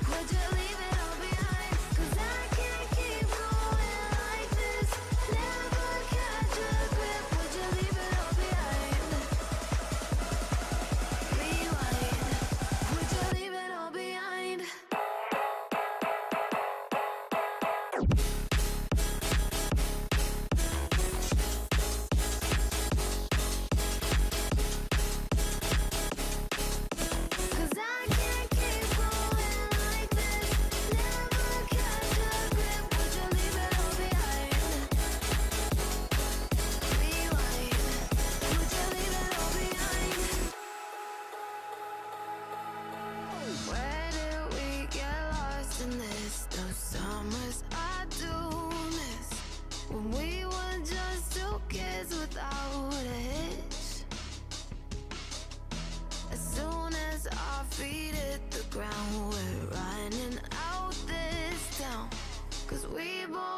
Would you leave it all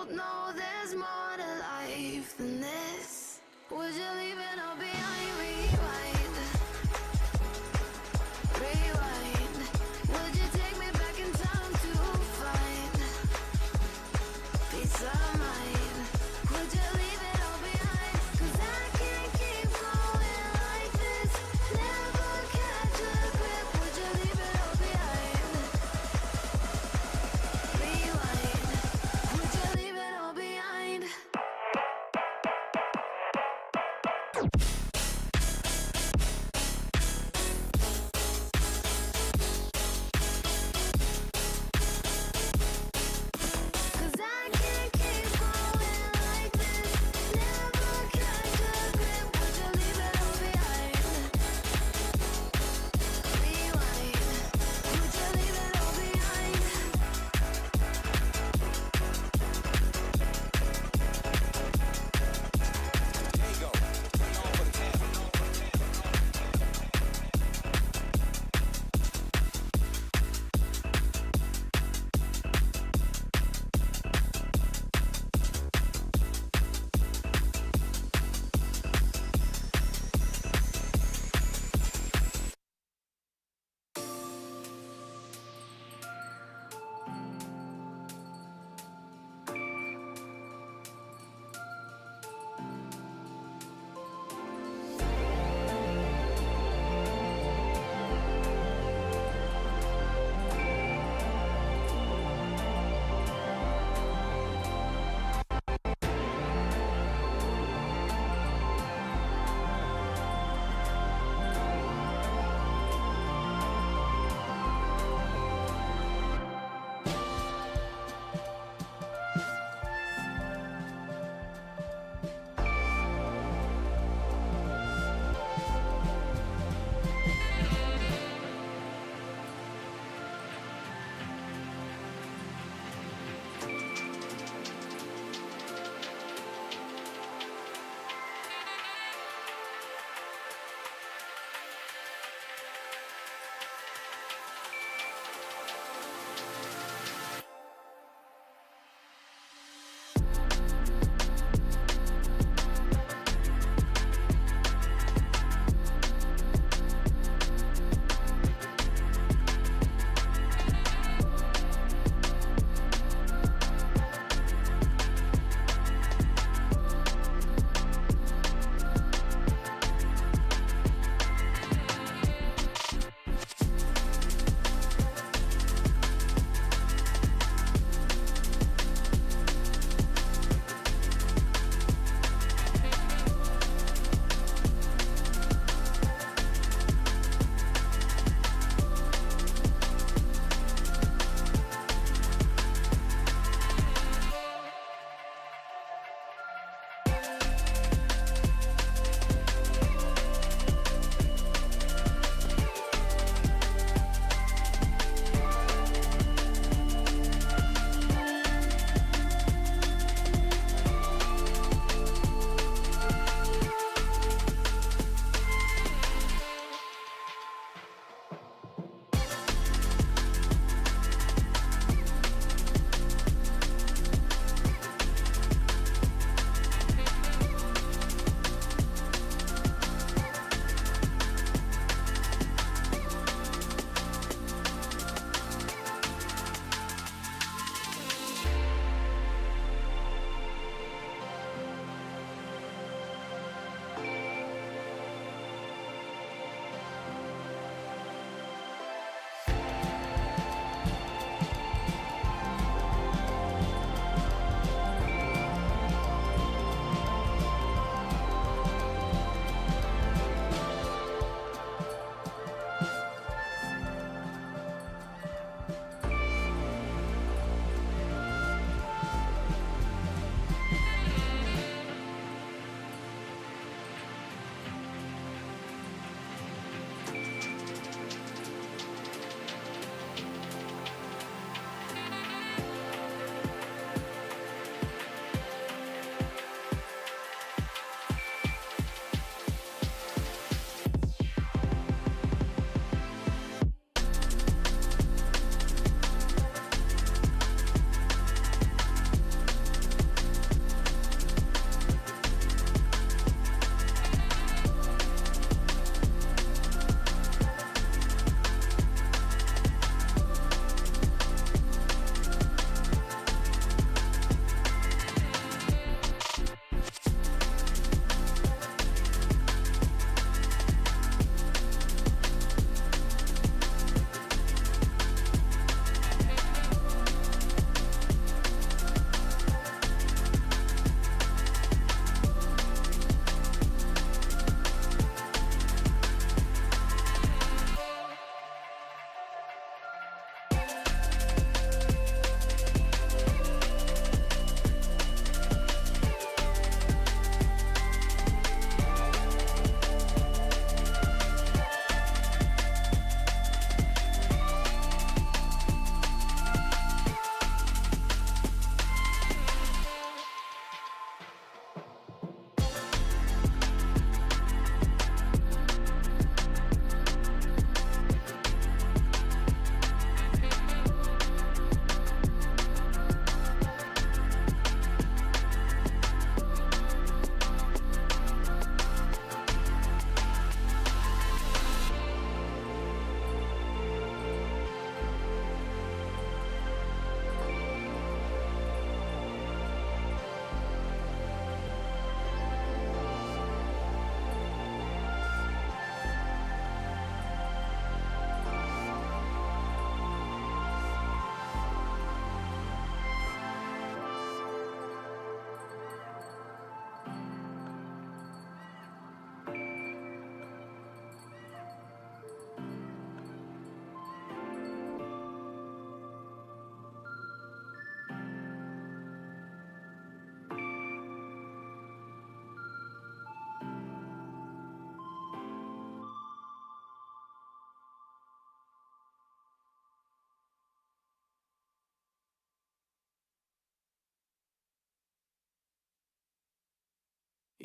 both know there's more to life than this. Would you leave it all behind? Rewind, rewind. Would you take me back in time to find peace of mind? Would you leave it all behind? 'Cause I can't keep going like this. Never catch a grip. Would you leave it all behind? Rewind. Would you leave it all behind?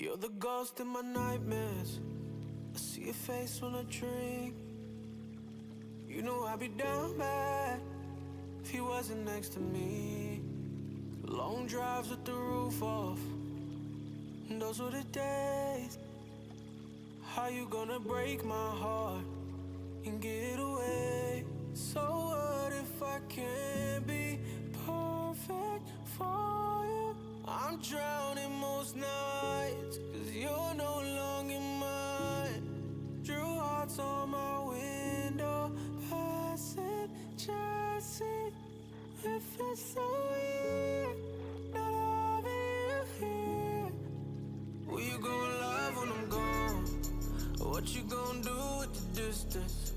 You're the ghost in my nightmares. I see your face when I drink. You know I'd be down bad if you wasn't next to me. Long drives with the roof off, and those were the days. How you gonna break my heart and get away? So what if I can't be perfect for you? I'm drowning most nights, 'cause you're no longer mine. Drew hearts on my window, passing Jersey. It feels so weird not having you here. Who you gonna love when I'm gone? What you gonna do with the distance?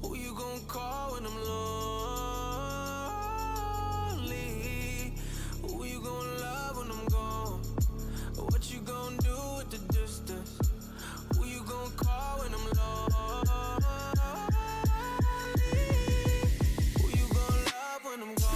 Who you gonna call when I'm lonely? Who you gonna love when I'm gone? What you gonna do with the distance? Who you gonna call when I'm lonely? Who you gonna love when I'm gone?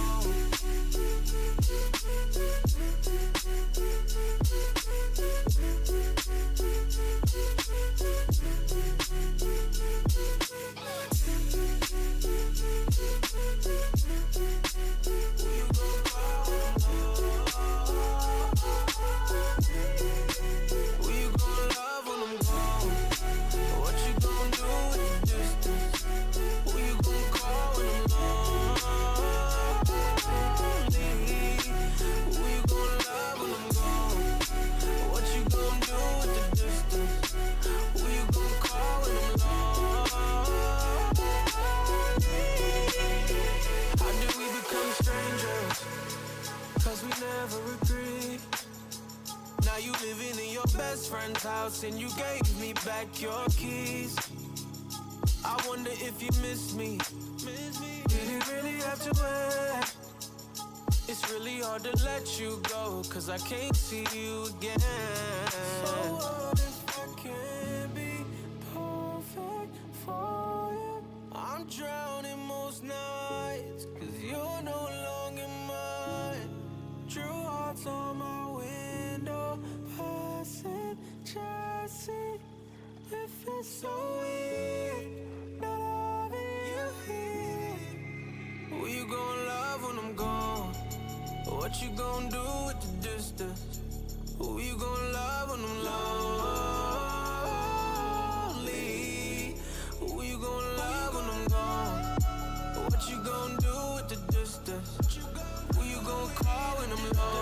Friend's house and you gave me back your keys. I wonder if you miss me. Did it really have to end? It's really hard to let you go, 'cause I can't see you again. So what if I can't be perfect for you? I'm drowning most nights, 'cause you're no longer mine. True hearts on my window, passing Jersey. It feels so weird not having you here. Who you gonna love when I'm gone? What you gonna do with the distance? Who you gonna love when I'm lonely? Who you gonna love when I'm gone? What you gonna do with the distance? Who you gonna call when I'm lonely?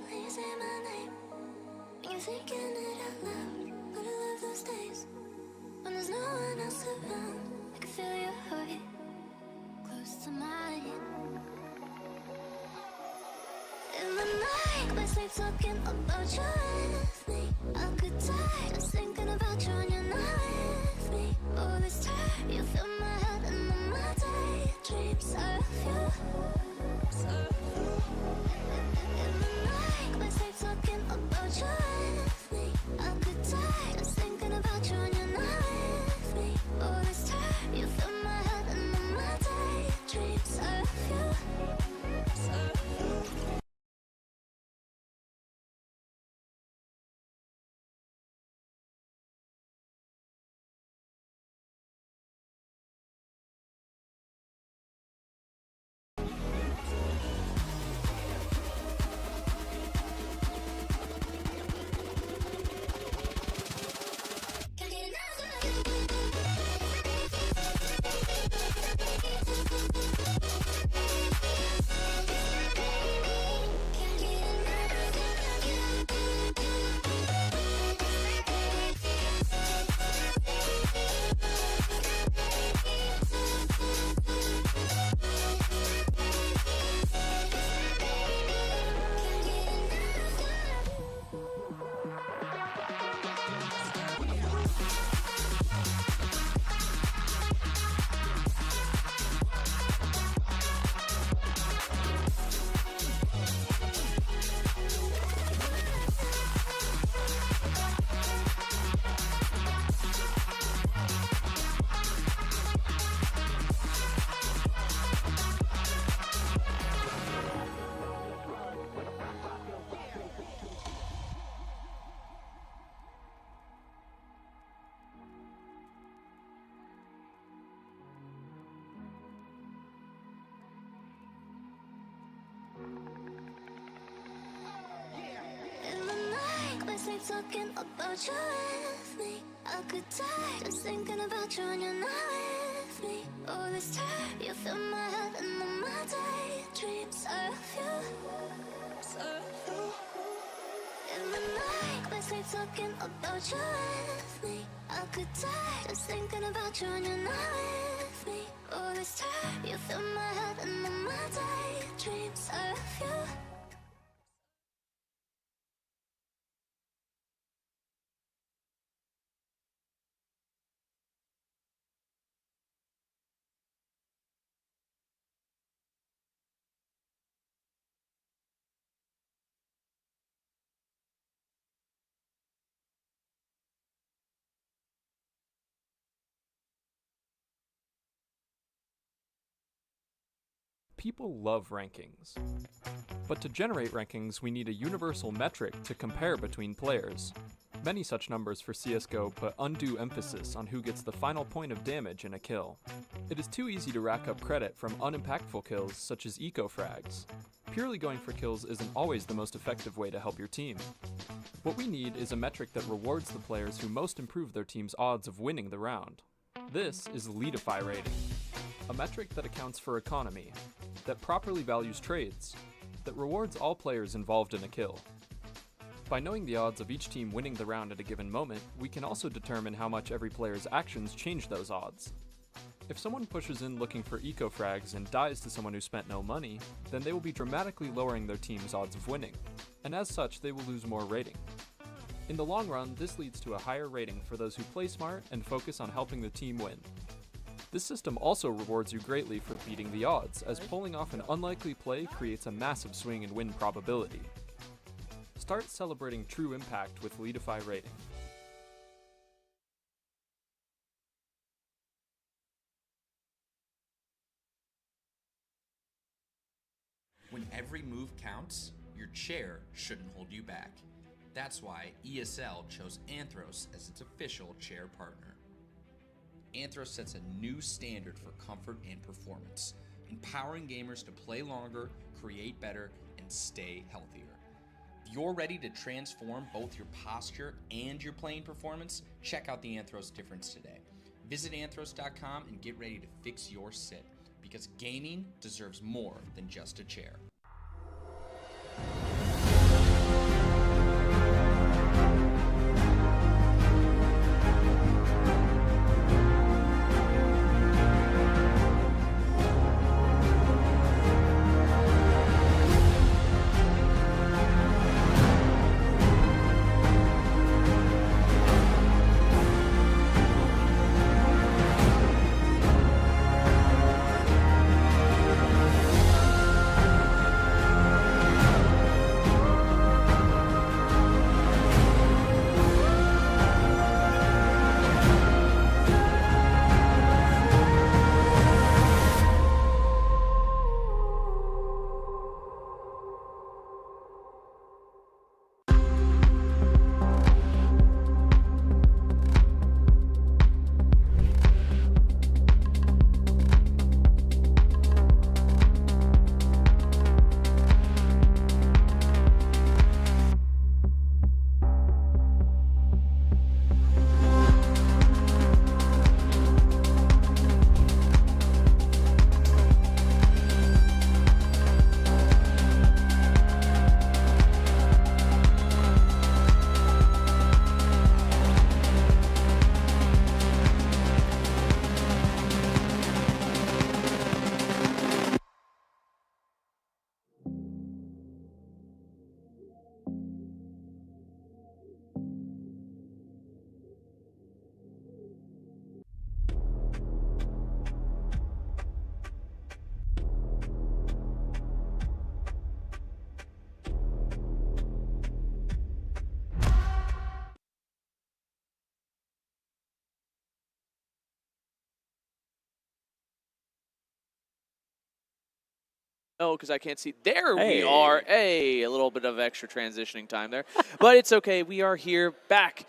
When you say my name, and you're thinking it out loud, but I love those days when there's no one else around. I can feel your heart close to mine. In the night, my sleep talking about you with me. I could die just thinking about you when you're not with me. sleep talking about you with me. I could die just thinking about you when you're not with me. Oh, this time you fill my head and all my daydreams of you. In the night, I sleep talking about you with me. I could die just thinking about you when you're not with me. Oh, this time you fill my head and all my daydreams of you. People love rankings. But to generate rankings, we need a universal metric to compare between players. Many such numbers for CSGO put undue emphasis on who gets the final point of damage in a kill. It is too easy to rack up credit from unimpactful kills such as eco-frags. Purely going for kills isn't always the most effective way to help your team. What we need is a metric that rewards the players who most improve their team's odds of winning the round. This is Leadify rating, a metric that accounts for economy, that properly values trades, that rewards all players involved in a kill. By knowing the odds of each team winning the round at a given moment, we can also determine how much every player's actions change those odds. If someone pushes in looking for eco-frags and dies to someone who spent no money, then they will be dramatically lowering their team's odds of winning, and as such they will lose more rating. In the long run, this leads to a higher rating for those who play smart and focus on helping the team win. This system also rewards you greatly for beating the odds, as pulling off an unlikely play creates a massive swing in win probability. Start celebrating true impact with Leadify rating. When every move counts, your chair shouldn't hold you back. That's why ESL chose Anthros as its official chair partner. Anthros sets a new standard for comfort and performance, empowering gamers to play longer, create better, and stay healthier. If you're ready to transform both your posture and your playing performance, check out the Anthros difference today. Visit anthros.com and get ready to fix your sit, because gaming deserves more than just a chair. No, because I can't see. There we are. Hey, a little bit of extra transitioning time there. But it's okay. We are here back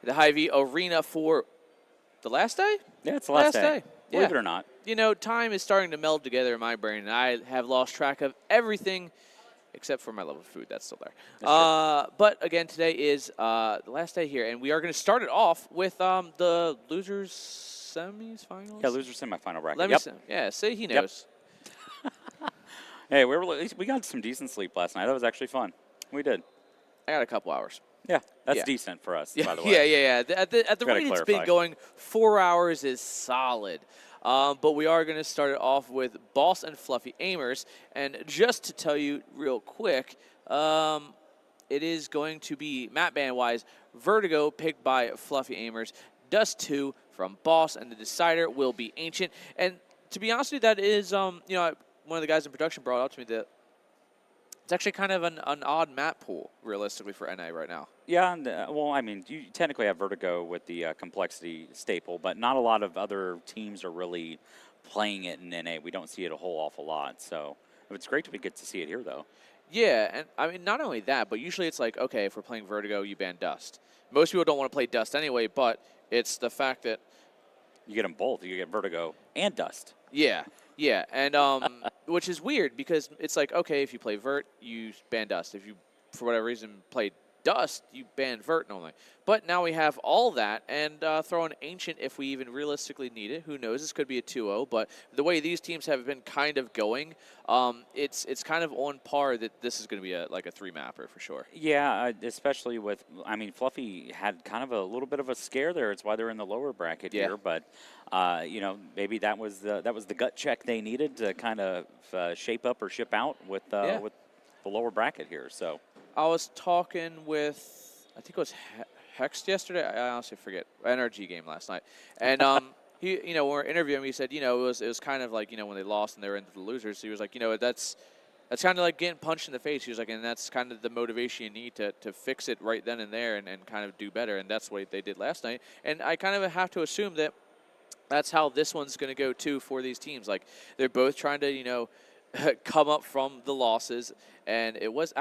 at the Hy-Vee Arena for the last day? Yeah, it's the last day. Believe Yeah. it or not. You know, time is starting to meld together in my brain, and I have lost track of everything except for my love of food. That's still there. That's But again, today is the last day here, and we are going to start it off with the losers semis, finals. Yeah, loser semifinal bracket. Let me see. Yeah, see, he knows. Hey, we got some decent sleep last night. That was actually fun. We did. I got a couple hours. Yeah, that's Yeah. decent for us, Yeah, by the way. yeah. At the Gotta rate it's been clarify. going, 4 hours is solid. But we are going to start it off with Boss and Fluffy Aimers. And just to tell you real quick, it is going to be map band-wise, Vertigo picked by Fluffy Aimers, Dust 2 from Boss, and the decider will be Ancient. And to be honest with you, that is, one of the guys in production brought up to me that it's actually kind of an odd map pool, realistically, for NA right now. Yeah, and, well, I mean, you technically have Vertigo with the complexity staple, but not a lot of other teams are really playing it in NA. We don't see it a whole awful lot, so it's great to get to see it here, though. Yeah, and I mean, not only that, but usually it's like, okay, if we're playing Vertigo, you ban Dust. Most people don't want to play Dust anyway, but it's the fact that... You get them both. You get Vertigo and Dust. Yeah, and which is weird because it's like, okay, if you play Vert, you ban Dust. If you, for whatever reason, play Dust, you ban Vert normally. But now we have all that and throw an Ancient if we even realistically need it. Who knows? This could be a 2-0, but the way these teams have been kind of going, it's kind of on par that this is going to be like a 3-mapper for sure. Yeah, especially with, I mean, Fluffy had kind of a little bit of a scare there. It's why they're in the lower bracket here, but maybe that was the gut check they needed to kind of shape up or ship out with the lower bracket here. So I was talking with, I think it was Hex yesterday. I honestly forget. NRG game last night, and he, when we were interviewing him, he said, it was kind of like, when they lost and they were into the losers. He was like, that's kind of like getting punched in the face. He was like, and that's kind of the motivation you need to fix it right then and there and kind of do better. And that's what they did last night. And I kind of have to assume that that's how this one's going to go too for these teams. Like, they're both trying to, come up from the losses, and it was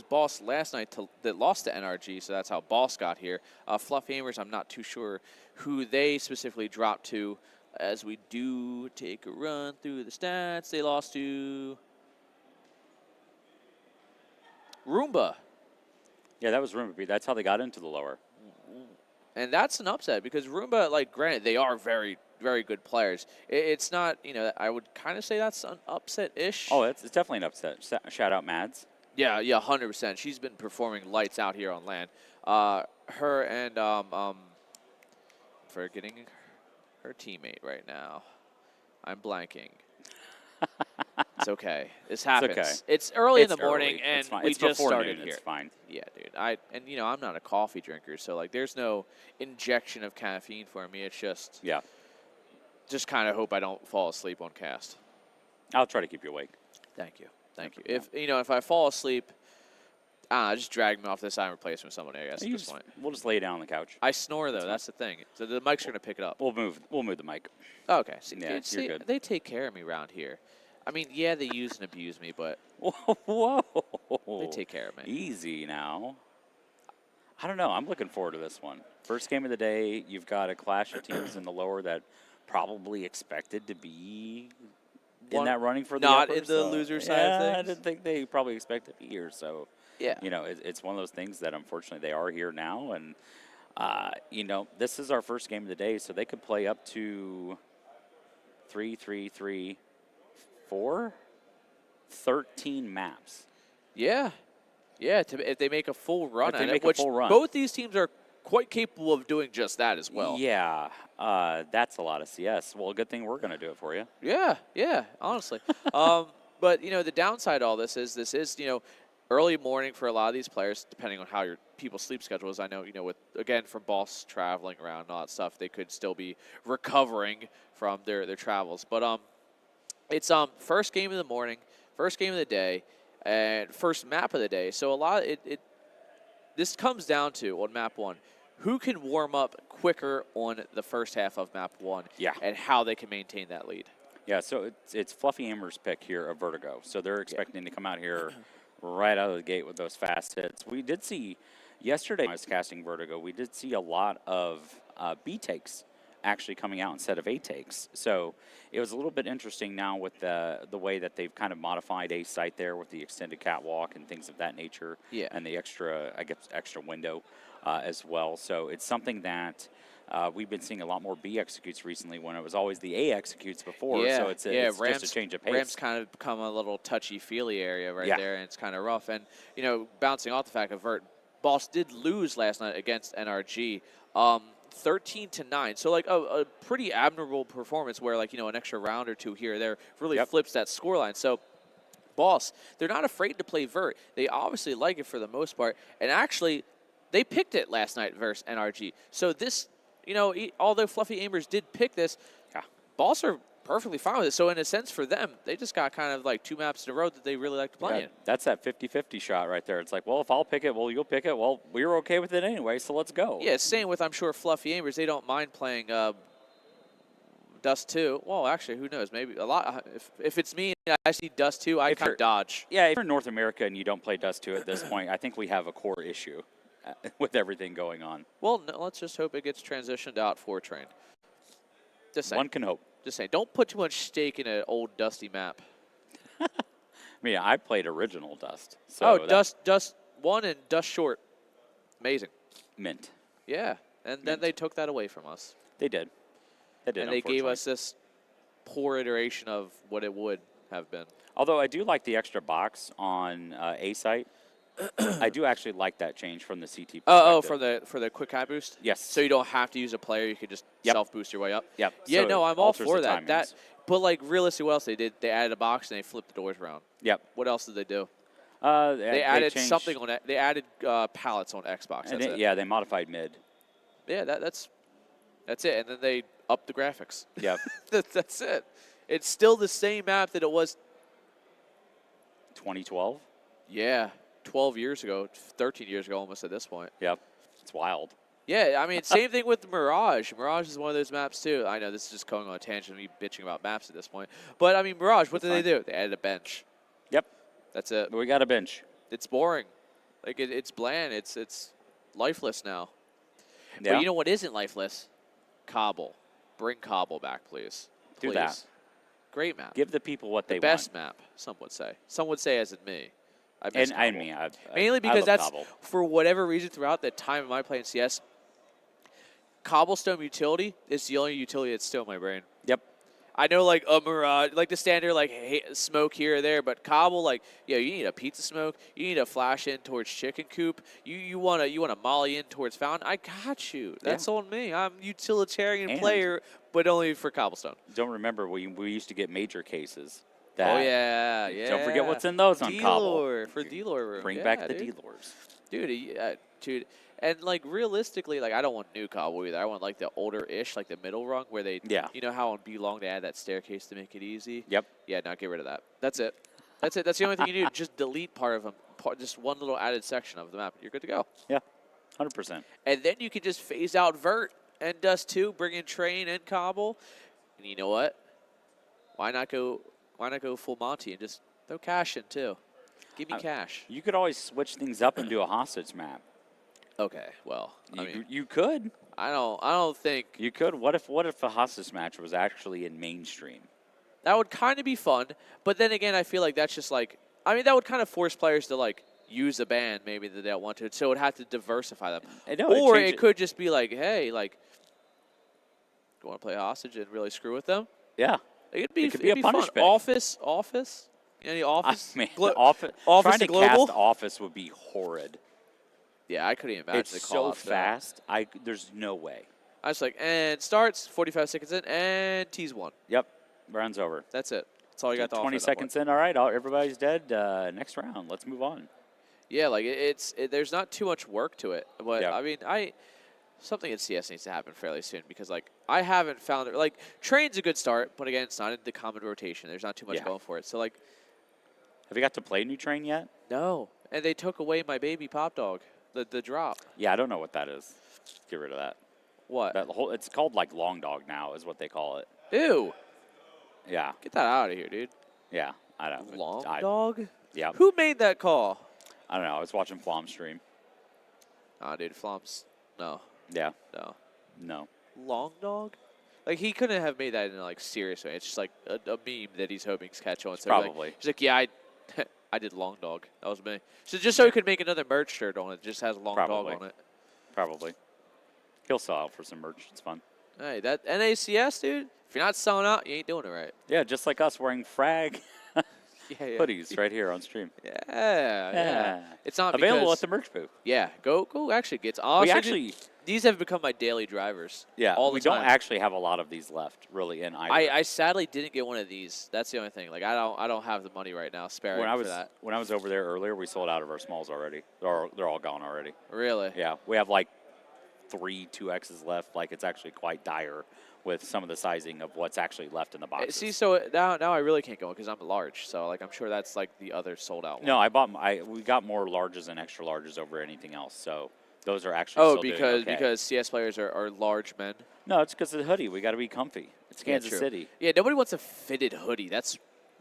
Boss last night that lost to NRG, so that's how Boss got here. Fluffy Aimers, I'm not too sure who they specifically dropped to. As we do take a run through the stats, they lost to Roomba. yeah, that was Roomba. That's how they got into the lower. And that's an upset because Roomba, like, granted, they are very, very good players. It's not, I would kind of say that's an upset-ish. Oh, it's definitely an upset. Shout out Mads. Yeah, 100%. She's been performing lights out here on LAN. Her and forgetting her teammate right now. I'm blanking. It's okay. This happens. okay. It's early in the It's morning, early. and It's fine. we It's just before started noon. here. It's fine. Yeah, dude. I'm not a coffee drinker, so like, there's no injection of caffeine for me. It's just kind of hope I don't fall asleep on cast. I'll try to keep you awake. Thank you. If I fall asleep, just drag me off this side and replace me with somebody, I guess, at this point. We'll just lay down on the couch. I snore, though. That's the thing. So the mic's going to pick it up. We'll move the mic. Oh, okay. Yeah, you're good. They take care of me around here. I mean, yeah, they use and abuse me, but Whoa. they take care of me. Easy now. I don't know. I'm looking forward to this one. First game of the day, you've got a clash of teams in the lower that probably expected to be in that running for the not upper, in the loser side of things. I didn't think they probably expected to be here. So, Yeah. it's one of those things that unfortunately they are here now. And, this is our first game of the day, so they could play up to 3, 4, 13 maps. Yeah. If they make a full run If they at make it, a which full run. both these teams are quite capable of doing just that as well. Yeah, that's a lot of CS. Well, good thing we're going to do it for you. Yeah, honestly. But, the downside of all this is early morning for a lot of these players, depending on how your people's sleep schedule is. I know, from Boss traveling around and all that stuff, they could still be recovering from their travels. But it's first game of the morning, first game of the day, and first map of the day. So a lot of this comes down to, on map 1, who can warm up quicker on the first half of map 1 and how they can maintain that lead. Yeah, so it's Fluffy Amer's pick here of Vertigo. So they're expecting to come out here right out of the gate with those fast hits. We did see yesterday when I was casting Vertigo, we did see a lot of B takes actually coming out instead of 8 takes. So it was a little bit interesting now with the way that they've kind of modified A site there with the extended catwalk and things of that nature. Yeah. And the extra window as well. So it's something that we've been seeing a lot more B executes recently when it was always the A executes before. Yeah, So it's just a change of pace. Ramps kind of become a little touchy-feely area right Yeah. there, and it's kind of rough. And, you know, bouncing off the fact of Vert, Boss did lose last night against NRG, 13-9. So, like, a pretty admirable performance where, like, you know, an extra round or two here or there really flips that scoreline. So, Boss, they're not afraid to play Vert. They obviously like it for the most part. And actually, they picked it last night versus NRG. So this, you know, although Fluffy Aimers did pick this, Boss are perfectly fine with it. So in a sense for them, they just got kind of like 2 maps in a row that they really like to play in. That's that 50-50 shot right there. It's like, well, if I'll pick it, well, you'll pick it. Well, we're okay with it anyway, so let's go. Yeah, same with, I'm sure, Fluffy Aimers. They don't mind playing Dust 2. Well, actually, who knows? Maybe a lot. If it's me and I see Dust 2, I kind of dodge. Yeah, if you're in North America and you don't play Dust 2 at this point, I think we have a core issue with everything going on. Well, no, let's just hope it gets transitioned out for Train. Just saying. One can hope. Just saying. Don't put too much stake in an old Dusty map. I mean, I played original Dust. So Dust 1 and Dust Short. Amazing. Mint. Yeah, and then they took that away from us. They did. They did, and they gave us this poor iteration of what it would have been. Although I do like the extra box on A site. I do actually like that change from the CT perspective. Oh, for the quick high boost? Yes. So you don't have to use a player. You could just self-boost your way up? Yep. Yeah, so no, I'm all for the that. But, like, realistically, what else they did? They added a box and they flipped the doors around. Yep. What else did they do? They added changed, something on it. They added pallets on Xbox. That's it. Yeah, they modified mid. Yeah, that's it. And then they upped the graphics. Yep. That's it. It's still the same map that it was 2012? Yeah, 12 years ago, 13 years ago almost at this point. Yep. It's wild. Yeah, I mean, same thing with Mirage. Mirage is one of those maps, too. I know this is just going on a tangent, me bitching about maps at this point. But, I mean, Mirage, what did they do? They added a bench. Yep. That's it. We got a bench. It's boring. Like, it's bland. It's lifeless now. Yeah. But you know what isn't lifeless? Cobble. Bring Cobble back, please. Do that. Great map. Give the people what they want. Best map, some would say. Some would say as in me. Mainly because that's, Cobble. for whatever reason, throughout the time of my playing CS, Cobblestone utility is the only utility that's still in my brain. Yep. I know, like, a Mirage, like the standard, like, smoke here or there, but Cobble, like, yeah, you need a pizza smoke. You need a flash in towards chicken coop. You want to molly in towards fountain. I got you. That's on me. I'm utilitarian player, but only for Cobblestone. Don't remember, we used to get major cases. Oh, yeah. Don't forget what's in those on Cobble. For D-Lore room. Bring back the D-Lores. Dude, and, like, realistically, like, I don't want new Cobble either. I want, like, the older-ish, like, the middle rung where they, you know how on B-Long they add that staircase to make it easy? Yep. Yeah, no, get rid of that. That's it. That's it. That's the only thing you do. Just delete part of them, just one little added section of the map. You're good to go. Yeah, 100%. And then you can just phase out Vert and Dust 2, bring in Train and Cobble. And you know what? Why not go full Monty and just throw cash in, too? Give me cash. You could always switch things up and do a hostage map. Okay, well, I mean, you could. I don't think You could. What if a hostage match was actually in mainstream? that would kind of be fun. But then again, I feel like that's just like, I mean, that would kind of force players to like use a band maybe that they don't want to. So it would have to diversify them. Or it could just be like, hey, like, do you want to play hostage and really screw with them? Yeah. It'd be a punish fun. bait. Office. Any office? I mean, Office trying to to global? cast Office would be horrid. Yeah, I couldn't even imagine It's the so call fast. There's no way. I was like, and starts 45 seconds in, and T's one. Yep. Round's over. That's it. That's all you got to offer. 20 seconds in. All right. Everybody's dead. Next round. Let's move on. Yeah, like there's not too much work to it, but Yeah. I mean, something in CS needs to happen fairly soon because like I haven't found it. Like Train's a good start, but again, it's not in the common rotation. There's not too much going for it. So like, have you got to play New Train yet? no, and they took away my baby pop dog, the drop. Yeah, I don't know what that is. Get rid of that. What? It's called like Long Dog now, is what they call it. Ew! Yeah. Get that out of here, dude. Yeah. I don't. Long dog? Yeah. Who made that call? I don't know. I was watching Flom stream. Ah, dude, Flom's no. Yeah. No. No. Long dog? Like, he couldn't have made that in a, like, serious way. It's just, like, a meme that he's hoping to catch on. So Probably. He's like, yeah, I did Long Dog. That was me. So just so he could make another merch shirt on it. Just has Long Dog on it. Probably. He'll sell out for some merch. It's fun. Hey, that NACS, dude, if you're not selling out, you ain't doing it right. Yeah, just like us wearing Frag Yeah. hoodies right here on stream. Yeah. It's not available because, at the merch booth. Yeah, go actually get honestly, We actually, these have become my daily drivers. yeah, all the we time. don't actually have a lot of these left, really, in either. I sadly didn't get one of these. That's the only thing. Like I don't have the money right now sparing for that. When I was over there earlier, we sold out of our smalls already. They're all gone already. Really? Yeah, we have like 3 2Xs left. Like it's actually quite dire with some of the sizing of what's actually left in the boxes. See, so now I really can't go because I'm large. So like I'm sure that's like the other sold out one. No, we got more larges and extra larges over anything else. So those are actually still doing okay. because CS players are large men. No, it's because of the hoodie. We got to be comfy. It's Kansas true. City. Yeah, nobody wants a fitted hoodie. That's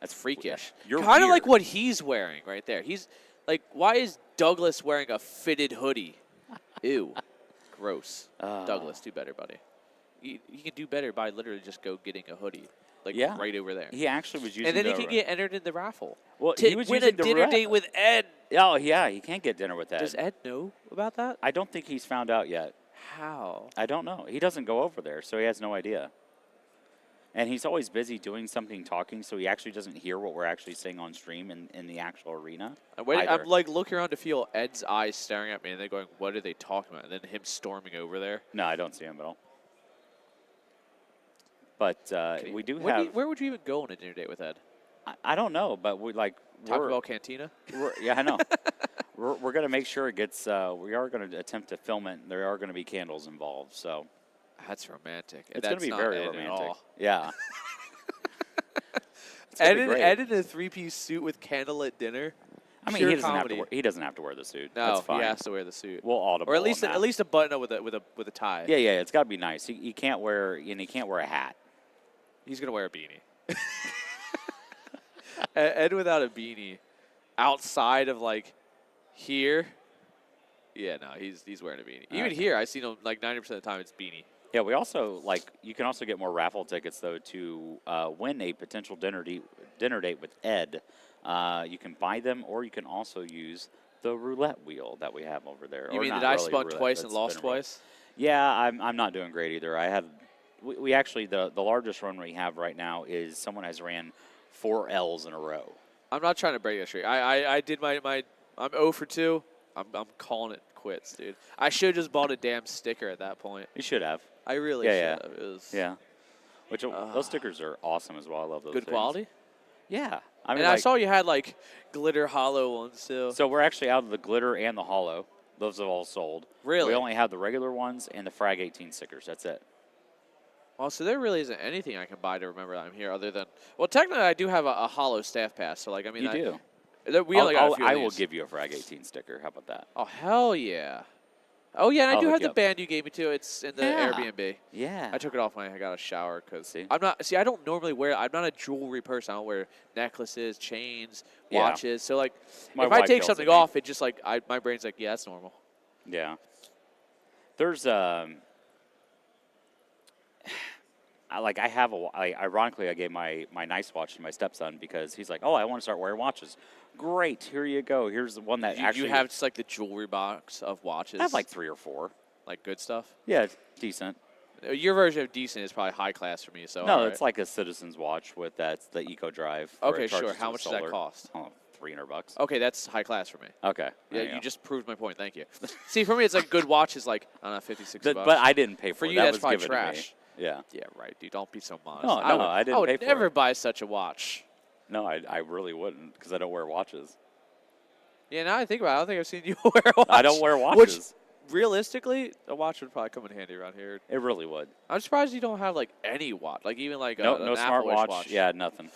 freakish. You're kind of weird. like what he's wearing right there. He's like, why is Douglas wearing a fitted hoodie? Ew, gross. Douglas, do better, buddy. You can do better by literally just go getting a hoodie, like right over there. He actually was using. And then he can get entered in the raffle. Well, to he was win a using the dinner date with Ed. Oh yeah, he can't get dinner with Ed. Does Ed know about that? I don't think he's found out yet. How? I don't know. He doesn't go over there, so he has no idea. And he's always busy doing something, talking, so he actually doesn't hear what we're actually saying on stream in the actual arena. I'm like looking around to feel Ed's eyes staring at me, and they're going, "What are they talking about?" And then him storming over there. No, I don't see him at all. But we do have. Where would you even go on a dinner date with Ed? I don't know, but we like Taco Bell Cantina. Yeah, I know. we're going to make sure it gets. We are going to attempt to film it. There are going to be candles involved, so. That's romantic. It's going to be very romantic. Yeah. Ed in a three-piece suit with candlelit dinner. I mean, he doesn't have to wear the suit. No, That's fine. he has to wear the suit. We'll audible or at least a button up with a tie. Yeah, it's got to be nice. He can't wear a hat. He's gonna wear a beanie. Ed without a beanie, outside of like here. Yeah, no, he's wearing a beanie. Even here, I seen him like 90% of the time. It's beanie. Yeah, we also you can also get more raffle tickets though to win a potential dinner date with Ed. You can buy them, or you can also use the roulette wheel that we have over there. You mean that I spun twice and lost twice? Yeah, I'm not doing great either. I had we actually the largest run we have right now is someone has ran 4 L's in a row. I'm not trying to break that streak. I did my I'm 0 for 2. I'm calling it quits, dude. I should have just bought a damn sticker at that point. You should have. I really should have. Yeah. Which those stickers are awesome as well. I love those. Good things. quality? Yeah. I mean, and I saw you had like glitter hollow ones too. So we're actually out of the glitter and the hollow. Those have all sold. Really? We only have the regular ones and the Frag 18 stickers. That's it. Well, so there really isn't anything I can buy to remember that I'm here other than, well, technically I do have a hollow staff pass. So like, I mean, you do. We only got a few I of will these. give you a Frag 18 sticker. How about that? Oh, hell yeah. Oh, yeah, and I do have the up. band you gave me, too. It's in the Airbnb. Yeah. I took it off when I got a shower because I don't normally wear, I'm not a jewelry person. I don't wear necklaces, chains, watches. So, like, if I take something off, it just, like, my brain's like, yeah, that's normal. Yeah. There's, ironically, I gave my nice watch to my stepson because he's like, oh, I want to start wearing watches. Great, here you go. Here's the one that actually. You have just like the jewelry box of watches? I have like 3 or 4. Like good stuff? Yeah, it's decent. Your version of decent is probably high class for me. So no, it's like a Citizen's watch with the Eco Drive. Okay, sure. How much does that cost? Oh, $300. Okay, that's high class for me. Okay. Yeah, you just proved my point. Thank you. See, for me, it's like good watches, like I don't know, $50, $60. But I didn't pay for it. For you, that that's was probably given trash. To me. Yeah. Yeah, right, dude. Don't be so modest. No, I didn't pay for it. I would never buy such a watch. No, I really wouldn't because I don't wear watches. Yeah, now I think about it, I don't think I've seen you wear a watch. I don't wear watches. Which, realistically, a watch would probably come in handy around here. It really would. I'm surprised you don't have, like, any watch. Like, even, like, no an smart Apple watch. Yeah, nothing.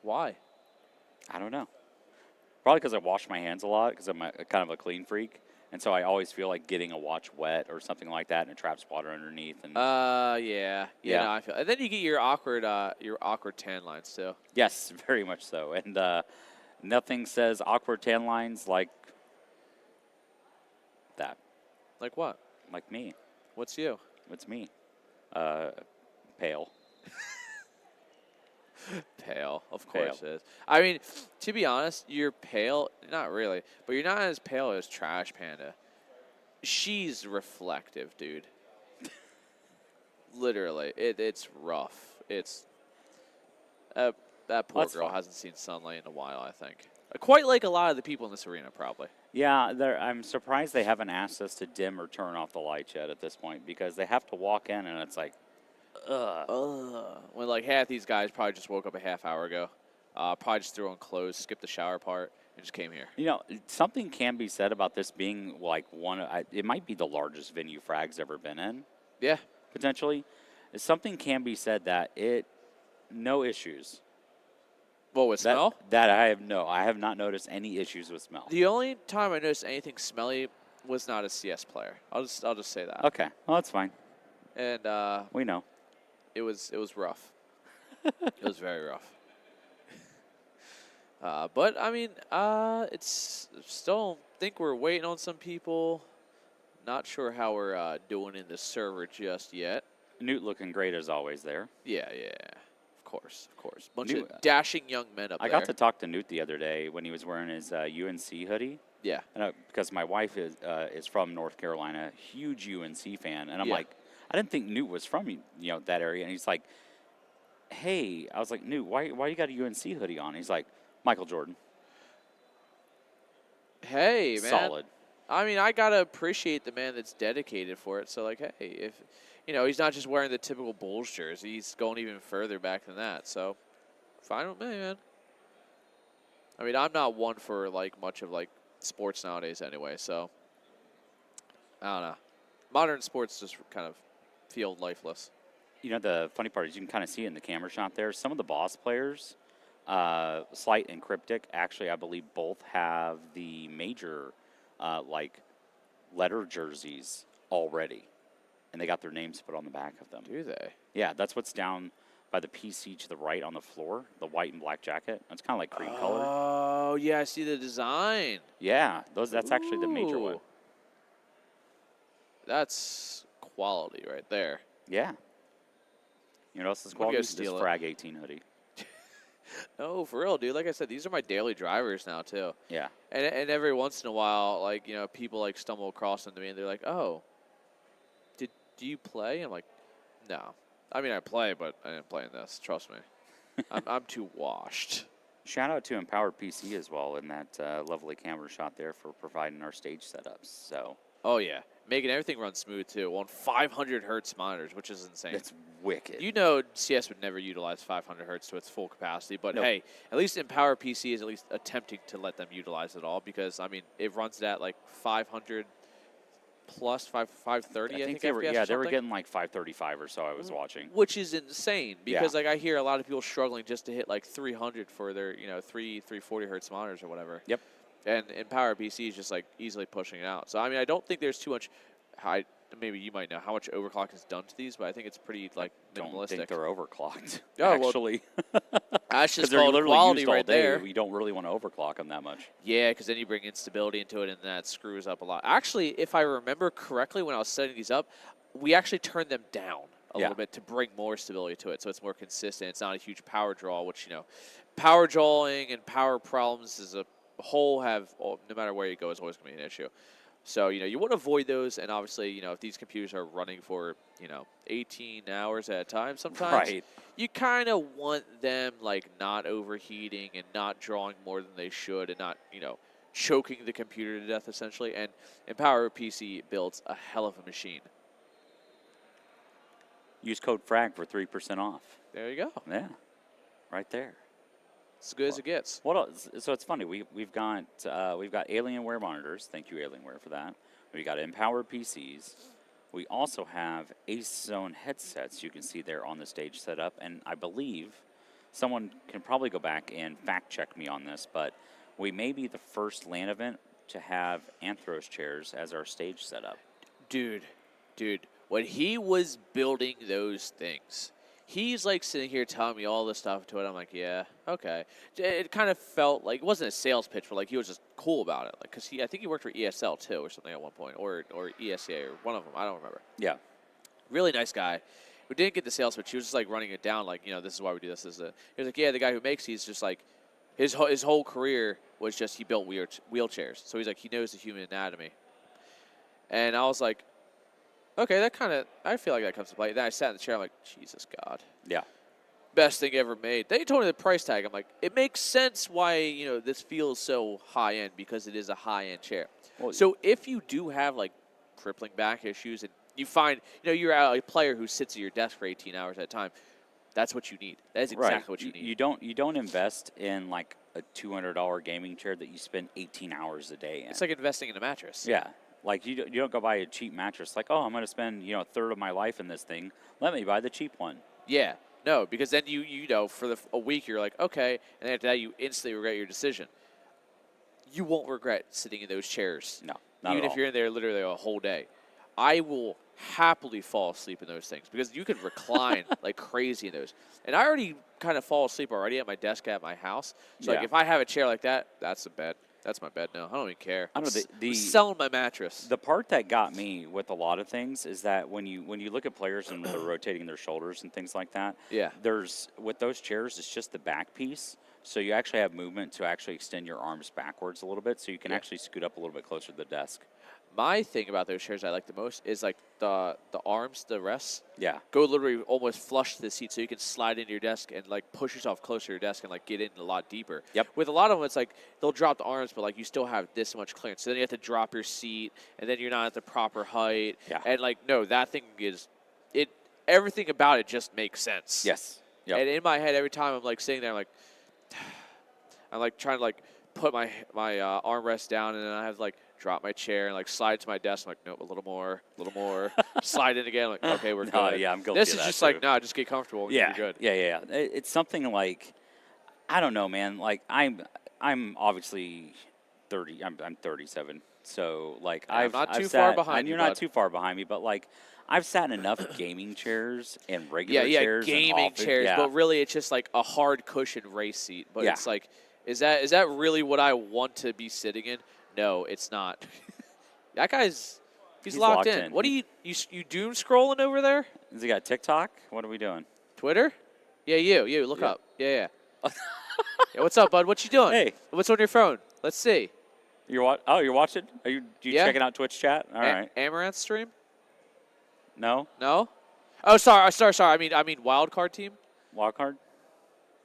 Why? I don't know. Probably because I wash my hands a lot because I'm kind of a clean freak. And so I always feel like getting a watch wet or something like that, and it traps water underneath. And yeah. No, I feel. And then you get your awkward tan lines too. Yes, very much so. And nothing says awkward tan lines like that. Like what? Like me. What's you? It's me. Pale. Pale, of course it is. I mean, to be honest, you're pale. Not really, but you're not as pale as Trash Panda. She's reflective, dude. Literally, it's rough. It's that poor That's girl fine. hasn't seen sunlight in a while, I think. Quite like a lot of the people in this arena, probably. Yeah, I'm surprised they haven't asked us to dim or turn off the lights yet at this point because they have to walk in and it's like, ugh. When like half these guys probably just woke up a half hour ago, probably just threw on clothes, skipped the shower part, and just came here. You know, something can be said about this being like it might be the largest venue Frag's ever been in, Yeah. potentially. Something can be said that no issues. Well, with smell? That I have not noticed any issues with smell. The only time I noticed anything smelly was not a CS player. I'll just say that. Okay, well that's fine. And We know. it was rough. It was very rough. But I mean, it's still think we're waiting on some people. Not sure how we're doing in the server just yet. Newt looking great as always there. Yeah. Of course. Bunch Newt, of dashing young men up I there. got to talk to Newt the other day when he was wearing his UNC hoodie. Yeah. And because my wife is from North Carolina, huge UNC fan, and I'm Yeah. like, I didn't think Newt was from that area, and he's like, hey, I was like, Newt, why you got a UNC hoodie on? He's like, Michael Jordan. Hey, man. Solid. I mean, I gotta appreciate the man that's dedicated for it. So, like, hey, if he's not just wearing the typical Bulls jersey, he's going even further back than that. So, fine with me, man. I mean, I'm not one for like much of like sports nowadays, anyway. So, I don't know. Modern sports just kind of feel lifeless. You know, the funny part is you can kind of see it in the camera shot there. Some of the boss players, Slight and Cryptic, actually, I believe both have the major, letter jerseys already. And they got their names put on the back of them. Do they? Yeah, that's what's down by the PC to the right on the floor, the white and black jacket. It's kind of like cream color. Oh, yeah, I see the design. Yeah, that's actually the major one. Ooh. That's quality right there. Yeah. You know what else is I'm gonna quality? go This steal it. Frag 18 hoodie. No, for real, dude. Like I said, these are my daily drivers now, too. Yeah. And every once in a while, like, people like stumble across them to me and they're like, oh, do you play? I'm like, no. I mean, I play, but I didn't play in this. Trust me. I'm too washed. Shout out to Empowered PC as well in that lovely camera shot there for providing our stage setups. So Oh, yeah. Making everything run smooth, too, on 500 hertz monitors, which is insane. it's wicked. You know CS would never utilize 500 hertz to its full capacity, but Nope. hey, at least Empower PC is at least attempting to let them utilize it all because, I mean, it runs it at like 500 plus 530, I think they were FPS or they were something, getting like 535 or so I was watching. which is insane because Yeah. like I hear a lot of people struggling just to hit like 300 for their 340 hertz monitors or whatever. Yep. And Empower PC is just like easily pushing it out. So I mean, I don't think there's too much. Maybe you might know how much overclock is done to these, but I think it's pretty like Don't minimalistic. think they're overclocked. Oh, well, actually. That's just Because they're called literally quality used all right day. there. We don't really want to overclock them that much. Yeah, because then you bring instability into it, and that screws up a lot. Actually, if I remember correctly, when I was setting these up, we actually turned them down a Yeah. little bit to bring more stability to it, so it's more consistent. It's not a huge power draw, which power drawing and power problems as a whole no matter where you go, is always going to be an issue. So, you want to avoid those, and obviously, if these computers are running for, 18 hours at a time sometimes, Right. you kind of want them, like, not overheating and not drawing more than they should and not, choking the computer to death, essentially. And Empower PC builds a hell of a machine. Use code FRAG for 3% off. There you go. Yeah. Right there. As good as it gets. What else? So it's funny. We've got Alienware monitors. Thank you, Alienware, for that. We got Empowered PCs. We also have Ace Zone headsets. You can see there on the stage setup, and I believe someone can probably go back and fact check me on this, but we may be the first LAN event to have Anthros chairs as our stage setup. Dude, when he was building those things, he's like sitting here telling me all this stuff to it. I'm like, yeah, okay. It kind of felt like it wasn't a sales pitch, but like he was just cool about it. Like, cause I think he worked for ESL too, or something at one point, or ESCA, or one of them. I don't remember. Yeah. Really nice guy, we didn't get the sales pitch. He was just like running it down, like, this is why we do this. He was like, yeah, the guy who makes these just like his whole career was just he built wheelchairs. So he's like, he knows the human anatomy. And I was like, okay, I feel like that comes to play. Then I sat in the chair. I'm like, Jesus God. Yeah. Best thing ever made. Then he told me the price tag. I'm like, it makes sense why, this feels so high end because it is a high end chair. Well, so if you do have like crippling back issues and you find, you're a player who sits at your desk for 18 hours at a time, that's what you need. That is exactly what you need. You don't invest in like a $200 gaming chair that you spend 18 hours a day in. It's like investing in a mattress. Yeah. Like you don't go buy a cheap mattress like, oh, I'm going to spend, a third of my life in this thing. Let me buy the cheap one. Yeah. No, because then for a week you're like, okay, and then after that you instantly regret your decision. You won't regret sitting in those chairs. No, not even at if you're in there literally a whole day. I will happily fall asleep in those things because you can recline like crazy in those. And I already kind of fall asleep already at my desk at my house. So like if I have a chair like that, that's the bed. That's my bed now. I don't even care. I don't know, I'm selling my mattress. The part that got me with a lot of things is that when you look at players and they're rotating their shoulders and things like that, with those chairs, it's just the back piece. So you actually have movement to actually extend your arms backwards a little bit, so you can actually scoot up a little bit closer to the desk. My thing about those chairs I like the most is like the arms, the rests. Yeah. Go literally almost flush to the seat so you can slide into your desk and like push yourself closer to your desk and like get in a lot deeper. Yep. With a lot of them, it's like they'll drop the arms, but like you still have this much clearance. So then you have to drop your seat and then you're not at the proper height. Yeah. And like, no, that thing everything about it just makes sense. Yes. Yep. And in my head, every time I'm like sitting there, I'm like trying to like put my armrest down and then I have like drop my chair and like slide to my desk. I'm like, nope, a little more. Slide in again. I'm like, okay, we're good. Yeah, I'm guilty This of is that just too. like, no, just get comfortable. And you're good. Yeah. It's something like, I don't know, man. Like I'm obviously 30. I'm 37. So like I'm I've not too I've far sat, behind and you, you're not bud. too far behind me, but like I've sat in enough gaming chairs and regular Yeah, chairs. gaming and chairs, yeah. but really it's just like a hard cushion race seat. But Yeah. it's like, is that really what I want to be sitting in? No, it's not. That guy's he's locked in. What are you doom scrolling over there? Has he got TikTok? What are we doing? Twitter? Yeah, you look up. Yeah. Yeah, what's up, bud? What you doing? Hey. What's on your phone? Let's see. You're watching? Are you Yeah. checking out Twitch chat? All right. Amaranth stream? No? No? Oh, sorry. I mean wild card team. Wild card?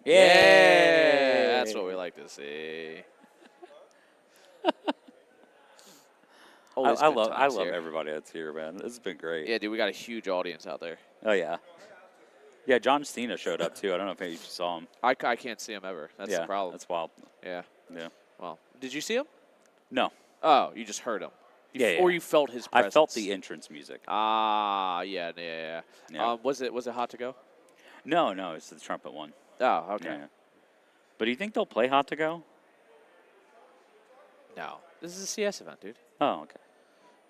Yeah, that's what we like to see. I love everybody that's here, man. This has been great. Yeah, dude, we got a huge audience out there. Oh yeah. Yeah, John Cena showed up too. I don't know if you saw him. I can't see him ever. That's the problem. That's wild. Yeah. Yeah. Well, did you see him? No. Oh, you just heard him. Or you felt his presence. I felt the entrance music. Ah, yeah. Was it hot to go? No, it's the trumpet one. Oh, okay. Yeah. But do you think they'll play hot to go? No. This is a CS event, dude. Oh, okay.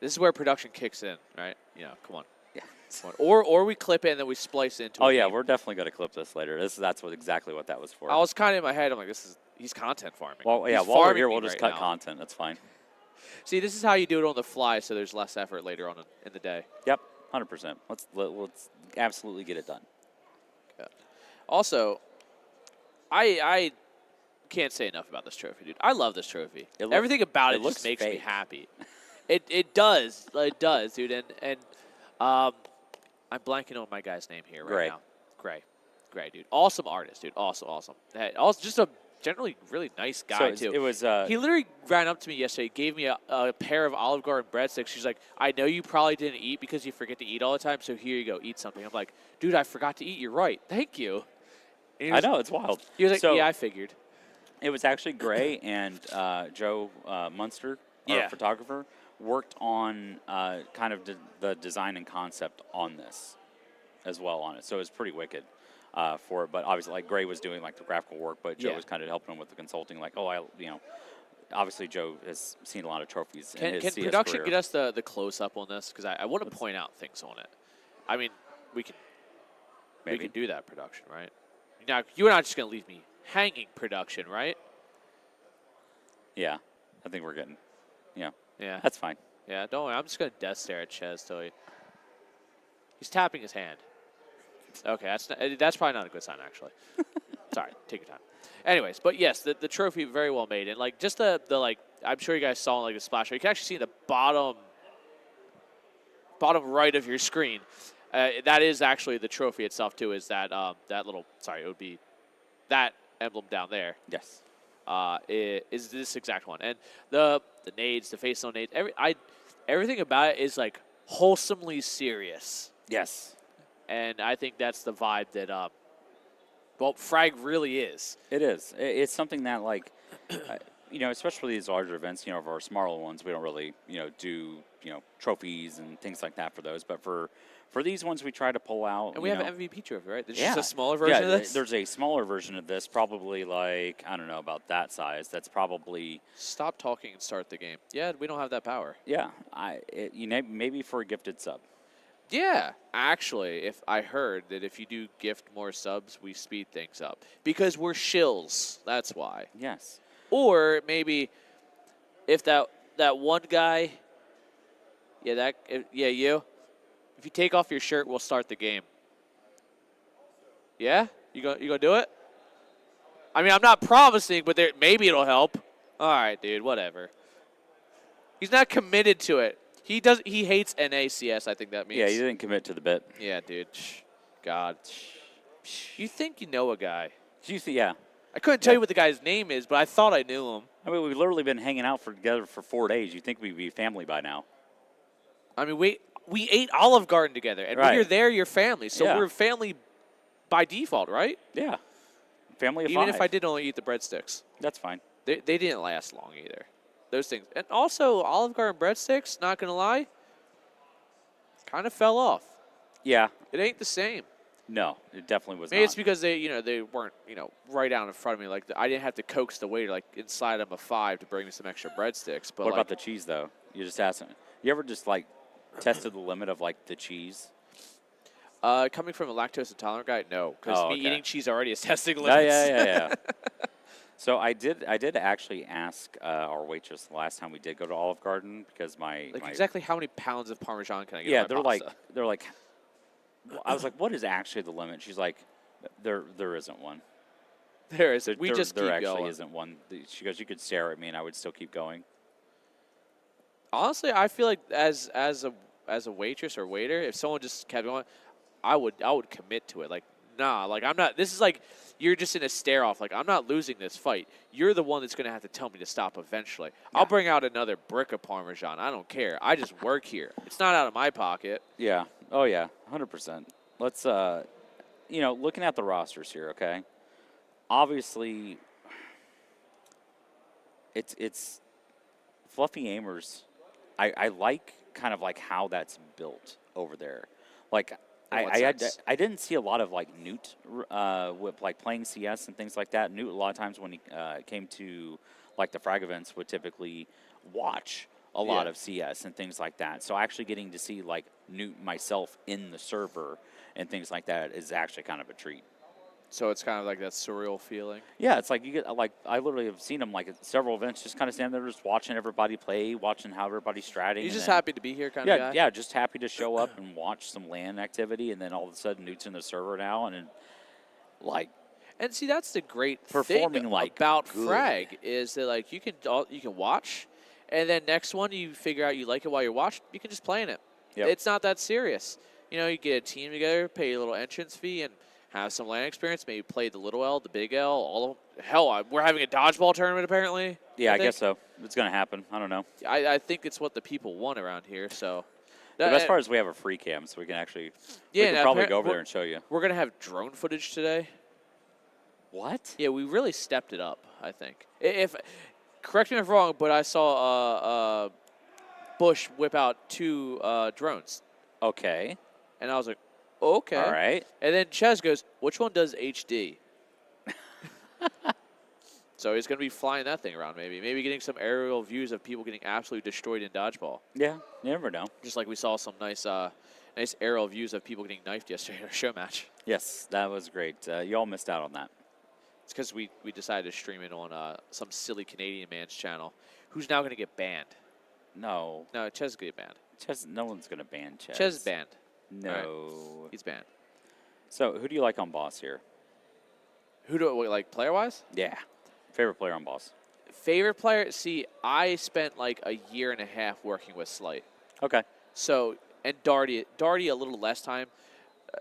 This is where production kicks in, right? Come on. Yeah. Come on. Or we clip it and then we splice into Oh a yeah, game. we're definitely gonna clip this later. That's exactly what that was for. I was kind of in my head. I'm like, he's content farming. Well, yeah. He's While we're farming here, me we'll just right cut now. content. That's fine. See, this is how you do it on the fly, so there's less effort later on in the day. Yep, 100%. Let's absolutely get it done. Yeah. Also, I can't say enough about this trophy, dude. I love this trophy. Everything about it just makes me happy. It does, dude. And I'm blanking on my guy's name here right now. Gray, dude. Awesome artist, dude. Awesome. Also, just a generally really nice guy too. It was. He literally ran up to me yesterday, gave me a pair of Olive Garden breadsticks. She's like, I know you probably didn't eat because you forget to eat all the time, so here you go, eat something. I'm like, dude, I forgot to eat. You're right. Thank you. I know, it's wild. He was like, yeah, I figured. It was actually Gray and Joe Munster, our photographer, worked on kind of the design and concept on this as well on it. So it was pretty wicked for it. But obviously, like, Gray was doing, like, the graphical work, but Joe was kind of helping him with the consulting. Like, obviously Joe has seen a lot of trophies in his CS Can production career. get us the close-up on this? Because I want to point out things on it. I mean, we can do that, production, right? Now, you're not just going to leave me hanging, production, right? Yeah, I think we're getting, Yeah. that's fine. Yeah, don't worry. I'm just going to death stare at Ches till he's tapping his hand. Okay, that's probably not a good sign, actually. Sorry, take your time. Anyways, but yes, the trophy very well made, and like just the like I'm sure you guys saw like the splash. You can actually see the bottom right of your screen. That is actually the trophy itself too. Is that that little? Sorry, it would be that emblem down there. Yes. Is this exact one, and the nades, the face on nades, everything about it is like wholesomely serious. Yes. And I think that's the vibe that Frag really is. It is. It's something that, like, especially for these larger events, for our smaller ones, we don't really, do, trophies and things like that for those. But for these ones, we try to pull out. And we have an MVP trophy, right? There's yeah. just a smaller version of this? There's a smaller version of this, probably like, I don't know, about that size. That's probably. Stop talking and start the game. Yeah, we don't have that power. Yeah. Maybe for a gifted sub. Yeah, actually, if I heard that if you do gift more subs, we speed things up because we're shills. That's why. Yes. Or maybe if that one guy, you. If you take off your shirt, we'll start the game. Yeah, you gonna do it? I mean, I'm not promising, but maybe it'll help. All right, dude, whatever. He's not committed to it. He hates NACS, I think that means. Yeah, you didn't commit to the bit. Yeah, dude. God. You think you know a guy. Yeah. I couldn't tell you what the guy's name is, but I thought I knew him. I mean, we've literally been hanging out together for 4 days. You'd think we'd be family by now. I mean, we ate Olive Garden together, and when you're there, you're family. So we're family by default, right? Yeah. Family of Even five. if I did only eat the breadsticks. That's fine. They didn't last long either. Those things. And also, Olive Garden breadsticks, not going to lie, kind of fell off. Yeah. It ain't the same. No, it definitely was Maybe not. it's because they weren't, right out in front of me. Like, I didn't have to coax the waiter, like, inside of a 5 to bring me some extra breadsticks. But what about the cheese, though? You just asked him. You ever just, like, tested the limit of, like, the cheese? Coming from a lactose intolerant guy, no. Because me eating cheese already is testing limits. Yeah. So I did actually ask our waitress the last time we did go to Olive Garden because exactly how many pounds of Parmesan can I get? Yeah, on my pasta? they're like. I was like, what is actually the limit? She's like, there isn't one. There isn't. We just keep there actually going. isn't one. She goes, you could stare at me and I would still keep going. Honestly, I feel like as a waitress or waiter, if someone just kept going, I would commit to it. Like, nah, like I'm not. This is like you're just in a stare off. Like I'm not losing this fight. You're the one that's gonna have to tell me to stop eventually. Yeah. I'll bring out another brick of Parmesan. I don't care. I just work here. It's not out of my pocket. Yeah. Oh yeah. 100%. Let's looking at the rosters here. Okay. Obviously, it's Fluffy Aimers. I like kind of like how that's built over there. Like I didn't see a lot of like Newt with like playing CS and things like that. Newt a lot of times when he came to like the Frag events would typically watch a lot of CS and things like that. So actually getting to see like Newt myself in the server and things like that is actually kind of a treat. So it's kind of like that surreal feeling. Yeah, it's like you get like I literally have seen him like at several events, just kind of standing there, just watching everybody play, watching how everybody's stratting. He's just happy to be here, kind of guy. Yeah, just happy to show up and watch some LAN activity, and then all of a sudden Newt's in the server now, and like. And see, that's the great performing thing like about good. Frag is that like you can watch, and then next one you figure out you like it while you're watching, you can just play in it. Yep. It's not that serious. You get a team together, pay a little entrance fee, and have some LAN experience. Maybe play the little L, the big L, all of hell. We're having a dodgeball tournament apparently. Yeah, I guess so. It's gonna happen. I don't know. I think it's what the people want around here. So. The best part is we have a free cam, so we can actually we can probably go over there and show you. We're gonna have drone footage today. What? Yeah, we really stepped it up, I think. Correct me if I'm wrong, but I saw Bush whip out 2 drones. Okay. And I was like, okay. All right. And then Ches goes, which one does HD? So he's going to be flying that thing around maybe. Maybe getting some aerial views of people getting absolutely destroyed in dodgeball. Yeah, you never know. Just like we saw some nice aerial views of people getting knifed yesterday at our show match. Yes, that was great. You all missed out on that. It's because we decided to stream it on some silly Canadian man's channel who's now going to get banned. No. No, Ches is going to get banned. No one's going to ban Ches. Ches is banned. No. Right. He's banned. So who do you like on boss here? Who do I like player-wise? Yeah. Favorite player on boss? Favorite player? See, I spent like a year and a half working with Slight. Okay. So, and Darty a little less time.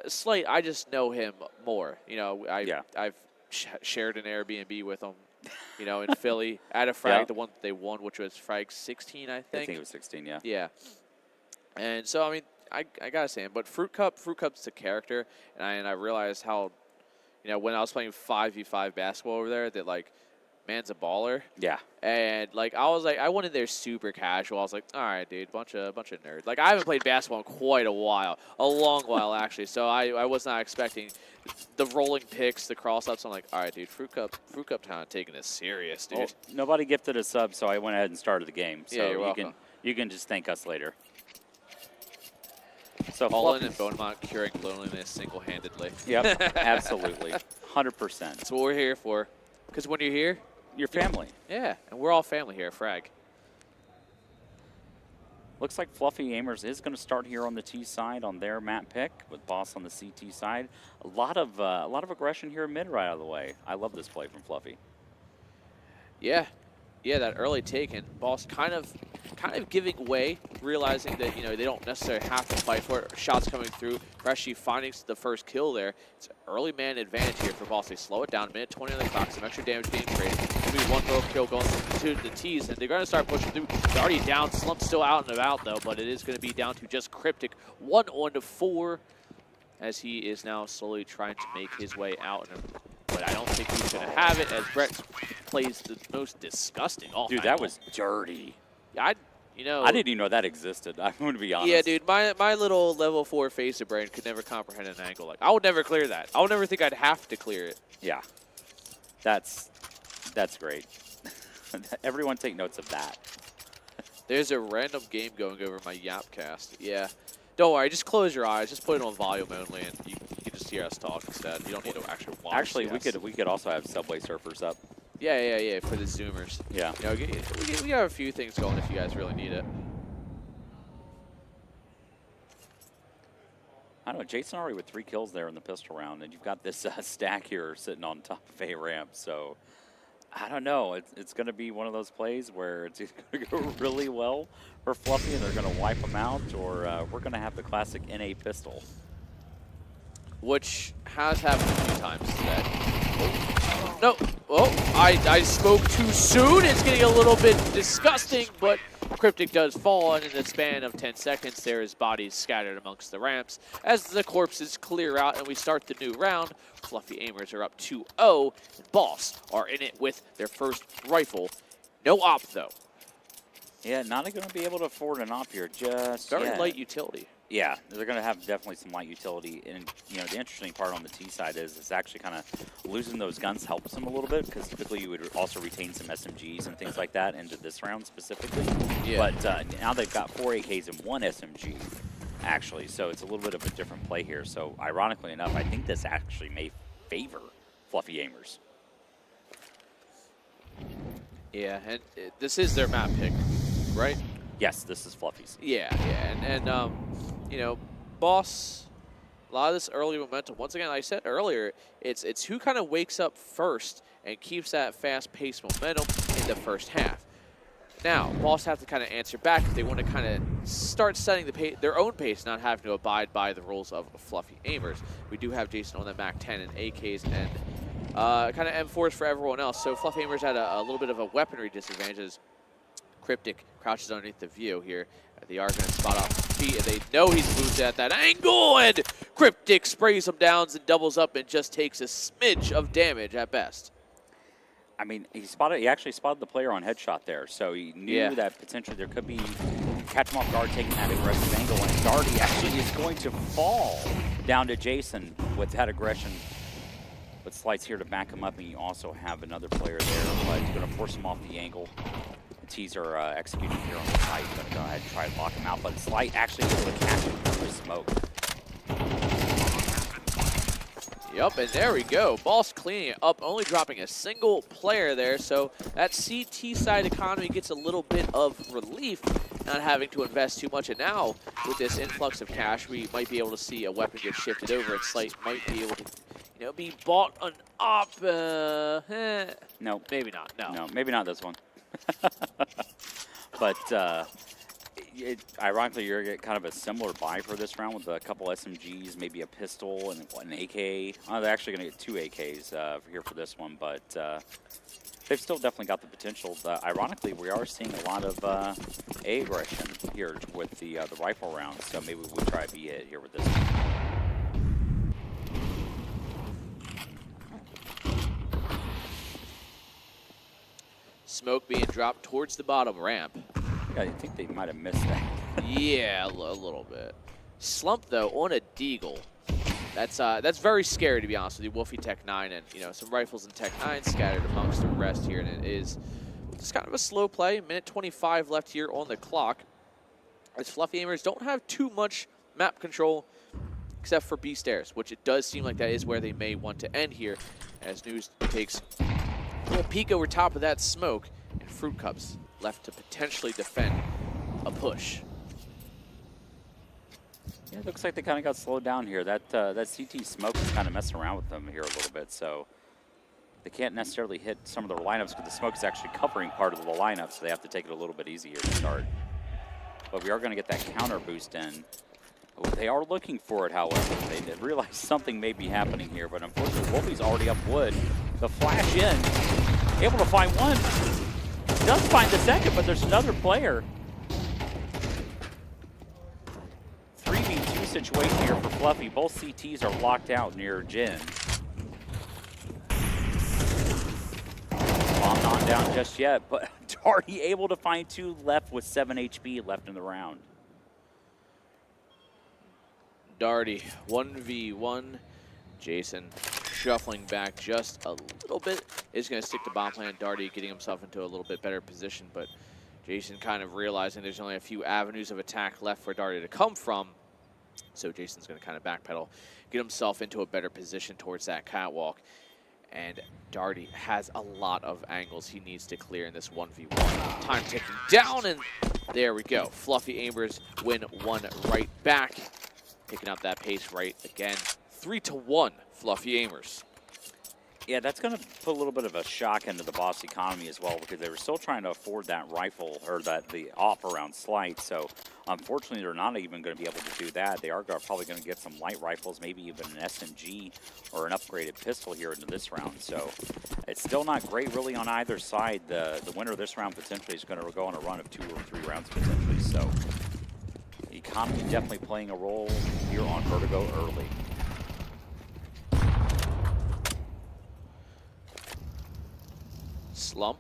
Slight, I just know him more. You know, I've shared an Airbnb with him, you know, in Philly at a frag, the one that they won, which was frag 16, I think. I think it was 16, yeah. Yeah. And so, I mean, I gotta say him, but Fruit Cup's a character, and I realized how, you know, when I was playing 5v5 basketball over there, that like, man's a baller. Yeah. And like I went in there super casual. I was like, all right, dude, bunch of nerds. Like I haven't played basketball in quite a while, a long while actually. So I was not expecting the rolling picks, the cross ups. I'm like, all right, dude, Fruit Cup kind of taking this serious, dude. Well, nobody gifted a sub, so I went ahead and started the game. So yeah, you're welcome. You can just thank us later. So Holland and Bonemont curing loneliness single-handedly. Yep, absolutely, 100%. That's what we're here for. Because when you're here, your family. Yeah, and we're all family here at Frag. Looks like Fluffy Aimers is going to start here on the T side on their map pick, with Boss on the CT side. A lot of aggression here mid right out of the way. I love this play from Fluffy. Yeah, that early take, and Boss kind of giving way, realizing that, you know, they don't necessarily have to fight for it. Shots coming through, Freshy finding the first kill there. It's an early man advantage here for Boss. They slow it down, minute 20 on the clock, some extra damage being traded. Maybe one more kill going to the T's, and they're going to start pushing through. They're already down, Slump still out and about though, but it is going to be down to just Cryptic, 1-4, as he is now slowly trying to make his way out. But I don't think he's going to have it, as Brett plays the most disgusting off. Dude, that was dirty. I didn't even know that existed. I'm going to be honest. Yeah, dude, my little level 4 face of brain could never comprehend an angle like. I would never clear that. I would never think I'd have to clear it. Yeah, that's great. Everyone take notes of that. There's a random game going over my Yapcast. Yeah, don't worry. Just close your eyes. Just put it on volume only, and you can just hear us talk instead. You don't need to actually watch. Actually, we could also have Subway Surfers up. Yeah, for the Zoomers. Yeah. You know, we have a few things going if you guys really need it. I don't know, Jason already with 3 kills there in the pistol round, and you've got this stack here sitting on top of A ramp, so I don't know. It's going to be one of those plays where it's either going to go really well for Fluffy and they're going to wipe them out, or we're going to have the classic NA pistol. Which has happened a few times today. Oh. No. Oh, I spoke too soon. It's getting a little bit disgusting, but Cryptic does fall, and in the span of 10 seconds, there is bodies scattered amongst the ramps. As the corpses clear out and we start the new round, Fluffy Aimers are up 2-0, and Boss are in it with their first rifle. No op, though. Yeah, not going to be able to afford an op here just Very yet. light utility. Yeah, they're going to have definitely some light utility. And, you know, the interesting part on the T side is it's actually kind of losing those guns helps them a little bit, because typically you would also retain some SMGs and things like that into this round specifically. Yeah. But now they've got 4 AKs and 1 SMG, actually. So it's a little bit of a different play here. So ironically enough, I think this actually may favor Fluffy Aimers. Yeah, and this is their map pick, right? Yes, this is Fluffy's. Yeah, and you know, Boss, a lot of this early momentum. Once again, like I said earlier, it's who kind of wakes up first and keeps that fast-paced momentum in the first half. Now, Boss have to kind of answer back if they want to kind of start setting their own pace, not having to abide by the rules of Fluffy Aimers. We do have Jason on the MAC 10 and AKs and kind of M4s for everyone else. So Fluffy Aimers had a little bit of a weaponry disadvantage as Cryptic crouches underneath the view here. They are going to spot off his feet, and they know he's moved at that angle, and Cryptic sprays him down and doubles up and just takes a smidge of damage at best. I mean, he actually spotted the player on headshot there, so he knew that potentially there could be catch him off guard, taking that aggressive angle, and Darty actually is going to fall down to Jason with that aggression. But Slight's here to back him up, and you also have another player there, but he's going to force him off the angle. T's are executing here on the side. Going to go ahead and try to lock him out, but Slight actually able to catch him through the smoke. Yep, and there we go. Boss cleaning it up, only dropping a single player there, so that CT side economy gets a little bit of relief. not having to invest too much. And now, with this influx of cash, we might be able to see a weapon get shifted over, and Slight might be able to, you know, be bought an op. No. Maybe not. No. No, maybe not this one. But ironically, you're going to get kind of a similar buy for this round with a couple SMGs, maybe a pistol, and an AK. They're actually going to get 2 AKs here for this one, but they've still definitely got the potential. Ironically, we are seeing a lot of A aggression here with the rifle rounds, so maybe we'll try to be it here with this one. Smoke being dropped towards the bottom ramp. Yeah, I think they might have missed that. Yeah, a little bit. Slump, though, on a Deagle. That's very scary, to be honest with you. Wolfie Tech 9 and, you know, some rifles in Tech 9 scattered amongst the rest here, and it is just kind of a slow play. Minute 25 left here on the clock. As Fluffy Aimers don't have too much map control, except for B stairs, which it does seem like that is where they may want to end here, as News takes a little peek over top of that smoke, and Fruit Cups left to potentially defend a push. Yeah, it looks like they kind of got slowed down here. That CT smoke is kind of messing around with them here a little bit, so they can't necessarily hit some of their lineups because the smoke is actually covering part of the lineup, so they have to take it a little bit easier to start. But we are going to get that counter boost in. Oh, they are looking for it, however. They realize something may be happening here, but unfortunately, Wolfie's already up wood. The flash in, able to find one. Does find the second, but there's another player. 3v2 situation here for Fluffy. Both CTs are locked out near Jin. Bomb not down just yet, but Darty able to find 2 left with 7 HP left in the round. Darty, 1v1. Jason shuffling back just a little bit. Is going to stick to bomb plan. Darty getting himself into a little bit better position, but Jason kind of realizing there's only a few avenues of attack left for Darty to come from. So Jason's going to kind of backpedal, get himself into a better position towards that catwalk. And Darty has a lot of angles he needs to clear in this 1v1. Time ticking down, and there we go. Fluffy Aimers win one right back. Picking up that pace right again. 3-1, Fluffy Aimers. Yeah, that's going to put a little bit of a shock into the Boss economy as well, because they were still trying to afford that rifle, or the off around Slight. So unfortunately, they're not even going to be able to do that. They are probably going to get some light rifles, maybe even an SMG or an upgraded pistol here into this round. So it's still not great really on either side. The winner of this round potentially is going to go on a run of 2 or 3 rounds potentially. So the economy definitely playing a role here on Vertigo early. Slump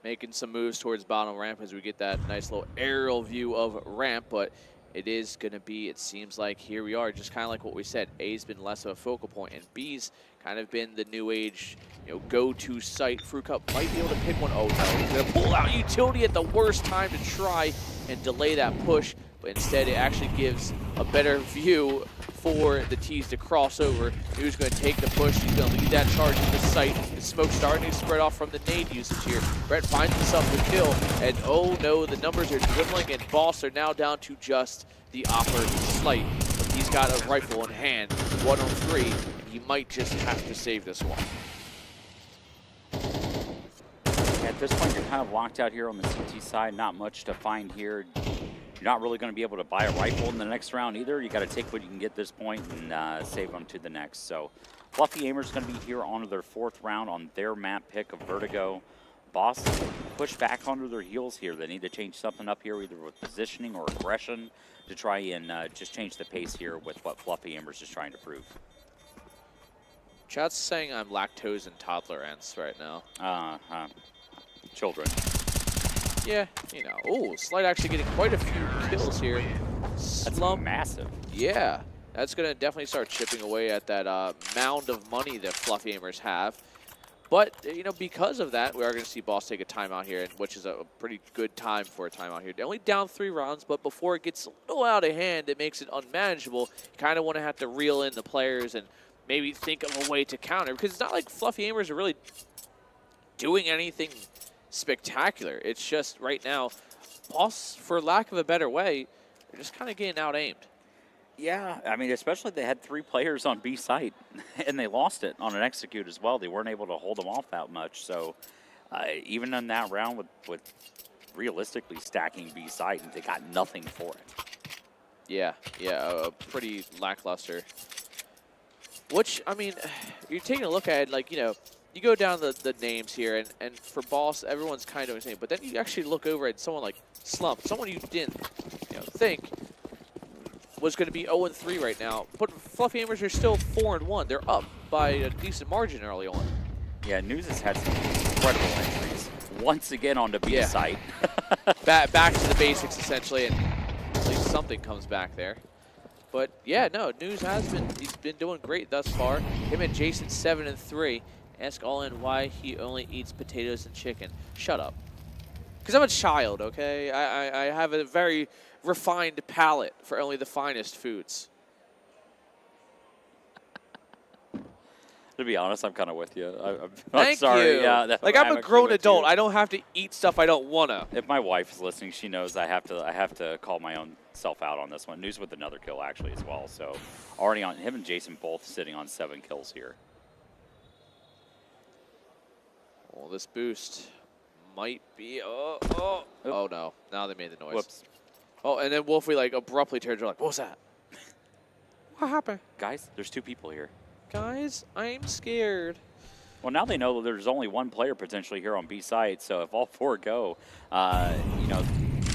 making some moves towards bottom ramp as we get that nice little aerial view of ramp, but it is going to be, it seems like, here we are, just kind of like what we said. A's been less of a focal point, and B's kind of been the new age, you know, go-to site. Fruit Cup might be able to pick one. Oh no, he's going to pull out utility at the worst time to try and delay that push, but instead it actually gives a better view for the T's to cross over. Who's going to take the push? He's going to lead that charge into sight. The smoke starting to spread off from the nade usage here. Brett finds himself the kill, and oh no, the numbers are dwindling, and Boss are now down to just the Opper Slight. But he's got a rifle in hand, 1 on 3. He might just have to save this one. At this point, you're kind of locked out here on the CT side. Not much to find here. You're not really going to be able to buy a rifle in the next round either. You got to take what you can get this point and save them to the next. So Fluffy Aimers going to be here on their 4th round on their map pick of Vertigo. Boss push back onto their heels here. They need to change something up here, either with positioning or aggression, to try and just change the pace here with what Fluffy Aimers is trying to prove. Chat's saying I'm lactose intolerant right now. Children. Yeah, you know. Oh, Slight actually getting quite a few kills here. That's massive. Yeah, that's going to definitely start chipping away at that mound of money that Fluffy Aimers have. But, you know, because of that, we are going to see Boss take a timeout here, which is a pretty good time for a timeout here. They're only down 3 rounds, but before it gets a little out of hand, it makes it unmanageable. You kind of want to have to reel in the players and maybe think of a way to counter, because it's not like Fluffy Aimers are really doing anything spectacular. It's just right now Boss, for lack of a better way, they're just kind of getting out-aimed. Yeah, I mean, especially they had 3 players on B site, and they lost it on an execute as well. They weren't able to hold them off that much. So even in that round with realistically stacking B site, they got nothing for it. Yeah, pretty lackluster. Which, I mean, you're taking a look at it, like, you know, you go down the names here, and for Boss, everyone's kind of doing the same. But then you actually look over at someone like Slump, someone you didn't think was going to be 0-3 right now. But Fluffy Amers are still 4-1. They're up by a decent margin early on. Yeah, News has had some incredible entries. Once again on the B site. back to the basics, essentially, and at least something comes back there. But, yeah, no, News he's been doing great thus far. Him and Jason 7-3. Ask All-In why he only eats potatoes and chicken. Shut up. Because I'm a child, okay? I have a very refined palate for only the finest foods. To be honest, I'm kind of with you. I'm Thank sorry. you. Yeah, like, I'm a grown adult. I don't have to eat stuff I don't want to. If my wife is listening, she knows I have to call my own self out on this one. News with another kill, actually, as well. So already on him and Jason both sitting on 7 kills here. Well, this boost might be... Oh, no. Now they made the noise. Whoops. Oh, and then Wolfie, like, abruptly turns around, like, what was that? What happened? Guys, there's 2 people here. Guys, I'm scared. Well, now they know that there's only 1 player potentially here on B site, so if all 4 go, you know,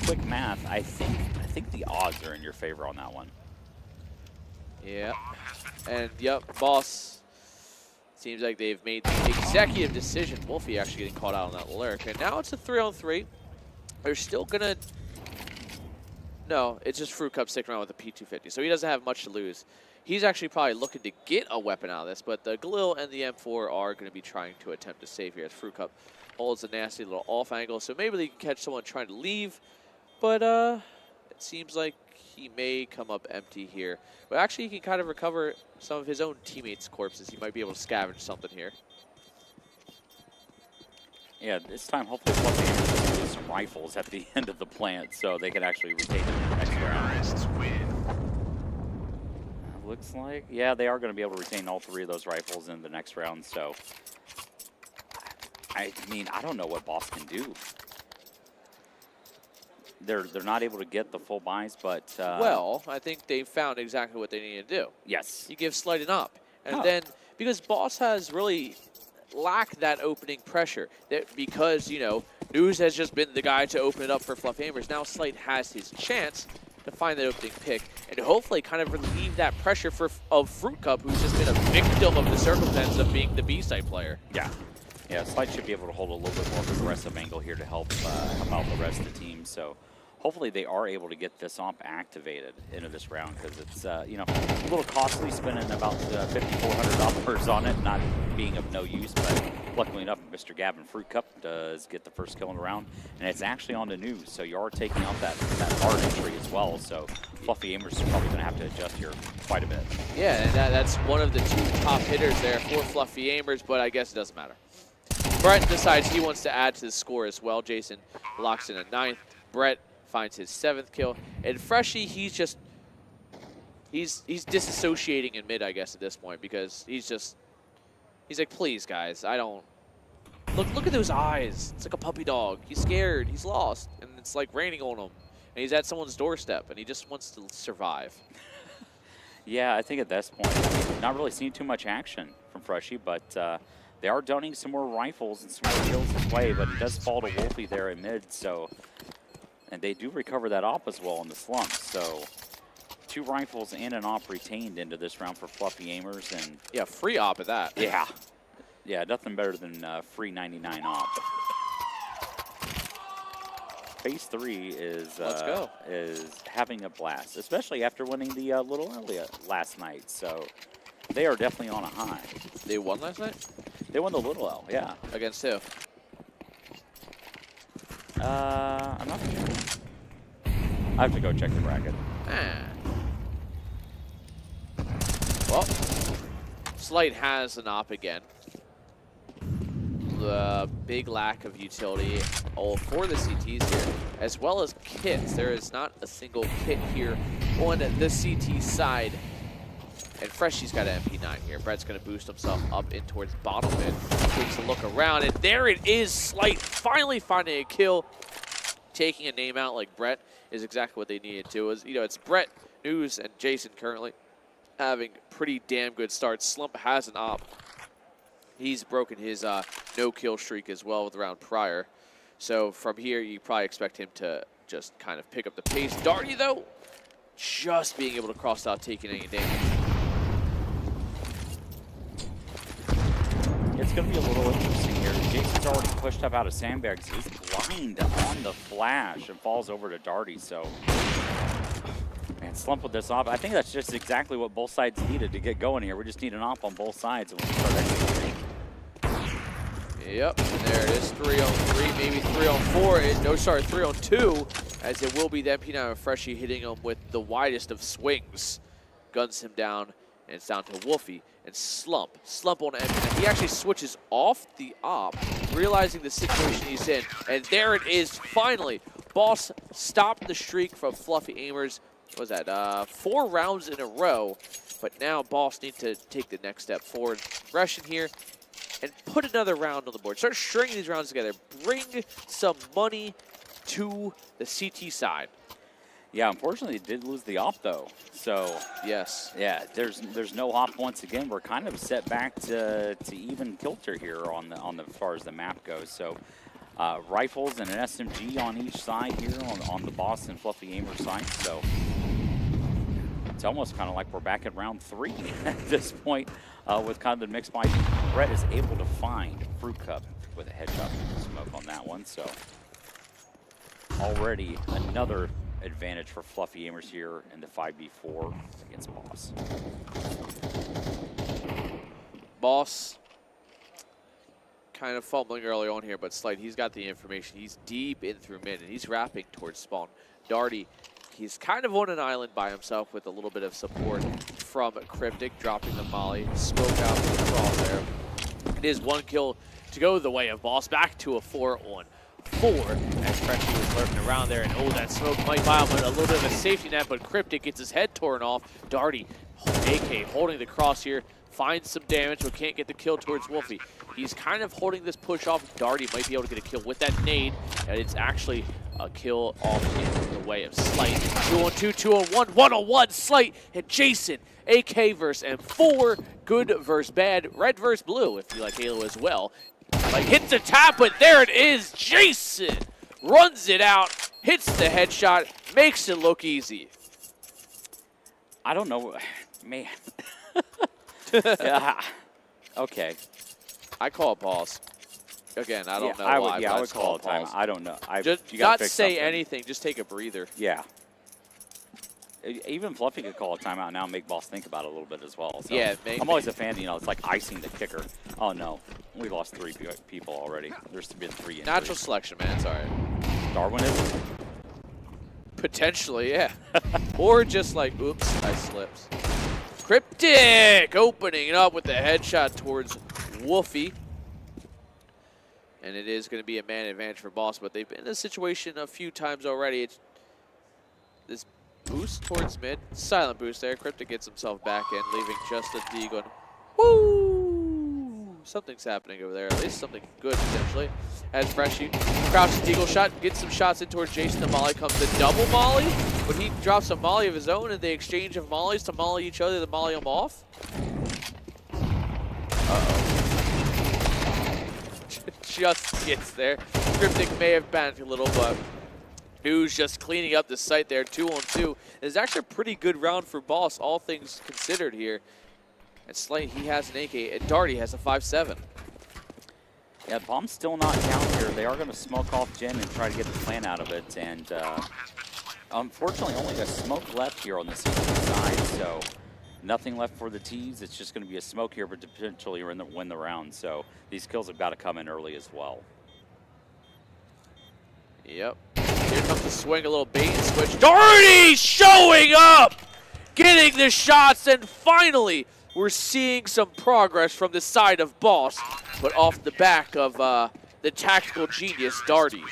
quick math, I think the odds are in your favor on that one. Yeah. And, yep, Boss... Seems like they've made the executive decision. Wolfie actually getting caught out on that lurk. And now it's a 3-on-3. They're still going to... No, it's just Fruit Cup sticking around with a P250. So he doesn't have much to lose. He's actually probably looking to get a weapon out of this. But the Galil and the M4 are going to be trying to attempt to save here as Fruit Cup holds a nasty little off angle. So maybe they can catch someone trying to leave. But it seems like he may come up empty here. But actually, he can kind of recover some of his own teammates' corpses. He might be able to scavenge something here. Yeah, this time hopefully Fluffy will use some rifles at the end of the plant so they can actually retain it in the next round. Looks like, yeah, they are going to be able to retain all 3 of those rifles in the next round. So, I mean, I don't know what Boss can do. They're not able to get the full buys, but... well, I think they found exactly what they need to do. Yes. You give Slight an up. And then, because Boss has really lacked that opening pressure, because, you know, News has just been the guy to open it up for Fluff Amers. Now Slight has his chance to find that opening pick and hopefully kind of relieve that pressure of Fruit Cup, who's just been a victim of the circumstance of being the B-side player. Yeah. Yeah, Slight should be able to hold a little bit more of an aggressive angle here to help out the rest of the team. So hopefully they are able to get this op activated into this round because it's, you know, a little costly spending about $5,400 on it, not being of no use. But luckily enough, Mr. Gavin Fruit Cup does get the first kill in the round, and it's actually on the News. So you are taking out that hard entry as well. So Fluffy Amers is probably going to have to adjust here quite a bit. Yeah, and that's one of the 2 top hitters there for Fluffy Amers, but I guess it doesn't matter. Brett decides he wants to add to the score as well. Jason locks in a 9th. Brett finds his 7th kill. And Freshie, he's disassociating in mid, I guess, at this point, because he's like, please, guys, I don't... Look at those eyes. It's like a puppy dog. He's scared. He's lost. And it's like raining on him. And he's at someone's doorstep, and he just wants to survive. Yeah, I think at this point, I mean, not really seeing too much action from Freshie, but they are donating some more rifles and some more kills his way, but it does fall to Wolfie there in mid, so... And they do recover that op as well in the slump, so 2 rifles and an op retained into this round for Fluffy Amers, and... Yeah, free op at that. Yeah. Yeah, nothing better than free 99 op. Phase 3 is... Let's go. ...is having a blast, especially after winning the Little L last night, so they are definitely on a high. They won last night? They won the Little L, yeah. Against who? I'm not sure. I have to go check the bracket. Well, Slight has an op again. the big lack of utility for the CTs here, as well as kits. There is not a single kit here on the CT side. And Freshy's got an MP9 here. Brett's going to boost himself up in towards bottom mid. Takes a look around, and there it is. Slight finally finding a kill. Taking a name out like Brett is exactly what they needed to. It's Brett, News, and Jason currently having pretty damn good starts. Slump has an op. He's broken his no-kill streak as well with the round prior. So from here, you probably expect him to just kind of pick up the pace. Darty, though, just being able to cross out, taking any damage. It's going to be a little interesting here. Jason's already pushed up out of sandbags. He's blind on the flash and falls over to Darty. So, man, Slump with this op. I think that's just exactly what both sides needed to get going here. We just need an op on both sides and we can start executing. Yep, and there it is. 3-on-3, maybe 3-on-4. No, sorry, 3-on-2, as it will be the MP9 of Freshie hitting him with the widest of swings. Guns him down, and it's down to Wolfie and Slump. Slump on MP9. He actually switches off the op, realizing the situation he's in. And there it is, finally. Boss stopped the streak from Fluffy Aimers. What was that? 4 rounds in a row. But now Boss needs to take the next step forward. Fresh in here. And put another round on the board. Start stringing these rounds together. Bring some money to the CT side. Yeah, unfortunately, they did lose the op, though. So, yes. Yeah, there's no op once again. We're kind of set back to even kilter here on the as far as the map goes. So, rifles and an SMG on each side here on the Boss and Fluffy Aimer side. So, it's almost kind of like we're back at round 3 at this point with kind of the mixed fight. Brett is able to find Fruit Cup with a headshot smoke on that one. So already another advantage for Fluffy Aimers here in the 5v4 against Boss. Boss kind of fumbling early on here, but Slight, he's got the information. He's deep in through mid, and he's wrapping towards spawn. Darty, he's kind of on an island by himself with a little bit of support from Cryptic, dropping the molly, smoke out the crosshair. It is 1 kill to go the way of Boss, back to a 4-on-4 as Freshie was lurking around there, and oh, that smoke might buy him a little bit of a safety net, but Cryptic gets his head torn off. Darty, AK, holding the cross here, finds some damage, but can't get the kill towards Wolfie. He's kind of holding this push off. Darty might be able to get a kill with that nade, and it's actually a kill off in the way of Slight. 2-on-2, 2-on-1, 1-on-1, Slight and Jason. AK versus M4, good versus bad, red versus blue, if you like Halo as well. Like, hits the tap, but there it is. Jason runs it out, hits the headshot, makes it look easy. I don't know, man. Yeah. Okay. I call it pause. Again, I don't know why. I would call it time. I don't know. Just not say anything. Just take a breather. Yeah. Even Fluffy could call a timeout now and make Boss think about it a little bit as well. So yeah, I'm always a fan, it's like icing the kicker. Oh, no. We lost 3 people already. There's been 3 injuries. Natural selection, man. It's all right. Darwinism? Potentially, yeah. Or just like, oops, I slipped. Cryptic opening it up with the headshot towards Wolfie. And it is going to be a man advantage for Boss, but they've been in this situation a few times already. It's this boost towards mid. Silent boost there. Cryptic gets himself back in, leaving just a Deagle. Woo! Something's happening over there. At least something good, potentially. As Freshie crouches Deagle shot, gets some shots in towards Jason. The molly comes the double molly, but he drops a molly of his own, and they exchange of mollies to molly each other, to molly him off. Uh-oh. Just gets there. Cryptic may have panicked a little, but News just cleaning up the site there. 2-on-2. It's actually a pretty good round for Boss, all things considered here. And Slate, he has an AK, and Darty has a 5.7. Yeah, bomb's still not down here. They are going to smoke off Jen and try to get the plan out of it. And unfortunately, only a smoke left here on the CT side, so nothing left for the T's. It's just going to be a smoke here, but potentially win the round. So these kills have got to come in early as well. Yep. Here comes the swing, a little bait and switch. Darty showing up! Getting the shots, and finally, we're seeing some progress from the side of Boss, but off the back of the tactical genius, Darty.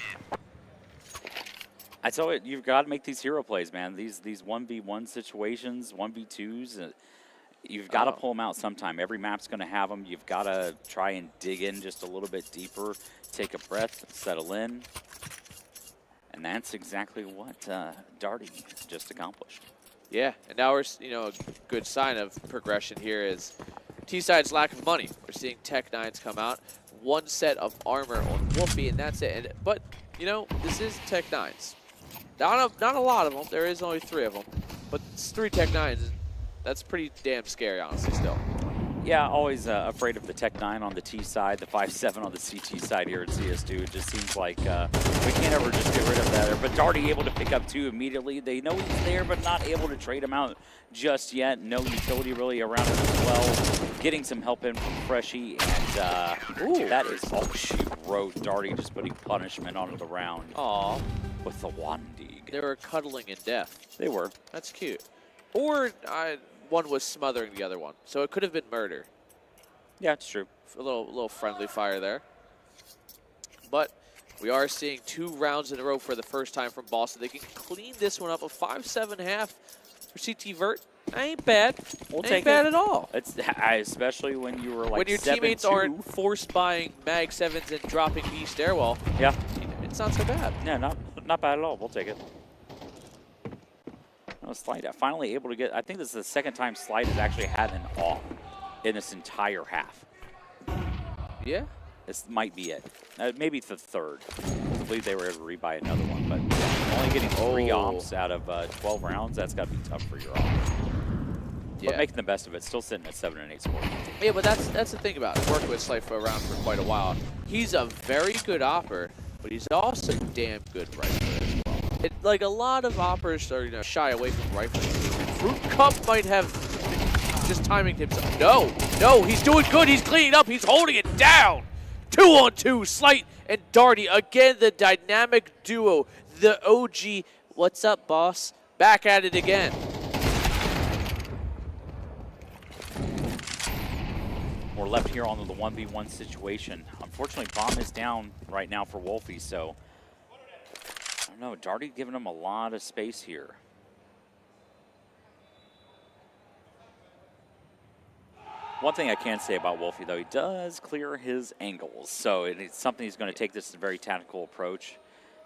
I tell you, you've got to make these hero plays, man. These 1v1 situations, 1v2s, you've got to pull them out sometime. Every map's going to have them. You've got to try and dig in just a little bit deeper, take a breath, settle in. And that's exactly what Darty just accomplished. Yeah, and now we're, a good sign of progression here is T-Side's lack of money. We're seeing Tech 9s come out, one set of armor on Wolfie, and that's it. But, this is Tech 9s. Not a lot of them. There is only 3 of them. But it's 3 Tech 9s. That's pretty damn scary, honestly, still. Yeah, always afraid of the Tech 9 on the T side, the 5.7 on the CT side here at CS2. It just seems like we can't ever just get rid of that. But Darty able to pick up 2 immediately. They know he's there, but not able to trade him out just yet. No utility really around him as well. Getting some help in from Freshie, and that is all she wrote. Darty just putting punishment onto the round. Aw. With the Wandig. They were cuddling in death. They were. That's cute. Or one was smothering the other one, so it could have been murder. Yeah, it's true. A little friendly fire there. But we are seeing 2 rounds in a row for the first time from Boston. They can clean this one up. A 5.7.5 for CT Vert. Ain't bad. Ain't bad at all. It's especially when you were like when your 7-2. teammates aren't force buying Mag 7s and dropping B stairwell. Yeah. It's not so bad. Yeah, not bad at all. We'll take it. Slide finally able to get, I think this is the second time Slide has actually had an off in this entire half. Yeah. This might be it. Maybe the third. I believe they were able to rebuy another one, but only getting 3 offs out of 12 rounds, that's got to be tough for your off. Yeah. But making the best of it, still sitting at 7 and 8 score. Yeah, but that's the thing about it. Working with Slide for around for quite a while. He's a very good opper, but he's also damn good rifler as well. Like a lot of oppers are shy away from rifling. Fruit Cup might have just timing himself. No, he's doing good. He's cleaning up. He's holding it down. 2-on-2, Slight and Darty. Again, the dynamic duo, the OG. What's up, boss? Back at it again. We're left here on the 1v1 situation. Unfortunately, bomb is down right now for Wolfie, so I don't know. Darty giving him a lot of space here. One thing I can say about Wolfie, though, he does clear his angles, so it's something he's going to take this very tactical approach.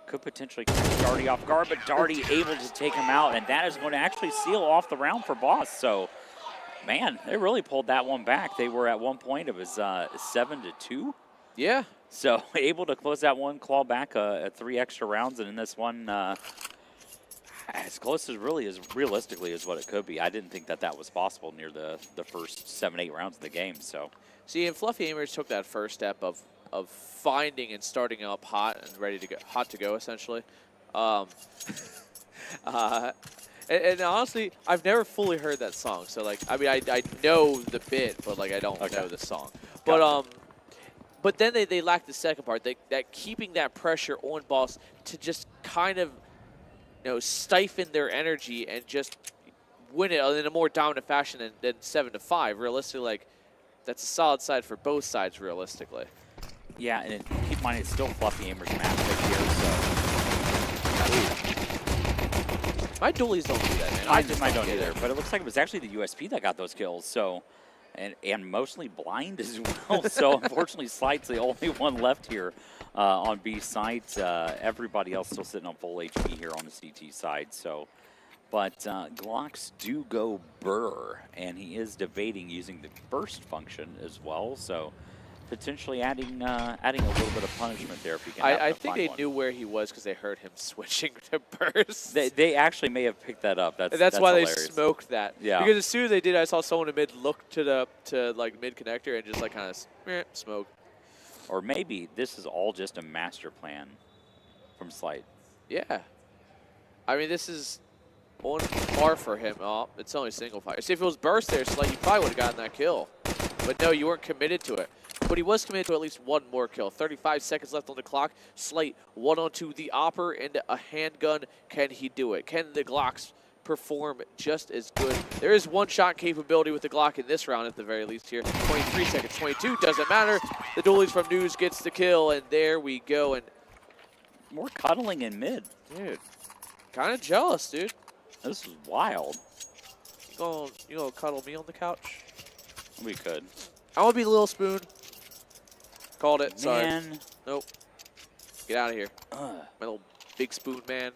Could potentially catch Darty off guard, but Darty able to take him out, and that is going to actually seal off the round for Boss. So, man, they really pulled that one back. They were at one point, it was 7-2. Yeah. So able to close that one, claw back 3 extra rounds, and in this one, as close as realistically as what it could be. I didn't think that was possible near the first 7-8 rounds of the game. So, see, and Fluffy Aimers took that first step of finding and starting up hot and ready to go, hot to go essentially. And honestly, I've never fully heard that song. So like, I mean, I know the bit, but like I don't know the song. But but then they lack the second part. That keeping that pressure on Boss to just kind of stifle their energy and just win it in a more dominant fashion than 7-5. Realistically, like that's a solid side for both sides. Realistically. Yeah, and keep in mind it's still Fluffy Aimers match pick here, so. My dualies don't do that, man. I don't either, but it looks like it was actually the USP that got those kills, so. And mostly blind as well, so unfortunately Slight's the only one left here on B side. Everybody else still sitting on full HP here on the CT side, so. But Glocks do go burr, and he is debating using the burst function as well, so potentially adding a little bit of punishment there if he can. I think they knew where he was because they heard him switching to burst. They actually may have picked that up. That's why hilarious. they smoked that. Yeah. Because as soon as they did, I saw someone in mid look to like mid connector and just like kind of smoke. Or maybe this is all just a master plan from Slight. Yeah. I mean, this is on par for him. Oh, it's only single fire. See, if it was burst there, Slight, you probably would have gotten that kill. But no, you weren't committed to it. But he was committed to at least one more kill. 35 seconds left on the clock. Slight 1-on-2, the Opper and a handgun. Can he do it? Can the Glocks perform just as good. There is one-shot capability with the Glock in this round at the very least here. 23 seconds, 22, doesn't matter. The dualies from News gets the kill, and there we go. And more cuddling in mid. dude, kind of jealous, dude. This is wild. You gonna cuddle me on the couch? We could. I want to be Lil Spoon. Called it. Sorry. Man. Nope. Get out of here. My little big spoon man.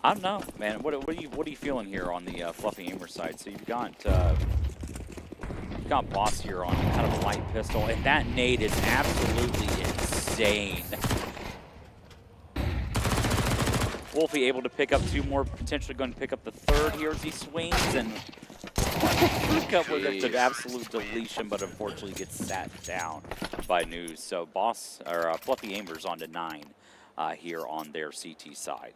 I don't know, man. What are you feeling here on the Fluffy Aimer side? So you've got Boss here on kind of a light pistol, and that nade is absolutely insane. Wolfie able to pick up 2 more, potentially going to pick up the 3rd here as he swings, and pick up with an absolute deletion, but unfortunately gets sat down by News. So Boss or Fluffy Aimers on to 9 here on their CT side.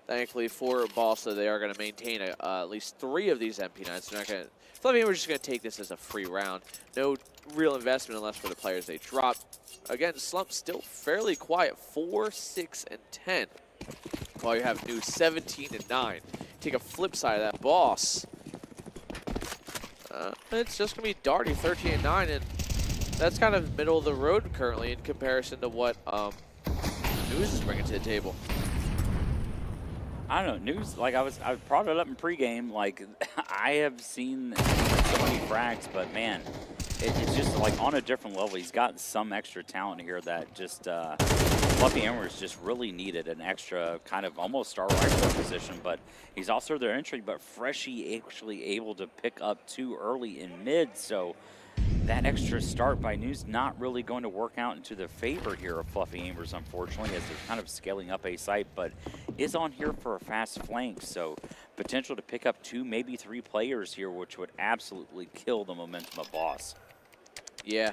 Thankfully for Balsa, they are going to maintain at least 3 of these MP9s. They're not going to. Fluffy Aimers just going to take this as a free round. No real investment unless for the players they drop. Again, Slump still fairly quiet, 4, 6, and 10. While you have News 17 and 9. Take a flip side of that, Boss. It's just going to be Darty, 13 and 9, and that's kind of middle of the road currently in comparison to what News is bringing to the table. I don't know, News, like I brought it up in pregame, like I have seen so many frags, but man, it's just like on a different level. He's got some extra talent here that just Fluffy Aimers just really needed an extra kind of almost star rifle position, but he's also their entry, but Freshie actually able to pick up 2 early in mid, so that extra start by News not really going to work out into the favor here of Fluffy Aimers, unfortunately, as they're kind of scaling up a site, but is on here for a fast flank, so potential to pick up 2, maybe 3 players here, which would absolutely kill the momentum of Boss. Yeah.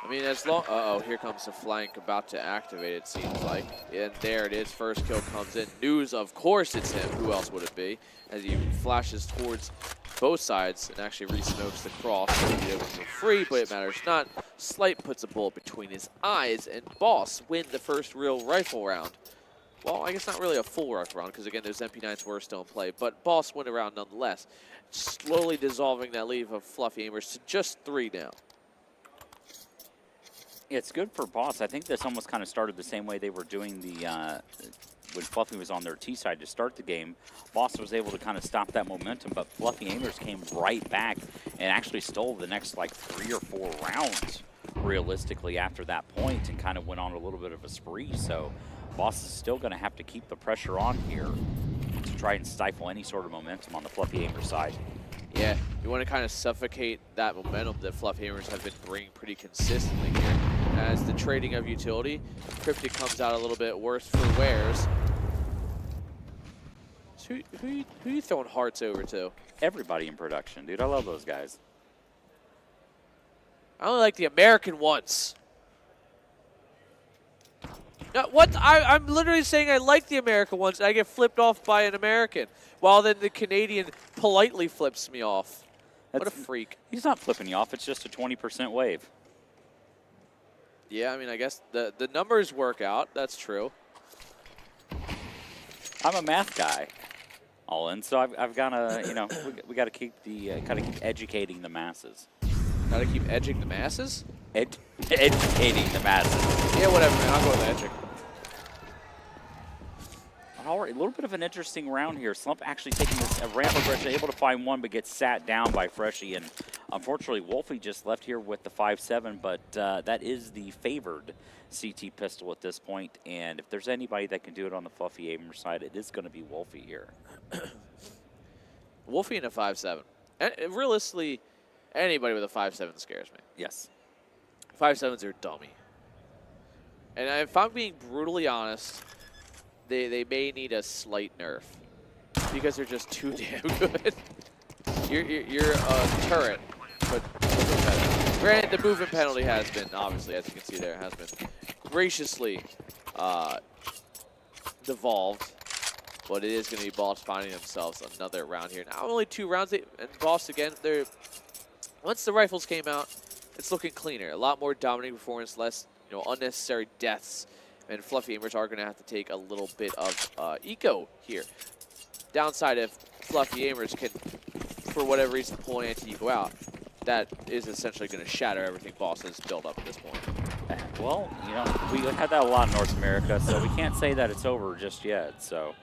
I mean, as long... Uh-oh, here comes the flank about to activate, it seems like. And there it is. First kill comes in. News, of course it's him. Who else would it be? As he flashes towards both sides and actually re-smokes the cross. So he's able to go free, but it matters not. Slight puts a bullet between his eyes, and Boss win the first real rifle round. Well, I guess not really a full rifle round, because again, those MP9s were still in play, but Boss win a round nonetheless. Slowly dissolving that lead of Fluffy Aimers to just 3 now. It's good for Boss. I think this almost kind of started the same way they were doing the when Fluffy was on their T side to start the game. Boss was able to kind of stop that momentum, but Fluffy Aimers came right back and actually stole the next like 3 or 4 rounds realistically after that point and kind of went on a little bit of a spree. So Boss is still going to have to keep the pressure on here to try and stifle any sort of momentum on the Fluffy Aimers side. Yeah, you want to kind of suffocate that momentum that Fluffy Aimers have been bringing pretty consistently here. As the trading of utility, Cryptic comes out a little bit worse for wears. So who you throwing hearts over to? Everybody in production, dude. I love those guys. I only like the American ones. No, what? I'm literally saying I like the American ones, and I get flipped off by an American, while then the Canadian politely flips me off. What a freak. He's not flipping you off. It's just a 20% wave. Yeah, I mean, I guess the numbers work out. That's true. I'm a math guy, Olin, so I've got to, you know, we got to keep the kind of keep educating the masses. Got to keep edging the masses? Educating the masses. Yeah, whatever, man. I'll go with edging. All right, a little bit of an interesting round here. Slump actually taking this ramp aggression, able to find one, but gets sat down by Freshie. And unfortunately, Wolfie just left here with the 5.7, but that is the favored CT pistol at this point. And if there's anybody that can do it on the Fluffy Aimer side, it is going to be Wolfie here. Wolfie and a 5.7. And realistically, anybody with a 5.7 scares me. Yes. 5.7s are dummy. And if I'm being brutally honest, they may need a slight nerf because they're just too damn good. You're a turret, but granted, the movement penalty has been, obviously, as you can see there, has been graciously devolved. But it is going to be Boss finding themselves another round here. Now only 2 rounds, and Boss again, once the rifles came out, it's looking cleaner. A lot more dominating performance, less unnecessary deaths. And Fluffy Amers are going to have to take a little bit of eco here. Downside, if Fluffy Amers can, for whatever reason, pull an anti-eco out, that is essentially going to shatter everything Boss has built up at this point. Well, you know, we had that a lot in North America, so we can't say that it's over just yet. So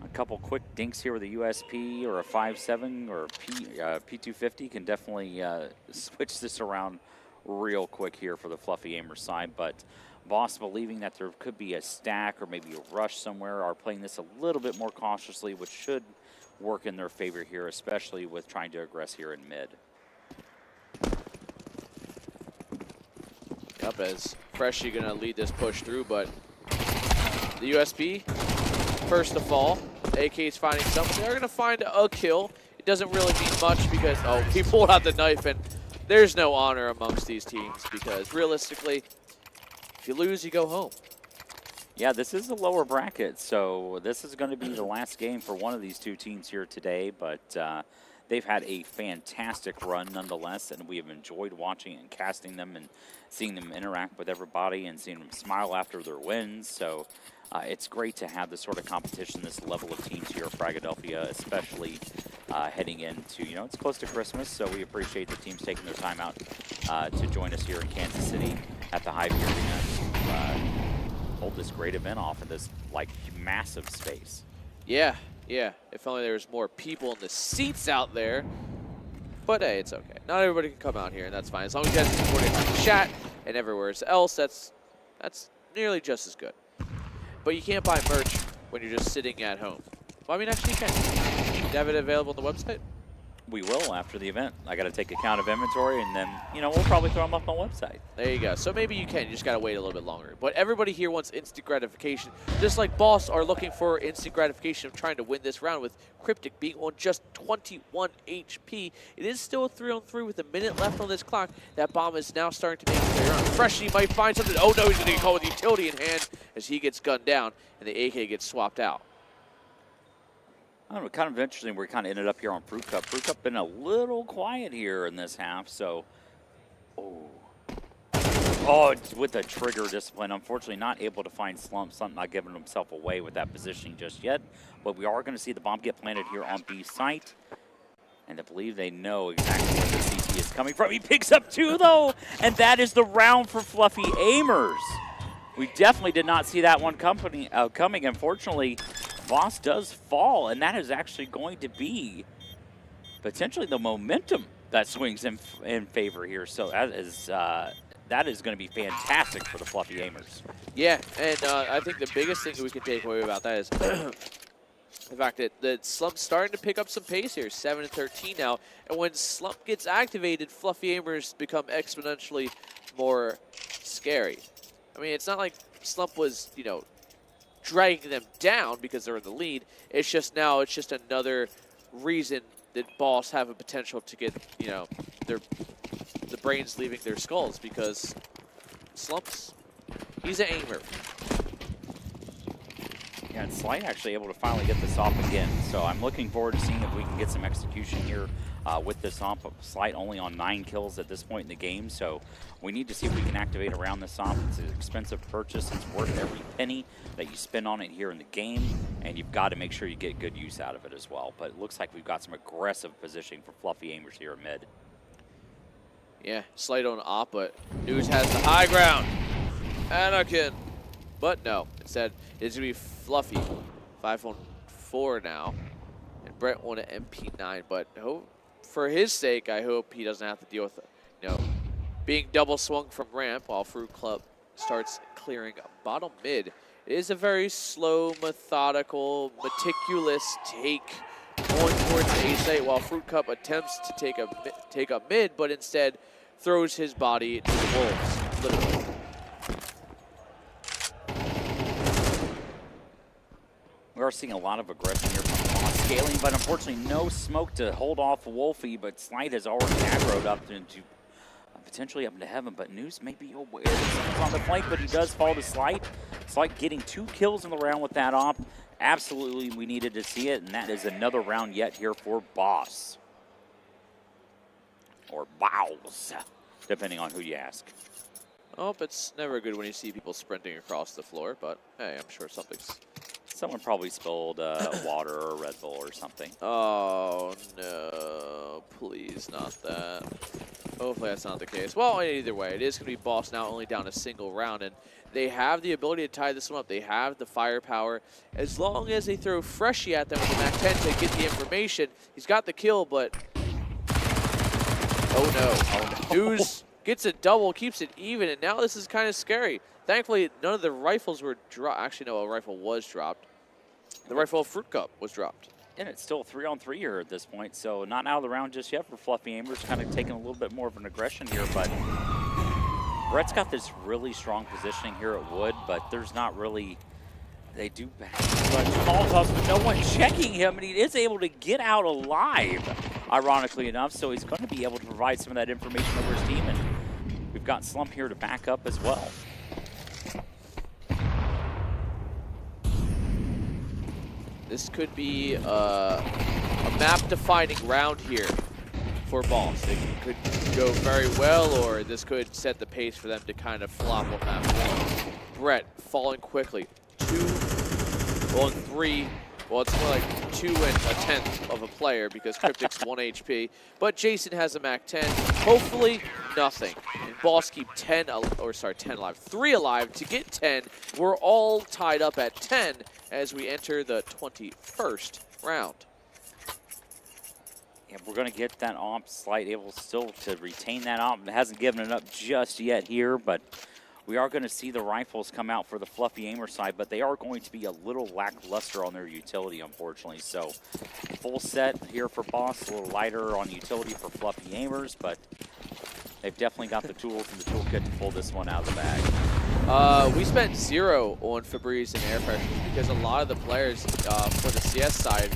a couple quick dinks here with a USP or a 5.7 or a P250 can definitely switch this around real quick here for the Fluffy Amer side. But Boss, believing that there could be a stack or maybe a rush somewhere, are playing this a little bit more cautiously, which should work in their favor here, especially with trying to aggress here in mid. Yep, as Freshie going to lead this push through, but the USP, first to fall. AK's finding something. They're going to find a kill. It doesn't really mean much because, oh, he pulled out the knife, and there's no honor amongst these teams because realistically, if you lose, you go home. Yeah, this is a lower bracket, so this is going to be the last game for one of these two teams here today, but they've had a fantastic run nonetheless, and we have enjoyed watching and casting them and seeing them interact with everybody and seeing them smile after their wins. So it's great to have this sort of competition, this level of teams here at Fragadelphia, especially heading into, you know, it's close to Christmas, so we appreciate the teams taking their time out to join us here in Kansas City at the Hy-Vee Arena to hold this great event off in this, like, massive space. Yeah, yeah. If only there was more people in the seats out there. But hey, it's okay. Not everybody can come out here, and that's fine. As long as you guys are supporting the chat and everywhere else, that's nearly just as good. But you can't buy merch when you're just sitting at home. Well, I mean, actually you can. Do you have it available on the website? We will after the event. I got to take account of inventory, and then, you know, we'll probably throw them up on the website. There you go. So maybe you can. You just got to wait a little bit longer. But everybody here wants instant gratification. Just like Boss are looking for instant gratification of trying to win this round with Cryptic being on just 21 HP. It is still a 3-on-3 with a minute left on this clock. That bomb is now starting to make its way around. Freshie might find something. Oh, no, he's going to get caught with utility in hand as he gets gunned down, and the AK gets swapped out. I don't know, kind of interesting. We kind of ended up here on Fruit Cup. Fruit Cup been a little quiet here in this half, so. Oh, with the trigger discipline. Unfortunately, not able to find Slump. Slump not giving himself away with that positioning just yet. But we are going to see the bomb get planted here on B site. And I believe they know exactly where the CT is coming from. He picks up two, though, and that is the round for Fluffy Amers. We definitely did not see that one coming. Unfortunately, Boss does fall, and that is actually going to be potentially the momentum that swings in favor here. So that is going to be fantastic for the Fluffy Amers. Yeah, and I think the biggest thing that we can take away about that is the fact that Slump's starting to pick up some pace here, 7-13 now. And when Slump gets activated, Fluffy Amers become exponentially more scary. I mean, it's not like Slump was, you know, dragging them down because they're in the lead. It's just now, it's just another reason that Boss have a potential to get, you know, the brains leaving their skulls because Slump's, he's an aimer. Yeah, and Slight actually able to finally get this off again. So I'm looking forward to seeing if we can get some execution here with this off. Slight only on 9 kills at this point in the game. So we need to see if we can activate around this off. It's an expensive purchase. It's worth every penny that you spend on it here in the game. And you've got to make sure you get good use out of it as well. But it looks like we've got some aggressive positioning for Fluffy Amers here in mid. Yeah, Slight on op, but News has the high ground. Anakin. But no, instead, it's going to be Fluffy, 5-on-4 now. And Brett won an MP9, but for his sake, I hope he doesn't have to deal with, you know, being double swung from ramp while Fruit Club starts clearing bottom mid. It is a very slow, methodical, meticulous take going towards the A site while Fruit Cup attempts to take up mid, but instead throws his body to the wolves, literally. We are seeing a lot of aggression here from Boss scaling, but unfortunately no smoke to hold off Wolfie, but Slight has already aggroed up into potentially up into heaven, but News may be aware that someone's on the flank, but he does fall to Slight. Slight getting 2 kills in the round with that op. Absolutely, we needed to see it, and that is another round yet here for Boss. Or Bows, depending on who you ask. Oh, it's never good when you see people sprinting across the floor, but hey, I'm sure something's... Someone probably spilled water or Red Bull or something. Oh, no. Please, not that. Hopefully that's not the case. Well, either way, it is going to be Boss now only down a single round, and they have the ability to tie this one up. They have the firepower. As long as they throw Freshie at them with the MAC-10 to get the information, he's got the kill, but... Oh, no. Oh, no. News gets a double, keeps it even, and now this is kind of scary. Thankfully, none of the rifles were dropped. Actually, no, a rifle was dropped. The rifle of Fruit Cup was dropped. And it's still 3-on-3 here at this point, so not out of the round just yet for Fluffy Amers, kind of taking a little bit more of an aggression here, but Brett's got this really strong positioning here at Wood, but there's not really, they do small toss, but no one checking him, and he is able to get out alive, ironically enough, so he's going to be able to provide some of that information over his team, and we've got Slump here to back up as well. This could be a map-defining round here for Boss. It could go very well, or this could set the pace for them to kind of flop on map 1. Brett falling quickly. 2, well, 3. Well, it's more like 2 and a 10th of a player because Cryptic's 1 HP. But Jason has a MAC-10. Hopefully, nothing. And Boss keep 10 alive. 3 alive to get 10. We're all tied up at 10 as we enter the 21st round. Yeah, we're going to get that AWP Slight able still to retain that AWP. It hasn't given it up just yet here, but we are going to see the rifles come out for the Fluffy Aimer side, but they are going to be a little lackluster on their utility, unfortunately. So full set here for Boss, a little lighter on utility for Fluffy Aimers, but they've definitely got the tools and the toolkit to pull this one out of the bag. We spent 0 on Febreze and air pressures because a lot of the players for the CS side,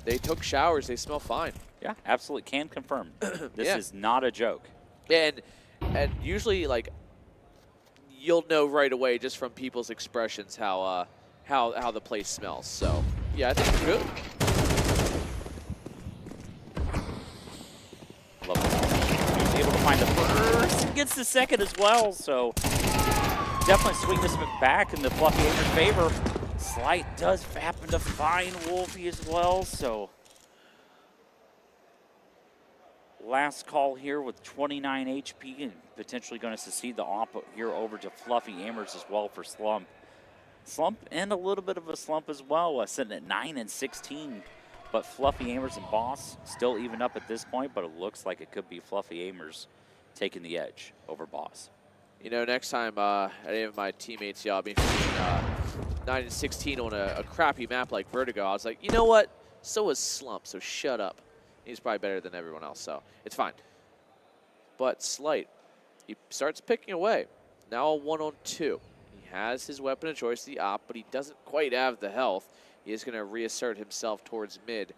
they took showers, they smell fine. Yeah, absolutely can confirm. This is not a joke. And usually, like, you'll know right away just from people's expressions how the place smells. So yeah, I think it's good. Love it. He's able to find the first and gets the second as well. So definitely swing this back in the Fluffy Aimer's favor. Slight does happen to find Wolfie as well. So last call here with 29 HP and potentially going to succeed the AWP here over to Fluffy Amers as well for Slump. Slump and a little bit of a slump as well, sitting at 9 and 16. But Fluffy Amers and Boss still even up at this point, but it looks like it could be Fluffy Amers taking the edge over Boss. You know, next time any of my teammates yell at me for 9 and 16 on a crappy map like Vertigo, I was like, you know what? So is Slump, so shut up. He's probably better than everyone else, so it's fine. But Slight, he starts picking away. Now a 1-on-2. He has his weapon of choice, the AWP, but he doesn't quite have the health. He is going to reassert himself towards mid.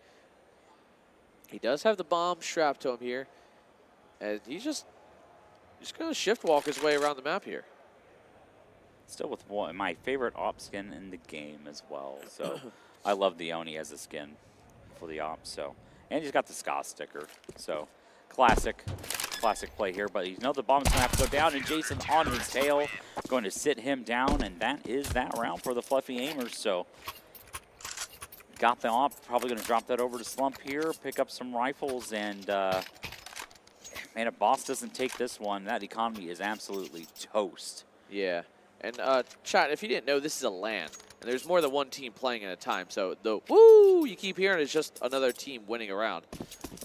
He does have the bomb strapped to him here, and he's just going to shift walk his way around the map here. Still with one, my favorite AWP skin in the game as well. So I love the Oni as a skin for the AWP. So. And he's got the Ska sticker. So classic play here. But you know the bomb's going to have to go down, and Jason on his tail going to sit him down, and that is that round for the Fluffy Aimers. So got the AWP, probably going to drop that over to Slump here, pick up some rifles, and man, if Boss doesn't take this one, that economy is absolutely toast. Yeah. And chat, if you didn't know, this is a LAN. And there's more than one team playing at a time. So the woo you keep hearing is just another team winning a round.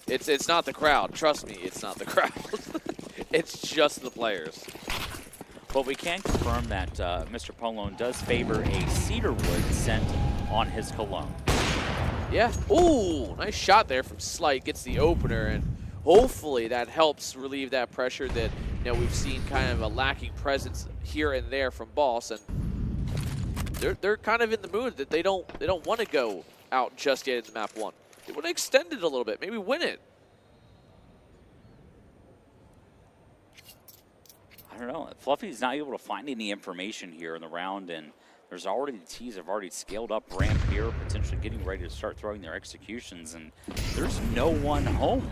It's not the crowd. Trust me, it's not the crowd. It's just the players. But we can confirm that Mr. Polone does favor a cedarwood scent on his cologne. Yeah. Ooh, nice shot there from Slight. Gets the opener, and hopefully that helps relieve that pressure that we've seen kind of a lacking presence here and there from Boss, and they're kind of in the mood that they don't want to go out just yet in the map 1. They want to extend it a little bit, maybe win it. I don't know. Fluffy's not able to find any information here in the round, and there's already the T's have already scaled up ramp here, potentially getting ready to start throwing their executions, and there's no one home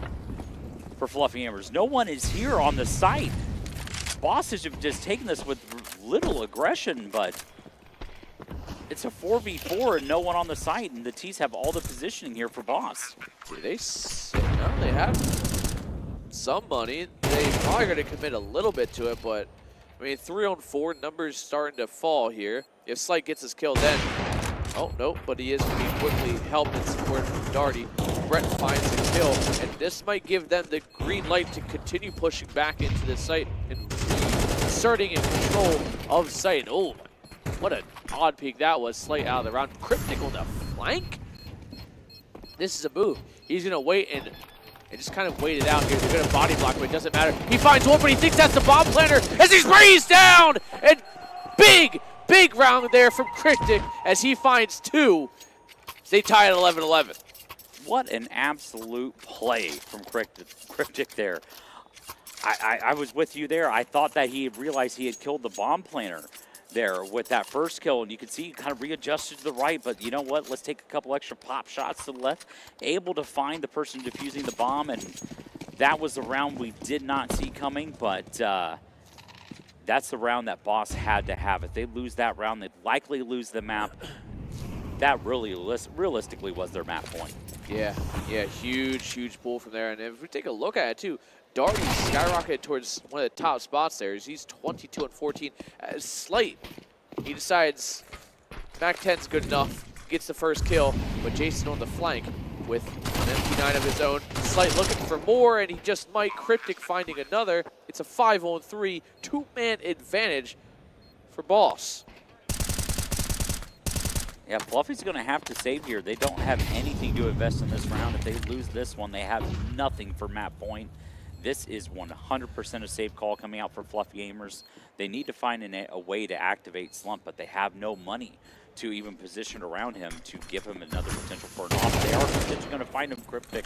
for Fluffy Amers. No one is here on the site. Boss has just taken this with little aggression, but it's a 4v4 and no one on the site, and the T's have all the positioning here for Boss. Do they no, they have some money. They probably going to commit a little bit to it, but I mean, 3-on-4 numbers starting to fall here. If Slight gets his kill, then no, but he is going to be quickly helped and supported from Darty. Brett finds a kill, and this might give them the green light to continue pushing back into the site and asserting in control of site. Oh, what an odd peek that was. Slight out of the round. Cryptic on the flank. This is a move. He's going to wait and just kind of wait it out here. They're going to body block, but it doesn't matter. He finds one, but he thinks that's the bomb planter as he's raised down. And big round there from Cryptic as he finds 2. They tie at 11-11. What an absolute play from Cryptic there. I was with you there. I thought that he had realized he had killed the bomb planter there with that first kill, and you can see he kind of readjusted to the right, but you know what? Let's take a couple extra pop shots to the left, able to find the person defusing the bomb, and that was the round we did not see coming, but that's the round that Boss had to have. If they lose that round, they'd likely lose the map. That really realistically was their map point. Yeah, huge pull from there, and if we take a look at it too, Darty skyrocketed towards one of the top spots there. He's 22-14. Slight, he decides Mac 10's good enough, gets the first kill, but Jason on the flank with an MP9 of his own. Slight looking for more, and he just might. Cryptic finding another. It's a 5-on-3, 2-man advantage for Boss. Yeah, Fluffy's going to have to save here. They don't have anything to invest in this round. If they lose this one, they have nothing for map point. This is 100% a safe call coming out for Fluffy Gamers. They need to find a way to activate Slump, but they have no money to even position around him to give him another potential for an off. They are potentially going to find him Cryptic,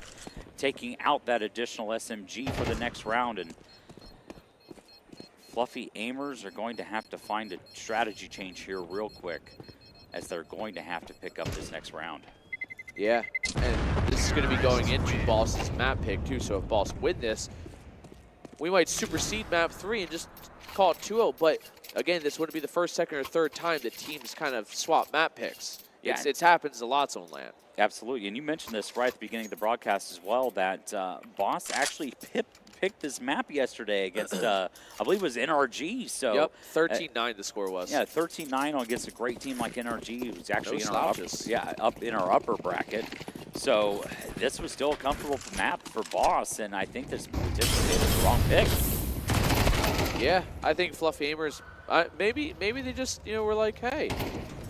taking out that additional SMG for the next round. And Fluffy Aimers are going to have to find a strategy change here real quick, as they're going to have to pick up this next round. Yeah, and this is going to be going into Boss's map pick too, so if Boss win this, we might supersede map 3 and just call it 2-0, but again, this wouldn't be the first, second, or third time that teams kind of swap map picks. Yeah. It happens a lot on LAN. Absolutely, and you mentioned this right at the beginning of the broadcast as well, that Boss actually picked this map yesterday against, I believe it was NRG. So yep, 13-9 the score was. Yeah, 13-9 against a great team like NRG, who's actually up in our upper bracket. So this was still a comfortable map for Boss, and I think this potentially is the wrong pick. Yeah, I think Fluffy Aimers, maybe they just, were like, hey,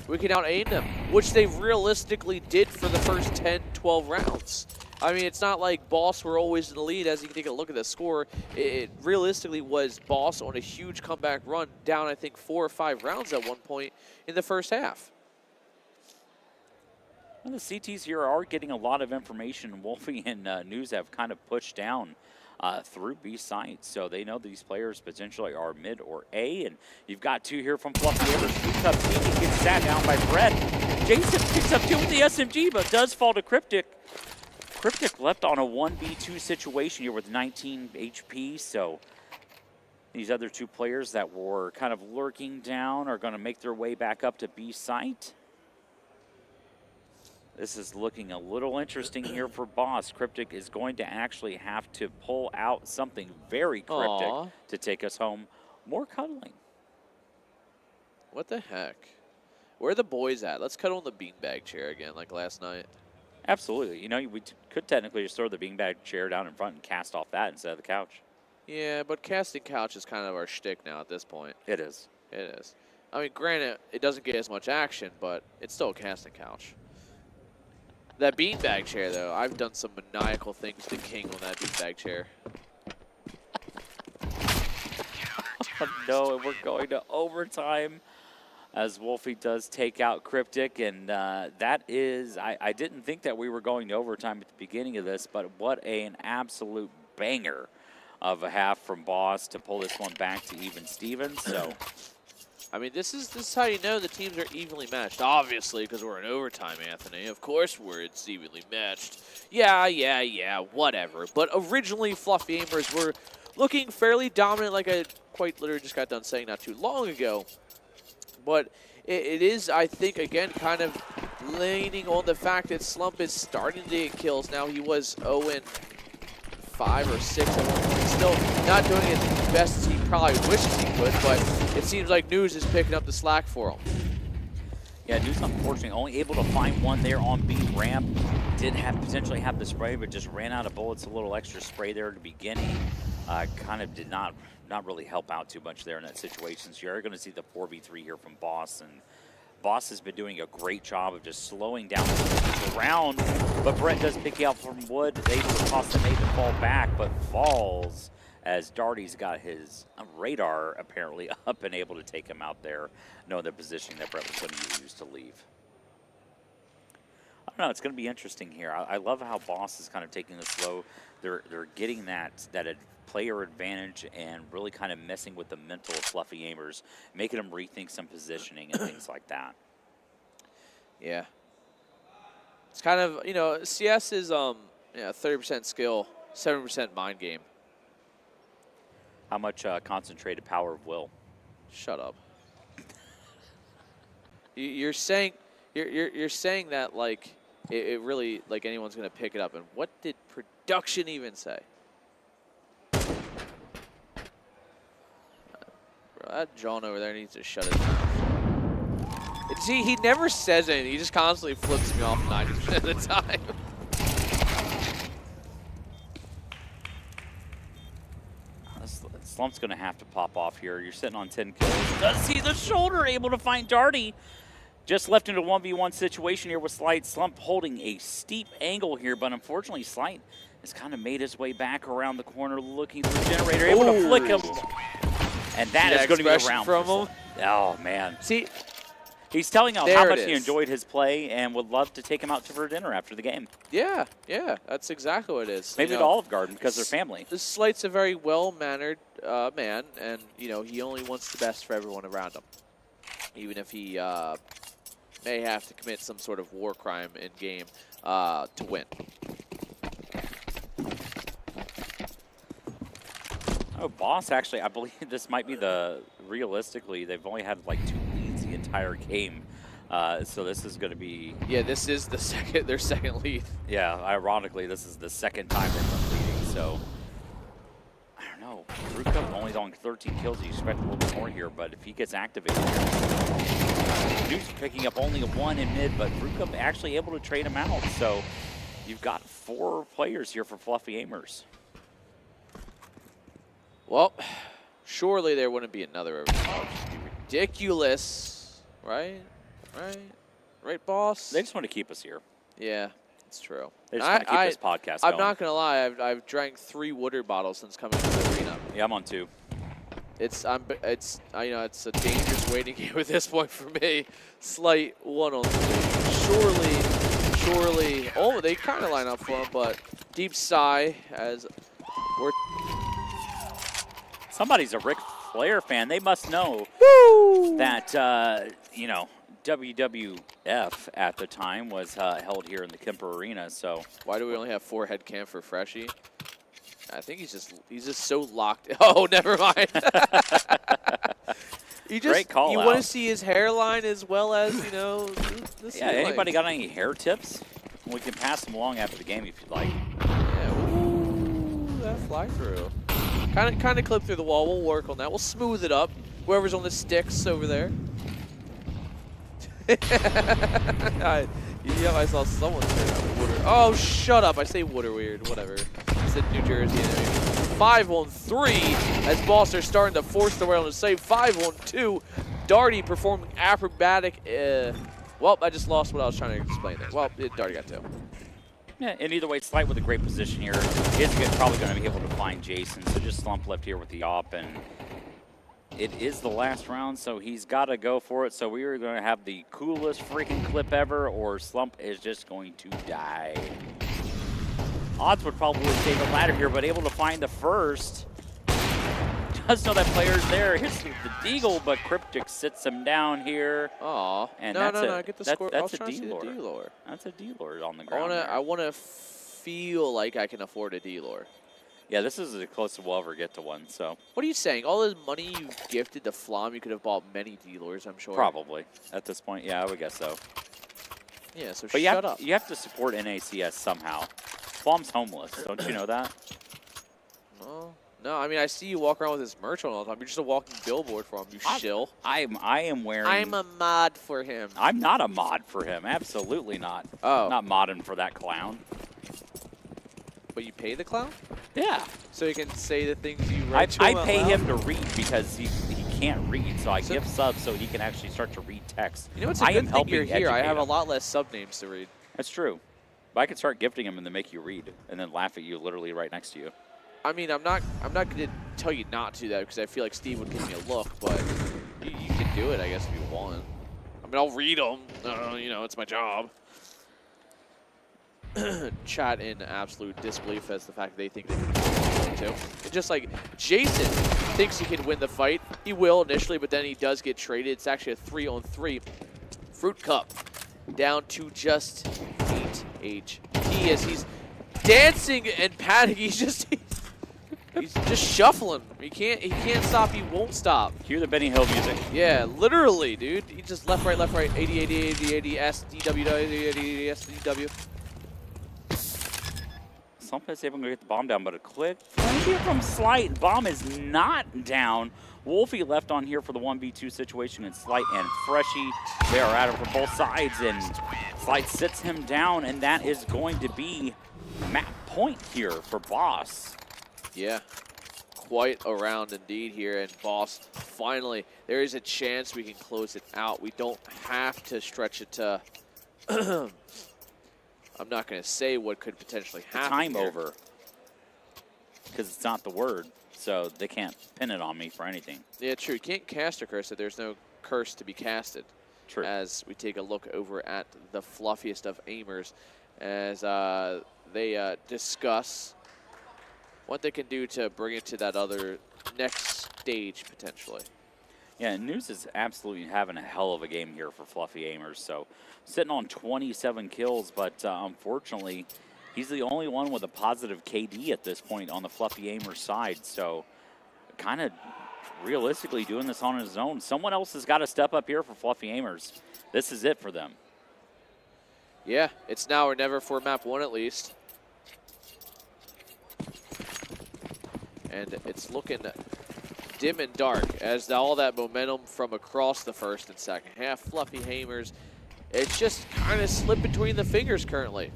we can out-aim them, which they realistically did for the first 10, 12 rounds. I mean, it's not like Boss were always in the lead. As you can take a look at the score, it realistically was Boss on a huge comeback run, down, I think, 4 or 5 rounds at one point in the first half. Well, the CTs here are getting a lot of information. Wolfie and News have kind of pushed down through B site, so they know these players potentially are mid or A, and you've got 2 here from Fluffy Aimers. Picks up T, gets sat down by Brett. Jason picks up 2 with the SMG, but does fall to Cryptic. Cryptic left on a 1v2 situation here with 19 HP, so these other 2 players that were kind of lurking down are going to make their way back up to B site. This is looking a little interesting here for Boss. Cryptic is going to actually have to pull out something very cryptic to take us home. More cuddling. What the heck? Where are the boys at? Let's cuddle in the beanbag chair again like last night. Absolutely. We could technically just throw the beanbag chair down in front and cast off that instead of the couch. Yeah, but casting couch is kind of our shtick now at this point. It is. It is. I mean, granted, it doesn't get as much action, but it's still a casting couch. That beanbag chair, though, I've done some maniacal things to King on that beanbag chair. Oh, no, and we're going to overtime as Wolfie does take out Cryptic, and that is, I didn't think that we were going to overtime at the beginning of this, but what an absolute banger of a half from Boss to pull this one back to even Stevens. So, I mean, this is how you know the teams are evenly matched. Obviously, because we're in overtime, Anthony. Of course it's evenly matched. Yeah, whatever. But originally, Fluffy Aimers looking fairly dominant, like I quite literally just got done saying not too long ago. But it is, I think, again, kind of leaning on the fact that Slump is starting to get kills. Now he was 0-5 or 6 at one point. Still not doing it as best as he probably wishes he could, but it seems like News is picking up the slack for him. Yeah, News unfortunately only able to find one there on B ramp. Did potentially have the spray, but just ran out of bullets. A little extra spray there at the beginning. Kind of did not really help out too much there in that situation. So you're going to see the 4v3 here from Boss, and Boss has been doing a great job of just slowing down the round. But Brett does pick you out from Wood, able to toss the nade to fall back, but falls as Darty's got his radar apparently up and able to take him out there, knowing the positioning that Brett was going to use to leave. I don't know, it's going to be interesting here. I love how Boss is kind of taking this slow. They're getting that player advantage and really kind of messing with the mental of Fluffy Aimers, making them rethink some positioning and things like that. Yeah. It's kind of, you know, CS is 30% skill, 7% mind game. How much concentrated power of will? Shut up. You're saying that like it really, like anyone's gonna pick it up. And what did production even say? Bro, that John over there needs to shut his mouth. See, he never says anything. He just constantly flips me off 90% of the time. Slump's going to have to pop off here. You're sitting on 10 kills. Does see the shoulder, able to find Darty. Just left into a 1v1 situation here with Slight. Slump holding a steep angle here, but unfortunately Slight has kind of made his way back around the corner looking for the generator, able to flick him. And that is going to be a round from him. Oh, man. See, he's telling how much he enjoyed his play and would love to take him out for dinner after the game. Yeah, that's exactly what it is. Maybe to Olive Garden because they're family. This Slight's a very well-mannered man, and you know he only wants the best for everyone around him, even if he may have to commit some sort of war crime in game to win. Oh, Boss actually, I believe this might be realistically, they've only had like 2 leads the entire game. So this is going to be... Yeah, this is their second lead. Yeah, ironically, this is the second time they've been leading, so... I don't know. Fruit Cup only on 13 kills. You expect a little bit more here, but if he gets activated here... Duke's picking up only a 1 in mid, but Fruit Cup actually able to trade him out. So you've got 4 players here for Fluffy Aimers. Well, surely there wouldn't be another overcharge. It'd be ridiculous, right? Right, boss? They just want to keep us here. Yeah, it's true. They just want to keep this podcast going. I'm not going to lie. I've drank 3 water bottles since coming to the arena. Yeah, I'm on 2. It's a dangerous waiting game at this point for me. Slight 1 on 3. Surely. Oh, they kind of line up for him, but deep sigh as we're... Somebody's a Ric Flair fan. They must know that, WWF at the time was held here in the Kemper Arena. So why do we only have 4 head cam for Freshie? I think he's just so locked. Oh, never mind. Great call you out. want to see his hairline as well as, you know, the yeah, anybody got any hair tips? We can pass them along after the game if you'd like. Yeah, ooh, that fly through. Kind of clip through the wall. We'll work on that. We'll smooth it up. Whoever's on the sticks over there. I saw someone say water. Oh, shut up. I say water weird. Whatever. I said New Jersey. 5 on 3 as Boss are starting to force the rail to save. 5 on 2. Darty performing acrobatic. Well, I just lost what I was trying to explain there. Well, Darty got 2. Yeah, and either way, Slight with a great position here. Is probably going to be able to find Jason, so just Slump left here with the op, and it is the last round, so he's got to go for it. So we are going to have the coolest freaking clip ever, or Slump is just going to die. Odds would probably say the latter here, but able to find the first. Does know that player's there. Hits the deagle, but Cryptic sits him down here. Aw. And no, get the score. That's a D-lore. That's a D-lore on the ground. I want to feel like I can afford a D-lore. Yeah, this is as close as we'll ever get to one, so. What are you saying? All the money you gifted to Flom, you could have bought many dealers, I'm sure. Probably. At this point, yeah, I would guess so. Yeah, so But shut up. you have to support NACS somehow. Flom's homeless, don't you know that? No, I mean, I see you walk around with this merch on all the time. You're just a walking billboard for him, you shill. I am wearing... I'm a mod for him. I'm not a mod for him. Absolutely not. Oh. Not modding for that clown. But you pay the clown? Yeah. So he can say the things you write to I him out pay loud? him to read because he can't read, so I give subs so he can actually start to read text. You know, it's a I good am thing helping you're here. I educate have a him. lot less sub names to read. That's true. But I could start gifting him and then make you read and then laugh at you literally right next to you. I mean, I'm not going to tell you not to do that because I feel like Steve would give me a look, but you can do it, I guess, if you want. I mean, I'll read them. You know, it's my job. Chat in absolute disbelief as the fact they think they can win too. It's just like Jason thinks he can win the fight. He will initially, but then he does get traded. It's actually a 3-on-3 Fruit Cup down to just 8 HP as he's dancing and panicking. He's just shuffling. He can't stop. He won't stop. Hear the Benny Hill music. Yeah, literally, dude. He just left, right, 80, 80, 80, 80, S, D, W, 80, 80, S, D, W. Someplace able to get the bomb down, but a quick play here from Slight. Bomb is not down. Wolfie left on here for the 1v2 situation, and Slight and Freshie, they are at it from both sides, and Slight sits him down, and that is going to be map point here for Boss. Yeah, quite a round indeed here, and Boss, finally, there is a chance we can close it out. We don't have to stretch it to, I'm not going to say what could potentially happen. Time here. over, because it's not the word, so they can't pin it on me for anything. Yeah, true. You can't cast a curse if there's no curse to be casted. True. As we take a look over at the fluffiest of aimers, as they discuss what they can do to bring it to that other next stage, potentially. Yeah, News is absolutely having a hell of a game here for Fluffy Aimers. So sitting on 27 kills, but unfortunately, he's the only one with a positive KD at this point on the Fluffy Aimers side. So kind of realistically doing this on his own. Someone else has got to step up here for Fluffy Aimers. This is it for them. Yeah, it's now or never for map 1 at least. And it's looking dim and dark as all that momentum from across the first and second half. Fluffy Hamers, it's just kind of slipped between the fingers currently.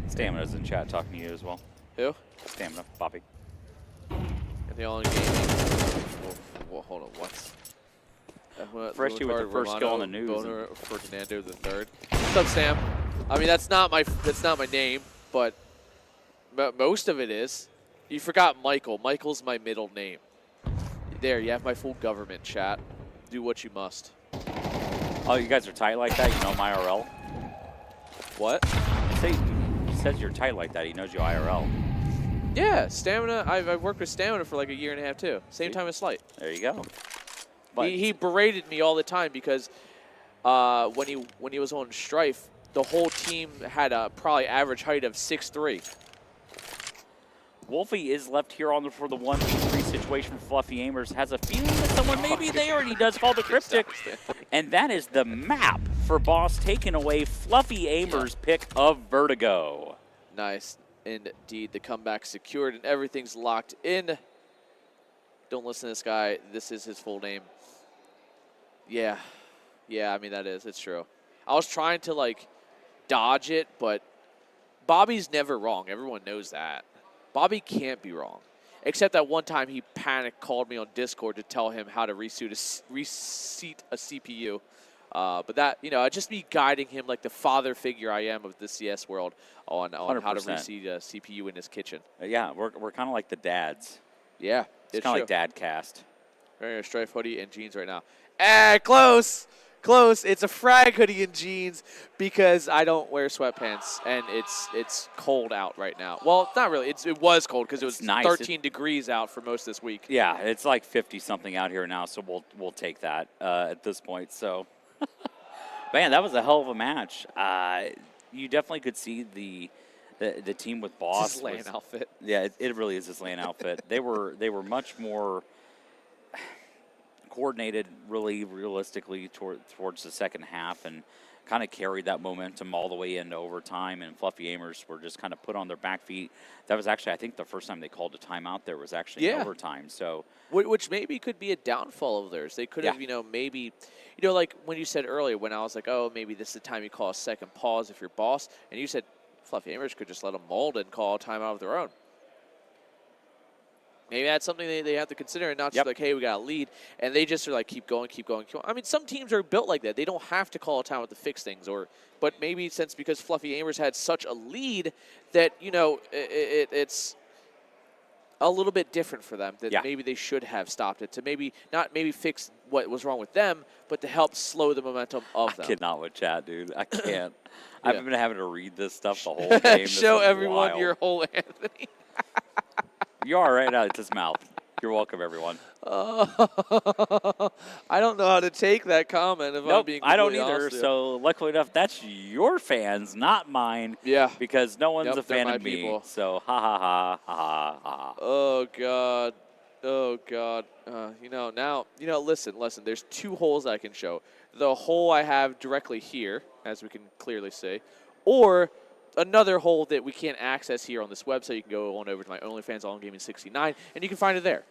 Stamina's in chat talking to you as well. Who? Stamina, Bobby. And they all in gaming. Well, hold on, what? Freshie with the first kill on the News. Boner Ferdinando the third. What's up, Sam? I mean, that's not my name, but most of it is. You forgot Michael. Michael's my middle name. There, you have my full government, chat. Do what you must. Oh, you guys are tight like that? You know my IRL? What? He says you're tight like that. He knows you IRL. Yeah, Stamina. I've worked with Stamina for like a year and a half too. Same time as Slight. There you go. But He berated me all the time because when he was on Strife, the whole team had a probably average height of 6'3". Wolfie is left here for the 1v3 situation for Fluffy Aimers. Has a feeling that someone may be there, and he does call the cryptic. And that is the map for Boss, taking away Fluffy Aimers' pick of Vertigo. Nice. Indeed, the comeback secured and everything's locked in. Don't listen to this guy. This is his full name. Yeah. Yeah, I mean, that is. It's true. I was trying to, like, dodge it, but Bobby's never wrong. Everyone knows that. Bobby can't be wrong. Except that one time he panicked, called me on Discord to tell him how to reseat a CPU. But that, you know, just me guiding him like the father figure I am of the CS world on how to 100%. reseat a CPU in his kitchen. Yeah, we're kind of like the dads. Yeah, It's kind of like dad cast. Wearing a Strife hoodie and jeans right now. Close. Close. It's a Frag hoodie and jeans because I don't wear sweatpants and it's cold out right now. Well, not really. It was cold because it was nice. 13 degrees out for most this week. Yeah, it's like 50 something out here now, so we'll take that at this point. So, man, that was a hell of a match. You definitely could see the the team with Boss. His LAN outfit. Yeah, it really is his LAN outfit. They were much more coordinated, really realistically towards the second half, and kind of carried that momentum all the way into overtime. And Fluffy Aimers were just kind of put on their back feet. That was actually, I think, the first time they called a timeout there was actually in overtime. So, which maybe could be a downfall of theirs. They could have, maybe, like when you said earlier, when I was like, oh, maybe this is the time you call a second pause if you're Boss, and you said Fluffy Aimers could just let them mold and call a timeout of their own. Maybe that's something they have to consider, and not just like, hey, we got a lead, and they just are like, keep going, keep going, keep going. I mean, some teams are built like that. They don't have to call a timeout to fix things, but maybe because Fluffy Aimers had such a lead that, it's a little bit different for them, that maybe they should have stopped it, to not fix what was wrong with them, but to help slow the momentum of them. I cannot with chat, dude. I can't. I've been having to read this stuff the whole game. Show everyone your whole Anthony. You are right now. It's his mouth. You're welcome, everyone. I don't know how to take that comment. If I'm being I don't completely either. honest. So luckily enough, that's your fans, not mine. Yeah. Because no one's a fan they're of my me. people. So ha ha ha ha ha. Oh God. Oh God. Listen. There's two holes I can show. The hole I have directly here, as we can clearly see, or another hole that we can't access here on this website. You can go on over to my OnlyFans, All In Gaming 69, and you can find it there.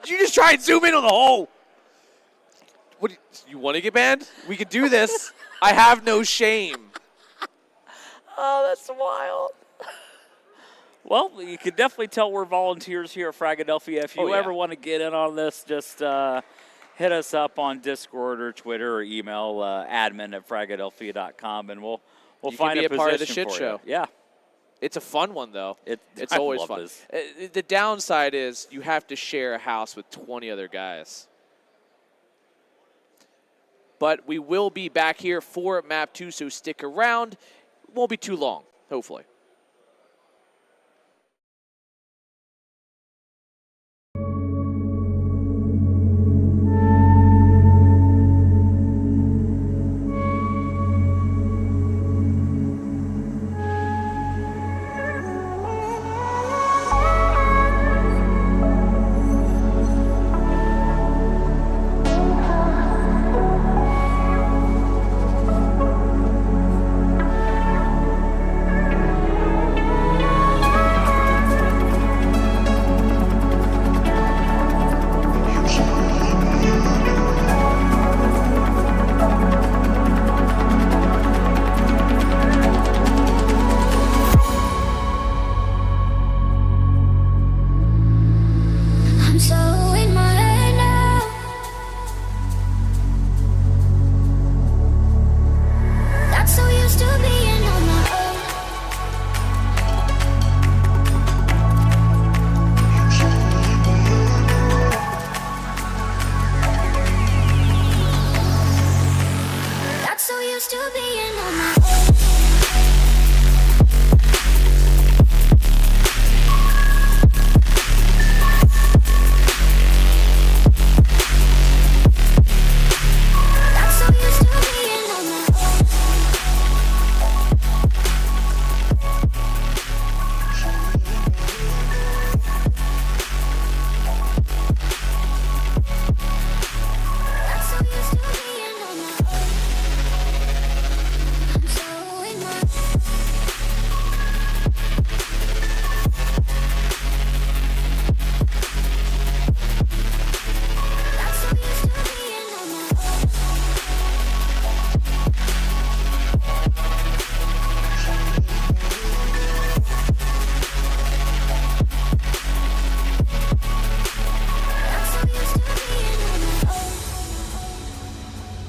Did you just try and zoom in on the hole? What? You want to get banned? We could do this. I have no shame. Oh, that's wild. Well, you can definitely tell we're volunteers here at Fragadelphia. If you ever want to get in on this, just hit us up on Discord or Twitter or email admin@fragadelphia.com, and we'll find a part of the position shit for show. you. Yeah. It's a fun one, though. It's I always love fun. this. The downside is you have to share a house with 20 other guys. But we will be back here for Map 2, so stick around. It won't be too long, hopefully. I'm so in my head now. Got so used to being on my own. Got so used to being on my own. Got so used to being on my own. Got so used to being on my own. I'm so in my got so used to being on my own. Got so used to being on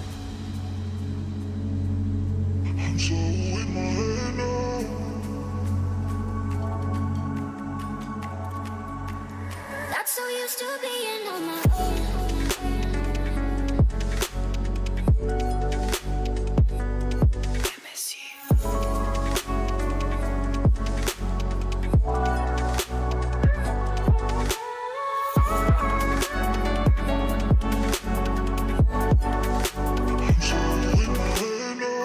my own. I'm so in my head now. Got so used to being on my own. I miss you. I'm so in my head now.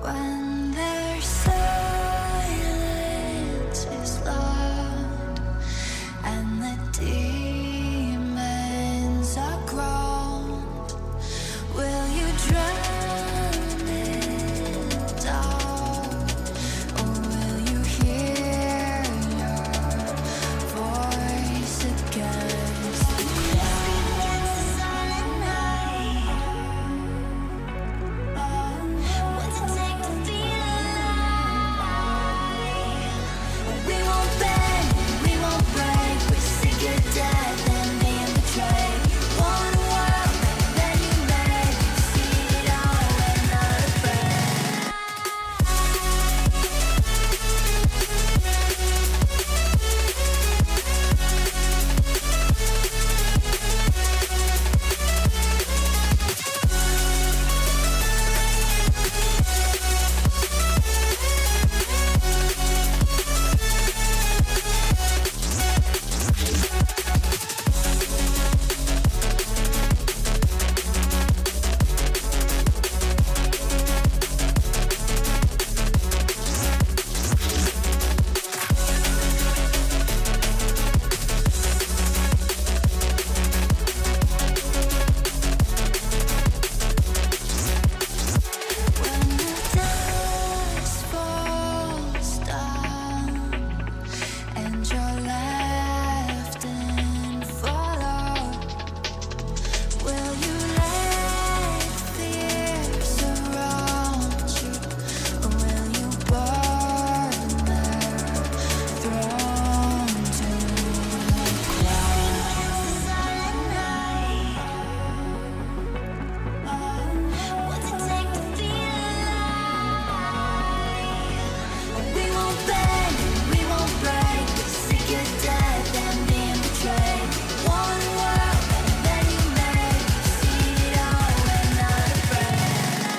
When their silence is loud and the demons are grown, will you drown it out, or will you hear your voice against the silent night? What's it take to feel alive? We won't bend, we won't break. We're sick of death and being betrayed. Want a world that you made. See it all, we're not afraid. When the dust falls down and you're left in fallout, will you let fear surround you, or will you burn their throne to the ground? Silent night. What's it take to feel alive? We won't bend, we won't break. We're sick of death and being betrayed. One world that you made. See it all, we're not afraid.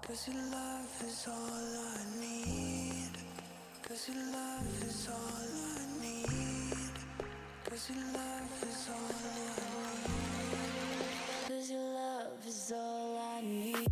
Cause your love is all I need. Cause your love is all I need. Cause your love is all I need. 'Cause your love is all I need.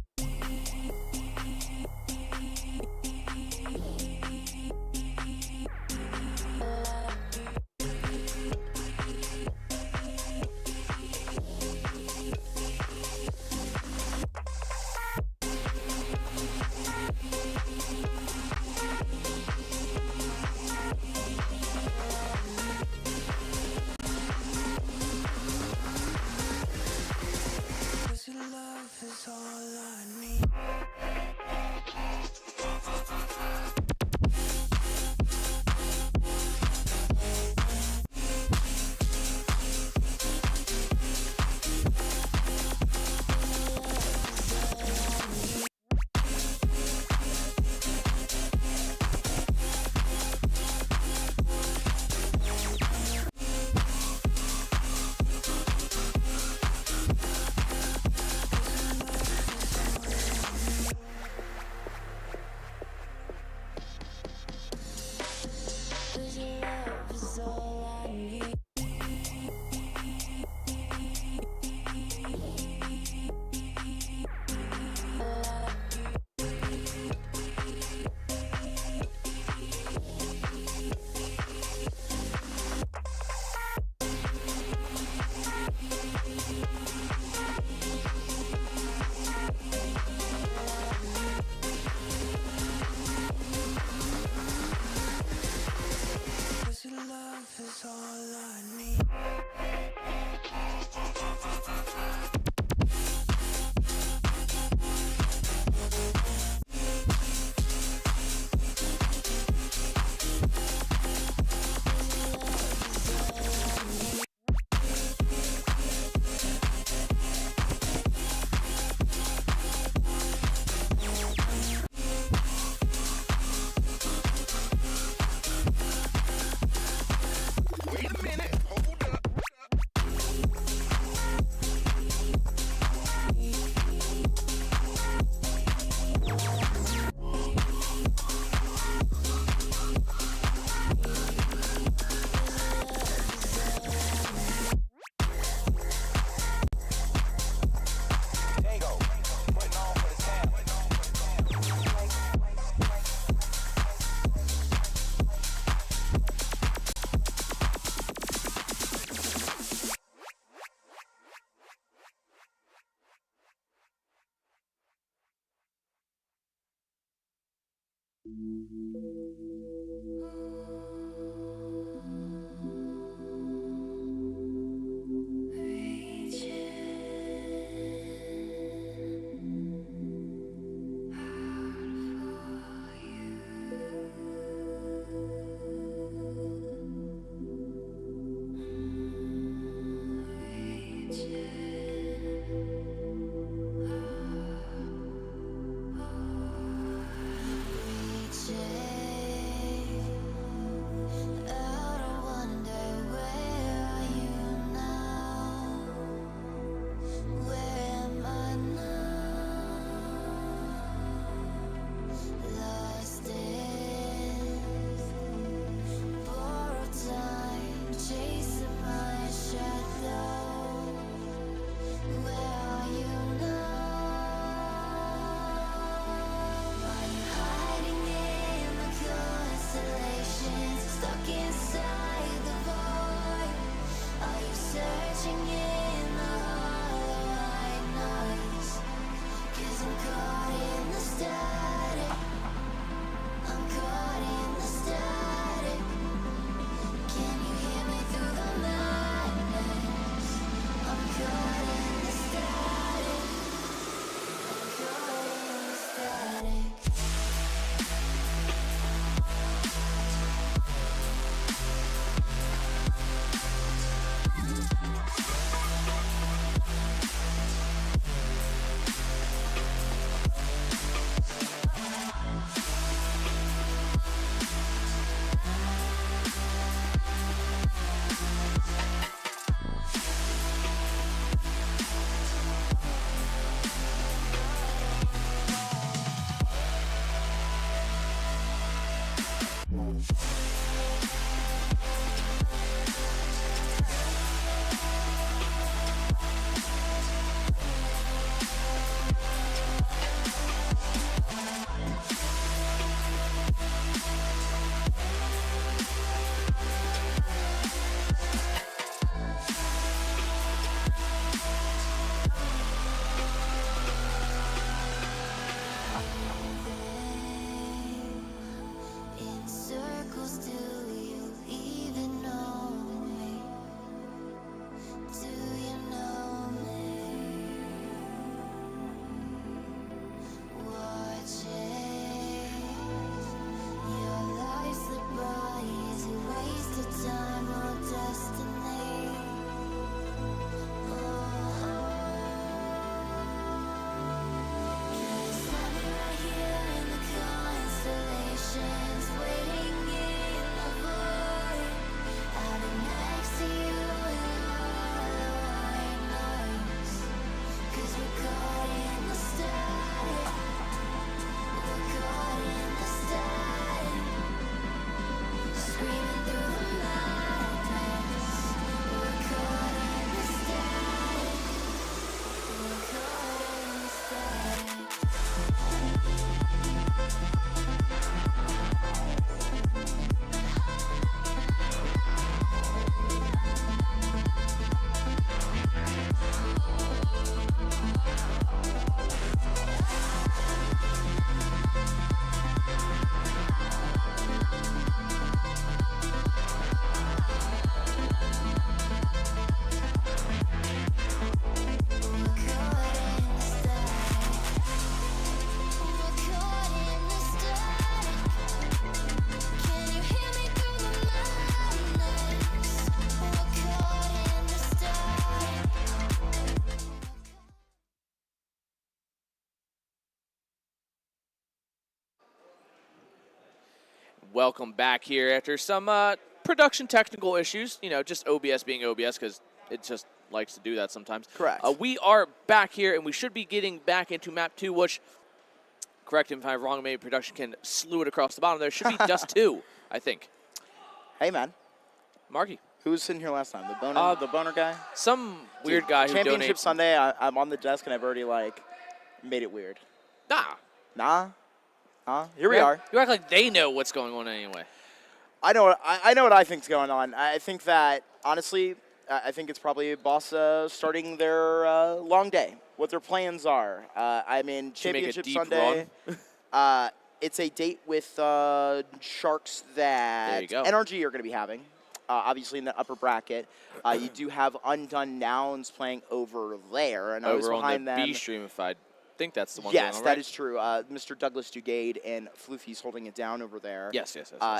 Welcome back here after some production technical issues. You know, just OBS being OBS because it just likes to do that sometimes. Correct. We are back here, and we should be getting back into map 2, which, correct me if I'm wrong, maybe production can slew it across the bottom. There should be just 2, I think. Hey, man. Marky. Who was sitting here last time? The boner guy? Some weird guy who Championship donates. Sunday, I'm on the desk, and I've already, made it weird. Nah. Here we are. You act like they know what's going on anyway. I know what I think's going on. I think that, honestly, I think it's probably Boss starting their long day, what their plans are. I mean, To make a Championship deep Sunday, it's a date with Sharks There you that go. NRG are going to be having. Obviously, in the upper bracket, you do have Undone Nouns playing over there, and I was Over on behind the them. B stream, if I think that's the one. Yes, going on, that right? is true. Mr. Douglas Dugade and Floofy's holding it down over there. Yes.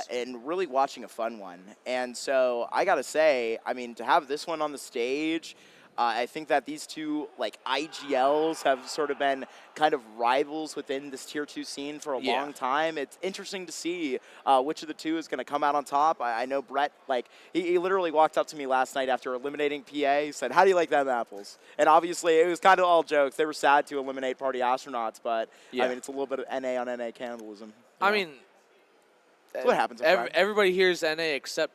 And really watching a fun one. And so I got to say, I mean, to have this one on the stage, I think that these two, like, IGLs have sort of been kind of rivals within this Tier 2 scene for a long time. It's interesting to see which of the two is going to come out on top. I know Brett, like, he literally walked up to me last night after eliminating PA. He said, "How do you like them apples?" And obviously, it was kind of all jokes. They were sad to eliminate Party Astronauts, but, I mean, it's a little bit of NA on NA cannibalism. I mean, that's what happens. Everybody here's NA except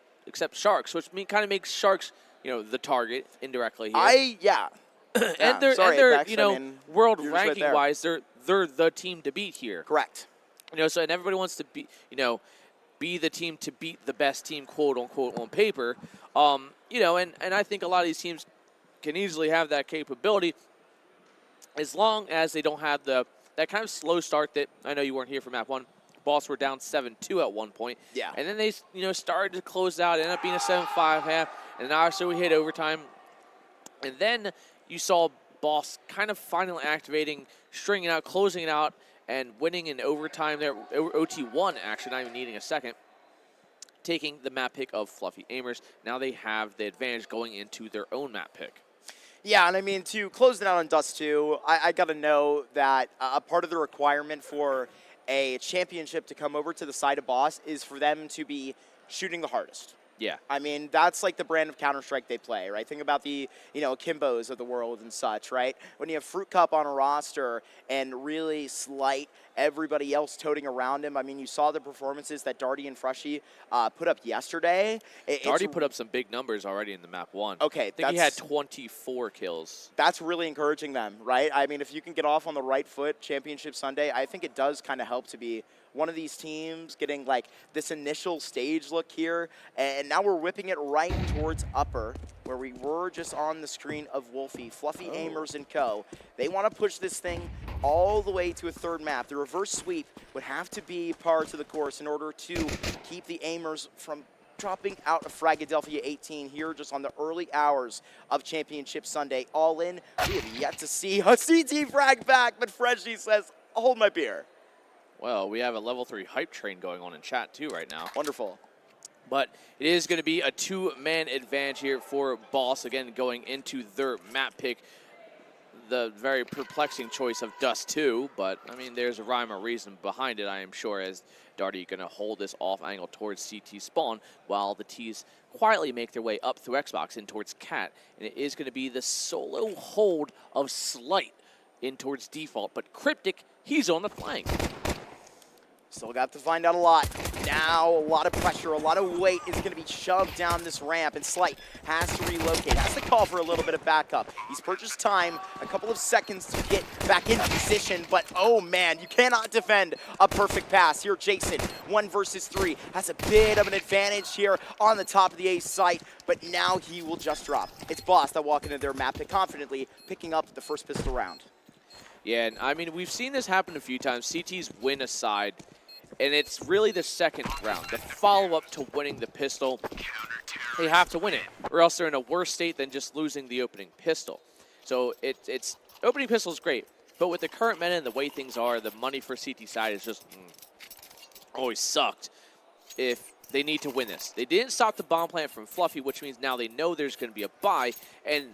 Sharks, which kind of makes Sharks, the target indirectly here. And they're, Sorry, they're Apex, world you're just right ranking there. wise, they're the team to beat here. Correct. So and everybody wants to be, be the team to beat the best team, quote unquote, on paper. And I think a lot of these teams can easily have that capability as long as they don't have that kind of slow start that I know you weren't here for map 1. Boss were down 7-2 at one point. Yeah. And then they, started to close out, ended up being a 7-5 half, and obviously we hit overtime. And then you saw Boss kind of finally activating, stringing out, closing it out, and winning in overtime there, OT1 actually, not even needing a second, taking the map pick of Fluffy Aimers. Now they have the advantage going into their own map pick. Yeah, and I mean, to close it out on Dust 2, I got to know that a part of the requirement for a championship to come over to the side of Boss is for them to be shooting the hardest. Yeah. I mean, that's like the brand of Counter-Strike they play, right? Think about the, Kimbos of the world and such, right? When you have Fruit Cup on a roster and really slight everybody else toting around him. I mean, you saw the performances that Darty and Freshie put up yesterday. Darty put up some big numbers already in the map 1. Okay. I think he had 24 kills. That's really encouraging them, right? I mean, if you can get off on the right foot Championship Sunday, I think it does kind of help to be one of these teams getting like this initial stage look here, and now we're whipping it right towards upper, where we were just on the screen of Wolfie, Fluffy Aimers and Co. They want to push this thing all the way to a third map. The reverse sweep would have to be par to the course in order to keep the Aimers from dropping out of Fragadelphia 18 here just on the early hours of Championship Sunday. All in, we have yet to see a CT frag back, but Freshie says, hold my beer. Well, we have a level 3 hype train going on in chat too right now. Wonderful. But it is going to be a 2-man advantage here for Boss, again, going into their map pick. The very perplexing choice of Dust 2, but, I mean, there's a rhyme or reason behind it, I am sure, as Darty going to hold this off angle towards CT spawn, while the T's quietly make their way up through Xbox in towards Cat. And it is going to be the solo hold of Slight in towards default, but Cryptic, he's on the flank. Still got to find out a lot. Now, a lot of pressure, a lot of weight is going to be shoved down this ramp, and Slight has to relocate, has to call for a little bit of backup. He's purchased time, a couple of seconds to get back in position, but oh man, you cannot defend a perfect pass. Here, Jason, 1 versus 3, has a bit of an advantage here on the top of the A site, but now he will just drop. It's Boss that walk into their map pick confidently, picking up the first pistol round. Yeah, and I mean, we've seen this happen a few times. CTs win a side, and it's really the second round, the follow-up to winning the pistol. They have to win it, or else they're in a worse state than just losing the opening pistol. So it's opening pistol is great, but with the current meta and the way things are, the money for CT side is just always sucked if they need to win this. They didn't stop the bomb plant from Fluffy, which means now they know there's going to be a buy, and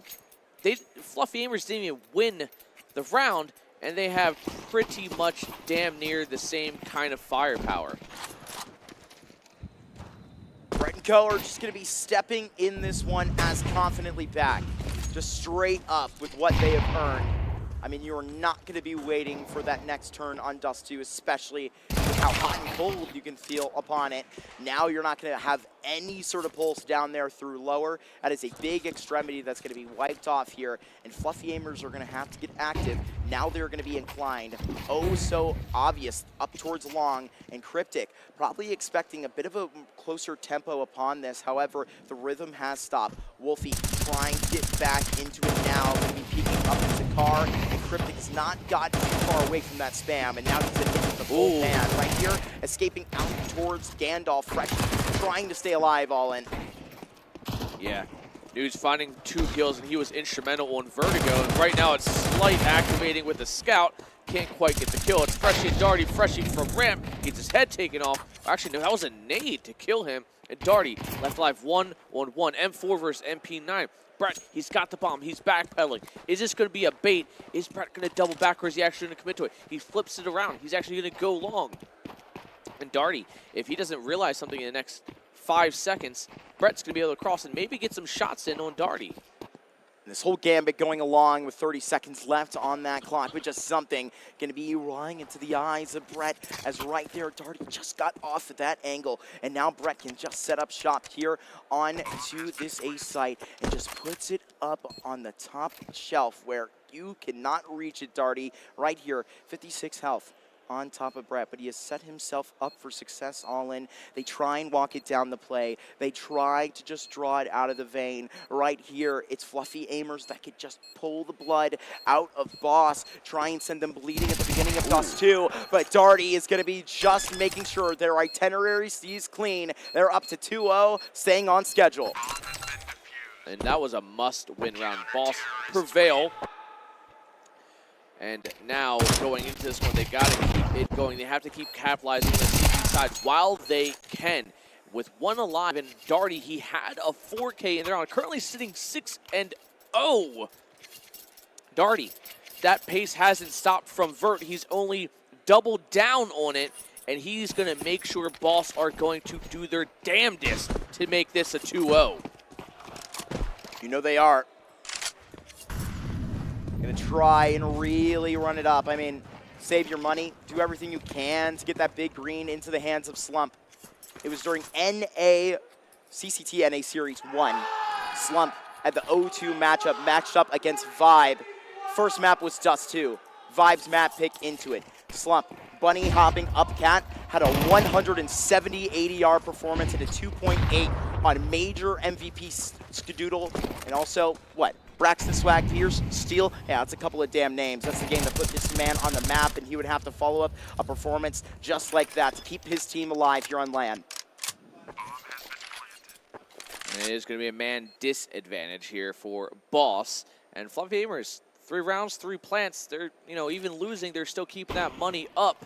Fluffy Aimers didn't even win the round, and they have pretty much damn near the same kind of firepower. Brett and Co. are just going to be stepping in this one as confidently back, just straight up with what they have earned. I mean, you are not going to be waiting for that next turn on Dust 2, especially with how hot and cold you can feel upon it. Now you're not going to have any sort of pulse down there through lower. That is a big extremity that's going to be wiped off here, and Fluffy Aimers are going to have to get active. Now they're going to be inclined, oh so obvious, up towards long, and Cryptic probably expecting a bit of a closer tempo upon this. However, the rhythm has stopped. Wolfie trying to get back into it now, going to be peeking up into Car, and Cryptic has not gotten too far away from that spam, and now he's hit with the full pan right here. escaping out towards Gandalf. Fresh trying to stay alive, all in. Yeah. Nudes finding 2 kills, and he was instrumental on Vertigo. And right now it's Slight activating with the Scout. Can't quite get the kill. It's Freshie and Darty. Freshie from ramp gets his head taken off. Actually, no, that was a nade to kill him. And Darty left alive 1-on-1. M4 versus MP9. Brett, he's got the bomb. He's backpedaling. Is this going to be a bait? Is Brett going to double back, or is he actually going to commit to it? He flips it around. He's actually going to go long. And Darty, if he doesn't realize something in the next 5 seconds, Brett's going to be able to cross and maybe get some shots in on Darty. This whole gambit going along with 30 seconds left on that clock, with just something going to be lying into the eyes of Brett, as right there, Darty just got off at that angle, and now Brett can just set up shop here onto this A site and just puts it up on the top shelf where you cannot reach it, Darty. Right here, 56 health on top of Brett, but he has set himself up for success all in. They try and walk it down the play. They try to just draw it out of the vein. Right here, it's Fluffy Aimers that could just pull the blood out of Boss, try and send them bleeding at the beginning of Dust 2, but Darty is going to be just making sure their itinerary stays clean. They're up to 2-0, staying on schedule. And that was a must-win round. Boss prevail. And now, going into this one, they got to keep it going. They have to keep capitalizing on the CP side while they can. With 1 alive, and Darty, he had a 4K, and they're on currently sitting 6-0. Darty, that pace hasn't stopped from Vert. He's only doubled down on it, and he's going to make sure Boss are going to do their damnedest to make this a 2-0. You know they are. Gonna try and really run it up. I mean, save your money, do everything you can to get that big green into the hands of Slump. It was during CCT NA Series 1. Slump had the 0-2 matchup matched up against Vibe. First map was Dust 2. Vibe's map pick into it. Slump, bunny hopping up cat, had a 170 ADR performance and a 2.8 on major MVP Skadoodle, and also, what? Braxton Swag, Pierce, Steel. Yeah, that's a couple of damn names. That's the game that put this man on the map, and he would have to follow up a performance just like that to keep his team alive here on LAN. And it is going to be a man disadvantage here for Boss. And Fluffy Aimers, 3 rounds, 3 plants. They're, even losing, they're still keeping that money up.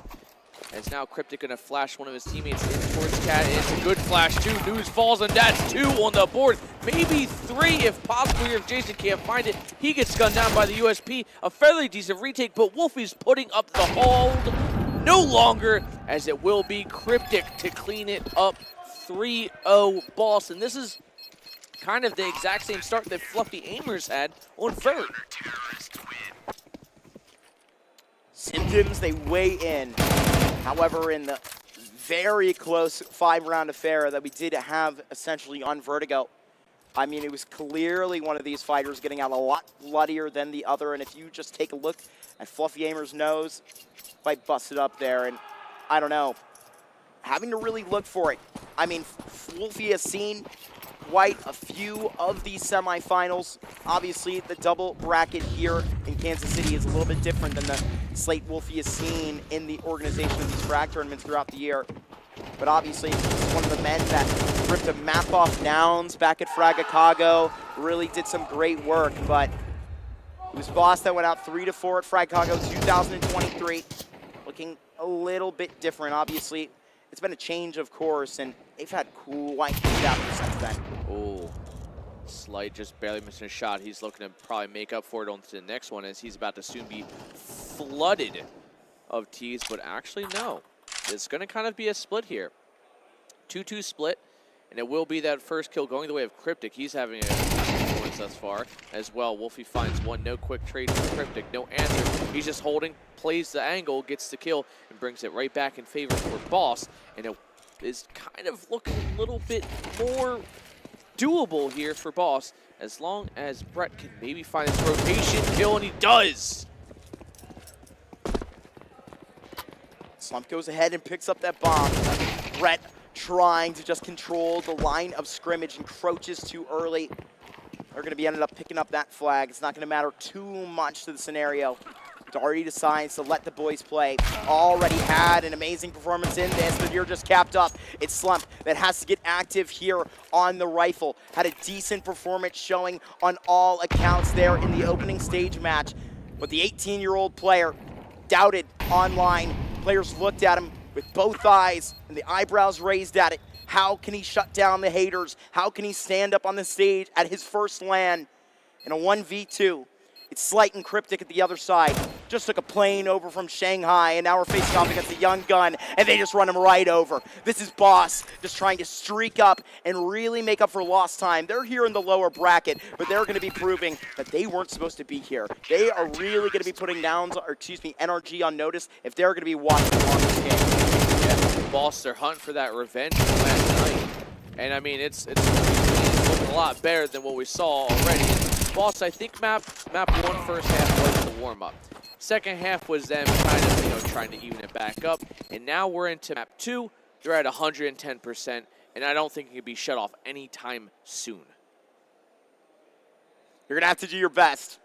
As now Cryptic going to flash one of his teammates in towards Cat. It's a good flash, 2. News falls, and that's 2 on the board. Maybe 3 if possible here if Jason can't find it. He gets gunned down by the USP. A fairly decent retake, but Wolfie's putting up the hold no longer, as it will be Cryptic to clean it up. 3-0 Boss, and this is kind of the exact same start that Fluffy Aimers had on Vert. Symptoms, they weigh in. However, in the very close 5-round affair that we did have essentially on Vertigo, I mean, it was clearly one of these fighters getting out a lot bloodier than the other. And if you just take a look at Fluffy Aimers' nose, quite busted up there. And I don't know, having to really look for it. I mean, Wolfie has seen quite a few of these semifinals. Obviously, the double bracket here in Kansas City is a little bit different than the slate Wolfie has seen in the organization of these frag tournaments throughout the year. But obviously, he's one of the men that ripped a map off Nouns back at Fragadelphia, really did some great work, but it was Boss that went out 3-4 at Fragadelphia 2023, looking a little bit different. Obviously, it's been a change of course, and they've had quite the chapter since then. Oh, Slight just barely missing a shot. He's looking to probably make up for it on to the next one, as he's about to soon be flooded of T's, but actually no. It's going to kind of be a split here. 2-2 split, and it will be that first kill going the way of Cryptic. He's having a performance thus far as well. Wolfie finds one, no quick trade from Cryptic, no answer. He's just holding, plays the angle, gets the kill, and brings it right back in favor for Boss. And it is kind of looking a little bit more doable here for Boss, as long as Brett can maybe find his rotation kill, and he does. Slump goes ahead and picks up that bomb. Brett trying to just control the line of scrimmage, encroaches too early. They're going to be ended up picking up that flag. It's not going to matter too much to the scenario. Darty decides to let the boys play. Already had an amazing performance in this, but you're just capped up. It's Slump that has to get active here on the rifle. Had a decent performance showing on all accounts there in the opening stage match. But the 18-year-old player doubted online. Players looked at him with both eyes and the eyebrows raised at it. How can he shut down the haters? How can he stand up on the stage at his first LAN in a 1v2? It's Slight and Cryptic at the other side. Just took a plane over from Shanghai, and now we're facing off against a young gun, and they just run him right over. This is Boss just trying to streak up and really make up for lost time. They're here in the lower bracket, but they're going to be proving that they weren't supposed to be here. They are really going to be putting NRG on notice if they're going to be watching along this game. Yeah, Boss, they're hunting for that revenge from last night. And I mean, it's looking a lot better than what we saw already. Boss, I think map 1 first half was the warm-up. Second half was them kind of, trying to even it back up. And now we're into map 2. They're at 110%, and I don't think it can be shut off anytime soon. You're going to have to do your best.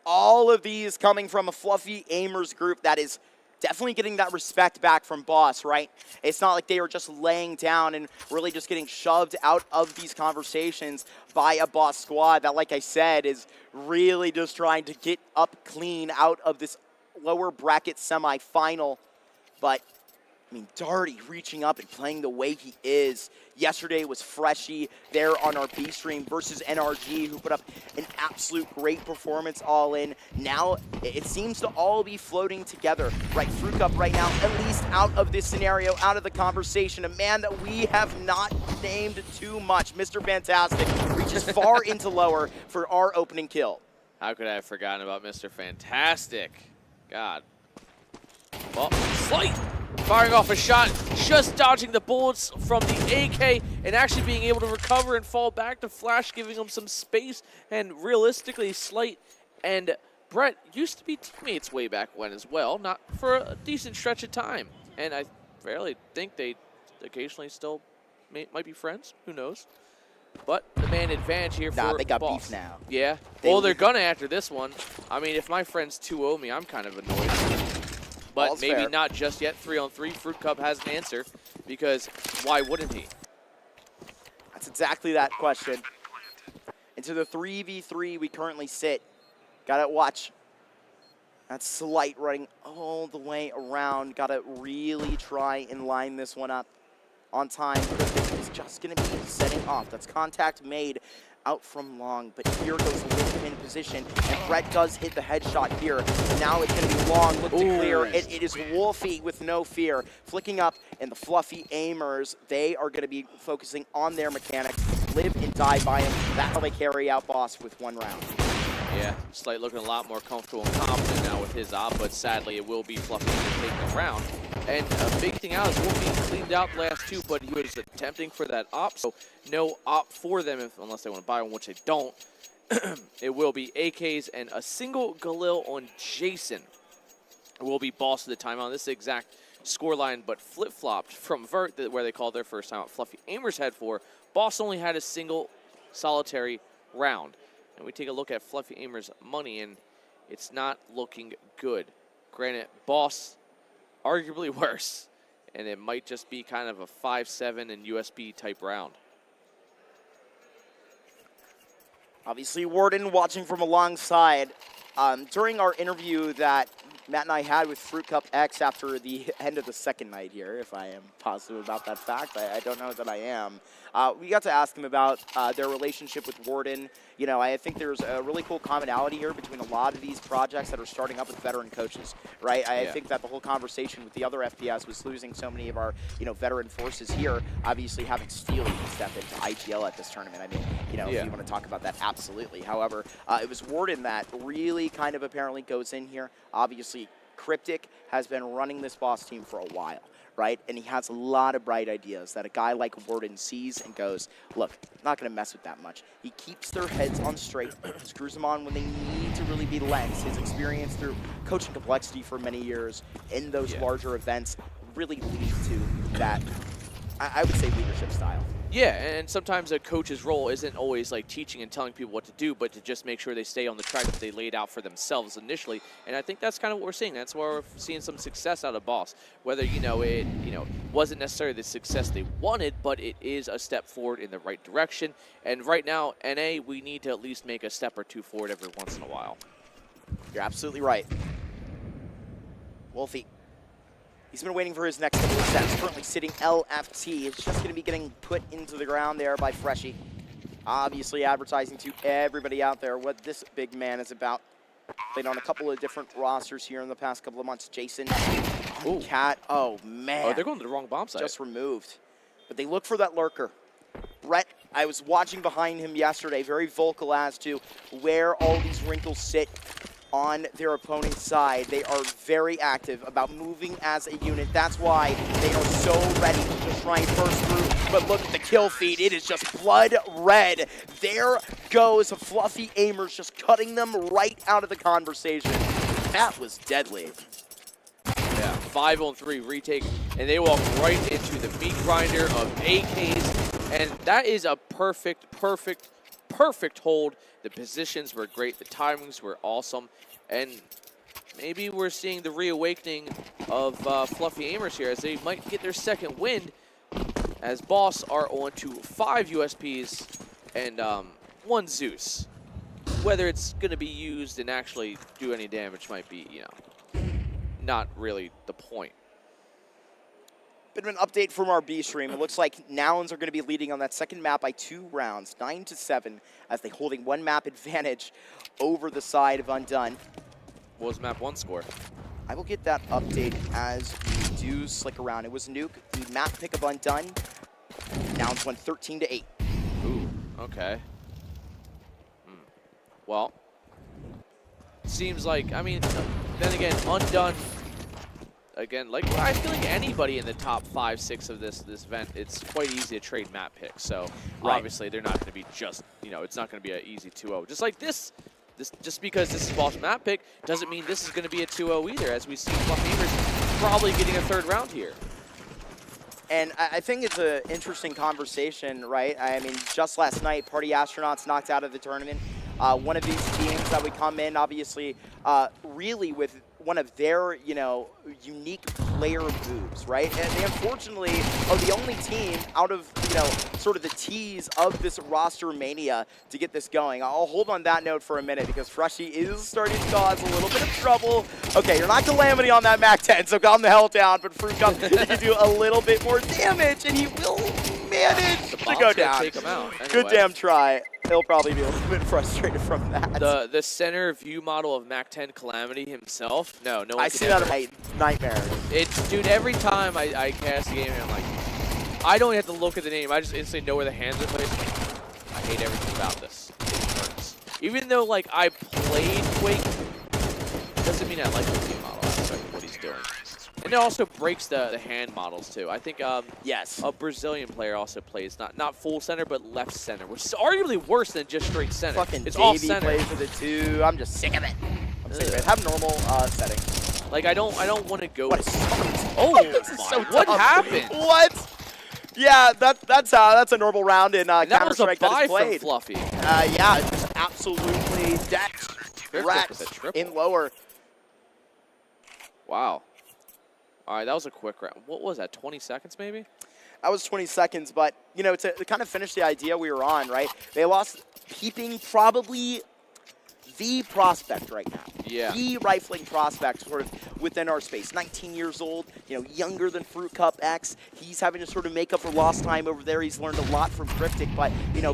All of these coming from a Fluffy Aimers group that is definitely getting that respect back from Boss, right? It's not like they were just laying down and really just getting shoved out of these conversations by a Boss squad that, like I said, is really just trying to get up clean out of this lower bracket semifinal. But, I mean, Darty reaching up and playing the way he is. Yesterday was Freshy there on our B stream versus NRG, who put up an absolute great performance all in. Now it seems to all be floating together, right? Fruit Cup right now, at least out of this scenario, out of the conversation. A man that we have not named too much, Mr. Fantastic, reaches far into lower for our opening kill. How could I have forgotten about Mr. Fantastic? God. Well, Slight firing off a shot, just dodging the bullets from the AK and actually being able to recover and fall back to Flash, giving him some space. And realistically, Slight and Brett used to be teammates way back when as well, not for a decent stretch of time. And I fairly think they occasionally still might be friends. Who knows? But the man advantage here for they got Boss. beef now. Yeah. Well, they're gonna after this one. I mean, if my friends 2-0 me, I'm kind of annoyed. But All's maybe fair. not just yet. 3-on-3. Fruit Cup has an answer, because why wouldn't he? That's exactly that question. Into the 3v3 we currently sit. Gotta watch. That's Slight running all the way around. Gotta really try and line this one up on time. Cryptic is just gonna be setting off. That's contact made out from long, but here goes the linchpin position, and Brett does hit the headshot here. And now it's going to be long, look to clear. It is Wolfie with no fear, flicking up, and the Fluffy Aimers, they are going to be focusing on their mechanics, live and die by him. That's how they carry out Boss with 1 round. Yeah, Slight looking a lot more comfortable and confident now with his op, but sadly it will be Fluffy to take the round. And a big thing out is Wolfie cleaned out the last 2, but he was attempting for that op, so no op for them unless they want to buy one, which they don't. It will be AKs and a single Galil on Jason. It will be Boss of the timeout. This is the exact scoreline, but flip-flopped from Vert, where they called their first timeout. Fluffy Aimers had 4. Boss only had a single solitary round. And we take a look at Fluffy Aimers' money, and it's not looking good. Granted, Boss arguably worse, and it might just be kind of a 5-7 and USB type round. Obviously, Warden watching from alongside. During our interview that Matt and I had with Fruit Cup X after the end of the second night here, if I am positive about that fact, I don't know that I am. We got to ask him about their relationship with Warden. You know, I think there's a really cool commonality here between a lot of these projects that are starting up with veteran coaches, right? I think that the whole conversation with the other FPS was losing so many of our, veteran forces here. Obviously, having Steely step into IGL at this tournament. I mean, if you want to talk about that, absolutely. However, it was Warden that really kind of apparently goes in here. Obviously, Cryptic has been running this Boss team for a while, right? And he has a lot of bright ideas that a guy like Warden sees and goes, look, I'm not going to mess with that much. He keeps their heads on straight, screws them on when they need to really be lensed. His experience through coaching complexity for many years in those larger events really leads to that, I would say, leadership style. Yeah, and sometimes a coach's role isn't always like teaching and telling people what to do, but to just make sure they stay on the track that they laid out for themselves initially. And I think that's kind of what we're seeing. That's why we're seeing some success out of Boss. Whether it wasn't necessarily the success they wanted, but it is a step forward in the right direction. And right now, NA, we need to at least make a step or two forward every once in a while. You're absolutely right. Wolfie. He's been waiting for his next couple of sets. Currently sitting LFT. It's just going to be getting put into the ground there by Freshie. Obviously advertising to everybody out there what this big man is about. Played on a couple of different rosters here in the past couple of months. Jason, Cat. Oh, man. Oh, they're going to the wrong bomb site. Just removed. But they look for that lurker. Brett, I was watching behind him yesterday, very vocal as to where all these wrinkles sit on their opponent's side. They are very active about moving as a unit. That's why they are so ready to just try and burst through. But look at the kill feed. It is just blood red. There goes Fluffy Aimers just cutting them right out of the conversation. That was deadly. Yeah, 5-on-3 retake, and they walk right into the meat grinder of AKs, and that is a perfect hold. The positions were great, the timings were awesome, and maybe we're seeing the reawakening of Fluffy Aimers here as they might get their second win, as Boss are on to 5 USPs and 1 Zeus. Whether it's going to be used and actually do any damage might be, not really the point. Bit of an update from our B stream. It looks like Nouns are going to be leading on that second map by 2 rounds, 9-7, as they holding 1 map advantage over the side of Undone. What was map 1 score? I will get that update as we do slick around. It was Nuke, the map pick of Undone. Nouns won 13-8. Ooh, okay. Well, seems like, I mean, then again, Undone. Again, like I feel like anybody in the top 5, 6 of this event, it's quite easy to trade map picks. So obviously they're not going to be just, it's not going to be an easy 2-0. Just like this, just because this is Boss map pick doesn't mean this is going to be a 2-0 either. As we see Fluffy Aimers probably getting a 3rd round here. And I think it's an interesting conversation, right? I mean, just last night, Party Astronauts knocked out of the tournament. One of these teams that would come in, obviously, really with one of their, unique player moves, right? And they unfortunately are the only team out of, sort of the tease of this roster mania to get this going. I'll hold on that note for a minute because Freshie is starting to cause a little bit of trouble. Okay, you're not Calamity on that Mac 10, so calm the hell down, but Fruit Cup, he can do a little bit more damage, and he will manage to go down. Take him out. Anyway. Good damn try. He'll probably be a little bit frustrated from that. The center view model of Mac 10 Calamity himself. No one I see that in nightmares. It's, dude, every time I cast the game, I'm like, I don't have to look at the name. I just instantly know where the hands are placed. I hate everything about this. It hurts. Even though, like, I played Quake, doesn't mean I like the view model aspect of what he's doing. And it also breaks the hand models too. I think yes, a Brazilian player also plays not full center but left center, which is arguably worse than just straight center. Fucking it's Davey off center. plays with it too. I'm just sick of it. I'm sick of it. Have normal settings. Like I don't want to go. What this is so what happened? What? Yeah, that's a normal round in Counter Strike that is played. From Fluffy. Yeah, just absolutely decked. Wrecked in lower. Wow. All right, that was a quick round. What was that, 20 seconds maybe? That was 20 seconds, but, to kind of finish the idea we were on, right? They lost Peeping, probably the prospect right now. Yeah. The rifling prospect sort of within our space. 19 years old, younger than Fruit Cup X. He's having to sort of make up for lost time over there. He's learned a lot from Cryptic, but,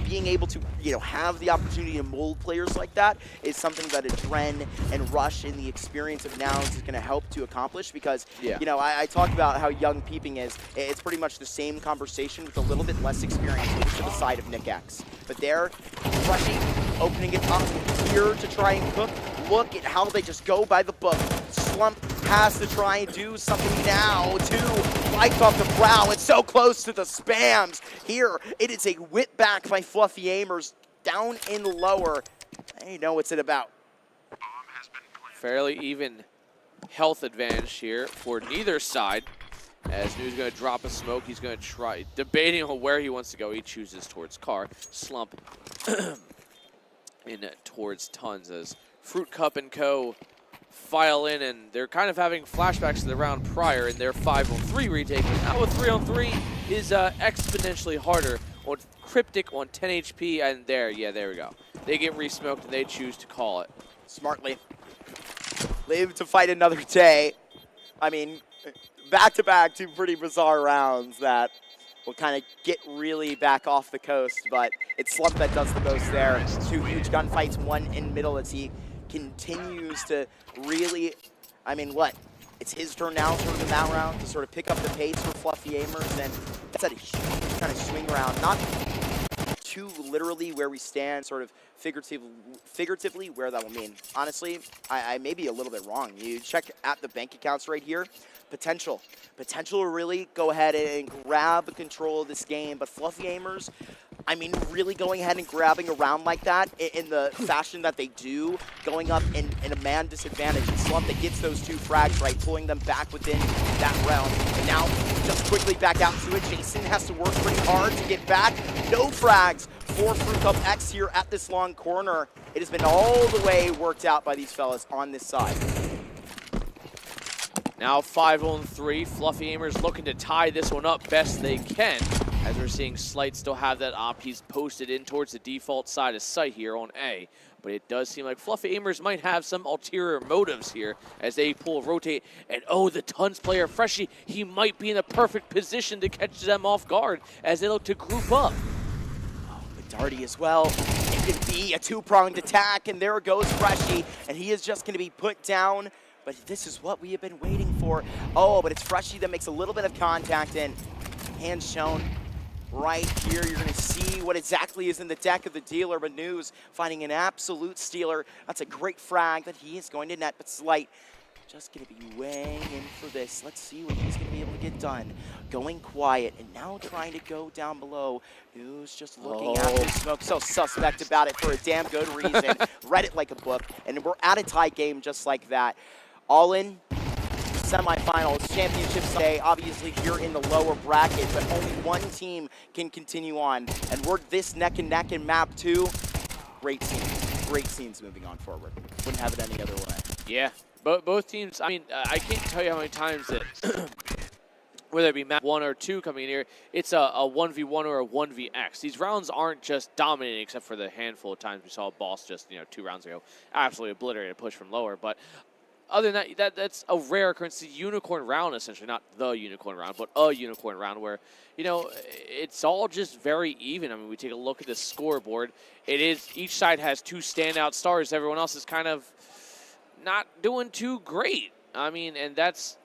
being able to, have the opportunity to mold players like that is something that Adren and Rush in the experience of Nouns is going to help to accomplish because, I talked about how young Peeping is. It's pretty much the same conversation with a little bit less experience to the side of Nick X. But there, Rushing, opening it up here to try and cook. Look at how they just go by the book. Slump has to try and do something now to light off the brow. It's so close to the spams. Here, it is a whip back by Fluffy Aimers down in lower. They know what's it about. Fairly even health advantage here for neither side. As Nu's going to drop a smoke, he's going to try, debating on where he wants to go. He chooses towards Car. Slump in towards Tons as Fruit Cup and Co. file in, and they're kind of having flashbacks to the round prior in their 5-on-3 retake. But now with 3-on-3 is exponentially harder on Cryptic on 10 HP, and there we go. They get re-smoked, and they choose to call it. Smartly. Live to fight another day. I mean, back-to-back, two pretty bizarre rounds that will kind of get really back off the coast, but it's Slump that does the most there. Two huge gunfights, one in middle as he continues to really, I mean, what? It's his turn now sort of in that round to sort of pick up the pace for Fluffy Amers, and that's a huge kind of swing round. Not too literally where we stand, sort of figuratively where that will mean. Honestly, I may be a little bit wrong. You check at the bank accounts right here. Potential to really go ahead and grab control of this game, but Fluffy Amers, I mean, really going ahead and grabbing a round like that in the fashion that they do, going up in a man disadvantage. It's Slump that gets those two frags right, pulling them back within that round. And now, just quickly back out to it. Jason has to work pretty hard to get back. No frags for Fruit Cup X here at this long corner. It has been all the way worked out by these fellas on this side. Now 5-on-3, Fluffy Amers looking to tie this one up best they can. As we're seeing Slight still have that op, he's posted in towards the default side of sight here on A. But it does seem like Fluffy Amers might have some ulterior motives here as they pull, rotate, and oh, the Tons player, Freshie, he might be in the perfect position to catch them off guard as they look to group up. Oh, but Darty as well. It could be a two-pronged attack, and there goes Freshie, and he is just going to be put down. But this is what we have been waiting for. Oh, but it's Freshie that makes a little bit of contact, and hands shown right here. You're going to see what exactly is in the deck of the dealer, but News finding an absolute stealer. That's a great frag that he is going to net, but Slight just going to be weighing in for this. Let's see what he's going to be able to get done. Going quiet, and now trying to go down below. News just looking at this smoke. So suspect about it for a damn good reason. Read it like a book, and we're at a tie game just like that. All in, semifinals, championship Sunday, obviously here in the lower bracket, but only one team can continue on. And we're this neck and neck in map 2. Great scenes moving on forward. Wouldn't have it any other way. Yeah, both teams, I mean, I can't tell you how many times that, whether it be map 1 or 2 coming in here, it's a 1v1 or a 1vx. These rounds aren't just dominating except for the handful of times we saw Boss just, 2 rounds ago absolutely obliterate a push from lower, but other than that, that's a rare occurrence. The unicorn round, essentially, not the unicorn round, but a unicorn round where, it's all just very even. I mean, we take a look at the scoreboard. It is, each side has 2 standout stars. Everyone else is kind of not doing too great. I mean, and that's,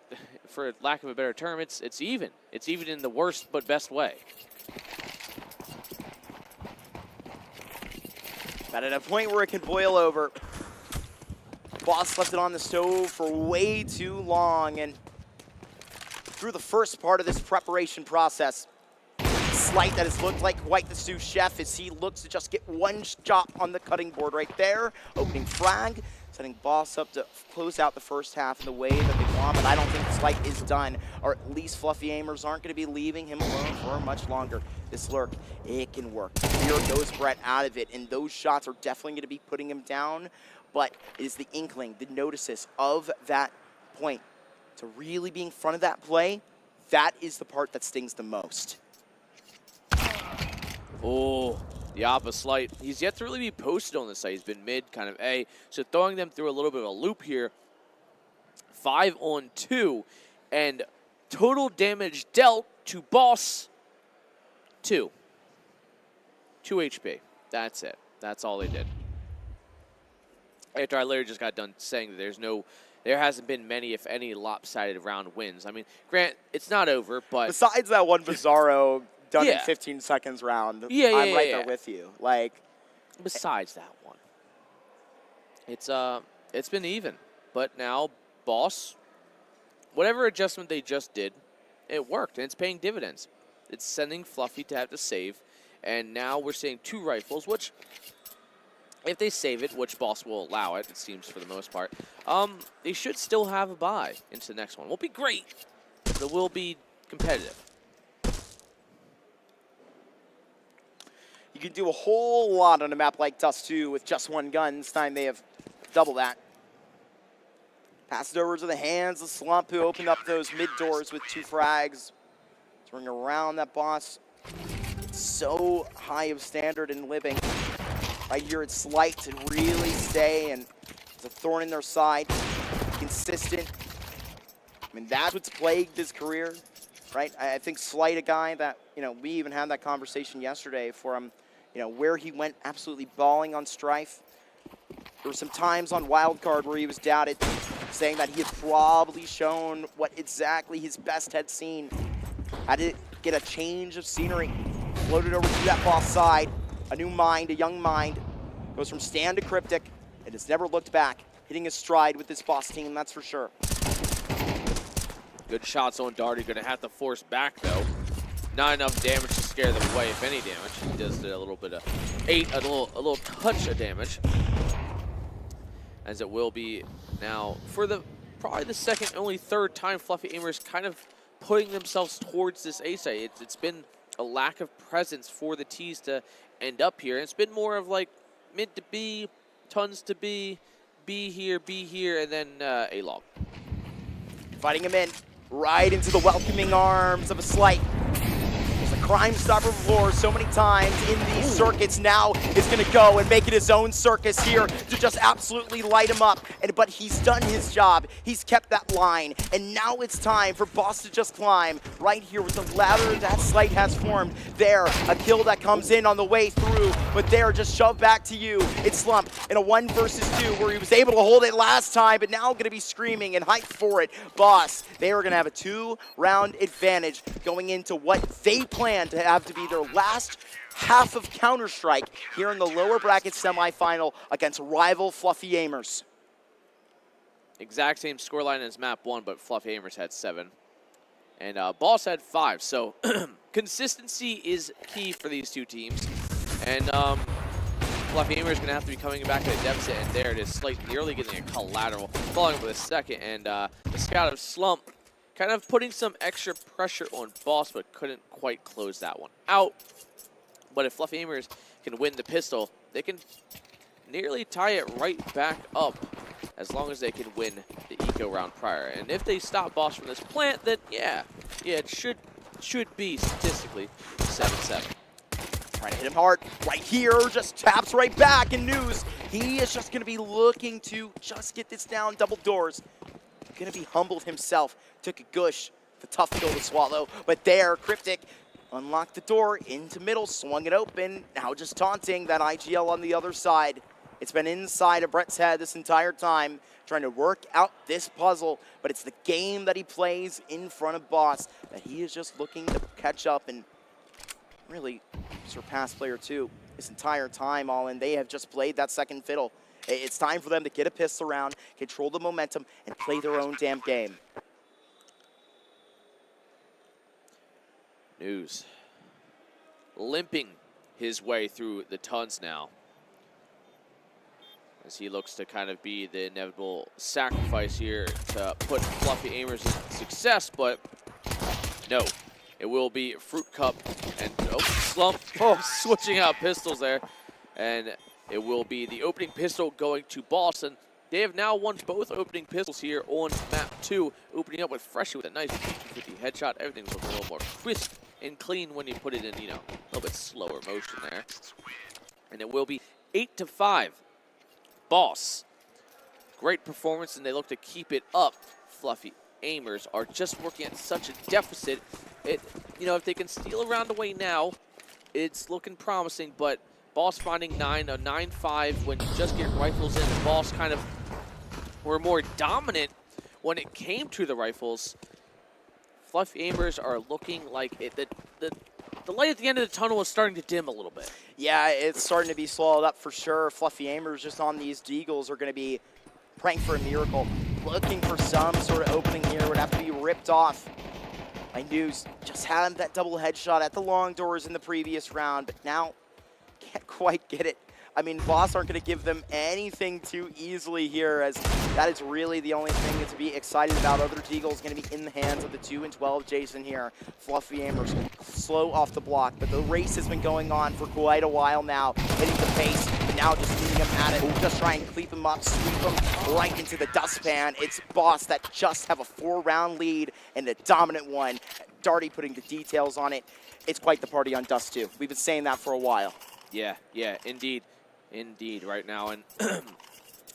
for lack of a better term, it's even. It's even in the worst but best way. But at a point where it can boil over. Boss left it on the stove for way too long, and through the first part of this preparation process, Slight that has looked like quite the sous chef as he looks to just get one shot on the cutting board right there. Opening frag, setting Boss up to close out the first half in the way that they want, but I don't think Slight is done, or at least Fluffy Amers aren't going to be leaving him alone for much longer. This lurk, it can work. Here goes Brett out of it, and those shots are definitely going to be putting him down. But it is the inkling, the notices of that point to really be in front of that play. That is the part that stings the most. Oh, the Oppa Slight. He's yet to really be posted on this side. He's been mid, kind of A. So throwing them through a little bit of a loop here. 5-on-2. And total damage dealt to Boss, 2. 2 HP. That's it. That's all they did. After I literally just got done saying that there hasn't been many, if any, lopsided round wins. I mean, Grant, it's not over, but besides that one Bizarro done in 15 seconds round, I'm right there with you. Like, besides that one, it's been even. But now, Boss, whatever adjustment they just did, it worked, and it's paying dividends. It's sending Fluffy to have to save, and now we're seeing 2 rifles, which, if they save it, which Boss will allow it seems for the most part, they should still have a bye into the next one. Won't be great, but it will be competitive. You can do a whole lot on a map like Dust 2 with just one gun. This time they have double that. Pass it over to the hands of Slump, who opened up those mid doors with 2 frags. Turning around that boss. So high of standard in living. Right here it's Slight to really stay, and it's a thorn in their side. Consistent. I mean, that's what's plagued his career, right? I think Slight, a guy that, you know, we even had that conversation yesterday for him, you know, where he went absolutely balling on Strife. There were some times on Wildcard where he was doubted, saying that he had probably shown what exactly his best had seen. Had to get a change of scenery. Floated over to that boss side. A new mind, a young mind. Goes from Stan to Cryptic, and has never looked back. Hitting his stride with this boss team, that's for sure. Good shots on Darty. Going to have to force back, though. Not enough damage to scare them away, if any damage. He does a little bit of a little touch of damage. As it will be now for probably the second, only third time Fluffy Aimers kind of putting themselves towards this A site. It's been a lack of presence for the T's to end up here. It's been more of like mid to B, tons to B here, and then A-Log. Fighting him in, right into the welcoming arms of a Slight. Crime Stopper before so many times in these circuits. Now is going to go and make it his own circus here to just absolutely light him up. But he's done his job. He's kept that line. And now it's time for Boss to just climb right here with the ladder that Slight has formed. There, a kill that comes in on the way through. But there, just shoved back to you. It's Slump in a 1 versus 2 where he was able to hold it last time, but now going to be screaming and hyped for it. Boss, they are going to have a 2-round advantage going into what they plan to have to be their last half of Counter-Strike here in the lower bracket semifinal against rival Fluffy Aimers. Exact same scoreline as map 1, but Fluffy Aimers had 7. And Boss had 5. So consistency is key for these two teams. And Fluffy Aimers is going to have to be coming back at a deficit. And there it is, Slight nearly getting a collateral, following up with a second. And the scout of Slump kind of putting some extra pressure on Boss, but couldn't quite close that one out. But if Fluffy Aimers can win the pistol, they can nearly tie it right back up as long as they can win the eco round prior. And if they stop Boss from this plant, then yeah, it should be statistically 7-7. Trying to hit him hard right here, just taps right back, and News, he is just going to be looking to just get this down, double doors. Going to be humbled himself. Took a gush, the tough pill to swallow. But there, Cryptic unlocked the door into middle, swung it open. Now just taunting that IGL on the other side. It's been inside of Brett's head this entire time, trying to work out this puzzle. But it's the game that he plays in front of Boss that he is just looking to catch up and really surpass player 2 this entire time. All in, they have just played that second fiddle. It's time for them to get a pistol round, control the momentum, and play their own damn game. News limping his way through the tons now, as he looks to kind of be the inevitable sacrifice here to put Fluffy Aimers in success, but no. It will be Fruit Cup and Slump switching out pistols there, and it will be the opening pistol going to Boston. They have now won both opening pistols here on map 2, opening up with Freshie with a nice 50 headshot. Everything's looking a little more crisp and clean when you put it in, you know, a little bit slower motion there. And it will be 8-5. Boss. Great performance, and they look to keep it up. Fluffy Aimers are just working at such a deficit. You know, if they can steal around away now, it's looking promising, but Boss finding a 9-5 when you just get rifles in. The Boss kind of were more dominant when it came to the rifles. Fluffy Aimers are looking like the light at the end of the tunnel is starting to dim a little bit. Yeah, it's starting to be swallowed up for sure. Fluffy Aimers just on these deagles are going to be praying for a miracle. Looking for some sort of opening here. Would have to be ripped off by News. Just had that double headshot at the long doors in the previous round, but now can't quite get it I mean, Boss aren't going to give them anything too easily here, as that is really the only thing to be excited about. Other Deagle is going to be in the hands of the 2 and 12 Jason here. Fluffy Aimers slow off the block, but the race has been going on for quite a while now, hitting the pace, but now just leaving him at it. Just try and cleep him up, sweep him right into the dustpan. It's Boss that just have a 4-round lead and a dominant one. Darty putting the details on it. It's quite the party on Dust 2. We've been saying that for a while. Yeah, indeed. Indeed, right now. And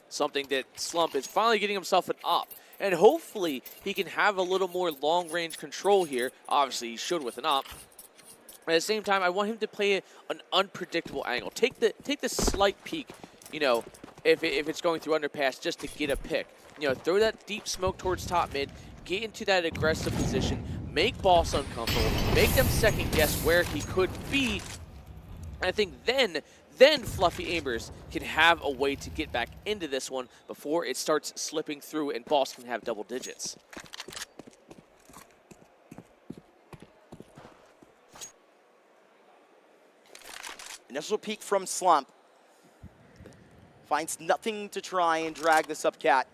something that Slump is finally getting himself an op. And hopefully he can have a little more long-range control here. Obviously, he should with an op. At the same time, I want him to play an unpredictable angle. Take the slight peek, you know, if it's going through underpass just to get a pick. You know, throw that deep smoke towards top mid, get into that aggressive position, make Boss uncomfortable, make them second guess where he could be. And I think then Fluffy Aimers can have a way to get back into this one before it starts slipping through and Boss can have double digits. Initial peek from Slump. Finds nothing to try and drag this up Cat.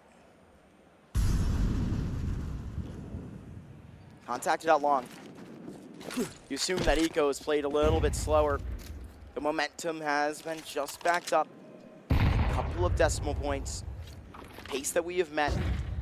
Contacted out long. You assume that Eco has played a little bit slower. The momentum has been just backed up. A couple of decimal points. Pace that we have met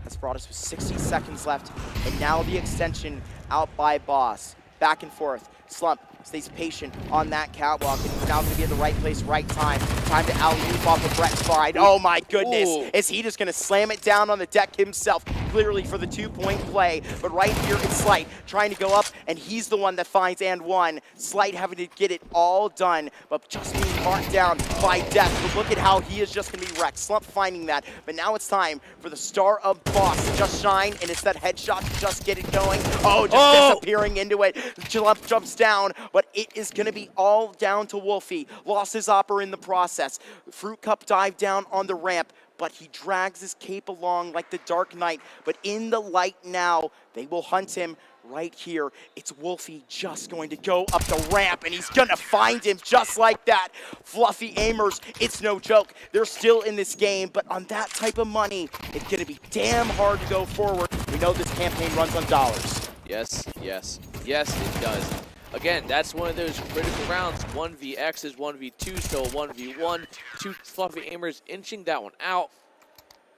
has brought us with 60 seconds left. And now the extension out by Boss. Back and forth. Slump stays patient on that catwalk, and he's now going to be at the right place, right time. Time to alley-oop off of Brett's Pride. Oh my goodness, is he just going to slam it down on the deck himself, clearly for the 2-point play. But right here, it's Slight trying to go up, and he's the one that finds and one. Slight having to get it all done, but just being marked down by Death. But look at how he is just going to be wrecked. Slump finding that, but now it's time for the star of Boss to just shine, and it's that headshot to just get it going. Disappearing into it. Slump jumps down, but it is going to be all down to Wolfie. Lost his opper in the process. Fruit Cup dive down on the ramp, but he drags his cape along like the Dark Knight. But in the light now, they will hunt him right here. It's Wolfie just going to go up the ramp, and he's going to find him just like that. Fluffy Aimers, it's no joke. They're still in this game, but on that type of money, it's going to be damn hard to go forward. We know this campaign runs on dollars. Yes, it does. Again, that's one of those critical rounds. 1vX is 1v2, still 1v1. 2 Fluffy Aimers inching that one out.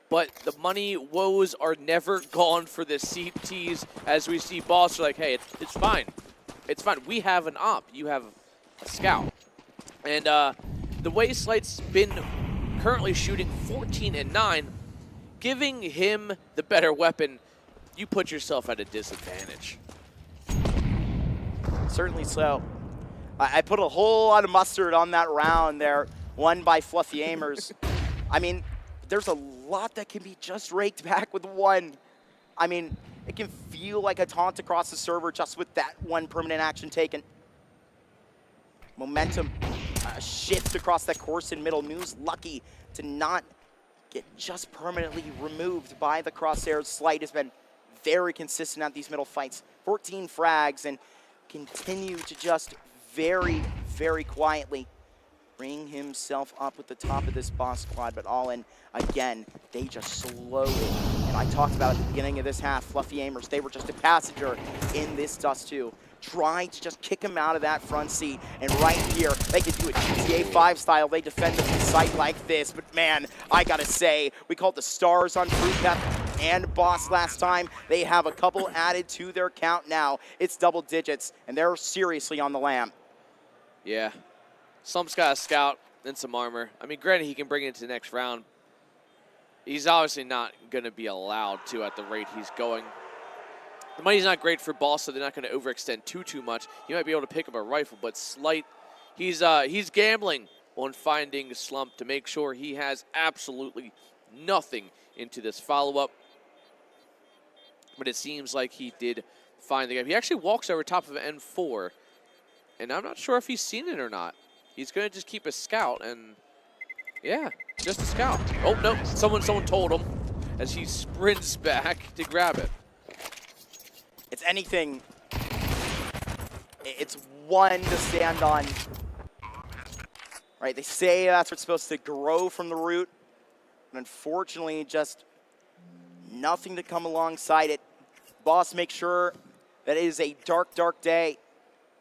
But the money woes are never gone for the CTs, as we see Boss are like, hey, it's fine. It's fine. We have an op. You have a scout. And the way Slight's been currently shooting 14 and 9, giving him the better weapon, you put yourself at a disadvantage. Certainly so. I put a whole lot of mustard on that round there, won by Fluffy Aimers. I mean, there's a lot that can be just raked back with one. I mean, it can feel like a taunt across the server just with that one permanent action taken. Momentum shift across that course in middle. Mew's lucky to not get just permanently removed by the crosshairs. Slight has been very consistent at these middle fights. 14 frags and continue to just very, very quietly bring himself up at the top of this Boss squad. But all in, again, they just slow it. And I talked about at the beginning of this half, Fluffy Aimers, they were just a passenger in this Dust 2. Trying to just kick him out of that front seat. And right here, they can do it GTA 5 style. They defend the site like this. But man, I gotta say, we called the stars on Fruit Cup and Boss last time. They have a couple added to their count now. It's double digits, and they're seriously on the lam. Yeah. Slump's got a scout and some armor. I mean, granted, he can bring it into the next round. He's obviously not going to be allowed to at the rate he's going. The money's not great for Boss, so they're not going to overextend too much. He might be able to pick up a rifle, but Slight, he's gambling on finding Slump to make sure he has absolutely nothing into this follow-up. But it seems like he did find the guy. He actually walks over top of an N4, and I'm not sure if he's seen it or not. He's going to just keep a scout, and yeah, just a scout. Oh, no, someone told him as he sprints back to grab it. It's anything. It's one to stand on. right? They say that's what's supposed to grow from the root, but unfortunately, just nothing to come alongside it. Boss makes sure that it is a dark, dark day,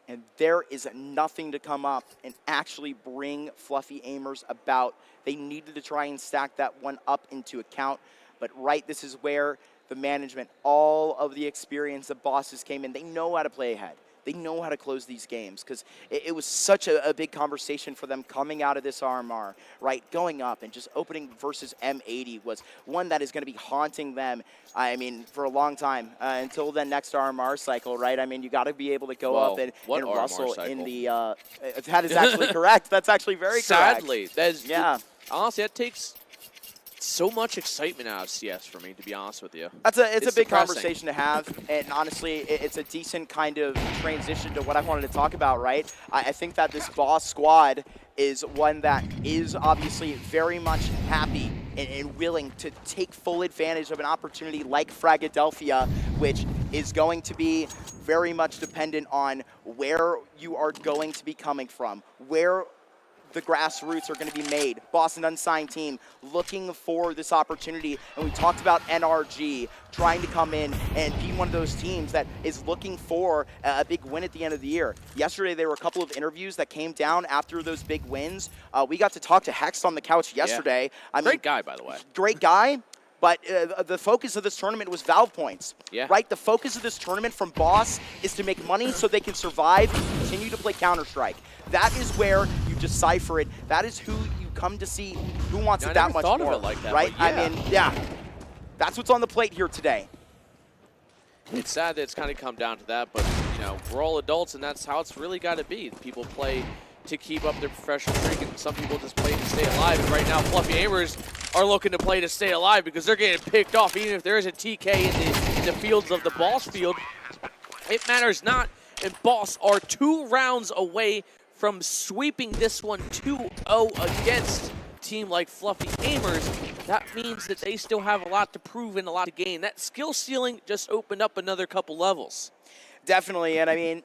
and there is nothing to come up and actually bring Fluffy Aimers about. They needed to try and stack that one up into account, but this is where the management, all of the experience of bosses came in. They know how to play ahead. They know how to close these games because it was such a big conversation for them coming out of this RMR, right? Going up and just opening versus M80 was one that is going to be haunting them, I mean, for a long time until the next RMR cycle, right? I mean, you got to be able to go up and rustle in the that is actually correct. That's actually very correct. Sadly, that is, honestly, that takes so much excitement out of CS for me, to be honest with you. It's a big depressing conversation to have, and honestly, it's a decent kind of transition to what I wanted to talk about, right? I think that this boss squad is one that is obviously very much happy and willing to take full advantage of an opportunity like Fragadelphia, which is going to be very much dependent on where you are going to be coming from, where the grassroots are going to be made. Boston unsigned team looking for this opportunity, and we talked about NRG trying to come in and be one of those teams that is looking for a big win at the end of the year. Yesterday, there were a couple of interviews that came down after those big wins. We got to talk to Hex on the couch yesterday. Yeah. I mean, great guy, by the way. Great guy. But the focus of this tournament was Valve points, right? The focus of this tournament from Boss is to make money so they can survive and continue to play Counter-Strike. That is where you decipher it. That is who you come to see, who wants it that much more, of it like that, right? I mean, that's what's on the plate here today. It's sad that it's kind of come down to that, but, you know, we're all adults, and that's how it's really got to be. People play to keep up their professional streak, and some people just play to stay alive. And right now, Fluffy Aimers are looking to play to stay alive because they're getting picked off. Even if there is a TK in the fields of the Boss field, it matters not. And Boss are 2 rounds away from sweeping this one 2-0 against a team like Fluffy Aimers. That means that they still have a lot to prove and a lot to gain. That skill ceiling just opened up another couple levels. Definitely, and I mean,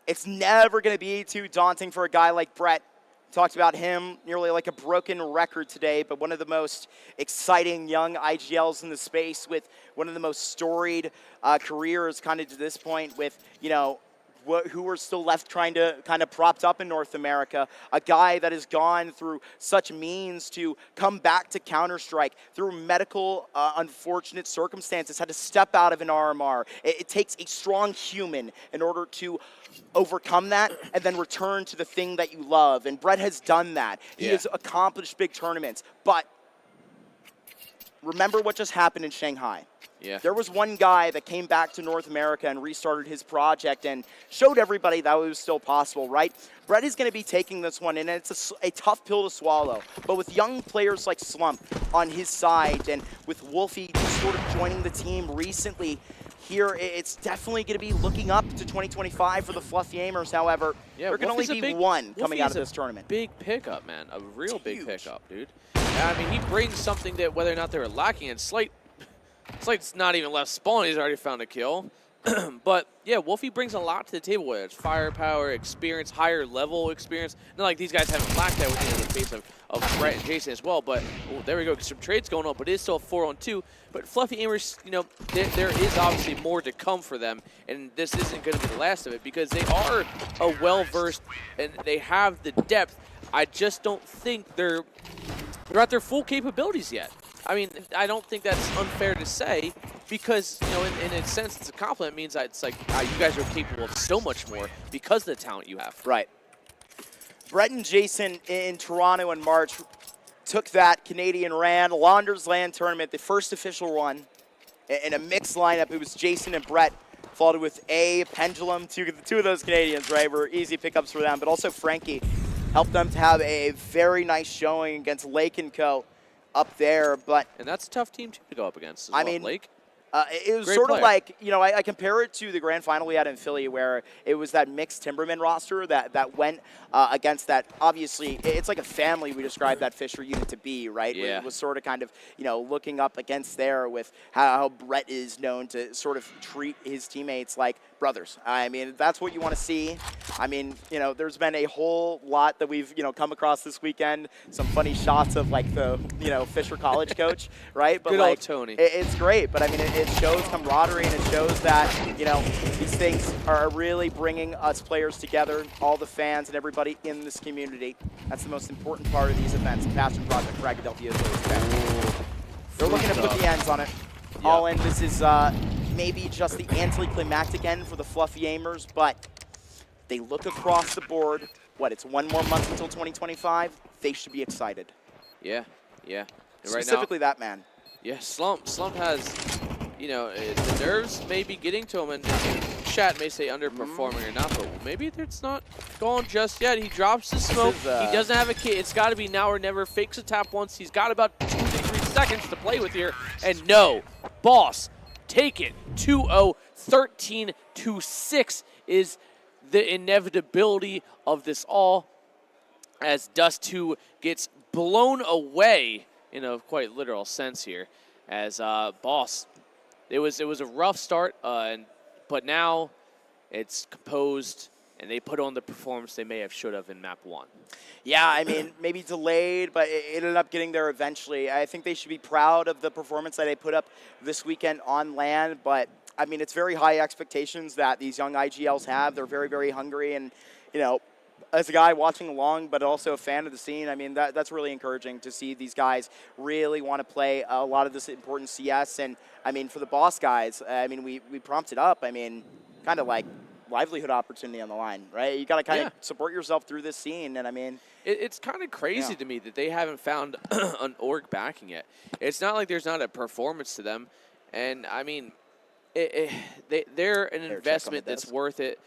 it's never going to be too daunting for a guy like Brett. Talked about him, nearly like a broken record today, but one of the most exciting young IGLs in the space with one of the most storied careers kind of to this point with, you know, who are still left trying to kind of propped up in North America. A guy that has gone through such means to come back to Counter-Strike through medical unfortunate circumstances, had to step out of an RMR. It takes a strong human in order to overcome that and then return to the thing that you love. And Brett has done that. He has accomplished big tournaments. But remember what just happened in Shanghai. Yeah. There was one guy that came back to North America and restarted his project and showed everybody that it was still possible, right? Brett is going to be taking this one, and it's a tough pill to swallow. But with young players like Slump on his side and with Wolfie sort of joining the team recently, here it's definitely going to be looking up to 2025 for the Fluffy Aimers. However, there can only be one coming out of this tournament. Big pickup, man. A real big pickup, dude. I mean, he brings something that whether or not they were lacking in Slight, Slight's not even left spawn. He's already found a kill. But, yeah, Wolfie brings a lot to the table, whether it's firepower, experience, higher level experience. Not like these guys haven't lacked that within the face of Brett and Jason as well. But, there we go. Some trades going on, but it is still a 4-on-2. But Fluffy Aimers, you know, there is obviously more to come for them. And this isn't going to be the last of it because they are a well-versed and they have the depth. I just don't think they're at their full capabilities yet. I mean, I don't think that's unfair to say because, you know, in a sense, it's a compliment. It means that it's like you guys are capable of so much more because of the talent you have. Right. Brett and Jason in Toronto in March took that Canadian Launders Land tournament, the first official one, in a mixed lineup. It was Jason and Brett, followed with Pendulum. Two of those Canadians, right, were easy pickups for them, but also Frankie helped them to have a very nice showing against Lake & Co. up there. And that's a tough team to go up against as I well, mean, Lake. It was Great sort player. of like, you know, I compare it to the grand final we had in Philly where it was that mixed Timberman roster that went against that. Obviously, it's like a family we described that Fisher unit to be, right? Yeah. It was sort of kind of, you know, looking up against there with how Brett is known to sort of treat his teammates like brothers. I mean, that's what you want to see. I mean, you know, there's been a whole lot that we've, you know, come across this weekend. Some funny shots of like the, you know, Fisher College coach, right? But Good like, old Tony. It's great. But I mean, it shows camaraderie, and it shows that, you know, these things are really bringing us players together, all the fans and everybody in this community. That's the most important part of these events. Passion Project Fragadelphia is always been. They're looking to put the ends on it. Yep. All in. This is maybe just the anticlimactic end for the Fluffy Aimers, but they look across the board. What, it's 1 more month until 2025? They should be excited. Yeah, yeah. And Specifically that man. Yeah, Slump has, you know, the nerves may be getting to him, and chat may say underperforming or not, but maybe it's not going just yet. He drops the smoke. Is, he doesn't have a kit. It's got to be now or never. Fakes a tap once. He's got about 2 to 3 seconds to play with here. And no, Boss, take it. 2-0, 13-6 is the inevitability of this all, as Dust 2 gets blown away in a quite literal sense here, as Boss. It was a rough start, but now it's composed, and they put on the performance they may have should have in map 1. Yeah, I mean, maybe delayed, but it ended up getting there eventually. I think they should be proud of the performance that they put up this weekend on land, but I mean, it's very high expectations that these young IGLs have. They're very, very hungry, and, you know, as a guy watching along, but also a fan of the scene, I mean, that's really encouraging to see these guys really want to play a lot of this important CS. And, I mean, for the Boss guys, I mean, we prompted up, I mean, kind of like livelihood opportunity on the line, right? You got to kind of support yourself through this scene, and I mean... It's kind of crazy to me that they haven't found an org backing it. It's not like there's not a performance to them, and, I mean... They're an investment that's worth it.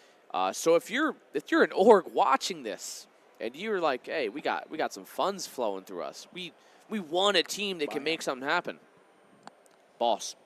So if you're an org watching this and you're like, hey, we got some funds flowing through us. We want a team that can make something happen. Boss.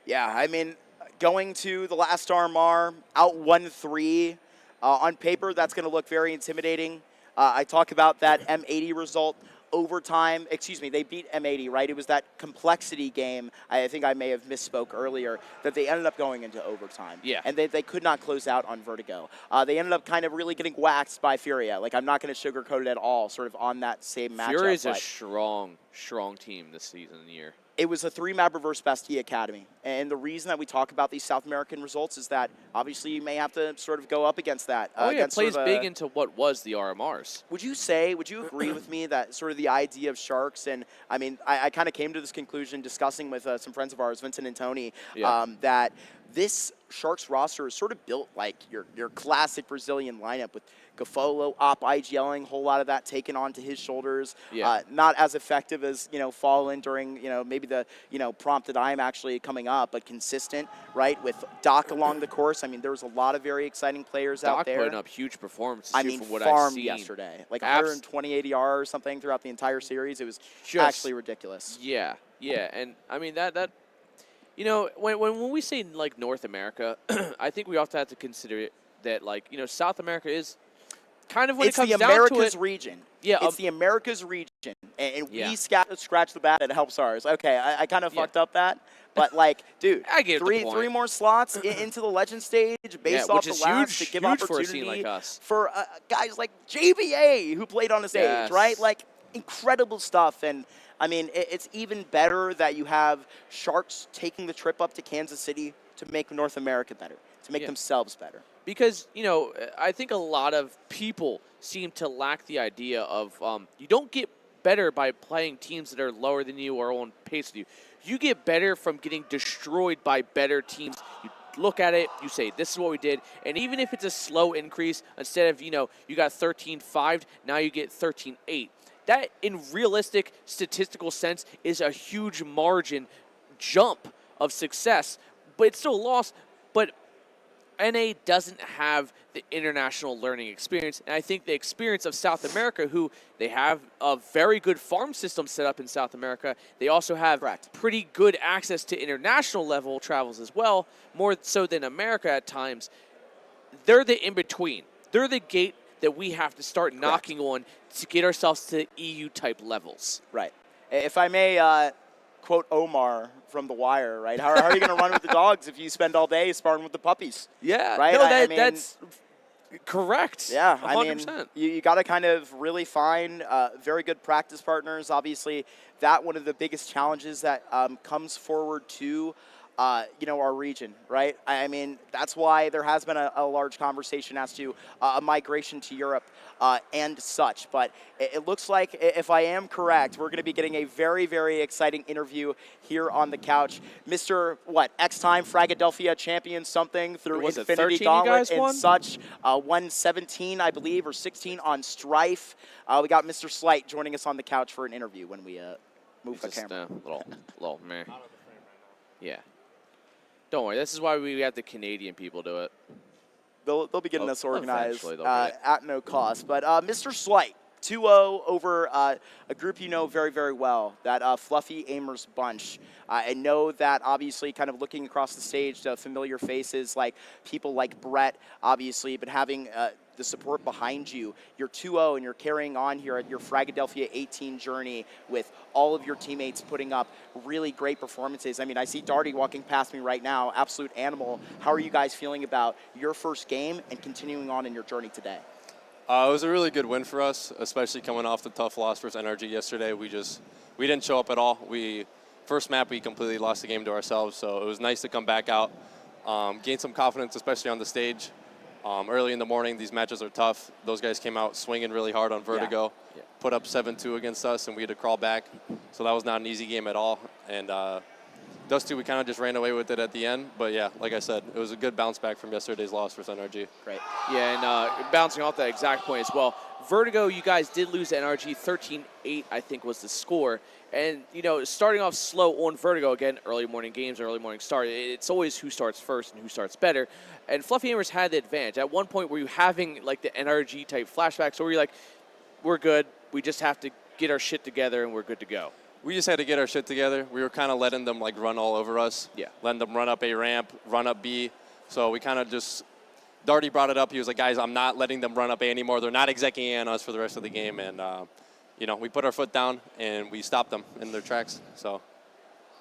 Yeah, I mean, going to the last RMR, out 1-3. On paper, that's going to look very intimidating. I talk about that M80 result. Overtime, excuse me, they beat M80, right? It was that complexity game, I think I may have misspoke earlier, that they ended up going into overtime. Yeah. And they could not close out on Vertigo. They ended up kind of really getting waxed by Furia. Like, I'm not going to sugarcoat it at all, sort of on that same matchup. Furia's a strong team this season and year. It was a 3-map reverse Bestie Academy. And the reason that we talk about these South American results is that obviously you may have to sort of go up against that. It plays big into what was the RMRs. Would you agree with me that sort of the idea of Sharks, and I mean, I kind of came to this conclusion discussing with some friends of ours, Vincent and Tony, that this Sharks roster is sort of built like your classic Brazilian lineup with Gafolo, Op, IGLing, a whole lot of that taken onto his shoulders. Not as effective as, you know, Fallen during, you know, maybe the, you know, prompt that I'm actually coming up, but consistent, right, with Doc along the course. I mean, there was a lot of very exciting players out there. Doc putting up huge performances. I mean, from what farmed I've seen yesterday. Like 120 ADR or something throughout the entire series. It was actually ridiculous. Yeah, and I mean, that you know, when we say, like, North America, I think we often have to consider it that, like, you know, South America is kind of when it comes down to it. It's the Americas region. Yeah. It's the Americas region. And we scratch the bat and it helps ours. Okay, I kind of fucked up that. But, like, dude, I get the point. Three more slots into the Legend stage based off the last to give opportunity for a scene like us. For guys like JBA who played on the stage, right? Like, incredible stuff. And, I mean, it's even better that you have Sharks taking the trip up to Kansas City to make North America better, to make themselves better. Because, you know, I think a lot of people seem to lack the idea of you don't get better by playing teams that are lower than you or on pace with you. You get better from getting destroyed by better teams. You look at it, you say, this is what we did. And even if it's a slow increase, instead of, you know, you got 13-5, now you get 13-8. That, in realistic statistical sense, is a huge margin jump of success. But it's still a loss. But NA doesn't have the international learning experience. And I think the experience of South America, who they have a very good farm system set up in South America. They also have pretty good access to international level travels as well, more so than America at times. They're the in-between. They're the gate that we have to start knocking on to get ourselves to EU-type levels. Right. If I may quote Omar from The Wire, right? How are you going to run with the dogs if you spend all day sparring with the puppies? Yeah, right. No, I mean, that's correct. yeah. 100%. I mean, you got to kind of really find very good practice partners. Obviously, that one of the biggest challenges that comes forward to our region, right? I mean, that's why there has been a large conversation as to a migration to Europe and such. But it looks like, if I am correct, we're going to be getting a very, very exciting interview here on the couch. Mr. X-time Fragadelphia champion something through Was it Infinity 13 Gauntlet you guys won? and such. 117, I believe, or 16 on Strife. We got Mr. Slight joining us on the couch for an interview when we move the Just camera. little meh. Yeah. Don't worry. This is why we have the Canadian people do it. They'll be getting us organized eventually they'll be. at no cost. But Mr. Slight, 2-0 over a group you know very, very well, that Fluffy Amers bunch. I know that, obviously, kind of looking across the stage to familiar faces like people like Brett, obviously, but having the support behind you. You're 2-0 and you're carrying on here at your Fragadelphia 18 journey with all of your teammates putting up really great performances. I mean, I see Darty walking past me right now, absolute animal. How are you guys feeling about your first game and continuing on in your journey today? It was a really good win for us, especially coming off the tough loss versus NRG yesterday. We didn't show up at all. First map, we completely lost the game to ourselves, so it was nice to come back out, gain some confidence, especially on the stage. Early in the morning, these matches are tough. Those guys came out swinging really hard on Vertigo, put up 7-2 against us, and we had to crawl back. So that was not an easy game at all. And Dusty, we kind of just ran away with it at the end. But yeah, like I said, it was a good bounce back from yesterday's loss versus NRG. Great. Yeah, and bouncing off that exact point as well. Vertigo, you guys did lose to NRG. 13-8, I think, was the score. And, starting off slow on Vertigo, again, early morning games, early morning start, it's always who starts first and who starts better. And Fluffy Amers had the advantage. At one point, were you having, like, the NRG-type flashbacks, or were you like, we're good, we just have to get our shit together and we're good to go? We just had to get our shit together. We were kind of letting them, run all over us. Yeah. Letting them run up A ramp, run up B. So we kind of just... Darty brought it up. He was like, guys, I'm not letting them run up A anymore. They're not execing A on us for the rest of the game. And, we put our foot down, and we stopped them in their tracks. So,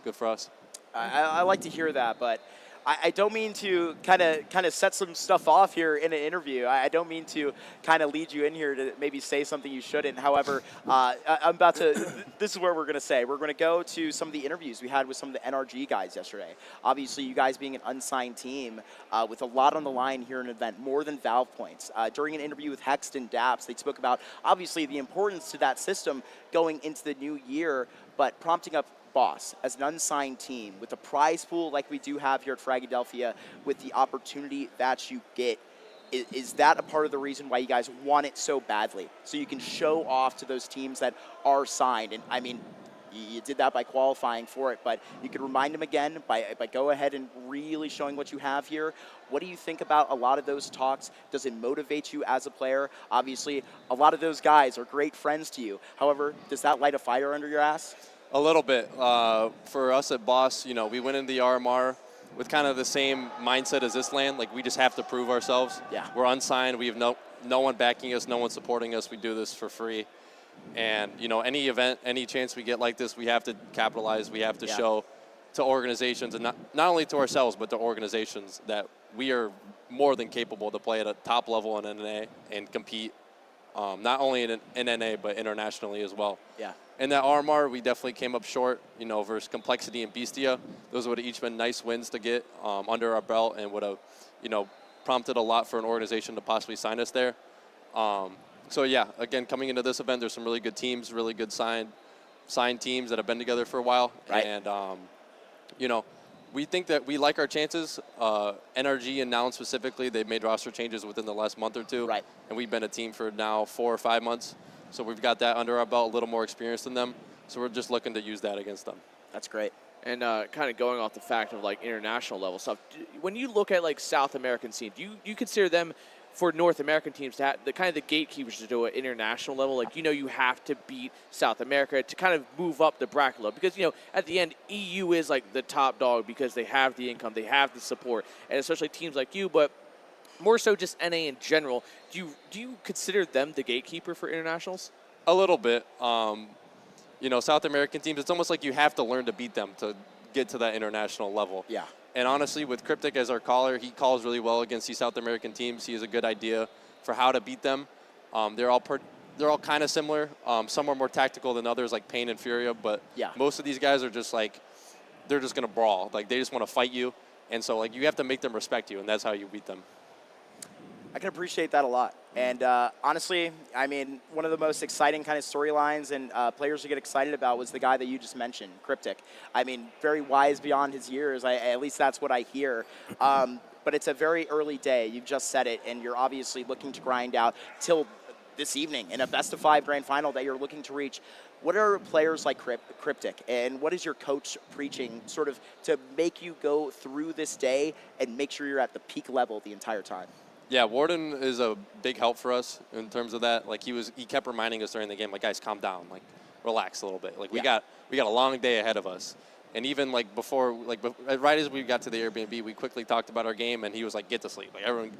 good for us. I like to hear that, but I don't mean to kind of set some stuff off here in an interview. I don't mean to kind of lead you in here to maybe say something you shouldn't. However, I'm about to, this is where we're going to say. We're going to go to some of the interviews we had with some of the NRG guys yesterday. Obviously, you guys being an unsigned team with a lot on the line here in an event, more than Valve points. During an interview with Hext and Daps, they spoke about, obviously, the importance to that system going into the new year, but prompting up Boss as an unsigned team with a prize pool like we do have here at Fragadelphia, with the opportunity that you get. Is that a part of the reason why you guys want it so badly? So you can show off to those teams that are signed. And I mean, you did that by qualifying for it, but you could remind them again by go ahead and really showing what you have here. What do you think about a lot of those talks? Does it motivate you as a player? Obviously, a lot of those guys are great friends to you. However, does that light a fire under your ass? A little bit. For us at Boss, we went in the RMR with kind of the same mindset as this land. Like, we just have to prove ourselves. Yeah. We're unsigned. We have no one backing us, no one supporting us. We do this for free. And, any event, any chance we get like this, we have to capitalize. We have to show to organizations, and not only to ourselves, but to organizations, that we are more than capable to play at a top level in NA and compete, not only in NA, but internationally as well. Yeah. In that RMR, we definitely came up short, versus Complexity and Bestia. Those would have each been nice wins to get under our belt, and would have, prompted a lot for an organization to possibly sign us there. So yeah, again, coming into this event, there's some really good teams, really good signed teams that have been together for a while. Right. And, we think that we like our chances. NRG and Noun specifically, they've made roster changes within the last month or two. Right. And we've been a team for now 4 or 5 months. So we've got that under our belt, a little more experience than them. So we're just looking to use that against them. That's great. And kind of going off the fact of international level stuff, when you look at South American scene, do you consider them, for North American teams, to have the kind of the gatekeepers to do it international level? You have to beat South America to kind of move up the bracket level, because at the end, EU is the top dog because they have the income, they have the support, and especially teams like you, but more so just NA in general. Do you consider them the gatekeeper for internationals? A little bit. South American teams, it's almost like you have to learn to beat them to get to that international level. Yeah. And honestly, with Cryptic as our caller, he calls really well against these South American teams. He has a good idea for how to beat them. They're all kind of similar. Some are more tactical than others, like Pain and Furia, but most of these guys are just like, they're just going to brawl. Like, they just want to fight you. And so, like, you have to make them respect you, and that's how you beat them. I can appreciate that a lot. And honestly, I mean, one of the most exciting kind of storylines and players to get excited about was the guy that you just mentioned, Cryptic. I mean, very wise beyond his years. At least that's what I hear. But it's a very early day. You've just said it, and you're obviously looking to grind out till this evening in a best-of-5 grand final that you're looking to reach. What are players like Cryptic, and what is your coach preaching sort of to make you go through this day and make sure you're at the peak level the entire time? Yeah, Warden is a big help for us in terms of that. Like, he kept reminding us during the game, like, guys, calm down, like, relax a little bit. Like, we got a long day ahead of us. And even like before, right as we got to the Airbnb, we quickly talked about our game, and he was like, "Get to sleep, like everyone,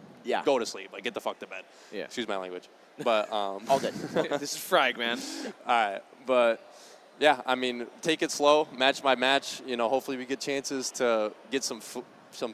go to sleep, like get the fuck to bed." Yeah, excuse my language, but all good. This is Frag, man. All right, but yeah, I mean, take it slow, match by match. Hopefully we get chances to get some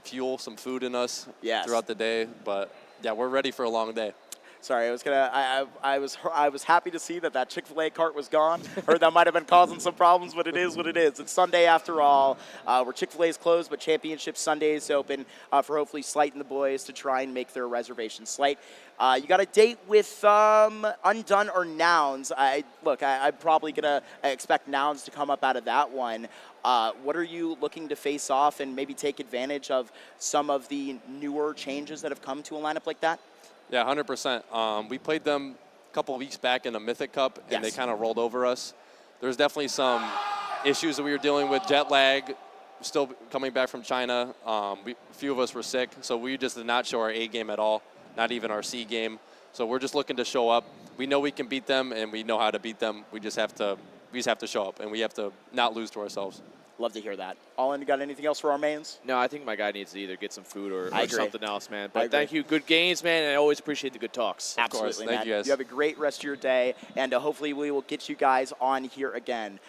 fuel, some food in us throughout the day. But yeah, we're ready for a long day. Sorry, I was happy to see that Chick-fil-A cart was gone. Heard that might have been causing some problems, but it is what it is. It's Sunday after all. Where Chick-fil-A is closed, but Championship Sunday is open for hopefully Slight and the boys to try and make their reservations. Slight, you got a date with Undone or Nouns. I'm probably gonna expect Nouns to come up out of that one. What are you looking to face off and maybe take advantage of some of the newer changes that have come to a lineup like that? Yeah, 100%. We played them a couple of weeks back in a Mythic Cup, and they kind of rolled over us. There's definitely some issues that we were dealing with, jet lag, still coming back from China. A few of us were sick, so we just did not show our A game at all, not even our C game. So we're just looking to show up. We know we can beat them, and we know how to beat them. We just have to show up, and we have to not lose to ourselves. Love to hear that. Olin, you got anything else for our mains? No, I think my guy needs to either get some food or agree. something else, man. But thank you. Good games, man, and I always appreciate the good talks. Absolutely, Thank you, guys. You have a great rest of your day, and hopefully we will get you guys on here again.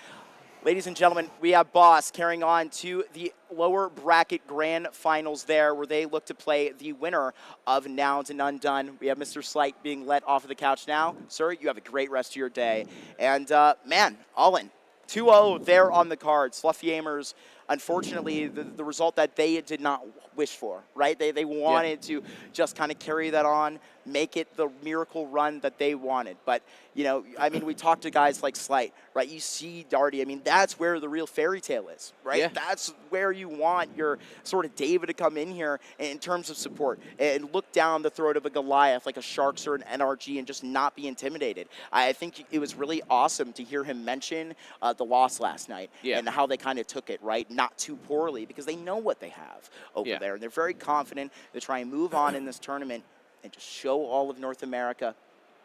Ladies and gentlemen, we have Boss carrying on to the lower bracket grand finals there, where they look to play the winner of Nouns and Undone. We have Mr. Slight being let off of the couch now. Sir, you have a great rest of your day. And, man, Olin, 2-0 there on the cards. Fluffy Aimers, unfortunately, the result that they did not wish for, right? They wanted to just kind of carry that on, make it the miracle run that they wanted. But, I mean, we talked to guys like Slight, right? You see Darty. I mean, that's where the real fairy tale is, right? Yeah. That's where you want your sort of David to come in here in terms of support and look down the throat of a Goliath like a Sharks or an NRG and just not be intimidated. I think it was really awesome to hear him mention the loss last night and how they kind of took it, right? Not too poorly, because they know what they have over there. And they're very confident to try and move on in this tournament and just show all of North America,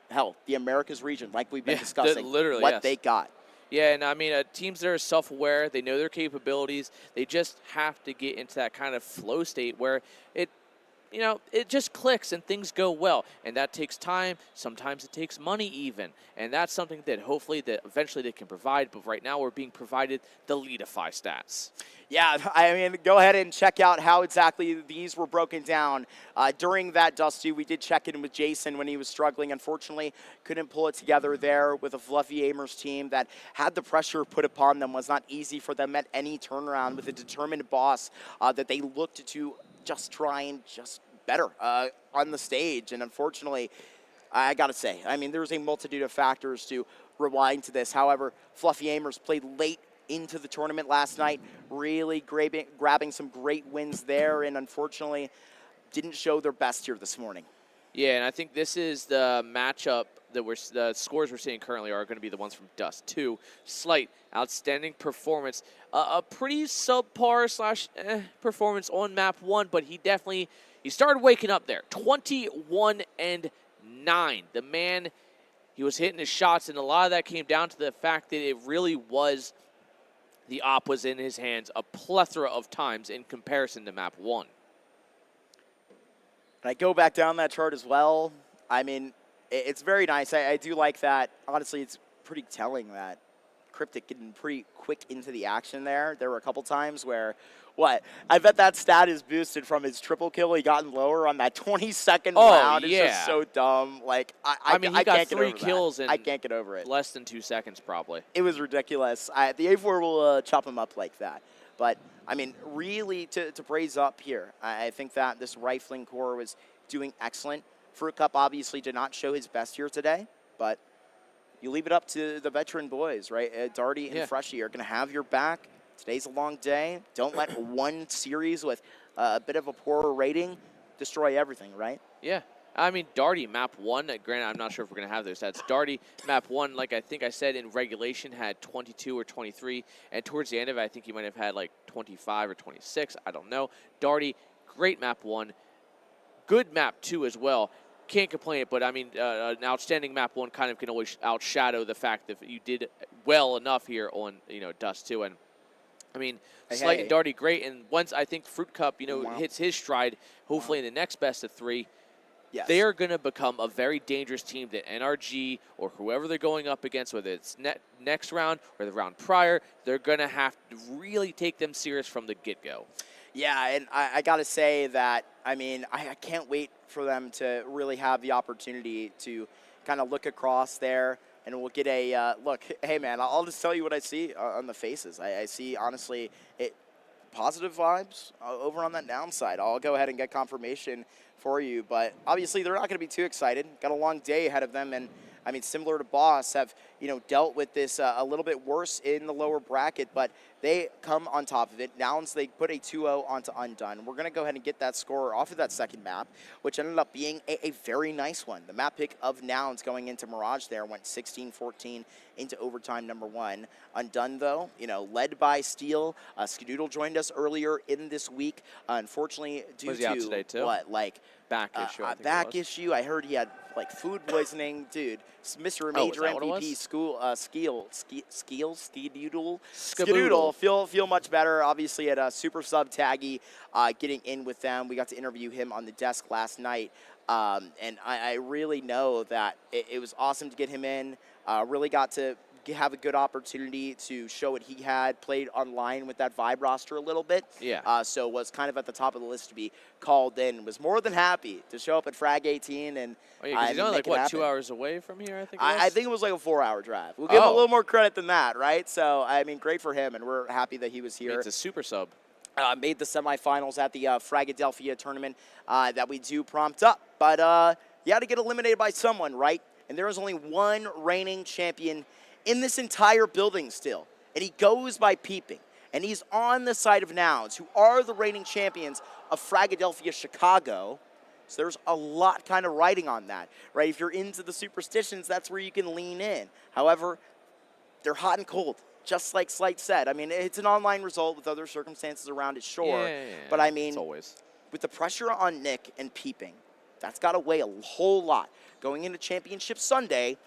hell, the Americas region, like we've been discussing, literally, what they got. Yeah, and I mean, teams that are self-aware, they know their capabilities. They just have to get into that kind of flow state where it just clicks and things go well. And that takes time. Sometimes it takes money even. And that's something that hopefully that eventually they can provide. But right now we're being provided the Leadify stats. Yeah, I mean, go ahead and check out how exactly these were broken down. During that Dusty, we did check in with Jason when he was struggling. Unfortunately, couldn't pull it together there with a Fluffy Aimers team that had the pressure put upon them. Was not easy for them at any turnaround, with a determined Boss that they looked to just try and just better on the stage. And unfortunately, I got to say, I mean, there's a multitude of factors to rewind to this. However, Fluffy Aimers played late into the tournament last night, really grabbing some great wins there, and unfortunately didn't show their best here this morning. Yeah, and I think this is the matchup that the scores we're seeing currently are going to be the ones from Dust 2. Slight, outstanding performance. A pretty subpar / performance on map 1, but he started waking up there. 21-9. The man, he was hitting his shots, and a lot of that came down to the fact that it really was the op was in his hands a plethora of times in comparison to map 1. And I go back down that chart as well. I mean, it's very nice. I do like that. Honestly, it's pretty telling that Cryptic getting pretty quick into the action there. There were a couple times where, I bet that stat is boosted from his triple kill he gotten lower on that 20-second round. It's just so dumb. Like, I mean, he got can't 3 get over kills that. in I can't get over it. less than 2 seconds, probably. It was ridiculous. The A4 will chop him up like that. But, I mean, really to praise up here, I think that this rifling core was doing excellent. Fruit Cup obviously did not show his best here today, but you leave it up to the veteran boys, right? Darty and Freshie are going to have your back. Today's a long day. Don't let one series with a bit of a poorer rating destroy everything, right? Yeah. I mean, Darty, map 1, granted, I'm not sure if we're going to have those stats. Darty, map 1, like I think I said in regulation, had 22 or 23. And towards the end of it, I think he might have had like 25 or 26. I don't know. Darty, great map 1. Good map 2 as well. Can't complain, but I mean, an outstanding map 1 kind of can always outshadow the fact that you did well enough here on, Dust 2. And I mean, Slight and Darty, great. And once I think Fruit Cup, hits his stride, hopefully in the next best of 3, they are going to become a very dangerous team that NRG or whoever they're going up against, whether it's next round or the round prior, they're going to have to really take them serious from the get-go. Yeah, and I got to say that, I mean, I can't wait for them to really have the opportunity to kind of look across there, and we'll get a look. Hey, man, I'll just tell you what I see on the faces. I see, honestly, positive vibes over on that downside. I'll go ahead and get confirmation for you, but obviously they're not going to be too excited. Got a long day ahead of them, and I mean, similar to Boss, have dealt with this a little bit worse in the lower bracket, but they come on top of it. Nouns, they put a 2-0 onto Undone. We're going to go ahead and get that score off of that second map, which ended up being a very nice one. The map pick of Nouns going into Mirage there went 16-14 into overtime number 1. Undone, though, led by Steel. Skadoodle joined us earlier in this week. Unfortunately, due Was he out today too? Back issue. Back issue. I heard he had food poisoning, dude. Mr. Major MVP Skadoodle. Feel much better. Obviously at Super Sub Taggy, getting in with them. We got to interview him on the desk last night, and I really know that it was awesome to get him in. Really got to have a good opportunity to show what he had played online with that Vibe roster a little bit. Yeah. So was kind of at the top of the list to be called in. Was more than happy to show up at Frag 18 and he's only 2 hours away from here, I think. I think it was like a 4-hour drive. We'll give him a little more credit than that, right? So I mean, great for him, and we're happy that he was here. It's a super sub. Made the semifinals at the Fragadelphia tournament that we do prompt up, but you had to get eliminated by someone, right? And there is only one reigning champion in this entire building still, and he goes by Peeping, and he's on the side of Nouns, who are the reigning champions of Fragadelphia Chicago. So there's a lot kind of riding on that, right? If you're into the superstitions, that's where you can lean in. However, they're hot and cold, just like Slight said. I mean, it's an online result with other circumstances around it, sure. Yeah, but I mean, always. With the pressure on Nick and Peeping, that's got to weigh a whole lot. Going into Championship Sunday,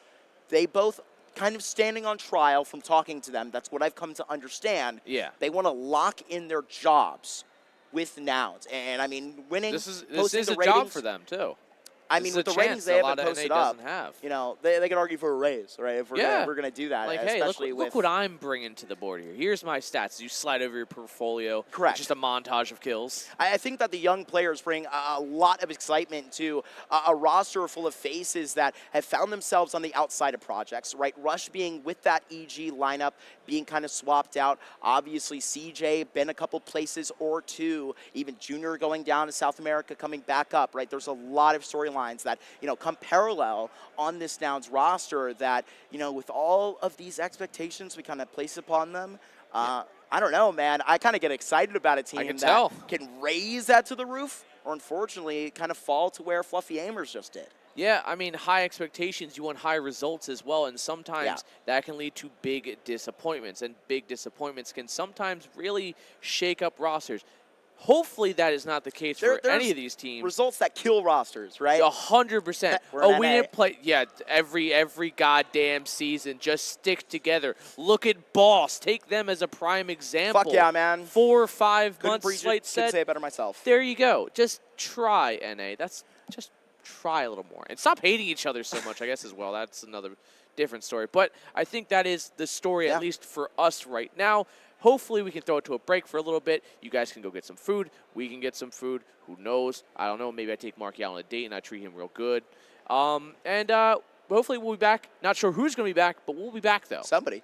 they both kind of standing on trial from talking to them. That's what I've come to understand. Yeah. They want to lock in their jobs with Nouns. And, I mean, winning, this is posting a the ratings, job for them, too. I mean, with the ratings they haven't posted up, they can argue for a raise, right? If we're going to do that, like, especially hey, look what I'm bringing to the board here. Here's my stats. You slide over your portfolio. Correct. Just a montage of kills. I think that the young players bring a lot of excitement to a roster full of faces that have found themselves on the outside of projects, right? Rush being with that EG lineup, being kind of swapped out. Obviously, CJ been a couple places or two. Even Junior going down to South America, coming back up, right? There's a lot of storylines that, come parallel on this Nouns roster that, with all of these expectations we kind of place upon them, I don't know, man. I kind of get excited about a team that can raise that to the roof or, unfortunately, kind of fall to where Fluffy Aimers just did. Yeah, I mean, high expectations, you want high results as well, and sometimes that can lead to big disappointments, and big disappointments can sometimes really shake up rosters. Hopefully that is not the case for any of these teams. Results that kill rosters, right? 100%. Oh, we didn't play. Yeah, every goddamn season. Just stick together. Look at Boss. Take them as a prime example. Fuck yeah, man. 4 or 5 months, Slate said. Couldn't say it better myself. There you go. Just try, NA. That's just try a little more. And stop hating each other so much, I guess, as well. That's another different story. But I think that is the story, at least for us right now. Hopefully we can throw it to a break for a little bit. You guys can go get some food. We can get some food. Who knows? I don't know. Maybe I take Marky out on a date and I treat him real good. Hopefully we'll be back. Not sure who's going to be back, but we'll be back, though. Somebody.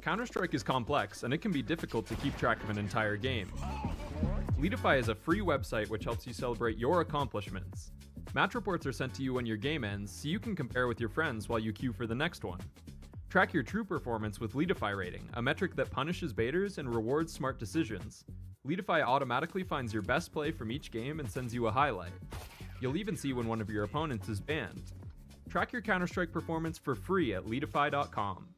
Counter-Strike is complex, and it can be difficult to keep track of an entire game. Leadify is a free website which helps you celebrate your accomplishments. Match reports are sent to you when your game ends, so you can compare with your friends while you queue for the next one. Track your true performance with Leadify rating, a metric that punishes baiters and rewards smart decisions. Leadify automatically finds your best play from each game and sends you a highlight. You'll even see when one of your opponents is banned. Track your Counter-Strike performance for free at leadify.com.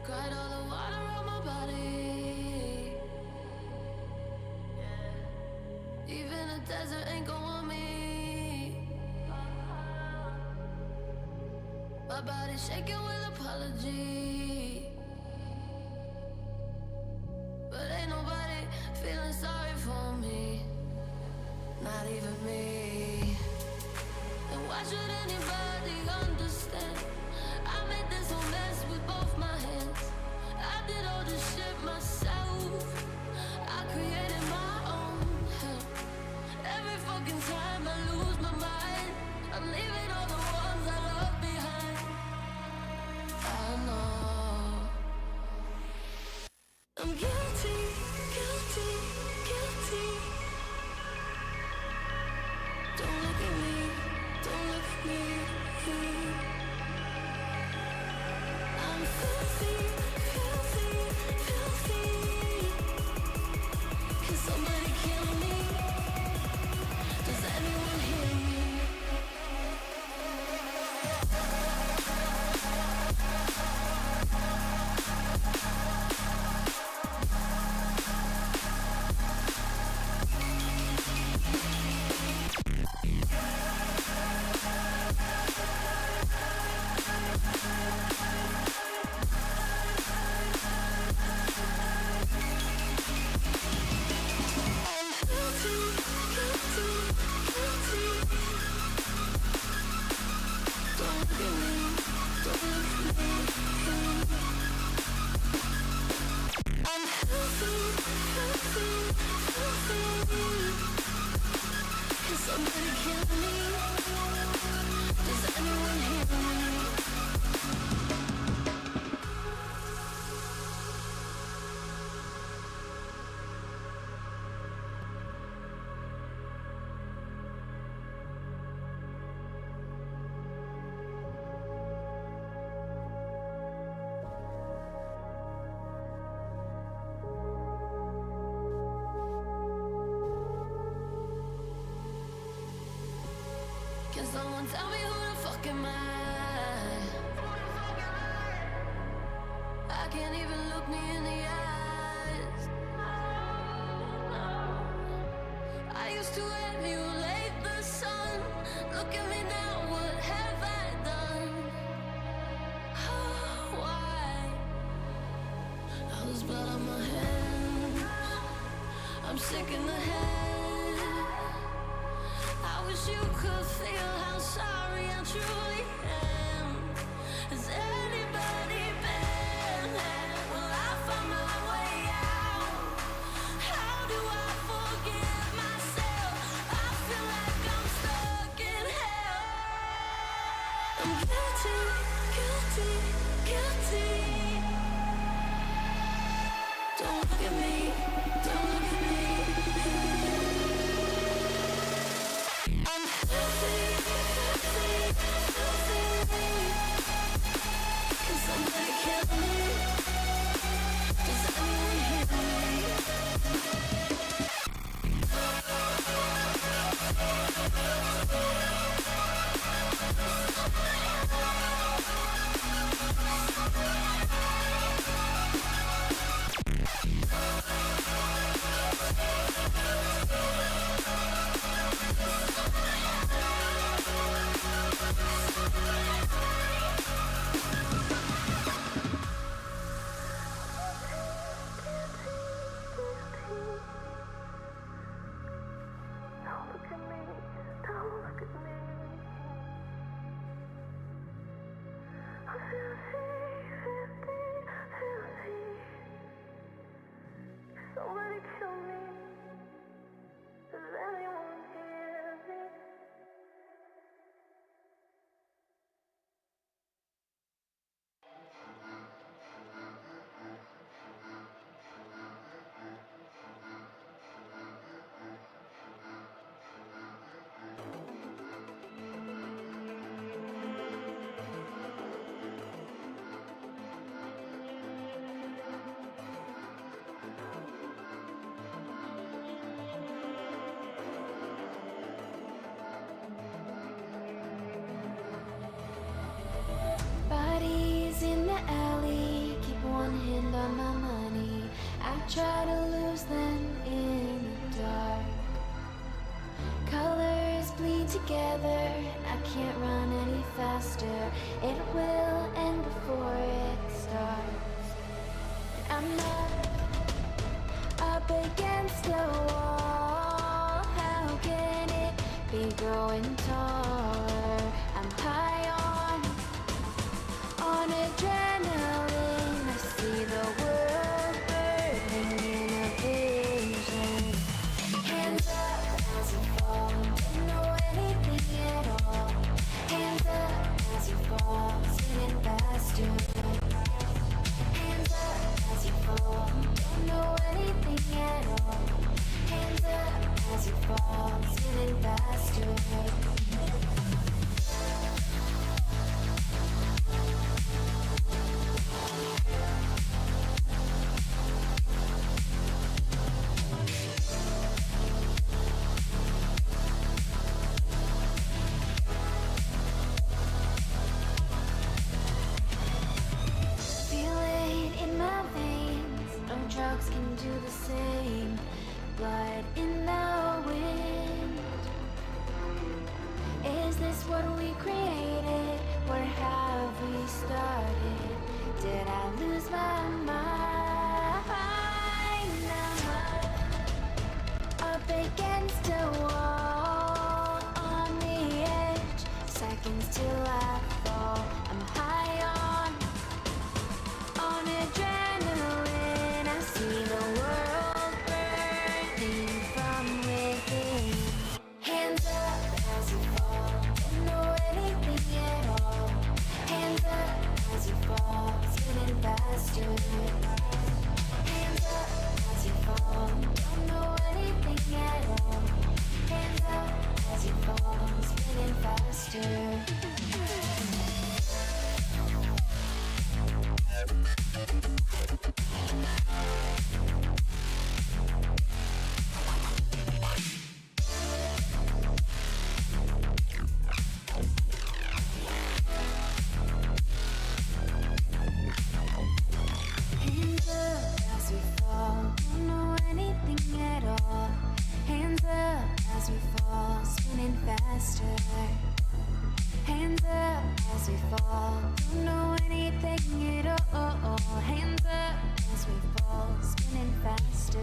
Cried all the water on my body. Even a desert ain't gon' want me. My body shaking with apology. But ain't nobody feeling sorry for me. Not even me. And why should anybody understand? I made this whole mess with both my hands. I did all this shit myself. I created my own hell. Every fucking time I lose my mind, I'm leaving all the ones I love behind. I know I'm guilty, guilty, guilty. Don't look at me, don't look at me. I'm filthy, filthy, filthy. Can somebody somebody kill me? Does anyone hear me? Can someone tell me who the fuck am I? I can't even look me in the eyes. I used to emulate the sun. Look at me now, what have I done? Why? All this blood on my hands. I'm sick in the head. I wish you could feel how sorry I truly am. Has anybody been there? Will I find my way out? How do I forgive myself? I feel like I'm stuck in hell. I'm guilty, guilty, guilty. Don't look at me, don't look at me. Can somebody kill me? Does anyone hear me? Don't look at me, don't look at me. I'm filthy, filthy. Somebody kill me. Does anyone hear me? Bodies in the alley, keep one hand on my money. I try to lose them in the dark. Colors bleed together, I can't run any faster. It will end before it starts. I'm up against a wall. How can it be growing taller? I'm high on adrenaline. I see the world burning in a vision. Hands up as you fall, don't know anything at all. Hands up as you fall, spinning faster. Hands up as you fall, don't know anything at all. Hands up as you fall, spinning faster. Feel it in my veins, no drugs can do the same. Blood in the wind. Is this what we created? Where have we started? Did I lose my mind? I'm up against a wall, on the edge, seconds till I fall. I'm high on adrenaline. I see the world burning from within. Hands faster. Hands up as we fall, don't know anything at all. Hands up as we fall, spinning faster. Hands up as we fall, don't know anything at all. Hands up as we fall, spinning faster.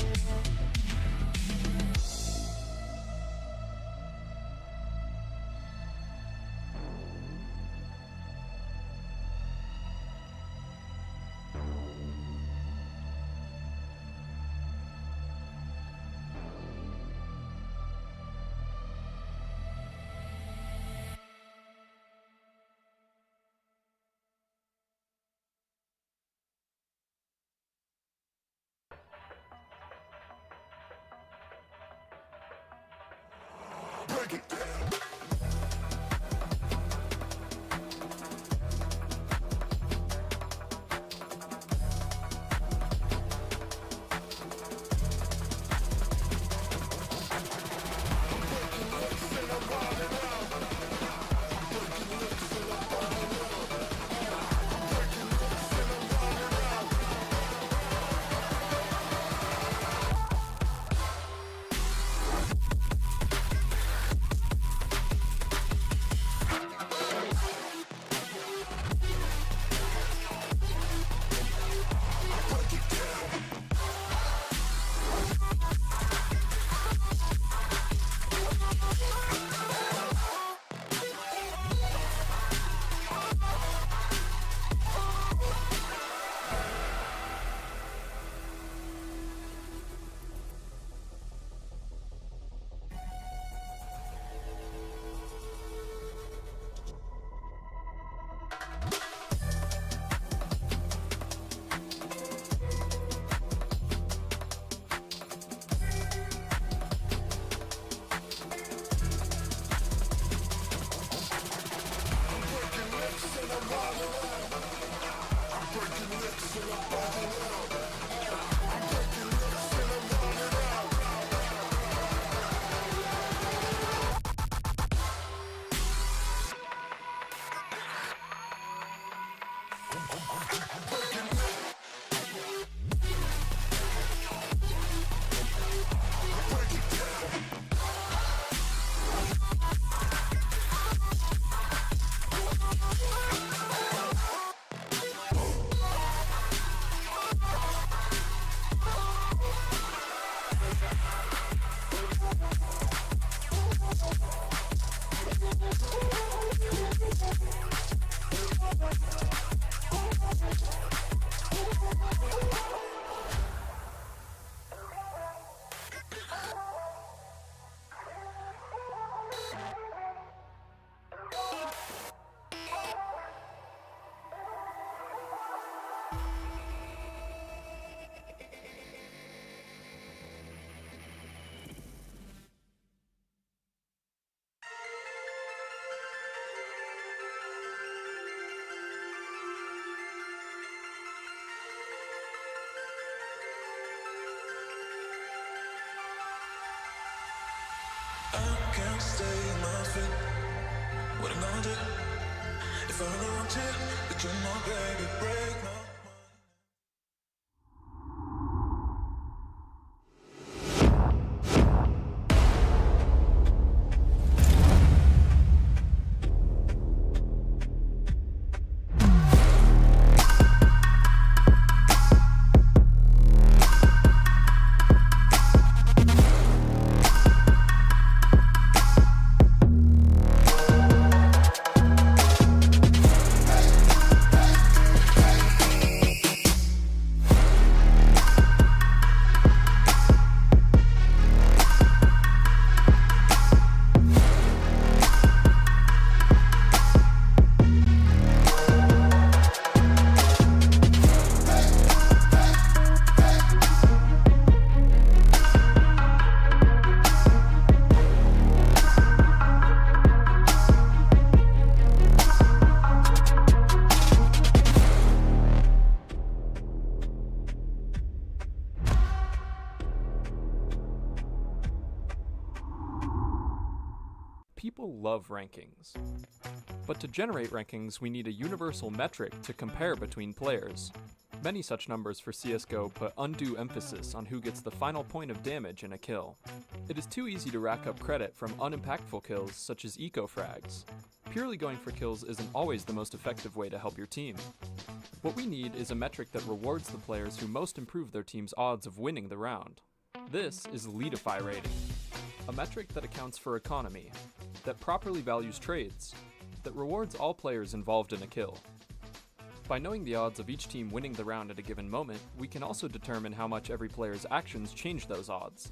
I can't stay in my feet. What I'm gonna do if I really want you? But you know, baby, break my mind. People love rankings. But to generate rankings, we need a universal metric to compare between players. Many such numbers for CSGO put undue emphasis on who gets the final point of damage in a kill. It is too easy to rack up credit from unimpactful kills such as eco-frags. Purely going for kills isn't always the most effective way to help your team. What we need is a metric that rewards the players who most improve their team's odds of winning the round. This is Leadify rating, a metric that accounts for economy, that properly values trades, that rewards all players involved in a kill. By knowing the odds of each team winning the round at a given moment, we can also determine how much every player's actions change those odds.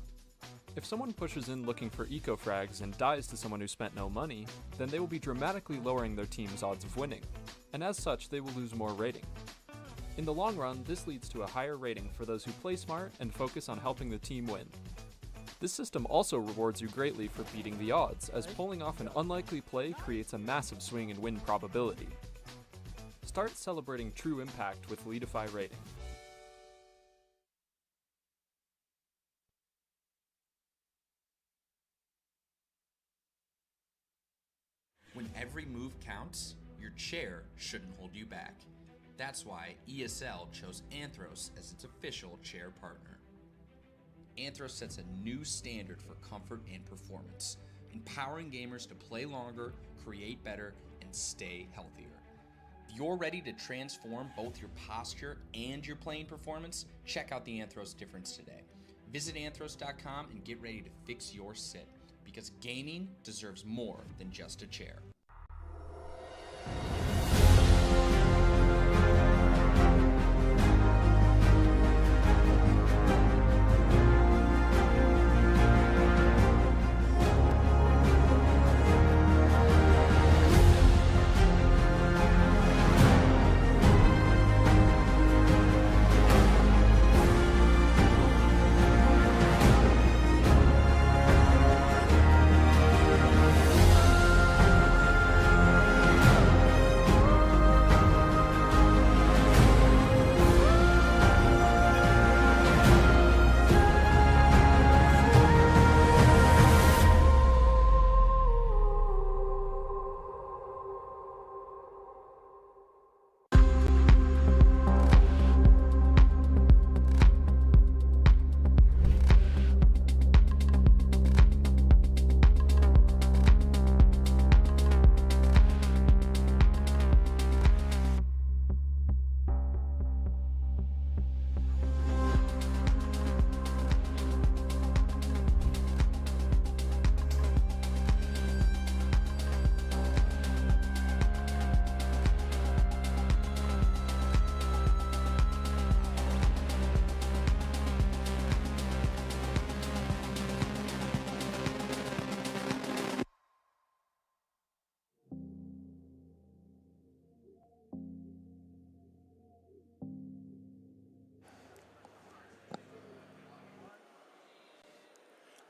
If someone pushes in looking for eco-frags and dies to someone who spent no money, then they will be dramatically lowering their team's odds of winning, and as such they will lose more rating. In the long run, this leads to a higher rating for those who play smart and focus on helping the team win. This system also rewards you greatly for beating the odds, as pulling off an unlikely play creates a massive swing in win probability. Start celebrating true impact with Leadify rating. When every move counts, your chair shouldn't hold you back. That's why ESL chose Anthros as its official chair partner. Anthros sets a new standard for comfort and performance, empowering gamers to play longer, create better, and stay healthier. If you're ready to transform both your posture and your playing performance, check out the Anthros difference today. Visit anthros.com and get ready to fix your sit, because gaming deserves more than just a chair.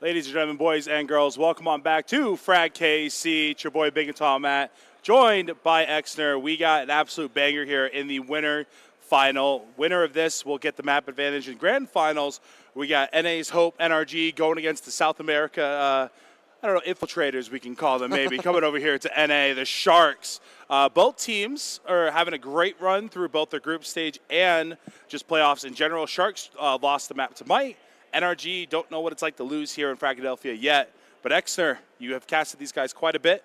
Ladies and gentlemen, boys and girls, welcome on back to Frag KC. It's your boy Big and Tall Matt, joined by Exner. We got an absolute banger here in the winter final. Winner of this will get the map advantage in grand finals. We got NA's Hope, NRG, going against the South America, I don't know, infiltrators we can call them maybe, coming over here to NA, the Sharks. Both teams are having a great run through both their group stage and just playoffs in general. Sharks lost the map to Might. NRG don't know what it's like to lose here in Fragadelphia yet, but Exner, you have casted these guys quite a bit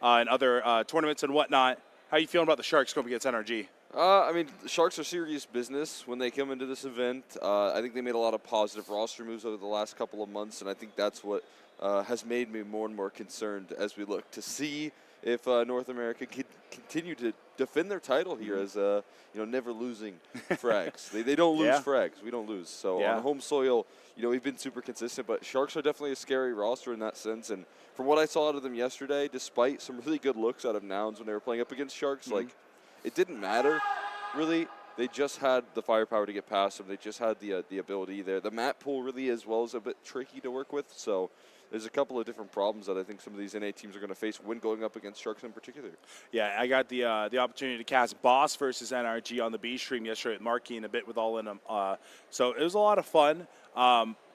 in other tournaments and whatnot. How are you feeling about the Sharks going against NRG? I mean, the Sharks are serious business when they come into this event. I think they made a lot of positive roster moves over the last couple of months, and I think that's what has made me more and more concerned as we look to see if North America can continue to defend their title here as never losing frags. They don't lose frags. We don't lose. So on home soil, we've been super consistent, but Sharks are definitely a scary roster in that sense. And from what I saw out of them yesterday, despite some really good looks out of Nouns when they were playing up against Sharks, like, it didn't matter, really. They just had the firepower to get past them. They just had the ability there. The map pool really as well is a bit tricky to work with, so there's a couple of different problems that I think some of these NA teams are going to face when going up against Sharks in particular. Yeah, I got the opportunity to cast Boss versus NRG on the B stream yesterday with Marky and a bit with All In them. So it was a lot of fun.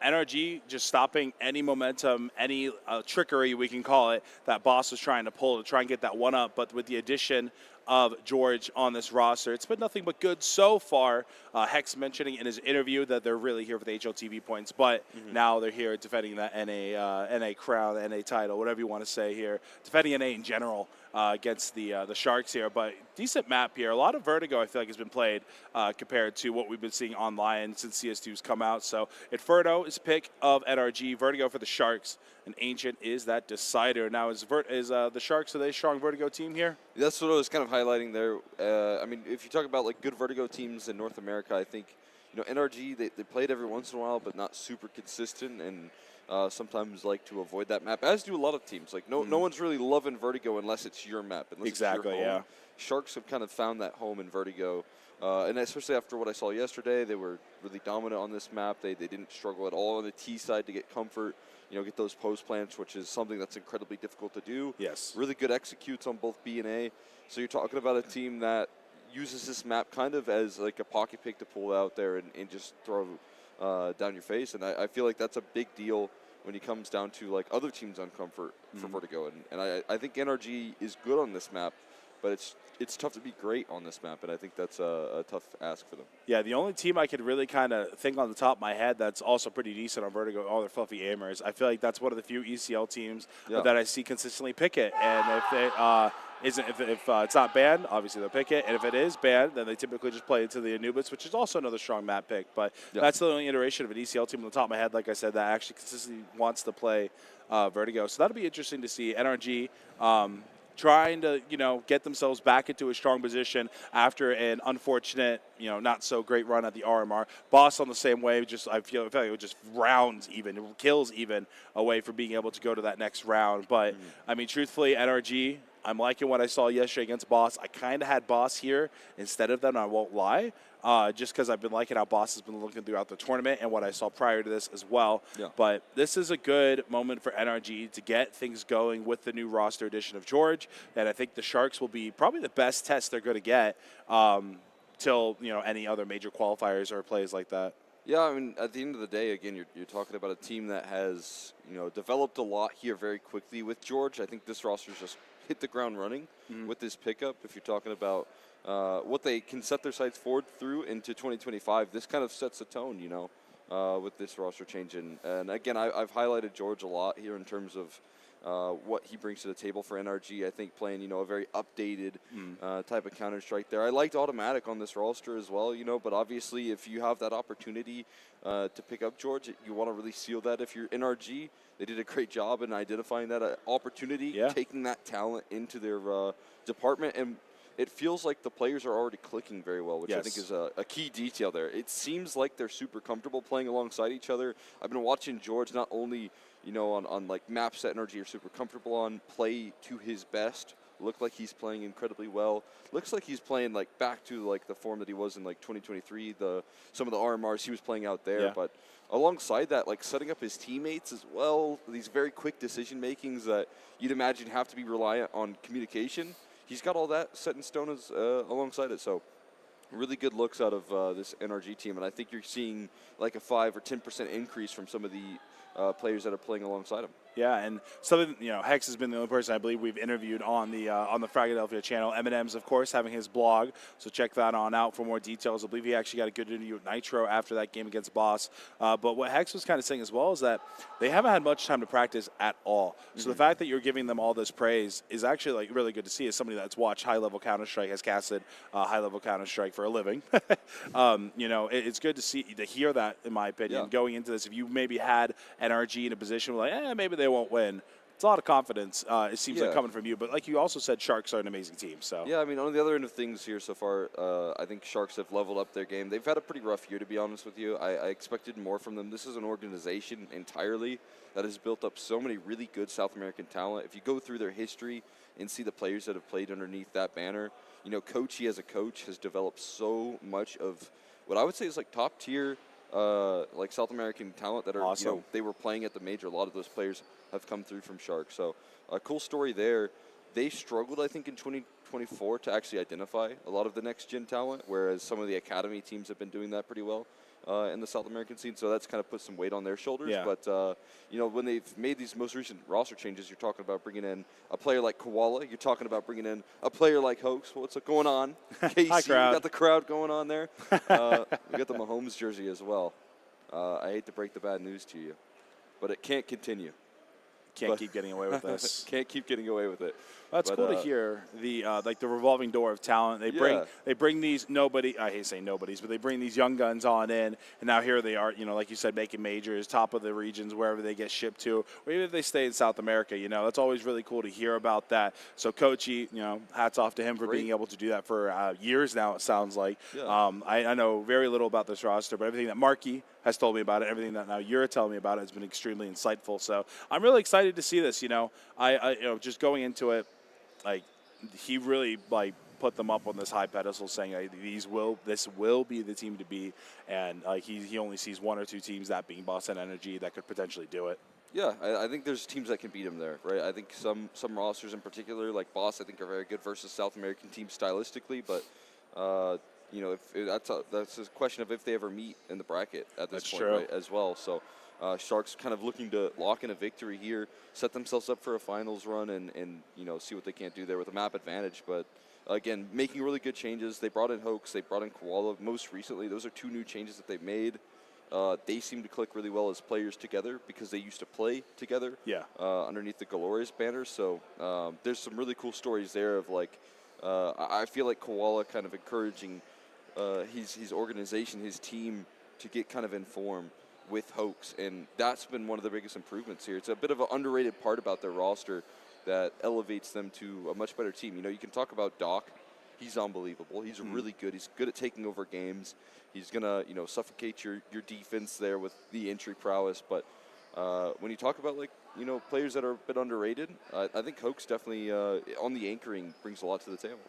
NRG just stopping any momentum, any trickery, we can call it, that Boss was trying to pull to try and get that one up. But with the addition of George on this roster, it's been nothing but good so far. Hex mentioning in his interview that they're really here for the HLTV points, but now they're here defending that NA crown, the NA title, whatever you want to say here, defending NA in general against the Sharks here. But decent map here. A lot of Vertigo, I feel like, has been played compared to what we've been seeing online since CS2's come out. So Inferno is pick of NRG, Vertigo for the Sharks, and Ancient is that decider. Now, is the Sharks, are they a strong Vertigo team here? That's what I was kind of highlighting there. I mean, if you talk about like good Vertigo teams in North America, I think, you know, NRG, they played every once in a while, but not super consistent, and sometimes like to avoid that map, as do a lot of teams. Like no one's really loving Vertigo unless it's your map, unless Exactly, it's your home. yeah. Sharks have kind of found that home in Vertigo, and especially after what I saw yesterday, they were really dominant on this map. They didn't struggle at all on the T side to get comfort, you know, get those post plants, which is something that's incredibly difficult to do. Yes. Really good executes on both B and A. So you're talking about a team that uses this map kind of as like a pocket pick to pull out there and just throw down your face. And I feel like that's a big deal when it comes down to like other teams on comfort for Vertigo. And I think NRG is good on this map, but it's tough to be great on this map, and I think that's a tough ask for them. Yeah, the only team I could really kind of think on the top of my head that's also pretty decent on Vertigo, all their fluffy aimers. I feel like that's one of the few ECL teams that I see consistently pick it. And if they if it's not banned, obviously they'll pick it. And if it is banned, then they typically just play into the Anubis, which is also another strong map pick. But that's the only iteration of an ECL team on the top of my head, like I said, that actually consistently wants to play Vertigo. So that'll be interesting to see. NRG trying to, you know, get themselves back into a strong position after an unfortunate, you know, not so great run at the RMR. Boss on the same way, just I feel like it was just rounds even, kills even away from being able to go to that next round. But I mean, truthfully, NRG, I'm liking what I saw yesterday against Boss. I kind of had Boss here instead of them, I won't lie, just because I've been liking how Boss has been looking throughout the tournament and what I saw prior to this as well. Yeah. But this is a good moment for NRG to get things going with the new roster addition of George, and I think the Sharks will be probably the best test they're going to get till, you know, any other major qualifiers or plays like that. Yeah, I mean, at the end of the day, again, you're talking about a team that has, you know, developed a lot here very quickly with George. I think this roster's just hit the ground running with this pickup. If you're talking about what they can set their sights forward through into 2025, this kind of sets a tone, you know, with this roster change. And again, I've highlighted George a lot here in terms of what he brings to the table for NRG. I think playing, you know, a very updated type of Counter-Strike there. I liked Automatic on this roster as well, you know, but obviously if you have that opportunity to pick up George, you want to really seal that. If you're NRG, they did a great job in identifying that opportunity, taking that talent into their department, and it feels like the players are already clicking very well, which I think is a key detail there. It seems like they're super comfortable playing alongside each other. I've been watching George not only, you know, on like maps that NRG are super comfortable on, play to his best. Look like he's playing incredibly well. Looks like he's playing like back to like the form that he was in like 2023. Some of the RMRs he was playing out there, but alongside that, like setting up his teammates as well. These very quick decision makings that you'd imagine have to be reliant on communication. He's got all that set in stone as, alongside it. So really good looks out of this NRG team, and I think you're seeing like a 5 or 10% increase from some of the players that are playing alongside him. Yeah, and something, you know, Hex has been the only person I believe we've interviewed on the Fragadelphia channel. Eminem's, of course, having his blog, so check that on out for more details. I believe he actually got a good interview with Nitro after that game against Boss. But what Hex was kind of saying as well is that they haven't had much time to practice at all. So the fact that you're giving them all this praise is actually like really good to see as somebody that's watched high-level Counter-Strike, has casted high-level Counter-Strike for a living. You know, it's good to hear that, in my opinion, going into this. If you maybe had NRG in a position where like, maybe they won't win. It's a lot of confidence, it seems like, coming from you. But like you also said, Sharks are an amazing team. So yeah, I mean, on the other end of things here so far, I think Sharks have leveled up their game. They've had a pretty rough year, to be honest with you. I expected more from them. This is an organization entirely that has built up so many really good South American talent. If you go through their history and see the players that have played underneath that banner, you know, Coachy as a coach has developed so much of what I would say is like top tier like South American talent that are, you know, they were playing at the major. A lot of those players have come through from Sharks. So a cool story there. They struggled, I think, in 2024 to actually identify a lot of the next-gen talent, whereas some of the academy teams have been doing that pretty well. in the South American scene, so that's kind of put some weight on their shoulders. Yeah. But, you know, when they've made these most recent roster changes, you're talking about bringing in a player like Koala. You're talking about bringing in a player like Hoax. What's going on? Casey, we got the crowd going on there. We got the Mahomes jersey as well. I hate to break the bad news to you, but it can't continue. Can't keep getting away with this. Can't keep getting away with it. That's cool to hear. The like the revolving door of talent. They bring these I hate saying nobodies, but they bring these young guns on in, and now here they are. You know, like you said, making majors, top of the regions, wherever they get shipped to, or even if they stay in South America. You know, that's always really cool to hear about that. So, Coachy, you know, hats off to him for being able to do that for years now. It sounds like. Yeah. I know very little about this roster, but everything that Marky has told me about it, everything that now you're telling me about it, has been extremely insightful. So I'm really excited to see this. You know, I you know, just going into it. Like, he really like put them up on this high pedestal, saying this will be the team to beat, and like he only sees one or two teams, that being Boston Energy, that could potentially do it. Yeah, I think there's teams that can beat him there, right? I think some rosters in particular, like Boss, I think are very good versus South American teams stylistically, but you know, that's a question of if they ever meet in the bracket at this point, right, as well. So. Sharks kind of looking to lock in a victory here, set themselves up for a finals run, and you know, see what they can't do there with a map advantage. But again, making really good changes. They brought in Hoax, they brought in Koala most recently. Those are two new changes that they've made. They seem to click really well as players together because they used to play together. Yeah. Underneath the Glorious banner. So there's some really cool stories there of like I feel like Koala kind of encouraging his organization, his team to get kind of informed with Hoax, and that's been one of the biggest improvements here. It's a bit of an underrated part about their roster that elevates them to a much better team. You know, you can talk about Doc. He's unbelievable. He's really good. He's good at taking over games. He's going to, you know, suffocate your defense there with the entry prowess. But when you talk about, like, you know, players that are a bit underrated, I think Hoax definitely, on the anchoring, brings a lot to the table.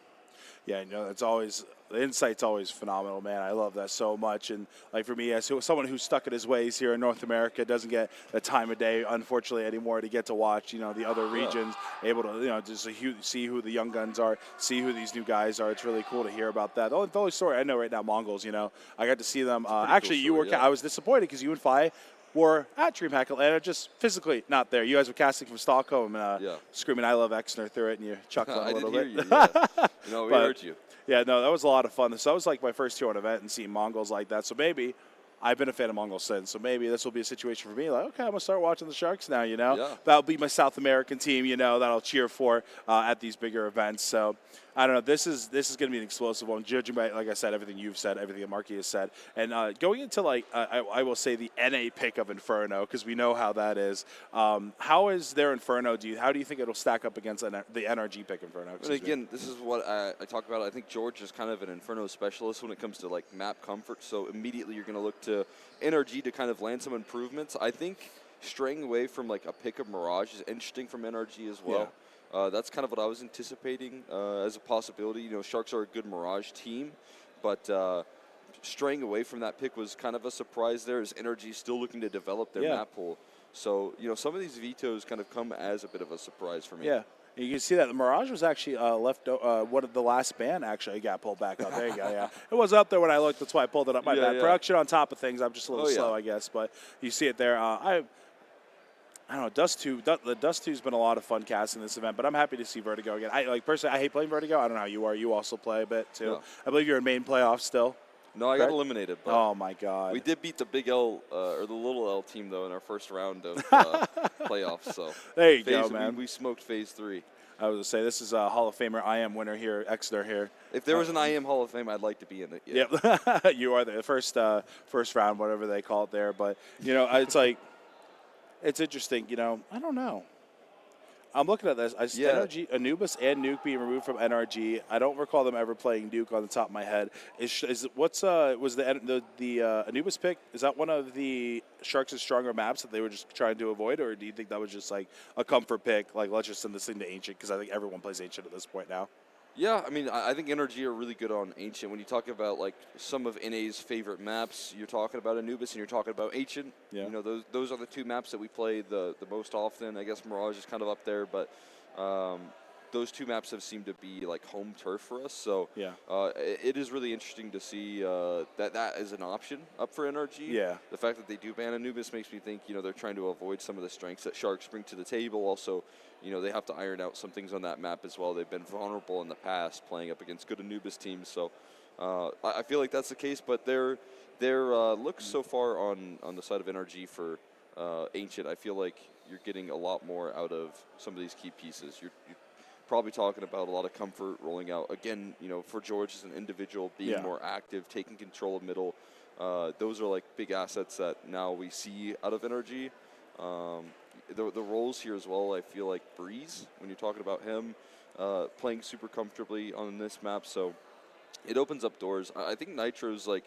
Yeah, you know, the insight's always phenomenal, man. I love that so much. And like for me, as someone who's stuck in his ways here in North America, doesn't get the time of day, unfortunately, anymore to get to watch, you know, the other regions, able to, you know, just see who the young guns are, see who these new guys are. It's really cool to hear about that. The only story I know right now, Mongols, you know, I got to see them. Actually, cool story, I was disappointed because you and Fi were at DreamHack Atlanta, just physically not there. You guys were casting from Stockholm and screaming "I love Exner" through it, and you chuckling a little bit. I did hear you. Yeah. You know, we heard you. Yeah, no, that was a lot of fun. So that was like my first T1 event and seeing Mongols like that. So maybe I've been a fan of Mongols since. So maybe this will be a situation for me. Like, okay, I'm gonna start watching the Sharks now. You know, that'll be my South American team. You know, that I'll cheer for at these bigger events. So I don't know. This is going to be an explosive one, judging by, like I said, everything you've said, everything that Marky has said. And going into, like, I will say the NA pick of Inferno, because we know how that is. How is their Inferno? How do you think it'll stack up against the NRG pick Inferno? And again, this is what I talk about. I think George is kind of an Inferno specialist when it comes to, like, map comfort. So immediately you're going to look to NRG to kind of land some improvements. I think straying away from, like, a pick of Mirage is interesting from NRG as well. Yeah. That's kind of what I was anticipating as a possibility. You know, Sharks are a good Mirage team, but straying away from that pick was kind of a surprise there, as NRG still looking to develop their map pool. So, you know, some of these vetoes kind of come as a bit of a surprise for me. Yeah. You can see that the Mirage was actually left. One of the last ban actually got pulled back up. There you go. Yeah, it was up there when I looked. That's why I pulled it up. My bad. Production on top of things. I'm just a little slow, I guess. But you see it there. I don't know, Dust 2. The Dust 2's been a lot of fun casting this event, but I'm happy to see Vertigo again. Personally, I hate playing Vertigo. I don't know how you are. You also play a bit too. No. I believe you're in main playoffs still. No, I got eliminated. But oh my God! We did beat the big L or the little L team though in our first round of playoffs. So there you go, man. We smoked Phase 3. I was going to say, this is a Hall of Famer IM winner here, Exner here. If there was an IM Hall of Fame, I'd like to be in it. Yeah. Yep. You are the first round, whatever they call it there. But, you know, it's like, it's interesting. You know, I don't know. I'm looking at this. NRG, Anubis and Nuke being removed from NRG. I don't recall them ever playing Nuke on the top of my head. Was the Anubis pick? Is that one of the Sharks' stronger maps that they were just trying to avoid, or do you think that was just like a comfort pick? Like, let's just send this thing to Ancient, because I think everyone plays Ancient at this point now. Yeah, I mean, I think NRG are really good on Ancient. When you talk about, like, some of NA's favorite maps, you're talking about Anubis and you're talking about Ancient. Yeah. You know, those are the two maps that we play the most often. I guess Mirage is kind of up there, but those two maps have seemed to be like home turf for us. So Yeah. it is really interesting to see that is an option up for NRG. Yeah. The fact that they do ban Anubis makes me think, they're trying to avoid some of the strengths that Sharks bring to the table. Also, they have to iron out some things on that map as well. They've been vulnerable in the past playing up against good Anubis teams. So I feel like that's the case, but their looks so far on the side of NRG for Ancient, I feel like you're getting a lot more out of some of these key pieces. You're probably talking about a lot of comfort rolling out. Again, for George as an individual, being more active, taking control of middle. Those are like big assets that now we see out of NRG. The roles here as well, I feel like Breeze, when you're talking about him, playing super comfortably on this map. So it opens up doors. I think Nitro's like,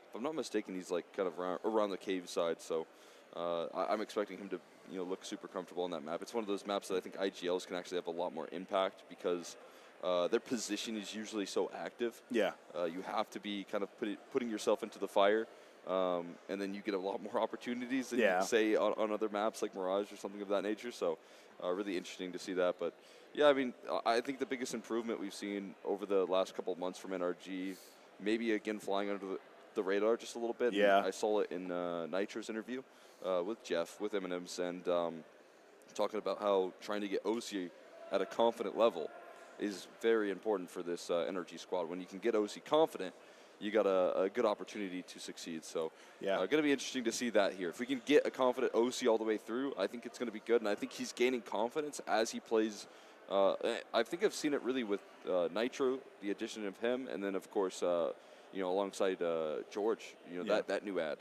if I'm not mistaken, he's like kind of around the cave side. So I'm expecting him to look super comfortable on that map. It's one of those maps that I think IGLs can actually have a lot more impact because their position is usually so active. Yeah. You have to be kind of putting yourself into the fire, and then you get a lot more opportunities than you say on other maps like Mirage or something of that nature. So really interesting to see that. But yeah, I mean, I think the biggest improvement we've seen over the last couple of months from NRG, maybe again flying under the radar just a little bit. Yeah. And I saw it in Nitro's interview with Jeff, with M&M's, and talking about how trying to get OC at a confident level is very important for this NRG squad. When you can get OC confident, you got a good opportunity to succeed. So going to be interesting to see that here. If we can get a confident OC all the way through, I think it's going to be good. And I think he's gaining confidence as he plays. I think I've seen it really with Nitro, the addition of him, and then, of course, alongside George, that new ad.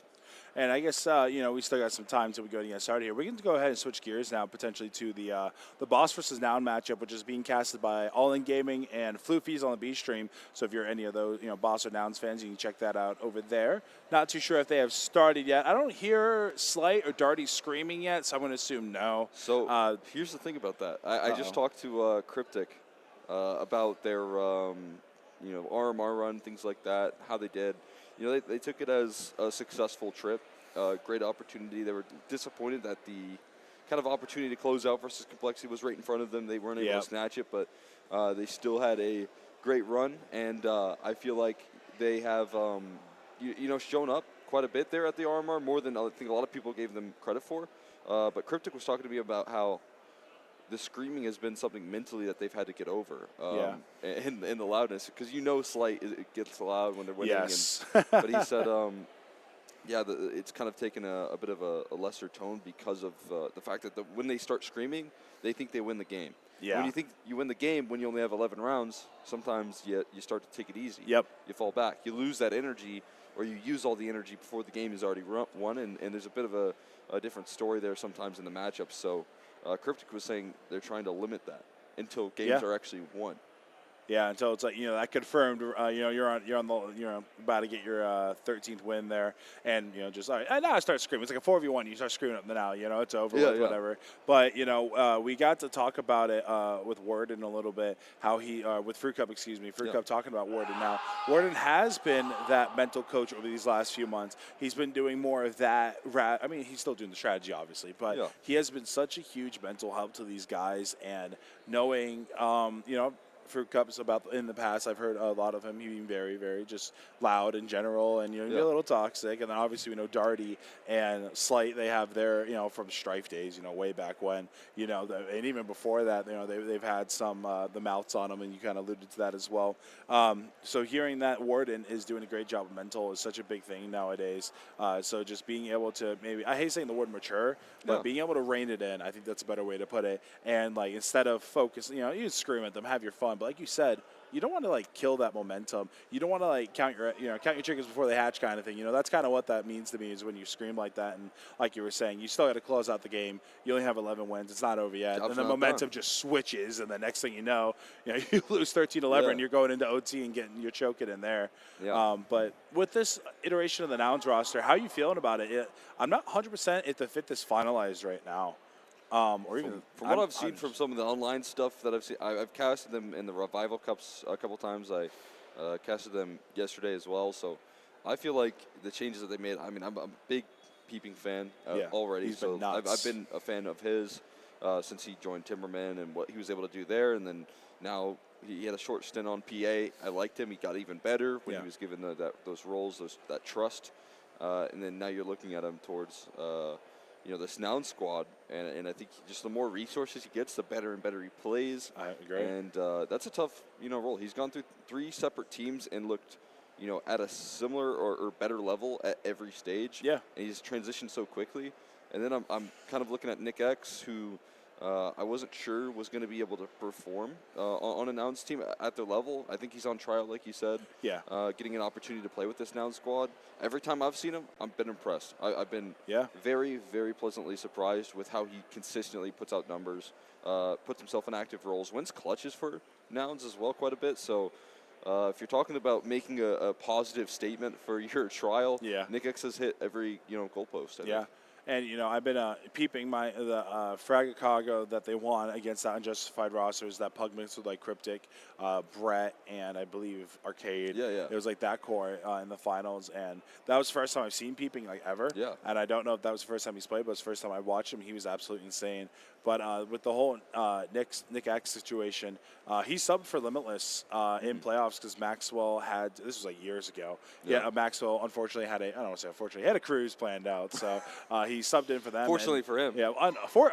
And I guess, we still got some time until we go to get started here. We're going to go ahead and switch gears now potentially to the Boss versus Noun matchup, which is being casted by All In Gaming and Floofy's on the B stream. So if you're any of those, Boss or Nouns fans, you can check that out over there. Not too sure if they have started yet. I don't hear Slight or Darty screaming yet, so I'm going to assume no. So here's the thing about that. I just talked to Cryptic about their, RMR run, things like that, how they did. They took it as a successful trip, great opportunity. They were disappointed that the kind of opportunity to close out versus Complexity was right in front of them. They weren't able to snatch it, but they still had a great run. And I feel like they have, shown up quite a bit there at the RMR, more than I think a lot of people gave them credit for. But Cryptic was talking to me about how the screaming has been something mentally that they've had to get over in the loudness, because Slight it gets loud when they're winning. Yes. But he said, it's kind of taken a bit of a lesser tone because of the fact that when they start screaming, they think they win the game. Yeah. When you think you win the game, when you only have 11 rounds, sometimes you start to take it easy. Yep. You fall back. You lose that energy, or you use all the energy before the game is already won, and there's a bit of a different story there sometimes in the matchup. So Cryptic was saying they're trying to limit that until games are actually won. Yeah, until it's like that confirmed. You're about to get your 13th win there, and just all right. And now I start screaming. It's like a 4v1. You start screaming up now. It's over with, whatever. But we got to talk about it with Warden a little bit. How he with Fruit Cup, Fruit Cup talking about Warden now. Warden has been that mental coach over these last few months. He's been doing more of that. I mean, he's still doing the strategy, obviously, but he has been such a huge mental help to these guys, and knowing, Fruit Cups in the past, I've heard a lot of him being very, very just loud in general, and a little toxic. And then obviously we know Darty and Slight, they have their from Strife days, way back when, and even before that, they've had some the mouths on them, and you kind of alluded to that as well. So hearing that Warden is doing a great job of mental is such a big thing nowadays. So just being able to I hate saying the word mature, but being able to rein it in, I think that's a better way to put it. And instead of focus, you scream at them, have your fun. But like you said, you don't want to kill that momentum. You don't want to count your chickens before they hatch kind of thing. That's kind of what that means to me, is when you scream like that. And like you were saying, you still got to close out the game. You only have 11 wins. It's not over yet. And the momentum just switches, and the next thing you know, you lose 13-11, and you're going into OT and you're choking in there. Yeah. But with this iteration of the Nouns roster, how are you feeling about it? I'm not 100% if the fit is finalized right now. Or even from what I've seen from some of the online stuff that I've seen, I've casted them in the Revival Cups a couple times. I casted them yesterday as well. So I feel like the changes that they made. I mean, I'm a big Peeping fan already. He's been nuts. I've been a fan of his. since he joined Timberman and what he was able to do there. And then now he had a short stint on PA. I liked him. He got even better when he was given those roles, that trust. And then now you're looking at him towards this Noun squad, and I think just the more resources he gets, the better and better he plays. I agree. And that's a tough role. He's gone through 3 separate teams and looked at a similar or better level at every stage. Yeah. And he's transitioned so quickly. And then I'm kind of looking at Nick X, who I wasn't sure was going to be able to perform on a Nouns team at their level. I think he's on trial, like you said. Yeah. Getting an opportunity to play with this Noun squad. Every time I've seen him, I've been impressed. I've been very, very pleasantly surprised with how he consistently puts out numbers, puts himself in active roles, wins clutches for Nouns as well quite a bit. So if you're talking about making a positive statement for your trial, Nick X has hit every goalpost. I think. And, I've been peeping the Fragadelphia that they won against the unjustified rosters, that pug mix with, like, Cryptic, Brett, and I believe Arcade. It was, like, that core in the finals. And that was the first time I've seen peeping, like, ever. And I don't know if that was the first time he's played, but it was the first time I watched him. He was absolutely insane. But with the whole Nick X situation, he subbed for Limitless in playoffs because Maxwell had, this was like years ago. Maxwell unfortunately had I don't want to say unfortunately, he had a cruise planned out. So he subbed in for them. Fortunately for him. Yeah,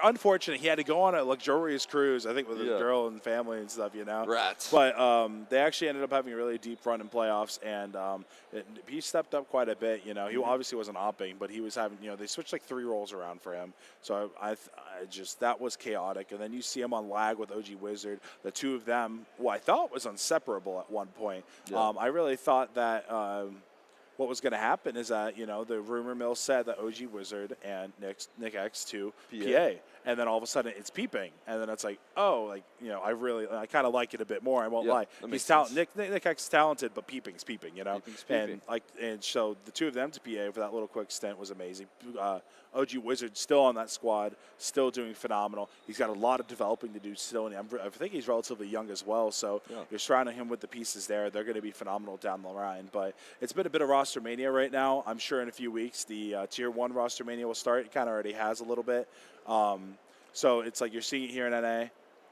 unfortunately, he had to go on a luxurious cruise, I think, with his girl and family and stuff, Rats. But they actually ended up having a really deep run in playoffs, and he stepped up quite a bit. He obviously wasn't opping, but he was having, they switched like 3 roles around for him. So I just, that was chaotic. And then you see him on lag with OG Wizard. The two of them, I thought was inseparable at one point. I really thought that what was going to happen is that, the rumor mill said that OG Wizard and Nick X to PA. And then all of a sudden it's peeping. And then it's like, I kind of like it a bit more. I won't lie. He's talented. Nick X is talented, but peeping's peeping, Peeping's peeping. And so the two of them to PA for that little quick stint was amazing. OG Wizard still on that squad, still doing phenomenal. He's got a lot of developing to do still, and I think he's relatively young as well. So you're surrounding him with the pieces there. They're going to be phenomenal down the line. But it's been a bit of roster mania right now. I'm sure in a few weeks the Tier 1 roster mania will start. It kind of already has a little bit. So it's like you're seeing it here in NA.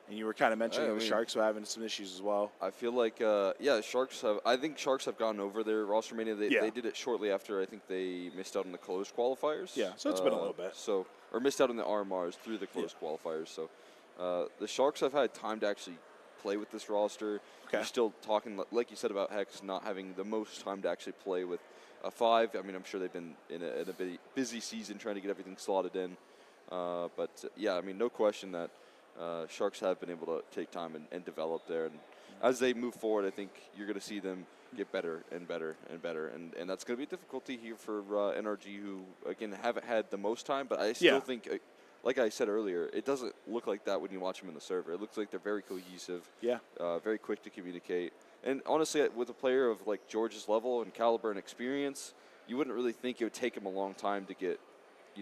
And you were kind of mentioning the Sharks were having some issues as well. I feel like, Sharks have. I think Sharks have gone over their roster mania. They did it shortly after. I think they missed out on the closed qualifiers. Yeah, so it's been a little bit. Or missed out on the RMRs through the closed qualifiers. So the Sharks have had time to actually play with this roster. Okay. You're still talking, like you said, about Hex not having the most time to actually play with a 5. I mean, I'm sure they've been in a busy season trying to get everything slotted in. No question that Sharks have been able to take time and develop there. And as they move forward, I think you're going to see them get better and better and better. And that's going to be a difficulty here for NRG, who, again, haven't had the most time. But I still think, like I said earlier, it doesn't look like that when you watch them in the server. It looks like they're very cohesive, very quick to communicate. And honestly, with a player of like George's level and caliber and experience, you wouldn't really think it would take him a long time to get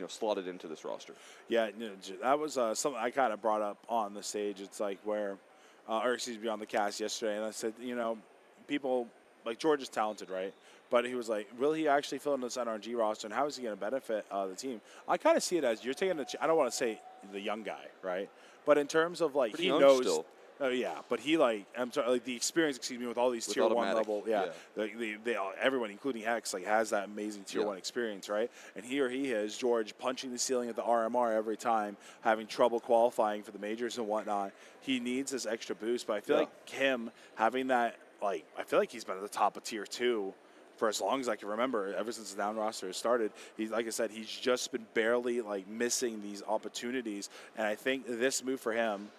slotted into this roster. Yeah, that was something I kind of brought up on the stage. It's like where, on the cast yesterday, and I said, people, like George is talented, right? But he was like, will he actually fill in this NRG roster, and how is he going to benefit the team? I kind of see it as you're taking I don't want to say the young guy, right? But in terms of like, he knows. Still. Oh yeah, but he the experience. With all these Tier 1 level, everyone, including Hex, has that amazing Tier 1 experience, right? And here he is, George, punching the ceiling at the RMR every time, having trouble qualifying for the majors and whatnot. He needs this extra boost, but I feel like him having that, I feel like he's been at the top of Tier 2 for as long as I can remember, ever since the down roster has started. Like I said, he's just been barely missing these opportunities, and I think this move for him.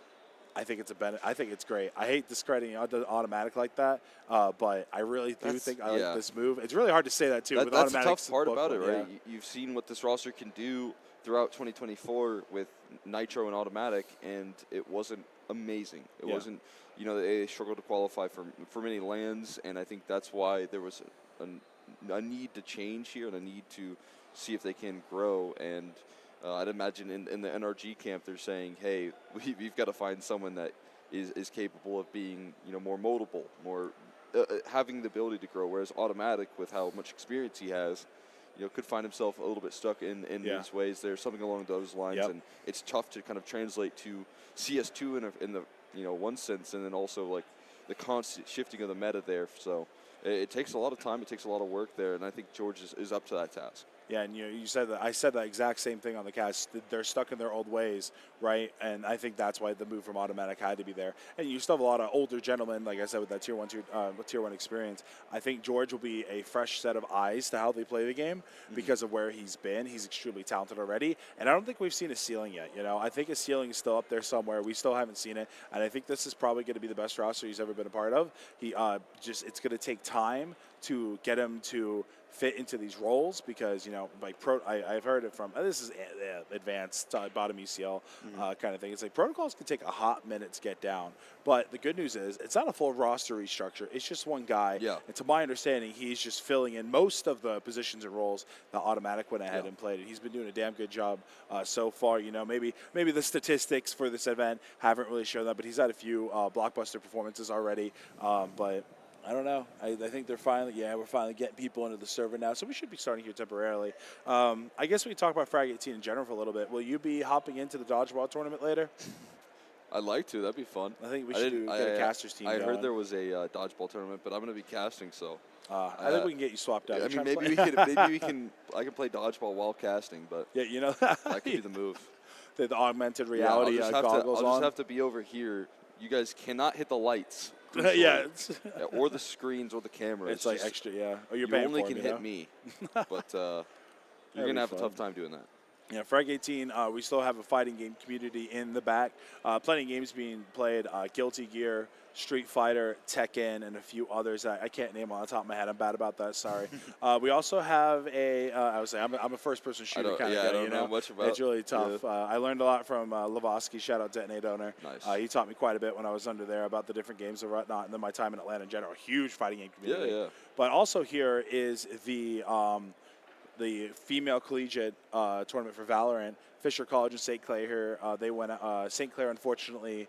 I think it's I think it's great. I hate discrediting automatic like that, but I really do think I like this move. It's really hard to say that too. With that's the tough part about it, right? You've seen what this roster can do throughout 2024 with Nitro and automatic, and it wasn't amazing. It wasn't. They struggled to qualify for many lands, and I think that's why there was a need to change here and a need to see if they can grow. And I'd imagine in the NRG camp, they're saying, hey, we've got to find someone that is capable of being, more moldable, more having the ability to grow. Whereas automatic, with how much experience he has, could find himself a little bit stuck in these ways. There's something along those lines, and it's tough to kind of translate to CS2 in the one sense, and then also like the constant shifting of the meta there. So it takes a lot of time, it takes a lot of work there, and I think George is up to that task. Yeah, and you said that. I said that exact same thing on the cast. They're stuck in their old ways, right? And I think that's why the move from automatic had to be there. And you still have a lot of older gentlemen, like I said, with that tier one experience. I think George will be a fresh set of eyes to how they play the game because of where he's been. He's extremely talented already, and I don't think we've seen his ceiling yet. I think his ceiling is still up there somewhere. We still haven't seen it, and I think this is probably going to be the best roster he's ever been a part of. It's going to take time to get him to fit into these roles because I've heard it from this is advanced bottom ECL kind of thing. It's like protocols can take a hot minute to get down, but the good news is it's not a full roster restructure. It's just one guy, and to my understanding, he's just filling in most of the positions and roles that automatic went ahead and played. And he's been doing a damn good job so far. Maybe the statistics for this event haven't really shown that, but he's had a few blockbuster performances already. But I don't know. I think we're finally getting people into the server now, so we should be starting here temporarily. I guess we can talk about Frag 18 in general for a little bit. Will you be hopping into the dodgeball tournament later? I'd like to. That'd be fun. I think we should get a casters team I going. heard there was a dodgeball tournament, but I'm going to be casting, so. I think we can get you swapped out. I mean, maybe I can play dodgeball while casting, but that could be the move. The augmented reality goggles on. I'll just have to be over here. You guys cannot hit the lights. Or the screens or the cameras. It's like extra, Or you only can hit me, but you're going to have a tough time doing that. Yeah, Frag 18, we still have a fighting game community in the back. Plenty of games being played, Guilty Gear, Street Fighter, Tekken, and a few others I can't name on the top of my head. I'm bad about that, sorry. We also have I'm a first-person shooter kind of guy. I don't know much about. It's really tough. I learned a lot from Lavoski, shout out Detonate Owner. Nice. He taught me quite a bit when I was under there about the different games and whatnot, and then my time in Atlanta in general. Huge fighting game community. Yeah. But also here is the female collegiate tournament for Valorant. Fisher College and St. Clair here. They went. St. Clair, unfortunately,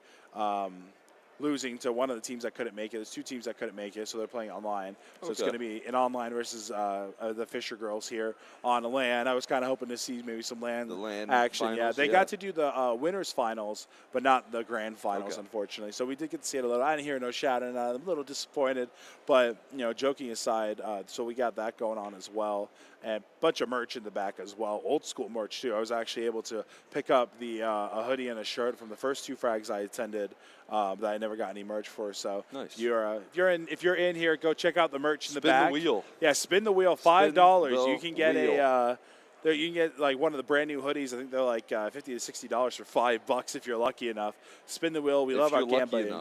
losing to one of the teams that couldn't make it. There's two teams that couldn't make it, so they're playing online. So it's going to be an online versus the Fisher girls here on LAN. I was kind of hoping to see maybe some LAN action. Finals, They got to do the winners finals, but not the grand finals, unfortunately. So we did get to see it a little. I didn't hear no shouting. I'm a little disappointed, but joking aside, so we got that going on as well. And a bunch of merch in the back as well, old school merch too. I was actually able to pick up a hoodie and a shirt from the first two frags I attended that I never got any merch for. So nice. If you're in here, go check out the merch in the back. Spin the wheel. Yeah, spin the wheel. $5. You can get you can get like one of the brand new hoodies. I think they're like $50 to $60 for $5 if you're lucky enough. Spin the wheel. We love our gambling.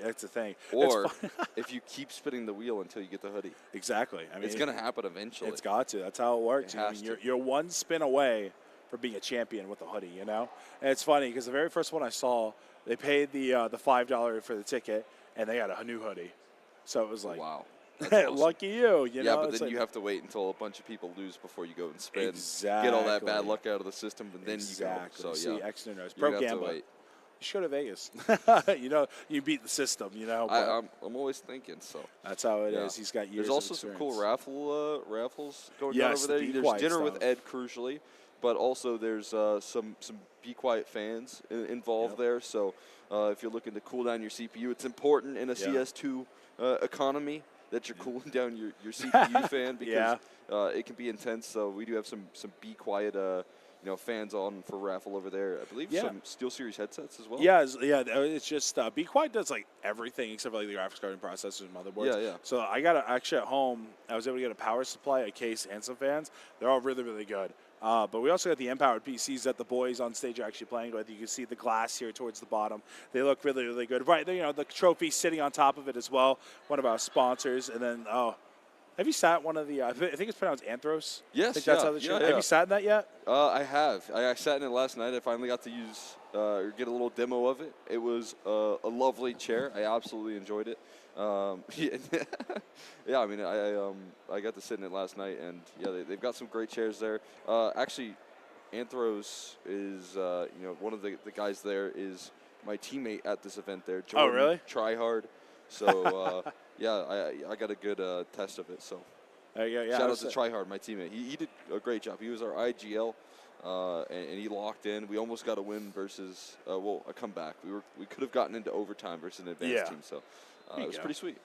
That's the thing. Or if you keep spinning the wheel until you get the hoodie. Exactly. I mean, it's going to happen eventually. It's got to. That's how it works. You're one spin away from being a champion with a hoodie, And it's funny because the very first one I saw, they paid the $5 for the ticket, and they got a new hoodie. So it was like, wow. Awesome. Lucky you, Yeah, but then you have to wait until a bunch of people lose before you go and spin. Exactly. Get all that bad luck out of the system, and then you go. So, See, Exner knows. Pro gambler. You should go to Vegas. You beat the system, I'm always thinking, so. That's how it is. He's got years There's also some cool raffles going on over there. There's dinner with Ed, crucially, but also there's some Be Quiet fans involved there. So if you're looking to cool down your CPU, it's important in a CS2 economy that you're cooling down your CPU fan because it can be intense. So we do have some Be Quiet fans on for raffle over there. I believe some SteelSeries headsets as well. It's just Be Quiet does like everything except for like the graphics card and processors and motherboards. Yeah. So I got actually at home, I was able to get a power supply, a case, and some fans. They're all really, really good. But we also got the M-powered PCs that the boys on stage are actually playing with. You can see the glass here towards the bottom. They look really, really good. Right, the trophy sitting on top of it as well. One of our sponsors. And then, have you sat one of the, I think it's pronounced Anthros? Yes, I think that's how they show it. Have you sat in that yet? I have. I sat in it last night. I finally got to use or get a little demo of it. It was a lovely chair. I absolutely enjoyed it. Yeah, I mean, I got to sit in it last night, and they've got some great chairs there. Actually, Anthros is one of the guys there is my teammate at this event there. Jordan, really? Tryhard. So I got a good test of it. So There you go. Yeah, Shout out to Tryhard, my teammate. He did a great job. He was our IGL, and he locked in. We almost got a win versus, a comeback. We could have gotten into overtime versus an advanced team, so it was pretty sweet.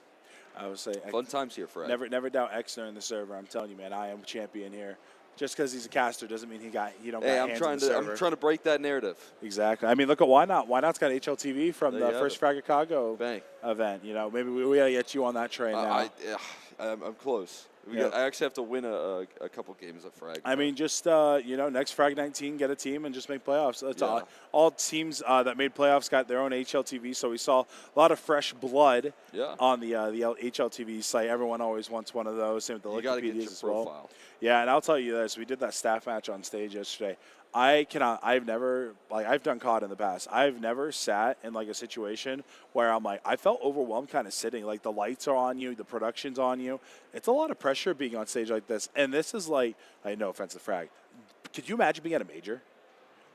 I would say Fun times here, Fred. Never doubt Exner in the server. I'm telling you, man, I am champion here. Just because he's a caster doesn't mean he don't Hey, got I'm hands trying in the server. I'm trying to break that narrative. Exactly. I mean, look at Why Not. Why Not's got HLTV from There the you first have Fragadelphia Bang. event. You know, maybe we got to get you on that train now. I'm close. Yeah. I actually have to win a couple games of Frag. I mean, just, next Frag 19, get a team and just make playoffs. That's all teams that made playoffs got their own HLTV, so we saw a lot of fresh blood on the HLTV site. Everyone always wants one of those. Same with the Wikipedias as well. Profile. Yeah, and I'll tell you this. We did that staff match on stage yesterday. I've done COD in the past. I've never sat in like a situation where I'm like, I felt overwhelmed kind of sitting. Like the lights are on you, the production's on you. It's a lot of pressure being on stage like this. And this is like, no offense to Frag. Could you imagine being at a major?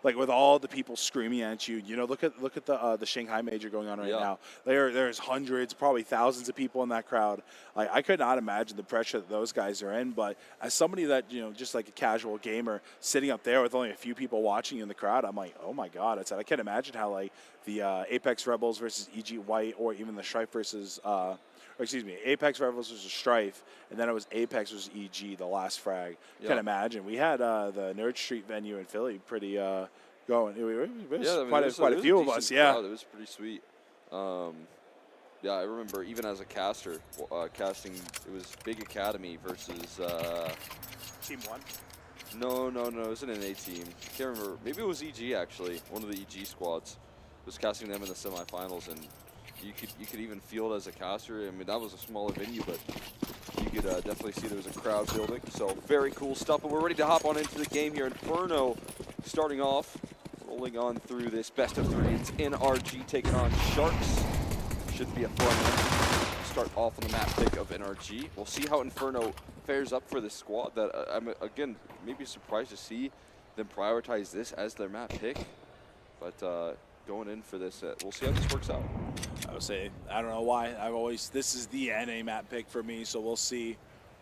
Like with all the people screaming at you, look at the Shanghai major going on right now. There's hundreds, probably thousands of people in that crowd. I could not imagine the pressure that those guys are in. But as somebody that just like a casual gamer sitting up there with only a few people watching in the crowd, I'm like, oh my god! I can't imagine how like the Apex Rebels versus EG White, or even the Strife versus. Apex Rebels versus Strife, and then it was Apex versus EG, the last frag. Can't imagine. We had the Nerd Street venue in Philly pretty going. It was quite a few of us. Yeah, crowd. It was pretty sweet. I remember even as a caster, casting. It was Big Academy versus Team One. No, it wasn't an A team. I can't remember. Maybe it was EG actually. One of the EG squads was casting them in the semifinals, and you could even feel it as a caster. I mean, that was a smaller venue, but you could definitely see there was a crowd building. So very cool stuff. But we're ready to hop on into the game here. Inferno starting off, rolling on through this best of 3. It's NRG taking on Sharks. Should be a fun one. Start off on the map pick of NRG. We'll see how Inferno fares up for this squad. That I'm again maybe surprised to see them prioritize this as their map pick, but. Going in for this, we'll see how this works out. I would say, I don't know why. This is the NA map pick for me, so we'll see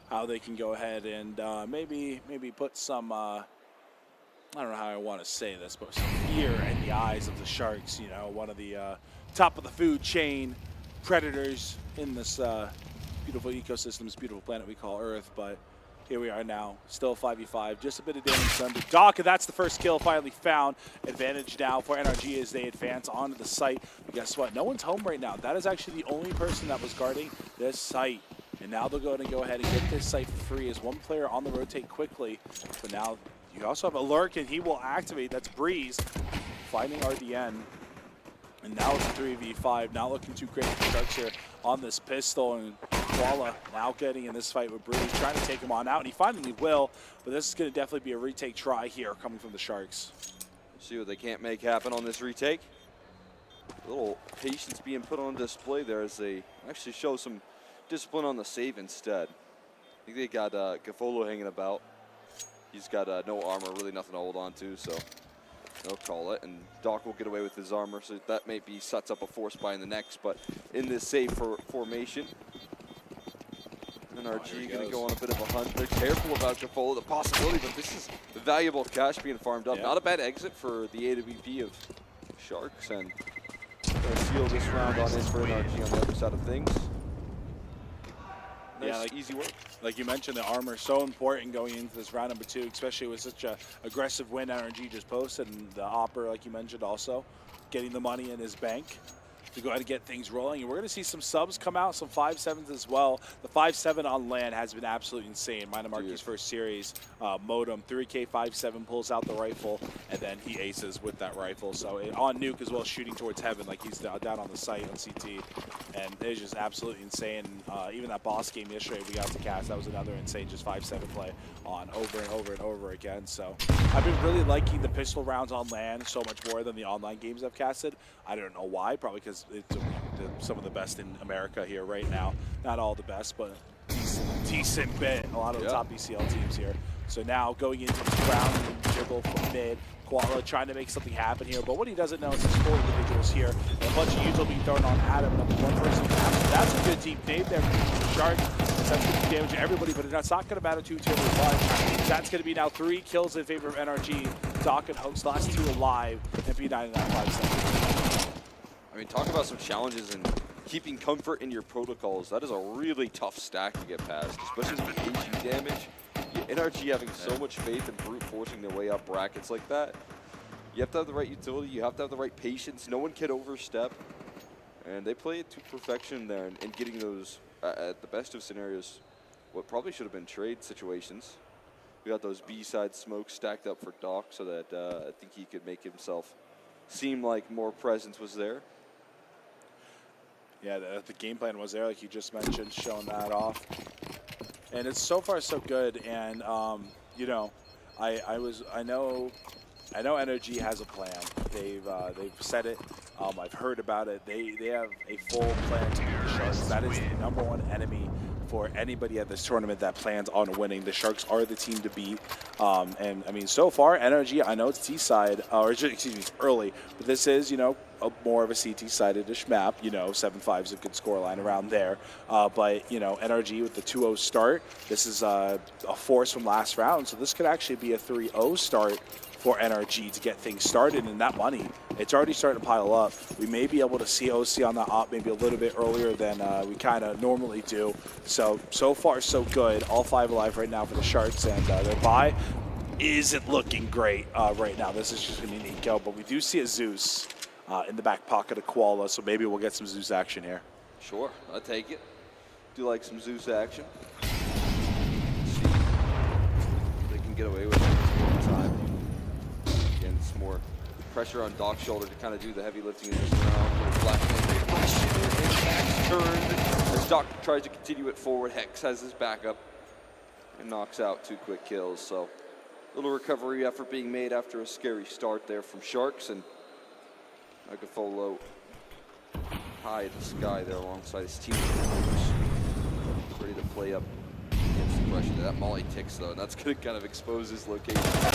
how they can go ahead and maybe put some, I don't know how I want to say this, but some fear in the eyes of the Sharks. One of the top of the food chain predators in this beautiful ecosystem, this beautiful planet we call Earth, but here we are now, still 5v5, just a bit of damage done to Doc, and that's the first kill finally found. Advantage now for NRG as they advance onto the site. But guess what? No one's home right now. That is actually the only person that was guarding this site. And now they're going to go ahead and get this site for free as one player on the rotate quickly. But now you also have a lurk, and he will activate. That's Breeze finding RDN. And now it's a 3v5, not looking too great for Sharks here on this pistol. And Koala now getting in this fight with Breeze, trying to take him on out, and he finally will. But this is going to definitely be a retake try here coming from the Sharks. See what they can't make happen on this retake. A little patience being put on display there as they actually show some discipline on the save instead. I think they got Gafolo hanging about. He's got no armor, really nothing to hold on to, so they'll call it, and Doc will get away with his armor, so that maybe sets up a force buy in the next, but in this save formation, NRG going to go on a bit of a hunt. They're careful about Gafolo, the possibility, but this is valuable cash being farmed up. Not a bad exit for the AWP of Sharks, and going to seal this round on in for NRG on the other side of things. Nice, easy work. Like you mentioned, the armor is so important going into this round number 2, especially with such a aggressive win NRG just posted, and the Hopper, like you mentioned, also getting the money in his bank to go ahead and get things rolling. And we're going to see some subs come out, some 5.7s as well. The 5.7 on LAN has been absolutely insane. Minamarki's first series, Modem, 3K 5.7 pulls out the rifle, and then he aces with that rifle. So on Nuke as well, shooting towards heaven like he's down on the site on CT. And it's just absolutely insane. Even that boss game yesterday we got to cast, that was another insane just 5.7 play on over and over and over again. So I've been really liking the pistol rounds on LAN so much more than the online games I've casted. I don't know why, probably because it's some of the best in America here right now. Not all the best, but decent bit. A lot of the top BCL teams here. So now going into this round, Jibble from mid. Koala trying to make something happen here, but what he doesn't know is there's 4 individuals here, and a bunch of Util being thrown on Adam, and one person. That's a good deep nade there from the Shark. That's going to do damage to everybody, but it's not going to matter too terribly much. That's going to be now 3 kills in favor of NRG. Doc and Hoax, last 2 alive, and P9 in that 5 seconds. I mean, talk about some challenges and keeping comfort in your protocols. That is a really tough stack to get past, especially with the AG damage. NRG having so much faith in brute forcing their way up brackets like that. You have to have the right utility, you have to have the right patience. No one can overstep. And they play it to perfection there and getting those, at the best of scenarios, what probably should have been trade situations. We got those B-side smokes stacked up for Doc so that I think he could make himself seem like more presence was there. Yeah, the game plan was there, like you just mentioned, showing that off. And it's so far so good. And you know, I know NRG has a plan. They've said it. I've heard about it. They have a full plan to beat the Sharks. That is the #1 enemy for anybody at this tournament that plans on winning. The Sharks are the team to beat. And I mean, so far, NRG, I know it's T-side, or excuse me, it's early, but this is, you know, more of a CT-sided-ish map. You know, 7-5 is a good scoreline around there. But, you know, NRG with the 2-0 start, this is a force from last round, so this could actually be a 3-0 start for NRG to get things started, and that money, it's already starting to pile up. We may be able to see OC on that op maybe a little bit earlier than we kind of normally do. So far, so good. All 5 alive right now for the Sharks, and their bye isn't looking great right now. This is just going to be an eco, but we do see a Zeus in the back pocket of Koala, so maybe we'll get some Zeus action here. Sure, I'll take it. Do like some Zeus action. Let's see if they can get away with it this one time. Again, it's more pressure on Doc's shoulder to kind of do the heavy lifting in this round. Black Hex turned as Doc tries to continue it forward. Hex has his backup and knocks out 2 quick kills. So a little recovery effort being made after a scary start there from Sharks, and Megafolo high in the sky there alongside his team. Ready to play up against the pressure. That Molly ticks though, and that's going to kind of expose his location. It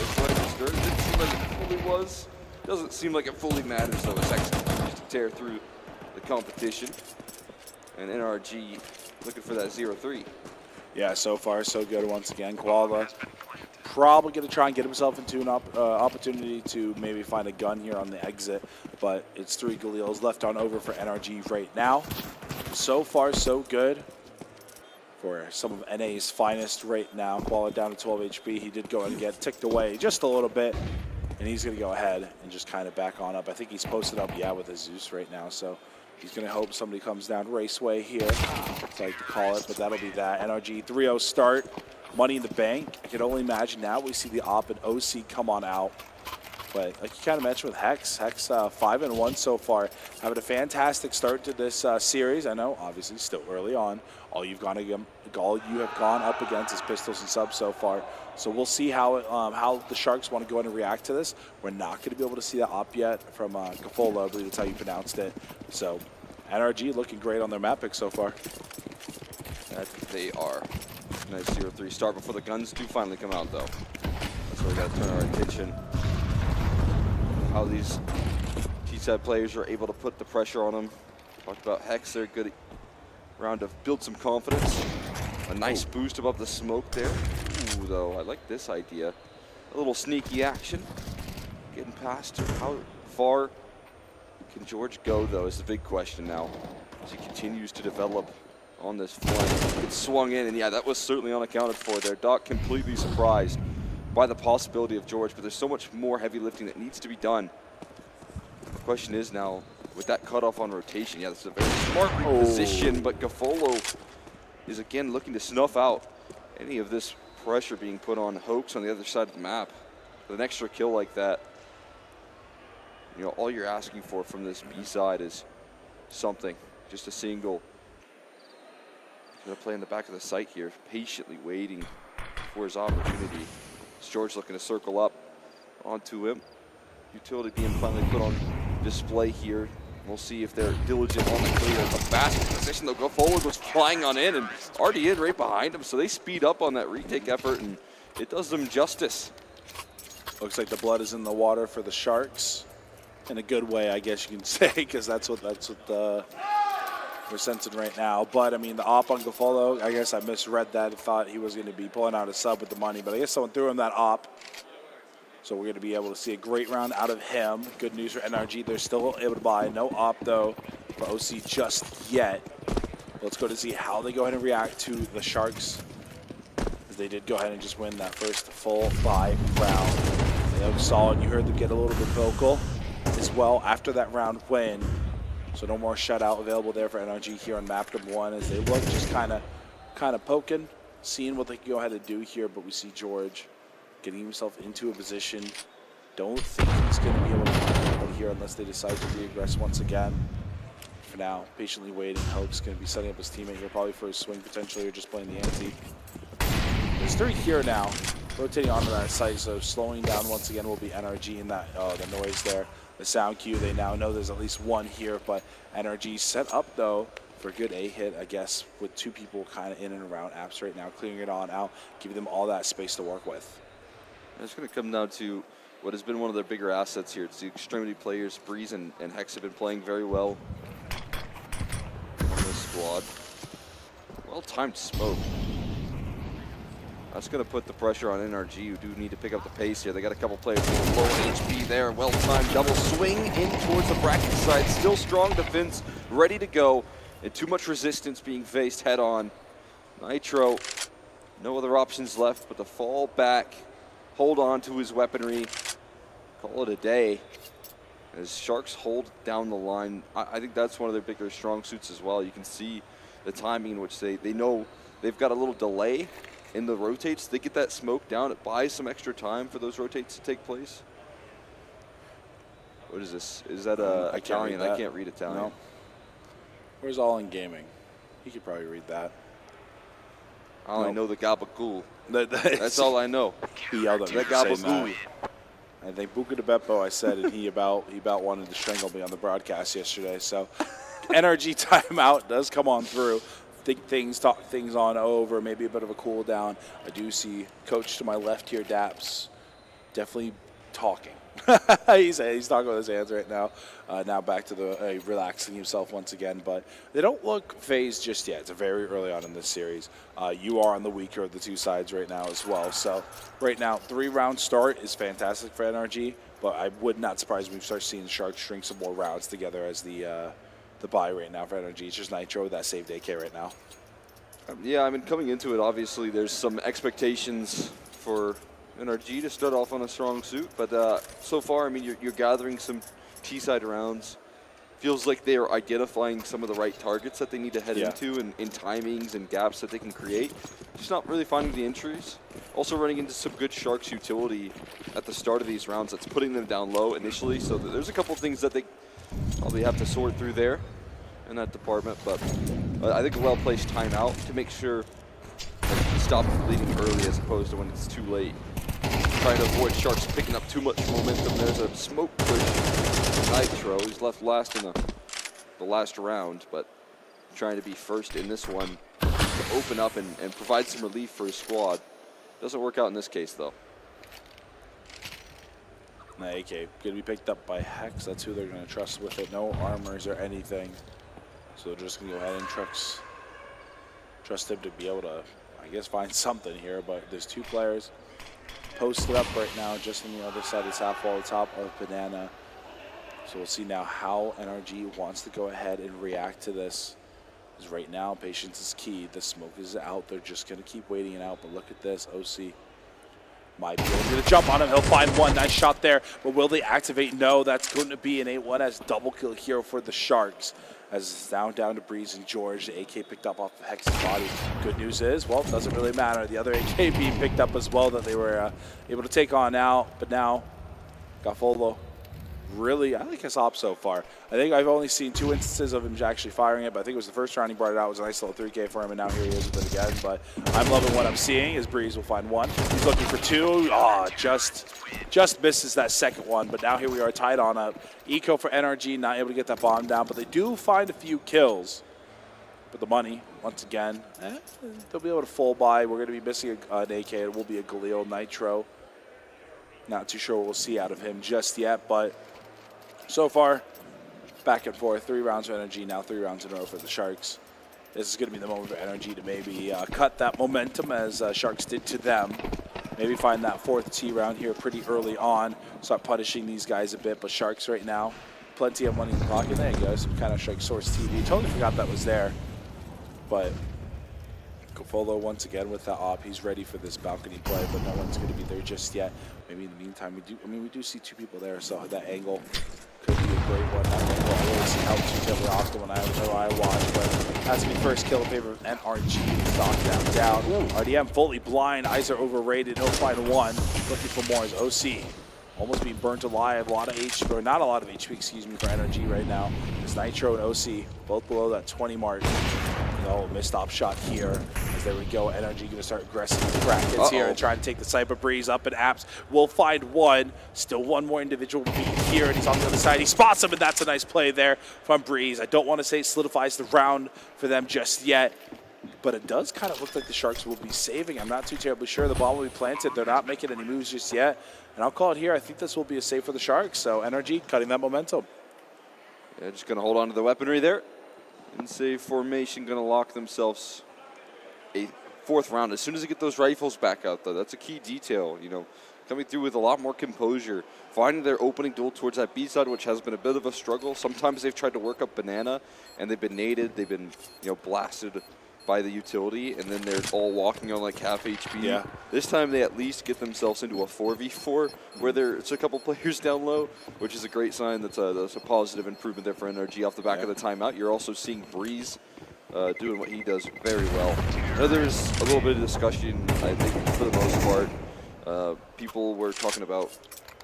didn't seem like it fully was. Doesn't seem like it fully matters though. It's actually just to tear through the competition. And NRG looking for that 0-3. Yeah, so far so good once again. Koala probably going to try and get himself into an opportunity to maybe find a gun here on the exit, but it's 3 Galils left on over for NRG right now. So far so good for some of NA's finest right now. Koala down to 12 HP. He did go and get ticked away just a little bit, and he's going to go ahead and just kind of back on up. I think he's posted up, yeah, with his Zeus right now, so he's going to hope somebody comes down Raceway here. I'd like to call it, but that'll be that. NRG 3-0 start. Money in the bank. I can only imagine now we see the op and OC come on out. But like you kind of mentioned with Hex 5-1 so far, having a fantastic start to this series. I know, obviously, still early on. All you have gone up against is pistols and subs so far. So we'll see how the Sharks want to go in and react to this. We're not going to be able to see that op yet from Gafola, I believe that's how you pronounced it. So NRG looking great on their map pick so far. That they are. Nice 0-3 start before the guns do finally come out though. That's where we got to turn our attention. How these T-side players are able to put the pressure on them. Talked about Hex, they're good round to build some confidence. A nice boost above the smoke there. Ooh, though, I like this idea. A little sneaky action. Getting past her. How far can George go, though, is the big question now. As he continues to develop on this flank. It swung in, and yeah, that was certainly unaccounted for there. Doc completely surprised by the possibility of George, but there's so much more heavy lifting that needs to be done. The question is now, with that cutoff on rotation, yeah, that's a very smart reposition, but Gafolo is again looking to snuff out any of this pressure being put on Hoax on the other side of the map. With an extra kill like that, you know, all you're asking for from this B side is something, just a single. Gonna play in the back of the site here, patiently waiting for his opportunity. It's George looking to circle up onto him. Utility being finally put on display here. We'll see if they're diligent on the clear. A fast position, they'll go forward, goes flying on in, and already in right behind him, so they speed up on that retake effort, and it does them justice. Looks like the blood is in the water for the Sharks. In a good way, I guess you can say, because that's what we're sensing right now. But, I mean, the op on Gafolo, I guess I misread that. I thought he was going to be pulling out a sub with the money, but I guess someone threw him that op. So we're going to be able to see a great round out of him. Good news for NRG. They're still able to buy. No op, though, for OC just yet. Let's go to see how they go ahead and react to the Sharks, as they did go ahead and just win that first full buy round. They look solid. You heard them get a little bit vocal as well after that round win. So no more shutout available there for NRG here on map number 1, as they look just kind of poking, seeing what they can go ahead and do here. But we see George getting himself into a position. Don't think he's going to be able to find anybody here unless they decide to regress once again. For now, patiently waiting. Hope's going to be setting up his teammate here, probably for a swing potentially, or just playing the ante. There's 3 here now, rotating onto that site, so slowing down once again will be NRG in that the noise there. The sound cue, they now know there's at least 1 here, but NRG set up though for a good A hit, I guess, with 2 people kind of in and around apps right now, clearing it on out, giving them all that space to work with. It's going to come down to what has been one of their bigger assets here. It's the extremity players. Breeze and Hex have been playing very well on this squad. Well-timed smoke. That's going to put the pressure on NRG, who do need to pick up the pace here. They got a couple players low in HP there. Well-timed double swing in towards the bracket side. Still strong defense, ready to go. And too much resistance being faced head-on. Nitro, no other options left but to fall back, hold on to his weaponry, call it a day. As Sharks hold down the line, I think that's one of their bigger strong suits as well. You can see the timing in which they know they've got a little delay in the rotates. They get that smoke down. It buys some extra time for those rotates to take place. What is this? Is that Italian? I can't read Italian. No. Where's All In Gaming? He could probably read that. I only know the gabagool. That's That's all I know. He yelled at me The for saying gabagool. that. I think Buca de Beppo, I said, and he about wanted to strangle me on the broadcast yesterday. So NRG timeout does come on through. Talk things on over, maybe a bit of a cool down. I do see Coach to my left here, Daps, definitely talking. he's talking with his hands right now. Now back to the relaxing himself once again, but they don't look phased just yet. It's very early on in this series. You are on the weaker of the 2 sides right now as well. So right now, 3-round start is fantastic for NRG, but I would not surprise me if we start seeing the Sharks string some more rounds together as the buy right now for NRG. It's just Nitro with that saved AK right now. Yeah, I mean, coming into it, obviously there's some expectations for NRG to start off on a strong suit, but so far, I mean, you're gathering some T-side rounds. Feels like they are identifying some of the right targets that they need to head into and in timings and gaps that they can create. Just not really finding the entries. Also running into some good Sharks utility at the start of these rounds that's putting them down low initially, so there's a couple things that they probably have to sort through there in that department, but I think a well-placed timeout to make sure that you can stop the bleeding early as opposed to when it's too late. Trying to avoid Sharks picking up too much momentum. There's a smoke push for Nitro. He's left last in the last round, but trying to be first in this one to open up and provide some relief for his squad. Doesn't work out in this case, though. AK going to be picked up by Hex. That's who they're going to trust with it. No armors or anything. So they're just going to go ahead and trust him to be able to, I guess, find something here. But there's 2 players posted up right now just on the other side of this half wall, top of Banana. So we'll see now how NRG wants to go ahead and react to this. Because right now, patience is key. The smoke is out. They're just going to keep waiting it out. But look at this. OC might be able to jump on him. He'll find one. Nice shot there. But will they activate? No, that's going to be an 8-1 as double kill here for the Sharks. As it's down to Breeze and George. The AK picked up off of Hex's body. Good news is, well, it doesn't really matter. The other AK being picked up as well that they were able to take on out. But now, Gafolo really, I like his op so far. I think I've only seen 2 instances of him actually firing it, but I think it was the first round he brought it out. It was a nice little 3K for him, and now here he is with it again. But I'm loving what I'm seeing as Breeze will find 1. He's looking for 2. Just misses that second one, but now here we are tied on up. Eco for NRG, not able to get that bomb down, but they do find a few kills. But the money, once again, they'll be able to full buy. We're going to be missing an AK. It will be a Galil Nitro. Not too sure what we'll see out of him just yet, but so far, back and forth. 3 rounds of energy, now 3 rounds in a row for the Sharks. This is going to be the moment for energy to maybe cut that momentum as Sharks did to them. Maybe find that 4th T round here pretty early on. Start punishing these guys a bit. But Sharks right now, plenty of money in the pocket. There you go, some kind of Strike Source TV. Totally forgot that was there. But Kofolo once again with that op. He's ready for this balcony play, but no one's going to be there just yet. Maybe in the meantime, we do see 2 people there, so that angle could be a great one. That angle I always see out too terribly often when I watch, but has to be first kill in favor of NRG. Knocked down. RDM fully blind. Eyes are overrated. He'll find 1. Looking for more is OC. Almost being burnt alive. A lot of HP, or not a lot of HP, excuse me, for NRG right now. It's Nitro and OC, both below that 20 mark. No, missed op shot here. As there we go, energy going to start aggressive with the brackets here and try to take the Cyber Breeze up, and Apps will find 1. Still 1 more individual beat here, and he's on the other side. He spots him, and that's a nice play there from Breeze. I don't want to say it solidifies the round for them just yet, but it does kind of look like the Sharks will be saving. I'm not too terribly sure. The ball will be planted. They're not making any moves just yet, and I'll call it here. I think this will be a save for the Sharks, so energy cutting that momentum. Yeah, just going to hold on to the weaponry there. And save formation, going to lock themselves a 4th round. As soon as they get those rifles back out, though, that's a key detail. You know, coming through with a lot more composure, finding their opening duel towards that B side, which has been a bit of a struggle. Sometimes they've tried to work up Banana, and they've been naded. They've been, you know, blasted by the utility, and then they're all walking on like half HP. Yeah. This time they at least get themselves into a 4v4 where it's a couple players down low, which is a great sign. That's a positive improvement there for NRG off the back of the timeout. You're also seeing Breeze doing what he does very well. I know there's a little bit of discussion, I think, for the most part. People were talking about,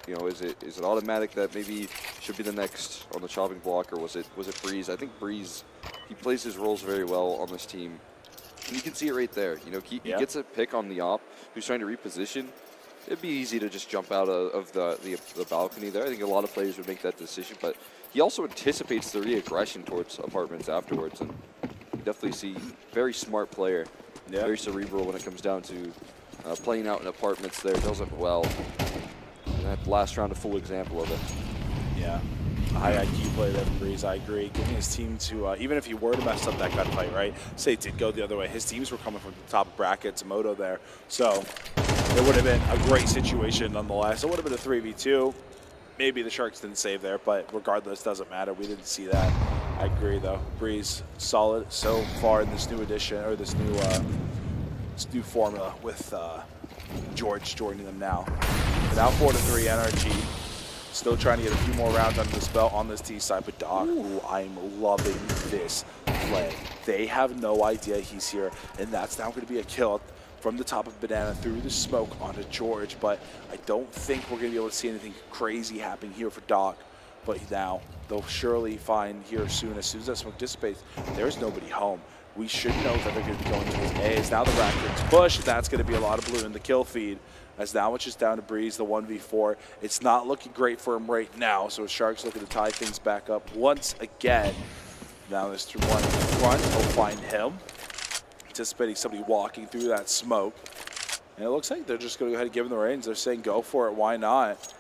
you know, is it automatic that maybe should be the next on the chopping block, or was it Breeze? I think Breeze, he plays his roles very well on this team. And you can see it right there. You know, he gets a pick on the op who's trying to reposition. It'd be easy to just jump out of the balcony there. I think a lot of players would make that decision, but he also anticipates the re-aggression towards apartments afterwards. And you definitely see very smart player, very cerebral when it comes down to playing out in apartments there. Does it well. And that last round, a full example of it. Yeah. High IQ play there from Breeze, I agree. Getting his team to, even if he were to mess up that gunfight, right? Say it did go the other way. His teams were coming from the top of brackets, Moto there. So it would have been a great situation nonetheless. It would have been a 3v2. Maybe the Sharks didn't save there, but regardless, doesn't matter. We didn't see that. I agree, though. Breeze, solid so far in this new edition, or this new formula with George joining them now. But now 4-3 NRG. Still trying to get a few more rounds under this belt on this T side, but Doc, I'm loving this play. They have no idea he's here, and that's now going to be a kill from the top of Banana through the smoke onto George, but I don't think we're going to be able to see anything crazy happening here for Doc. But now they'll surely find here as soon as that smoke dissipates, there's nobody home. We should know that they're going to be going to his A's. Now the Rackets push. That's going to be a lot of blue in the kill feed. As now it's just down to Breeze, the 1v4. It's not looking great for him right now, so Sharks looking to tie things back up once again. Now there's 1 in front. He'll find him. Anticipating somebody walking through that smoke. And it looks like they're just going to go ahead and give him the reins. They're saying go for it, why not?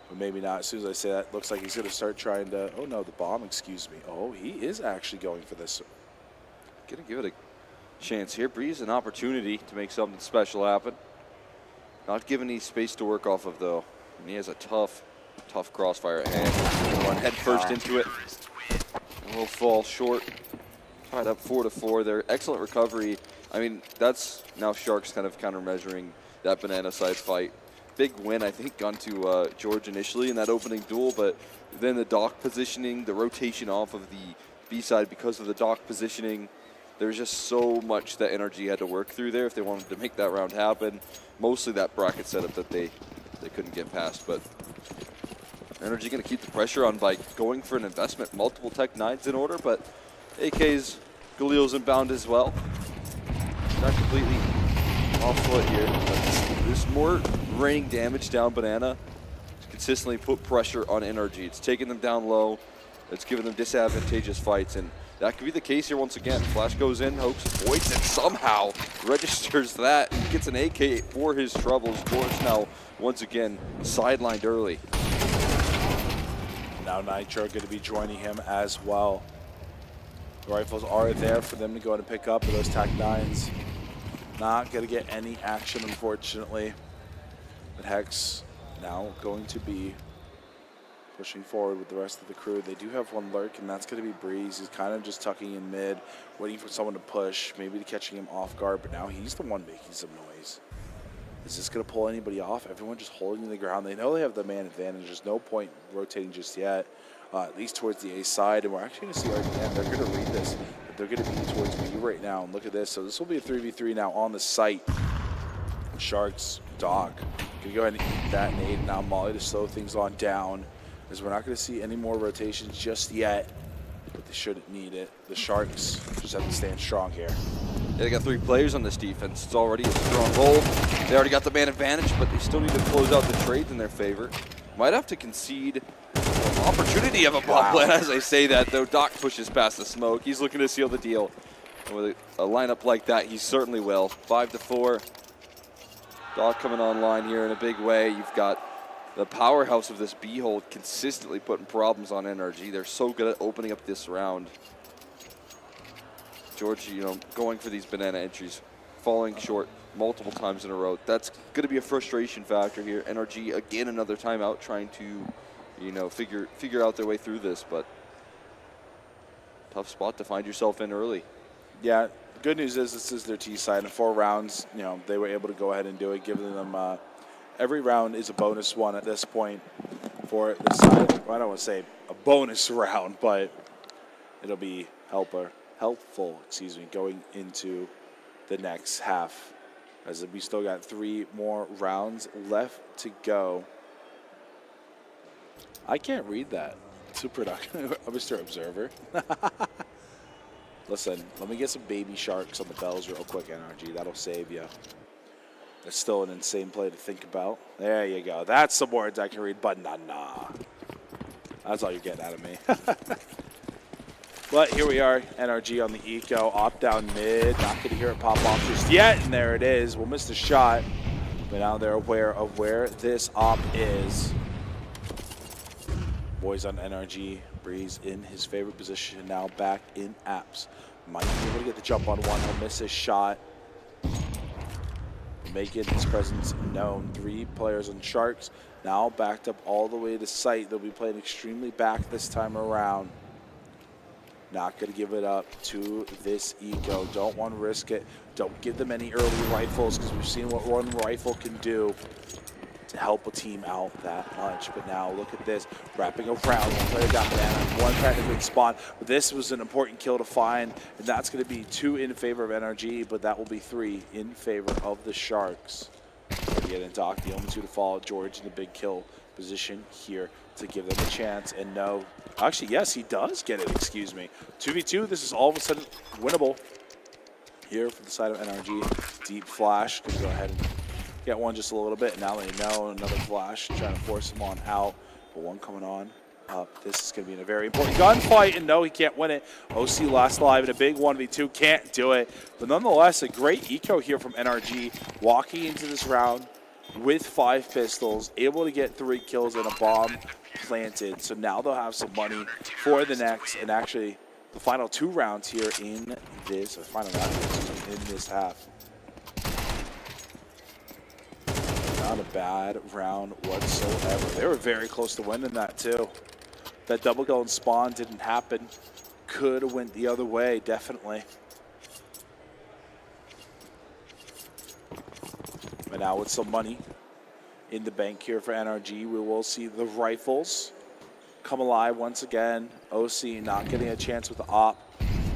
But maybe not. As soon as I say that, it looks like he's going to start trying to, oh no, the bomb, excuse me. Oh, he is actually going for this. Gonna give it a chance here. Breeze an opportunity to make something special happen. Not giving any space to work off of, though. And he has a tough crossfire at hand. Run head first into it. And will fall short. Tied up 4-4 there. Excellent recovery. I mean, that's now Sharks kind of counter-measuring that Banana side fight. Big win, I think, gone to George initially in that opening duel, but then the dock positioning, the rotation off of the B side because of the dock positioning. There's just so much that NRG had to work through there if they wanted to make that round happen. Mostly that bracket setup that they couldn't get past, but NRG going to keep the pressure on by going for an investment. Multiple Tech 9s in order, but AK's Galil's inbound as well. Not completely off foot here. But there's more raining damage down Banana. It's consistently put pressure on NRG. It's taking them down low. It's giving them disadvantageous fights, and that could be the case here once again. Flash goes in, hopes, avoids it, somehow registers that, and gets an AK for his troubles. George now, once again, sidelined early. now Nitro going to be joining him as well. The rifles are there for them to go and pick up, but those TAC-9s not going to get any action, unfortunately. But Hex now going to be pushing forward with the rest of the crew. They do have one lurk, and that's going to be Breeze. He's kind of just tucking in mid, waiting for someone to push, maybe catching him off guard, but now he's the one making some noise. Is this going to pull anybody off? Everyone just holding the ground. They know they have the man advantage. There's no point rotating just yet, at least towards the A side, and we're actually going to see RDN. They're going to read this, but they're going to be towards B right now, and look at this. So this will be a 3v3 now on the site. Sharks, Doc, going to go ahead and eat that nade. Now Molly to slow things on down, as we're not going to see any more rotations just yet, but they shouldn't need it. The Sharks just have to stand strong here. Yeah, they got 3 players on this defense. It's already a strong hold. They already got the man advantage, but they still need to close out the trades in their favor. Might have to concede an opportunity of a bubble. And as I say that, though, Doc pushes past the smoke. He's looking to seal the deal. And with a lineup like that, he certainly will. 5-4. Doc coming online here in a big way. You've got the powerhouse of this B hold consistently putting problems on NRG. They're so good at opening up this round. George, going for these banana entries, falling short multiple times in a row. That's going to be a frustration factor here. NRG, again, another timeout, trying to, figure out their way through this, but tough spot to find yourself in early. Yeah, good news is this is their T side. In 4 rounds, they were able to go ahead and do it, giving them every round is a bonus one at this point for this side. Well, I don't want to say a bonus round, but it'll be helpful, going into the next half, as we still got 3 more rounds left to go. I can't read that. Too productive, Mr. Observer. Listen, let me get some baby sharks on the bells real quick, NRG. That'll save you. That's still an insane play to think about. There you go. That's some words I can read, but nah. That's all you're getting out of me. But here we are, NRG on the eco, op down mid. Not going to hear it pop off just yet, and there it is. We'll miss the shot, but now they're aware of where this op is. Boys on NRG, Breeze in his favorite position, now back in apps. Might be able to get the jump on one. He'll miss his shot. Making his presence known. 3 players on Sharks, now backed up all the way to site. They'll be playing extremely back this time around. Not going to give it up to this eco. Don't want to risk it. Don't give them any early rifles, because we've seen what one rifle can do to help a team out that much. But now look at this, wrapping around. One player got banana, one technically spawned. But this was an important kill to find, and that's going to be 2 in favor of NRG, but that will be 3 in favor of the Sharks. Again, and Doc, the only 2 to fall. George in the big kill position here to give them a chance. And no, actually, yes, he does get it, excuse me. 2v2, this is all of a sudden winnable here for the side of NRG. Deep flash, gonna go ahead and get one just a little bit. Now they know, another flash, trying to force him on out. But one coming on up. This is going to be in a very important gunfight, and no, he can't win it. OC last live in a big 1v2, can't do it. But nonetheless, a great eco here from NRG, walking into this round with 5 pistols, able to get 3 kills and a bomb planted. So now they'll have some money for the next, and actually the final 2 rounds here in this, or final round in this half. Not a bad round whatsoever. They were very close to winning that too. That double kill and spawn didn't happen. Could have went the other way, definitely. But now with some money in the bank here for NRG, we will see the rifles come alive once again. OC not getting a chance with the op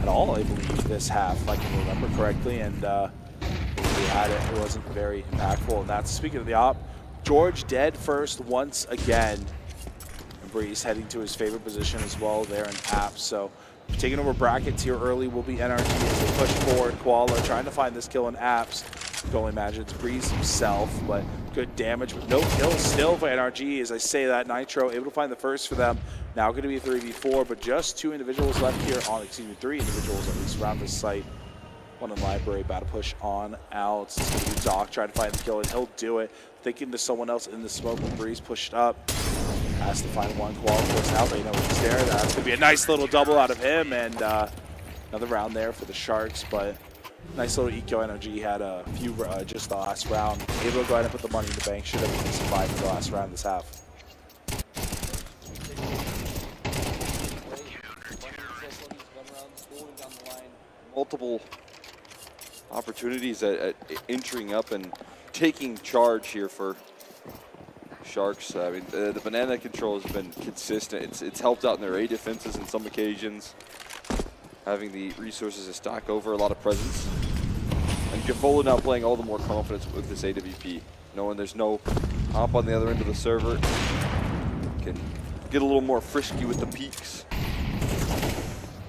at all, I believe, this half, if I can remember correctly. And we had it, it wasn't very impactful. And that's, speaking of the op, George dead first once again. And Breeze heading to his favorite position as well there in apps. So taking over brackets here early will be NRG as they push forward. Koala trying to find this kill in apps. You can only imagine it's Breeze himself, but good damage with no kills still for NRG. As I say that, Nitro able to find the first for them. Now going to be a 3v4, but just 2 individuals left here on, 3 individuals at least around this site. One in library, about to push on out. Doc trying to find the kill, and he'll do it. Thinking to someone else in the smoke when Breeze pushed up. Has to find one qual, of course, now they know he's there. That's going to be a nice little double out of him, and another round there for the Sharks, but nice little eco energy. He had a few just the last round. Able to go ahead and put the money in the bank. Should have been survived for the last round of this half. Multiple opportunities at entering up and taking charge here for Sharks. I mean, the banana control has been consistent. It's helped out in their A defenses in some occasions, having the resources to stack over a lot of presence. And Gafola now playing all the more confidence with this AWP, knowing there's no op on the other end of the server. Can get a little more frisky with the peaks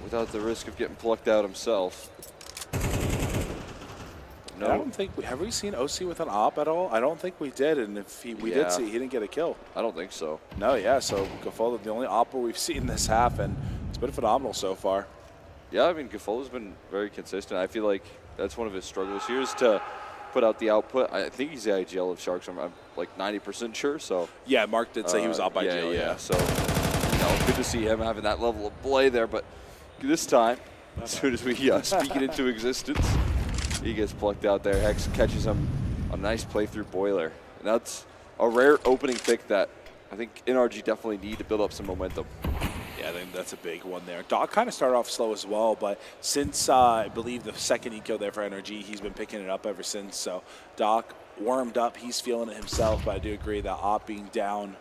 without the risk of getting plucked out himself. No. I don't think have we seen OC with an op at all? I don't think we did, and if we did see, he didn't get a kill. I don't think so. No, yeah. So Gafola, the only opper we've seen this half, and it's been phenomenal so far. Yeah, I mean Gafola's been very consistent. I feel like that's one of his struggles here is to put out the output. I think he's the IGL of Sharks. I'm like 90% sure. So yeah, Mark did say he was up IGL. Yeah. So good to see him having that level of play there. But this time, as soon as we speak it into existence, he gets plucked out there. Hex catches him a nice play through Boiler. And that's a rare opening pick that I think NRG definitely need to build up some momentum. Yeah, I think that's a big one there. Doc kind of started off slow as well, but since I believe the second eco there for NRG, he's been picking it up ever since. So Doc warmed up. He's feeling it himself, but I do agree that op being down,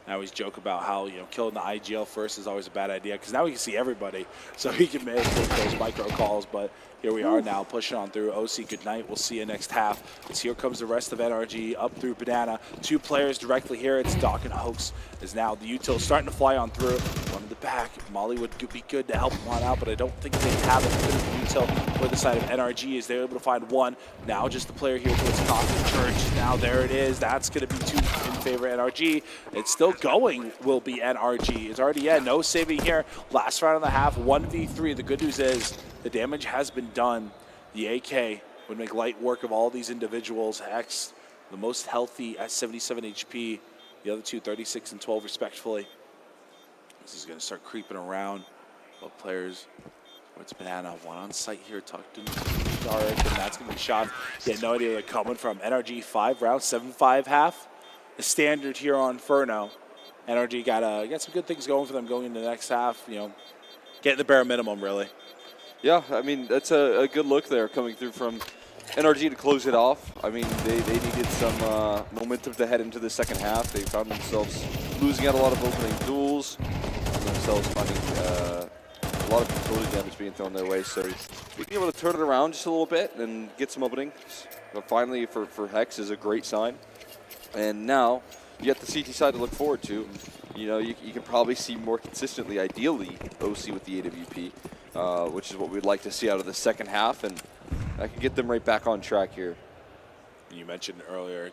I always joke about how, killing the IGL first is always a bad idea because now we can see everybody, so he can make those micro calls. But here we are now pushing on through. OC, good night. We'll see you next half. As here comes the rest of NRG up through Banana. Two players directly here. It's Doc and Hoax is now the util starting to fly on through. One in the back. Molly would be good to help him on out, but I don't think they have it. Good util for the side of NRG as they're able to find one. Now just the player here towards Coffin Church. Now there it is. That's going to be two in favor of NRG. It's still going will be NRG. It's already no saving here. Last round of the half, 1v3. The good news is the damage has been done. The AK would make light work of all these individuals. Hex, the most healthy at 77 HP. The other two, 36 and 12 respectively. This is going to start creeping around. Both players. It's Banana, one on site here, tucked into dark, and that's going to be shot. He had no idea they're coming from. NRG 5 rounds, 7-5 half. The standard here on Inferno. NRG got some good things going for them going into the next half. Getting the bare minimum, really. Yeah, I mean, that's a good look there coming through from NRG to close it off. I mean, they needed some momentum to head into the second half. They found themselves losing out a lot of opening duels, found themselves finding a lot of utility damage being thrown their way. So being able to turn it around just a little bit and get some openings, but finally for Hex is a great sign. And now you got the CT side to look forward to. You can probably see more consistently, ideally, OC with the AWP, which is what we'd like to see out of the second half, and that can get them right back on track here. You mentioned earlier,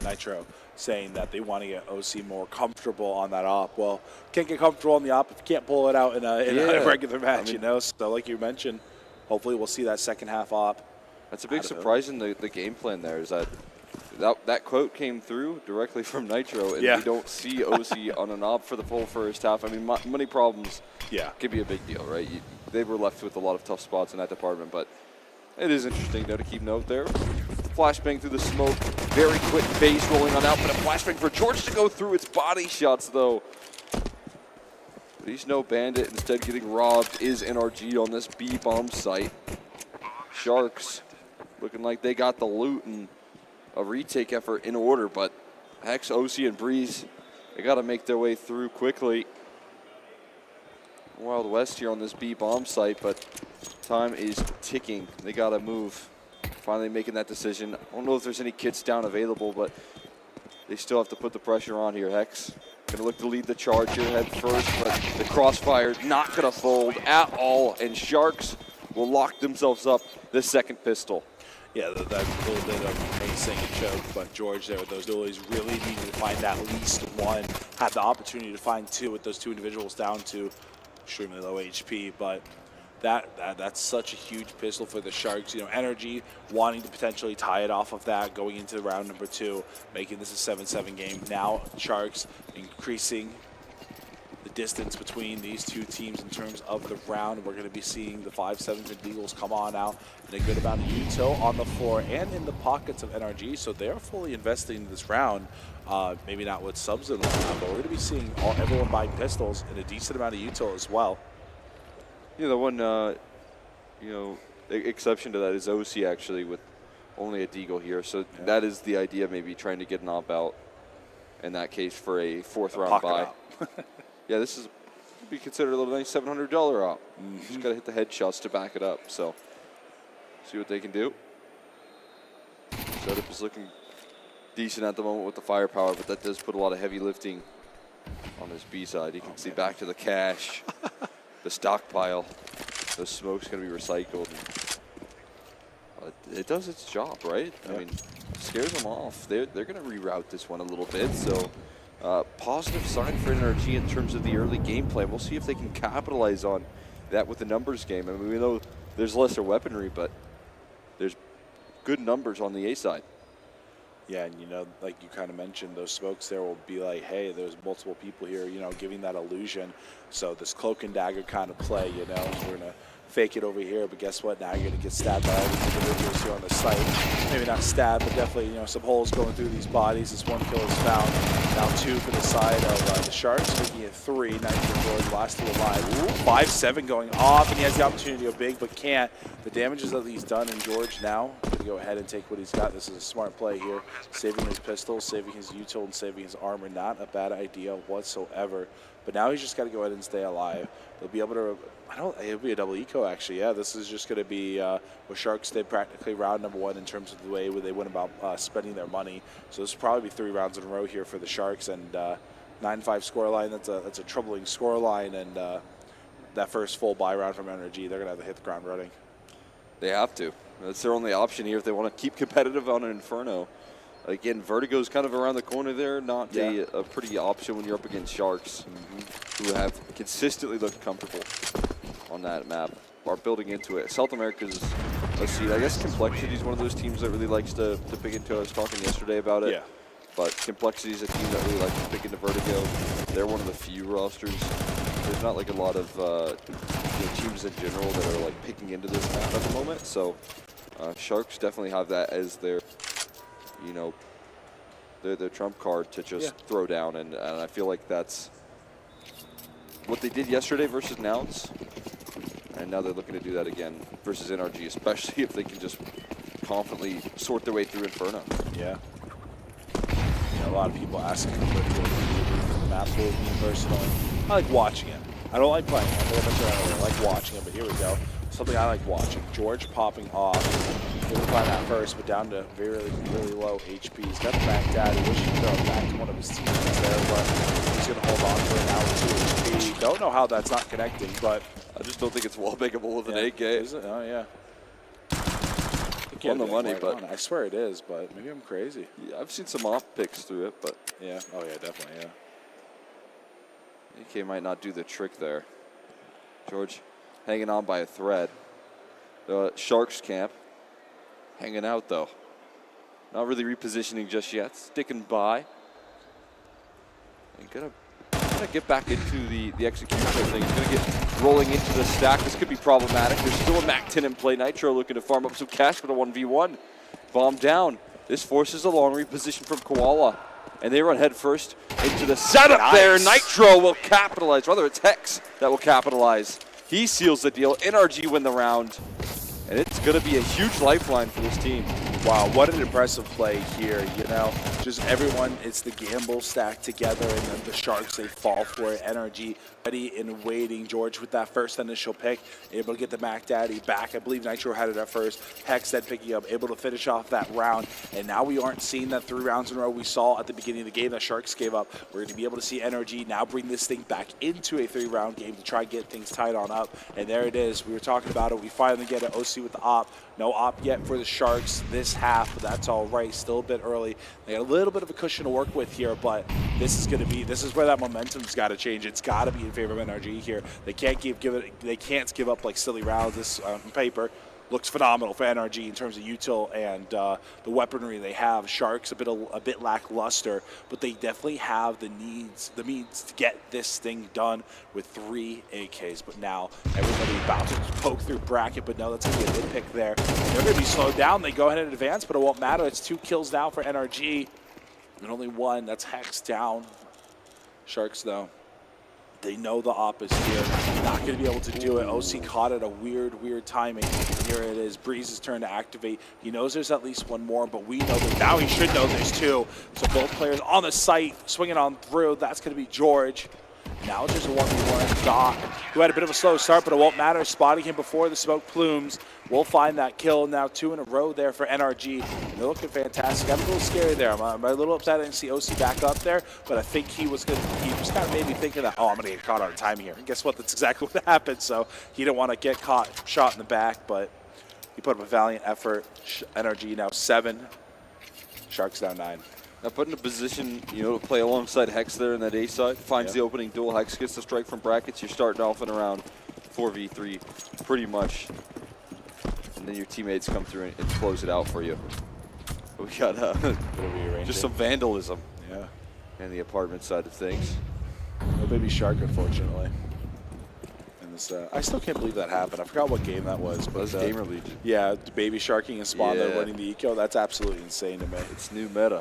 Nitro saying that they want to get OC more comfortable on that op. Well, can't get comfortable on the op if you can't pull it out in a regular match, So like you mentioned, hopefully we'll see that second half op. That's a big surprise in the game plan there is that quote came through directly from Nitro, and we don't see OC on an op for the full first half. I mean, money problems could be a big deal, right? They were left with a lot of tough spots in that department, but it is interesting, though, to keep note there. Flashbang through the smoke, very quick base rolling on out, but a flashbang for George to go through. Its body shots, though. But he's no bandit. Instead, getting robbed is NRG on this B-bomb site. Sharks looking like they got the loot and a retake effort in order, but Hex, OC, and Breeze, they got to make their way through quickly. Wild West here on this B-bomb site, but time is ticking. They got to move. Finally making that decision. I don't know if there's any kits down available, but they still have to put the pressure on here. Hex going to look to lead the charge here head first, but the crossfire not going to fold at all, and Sharks will lock themselves up the second pistol. Yeah, that little bit of pacing and choke, but George there with those duels really needed to find at least one. Had the opportunity to find two with those two individuals down to extremely low HP, but That's such a huge pistol for the Sharks. You know, Energy wanting to potentially tie it off of that going into round number 2, making this a 7-7 game. Now Sharks increasing the distance between these two teams in terms of the round. We're going to be seeing the 5-7s and Eagles come on out and a good amount of util on the floor and in the pockets of NRG. So they're fully investing in this round. Maybe not with subs in the round, but we're going to be seeing everyone buying pistols and a decent amount of util as well. Yeah, the one, exception to that is OC actually with only a Deagle here. So that is the idea, maybe trying to get an op out in that case for a 4th round buy. Yeah, this is be considered a little nice $700 op. Just got to hit the headshots to back it up. So see what they can do. Setup is looking decent at the moment with the firepower, but that does put a lot of heavy lifting on this B side. You can see back to the cache. The stockpile, the smoke's going to be recycled. It does its job, right? I mean, scares them off. They're going to reroute this one a little bit. So, positive sign for NRG in terms of the early gameplay. We'll see if they can capitalize on that with the numbers game. I mean, we know there's lesser weaponry, but there's good numbers on the A side. Yeah, and like you kind of mentioned, those smokes there will be like, hey, there's multiple people here, giving that illusion. So this cloak and dagger kind of play, we're going to fake it over here, but guess what? Now you're going to get stabbed by all these individuals here on the site. Maybe not stabbed, but definitely, some holes going through these bodies. This 1 kill is found. Now 2 for the side of the Sharks, making it 3. Nitro George, last 2 alive. 5-7 going off, and he has the opportunity to go big, but can't. The damages that he's done, and George now going to go ahead and take what he's got. This is a smart play here, saving his pistol, saving his util, and saving his armor. Not a bad idea whatsoever. But now he's just got to go ahead and stay alive. They'll be able to, it'll be a double eco actually. Yeah, this is just going to be what Sharks did practically round number 1 in terms of the way where they went about spending their money. So this will probably be 3 rounds in a row here for the Sharks, and 9-5 scoreline. That's a troubling scoreline, and that first full buy round from NRG, they're going to have to hit the ground running. They have to. That's their only option here if they want to keep competitive on an Inferno. Again, Vertigo's kind of around the corner there, not a pretty option when you're up against Sharks, who have consistently looked comfortable on that map, are building into it. South America's, let's see, I guess Complexity is one of those teams that really likes to pick into. I was talking yesterday about it. Yeah. But Complexity is a team that really likes to pick into Vertigo. They're one of the few rosters. There's not like a lot of teams in general that are like picking into this map at the moment. So Sharks definitely have that as their their trump card to just throw down, and I feel like that's what they did yesterday versus Nouns, and now they're looking to do that again versus NRG, especially if they can just confidently sort their way through Inferno. Yeah. A lot of people asking the map for me personally. I like watching it. I don't like playing it. I like watching it, but here we go. Something I like watching. George popping off. He would find that first, but down to really, really low HP. He's got the back daddy. Wish he could go back to one of his teammates there, but he's going to hold on for it now with 2 HP. Don't know how that's not connecting, but I just don't think it's wall-bankable with an 8K. Is it? Oh, yeah. On the money, but I swear it is, but maybe I'm crazy. Yeah, I've seen some off picks through it, but yeah. Oh, yeah, definitely, yeah. AK might not do the trick there. George hanging on by a thread. The Sharks camp hanging out, though. Not really repositioning just yet. Sticking by. And gonna get back into the execution thing. He's gonna get rolling into the stack. This could be problematic. There's still a MAC 10 in play. Nitro looking to farm up some cash for the 1v1. Bomb down. This forces a long reposition from Koala. And they run head first into the setup there. Nitro will capitalize. Rather, it's Hex that will capitalize. He seals the deal. NRG win the round. And it's going to be a huge lifeline for this team. Wow, what an impressive play here, Just everyone, it's the gamble stacked together, and then the Sharks, they fall for it. NRG ready and waiting. George with that first initial pick, able to get the Mac Daddy back. I believe Nitro had it at first. Hex then picking up, able to finish off that round. And now we aren't seeing that 3 rounds in a row we saw at the beginning of the game that Sharks gave up. We're going to be able to see NRG now bring this thing back into a 3-round game to try and get things tied on up. And there it is. We were talking about it. We finally get an OC with the op. No op yet for the Sharks. This first half, but that's all right. Still a bit early. They got a little bit of a cushion to work with here, but this is where that momentum's got to change. It's got to be in favor of NRG here. They can't give up like silly rounds. This on paper looks phenomenal for NRG in terms of util and the weaponry they have. Sharks a bit lackluster, but they definitely have the means to get this thing done with 3 AKs. But now everybody about to poke through bracket, but no, that's going to be a good pick there. They're going to be slowed down. They go ahead and advance, but it won't matter. It's 2 kills now for NRG, and only 1. That's Hex down. Sharks, though, they know the op is here. Not going to be able to do it. OC caught it a weird timing. Here it is. Breeze's turn to activate. He knows there's at least 1 more, but we know that now he should know there's 2. So both players on the site, swinging on through. That's going to be George. Now just a 1v1. Doc, who had a bit of a slow start, but it won't matter. Spotting him before the smoke plumes. We'll find that kill. Now 2 in a row there for NRG. And they're looking fantastic. I'm a little scary there. I'm a little upset I didn't see OC back up there, but I think he was kind of maybe thinking that, oh, I'm going to get caught on time here. And guess what? That's exactly what happened. So he didn't want to get shot in the back, but he put up a valiant effort. NRG now 7. Sharks down 9. Now put in a position, to play alongside Hex there in that A side. Finds the opening duel. Hex gets the strike from brackets. You're starting off in around 4v3, pretty much. And then your teammates come through and close it out for you. We got just some vandalism. Yeah. And the apartment side of things. No baby shark, unfortunately. I still can't believe that happened. I forgot what game that was. But Gamer Legion. Yeah, baby sharking and Spawn there winning the eco. That's absolutely insane to me. It's new meta.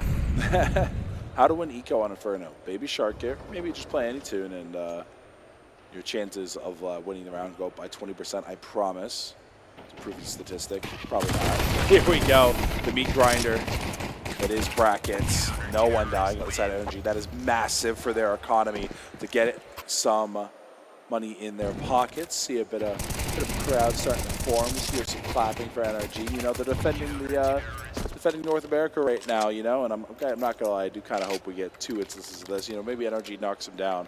How to win eco on Inferno. Baby shark here. Maybe just play any tune and your chances of winning the round go up by 20%, I promise. It's a proven statistic. Probably not. Here we go. The meat grinder. It is brackets. No one dying outside energy. That is massive for their economy to get some money in their pockets. See a bit of crowd starting to form. See some clapping for NRG. They're defending North America right now. And I'm not gonna lie. I do kind of hope we get 2 instances of this. Maybe NRG knocks them down,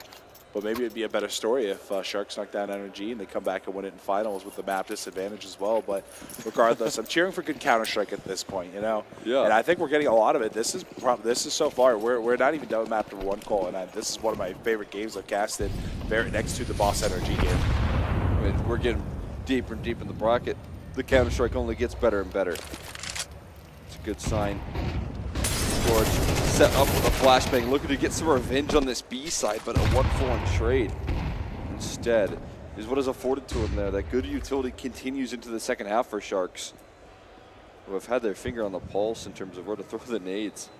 but maybe it'd be a better story if Sharks knock down NRG and they come back and win it in finals with the map disadvantage as well. But regardless, I'm cheering for good Counter-Strike at this point. Yeah. And I think we're getting a lot of it. This is so far. We're not even done with map number 1, Cole, and this is one of my favorite games I've casted, very next to the Boss NRG game. I mean, we're getting deeper and deeper in the bracket. The Counter-Strike only gets better and better. It's a good sign. George set up with a flashbang, looking to get some revenge on this B side, but a 1-for-1 trade instead is what is afforded to him there. That good utility continues into the second half for Sharks, who have had their finger on the pulse in terms of where to throw the nades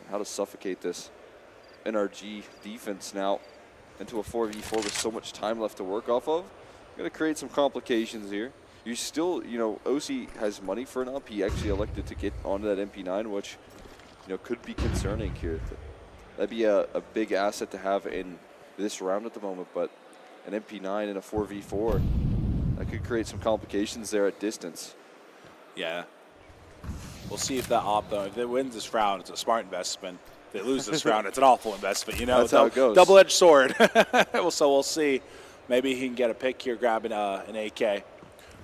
and how to suffocate this NRG defense now into a 4v4 with so much time left to work off of. Going to create some complications here. You still, OC has money for an up. He actually elected to get onto that MP9, which, could be concerning here. That'd be a big asset to have in this round at the moment, but an MP9 in a 4v4, that could create some complications there at distance. Yeah. We'll see if that op, though, if it wins this round, it's a smart investment. If they lose this round, it's an awful investment. That's how it goes. Double-edged sword. So we'll see. Maybe he can get a pick here, grabbing an AK.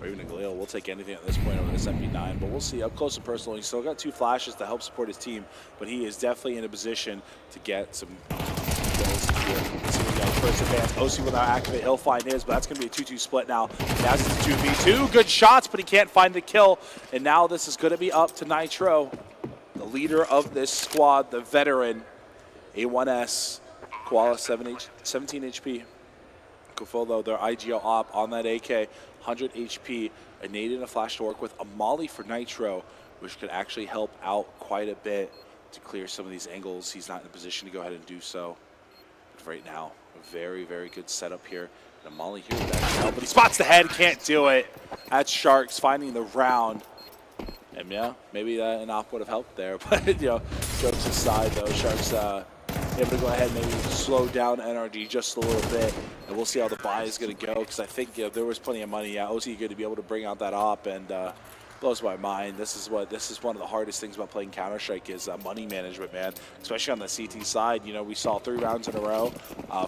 Or even a Galil. We'll take anything at this point over this MP9, but we'll see. Up close and personal, he's still got 2 flashes to help support his team, but he is definitely in a position to get some goals here. Let's see what we got. First advance, OC will now activate. He'll find his, but that's going to be a 2-2 split now. Now it's a 2v2. Good shots, but he can't find the kill. And now this is going to be up to Nitro, the leader of this squad, the veteran, A1S, Koala 17 HP. Kufo, though, their IGL op on that AK, 100 HP, a nade and a flash to work with, a molly for Nitro, which could actually help out quite a bit to clear some of these angles. He's not in a position to go ahead and do so. But right now, a very, very good setup here. And a molly here with that help, but he spots the head, can't do it. That's Sharks finding the round. And yeah, maybe an op would have helped there. But, jokes aside, though, Sharks able to go ahead and maybe slow down NRG just a little bit, and we'll see how the buy is going to go, because I think there was plenty of money. Yeah, OC good to be able to bring out that op, and blows my mind. This is one of the hardest things about playing Counter-Strike is money management, man. Especially on the CT side. We saw 3 rounds in a row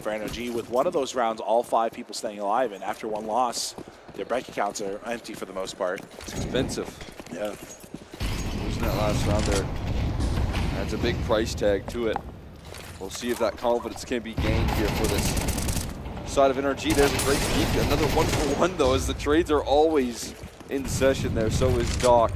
for NRG. With one of those rounds, all 5 people staying alive, and after one loss, their bank accounts are empty for the most part. It's expensive. Yeah. Losing that last round there. That's a big price tag to it. We'll see if that confidence can be gained here for this side of NRG. There's a great peek. Another 1-for-1 though, as the trades are always in session there. So is Doc.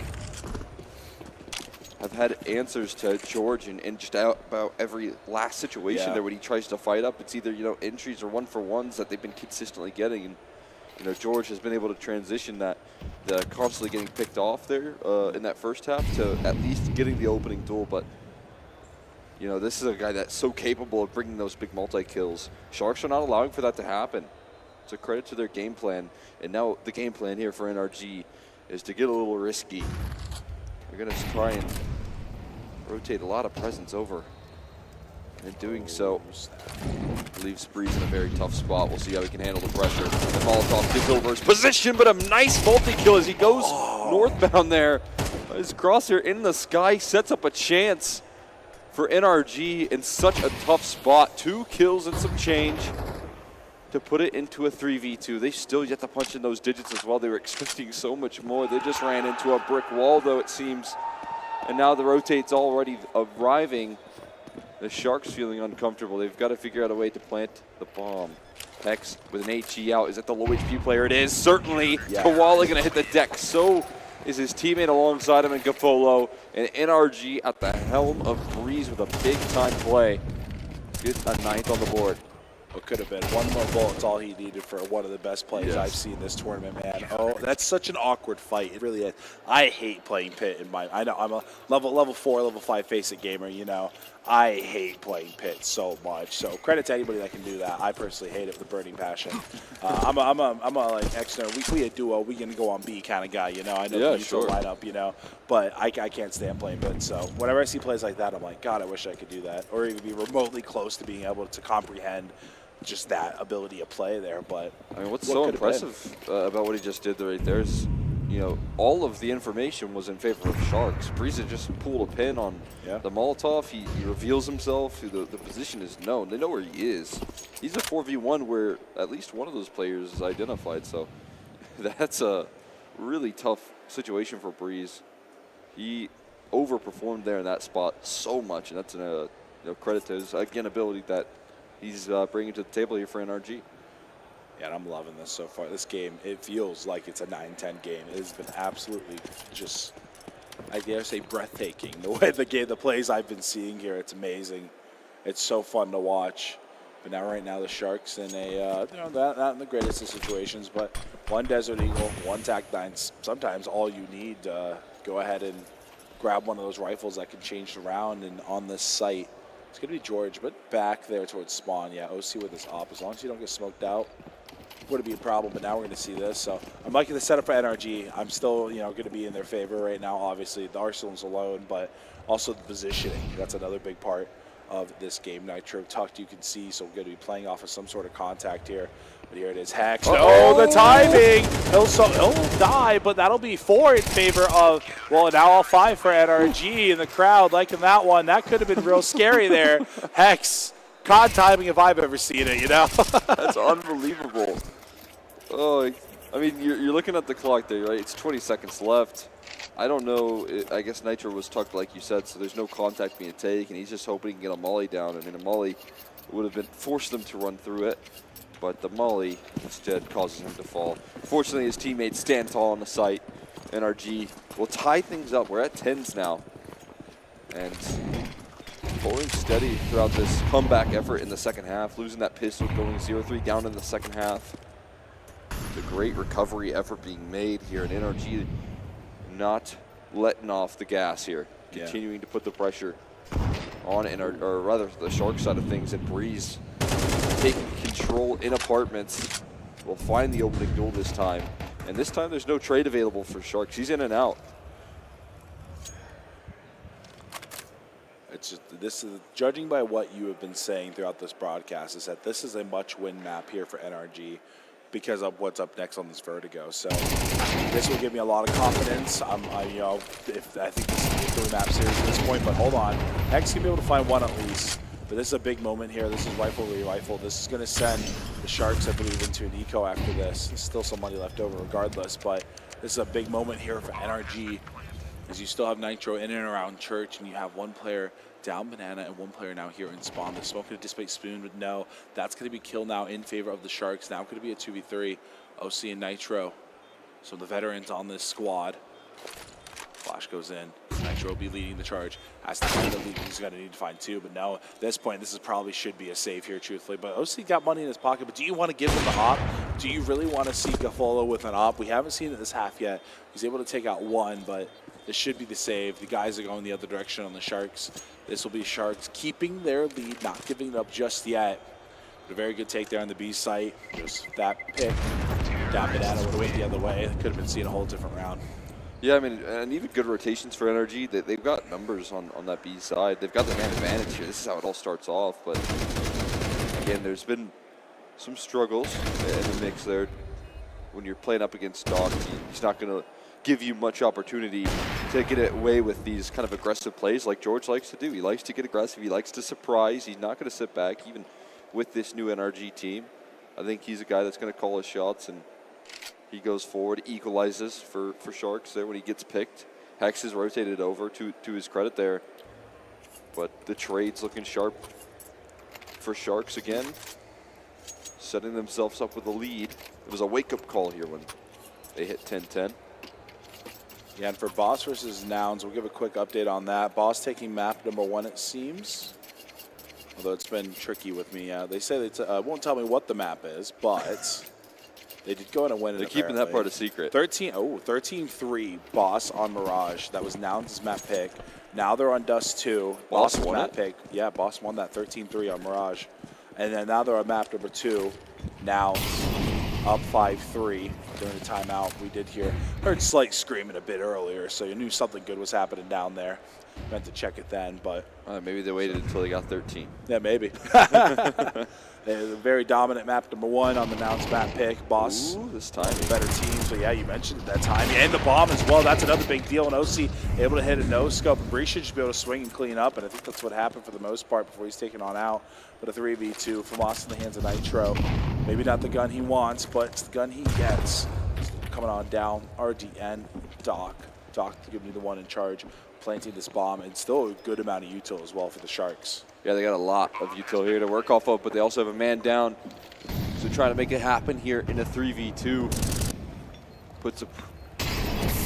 I've had answers to George in just about every last situation there when he tries to fight up. It's either, you know, entries or 1-for-1s that they've been consistently getting. And, you know, George has been able to transition that, the constantly getting picked off there in that first half to at least getting the opening duel. But, you know, this is a guy that's so capable of bringing those big multi-kills. Sharks are not allowing for that to happen. It's a credit to their game plan. And now the game plan here for NRG is to get a little risky. They're going to try and rotate a lot of presence over. And in doing so, leaves Breeze in a very tough spot. We'll see how he can handle the pressure. And Molotov gives over his position, but a nice multi-kill as he goes northbound there. His crosshair in the sky sets up a chance for NRG in such a tough spot. 2 kills and some change to put it into a 3v2. They still yet to punch in those digits as well. They were expecting so much more. They just ran into a brick wall, though, it seems. And now the rotate's already arriving. The Sharks feeling uncomfortable. They've got to figure out a way to plant the bomb. Hex with an HE out. Is that the low HP player? It is, certainly. Yeah. Koala going to hit the deck. So is his teammate alongside him in Gafolo. And NRG at the helm of Breeze with a big-time play. Get a 9th on the board. It could have been one more bullet's all he needed for one of the best plays I've seen this tournament, man. Oh, that's such an awkward fight. It really is. I hate playing Pit in my. I know I'm a level 4, level 5 face it gamer. You know, I hate playing Pit so much. So credit to anybody that can do that. I personally hate it with a burning passion. I'm a like Exner. We a duo. We can go on B kind of guy. You know, I know you still line up. You know, but I can't stand playing Pit. So whenever I see plays like that, I'm like, God, I wish I could do that, or even be remotely close to being able to comprehend just that ability of play there. But I mean, what's so impressive about what he just did right there is, you know, all of the information was in favor of Sharks. Breeze just pulled a pin on the Molotov. He reveals himself. The position is known. They know where he is. He's a 4v1 where at least one of those players is identified. So that's a really tough situation for Breeze. He overperformed there in that spot so much, and that's a credit to his, again, ability that he's bringing to the table here for NRG. Yeah, and I'm loving this so far. This game, it feels like it's a 9-10 game. It has been absolutely just, I dare say, breathtaking. The way the plays I've been seeing here, it's amazing. It's so fun to watch. But now, right now, the Sharks in a, not in the greatest of situations, but one Desert Eagle, one TAC-9, sometimes all you need. Go ahead and grab one of those rifles that can change the round, and on this site, it's going to be George, but back there towards spawn. Yeah, OC with his op. As long as you don't get smoked out, wouldn't be a problem. But now we're going to see this. So I'm liking the setup for NRG. I'm still, going to be in their favor right now. Obviously, the arsenal's alone, but also the positioning. That's another big part of this game. Nitro tucked, you can see, so we're going to be playing off of some sort of contact here. But here it is, Hex. Oh, the timing! He'll die, but that'll be 4 in favor of, well, now all 5 for NRG in the crowd liking that one. That could have been real scary there. Hex, COD timing if I've ever seen it, That's unbelievable. Oh, I mean, you're looking at the clock there, right? It's 20 seconds left. I don't know. I guess Nitro was tucked, like you said, so there's no contact being taken. He's just hoping he can get a molly down. I mean, a molly would have forced them to run through it, but the molly instead causes him to fall. Fortunately, his teammates stand tall on the site. NRG will tie things up. We're at 10s now. And holding steady throughout this comeback effort in the second half, losing that pistol, going 0-3 down in the second half. The great recovery effort being made here, and NRG not letting off the gas here, continuing to put the pressure on, or rather the Shark side of things, and Breeze taking control in apartments. Will find the opening duel this time, and this time there's no trade available for Sharks. He's in and out. It's just, this is, judging by what you have been saying throughout this broadcast, is that this is a much-win map here for NRG because of what's up next on this Vertigo. So this will give me a lot of confidence. I think this is a victory map series at this point, but hold on. Hex can be able to find one at least. But this is a big moment here. This is rivalry rifle. This is going to send the Sharks, I believe, into an eco after this. There's still some money left over regardless, but this is a big moment here for NRG, as you still have Nitro in and around Church, and you have one player down Banana and one player now here in Spawn. The smoke going to dissipate Spoon, but no, that's going to be kill now in favor of the Sharks. Now going to be a 2v3, OC and Nitro. So the veterans on this squad. Flash goes in. Nitro will be leading the charge. Has to find the lead. He's going to need to find two, but no, at this point, this is probably should be a save here, truthfully. But OC got money in his pocket, but do you want to give him the op? Do you really want to see Gaffolo with an op? We haven't seen it this half yet. He's able to take out one, but this should be the save. The guys are going the other direction on the Sharks. This will be Sharks keeping their lead, not giving it up just yet. But a very good take there on the B site. Just that pick. Down Banana would have went the other way. Could have been seeing a whole different round. Yeah, I mean, and even good rotations for NRG. They've got numbers on that B side. They've got the man advantage here. This is how it all starts off. But again, there's been some struggles in the mix there. When you're playing up against Doc, he's not going to give you much opportunity to get away with these kind of aggressive plays like George likes to do. He likes to get aggressive. He likes to surprise. He's not going to sit back, even with this new NRG team. I think he's a guy that's going to call his shots, and he goes forward, equalizes for Sharks there when he gets picked. Hex is rotated over to his credit there. But the trade's looking sharp for Sharks again, setting themselves up with a lead. It was a wake-up call here when they hit 10-10. Yeah, and for Boss versus Nouns, we'll give a quick update on that. Boss taking map number 1, it seems. Although it's been tricky with me. They say they won't tell me what the map is, but they did go in and win it. They're keeping that part a secret. 13-3 Boss on Mirage. That was Nouns' map pick. Now they're on Dust 2. Boss Boss's won map it? pick. Yeah, Boss won that 13-3 on Mirage. And then now they're on map number 2. Nouns up 5-3 during the timeout. We did heard slight screaming a bit earlier, so you knew something good was happening down there. Meant to check it then, but Maybe they waited until they got 13. yeah, maybe. A very dominant map number 1 on the Nouns map pick. Boss, Ooh, this time. better team. So yeah, you mentioned it that time. And the bomb as well. That's another big deal. And OC able to hit a no scope. Bree should just be able to swing and clean up. And I think that's what happened for the most part before he's taken on out. But a 3v2 from Austin in the hands of Nitro. Maybe not the gun he wants, but it's the gun he gets. Coming on down. RDN, Doc. Doc giving me the one in charge, planting this bomb, and still a good amount of util as well for the Sharks. Yeah, they got a lot of util here to work off of, but they also have a man down. So trying to make it happen here in a 3v2. Puts a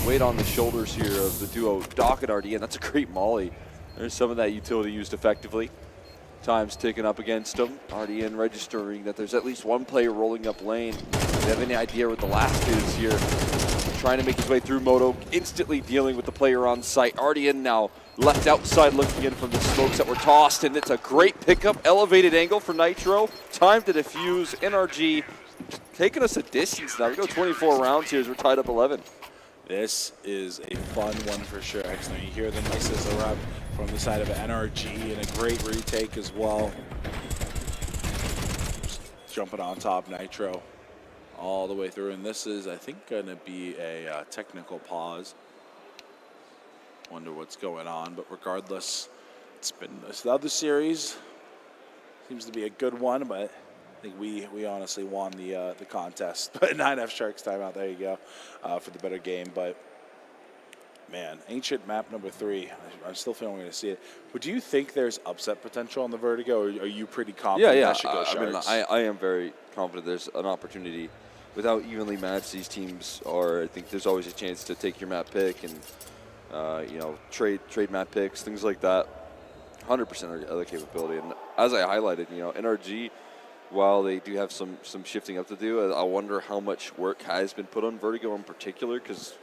weight on the shoulders here of the duo Doc and RDN. That's a great molly. There's some of that utility used effectively. Time's ticking up against them. RDN registering that there's at least one player rolling up lane. Do they have any idea what the last is here? Trying to make his way through Moto, instantly dealing with the player on site. RDN now left outside looking in from the smokes that were tossed, and it's a great pickup, elevated angle for Nitro. Time to defuse. NRG taking us a distance now. We go 24 rounds here as we're tied up 11. This is a fun one for sure. Now you hear the misses erupt from the side of NRG, and a great retake as well. Just jumping on top, Nitro all the way through, and this is, I think, going to be a technical pause. Wonder what's going on, but regardless, it's been the other series. Seems to be a good one, but I think we honestly won the contest. But 9F Sharks timeout, there you go, for the better game. But man, Ancient map number 3, I'm still feeling we're going to see it. But do you think there's upset potential on the Vertigo, or are you pretty confident that should go Sharks? I am very confident there's an opportunity. Without evenly matched, these teams are, I think there's always a chance to take your map pick and, trade map picks, things like that. 100% other capability. And as I highlighted, NRG, while they do have some shifting up to do, I wonder how much work has been put on Vertigo in particular, because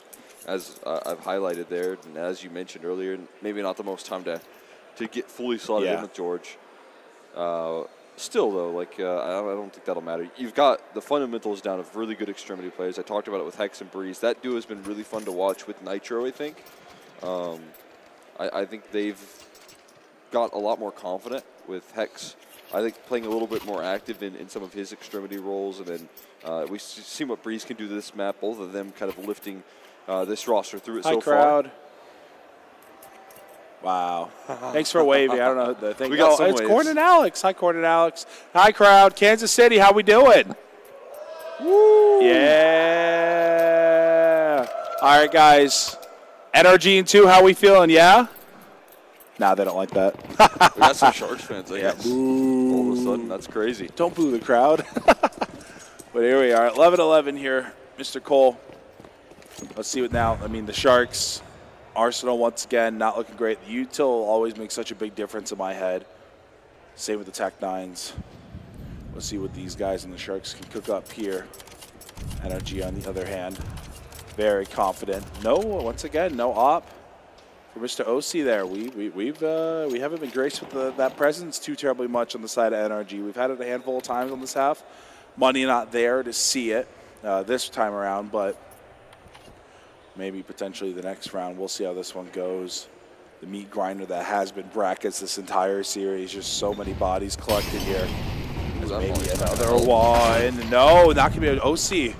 as I've highlighted there, and as you mentioned earlier, maybe not the most time to get fully slotted in with George. Still, though, I don't think that'll matter. You've got the fundamentals down of really good extremity players. I talked about it with Hex and Breeze. That duo has been really fun to watch with Nitro, I think. I think they've got a lot more confident with Hex. I think playing a little bit more active in some of his extremity roles. And then we see what Breeze can do to this map. Both of them kind of lifting this roster through it so far. Hi, crowd. Wow. Thanks for waving. I don't know the thing. We got some it's waves. Corn and Alex. Hi, Corn and Alex. Hi, crowd. Kansas City, how we doing? Woo! Yeah. All right, guys. NRG in 2, how we feeling, yeah? Nah, they don't like that. We got some Sharks fans, I Yeah, guess. All of a sudden, that's crazy. Don't boo the crowd. But here we are, 11-11 here, Mr. Cole. Let's see what now. I mean, the Sharks, Arsenal once again, not looking great. The util always makes such a big difference in my head. Same with the Tech-9s. Let's see what these guys in the Sharks can cook up here. NRG on the other hand, very confident. No, once again, no op for Mr. OC there. We haven't been graced with that presence too terribly much on the side of NRG. We've had it a handful of times on this half. Money not there to see it this time around, but maybe potentially the next round. We'll see how this one goes. The meat grinder that has been brackets this entire series. Just so many bodies collected here. Maybe another one. No, not going to be an OC.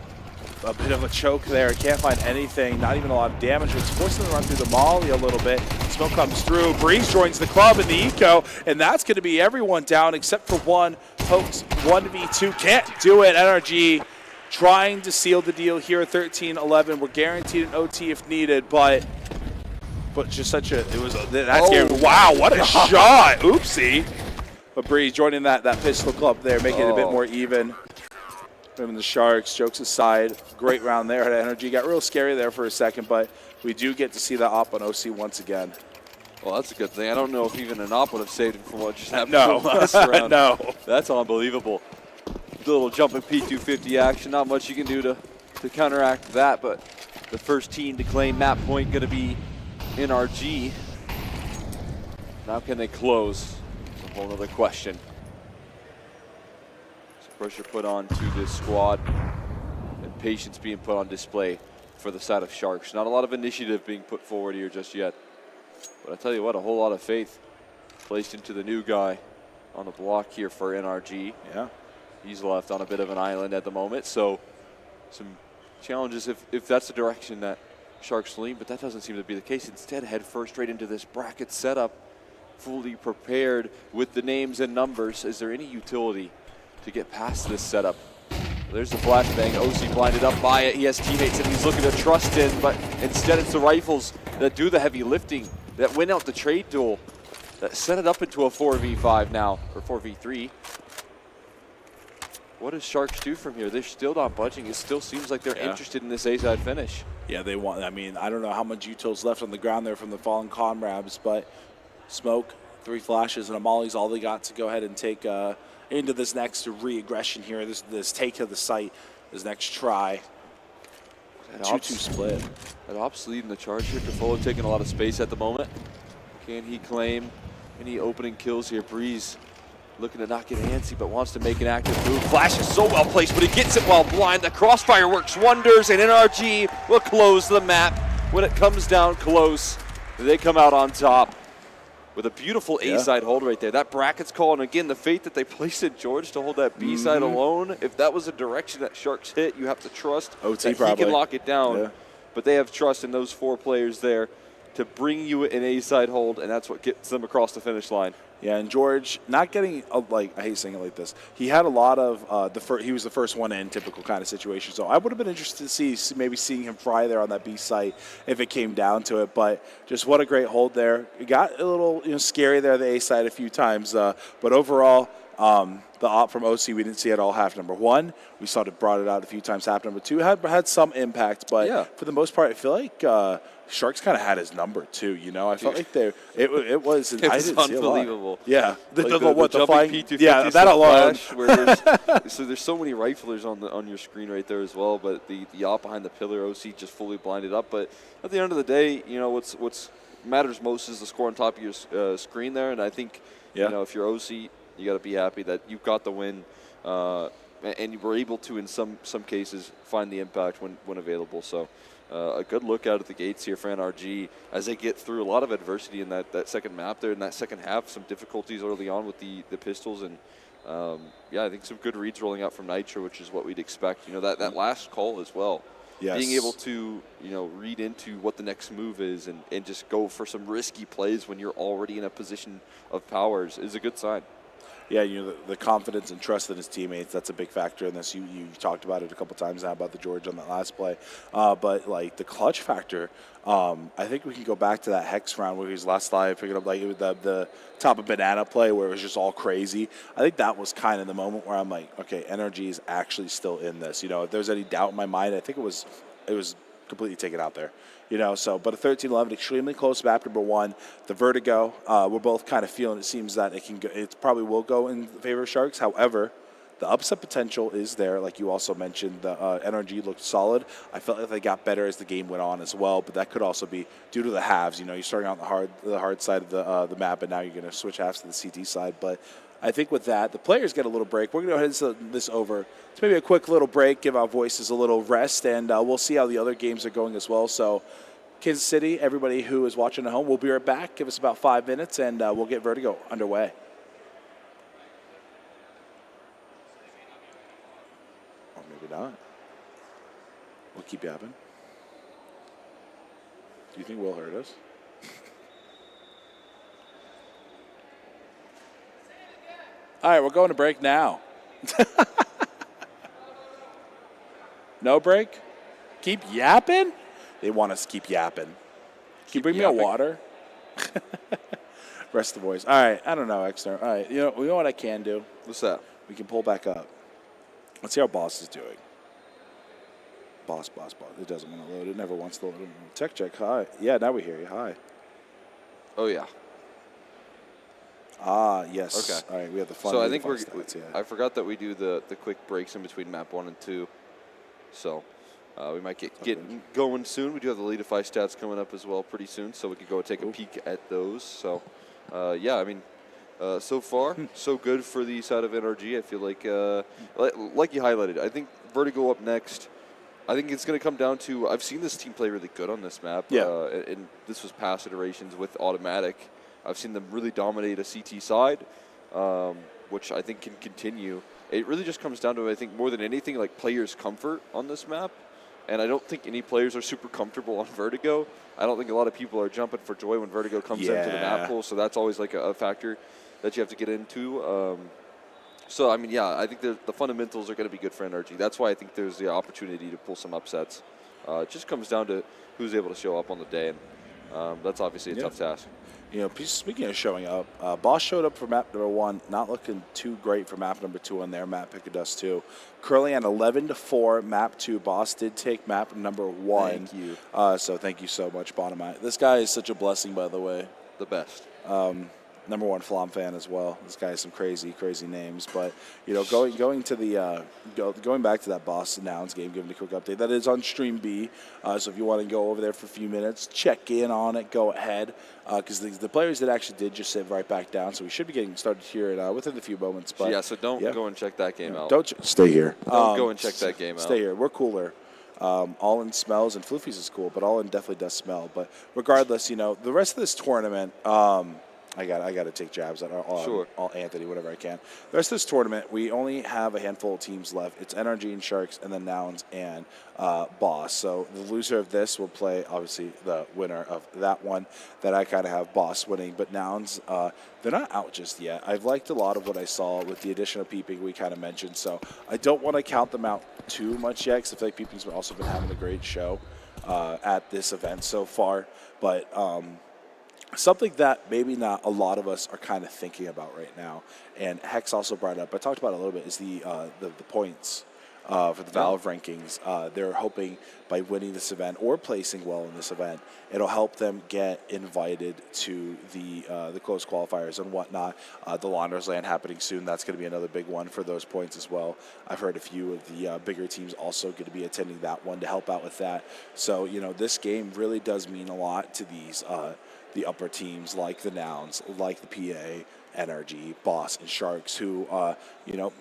A bit of a choke there. Can't find anything. Not even a lot of damage. It's forcing them to run through the molly a little bit. Smoke comes through. Breeze joins the club in the eco, and that's going to be everyone down except for one. Pokes 1v2. Can't do it. NRG trying to seal the deal here at 13-11. We're guaranteed an OT if needed, but just such a, it was a, that's scary. Wow, what a shot. Oopsie. But Breeze joining that pistol club there, making it a bit more even. Moving the Sharks, jokes aside, great round there at NRG. Got real scary there for a second, but we do get to see that op on OC once again. Well, that's a good thing. I don't know if even an op would have saved him from what just happened No. last round. No. That's unbelievable. Little jumping P250 action. Not much you can do to counteract that, but the first team to claim map point going to be NRG. Now can they close? It's a whole other question. Some pressure put on to this squad and patience being put on display for the side of Sharks. Not a lot of initiative being put forward here just yet. But I tell you what, a whole lot of faith placed into the new guy on the block here for NRG. Yeah. He's left on a bit of an island at the moment, so some challenges if that's the direction that Sharks lean, but that doesn't seem to be the case. Instead, head first straight into this bracket setup, fully prepared with the names and numbers. Is there any utility to get past this setup? There's the flashbang. OC blinded up by it. He has teammates that he's looking to trust in, but instead it's the rifles that do the heavy lifting, that win out the trade duel, that set it up into a 4v5 now, or 4v3. What does Sharks do from here? They're still not budging. It still seems like they're interested in this A-side finish. Yeah, they want, I mean, I don't know how much util's left on the ground there from the fallen comrades, but smoke, 3 flashes, and a molly's all they got to go ahead and take into this next re-aggression here, this take to the site, this next try. 2-2 split. That op's leading the charge here. Cafolo taking a lot of space at the moment. Can he claim any opening kills here? Breeze looking to not get antsy, but wants to make an active move. Flash is so well placed, but he gets it while blind. The crossfire works wonders, and NRG will close the map when it comes down close. They come out on top with a beautiful A-side hold right there. That bracket's call, and again, the faith that they placed in George to hold that B-side alone. If that was a direction that Sharks hit, you have to trust OT that he can lock it down. Yeah. But they have trust in those 4 players there to bring you an A-side hold, and that's what gets them across the finish line. Yeah, and George not getting, like, I hate saying it like this. He had a lot of, he was the first one in, typical kind of situation. So I would have been interested to see maybe seeing him fry there on that B site if it came down to it. But just what a great hold there. It got a little scary there, the A side a few times. But overall, the op from OC, we didn't see at all half number 1. We saw it, brought it out a few times half number 2. Had some impact, but for the most part, I feel like Sharks kind of had his number too. I felt like it was. It was unbelievable. Yeah, the flying P250 yeah, that alone. So there's so many riflers on your screen right there as well. But the op behind the pillar, OC just fully blinded up. But at the end of the day, what's matters most is the score on top of your screen there. And I think if you're OC, you got to be happy that you got the win, and you were able to, in some cases, find the impact when available. So a good look out at the gates here for NRG as they get through a lot of adversity in that second map there, in that second half, some difficulties early on with the pistols. And, I think some good reads rolling out from Nitro, which is what we'd expect. That last call as well. Yes. Being able to, read into what the next move is and just go for some risky plays when you're already in a position of powers is a good sign. Yeah, the confidence and trust in his teammates, that's a big factor in this. You talked about it a couple times now about the George on that last play. But, like, the clutch factor, I think we can go back to that Hex round where he was last live, picking up, like, the top of banana play where it was just all crazy. I think that was kind of the moment where I'm like, okay, energy is actually still in this. If there's any doubt in my mind, I think it was completely taken out there. So, but a 13-11, extremely close map number 1. The Vertigo, we're both kind of feeling it seems that it probably will go in favor of Sharks. However, the upset potential is there. Like you also mentioned, the NRG looked solid. I felt like they got better as the game went on as well, but that could also be due to the halves. You're starting out on the hard side of the map, and now you're going to switch halves to the CT side. But I think with that, the players get a little break. We're going to go ahead and send this over. It's maybe a quick little break, give our voices a little rest, and we'll see how the other games are going as well. So, Kansas City, everybody who is watching at home, we'll be right back. Give us about 5 minutes, and we'll get Vertigo underway. Or maybe not. We'll keep yapping. Do you think Will heard us? All right, we're going to break now. No break? Keep yapping? They want us to keep yapping. Can you bring me a water? Rest the voice. All right, I don't know, Exner. All right, you know what I can do? What's that? We can pull back up. Let's see how Boss is doing. Boss. It doesn't want to load. It never wants to load. Tech check. Hi. Yeah, now we hear you. Hi. Oh, yeah. Ah, yes. Okay. All right, we have the fun. So I think stats, yeah. I forgot that we do the quick breaks in between map 1 and 2. So we might get going soon. We do have the Leadify stats coming up as well pretty soon, so we could go take a peek at those. So, yeah, I mean, so far, so good for the side of NRG. I feel like you highlighted, I think Vertigo up next. I think it's going to come down to, I've seen this team play really good on this map. Yeah. And this was past iterations with Automatic. I've seen them really dominate a CT side, which I think can continue. It really just comes down to, I think, more than anything, like players' comfort on this map. And I don't think any players are super comfortable on Vertigo. I don't think a lot of people are jumping for joy when Vertigo comes into the map pool, so that's always like a factor that you have to get into. So, I mean, yeah, I think the fundamentals are going to be good for NRG. That's why I think there's the opportunity to pull some upsets. It just comes down to who's able to show up on the day, and that's obviously a tough task. Speaking of showing up, Boss showed up for map number 1, not looking too great for map number 2 on there. Matt Pick of Dust 2. Currently on 11-4, map 2. Boss did take map number 1. Thank you. So thank you so much, Bonamite. This guy is such a blessing, by the way. The best. Number 1 Flom fan as well. This guy has some crazy names. But going to the going back to that Boss Nouns game, giving a quick update. That is on Stream B. So if you want to go over there for a few minutes, check in on it. Go ahead, because the players that actually did just sit right back down. So we should be getting started here within a few moments. But yeah, so don't go and check that game out. Don't stay here. Don't go and check that game out. Stay here. We're cooler. All in smells, and Floofies is cool, but All in definitely does smell. But regardless, the rest of this tournament. I got to take jabs at all Anthony, whatever I can. The rest of this tournament, we only have a handful of teams left. It's NRG and Sharks, and then Nouns and Boss. So the loser of this will play, obviously, the winner of that one. That I kind of have Boss winning. But Nouns, they're not out just yet. I've liked a lot of what I saw with the addition of Peeping we kind of mentioned. So I don't want to count them out too much yet, because I feel like Peeping's also been having a great show at this event so far. But something that maybe not a lot of us are kind of thinking about right now, and Hex also brought it up, I talked about it a little bit, is the points for the Valve rankings. They're hoping by winning this event or placing well in this event, it'll help them get invited to the close qualifiers and whatnot. The Launder's Land happening soon. That's going to be another big one for those points as well. I've heard a few of the bigger teams also going to be attending that one to help out with that. So, this game really does mean a lot to these the upper teams like the Nouns, like the PA, NRG, Boss, and Sharks, who,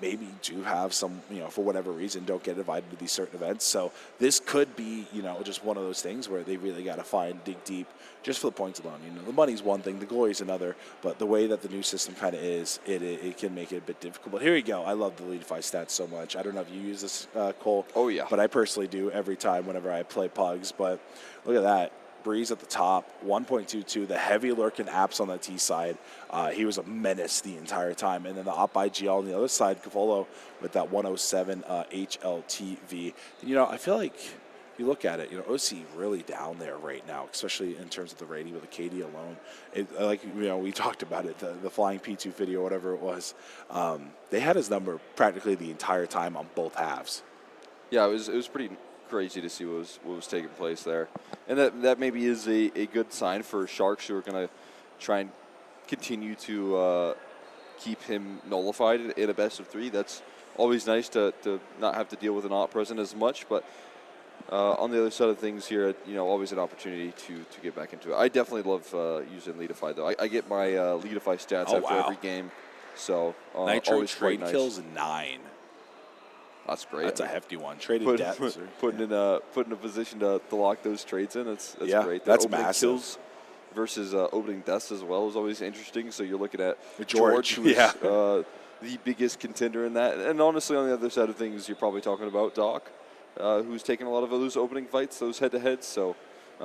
maybe do have some, for whatever reason, don't get invited to these certain events. So this could be, just one of those things where they really got to dig deep just for the points alone. The money's one thing, the glory's another, but the way that the new system kind of is, it can make it a bit difficult. But here you go. I love the Leadify stats so much. I don't know if you use this, Cole. Oh, yeah. But I personally do every time whenever I play Pugs. But look at that. Breeze at the top, 1.22. The heavy lurking apps on the T side. He was a menace the entire time. And then the op by GL on the other side, Cavolo with that 107 HLTV. And, I feel like you look at it, OC really down there right now, especially in terms of the rating with the KD alone. We talked about it, the flying P2 video, whatever it was. They had his number practically the entire time on both halves. Yeah, it was pretty crazy to see what was taking place there, and that maybe is a good sign for Sharks, who are going to try and continue to keep him nullified in a best of 3. That's always nice to not have to deal with an op present as much, but on the other side of things here, always an opportunity to get back into it. I definitely love using Leadify, though. I get my Leadify stats after every game, so Nitro always trade nice. kills 9. That's great. That's a hefty one. Traded depths. Put in a position to lock those trades in. That's great. That's opening massive. Kills versus opening deaths as well is always interesting. So you're looking at George who's the biggest contender in that. And honestly, on the other side of things, you're probably talking about Doc, who's taking a lot of those opening fights, those head-to-heads. So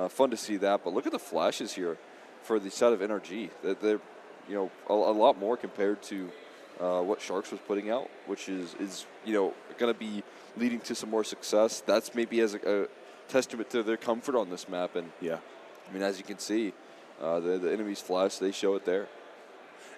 fun to see that. But look at the flashes here for the side of NRG. They're a lot more compared to what Sharks was putting out, which is going to be leading to some more success. That's maybe as a testament to their comfort on this map. And I mean, as you can see, the enemy's flash, they show it there.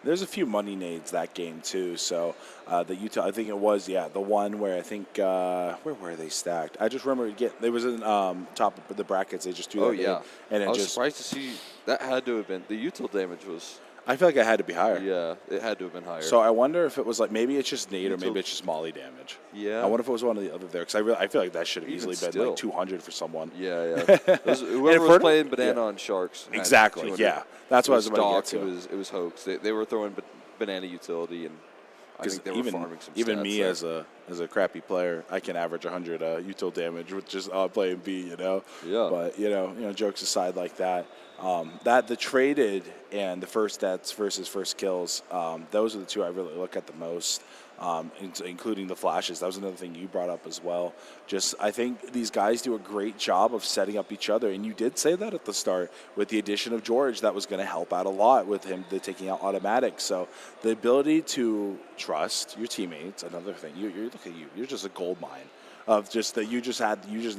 There's a few money nades that game too. So the Utah, I think it was the one where I think where were they stacked? I just remember it was in top of the brackets. They just threw that in, and I was surprised to see that had to have been the util damage was. I feel like it had to be higher. Yeah, it had to have been higher. So I wonder if it was like maybe it's just nade or maybe it's just molly damage. Yeah. I wonder if it was one of the other there because I feel like that should have easily been like 200 for someone. Yeah. Whoever was playing banana on Sharks. Exactly. Yeah. That's what I was about to get to. It was hoax. They were throwing banana utility, and I think they were farming some even stats me there. as a crappy player, I can average 100 util damage with just playing B. Yeah. But jokes aside, like that. That the traded and the first deaths versus first kills, those are the two I really look at the most, including the flashes. That was another thing you brought up as well. Just I think these guys do a great job of setting up each other, and you did say that at the start with the addition of George, that was going to help out a lot with him taking out automatic. So the ability to trust your teammates, another thing. Look at you, you're just a gold mine. Of just that you just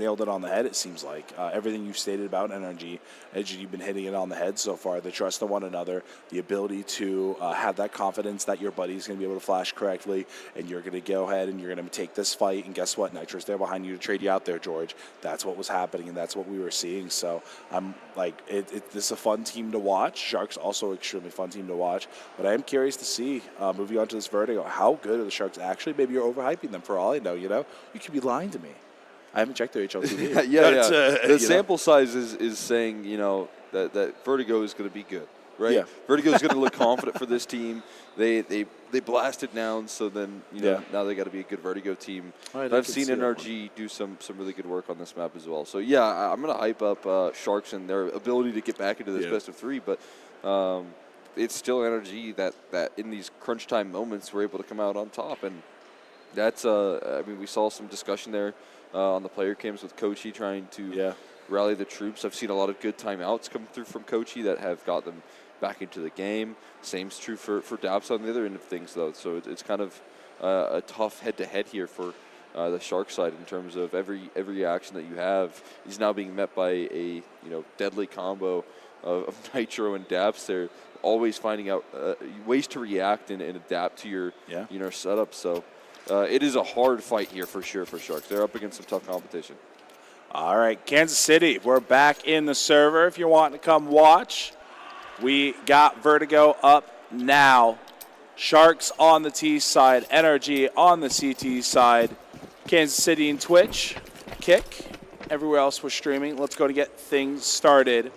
nailed it on the head. It seems like everything you've stated about NRG, you've been hitting it on the head so far. The trust in one another, the ability to have that confidence that your buddy's going to be able to flash correctly, and you're going to go ahead and you're going to take this fight. And guess what? Nitro's there behind you to trade you out there, George. That's what was happening, and that's what we were seeing. So I'm like, this is a fun team to watch. Sharks also extremely fun team to watch. But I am curious to see moving on to this Vertigo, how good are the Sharks actually? Maybe you're overhyping them for all I know. You could be lying to me. I haven't checked their HLTV. The sample size is saying that Vertigo is going to be good, right? Yeah. Vertigo is going to look confident for this team. They blasted down, so then now they got to be a good Vertigo team. I've seen NRG do some really good work on this map as well. So yeah, I'm going to hype up Sharks and their ability to get back into this best of 3, but it's still NRG that in these crunch time moments we're able to come out on top. And that's we saw some discussion there on the player cams with Kochi trying to rally the troops. I've seen a lot of good timeouts come through from Kochi that have got them back into the game. Same's true for Daps on the other end of things, though. So it's kind of a tough head-to-head here for the Shark side in terms of every action that you have is now being met by a deadly combo of Nitro and Daps. They're always finding out ways to react and adapt to your setup. So. It is a hard fight here for sure for Sharks. They're up against some tough competition. All right, Kansas City, we're back in the server. If you're wanting to come watch, we got Vertigo up now. Sharks on the T side, NRG on the CT side. Kansas City and Twitch, Kick. Everywhere else we're streaming. Let's go to get things started.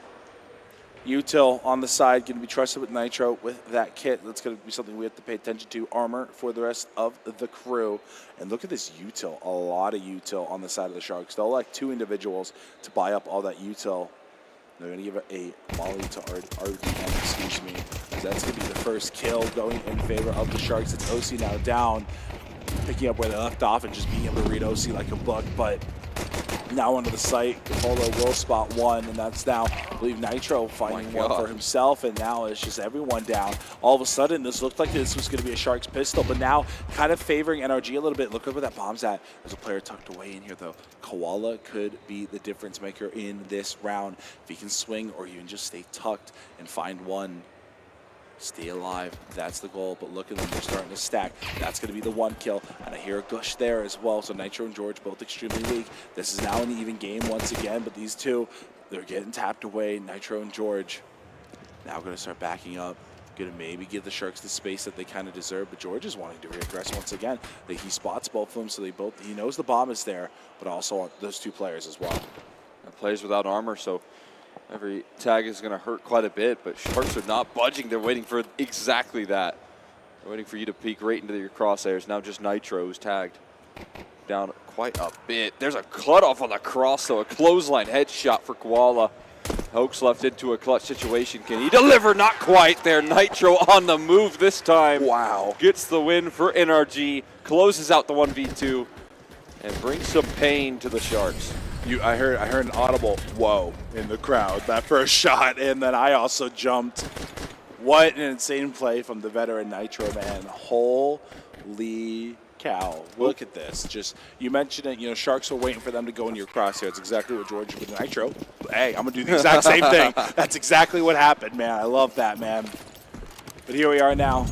Util on the side, going to be trusted with Nitro with that kit. That's going to be something we have to pay attention to. Armor for the rest of the crew. And look at this Util. A lot of Util on the side of the Sharks. They'll like 2 individuals to buy up all that Util. They're going to give a molly to RDM, excuse me. That's going to be the first kill going in favor of the Sharks. It's OC now down, picking up where they left off and just being able to read OC like a book. But Now onto the site, Polo will spot one, and that's now, I believe, Nitro finding one for himself, and now it's just everyone down. All of a sudden, this looked like this was going to be a Sharks pistol, but now kind of favoring NRG a little bit. Look where that bomb's at. There's a player tucked away in here, though. Koala could be the difference maker in this round. If he can swing or even just stay tucked and find one. Stay alive, that's the goal, but look at them, they're starting to stack. That's going to be the one kill, and I hear a gush there as well, so Nitro and George both extremely weak. This is now an even game once again, but these two, they're getting tapped away. Nitro and George now going to start backing up, going to maybe give the Sharks the space that they kind of deserve, but George is wanting to reaggress once again. He spots both of them, so he knows the bomb is there, but also those two players as well. And players without armor, so every tag is going to hurt quite a bit, but Sharks are not budging. They're waiting for exactly that. They're waiting for you to peek right into your crosshairs. Now just Nitro who's tagged down quite a bit. There's a cutoff on the cross, though. A clothesline headshot for Koala. Hoax left into a clutch situation. Can he deliver? Not quite there. Nitro on the move this time. Wow. Gets the win for NRG. Closes out the 1v2 and brings some pain to the Sharks. I heard an audible whoa in the crowd that first shot, and then I also jumped. What an insane play from the veteran Nitro, man. Holy cow. Look at this. Just, you mentioned it, Sharks were waiting for them to go in your crosshair. It's exactly what George did with Nitro. Hey, I'm going to do the exact same thing. That's exactly what happened, man. I love that, man. But here we are now.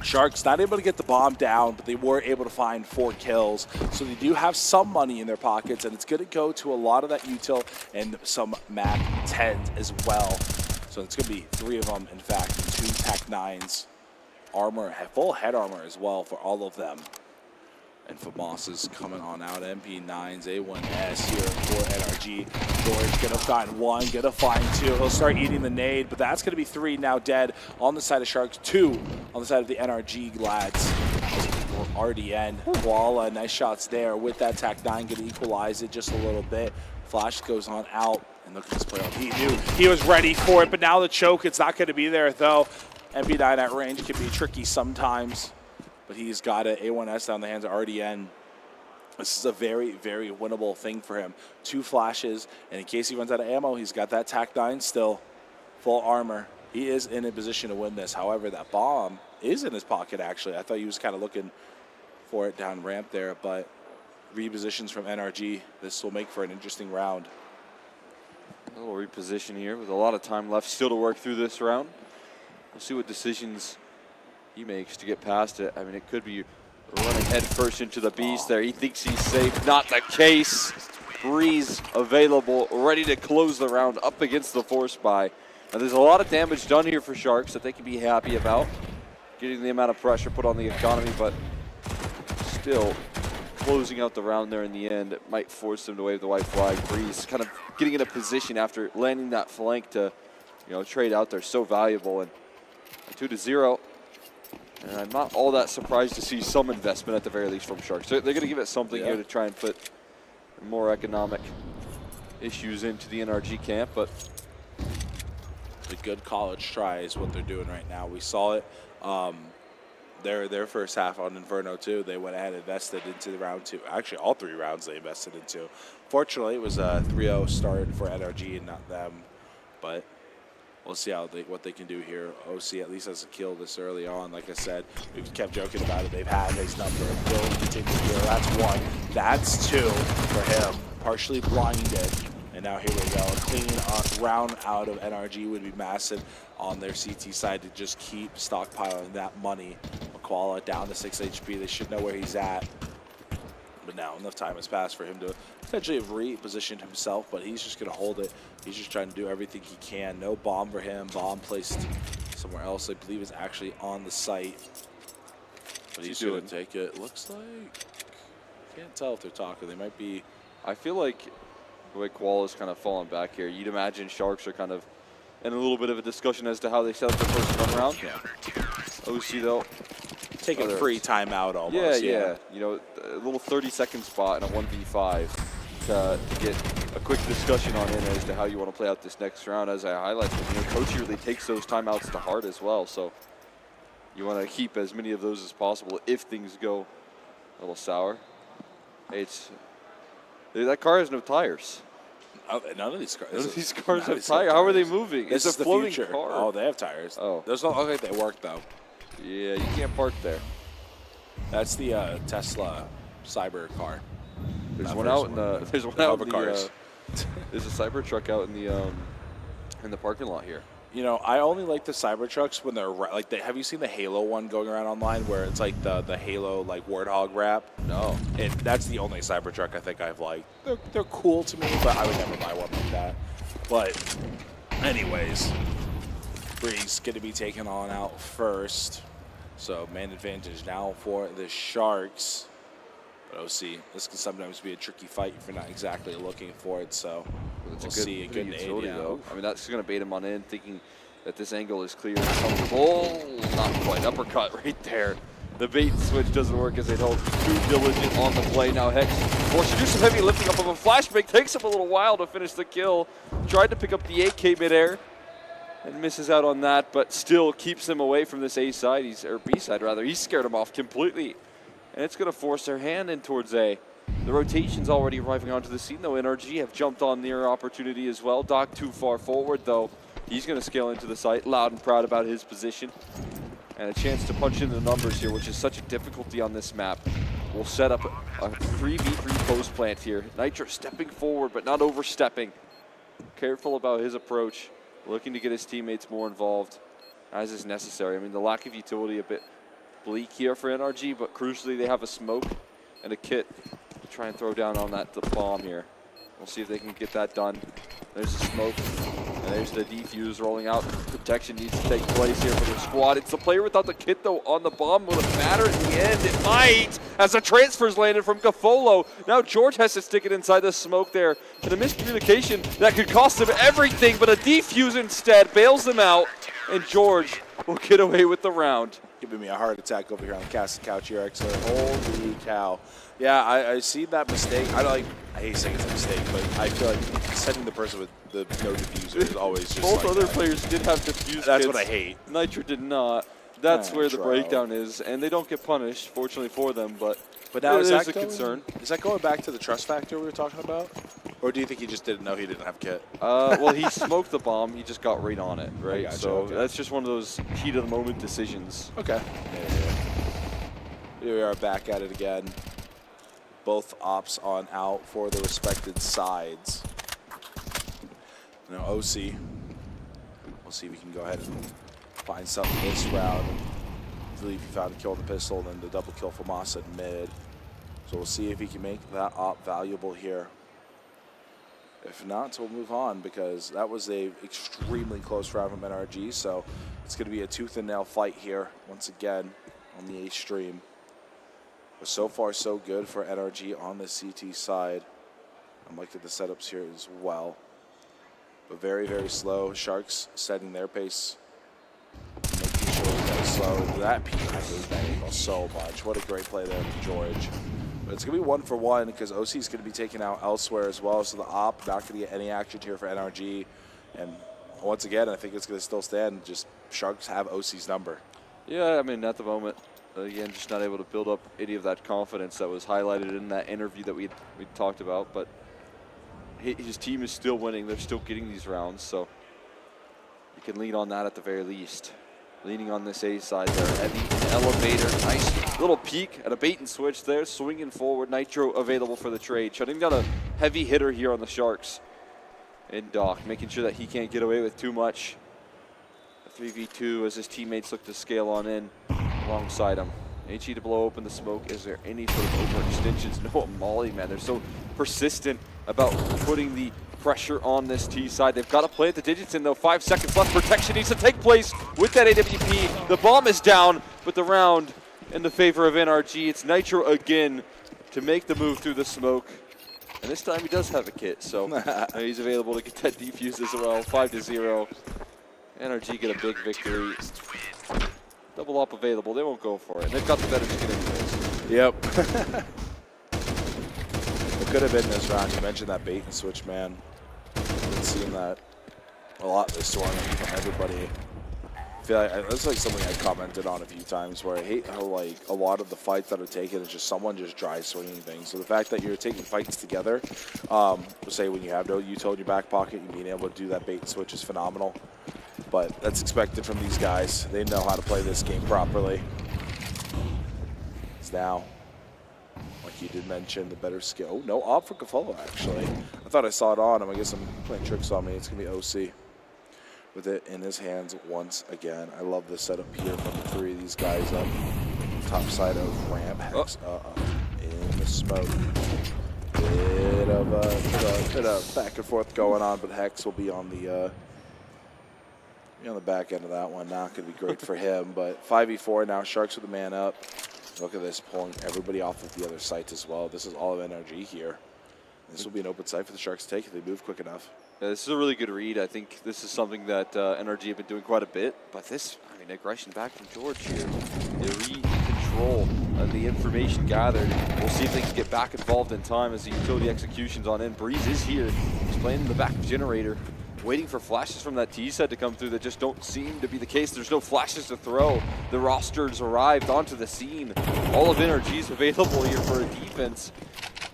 Sharks not able to get the bomb down, but they were able to find 4 kills. So they do have some money in their pockets, and it's going to go to a lot of that util and some MAC 10s as well. So it's going to be 3 of them, in fact, and 2 TAC-9s. Armor, full head armor as well for all of them. And Famas is coming on out. MP9s, A1S here for NRG. George gonna find 1, gonna find 2. He'll start eating the nade, but that's gonna be 3 now dead on the side of Sharks, 2 on the side of the NRG lads. For RDN, Koala, nice shots there with that TAC-9, gonna equalize it just a little bit. Flash goes on out, and look at this play. He knew he was ready for it, but now the choke, it's not gonna be there though. MP9 at range can be tricky sometimes. But he's got an A1S down the hands of RDN. This is a very, very winnable thing for him. 2 flashes, and in case he runs out of ammo, he's got that TAC-9 still. Full armor. He is in a position to win this. However, that bomb is in his pocket, actually. I thought he was kind of looking for it down ramp there, but repositions from NRG. This will make for an interesting round. A little reposition here with a lot of time left still to work through this round. We'll see what decisions he makes to get past it. I mean, it could be running head first into the beast there. He thinks he's safe. Not the case. Breeze available, ready to close the round up against the force buy. Now, there's a lot of damage done here for Sharks that they can be happy about. Getting the amount of pressure put on the economy, but still closing out the round there in the end. It might force them to wave the white flag. Breeze kind of getting in a position after landing that flank to, trade out there. So valuable. And 2-0. And I'm not all that surprised to see some investment at the very least from Sharks. They're going to give it something here to try and put more economic issues into the NRG camp, but a good college try is what they're doing right now. We saw it. Their first half on Inferno too. They went ahead and invested into the round 2. Actually, all 3 rounds they invested into. Fortunately, it was a 3-0 start for NRG and not them, but we'll see what they can do here. OC at least has a kill this early on. Like I said, we've kept joking about it. They've had his number. Will continue here. That's 1. That's 2 for him. Partially blinded. And now here we go. A clean round out of NRG would be massive on their CT side to just keep stockpiling that money. Koala down to 6 HP. They should know where he's at. But now enough time has passed for him to potentially have repositioned himself, but he's just going to hold it. He's just trying to do everything he can. No bomb for him. Bomb placed somewhere else. I believe is actually on the site. But he's going to take it. Looks like, can't tell if they're talking. They might be. I feel like the way Koala's kind of falling back here, you'd imagine Sharks are kind of in a little bit of a discussion as to how they set up the first run round. OC though, taking free timeout almost. Yeah. A little 30-second spot in a 1v5 to get a quick discussion on in as to how you want to play out this next round. As I highlighted, Coach really takes those timeouts to heart as well. So you want to keep as many of those as possible if things go a little sour. It's That car has no tires. None of these cars. None of these cars have tires. How are they moving? This it's is a floating the future. car. Oh, they have tires. Oh. There's no, okay, they work, though. Yeah, you can't park there. That's the Tesla Cyber car. There's one out in the. There's one out in the. Cars. There's a Cybertruck out in the parking lot here. You know, I only like the Cybertrucks when they're like. Have you seen the Halo one going around online where it's like the Halo like Warthog wrap? No. And that's the only Cybertruck I think I've liked. They're cool to me, but I would never buy one like that. But, anyways, Breeze going to be taken on out first. So man advantage now for the Sharks. But OC, this can sometimes be a tricky fight if you're not exactly looking for it. So we'll see a good utility, nade, though. I mean, that's going to bait him on in, thinking that this angle is clear and comfortable. Not quite. Uppercut right there. The bait and switch doesn't work as they don't too diligent on the play. Now Hex forced to do some heavy lifting up of a flashbang. Takes him a little while to finish the kill. Tried to pick up the AK midair and misses out on that, but still keeps him away from this A side, or B side rather. He's scared him off completely. And it's going to force their hand in towards A. The rotation's already arriving onto the scene, though. NRG have jumped on near opportunity as well. Doc too far forward, though. He's going to scale into the site, loud and proud about his position. And a chance to punch in the numbers here, which is such a difficulty on this map. We'll set up a 3v3 post plant here. Nitro stepping forward, but not overstepping. Careful about his approach. Looking to get his teammates more involved, as is necessary. I mean, the lack of utility a bit bleak here for NRG, but crucially they have a smoke and a kit to try and throw down on the bomb here. We'll see if they can get that done. There's the smoke, and there's the defuse rolling out. Protection needs to take place here for their squad. It's the player without the kit, though, on the bomb. Will it matter in the end? It might, as the transfer's landed from Gafolo. Now George has to stick it inside the smoke there. And a miscommunication that could cost him everything, but a defuse instead bails them out, and George will get away with the round. Giving me a heart attack over here on the casting couch here, XR. Holy cow. Yeah, I see that mistake. I hate saying it's a mistake, but I feel like setting the person with the no diffuser is always just Both like other that. players did have diffuse That's kits. what I hate. Nitro did not. That's where the Nitro. breakdown is, and they don't get punished, fortunately for them, but now is there's that a concern. Is that going back to the trust factor we were talking about? Or do you think he just didn't know he didn't have kit? Well, he smoked the bomb. He just got right on it, right? Gotcha, So okay. that's just one of those heat-of-the-moment decisions. Okay. Yeah. Here we are back at it again. Both ops on out for the respected sides. Now OC. We'll see if we can go ahead and find something this round. I believe he found a kill with the pistol and then the double kill for Moss at mid. So we'll see if he can make that op valuable here. If not, we'll move on because that was a extremely close round from NRG. So it's going to be a tooth and nail fight here once again on the A stream. But so far, so good for NRG on the CT side. I'm liking the setups here as well. But very, very slow. Sharks setting their pace. Making sure it's slow. That peak goes bang so much. What a great play there from George. But it's going to be 1-for-1 because OC is going to be taken out elsewhere as well. So the op not going to get any action here for NRG. And once again, I think it's going to still stand. Just Sharks have OC's number. Yeah, I mean, at the moment, again, just not able to build up any of that confidence that was highlighted in that interview that we talked about. But his team is still winning. They're still getting these rounds, so you can lean on that at the very least. Leaning on this A side there, heavy elevator, nice little peek at a bait and switch there, swinging forward. Nitro available for the trade. Shutting down a heavy hitter here on the Sharks. And Doc making sure that he can't get away with too much. A 3v2 as his teammates look to scale on in alongside him. HE to blow open the smoke. Is there any sort of overextensions? No, Molly, man. They're so persistent about putting the pressure on this T side. They've got to play at the digits in, though. 5 seconds left. Protection needs to take place with that AWP. The bomb is down, but the round in the favor of NRG. It's Nitro again to make the move through the smoke. And this time he does have a kit, so he's available to get that defuse as well. 5-0. NRG get a big victory. Double up available. They won't go for it. They've got the better skin anyways. Yep. It could have been this round. You mentioned that bait and switch, man. I've been seeing that a lot this tournament from everybody. feel like that's like something I commented on a few times, where I hate how like a lot of the fights that are taken is just someone just dry swinging things. So the fact that you're taking fights together, say when you have no util in your back pocket, you being able to do that bait and switch is phenomenal. But that's expected from these guys. They know how to play this game properly. It's now, like you did mention, the better skill. Oh, no op for Gafolo, actually. I thought I saw it on him. I guess I'm playing tricks on me. It's going to be OC with it in his hands once again. I love the setup here from the three of these guys up top side of ramp. Hex in the smoke. Bit of back and forth going on, but Hex will be on the back end of that one. Not going to be great for him, but 5v4 now. Sharks with the man up. Look at this, pulling everybody off of the other sites as well. This is all of NRG here. This will be an open site for the Sharks to take if they move quick enough. Yeah, this is a really good read. I think this is something that NRG have been doing quite a bit. But this, I mean, aggression back from George here. They re-control the information gathered. We'll see if they can get back involved in time as the utility execution's on in. Breeze is here. He's playing in the back of Generator, waiting for flashes from that T set to come through that just don't seem to be the case. There's no flashes to throw. The roster's arrived onto the scene. All of NRG's available here for a defense.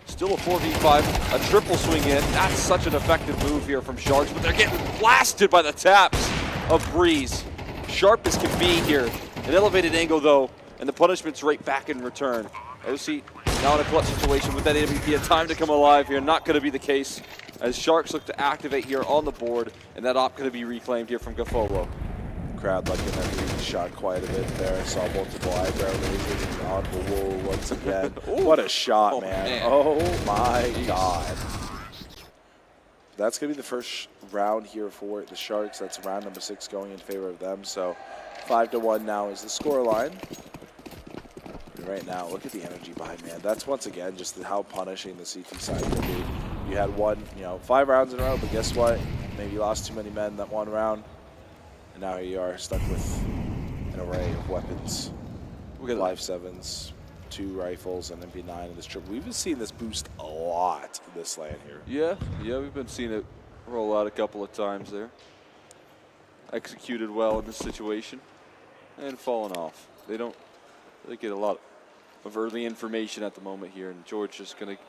Still a 4v5, a triple swing in. That's such an effective move here from Sharks, but they're getting blasted by the taps of Breeze. Sharp as can be here. An elevated angle though, and the punishment's right back in return. OC now in a clutch situation with that AWP. A time to come alive here, not going to be the case as Sharks look to activate here on the board, and that op going to be reclaimed here from Gafolo. Crowd liking that green shot quite a bit there. I saw multiple eyebrow raises on the wall once again. What a shot, man. Oh my God. That's going to be the first round here for the Sharks. That's round number 6 going in favor of them. So 5-1 now is the score line. And right now, look at the energy behind, man. That's once again just how punishing the CT side can be. You had 5 rounds in a row, but guess what? Maybe you lost too many men that one round. And now here you are stuck with an array of weapons. We got 5.7s, 2 rifles, and MP9 in this trip. We've been seeing this boost a lot in this lane here. Yeah, we've been seeing it roll out a couple of times there. Executed well in this situation and fallen off. They get a lot of early information at the moment here, and George is going to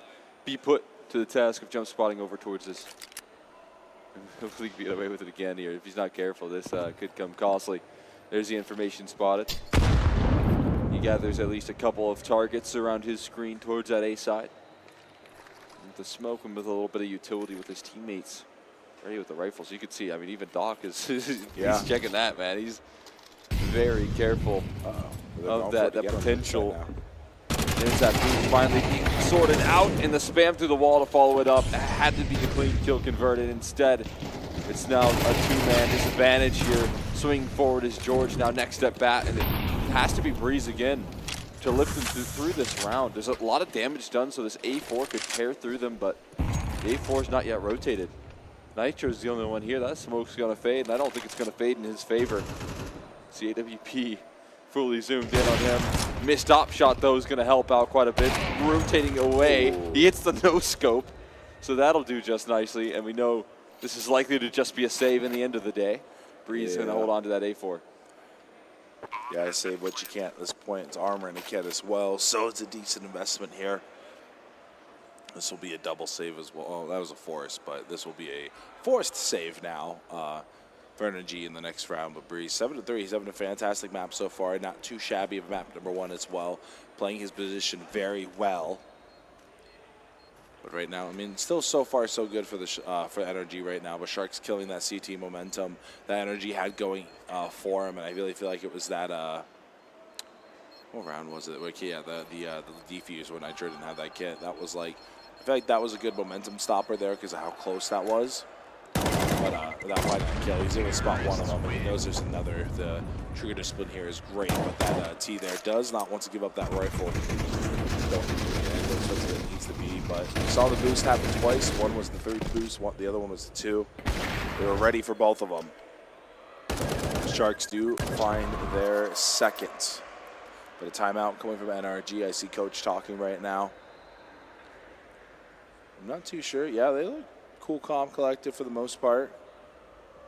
be put to the task of jump spotting over towards this. Hopefully he can get away with it again here. If he's not careful, this could come costly. There's the information spotted. He gathers at least a couple of targets around his screen towards that A side. With the smoke and with a little bit of utility with his teammates. Ready with the rifles. You can see, I mean, even Doc is he's checking that, man. He's very careful of that potential. There's that boost finally being sorted out, and the spam through the wall to follow it up. That had to be a clean kill converted. Instead, it's now a 2-man disadvantage here. Swinging forward is George now next at bat, and it has to be Breeze again to lift them through this round. There's a lot of damage done, so this A4 could tear through them, but the A4 is not yet rotated. Nitro's the only one here. That smoke's going to fade, and I don't think it's going to fade in his favor. See AWP fully zoomed in on him. Missed op shot, though, is going to help out quite a bit. Rotating away. Ooh. He hits the no-scope, so that'll do just nicely, and we know this is likely to just be a save in the end of the day. Breeze going to hold on to that A4. Yeah, I save what you can at this point. It's armor and a kit as well, so it's a decent investment here. This will be a double save as well. Oh, that was a force, but this will be a forced save now for NRG in the next round. But Breeze, 7-3, he's having a fantastic map so far. Not too shabby of map number 1 as well. Playing his position very well. But right now, I mean, still so far so good for the for NRG right now. But Sharks killing that CT momentum that NRG had going for him, and I really feel like it was that. What round was it? Like, yeah, the defuse when Nitro didn't have that kit. That was like, I feel like that was a good momentum stopper there because of how close that was. But that might not kill. He's able to spot one of them, and he knows there's another. The trigger discipline here is great, but that T there does not want to give up that rifle. It needs to be, but we saw the boost happen twice. One was the 3 boost, the other one was the 2. They were ready for both of them. Sharks do find their second. But a timeout coming from NRG. I see Coach talking right now. I'm not too sure. Yeah, they look cool, calm, collected for the most part.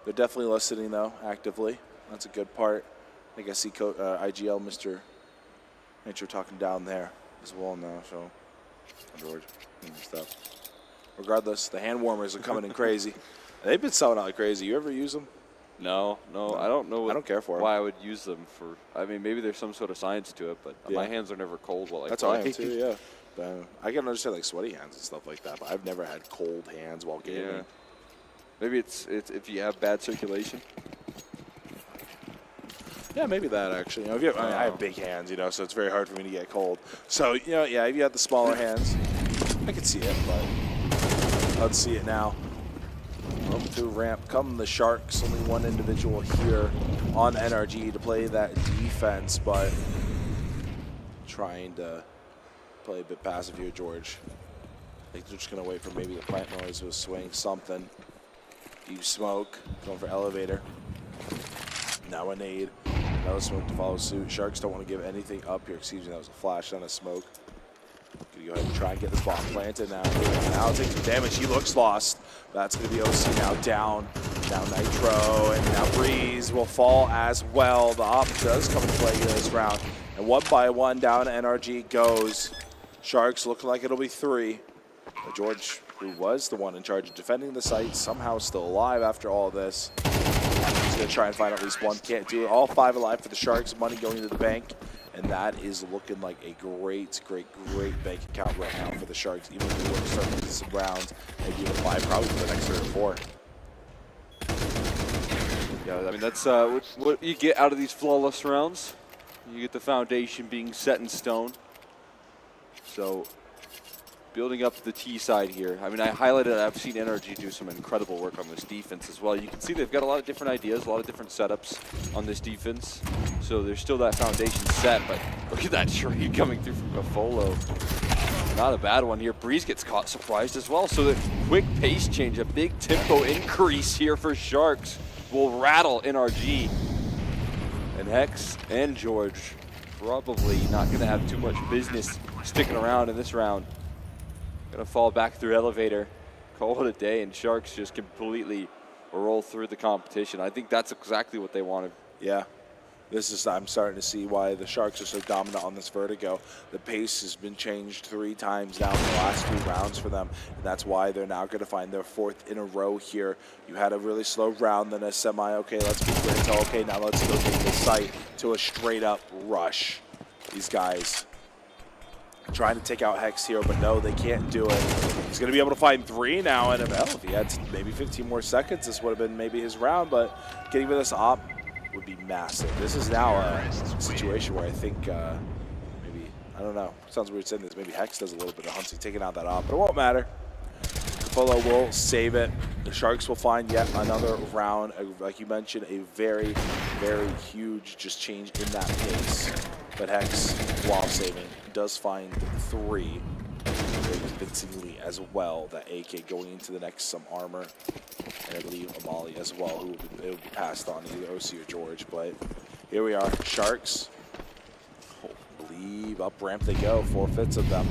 They're definitely listening, though, actively. That's a good part. I think I see IGL, Mr. Nature talking down there as well now. So, George, and stuff. Regardless, the hand warmers are coming in crazy. They've been selling out like crazy. You ever use them? No, I don't know. I don't care for why I would use them for. I mean, maybe there's some sort of science to it, but my hands are never cold while I That's play. how I am too, yeah. But I can understand like sweaty hands and stuff like that, but I've never had cold hands while gaming. Yeah. Maybe it's if you have bad circulation. Yeah, maybe that actually. You know, if you have, I have big hands, you know, so it's very hard for me to get cold. So, you know, yeah, if you have the smaller hands, I could see it, but let's see it now. Up to ramp come the Sharks. Only one individual here on NRG to play that defense, but trying to play a bit passive here, George. I think they're just going to wait for maybe the plant noise to swing something. Deep smoke, going for elevator. Now a nade. Another smoke to follow suit. Sharks don't want to give anything up here. Excuse me, that was a flash, not a smoke. Gonna go ahead and try and get this bomb planted now. Now taking some damage. He looks lost. That's going to be OC now down. Now Nitro, and now Breeze will fall as well. The op does come into play here this round. And one by one down NRG goes. Sharks looking like it'll be 3. But George, who was the one in charge of defending the site, somehow still alive after all this. He's going to try and find at least one. Can't do it. All 5 alive for the Sharks. Money going to the bank. And that is looking like a great bank account right now for the Sharks. Even if we were to start losing some rounds, maybe even 5 probably for the next 3 or 4. Yeah, I mean, that's what you get out of these flawless rounds. You get the foundation being set in stone. So, building up the T side here. I mean, I highlighted I've seen NRG do some incredible work on this defense as well. You can see they've got a lot of different ideas, a lot of different setups on this defense. So there's still that foundation set, but look at that trade coming through from Buffalo. Not a bad one here. Breeze gets caught surprised as well. So the quick pace change, a big tempo increase here for Sharks will rattle NRG. And Hex and George probably not going to have too much business sticking around in this round. Gonna fall back through elevator, call it a day, and Sharks just completely roll through the competition. I think that's exactly what they wanted. Yeah. This is, I'm starting to see why the Sharks are so dominant on this Vertigo. The pace has been changed 3 times now in the last 3 rounds for them. And that's why they're now going to find their 4th in a row here. You had a really slow round, then a semi, okay, let's be clear until, okay, now let's go take the site to a straight up rush. These guys trying to take out Hex here, but no, they can't do it. He's going to be able to find 3 now, and if he had maybe 15 more seconds, this would have been maybe his round, but getting with this op would be massive. This is now a situation where I think maybe, I don't know, sounds weird saying this, maybe Hex does a little bit of hunting, taking out that op, but it won't matter. Buffalo will save it. The Sharks will find yet another round. Like you mentioned, a very huge just change in that pace. But Hex, while saving, does find 3 very convincingly as well. That AK going into the next, some armor, and I believe Amali as well, who will be passed on to either OC or George. But here we are, Sharks. I believe up ramp they go, 4/5 of them.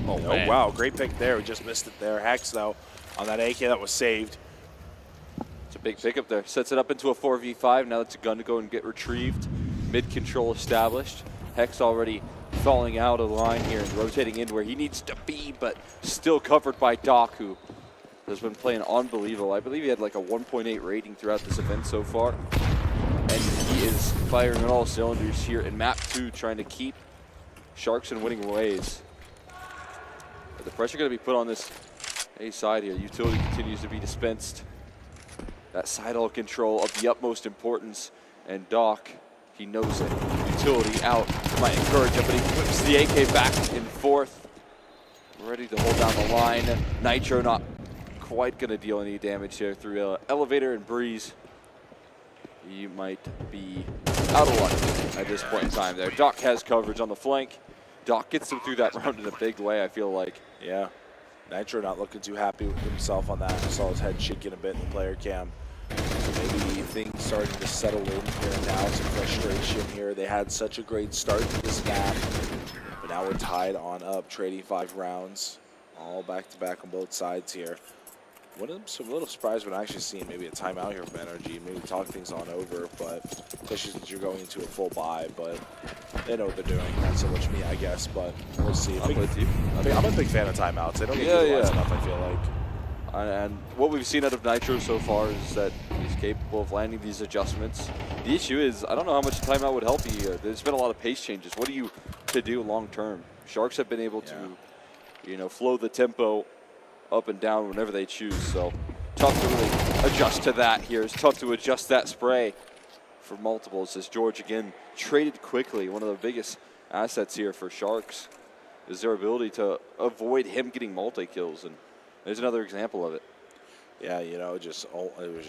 Oh wow, great pick there. We just missed it there. Hex though on that AK that was saved. It's a big pickup there. Sets it up into a 4v5. Now it's a gun to go and get retrieved. Mid control established. Hex already falling out of the line here and rotating in where he needs to be, but still covered by Doc, who has been playing unbelievable. I believe he had like a 1.8 rating throughout this event so far. And he is firing on all cylinders here in map 2, trying to keep Sharks in winning ways. But the pressure going to be put on this A side here. Utility continues to be dispensed. That side hull control of the utmost importance. And Doc, he knows it. Utility out might encourage him, but he whips the AK back in 4th. Ready to hold down the line. Nitro not quite going to deal any damage here through elevator and Breeze. He might be out of luck at this point in time there. Doc has coverage on the flank. Doc gets him through that round in a big way, I feel like. Yeah. Nitro not looking too happy with himself on that. I saw his head shaking a bit in the player cam. Maybe things starting to settle in here now. Some frustration here. They had such a great start to this map, but now we're tied on up, trading 5 rounds, all back to back on both sides here. I'm a little surprised when I actually seen maybe a timeout here from Energy, maybe talk things on over, but especially since you're going into a full buy, but they know what they're doing. Not so much me, I guess, but we'll see. I'm with you. I'm a big fan of timeouts. They don't get utilized enough, I feel like. And what we've seen out of Nitro so far is that he's capable of landing these adjustments. The issue is, I don't know how much a timeout would help you here. There's been a lot of pace changes. What are you to do long term? Sharks have been able to, flow the tempo up and down whenever they choose. So tough to really adjust to that here. It's tough to adjust that spray for multiples as George again traded quickly. One of the biggest assets here for Sharks is their ability to avoid him getting multi-kills, and there's another example of it. Yeah, it was just 1 or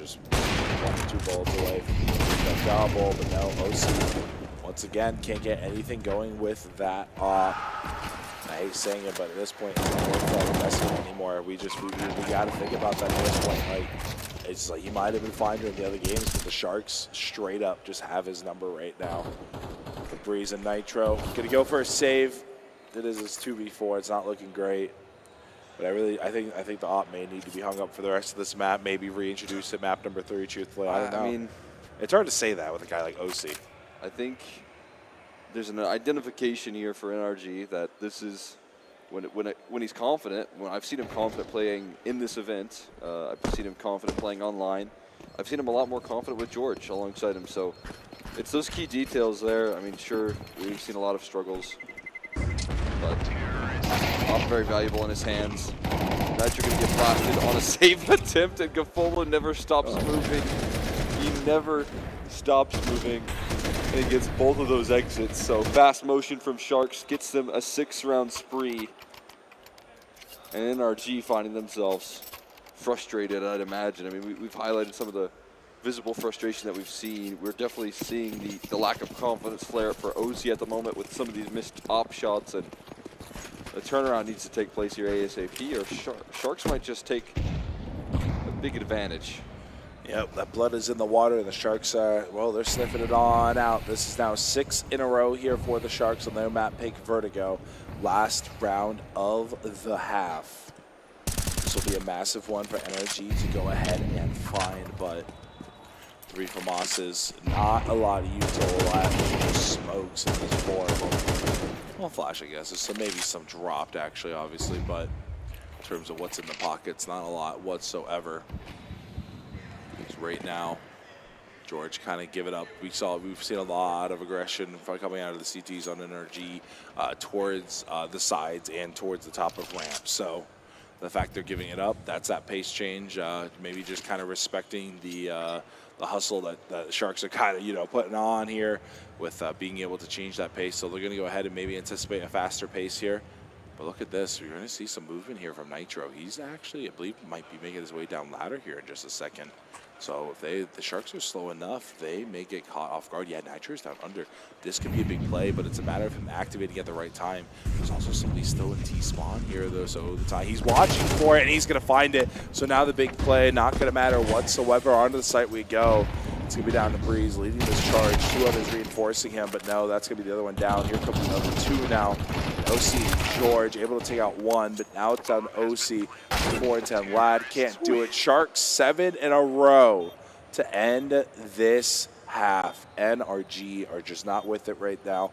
2 bullets away from being a double, but no, OC once again can't get anything going with that. I hate saying it, but at this point, it's not worth that investment anymore. We got to think about that at this point. Like, it's like he might have been fine during the other games, but the Sharks straight up just have his number right now. The Breeze and Nitro gonna go for a save. It is his 2v4. It's not looking great. But I think the op may need to be hung up for the rest of this map. Maybe reintroduce at map number 3. Truthfully, I don't know. I mean, it's hard to say that with a guy like OC. I think there's an identification here for NRG that this is when he's confident. When I've seen him confident playing in this event, I've seen him confident playing online. I've seen him a lot more confident with George alongside him. So it's those key details there. I mean, sure, we've seen a lot of struggles, but not very valuable in his hands. Nitro gonna get blasted on a save attempt, and Gafolo never stops moving. He never stops moving, and he gets both of those exits. So fast motion from Sharks gets them a 6-round spree. And NRG finding themselves frustrated, I'd imagine. I mean, we've highlighted some of the visible frustration that we've seen. We're definitely seeing the lack of confidence flare up for OC at the moment with some of these missed op shots, and the turnaround needs to take place here ASAP, or Sharks might just take a big advantage. Yep, that blood is in the water, and the Sharks are, well, they're sniffing it on out. This is now 6 in a row here for the Sharks on their map, Pick Vertigo. Last round of the half. This will be a massive one for NRG to go ahead and find, but 3 for Mosses, not a lot of util left. Just smokes in this board. Well, flash, I guess. So maybe some dropped, actually, obviously, but in terms of what's in the pockets, not a lot whatsoever. Because right now, George kind of give it up. We've seen a lot of aggression coming out of the CTs on NRG towards the sides and towards the top of ramp. So the fact they're giving it up, that's that pace change. Maybe just kind of respecting the hustle that the Sharks are kind of, putting on here with being able to change that pace. So they're going to go ahead and maybe anticipate a faster pace here. But look at this. We're going to see some movement here from Nitro. He's actually, I believe, might be making his way down ladder here in just a second. So if the Sharks are slow enough, they may get caught off guard. Yeah, Nitro's down under. This could be a big play, but it's a matter of him activating at the right time. There's also somebody still in T-spawn here, though, so the time he's watching for it, and he's going to find it. So now the big play, not going to matter whatsoever. Onto the site we go. It's going to be down to Breeze, leading this charge. 2 others reinforcing him, but no, that's going to be the other one down. Here comes another 2 now. OC, George, able to take out 1, but now it's down to OC. 4 and 10. Lad can't do it. Sharks 7 in a row to end this half. NRG are just not with it right now.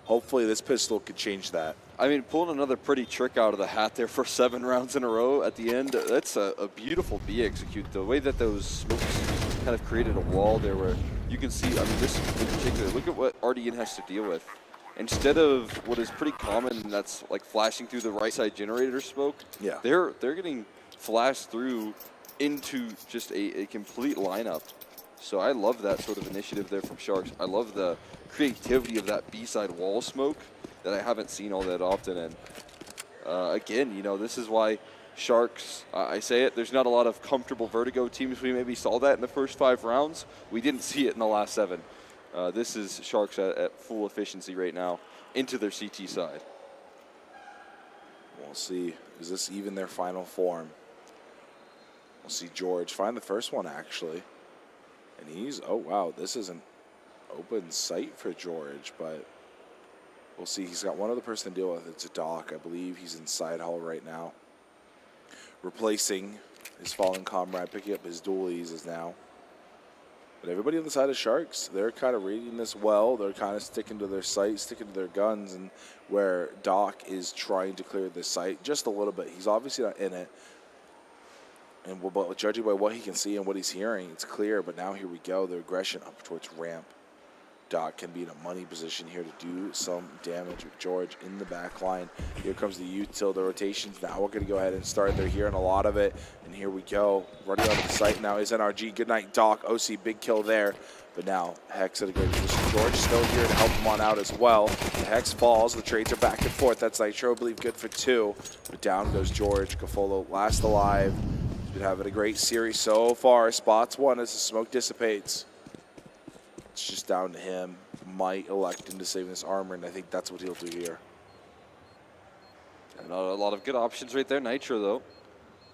Hopefully this pistol could change that. I mean, pulling another pretty trick out of the hat there for 7 rounds in a row at the end. That's a beautiful B execute. The way that those smokes kind of created a wall there where you can see, I mean, this in particular, look at what RDN has to deal with. Instead of what is pretty common, that's like flashing through the right side generator smoke, yeah, they're getting flashed through into just a complete lineup. So I love that sort of initiative there from Sharks. I love the creativity of that B-side wall smoke that I haven't seen all that often. And again, this is why Sharks, I say it, there's not a lot of comfortable Vertigo teams. We maybe saw that in the first 5 rounds. We didn't see it in the last 7. This is Sharks at full efficiency right now into their CT side. We'll see. Is this even their final form? We'll see George find the first one, actually. And he's, oh, wow, this is an open sight for George, but we'll see. He's got one other person to deal with. It's a Doc. I believe he's in side hall right now, replacing his fallen comrade, picking up his dualies is now. But everybody on the side of Sharks, they're kind of reading this well. They're kind of sticking to their sight, sticking to their guns, and where Doc is trying to clear the site just a little bit. He's obviously not in it. And but judging by what he can see and what he's hearing, it's clear. But now here we go, the aggression up towards ramp. Doc can be in a money position here to do some damage with George in the back line. Here comes the util, the rotations. Now we're going to go ahead and start. They're hearing a lot of it. And here we go. Running onto the site now is NRG. Good night, Doc. OC, big kill there. But now Hex at a great position. George still here to help him on out as well. The Hex falls. The trades are back and forth. That's Nitro, I believe, good for 2. But down goes George. Cafolo last alive. He's been having a great series so far. Spots 1 as the smoke dissipates. It's just down to him. Might elect into saving this armor, and I think that's what he'll do here. And a lot of good options right there. Nitro, though,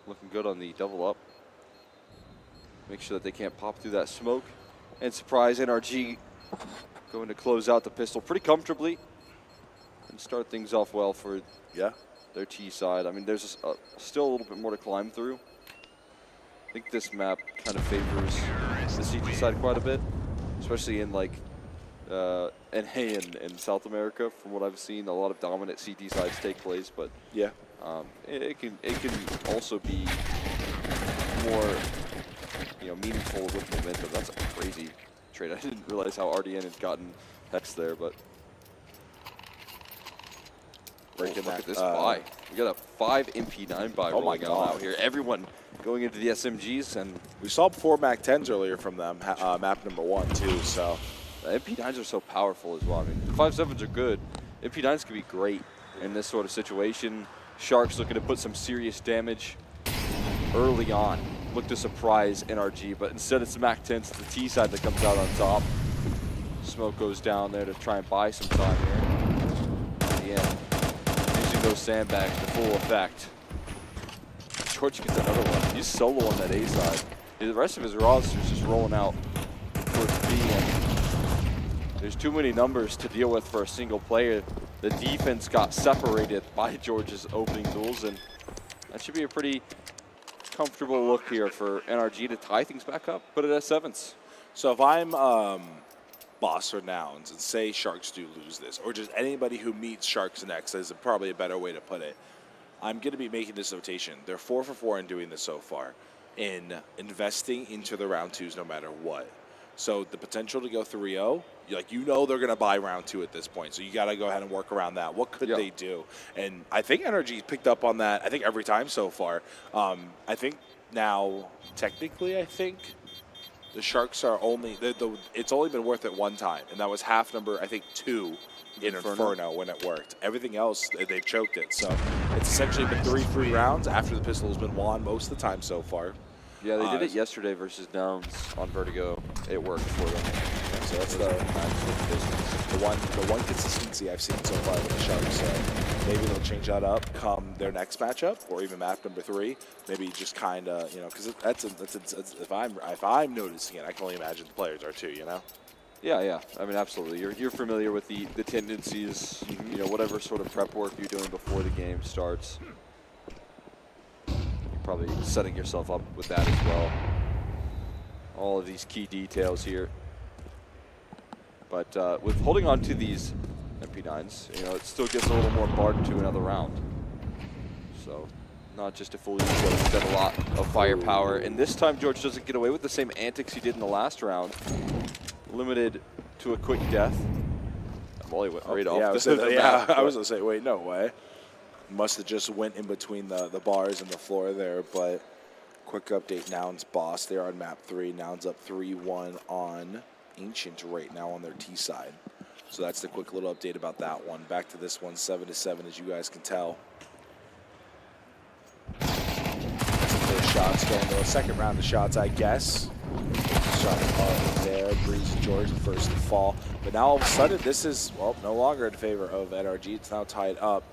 looking good on the double up. Make sure that they can't pop through that smoke. And surprise, NRG going to close out the pistol pretty comfortably and start things off well for their T side. I mean, there's still a little bit more to climb through. I think this map kind of favors the CT side quite a bit, especially in like NA and South America. From what I've seen, a lot of dominant CT sides take place, but it can also be more meaningful with momentum. That's a crazy trade. I didn't realize how RDN had gotten Hex there, but look at this buy. We got a 5 MP9 buy rolling out here. Everyone going into the SMGs, and we saw 4 Mac 10s earlier from them, map number 1 too. So MP9s are so powerful as well. I mean, the 5.7s are good. MP9s can be great in this sort of situation. Sharks looking to put some serious damage early on. Look to surprise NRG, but instead it's the Mac 10s, the T side that comes out on top. Smoke goes down there to try and buy some time here. Using those sandbags to full effect. George gets another one. He's solo on that A side. The rest of his roster is just rolling out towards B, and there's too many numbers to deal with for a single player. The defense got separated by George's opening duels, and that should be a pretty comfortable look here for NRG to tie things back up, put it at 7s. So if I'm Boss or Nouns and say Sharks do lose this, or just anybody who meets Sharks next is probably a better way to put it, I'm going to be making this notation. They're 4 for 4 in doing this so far, in investing into the round 2s no matter what. So the potential to go 3-0, they're going to buy round 2 at this point. So you got to go ahead and work around that. What could they do? And I think NRG picked up on that, I think, every time so far. I think now, technically, the Sharks are only, it's only been worth it one time. And that was half number, I think, 2 in Inferno when it worked. Everything else, they've choked it. So it's essentially been 3 free rounds after the pistol has been won most of the time so far. Yeah, they did it yesterday versus Downs on Vertigo. It worked for them. So that's the one consistency I've seen so far with the Sharks. So maybe they'll change that up come their next matchup, or even map number 3. Maybe just kind of, because if I'm noticing it, I can only imagine the players are too. Yeah. I mean, absolutely. You're familiar with the tendencies. Whatever sort of prep work you're doing before the game starts. Probably setting yourself up with that as well. All of these key details here. But with holding on to these MP9s, it still gives a little more barred to another round. So not just a fully use, but instead a lot of firepower. And this time George doesn't get away with the same antics he did in the last round. Limited to a quick death. Well, he went right off. I was going to say, wait, no way. Must have just went in between the bars and the floor there, but quick update, Nouns boss. They're on map 3. Nouns up 3-1 on Ancient right now on their T side. So that's the quick little update about that one. Back to this one, 7-7, as you guys can tell. The shots going to a second round of shots, I guess. Shots are there. Breeze and George, the first to fall. But now all of a sudden, this is, no longer in favor of NRG. It's now tied up.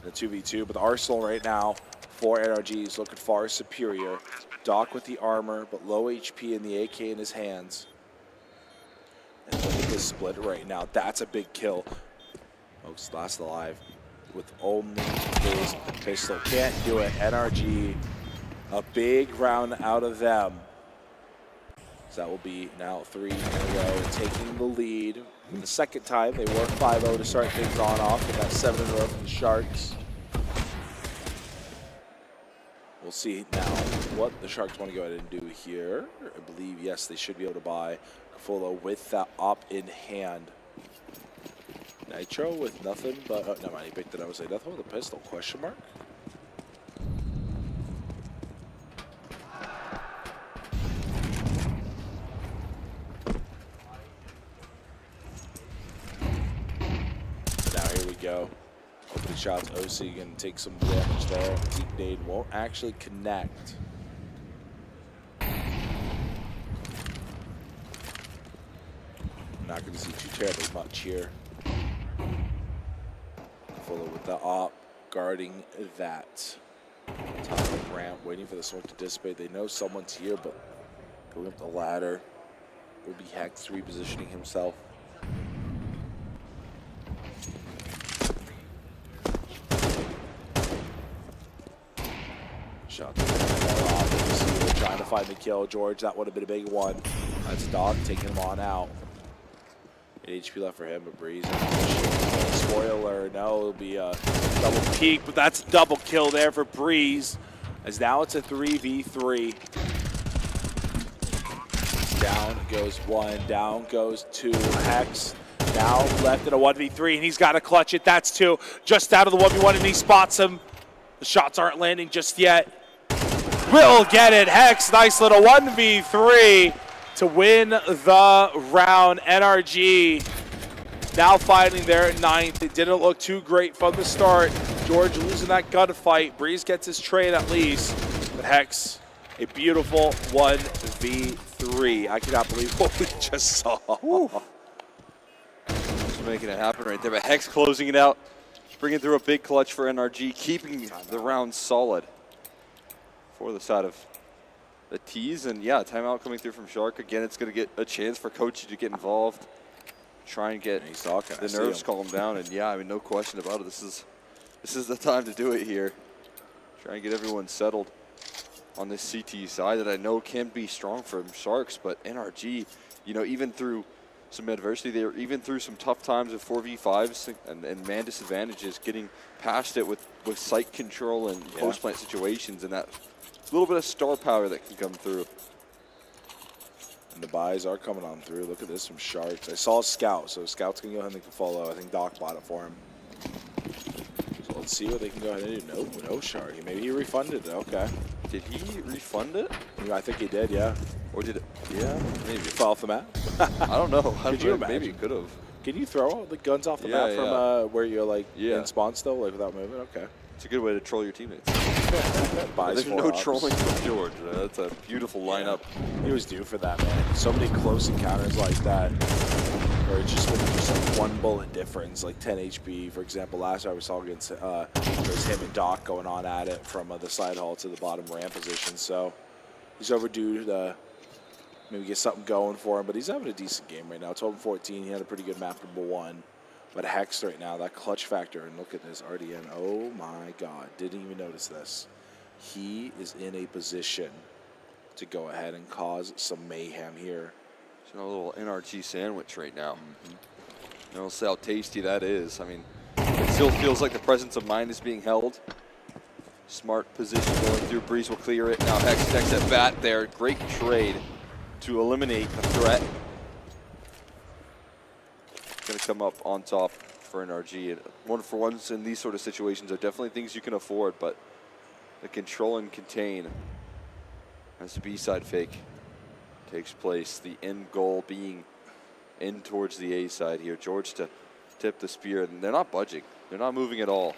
The 2v2, but the Arsenal right now for NRG is looking far superior. Doc with the armor, but low HP and the AK in his hands. And look at this split right now. That's a big kill. Folks, last alive with only his pistol. Can't do it. NRG A big round out of them. So that will be now 3 in a row, taking the lead. For the second time, they were 5-0 to start things off, and that's 7 in a row for the Sharks. We'll see now what the Sharks want to go ahead and do here. I believe, yes, they should be able to buy Fulo with that op in hand. Nitro with nothing but, oh, no mind, he picked it up. I was like, nothing with a pistol, question mark? Now here we go. Opening shots, OC can take some damage there. Deep nade won't actually connect. Not going to see too terribly much here. Fuller with the op, guarding that top of the ramp, waiting for the smoke to dissipate. They know someone's here, but going up the ladder will be Hex repositioning himself. Shot off. We're trying to find the kill. George, that would have been a big one. That's Dog taking him on out. 8 HP left for him, but Breeze. Spoiler, no, it'll be a double peek, but that's a double kill there for Breeze. As now it's a 3v3. Down goes 1, down goes 2. Hex now left in a 1v3, and he's got to clutch it. That's 2, just out of the 1v1, and he spots him. The shots aren't landing just yet. Will get it. Hex, nice little 1v3 to win the round. NRG now fighting there at 9th. It didn't look too great from the start. George losing that gunfight. Breeze gets his trade at least. But Hex, a beautiful 1v3. I cannot believe what we just saw. Just making it happen right there. But Hex closing it out, bringing through a big clutch for NRG, keeping the round solid for the side of the T's. And yeah, timeout coming through from Shark. Again, it's going to get a chance for Coach to get involved, try and get the nerves calmed down. And yeah, I mean, no question about it. This is the time to do it here. Try and get everyone settled on this CT side that I know can be strong for Sharks, but NRG, you know, even through some adversity, they were even through some tough times with 4v5s and man disadvantages, getting past it with site control and post-plant situations, and that little bit of star power that can come through. And the buys are coming on through. Look at this from Sharks. I saw a Scout, so Scout's going to go ahead and make a follow. I think Doc bought it for him. So let's see what they can go ahead and do. No Shark. Maybe he refunded it. Okay. Did he refund it? Yeah, I think he did, yeah. Or did it? Yeah. Maybe. Fall off the map? I don't know. Could you imagine? Maybe it could have. Can you throw the guns off the map from where you're like in spawn still, like without moving? Okay. It's a good way to troll your teammates. There's no trolling from George. That's a beautiful lineup. He was due for that, man. So many close encounters like that, where it's just been just like one bullet difference, like 10 HP. For example, last time I saw against it was him and Doc going on at it from the side hall to the bottom ramp position. So he's overdue to maybe get something going for him, but he's having a decent game right now. 12-14. He had a pretty good map number 1. But Hex right now, that clutch factor, and look at this, RDN, oh my God, didn't even notice this. He is in a position to go ahead and cause some mayhem here. It's a little NRG sandwich right now. You know, see how tasty that is. I mean, it still feels like the presence of mind is being held. Smart position going through. Breeze will clear it. Now Hex checks at bat there. Great trade to eliminate the threat. Going to come up on top for NRG. And 1-for-1s in these sort of situations are definitely things you can afford, but the control and contain as the B-side fake takes place. The end goal being in towards the A side here. George to tip the spear, and they're not budging. They're not moving at all.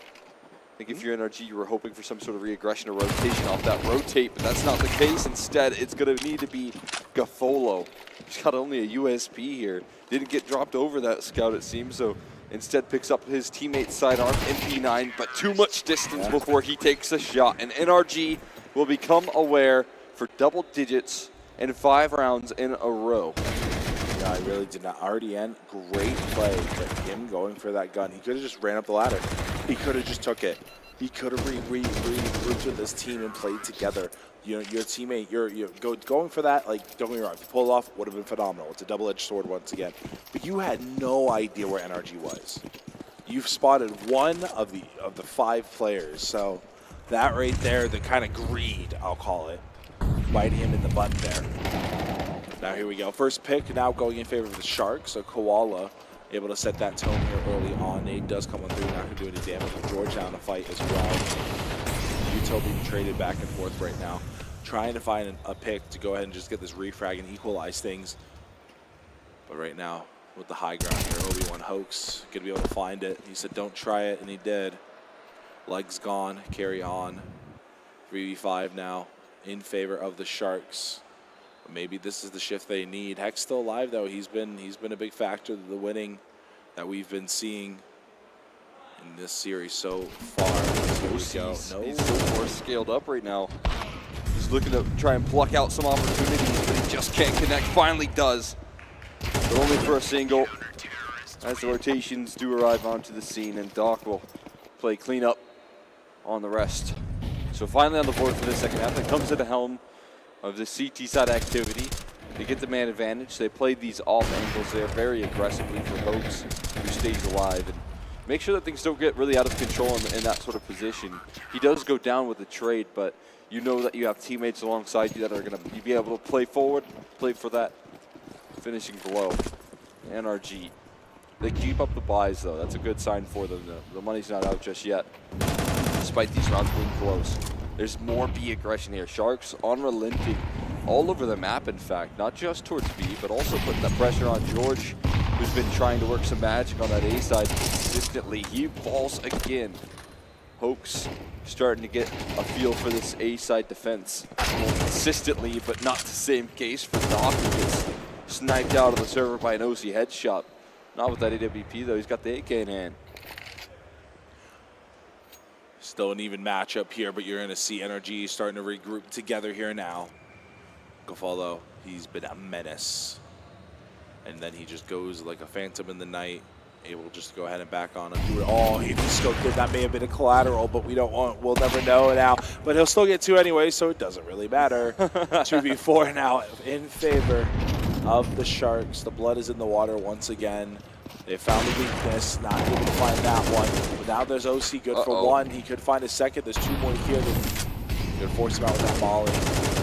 I think if you're NRG, you were hoping for some sort of re-aggression or rotation off that rotate, but that's not the case. Instead, it's going to need to be Gafolo. He's got only a USP here. Didn't get dropped over that Scout, it seems, so instead picks up his teammate's sidearm, MP9, but too much distance before he takes a shot. And NRG will become aware for double digits in 5 rounds in a row. Yeah, I really did not. RDN, great play, but him going for that gun, he could have just ran up the ladder. He could have just took it. He could have regrouped with his team and played together. You know, your teammate, you're going for that, like, don't get me wrong, if you pull it off, would have been phenomenal. It's a double-edged sword once again. But you had no idea where NRG was. You've spotted one of the 5 players, so that right there, the kind of greed, I'll call it, biting him in the butt there. Now here we go. First pick now going in favor of the Sharks, so Koala able to set that tone here early on. Nade does come on through, not going to do any damage with George down to fight as well. Util being traded back and forth right now. Trying to find a pick to go ahead and just get this refrag and equalize things. But right now, with the high ground here, Obi-Wan Hoax going to be able to find it. He said, don't try it, and he did. Legs gone, carry on. 3v5 now in favor of the Sharks. Maybe this is the shift they need. Heck's still alive though. He's been a big factor to the winning that we've been seeing in this series so far. Here we go. No. He's so more scaled up right now. He's looking to try and pluck out some opportunities, but he just can't connect. Finally does, but only for a single. As the rotations do arrive onto the scene, and Doc will play cleanup on the rest. So finally on the board for the second half, that comes to the helm of the CT side activity. They get the man advantage. They play these off angles there very aggressively for Hoax, who stays alive, and make sure that things don't get really out of control in that sort of position. He does go down with the trade, but you know that you have teammates alongside you that are going to be able to play forward, play for that finishing blow. NRG, they keep up the buys though. That's a good sign for them. The money's not out just yet, despite these rounds being close. There's more B aggression here. Sharks unrelenting all over the map, in fact, not just towards B, but also putting the pressure on George, who's been trying to work some magic on that A side consistently. He falls again. Hoax starting to get a feel for this A side defense more consistently, but not the same case for Doc, who gets sniped out of the server by an OC headshot. Not with that AWP though, he's got the AK in hand. Still an even matchup here, but you're going to see NRG starting to regroup together here now. Gofalo, he's been a menace. And then he just goes like a phantom in the night, able just to go ahead and back on and do it all. He scoped it. That may have been a collateral, but we'll never know now. But he'll still get 2 anyway, so it doesn't really matter. 2v4 now in favor of the Sharks. The blood is in the water once again. They found a weakness, not able to find that one. But now there's OC good for 1. He could find a second. There's 2 more here that could force him out with that molly.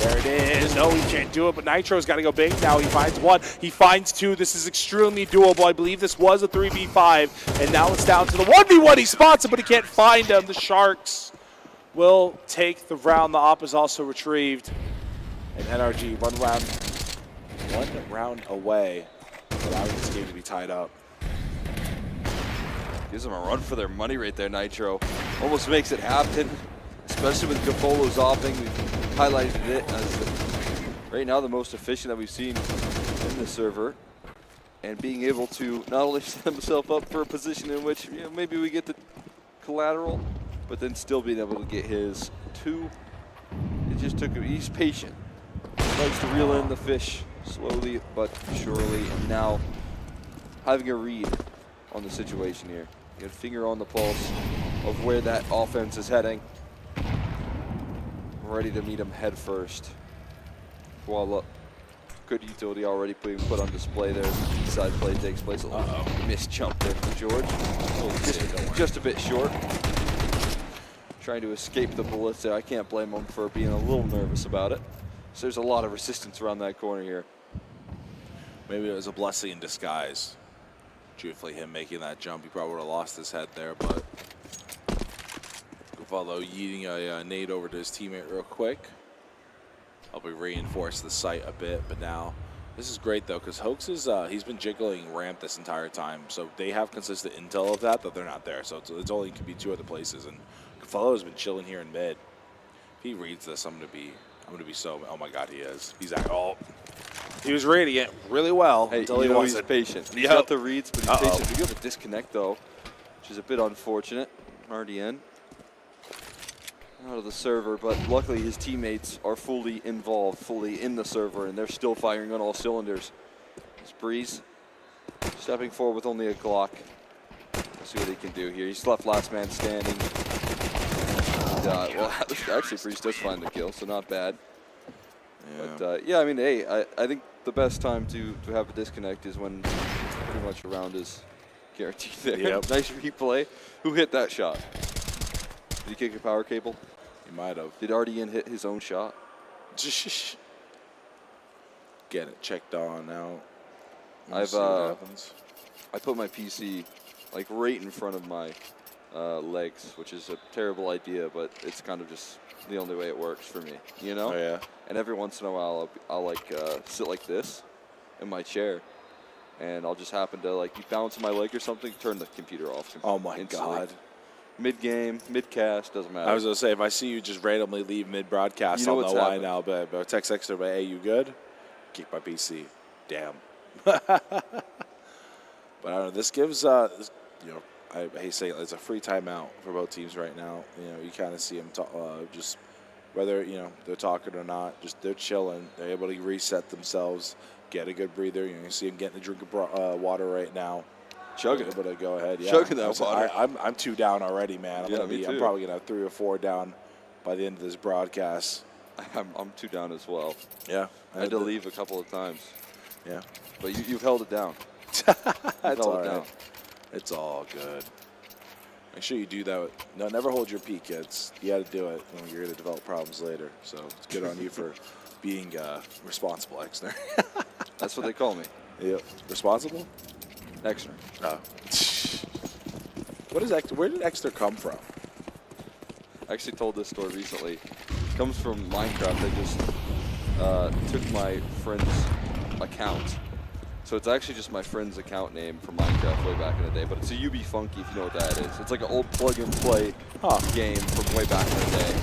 There it is. No, he can't do it, but Nitro's got to go big now. He finds 1. He finds 2. This is extremely doable. I believe this was a 3v5, and now it's down to the 1v1. He spots him, but he can't find him. The Sharks will take the round. The op is also retrieved. And NRG, one round away, allowing this game to be tied up. Gives them a run for their money right there, Nitro. Almost makes it happen, especially with Gofolo's offing. We've highlighted it as right now the most efficient that we've seen in the server. And being able to not only set himself up for a position in which maybe we get the collateral, but then still being able to get his 2. It just took him, he's patient. He likes to reel in the fish slowly but surely. And now having a read on the situation here. Get a finger on the pulse of where that offense is heading. Ready to meet him head first. Voila. Good utility already being put on display there as the side play takes place. A little missed jump there for George. Just a bit short. Trying to escape the bullets there. I can't blame him for being a little nervous about it. So there's a lot of resistance around that corner here. Maybe it was a blessing in disguise. Truthfully, him making that jump, he probably would have lost his head there, but Gofalo yeeting a nade over to his teammate real quick. Helping reinforce the site a bit, but now this is great though, because Hoax is he's been jiggling ramp this entire time, so they have consistent intel of that they're not there. So it's only could be 2 other places, and Gofalo has been chilling here in mid. If he reads this, I'm gonna be so. Oh my God, he is. He's like, oh. He was radiant really well until he wasn't. He's patient. He's got the reads, but he's patient. We do have a disconnect, though, which is a bit unfortunate. RDN out of the server, but luckily his teammates are fully involved, fully in the server, and they're still firing on all cylinders. It's Breeze stepping forward with only a Glock. Let's see what he can do here. He's left last man standing. well, actually, Breeze does find the kill, so not bad. Yeah. But, yeah, I mean, hey, I think the best time to have a disconnect is when pretty much a round is guaranteed there. Yep. Nice replay. Who hit that shot? Did he kick a power cable? He might have. Did RDN hit his own shot? Get it checked on now. I put my PC like right in front of my legs, which is a terrible idea, but it's kind of just the only way it works for me, you know? Oh, yeah. And every once in a while, I'll like sit like this in my chair, and I'll just happen to like be bouncing my leg or something, turn the computer off. Oh my instantly. God. Mid-game, mid-cast, doesn't matter. I was going to say, if I see you just randomly leave mid-broadcast, I'll know why now. But text extra, but hey, you good? Keep my PC. Damn. But I don't know. This gives, I hate saying it, it's a free timeout for both teams right now. You know, you kind of see them just whether, they're talking or not, just they're chilling. They're able to reset themselves, get a good breather. You see them getting a drink of water right now. Chugging. Able to go ahead. Yeah. Chugging that water. I'm 2 down already, man. I'm probably going to have 3 or 4 down by the end of this broadcast. I'm 2 down as well. Yeah. I had to leave a couple of times. Yeah. But you've held it down. That's all right. It's all good. Make sure you do that. No, never hold your peak, kids. You got to do it when you're going to develop problems later. So it's good on you for being responsible, Exner. That's what they call me. Yep. Responsible? Exner. Oh. What is Exner? Where did Exner come from? I actually told this story recently. It comes from Minecraft. I just took my friend's account. So it's actually just my friend's account name from Minecraft way back in the day, but it's a UB Funky if you know what that is. It's like an old plug-and-play game from way back in the day.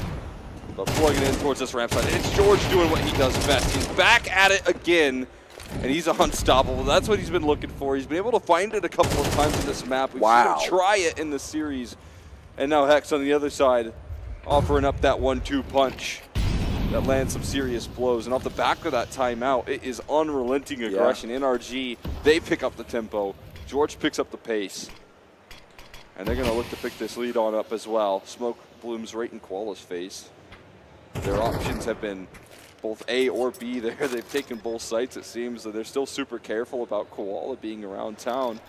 But plugging in towards this ramp side, it's George doing what he does best. He's back at it again, and he's unstoppable. That's what he's been looking for. He's been able to find it a couple of times in this map. We've seen him try it in the series. And now Hex on the other side, offering up that 1-2 punch that lands some serious blows. And off the back of that timeout, it is unrelenting aggression. NRG, they pick up the tempo. George picks up the pace. And they're going to look to pick this lead on up as well. Smoke blooms right in Koala's face. Their options have been both A or B there. They've taken both sites, it seems. They're still super careful about Koala being around town,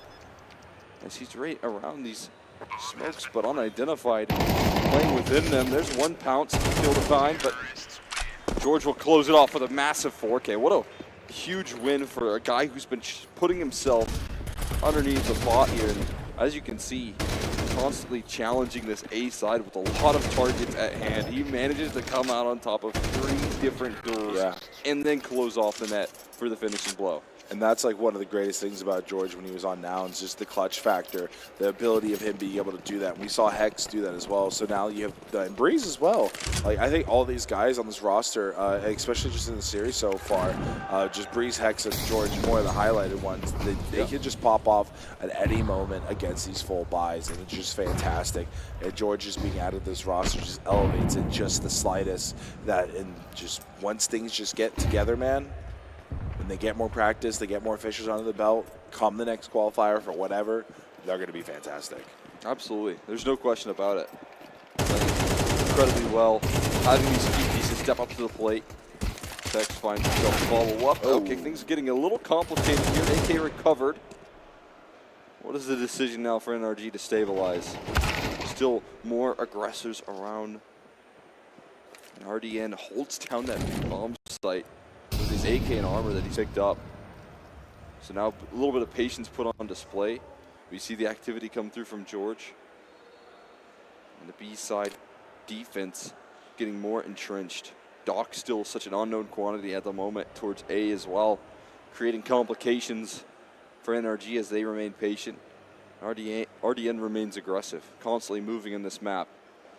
as he's right around these smokes, but unidentified. Playing within them. There's 1 pounce to kill the time, but George will close it off with a massive 4K. What a huge win for a guy who's been putting himself underneath the bot here. And as you can see, constantly challenging this A side with a lot of targets at hand. He manages to come out on top of 3 different duels and then close off the net for the finishing blow. And that's like one of the greatest things about George when he was on Nouns, just the clutch factor, the ability of him being able to do that. We saw Hex do that as well. So now you have and Breeze as well. Like I think all these guys on this roster, especially just in the series so far, just Breeze, Hex, and George, more of the highlighted ones. They can just pop off at any moment against these full buys, and it's just fantastic. And George just being added to this roster just elevates it just the slightest. And just once things just get together, man. When they get more practice, they get more officials under the belt, come the next qualifier for whatever, they're going to be fantastic. Absolutely. There's no question about it. Incredibly well. Having these few pieces step up to the plate. Tex finds himself follow up. Okay, things are getting a little complicated here. AK recovered. What is the decision now for NRG to stabilize? Still more aggressors around. And RDN holds down that bomb site with his AK and armor that he picked up. So now a little bit of patience put on display. We see the activity come through from George. And the B side defense getting more entrenched. Doc still such an unknown quantity at the moment towards A as well, creating complications for NRG as they remain patient. RDN remains aggressive, constantly moving in this map.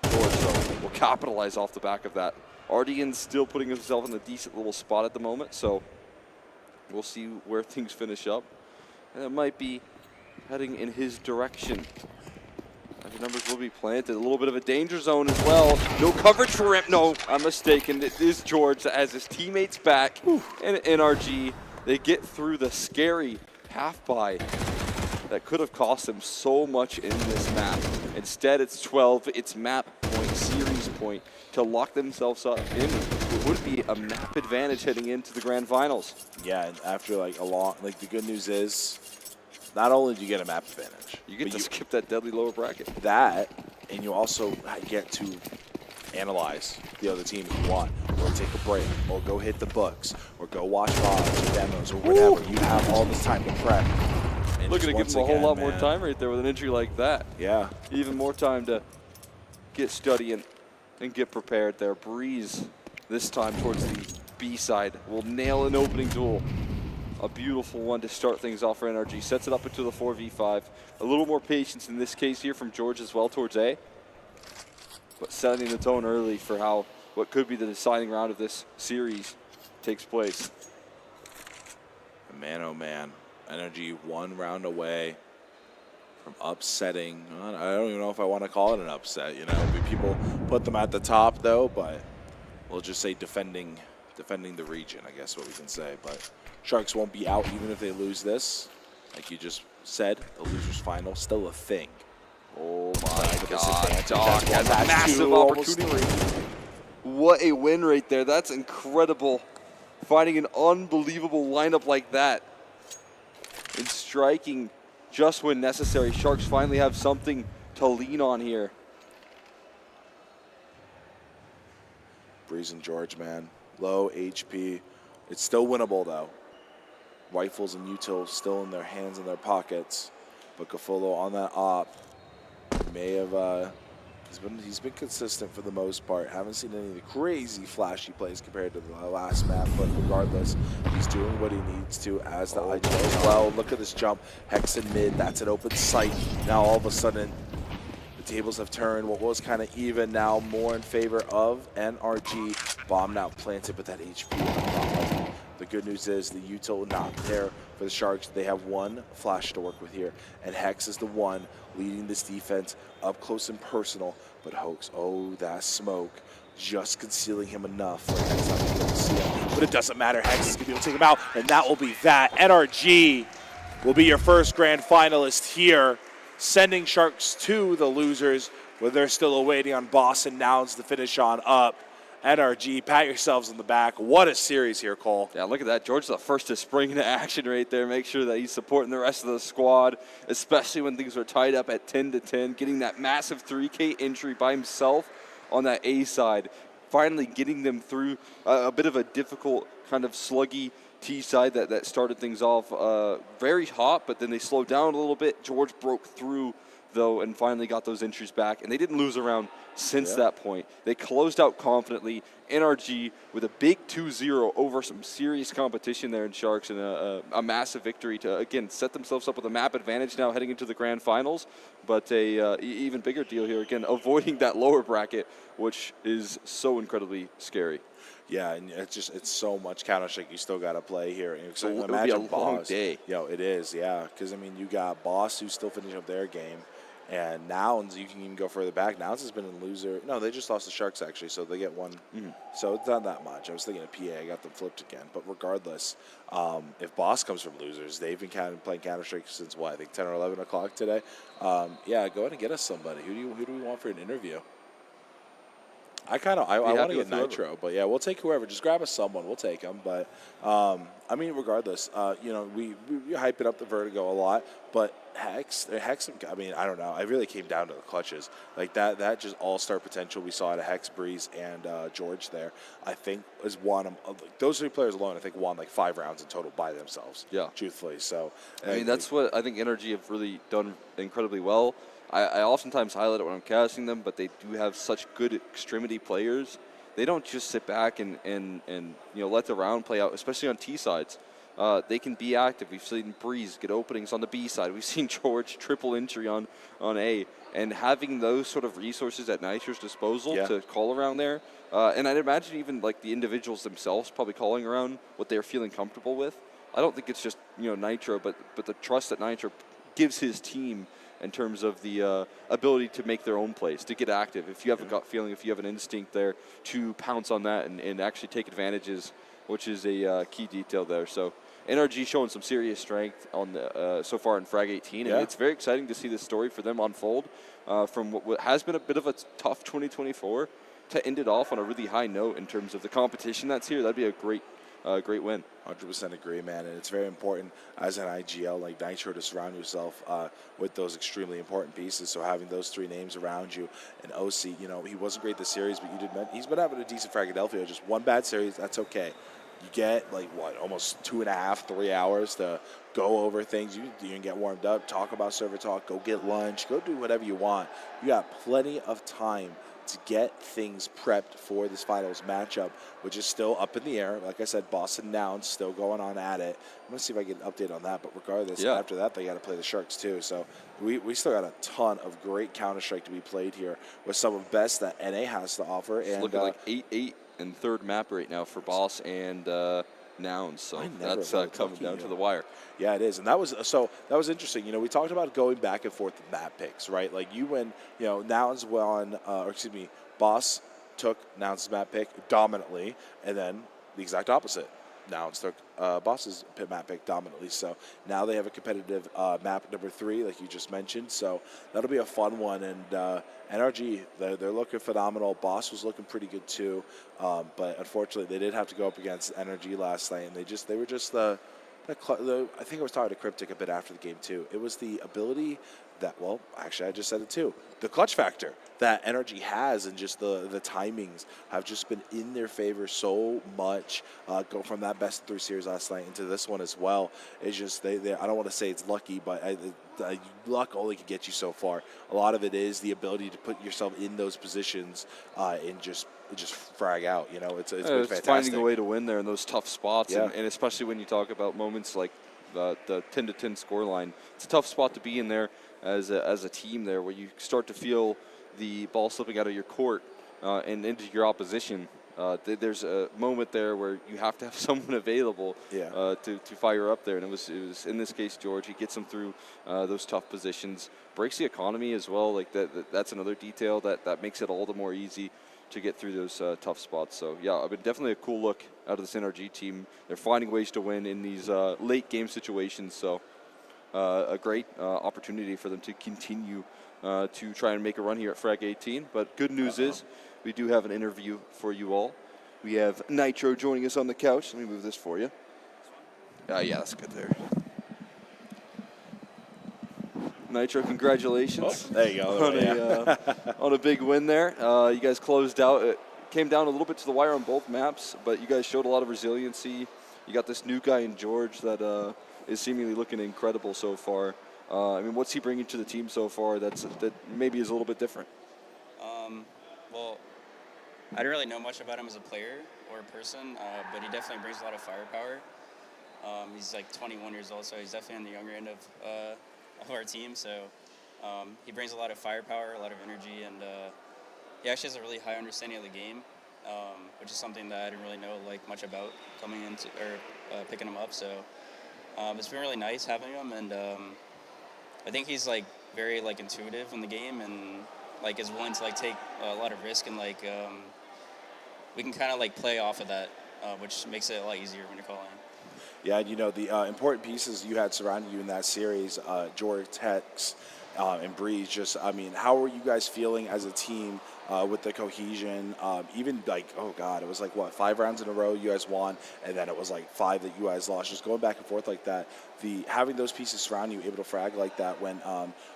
George will capitalize off the back of that. RDN's still putting himself in a decent little spot at the moment, so we'll see where things finish up. And it might be heading in his direction. The numbers will be planted. A little bit of a danger zone as well. No coverage for him. No, I'm mistaken. It is George that has his teammates back. And NRG, they get through the scary half-buy that could have cost them so much in this map. Instead, it's 12. It's map point, series point to lock themselves up in what would be a map advantage heading into the grand finals. Yeah, and after like the good news is, not only do you get a map advantage, you get to skip that deadly lower bracket. That, and you also get to analyze the other team if you want, or take a break, or go hit the books, or go watch VODs or demos or whatever. You have all this time to prep. And Looking to give them a whole lot more time right there with an injury like that. Yeah. Even more time to get studying and get prepared there. Breeze, this time towards the B side, will nail an opening duel. A beautiful one to start things off for NRG. Sets it up into the 4v5. A little more patience in this case here from George as well towards A. But setting the tone early for how what could be the deciding round of this series takes place. Man, oh man. Energy 1 round away from upsetting. I don't even know if I want to call it an upset. You know, people put them at the top though, but we'll just say defending the region, I guess what we can say. But Sharks won't be out even if they lose this. Like you just said, the losers final still a thing. Oh my God, Doc has a massive opportunity. What a win right there. That's incredible. Finding an unbelievable lineup like that and striking just when necessary. Sharks finally have something to lean on here. Breeze and George, man. Low HP. It's still winnable, though. Rifles and util still in their hands and their pockets. But Gafulo on that op may have... He's been consistent for the most part. Haven't seen any of the crazy flashy plays compared to the last map, but regardless, he's doing what he needs to as the IGL as well. Look at this jump. Hex in mid, that's an open sight. Now all of a sudden, the tables have turned. What was kind of even now more in favor of NRG. Bomb now planted, but that HP. The good news is the util not there for the Sharks. They have one flash to work with here, and Hex is the one leading this defense up close and personal. But Hoax, oh, that smoke, just concealing him enough for Hex not to be able to see him. But it doesn't matter. Hex is going to be able to take him out, and that will be that. NRG will be your first grand finalist here, sending Sharks to the losers, where they're still awaiting on Boston Nouns to finish on up. NRG, pat yourselves on the back. What a series here, Cole. Yeah, look at that. George's the first to spring into action right there. Make sure that he's supporting the rest of the squad, especially when things were tied up at 10-10, getting that massive 3K entry by himself on that A side. Finally getting them through a bit of a difficult, kind of sluggy T side that started things off very hot, but then they slowed down a little bit. George broke through, though, and finally got those entries back, and they didn't lose a round since that point. They closed out confidently. NRG with a big 2-0 over some serious competition there in Sharks, and a massive victory to, again, set themselves up with a map advantage now heading into the grand finals. But a even bigger deal here, again, avoiding that lower bracket, which is so incredibly scary. Yeah, and it's so much Counter-Strike you still got to play here. So it'll be a long day. Yo, it is, yeah. Because, I mean, you got Boss who's still finishing up their game. And Nouns, you can even go further back. Nouns has been in loser. No, they just lost the Sharks, actually, so they get one. So it's not that much. I was thinking of PA. I got them flipped again. But regardless, if Boss comes from losers, they've been playing Counter-Strike since, what, I think 10 or 11 o'clock today. Yeah, go ahead and get us somebody. Who do we want for an interview? I want to get Nitro, but yeah, we'll take whoever. Just grab us someone. We'll take them. But, I mean, regardless, you know, we hype it up the Vertigo a lot, but Hex, I mean, I don't know. I really came down to the clutches. Like, that just all-star potential we saw out of Hex, Breeze, and George there, I think is one of those three players alone, I think won like 5 rounds in total by themselves. Yeah. Truthfully. So, I mean, that's what I think NRG have really done incredibly well. I oftentimes highlight it when I'm casting them, but they do have such good extremity players. They don't just sit back and you know, let the round play out, especially on T sides. They can be active. We've seen Breeze get openings on the B side. We've seen George triple entry on A. And having those sort of resources at Nitro's disposal to call around there, and I'd imagine even like the individuals themselves probably calling around what they're feeling comfortable with. I don't think it's just, you know, Nitro, but the trust that Nitro gives his team in terms of the ability to make their own plays, to get active. If you have a gut feeling, if you have an instinct there, to pounce on that and actually take advantages, which is a key detail there. So NRG showing some serious strength on the, so far in Frag 18, and it's very exciting to see this story for them unfold from what has been a bit of a tough 2024. to end it off on a really high note in terms of the competition that's here, that'd be a great win. 100% agree, man, and it's very important as an IGL like Nitro to surround yourself with those extremely important pieces. So having those 3 names around you, and OC, you know, he wasn't great this series, but he's been having a decent Fragadelphia. Just one bad series, that's okay. You get like what, almost 2.5, 3 hours to go over things. You can get warmed up, talk about server talk, go get lunch, go do whatever you want. You got plenty of time to get things prepped for this finals matchup, which is still up in the air. Like I said, Boston now still going on at it. I'm going to see if I get an update on that. But regardless, after that, they got to play the Sharks too. So we still got a ton of great Counter-Strike to be played here with some of the best that NA has to offer. It's and looking like 8-8 in third map right now for Boss and Nouns. So that's coming down to the wire. Yeah, it is, and that was interesting. You know, we talked about going back and forth with map picks, right? Like Nouns won, Boss took Nouns' map pick dominantly, and then the exact opposite. Nouns took Boss's map pick dominantly. So now they have a competitive map number 3, like you just mentioned. So that'll be a fun one. And NRG, they're looking phenomenal. Boss was looking pretty good too, but unfortunately they did have to go up against NRG last night, and they were just I think I was talking to Cryptic a bit after the game too. It was the ability that, well, actually I just said it too, the clutch factor that Energy has, and just the timings have just been in their favor so much. Go from that best of 3 series last night into this one as well. It's just I don't want to say it's lucky, but luck only can get you so far. A lot of it is the ability to put yourself in those positions and just frag out. You know, it's been fantastic. Finding a way to win there in those tough spots, and especially when you talk about moments like the 10-10 scoreline. It's a tough spot to be in there as a team there, where you start to feel the ball slipping out of your court and into your opposition. There's a moment there where you have to have someone available to fire up there, and it was in this case George. He gets them through those tough positions, breaks the economy as well. Like that's another detail that makes it all the more easy to get through those tough spots. So yeah, I mean, definitely a cool look out of this NRG team. They're finding ways to win in these late game situations. So a great opportunity for them to continue to try and make a run here at Frag 18. But good news is we do have an interview for you all. We have Nitro joining us on the couch. Let me move this for you. Yeah, that's good there. Nitro, congratulations. Oh, there you go. On a big win there. You guys closed out. It came down a little bit to the wire on both maps, but you guys showed a lot of resiliency. You got this new guy in George that is seemingly looking incredible so far. I mean, what's he bringing to the team so far that maybe is a little bit different? Well, I don't really know much about him as a player or a person, but he definitely brings a lot of firepower. He's like 21 years old, so he's definitely on the younger end of our team. So he brings a lot of firepower, a lot of energy, and he actually has a really high understanding of the game, which is something that I didn't really know much about coming into or picking him up. So it's been really nice having him, and I think he's very intuitive in the game, and is willing to take a lot of risk, and we can kind of play off of that, which makes it a lot easier when you're calling. Yeah, you know, the important pieces you had surrounding you in that series, George, Tex, and Breeze, just, I mean, how were you guys feeling as a team with the cohesion? Even oh God, it was 5 rounds in a row you guys won, and then it was 5 that you guys lost, just going back and forth like that. Having those pieces surround you, able to frag like that when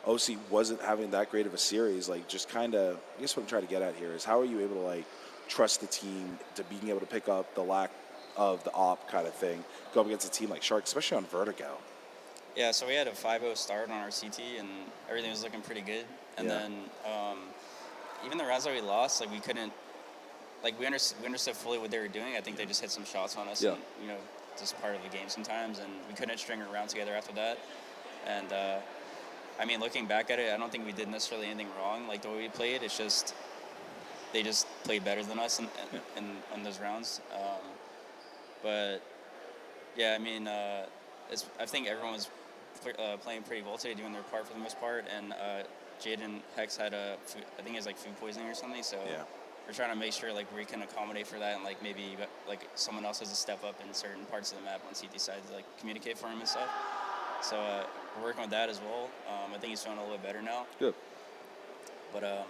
OC wasn't having that great of a series, just kind of, I guess what I'm trying to get at here is how are you able to trust the team to being able to pick up the lack of the op kind of thing, go up against a team like Shark, especially on Vertigo? Yeah, so we had a 5-0 start on our CT, and everything was looking pretty good. And then even the rounds that we lost, we couldn't, we understood fully what they were doing. I think they just hit some shots on us, and, just part of the game sometimes, and we couldn't string around together after that. And, I mean, looking back at it, I don't think we did necessarily anything wrong, the way we played. It's just they just played better than us in those rounds. But, yeah, I mean, I think everyone was playing pretty well today, doing their part for the most part, and Jaden Hex had I think it was food poisoning or something, so we're trying to make sure we can accommodate for that, and maybe someone else has to step up in certain parts of the map on CT side to communicate for him and stuff. So we're working with that as well. I think he's feeling a little bit better now. Good. But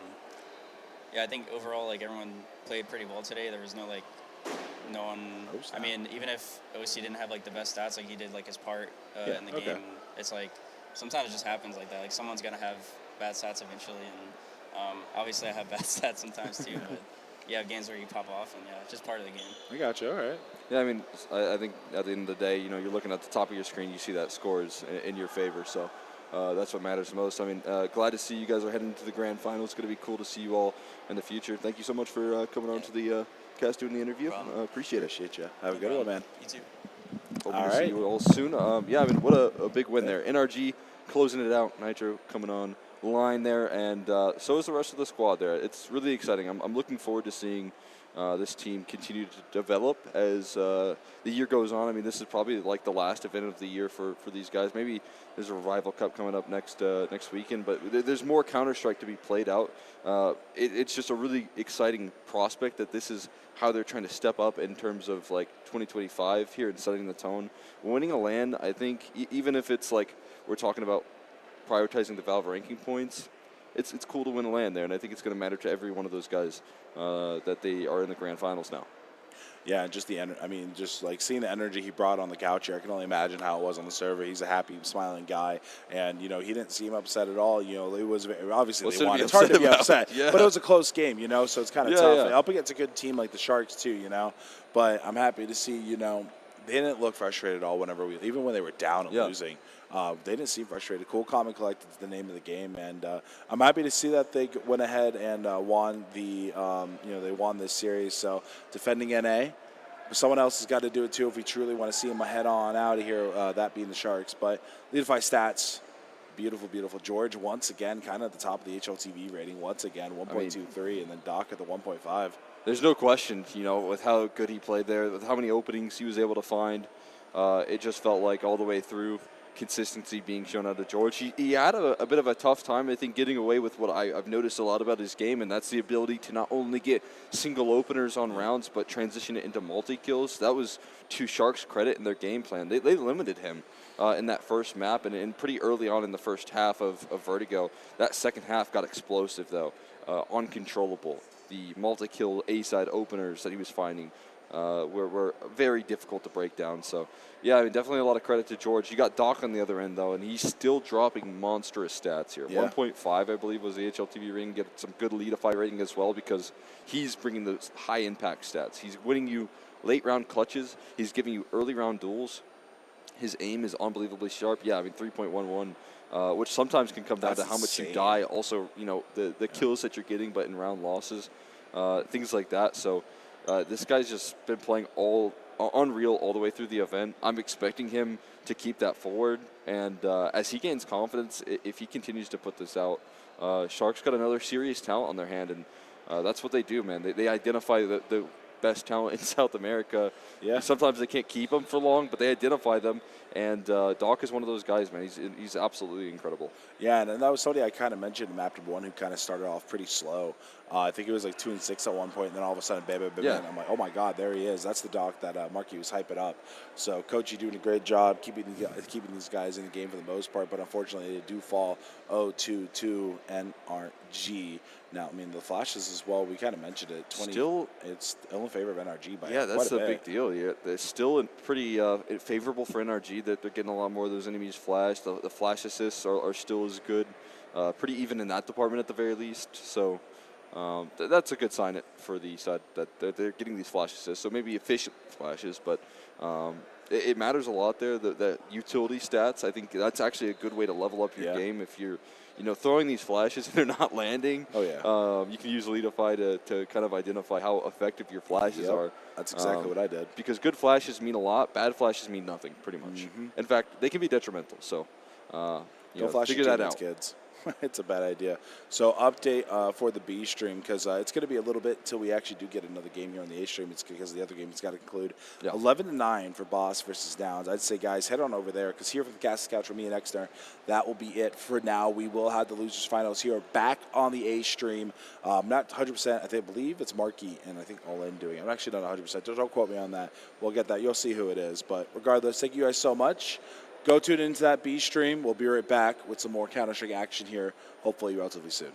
yeah, I think overall, like, everyone played pretty well today. There was no, like, no one. I mean, even if OC didn't have, like, the best stats, like, he did, like, his part in the game. It's like sometimes it just happens like that. Like, someone's gonna have bad stats eventually, and obviously I have bad stats sometimes too. But you have games where you pop off, and it's just part of the game. I got you. All right. Yeah, I mean, I think at the end of the day, you know, you're looking at the top of your screen, you see that scores in your favor. So that's what matters most. I mean, glad to see you guys are heading to the grand final. It's going to be cool to see you all in the future. Thank you so much for coming on to the cast doing the interview. Appreciate it. Appreciate you. Have a good one, man. You too. Hoping to see you all soon. Yeah, I mean, what a big win there. NRG closing it out. Nitro coming on line there, and so is the rest of the squad there. It's really exciting. I'm looking forward to seeing this team continue to develop as the year goes on. I mean, this is probably like the last event of the year for these guys. Maybe there's a Revival Cup coming up next weekend, but there's more Counter-Strike to be played out. It's just a really exciting prospect that this is how they're trying to step up in terms of like 2025 here and setting the tone. Winning a LAN, I think, even if it's like we're talking about prioritizing the Valve ranking points, it's cool to win a LAN there, and I think it's going to matter to every one of those guys that they are in the grand finals now. Yeah, and just just like seeing the energy he brought on the couch here, I can only imagine how it was on the server. He's a happy, smiling guy, and you know he didn't seem upset at all. You know, it was obviously they won. It's hard to be upset, but it was a close game. You know, so it's kind of tough. Yeah. Up against a good team like the Sharks too. You know, but I'm happy to see. You know, they didn't look frustrated at all even when they were down and losing. They didn't seem frustrated. Cool, calm, and collected is the name of the game, and I'm happy to see that they went ahead and won the, they won this series. So defending NA, someone else has got to do it too if we truly want to see them head on out of here. That being the Sharks, but Leadify stats, beautiful, beautiful. George once again, kind of at the top of the HLTV rating once again, 1.23, and then Doc at the 1.5. There's no question, you know, with how good he played there, with how many openings he was able to find. It just felt like all the way through, consistency being shown out of George. He had a bit of a tough time, I think, getting away with what I've noticed a lot about his game, and that's the ability to not only get single openers on rounds, but transition it into multi-kills. That was to Sharks' credit in their game plan. They limited him in that first map, and pretty early on in the first half of Vertigo. That second half got explosive, though, uncontrollable. The multi-kill A-side openers that he was finding were very difficult to break down. So, yeah, I mean, definitely a lot of credit to George. You got Doc on the other end, though, and he's still dropping monstrous stats here. Yeah. 1.5, I believe, was the HLTV rating. Get some good Leadify rating as well because he's bringing those high-impact stats. He's winning you late-round clutches. He's giving you early-round duels. His aim is unbelievably sharp. Yeah, I mean, 3.11, which sometimes can come down to how much you die. Also, you know, the kills that you're getting, but in round losses, things like that. So, this guy's just been playing unreal all the way through the event. I'm expecting him to keep that forward, and as he gains confidence, if he continues to put this out, Sharks got another serious talent on their hand, and that's what they do, man. They identify the best talent in South America. Yeah. Sometimes they can't keep them for long, but they identify them, and Doc is one of those guys, man. He's absolutely incredible. Yeah, and that was somebody I kind of mentioned in map number 1 who kind of started off pretty slow. I think it was like 2-6 at one point, and then all of a sudden, bam, bam, bam, bam. I'm like, oh my God, there he is. That's the Doc that Marky was hyping up. So, Coach, you're doing a great job keeping these guys in the game for the most part, but unfortunately, they do fall 0-2 NRG. Now, I mean, the flashes as well, we kind of mentioned it. It's in favor of NRG by that's a big deal. Yeah, it's still pretty favorable for NRG that they're getting a lot more of those enemies flashed. The flash assists are still as good. Pretty even in that department at the very least. So that's a good sign for the side that they're getting these flash assists. So maybe efficient flashes, but it matters a lot there. The utility stats, I think that's actually a good way to level up your game if you're throwing these flashes and they're not landing. Oh, yeah. You can use Leadify to kind of identify how effective your flashes are. That's exactly what I did. Because good flashes mean a lot. Bad flashes mean nothing, pretty much. In fact, they can be detrimental. So, don't flash figure that out. Kids. It's a bad idea. So update for the B stream, because it's going to be a little bit until we actually do get another game here on the A stream. It's because the other game has got to conclude. 11-9 for Boss versus Downs. I'd say, guys, head on over there, because here from the Cast Couch for me and Exner, that will be it for now. We will have the losers finals here back on the A stream. Not 100%. I believe it's Marky and I think All In doing it. I'm actually not 100%. Don't quote me on that. We'll get that. You'll see who it is. But regardless, thank you guys so much. Go tune into that B stream. We'll be right back with some more Counter-Strike action here, hopefully relatively soon.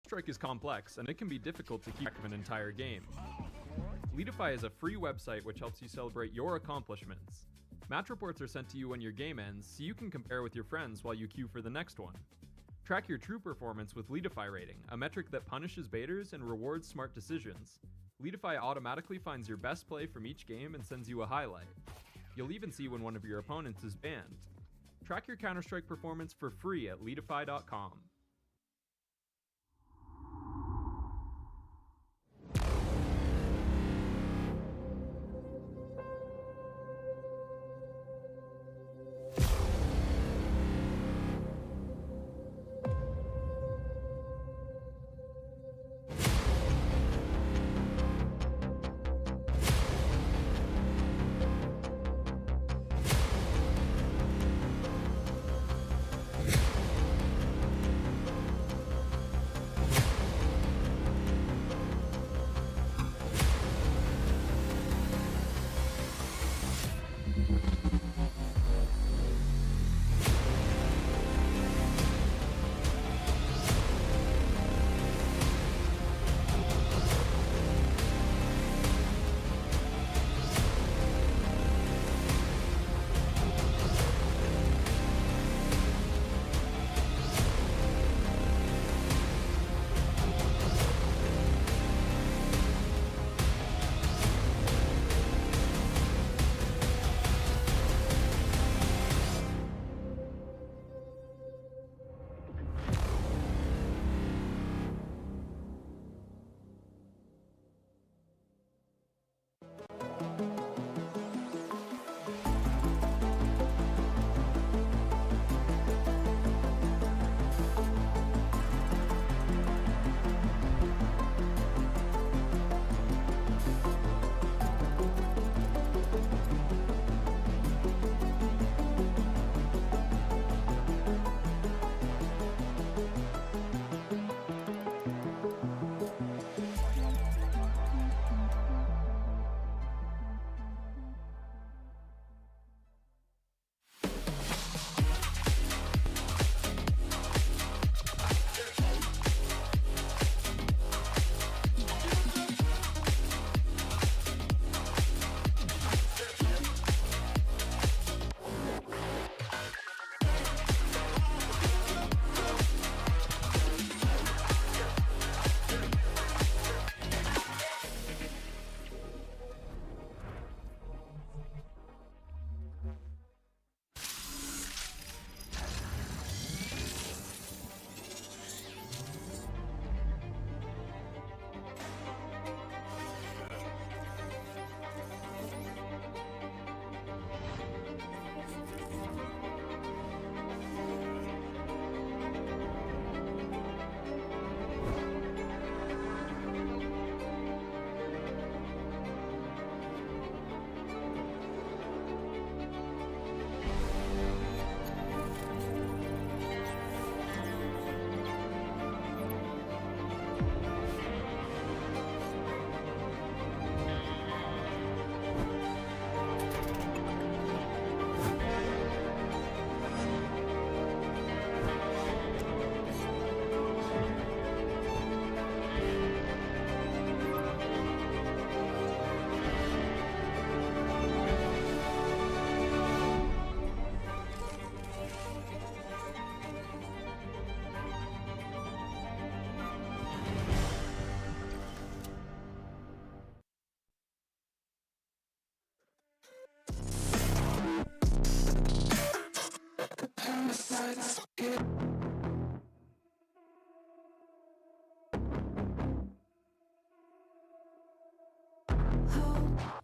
Counter-Strike is complex, and it can be difficult to keep track of an entire game. Leadify is a free website which helps you celebrate your accomplishments. Match reports are sent to you when your game ends, so you can compare with your friends while you queue for the next one. Track your true performance with Leadify rating, a metric that punishes baiters and rewards smart decisions. Leadify automatically finds your best play from each game and sends you a highlight. You'll even see when one of your opponents is banned. Track your Counter-Strike performance for free at leadify.com.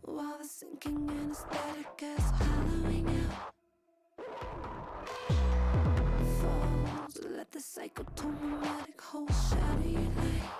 While the sinking anesthetic is hollowing out, falls, let the psychotomimetic whole shatter your light.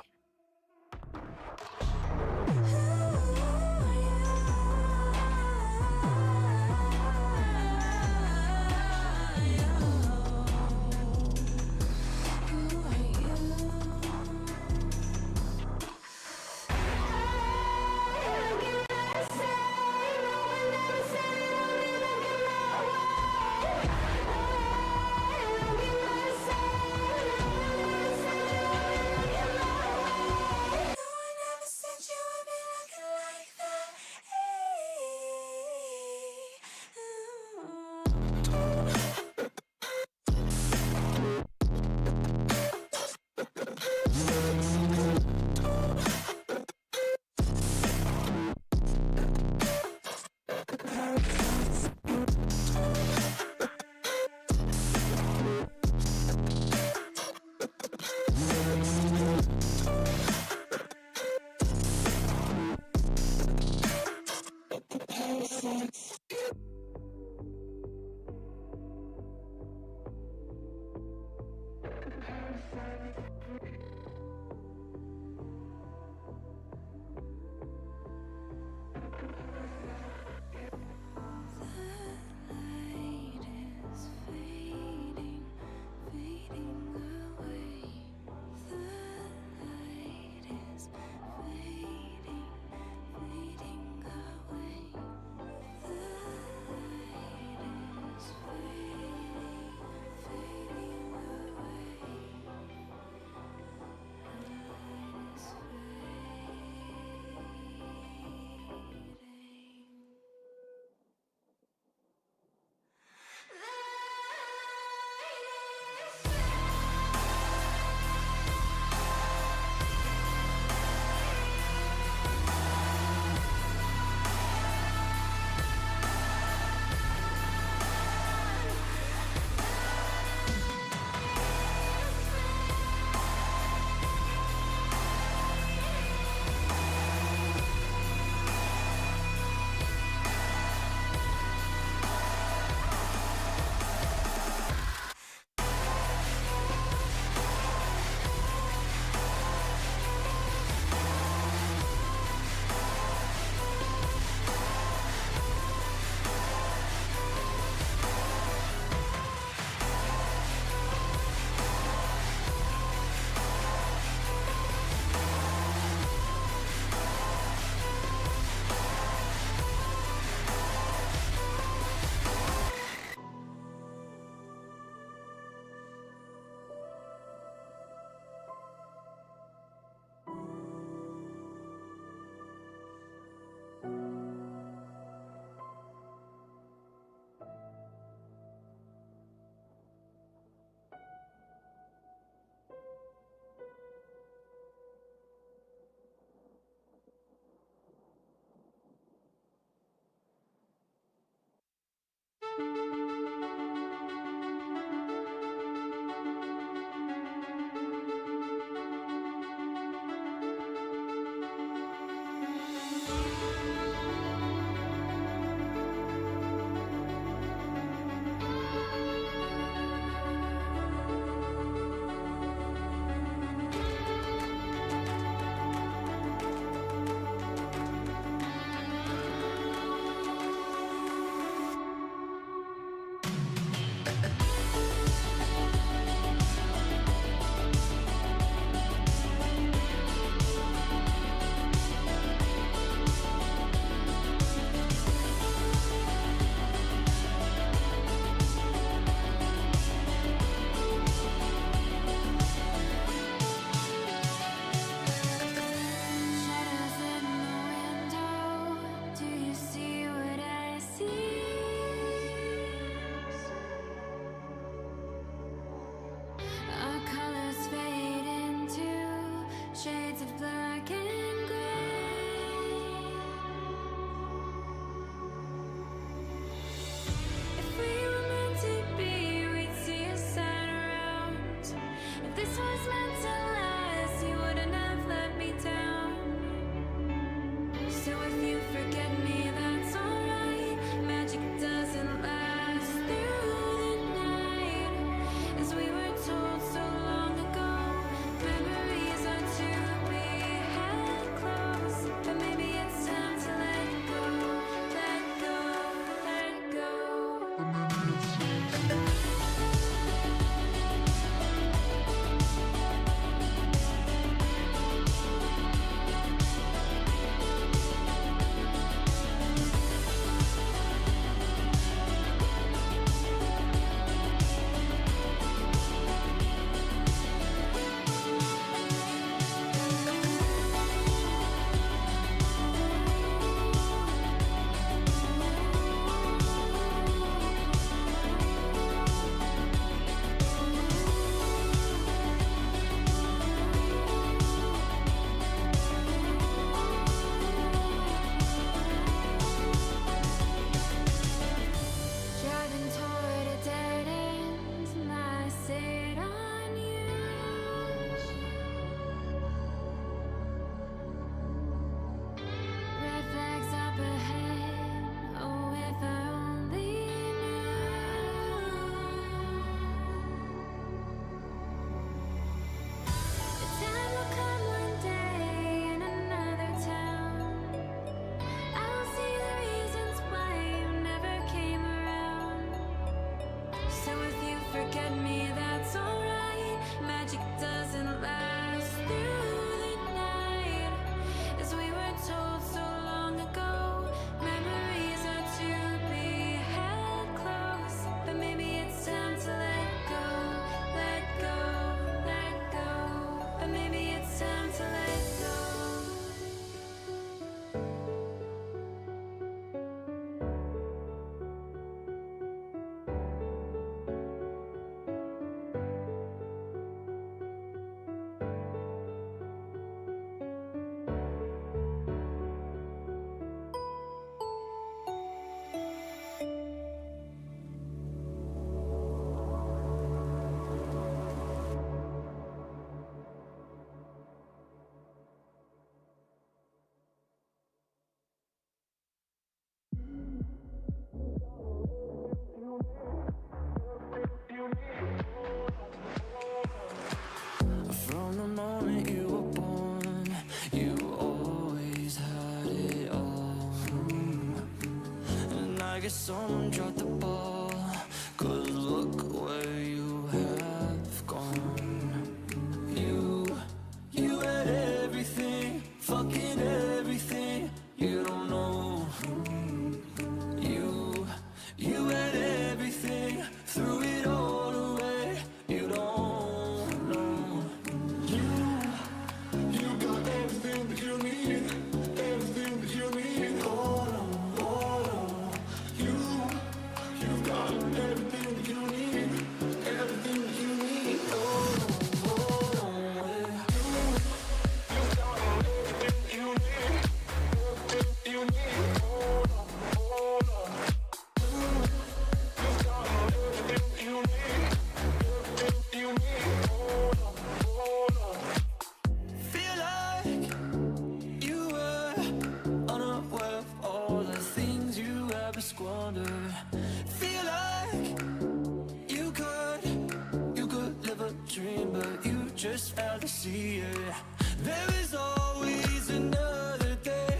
just failed to see it. There is always another day.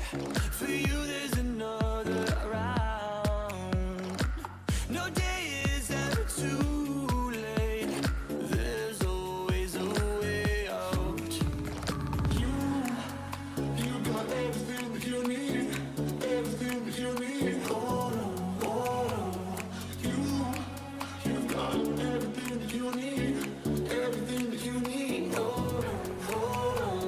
For you, there's another round. No day is ever too late. There's always a way out. You got everything that you need. Everything that you need. Hold on, hold on. You've got everything that you need. Everything that you need. Hold on, hold on.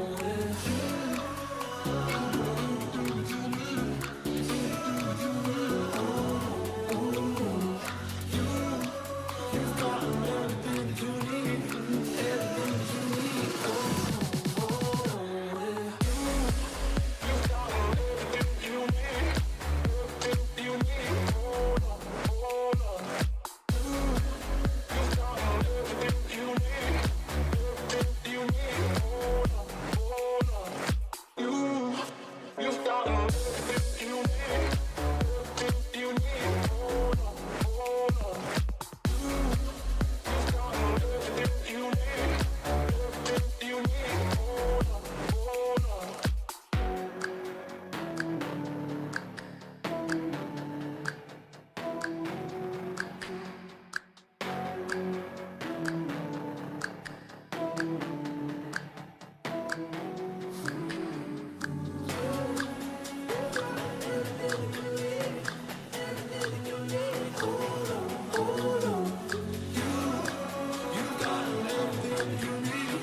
You've got everything that you need. Everything that you need. Hold on, you've got everything that you need. Everything you need. Hold on, hold on. You've got everything that you need. Everything you need. Hold on, hold on. You've got everything you need. Everything you need. Hold on, hold on. You've got everything you need.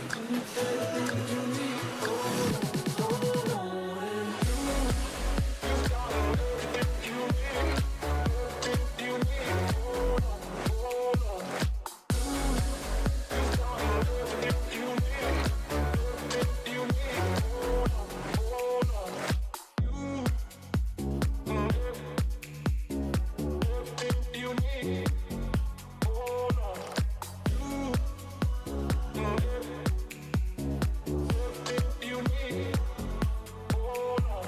Everything you need. Hold on, hold on.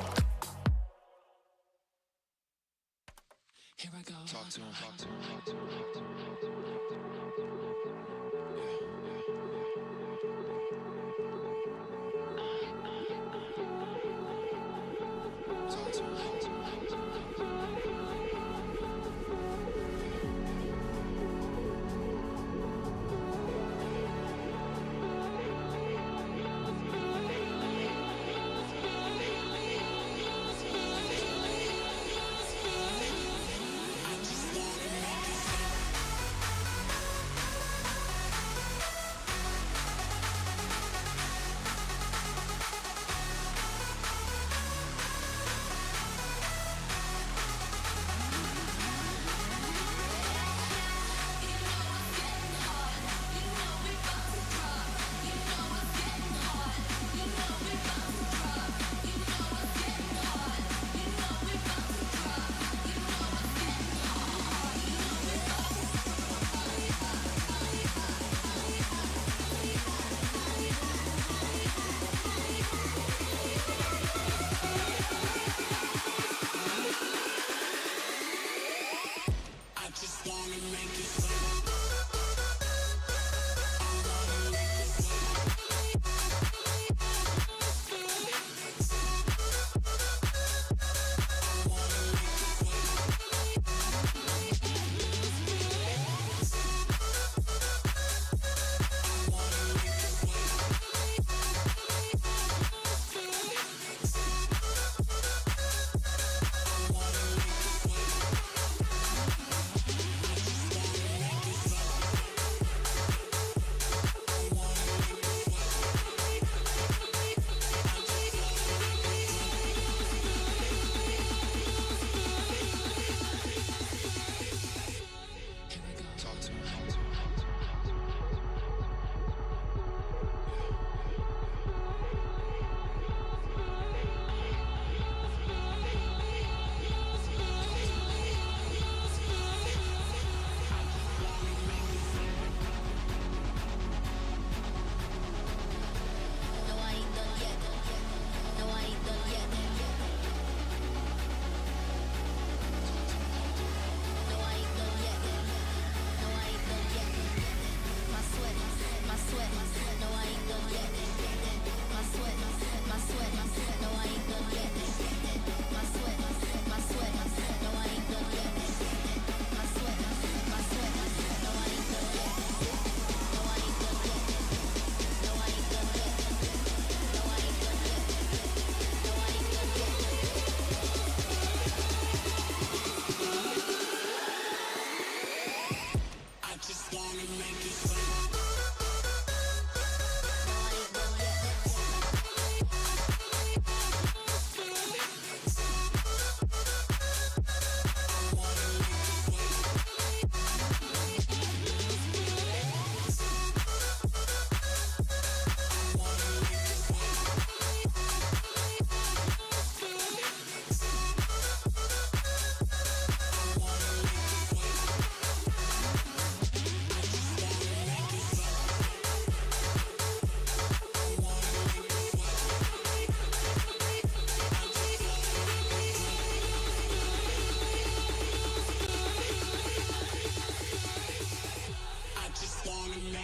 Here I go. Talk to him. Talk to him. Talk to him. Talk to him. Talk to him. Talk to him.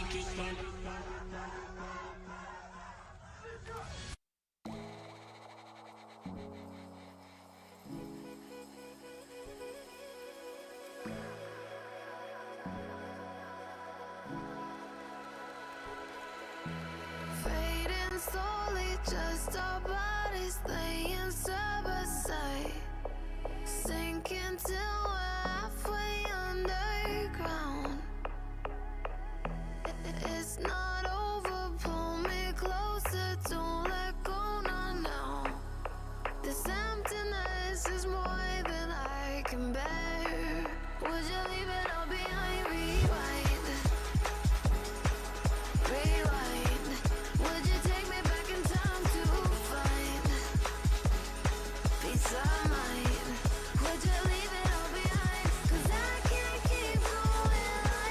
Fading slowly, just our bodies laying side by side. Sinking till we're halfway underground. It's not over, pull me closer, don't let go, not now. This emptiness is more than I can bear. Would you leave it all behind? Rewind, rewind. Would you take me back in time to find peace of mind? Would you leave it all behind? 'Cause I can't keep going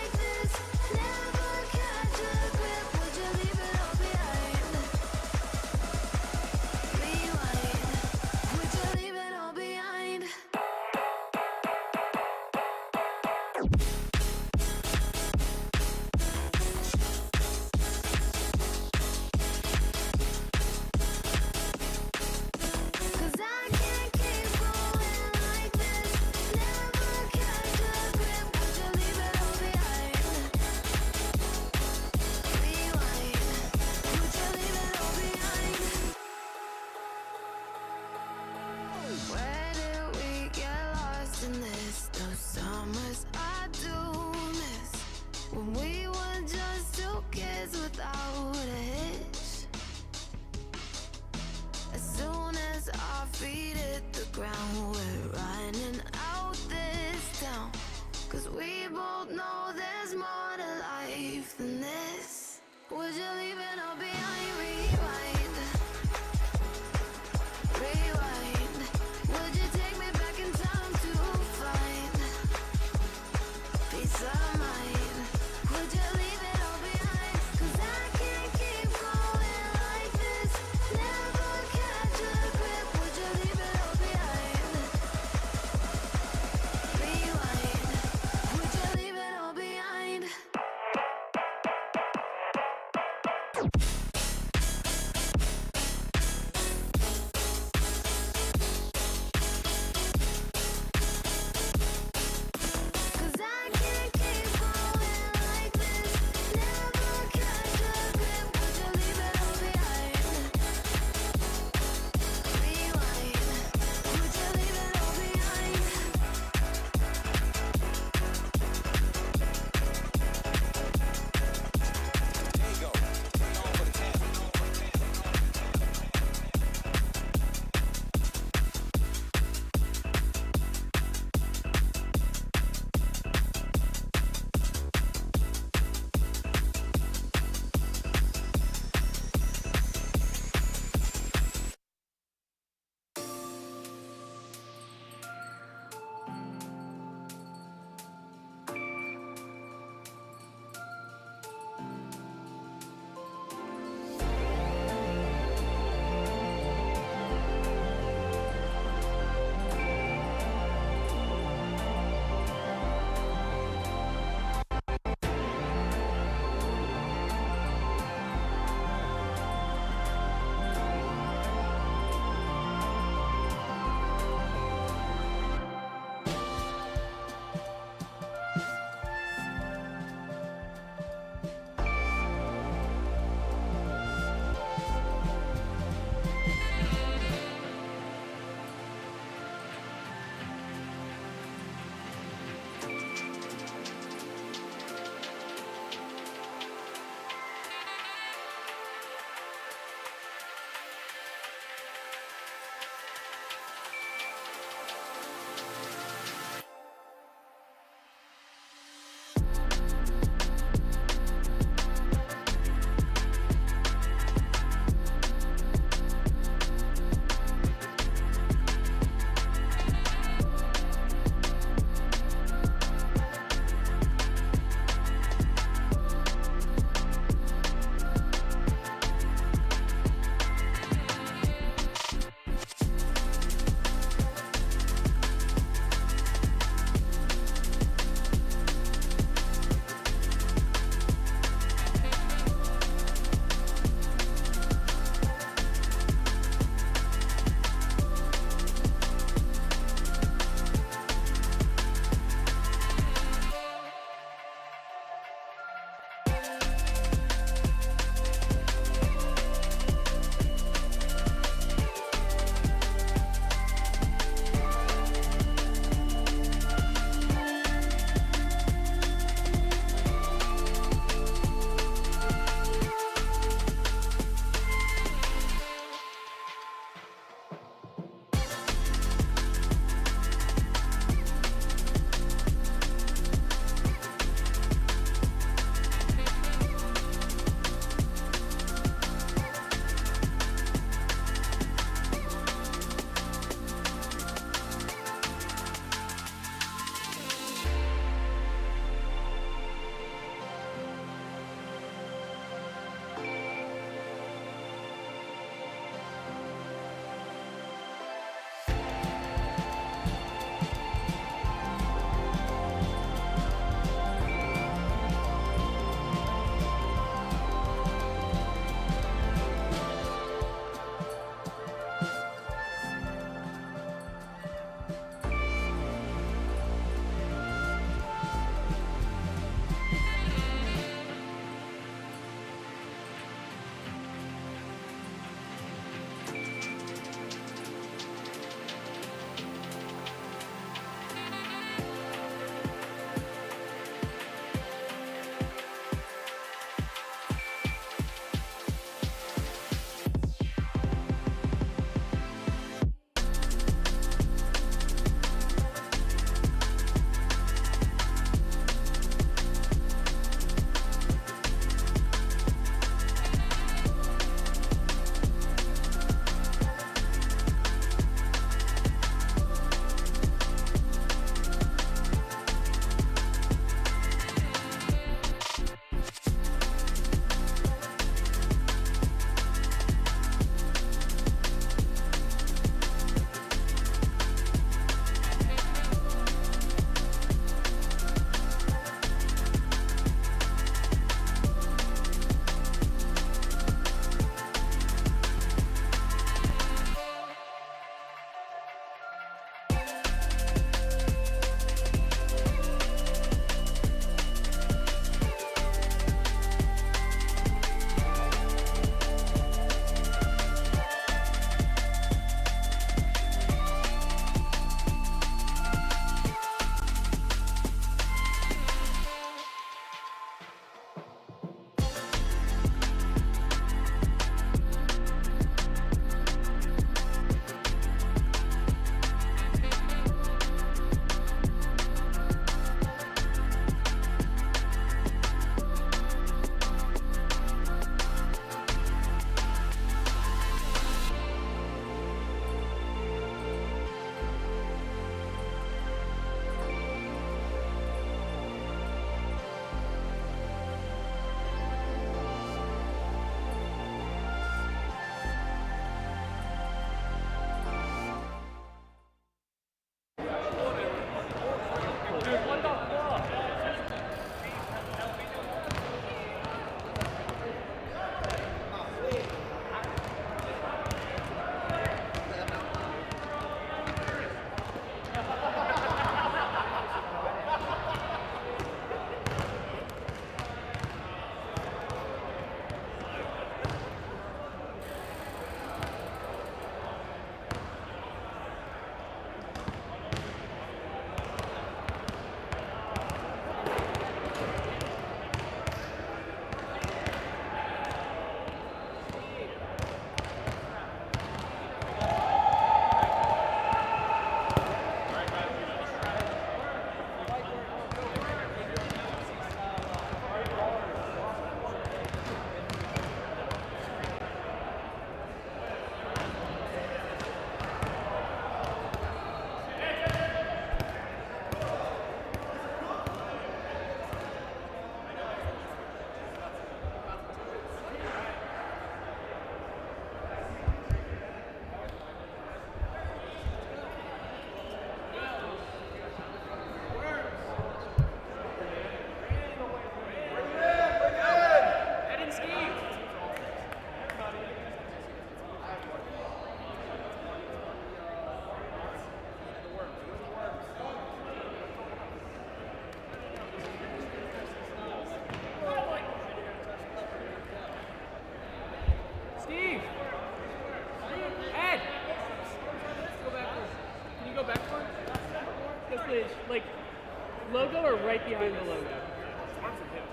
or right behind the logo?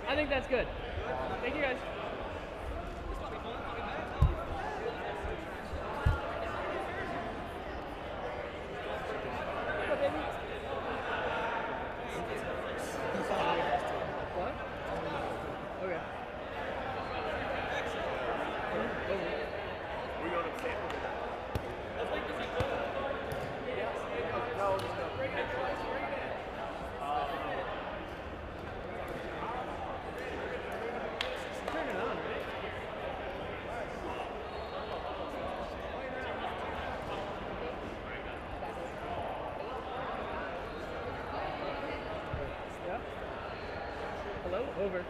I think that's good. Thank you, guys. What? Okay. Turn it on, right? Yeah. Hello? Over.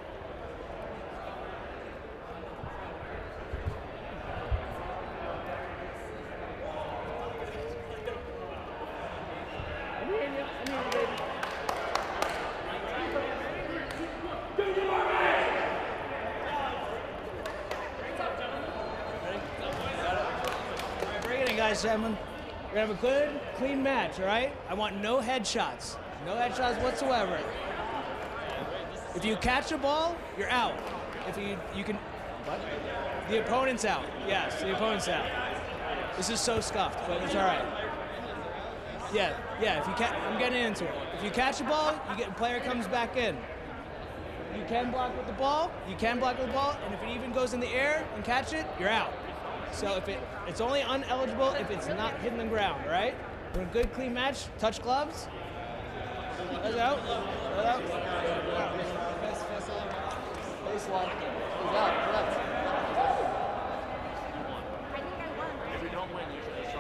I'm hearing you. I'm hearing you, baby. Bring it in, guys, gentlemen. We're gonna have a good, clean match, all right? I want no headshots. No headshots whatsoever. If you catch a ball, you're out. If you can, what? The opponent's out. Yes, the opponent's out. This is so scuffed, but it's all right. Yeah. If you I'm getting into it. If you catch a ball, the player comes back in. You can block with the ball. You can block with the ball, and if it even goes in the air and catch it, you're out. So if it's only uneligible if it's not hitting the ground, all right? We're a good, clean match. Touch gloves. Let it out. Let it out. Baseline. He's out. Left. If we don't win, you should just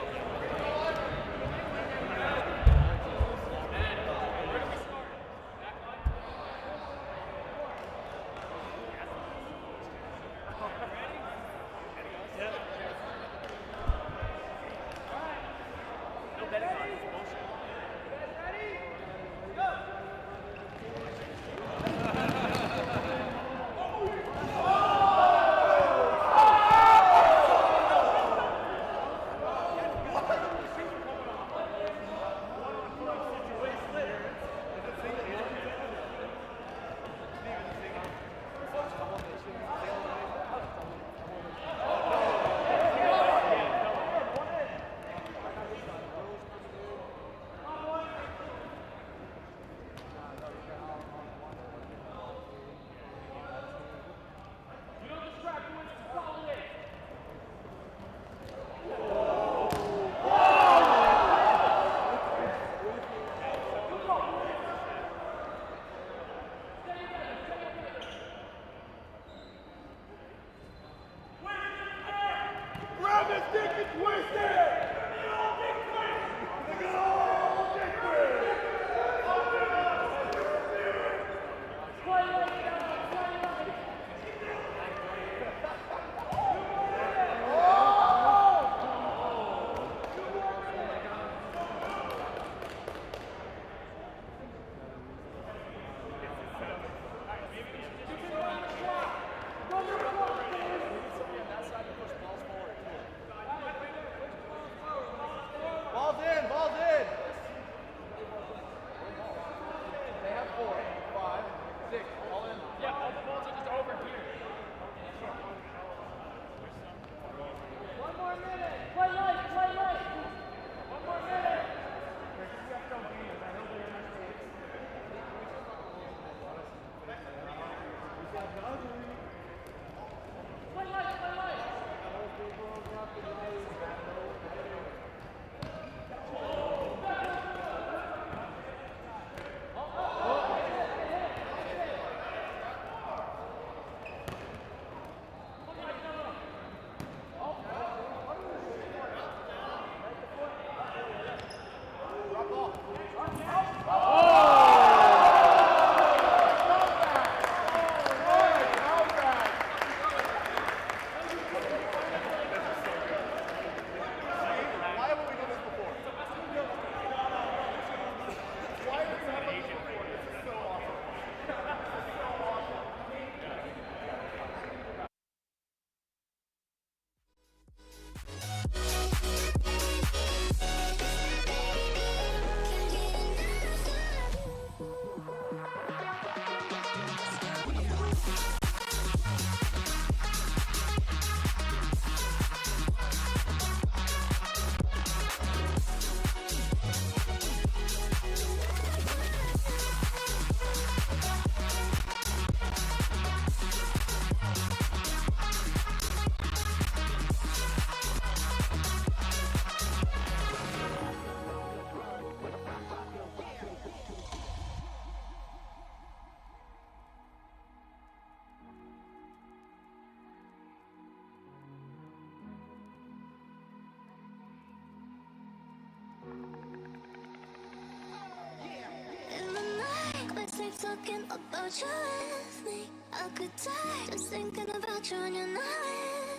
talking about you with me. I could die just thinking about you when you're not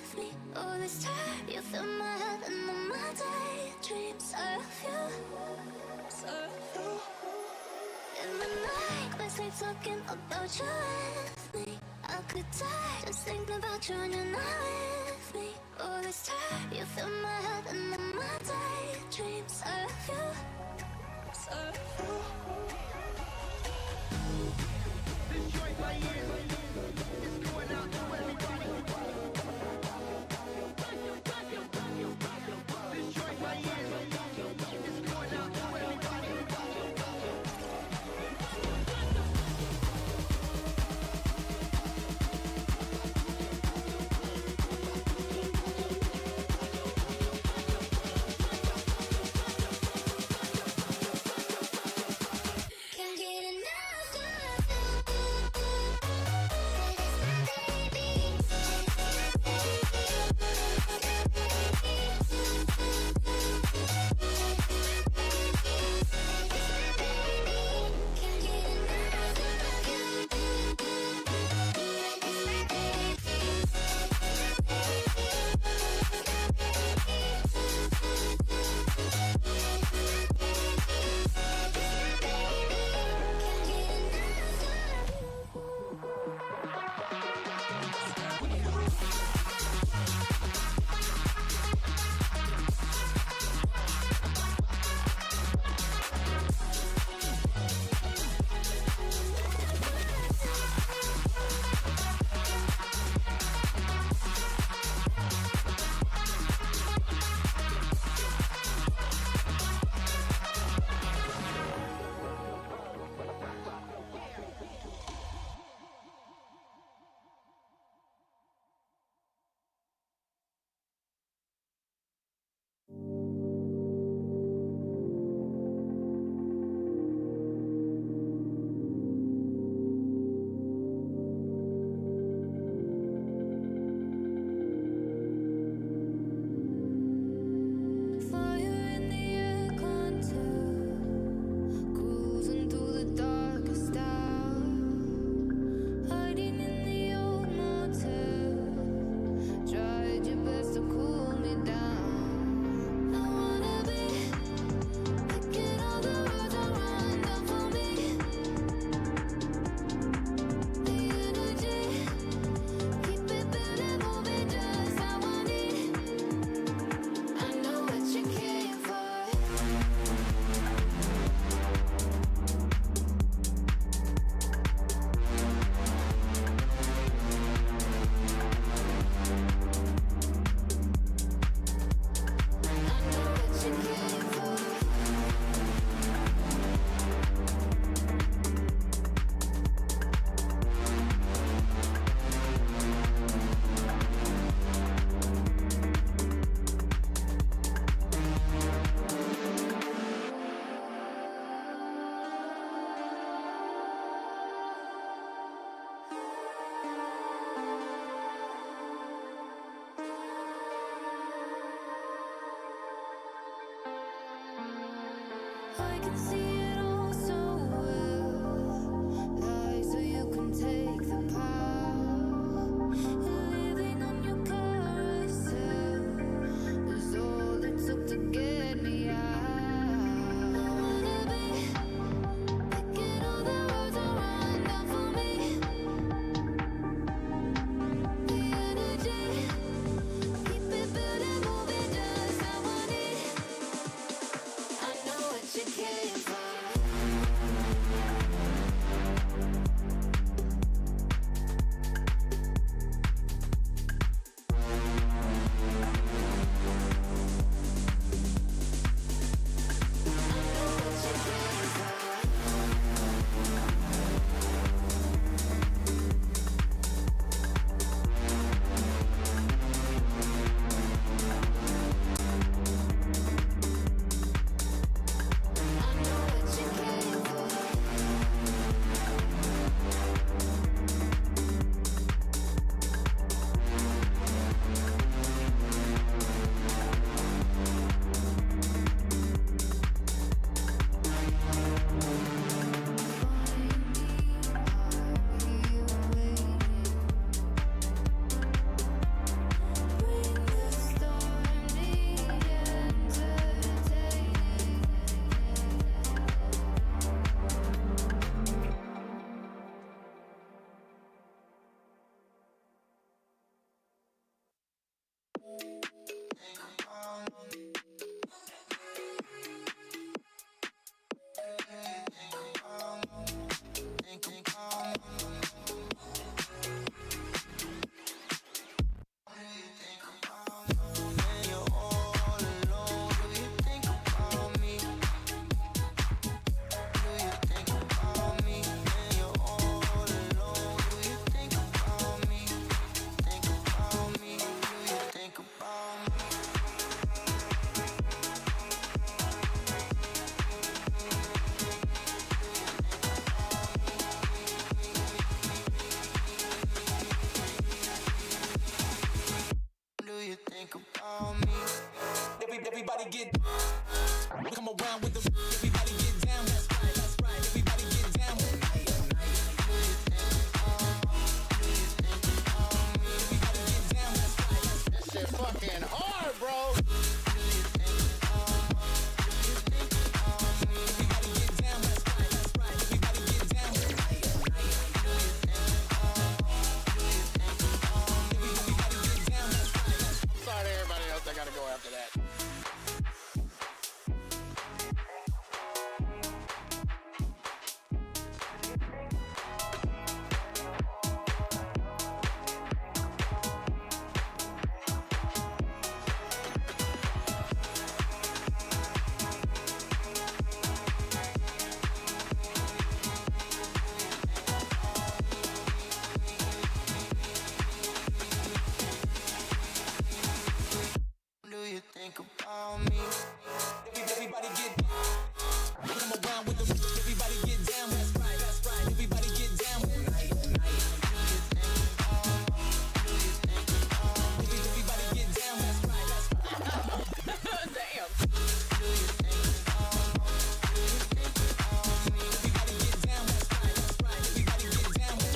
with me. All this time, you fill my head and all my daydreams of you. In the night, I sleep talking about you with me. I could die just thinking about you when you're not with me. All this time, you fill my head and all my daydreams of you. Destroy my ears. It's going out to everybody. Destroy my ears. It's going out to everybody. Can't get enough of about me. Everybody get come around with the everybody get down. That's right. Everybody get down. Everybody get down. That's right. That shit fucking hard, bro. Everybody get down. That's right. Everybody get down. Everybody get down. That's right. Sorry to everybody else. I gotta go after that. Do you think about me? Everybody get come around with the everybody get down. That's right. Everybody get down. Everybody get down. That's right. Damn. Everybody get down. That's right. Everybody get down.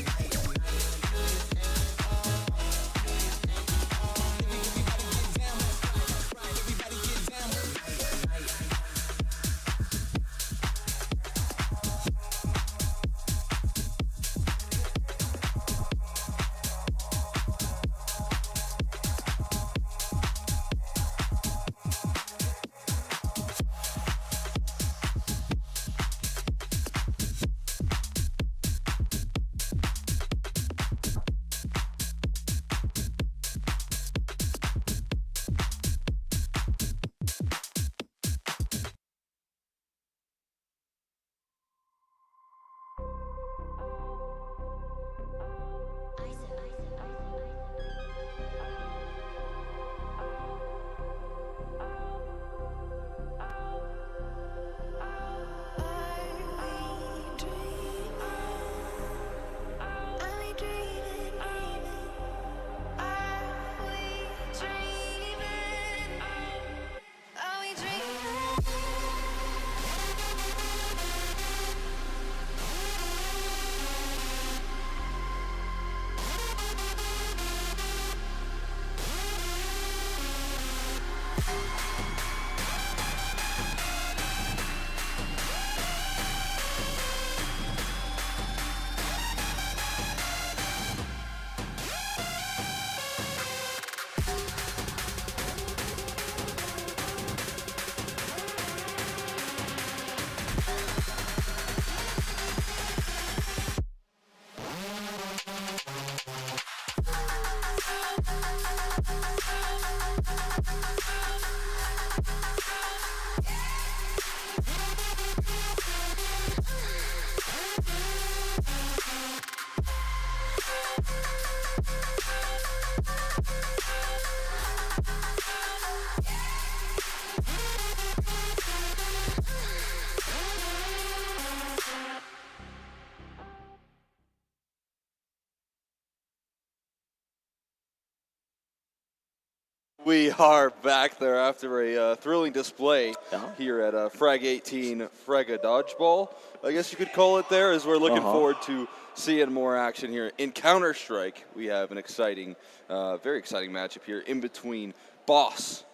We are back there after a thrilling display here at Frag 18 Frega Dodgeball, I guess you could call it there, as we're looking forward to seeing more action here. In Counter-Strike, we have an exciting, very exciting matchup here in between Boss,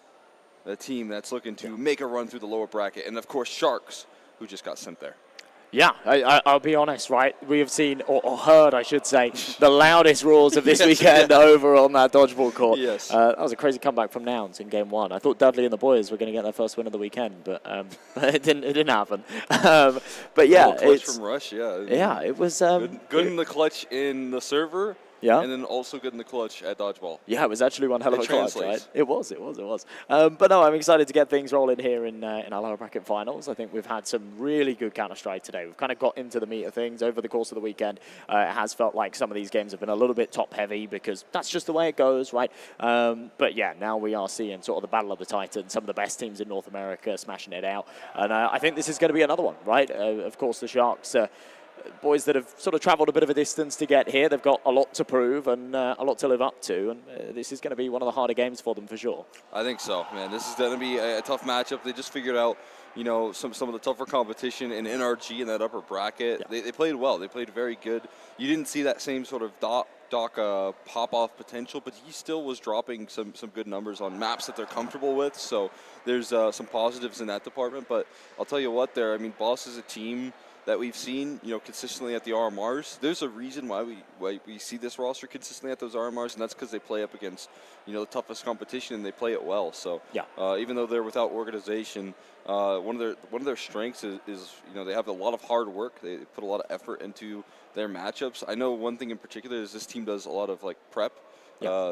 the team that's looking to make a run through the lower bracket, and of course Sharks, who just got sent there. Yeah, I'll be honest, right? We have seen, or heard, I should say, the loudest roars of this weekend over on that dodgeball court. Yes. That was a crazy comeback from Nouns in game one. I thought Dudley and the boys were going to get their first win of the weekend, but it didn't happen. But yeah, clutch from Rush, yeah. Yeah, it was good in the clutch in the server. Yeah. And then also good in the clutch at dodgeball. Yeah, it was actually one hell of a clutch, translates. right? It was. But no, I'm excited to get things rolling here in our lower bracket finals. I think we've had some really good Counter-Strike today. We've kind of got into the meat of things over the course of the weekend. It has felt like some of these games have been a little bit top-heavy because that's just the way it goes, right? But yeah, now we are seeing sort of the battle of the Titans, some of the best teams in North America smashing it out. And I think this is going to be another one, right? Of course, the Sharks boys that have sort of traveled a bit of a distance to get here. They've got a lot to prove and a lot to live up to, and this is going to be one of the harder games for them for sure. I think so, man. This is going to be a tough matchup. They just figured out, you know, some of the tougher competition in NRG in that upper bracket. Yeah. They played well. They played very good. You didn't see that same sort of Doc pop-off potential, but he still was dropping some good numbers on maps that they're comfortable with. So there's some positives in that department. But I'll tell you what, I mean, Boss is a team that we've seen, you know, consistently at the RMRs. There's a reason why we see this roster consistently at those RMRs, and that's because they play up against, you know, the toughest competition, and they play it well. So yeah, even though they're without organization, one of their strengths is you know, they have a lot of hard work. They put a lot of effort into their matchups. I know one thing in particular is this team does a lot of like prep.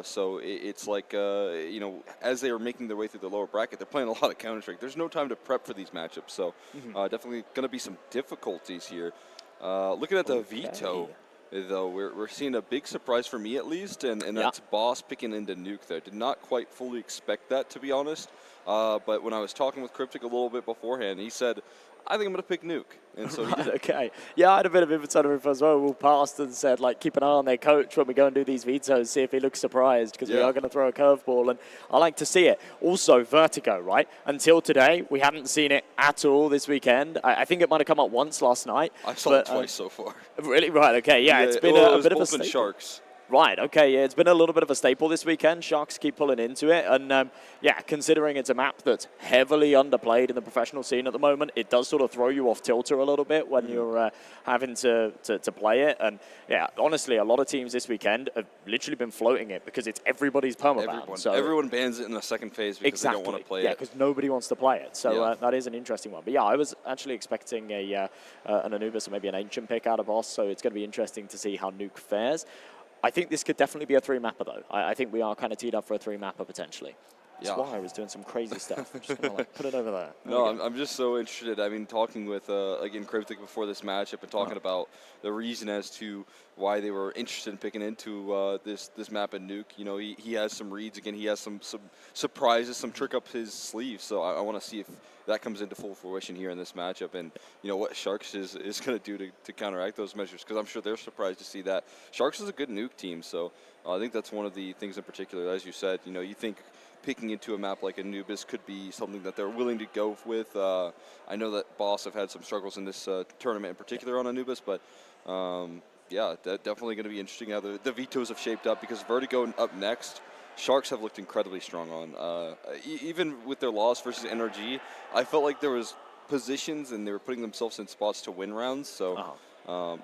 So it's like, you know, as they are making their way through the lower bracket, they're playing a lot of Counter-Strike. There's no time to prep for these matchups, so definitely going to be some difficulties here. Looking at the veto, though, we're seeing a big surprise for me at least, and that's Boss picking into Nuke there. Did not quite fully expect that, to be honest, but when I was talking with Cryptic a little bit beforehand, he said, I think I'm going to pick Nuke. And so he did. Okay. Yeah, I had a bit of insider info as well. We passed and said, like, keep an eye on their coach when we go and do these vetoes, see if he looks surprised, because we are going to throw a curveball, and I like to see it. Also, Vertigo, right? Until today, we haven't seen it at all this weekend. I think it might have come up once last night. I saw it twice so far. Really? Right, okay. Yeah, it's been a bit of a staple. Sharks. Right, okay, yeah, it's been a little bit of a staple this weekend. Sharks keep pulling into it, and yeah, considering it's a map that's heavily underplayed in the professional scene at the moment, it does sort of throw you off tilter a little bit when you're having to play it. And yeah, honestly, a lot of teams this weekend have literally been floating it because it's everybody's permaban. Everyone bans it in the second phase because they don't want to play it. Yeah, because nobody wants to play it. So that is an interesting one. But yeah, I was actually expecting an Anubis or maybe an Ancient pick out of Boss, so it's going to be interesting to see how Nuke fares. I think this could definitely be a 3-mapper, though. I think we are kind of teed up for a 3-mapper, potentially. That's why I was doing some crazy stuff. I'm just going to like, put it over there. No, I'm just so interested. I mean, talking with, again, Cryptic before this matchup and talking about the reason as to why they were interested in picking into this map in Nuke. You know, he has some reads. Again, he has some surprises, some trick up his sleeve. So I want to see if that comes into full fruition here in this matchup, and you know what Sharks is going to do to counteract those measures, because I'm sure they're surprised to see that. Sharks is a good Nuke team, so I think that's one of the things in particular. As you said, you know, you think picking into a map like Anubis could be something that they're willing to go with. I know that Boss have had some struggles in this tournament in particular on Anubis, but yeah, definitely going to be interesting how the vetoes have shaped up, because Vertigo up next, Sharks have looked incredibly strong on. Even with their loss versus NRG, I felt like there was positions and they were putting themselves in spots to win rounds. So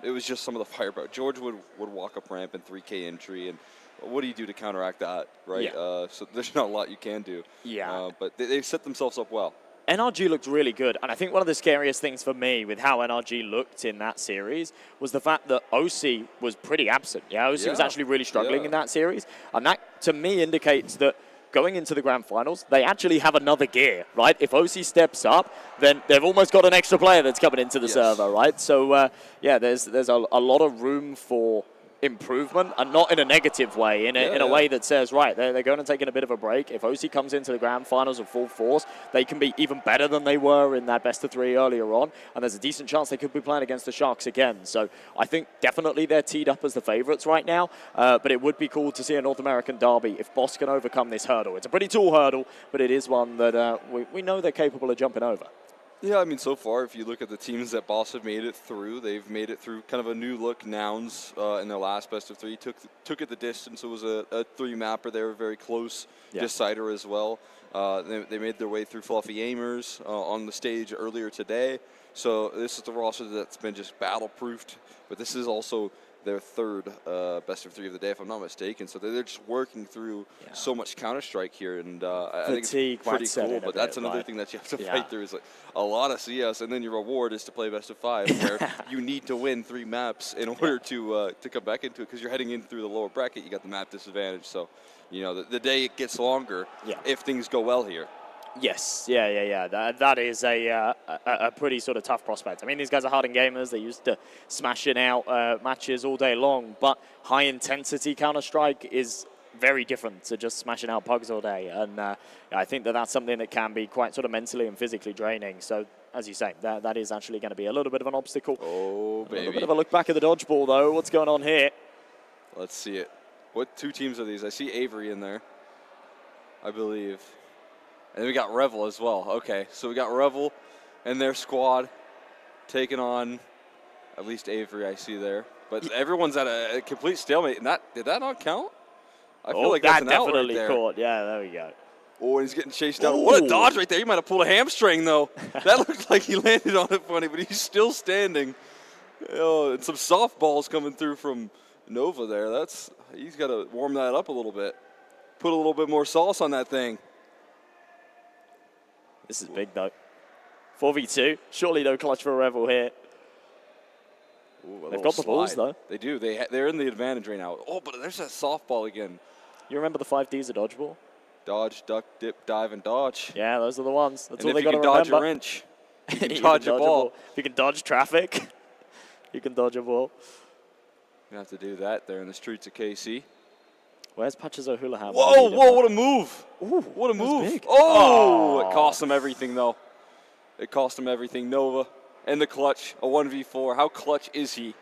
it was just some of the firepower. George would walk up ramp in 3K entry, and what do you do to counteract that, right? So there's not a lot you can do. Yeah. But they set themselves up well. NRG looked really good, and I think one of the scariest things for me with how NRG looked in that series was the fact that OC was pretty absent. Yeah, OC was actually really struggling in that series, and that, to me, indicates that going into the grand finals, they actually have another gear, right? If OC steps up, then they've almost got an extra player that's coming into the server, right? So, yeah, there's a lot of room for improvement, and not in a negative way, in a way that says, right, they're going to take a bit of a break. If OC comes into the grand finals of full force, they can be even better than they were in that best of 3 earlier on, and there's a decent chance they could be playing against the Sharks again. So I think definitely they're teed up as the favorites right now, but it would be cool to see a North American derby if Boss can overcome this hurdle. It's a pretty tall hurdle, but it is one that we know they're capable of jumping over. Yeah, I mean, so far, if you look at the teams that Boss have made it through, they've made it through kind of a new look Nouns in their last best of 3. Took it the distance. It was a 3-mapper. They were very close decider as well. They made their way through Fluffy Aimers on the stage earlier today. So this is the roster that's been just battle-proofed. But this is also their third best of 3 of the day, if I'm not mistaken. So they're just working through so much Counter-Strike here, and I think it's pretty cool. But that's another thing that you have to fight through, is like a lot of CS, and then your reward is to play best of 5, where you need to win 3 maps in order to come back into it, because you're heading in through the lower bracket. You got the map disadvantage, so you know the day it gets longer if things go well here. Yes, yeah. That is a pretty sort of tough prospect. I mean, these guys are hardened gamers. They're used to smashing out matches all day long, but high-intensity Counter-Strike is very different to just smashing out pugs all day. And I think that's something that can be quite sort of mentally and physically draining. So as you say, that is actually going to be a little bit of an obstacle. Oh, baby. A little bit of a look back at the dodgeball, though. What's going on here? Let's see it. What 2 teams are these? I see Avery in there, I believe. And then we got Revel as well. Okay, so we got Revel and their squad taking on at least Avery I see there. But everyone's at a complete stalemate. And did that not count? I feel like that's an out right definitely there. caught. Yeah, there we go. Oh, he's getting chased down. What a dodge right there. He might have pulled a hamstring, though. That looked like he landed on it funny, but he's still standing. Oh, and some softballs coming through from Nova there. He's got to warm that up a little bit. Put a little bit more sauce on that thing. This is big, though. 4v2. Surely no clutch for a Revel here. Ooh, They've got the balls, though. They do. They're in the advantage right now. Oh, but there's that softball again. You remember the 5 Ds of dodgeball? Dodge, duck, dip, dive, and dodge. Yeah, those are the ones. That's all they got to remember. If you can dodge a wrench, you can dodge a ball. If you can dodge traffic, you can dodge a ball. You have to do that there in the streets of KC. Where's Patches O'Houlihan? Whoa, what a move. Ooh, what a move. big. Oh, it cost him everything, though. It cost him everything. Nova in the clutch, a 1v4. How clutch is he?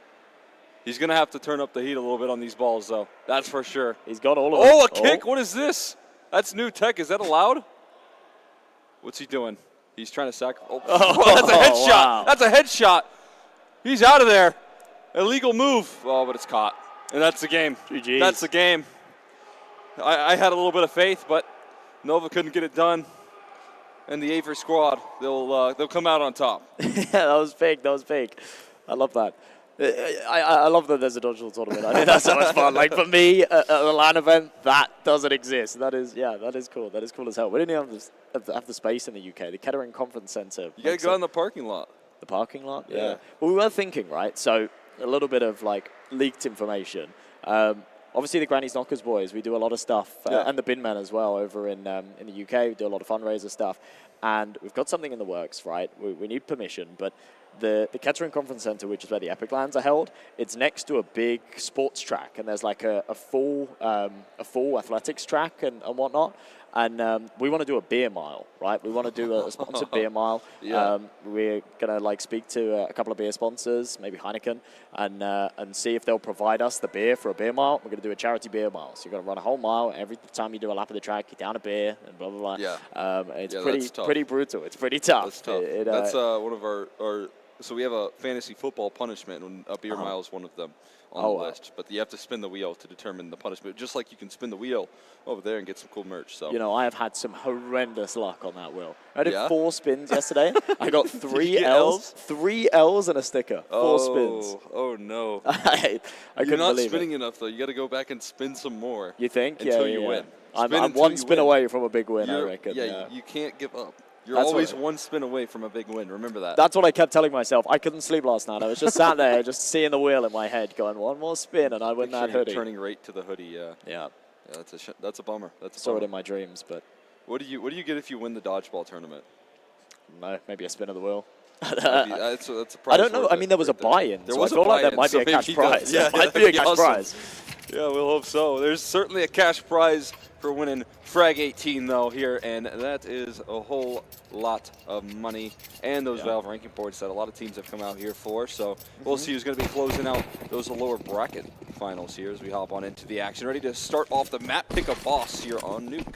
He's going to have to turn up the heat a little bit on these balls, though. That's for sure. He's got all of them. Oh, a kick. What is this? That's new tech. Is that allowed? What's he doing? He's trying to sacrifice. Oh, that's a headshot. Wow. That's a headshot. He's out of there. Illegal move. Oh, but it's caught. And that's the game. GG's. That's the game. I had a little bit of faith, but Nova couldn't get it done. And the Avery squad, they'll come out on top. Yeah, that was big. That was big. I love that. I love that there's a dodgeball tournament. I think that's so much fun. Like, for me, at a LAN event, that doesn't exist. That is cool. That is cool as hell. We didn't even have the space in the UK. The Kettering Conference Centre. You got to go in the parking lot. The parking lot? Yeah. Well, we were thinking, right? So, a little bit of, like, leaked information. Obviously, the Granny's Knockers boys, we do a lot of stuff, and the Bin Men as well over in the UK. We do a lot of fundraiser stuff. And we've got something in the works, right? We need permission, but the Kettering Conference Centre, which is where the Epic Lands are held, it's next to a big sports track, and there's like a full athletics track and whatnot. And we want to do a beer mile, right? We want to do a sponsored beer mile. Yeah. We're gonna like speak to a couple of beer sponsors, maybe Heineken, and see if they'll provide us the beer for a beer mile. We're gonna do a charity beer mile, so you're gonna run a whole mile. Every time you do a lap of the track, you down a beer and blah blah blah. Yeah. It's that's pretty brutal. It's pretty tough. That's tough. That's one of our. So we have a fantasy football punishment, and a beer mile is one of them on the list. But you have to spin the wheel to determine the punishment, just like you can spin the wheel over there and get some cool merch. So I have had some horrendous luck on that wheel. I did 4 spins yesterday. I got 3 L's, 3 L's and a sticker. 4 spins. Oh no! I couldn't You're not believe spinning it. enough though. You got to go back and spin some more. You think? Until yeah, you yeah. win. I'm Spin until one you spin win. away from a big win, I reckon. Yeah, you can't give up. You're That's always what- one spin away from a big win. Remember that. That's what I kept telling myself. I couldn't sleep last night. I was just sat there, just seeing the wheel in my head, going, one more spin, and I win that Picture you hoodie. turning right to the hoodie. Yeah. Yeah. Yeah, that's a bummer. That's a Saw bummer. it in my dreams, but What do you get if you win the dodgeball tournament? no, maybe a spin of the wheel. That's a prize I don't know. worth I mean, it there was a right there. buy-in, There so was I a feel like there buy-in, might so be a maybe cash he does. prize. Yeah, There might be that'd a be cash awesome. prize. Yeah, we'll hope so. There's certainly a cash prize for winning Frag 18, though, here, and that is a whole lot of money. And those Valve ranking boards that a lot of teams have come out here for. So we'll see who's going to be closing out those lower bracket finals here as we hop on into the action. Ready to start off the map, pick a boss here on Nuke.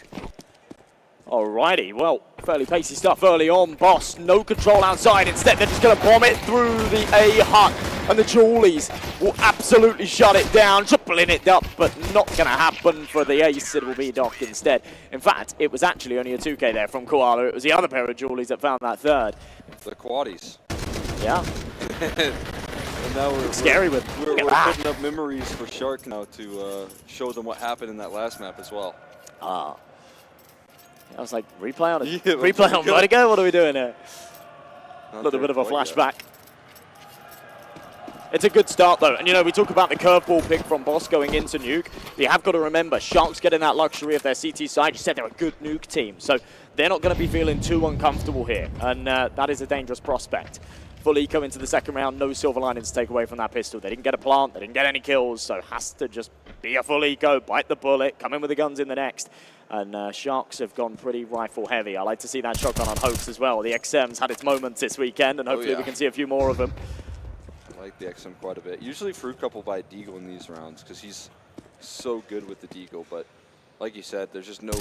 Alrighty, well, fairly pacey stuff early on. Boss, no control outside. Instead, they're just going to bomb it through the A hut. And the Julies will absolutely shut it down, tripling it up, but not going to happen for the ace. It will be Doc instead. In fact, it was actually only a 2K there from Koala. It was the other pair of Julies that found that third. The quaddies. Yeah. And now we're scary with we're putting up memories for Shark now to show them what happened in that last map as well. I was like, replay on it. Yeah, replay on Vertigo? What are we doing here? Not A little there bit of a quite flashback. It's a good start, though. And, we talk about the curveball pick from Boss going into Nuke. You have got to remember, Sharks getting that luxury of their CT side. You said they're a good Nuke team. So they're not going to be feeling too uncomfortable here. And that is a dangerous prospect. full eco into the second round. No silver lining to take away from that pistol. They didn't get a plant. They didn't get any kills. So has to just be a full eco, bite the bullet, come in with the guns in the next. And Sharks have gone pretty rifle heavy. I like to see that shotgun on Hoax as well. The XM's had its moments this weekend, and hopefully we can see a few more of them. I like the XM quite a bit. Usually Fruit Cup will buy Deagle in these rounds because he's so good with the Deagle. But like you said, there's just no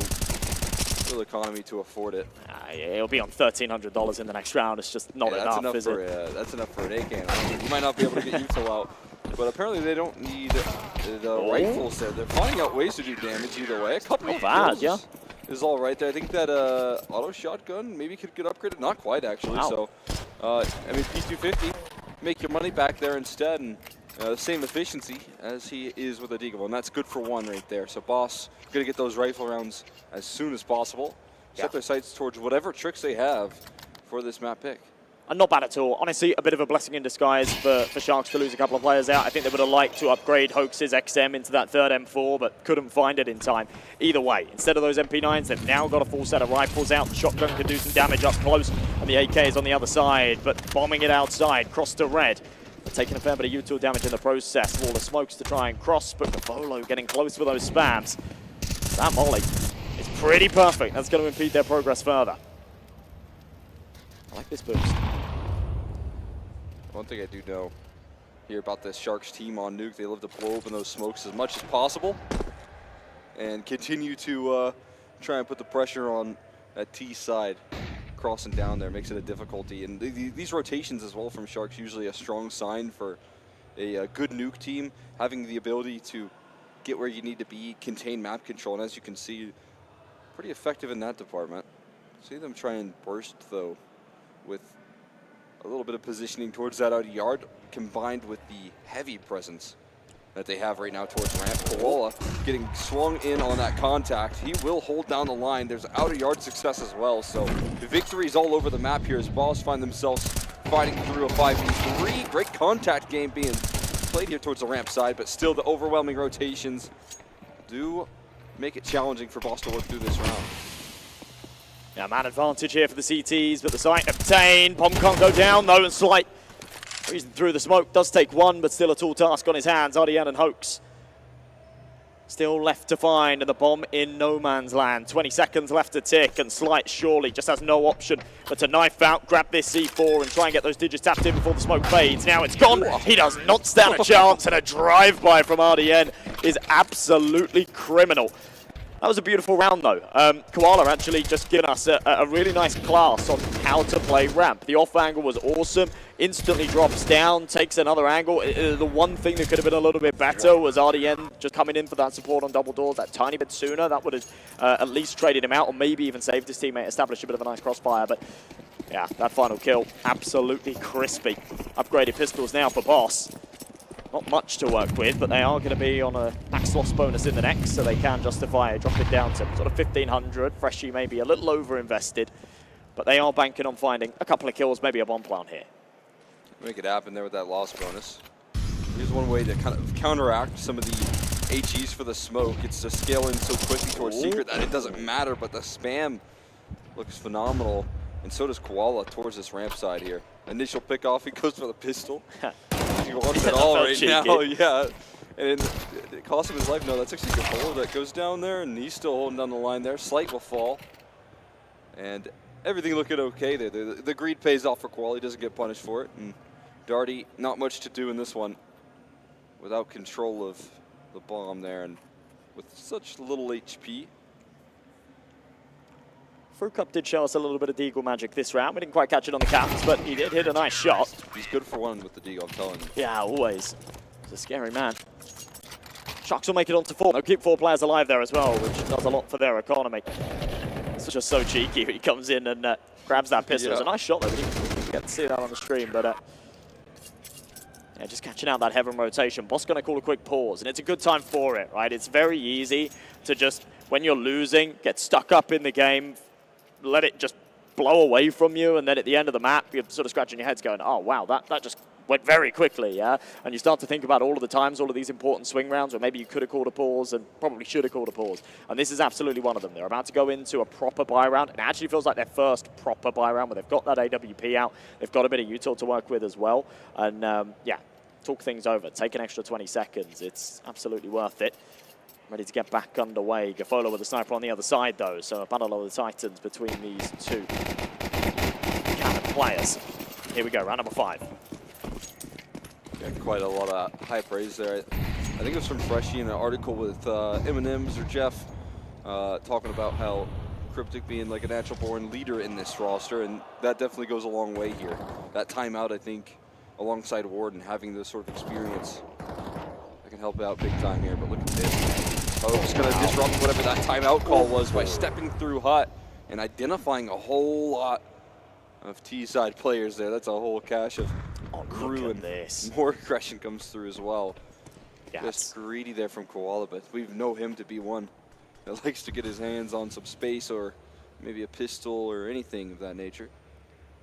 real economy to afford it. Yeah, it'll be on $1,300 in the next round. It's just not enough, is it? That's enough for an AK. You might not be able to get Util out. But apparently they don't need the rifles there. They're finding out ways to do damage either way. A couple of kills is all right there. I think that auto shotgun maybe could get upgraded. Not quite, actually. Wow. So, I mean, P250, make your money back there instead. And the same efficiency as he is with a Deagle. And that's good for one right there. So Boss going to get those rifle rounds as soon as possible. Set their sights towards whatever tricks they have for this map pick. And not bad at all. Honestly, a bit of a blessing in disguise for Sharks to lose a couple of players out. I think they would have liked to upgrade Hoax's XM into that third M4, but couldn't find it in time. Either way, instead of those MP9s, they've now got a full set of rifles out. The shotgun can do some damage up close, and the AK is on the other side, but bombing it outside, cross to red. They're taking a fair bit of util damage in the process. Wall of smokes to try and cross, but Gavolo getting close with those spams. That molly is pretty perfect. That's going to impede their progress further. I like this boost. One thing I do know here about this Sharks team on Nuke, they love to blow open those smokes as much as possible and continue to try and put the pressure on that T side. Crossing down there makes it a difficulty. And these rotations as well from Sharks, usually a strong sign for a good Nuke team, having the ability to get where you need to be, contain map control, and as you can see, pretty effective in that department. See them try and burst, though, with a little bit of positioning towards that outer yard, combined with the heavy presence that they have right now towards ramp. Koala getting swung in on that contact. He will hold down the line. There's outer yard success as well, so the victories all over the map here as Balls find themselves fighting through a 5v3. Great contact game being played here towards the ramp side, but still the overwhelming rotations do make it challenging for Boss to work through this round. Yeah, man advantage here for the CTs, but the site obtained. Bomb can't go down though, and Slight reason through the smoke does take one, but still a tall task on his hands. RDN and Hoax still left to find, and the bomb in no man's land. 20 seconds left to tick, and Slight surely just has no option but to knife out, grab this C4, and try and get those digits tapped in before the smoke fades. Now it's gone. He does not stand a chance, and a drive-by from RDN is absolutely criminal. That was a beautiful round, though. Koala actually just giving us a really nice class on how to play ramp. The off angle was awesome. Instantly drops down, takes another angle. The one thing that could have been a little bit better was RDN just coming in for that support on double doors that tiny bit sooner. That would have at least traded him out, or maybe even saved his teammate, established a bit of a nice crossfire. But yeah, that final kill, absolutely crispy. Upgraded pistols now for Boss. Not much to work with, but they are going to be on a max loss bonus in the next, so they can justify dropping down to sort of 1,500. Freshie maybe a little over-invested, but they are banking on finding a couple of kills, maybe a bomb plant here. Make it happen there with that loss bonus. Here's one way to kind of counteract some of the HEs for the smoke. It's to scale in so quickly towards Secret that it doesn't matter, but the spam looks phenomenal, and so does Koala towards this ramp side here. Initial pick off, he goes for the pistol. He wants it all right now, yeah. And it cost him his life. No, that's actually a good hold that goes down there, and he's still holding down the line there. Slight will fall. And everything looking okay there. The greed pays off for Koala. He doesn't get punished for it. And Darty, not much to do in this one without control of the bomb there, and with such little HP. Fruit Cup did show us a little bit of Deagle magic this round. We didn't quite catch it on the caps, but he did hit a nice shot. He's good for one with the Deagle, I'm telling you. Yeah, always. He's a scary man. Sharks will make it on to 4. They'll keep 4 players alive there as well, which does a lot for their economy. It's just so cheeky. He comes in and grabs that pistol. It's a nice shot, though. We didn't get to see that on the stream, but yeah, just catching out that heaven rotation. Boss going to call a quick pause, and it's a good time for it, right? It's very easy to just, when you're losing, get stuck up in the game, let it just blow away from you, and then at the end of the map, you're sort of scratching your heads going, oh, wow, that just went very quickly, yeah? And you start to think about all of the times, all of these important swing rounds where maybe you could have called a pause and probably should have called a pause. And this is absolutely one of them. They're about to go into a proper buy round. It actually feels like their first proper buy round where they've got that AWP out. They've got a bit of util to work with as well. And yeah, talk things over. Take an extra 20 seconds. It's absolutely worth it. Ready to get back underway. Gafolo with the sniper on the other side, though. So a battle of the Titans between these two cannon players. Here we go, round number 5. Yeah, quite a lot of high praise there. I think it was from Freshie in an article with M&M's or Jeff talking about how Cryptic being like a natural-born leader in this roster, and that definitely goes a long way here. That timeout, I think, alongside Warden, having this sort of experience, that can help out big time here. But look at this. Hope's going to disrupt whatever that timeout call was by stepping through Hut and identifying a whole lot of T-side players there. That's a whole cache of crew, and this. More aggression comes through as well. Yes. Just greedy there from Koala, but we know him to be one that likes to get his hands on some space or maybe a pistol or anything of that nature.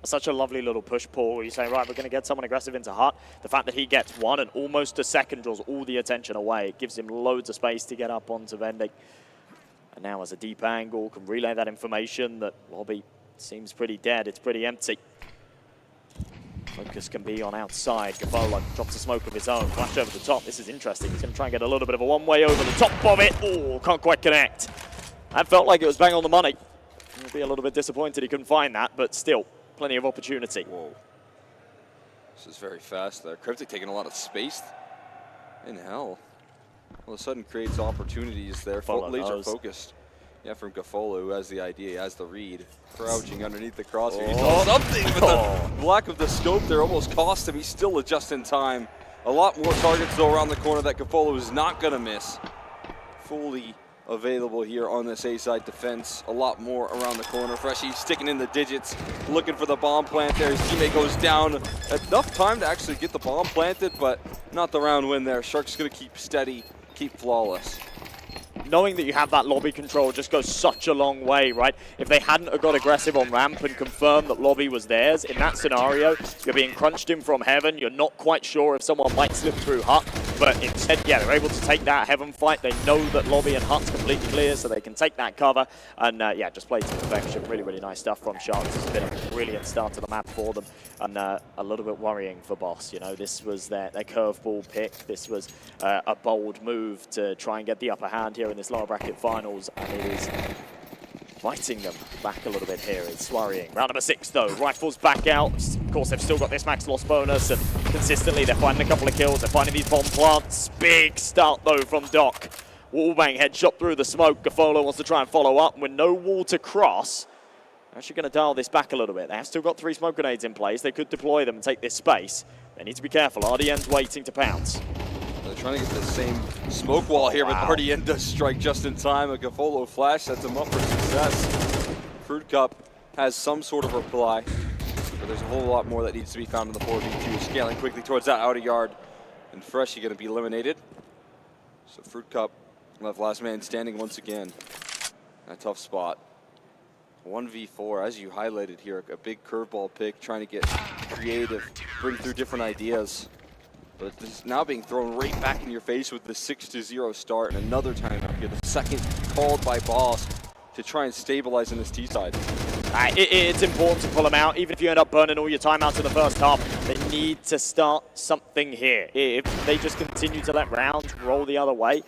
Such a lovely little push pull where you say, right, we're going to get someone aggressive into Hut. The fact that he gets one and almost a second draws all the attention away. It gives him loads of space to get up onto Vending. And now as a deep angle, can relay that information that Lobby seems pretty dead. It's pretty empty. Focus can be on outside. Gafolo drops a smoke of his own. Flash over the top. This is interesting. He's going to try and get a little bit of a one-way over the top of it. Oh, can't quite connect. That felt like it was bang on the money. He'll be a little bit disappointed he couldn't find that, but still, plenty of opportunity. Whoa. This is very fast there. Cryptic taking a lot of space. In hell. All of a sudden creates opportunities there. Laser focused. Yeah, from Gafolo, who has the idea, he has the read. Crouching underneath the crosshair. He saw something, but the lack of the scope there almost cost him. He's still just in time. A lot more targets, though, around the corner that Gafolo is not going to miss. Fully available here on this A-side defense. A lot more around the corner. Freshie sticking in the digits, looking for the bomb plant there. His teammate goes down. Enough time to actually get the bomb planted, but not the round win there. Shark's going to keep steady, keep flawless. Knowing that you have that lobby control just goes such a long way, right? If they hadn't have got aggressive on ramp and confirmed that lobby was theirs, in that scenario, you're being crunched in from heaven. You're not quite sure if someone might slip through Hut, but instead, yeah, they're able to take that heaven fight. They know that lobby and Hut's completely clear, so they can take that cover. And yeah, just played to perfection. Really, really nice stuff from Sharks. It's been a brilliant start to the map for them, and a little bit worrying for Boss. You know, this was their curveball pick. This was a bold move to try and get the upper hand here in this lower bracket finals, and it is fighting them back a little bit here. It's worrying. Round number 6, though. Rifles back out. Of course, they've still got this max loss bonus, and consistently they're finding a couple of kills. They're finding these bomb plants. Big start, though, from Doc. Wallbang headshot through the smoke. Gafolo wants to try and follow up. With no wall to cross, they're actually going to dial this back a little bit. They have still got 3 smoke grenades in place. They could deploy them and take this space. They need to be careful. RDN's waiting to pounce. They're trying to get the same smoke wall here, but RDN does strike just in time. A Gafolo flash sets him up for success. Fruit Cup has some sort of reply, but there's a whole lot more that needs to be found in the 4v2. Scaling quickly towards that outer yard, and Freshie going to be eliminated. So Fruit Cup left last man standing once again. A tough spot. 1v4, as you highlighted here, a big curveball pick, trying to get creative, bring through different ideas. But this is now being thrown right back in your face with the 6-0 start, and another timeout here, the second called by Boss to try and stabilize in this T side. It's important to pull them out, even if you end up burning all your timeouts in the first half. They need to start something here. If they just continue to let rounds roll the other way,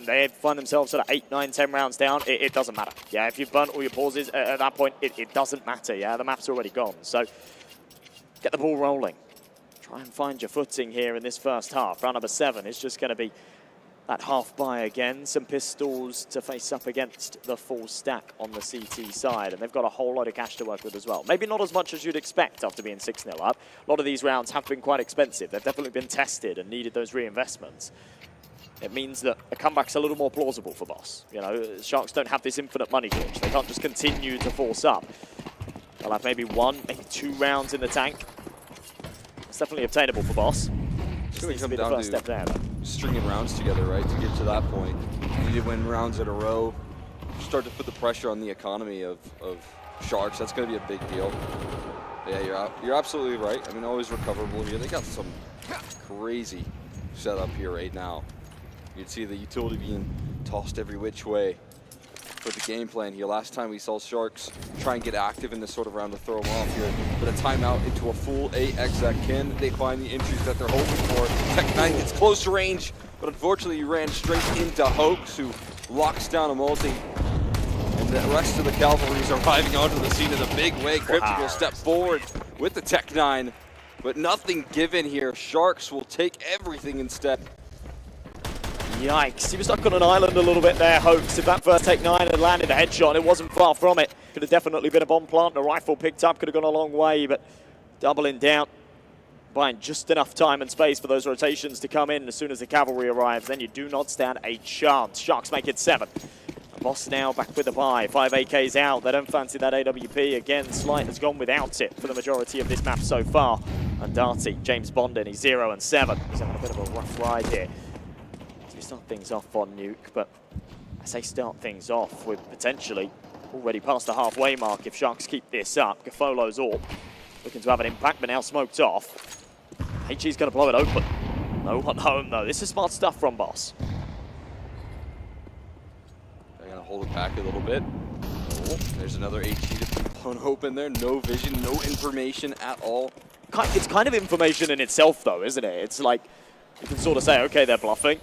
they find themselves sort of 8, 9, 10 rounds down. It doesn't matter. Yeah, if you've burnt all your pauses at that point, it doesn't matter. Yeah, the map's already gone. So get the ball rolling. Try and find your footing here in this first half. Round number 7 is just going to be that half buy again. Some pistols to face up against the full stack on the CT side. And they've got a whole lot of cash to work with as well. Maybe not as much as you'd expect after being 6-0 up. A lot of these rounds have been quite expensive. They've definitely been tested and needed those reinvestments. It means that a comeback's a little more plausible for Boss. You know, Sharks don't have this infinite money glitch. They can't just continue to force up. They'll have maybe 1, maybe 2 rounds in the tank. It's definitely obtainable for Boss. It's going to come down to stringing rounds together, right, to get to that point. You need to win rounds in a row. Start to put the pressure on the economy of Sharks. That's going to be a big deal. Yeah, you're absolutely right. I mean, always recoverable here. They got some crazy setup here right now. You can see the utility being tossed every which way for the game plan here. Last time we saw Sharks try and get active in this sort of round to throw them off here. But a timeout into a full AXAC. Can they find the entries that they're hoping for? Tech9 gets close to range, but unfortunately he ran straight into Hoax, who locks down a multi. And the rest of the cavalry is arriving onto the scene in a big way. Cryptic will step forward with the Tech9, but nothing given here. Sharks will take everything instead. Yikes, he was stuck on an island a little bit there, Hoax. If that first Tech-9 had landed a headshot, it wasn't far from it. Could have definitely been a bomb plant, and a rifle picked up, could have gone a long way, but doubling down, buying just enough time and space for those rotations to come in as soon as the cavalry arrives. Then you do not stand a chance. Sharks make it 7. Boss now back with the buy. 5 AKs out. They don't fancy that AWP. Again, Slight has gone without it for the majority of this map so far. And Darty, James Bond in, he's 0 and 7. He's having a bit of a rough ride here. So we start things off on Nuke, but I say start things off with potentially already past the halfway mark if Sharks keep this up. Gafolo's AWP looking to have an impact, but now smoked off. HG's going to blow it open. No one home, though. This is smart stuff from Boss. Hold it back a little bit. Oh, there's another HG that's been blown open there. No vision, no information at all. It's kind of information in itself, though, isn't it? It's like you can sort of say, okay, they're bluffing.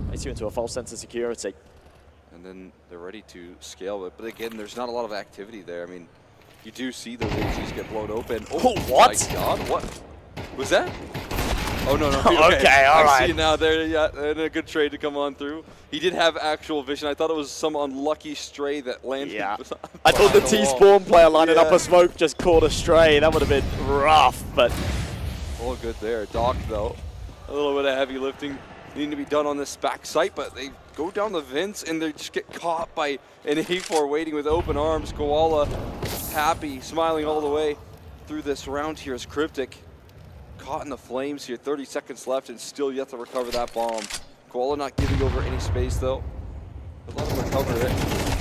Makes you into a false sense of security. And then they're ready to scale it. But again, there's not a lot of activity there. I mean, you do see those HGs get blown open. Oh, what? My God, what was that? Oh, no. Okay, all right. I see now there, yeah, and a good trade to come on through. He did have actual vision. I thought it was some unlucky stray that landed. Yeah. I thought the T-Spawn player lining up a smoke just caught a stray. That would have been rough, but... All good there. Doc, though, a little bit of heavy lifting needing to be done on this back site, but they go down the vents and they just get caught by an A4 waiting with open arms. Koala happy, smiling all the way through this round here as Cryptic caught in the flames here. 30 seconds left and still yet to recover that bomb. Koala not giving over any space, though. But let him recover it.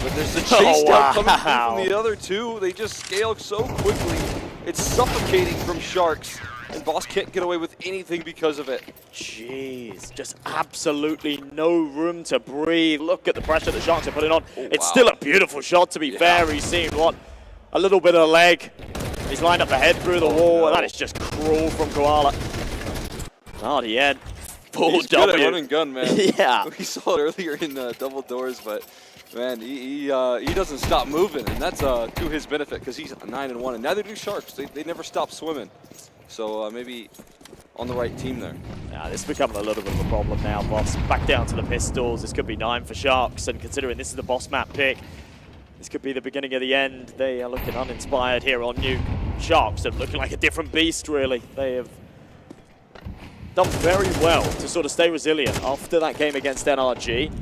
But there's a chase down coming through from the other two. They just scale so quickly. It's suffocating from Sharks. And Boss can't get away with anything because of it. Jeez, just absolutely no room to breathe. Look at the pressure the Sharks are putting on. It's still a beautiful shot, to be fair. He's seen, a little bit of leg. He's lined up the head through the wall. No. That is just cruel from Koala. Oh, the end. Full He's W. good at run and gun, man. Yeah. We saw it earlier in double doors, but man, he doesn't stop moving, and that's to his benefit because he's 9-1, and neither do Sharks. They never stop swimming. So maybe on the right team there. Yeah, this is becoming a little bit of a problem now, Boss. Back down to the pistols. This could be 9 for Sharks, and considering this is the Boss map pick, this could be the beginning of the end. They are looking uninspired here on Nuke. Sharks are looking like a different beast, really. They have done very well to sort of stay resilient after that game against NRG.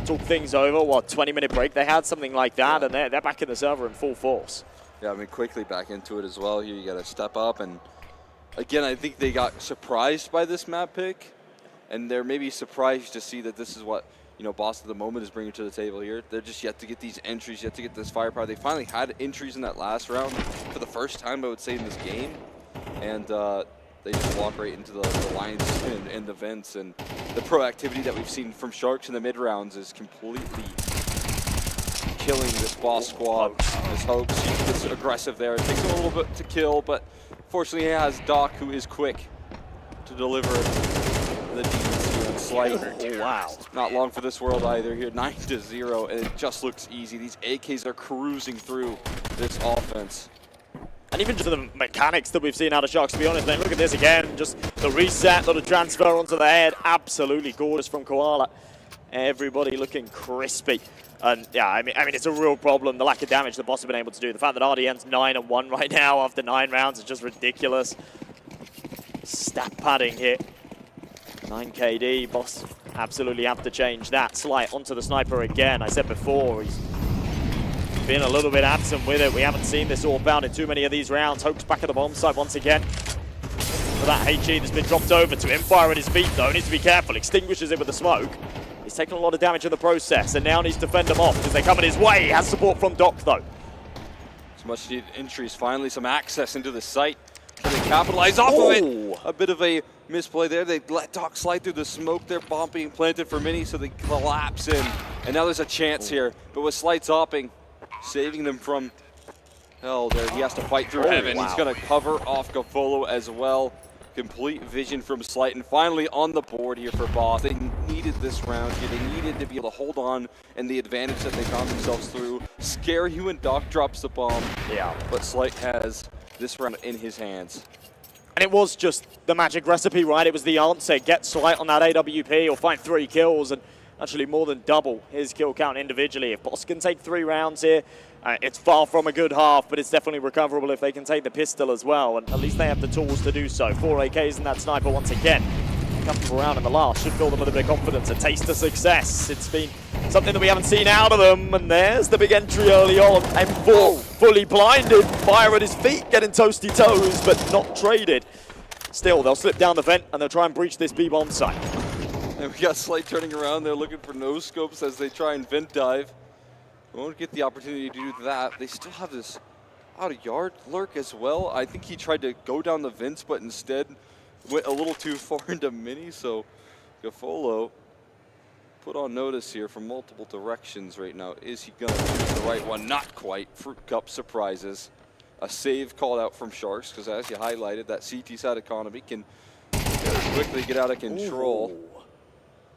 Talk things over, 20-minute break they had, something like that, and they're back in the server in full force. Yeah, I mean, quickly back into it as well. Here you got to step up, and again, I think they got surprised by this map pick, and they're maybe surprised to see that this is what Boss at the moment is bringing to the table here. They're just yet to get these entries, yet to get this firepower. They finally had entries in that last round for the first time, I would say, in this game. And they just walk right into the lines and the vents. And the proactivity that we've seen from Sharks in the mid-rounds is completely killing this Boss squad. This Hoax, he gets aggressive there. It takes him a little bit to kill, but fortunately he has Doc, who is quick to deliver the demons here and Slight. Oh, wow. Not long for this world either here. 9-0, and it just looks easy. These AKs are cruising through this offense. And even just the mechanics that we've seen out of Sharks, to be honest, man, look at this again. Just the reset, little transfer onto the head. Absolutely gorgeous from Koala. Everybody looking crispy. And yeah, I mean, it's a real problem, the lack of damage the Boss have been able to do. The fact that RDN's 9-1 right now after 9 rounds is just ridiculous. Stat padding here. 9 KD, Boss absolutely have to change that. Slight onto the sniper again. I said before, he's been a little bit absent with it. We haven't seen this all bound in too many of these rounds. Hope's back at the bomb site once again. For that HE that's been dropped over to him, fire at his feet though, needs to be careful. Extinguishes it with the smoke. He's taken a lot of damage in the process and now needs to fend them off because they come in his way. He has support from Doc though. Some much needed entries, finally some access into the site. Trying to capitalize off of it. A bit of a misplay there. They let Doc slide through the smoke. Their bomb being planted for Mini, so they collapse in. And now there's a chance here. But with Slight hopping, saving them from hell there. He has to fight through heaven. Wow. He's going to cover off Gafolo as well. Complete vision from Slight. And finally on the board here for Boss. They needed this round here. They needed to be able to hold on and the advantage that they found themselves through. Scare you when Doc drops the bomb. Yeah. But Slight has this round in his hands. And it was just the magic recipe, right? It was the answer. Get Slight on that AWP or find 3 kills and actually more than double his kill count individually. If Boss can take 3 rounds here, it's far from a good half, but it's definitely recoverable if they can take the pistol as well. And at least they have the tools to do so. 4 AKs and that sniper once again. Comfortable round in the last should fill them with a bit of confidence. A taste of success. It's been something that we haven't seen out of them. And there's the big entry early on. M4 fully blinded. Fire at his feet, getting toasty toes, but not traded. Still, they'll slip down the vent and they'll try and breach this B-bomb site. And we got Slight turning around. They're looking for no scopes as they try and vent dive. Won't get the opportunity to do that. They still have this out of yard lurk as well. I think he tried to go down the vents, but instead went a little too far into Mini. So Gafolo put on notice here from multiple directions right now. Is he going to choose the right one? Not quite. Fruit Cup surprises. A save called out from Sharks because, as you highlighted, that CT side economy can quickly get out of control. Ooh.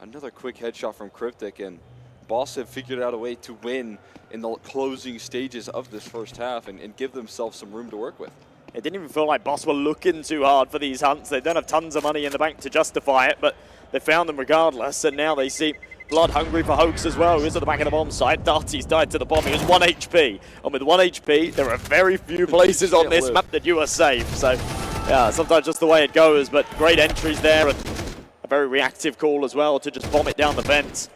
Another quick headshot from Cryptic, and Boss have figured out a way to win in the closing stages of this first half and give themselves some room to work with. It didn't even feel like Boss were looking too hard for these hunts. They don't have tons of money in the bank to justify it, but they found them regardless, and now they see blood hungry for Hoax as well, who is at the back of the bomb site. Darty's died to the bomb. He was 1 HP, and with 1 HP, there are very few places on this map that you are safe. So, yeah, sometimes just the way it goes, but great entries there, and a very reactive call as well to just bomb it down the vents.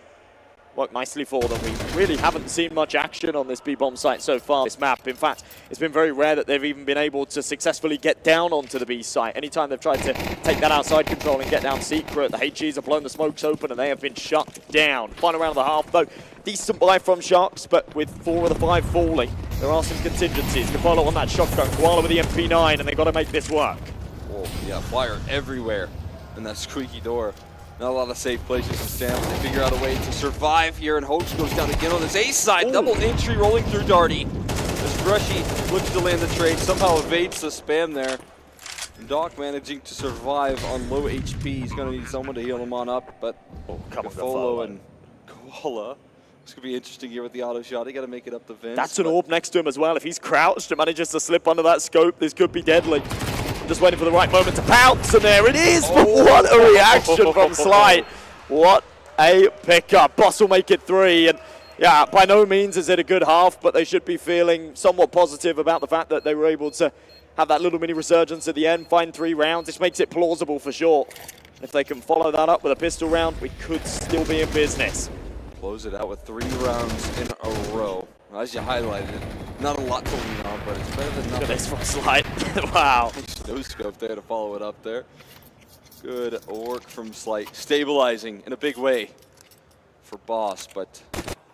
Worked nicely for them. We really haven't seen much action on this B-bomb site so far, this map. In fact, it's been very rare that they've even been able to successfully get down onto the B site. Anytime they've tried to take that outside control and get down secret, the HGs have blown the smokes open and they have been shut down. Final round of the half, though. Decent buy from Sharks, but with 4 of the 5 falling, there are some contingencies. Gafolo on that shotgun, Koala with the MP9, and they've got to make this work. Whoa, yeah, fire everywhere in that squeaky door. Not a lot of safe places to stand, but they figure out a way to survive here, and Hoax goes down again on this ace side. Ooh. Double entry rolling through Darty. As Brushy looks to land the trade, somehow evades the spam there. And Doc managing to survive on low HP. He's going to need someone to heal him on up, but Gafolo and Koala. It's going to be interesting here with the auto shot. They got to make it up the vents. That's an orb next to him as well. If he's crouched and manages to slip under that scope, this could be deadly. Just waiting for the right moment to pounce, and there it is. But what a reaction from Slight. What a pickup. Boss will make it 3, and yeah, by no means is it a good half, but they should be feeling somewhat positive about the fact that they were able to have that little mini resurgence at the end, find 3 rounds. This makes it plausible for sure. If they can follow that up with a pistol round, we could still be in business. Close it out with 3 rounds in a row. As you highlighted it, not a lot to lean on, but it's better than nothing. Look at this from Slight. Wow. No scope there to follow it up there. Good work from Slight. Stabilizing in a big way for Boss, but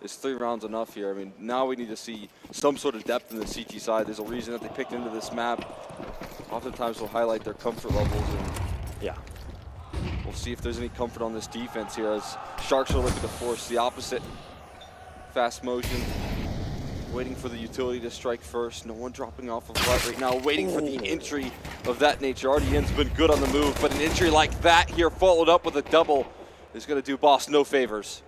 is 3 rounds enough here? I mean, now we need to see some sort of depth in the CT side. There's a reason that they picked into this map. Oftentimes they'll highlight their comfort levels, and yeah, we'll see if there's any comfort on this defense here as Sharks are looking to force the opposite. Fast motion. Waiting for the utility to strike first. No one dropping off of light right now. Waiting for the entry of that nature. RDN's been good on the move, but an entry like that here followed up with a double is going to do Boss no favors.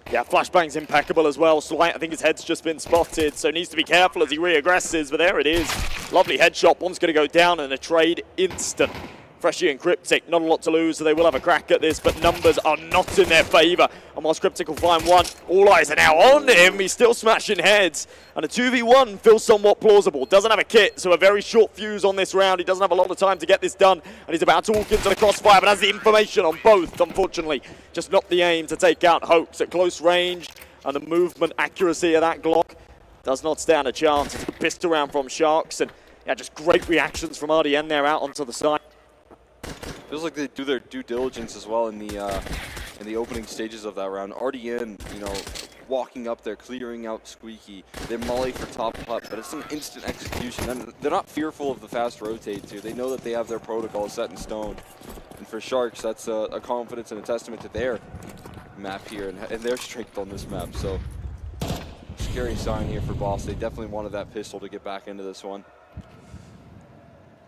Yeah, flashbang's impeccable as well. Slight, I think his head's just been spotted, so needs to be careful as he re-aggresses, but there it is. Lovely headshot. One's going to go down and a trade instant. Freshie and Cryptic, not a lot to lose, so they will have a crack at this, but numbers are not in their favor. And whilst Cryptic will find one, all eyes are now on him. He's still smashing heads, and a 2v1 feels somewhat plausible. Doesn't have a kit, so a very short fuse on this round. He doesn't have a lot of time to get this done, and he's about to walk into the crossfire, but has the information on both, unfortunately. Just not the aim to take out Hoax at close range, and the movement accuracy of that Glock does not stand a chance. It's a pistol round from Sharks, and yeah, just great reactions from RDN there out onto the side. Feels like they do their due diligence as well in the opening stages of that round. RDN, you know, walking up there, clearing out Squeaky. They molly for top hut, but it's an instant execution. And they're not fearful of the fast rotate, too. They know that they have their protocol set in stone. And for Sharks, that's a confidence and a testament to their map here and their strength on this map. So, scary sign here for Boss. They definitely wanted that pistol to get back into this one.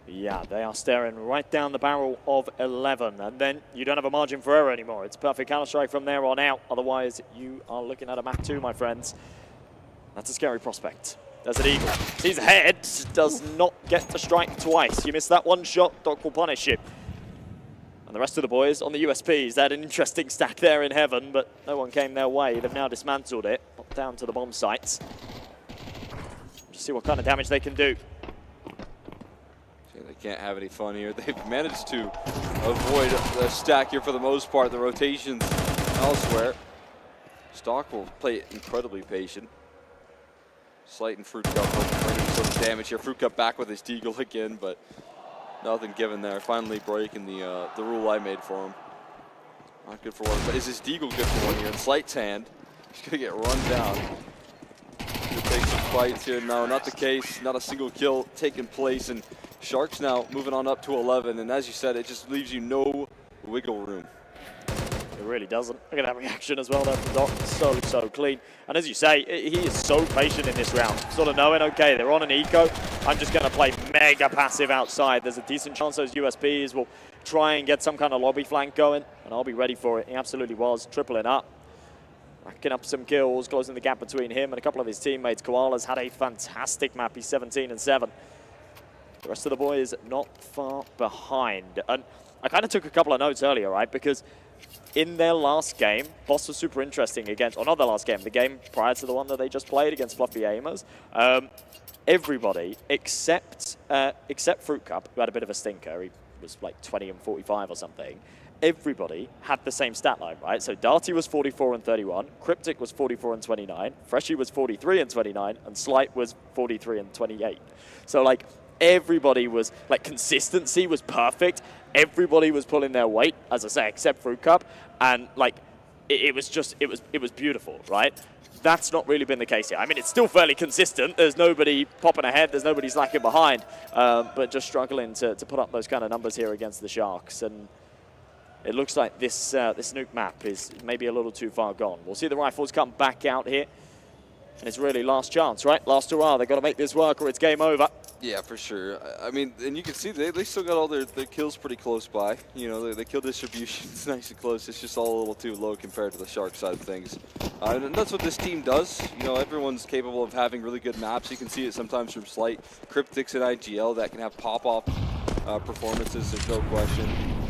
Yeah, they are staring right down the barrel of 11, and then you don't have a margin for error anymore. It's perfect Counter-Strike from there on out. Otherwise, you are looking at a map 2, my friends. That's a scary prospect. There's an Eagle. His head does not get to strike twice. You miss that one shot, Doc will punish you. And the rest of the boys on the USPs, they had an interesting stack there in heaven, but no one came their way. They've now dismantled it, popped down to the bomb sites. Just see what kind of damage they can do. They can't have any fun here. They've managed to avoid the stack here for the most part. The rotations elsewhere. Stock will play incredibly patient. Slight and Fruit Cup bringing some damage here. Fruit Cup back with his Deagle again, but nothing given there. Finally breaking the rule I made for him. Not good for one, but is his Deagle good for one here? In Slight's hand, he's gonna get run down. Gonna take some fights here. No, not the case. Not a single kill taking place, and Sharks now moving on up to 11, and as you said, it just leaves you no wiggle room. It really doesn't. Look at that reaction as well there from Doc. So clean. And as you say, he is so patient in this round. Sort of knowing, okay, they're on an eco. I'm just going to play mega passive outside. There's a decent chance those USPs will try and get some kind of lobby flank going, and I'll be ready for it. He absolutely was. Tripling up. Racking up some kills, closing the gap between him and a couple of his teammates. Koala's had a fantastic map. He's 17-7. The rest of the boys not far behind. And I kind of took a couple of notes earlier, right? Because in their last game, Boss was super interesting against, or not the last game, the game prior to the one that they just played against Fluffy Aimers. Everybody except Fruit Cup, who had a bit of a stinker. He was like 20 and 45 or something. Everybody had the same stat line, right? So Darty was 44 and 31, Cryptic was 44 and 29, Freshie was 43 and 29, and Slight was 43 and 28. So like, everybody was, like, consistency was perfect. Everybody was pulling their weight, as I say, except Fruit Cup. And, like, it was beautiful, right? That's not really been the case here. I mean, it's still fairly consistent. There's nobody popping ahead. There's nobody slacking behind. But just struggling to put up those kind of numbers here against the Sharks. And it looks like this nuke map is maybe a little too far gone. We'll see the rifles come back out here. And it's really last chance, right? Last hurrah. They've got to make this work or it's game over. Yeah, for sure. I mean, and you can see they still got all their kills pretty close by. You know, the kill distribution is nice and close. It's just all a little too low compared to the Shark side of things. And that's what this team does. You know, everyone's capable of having really good maps. You can see it sometimes from Slight. Cryptics and IGL that can have pop-off performances, there's no question.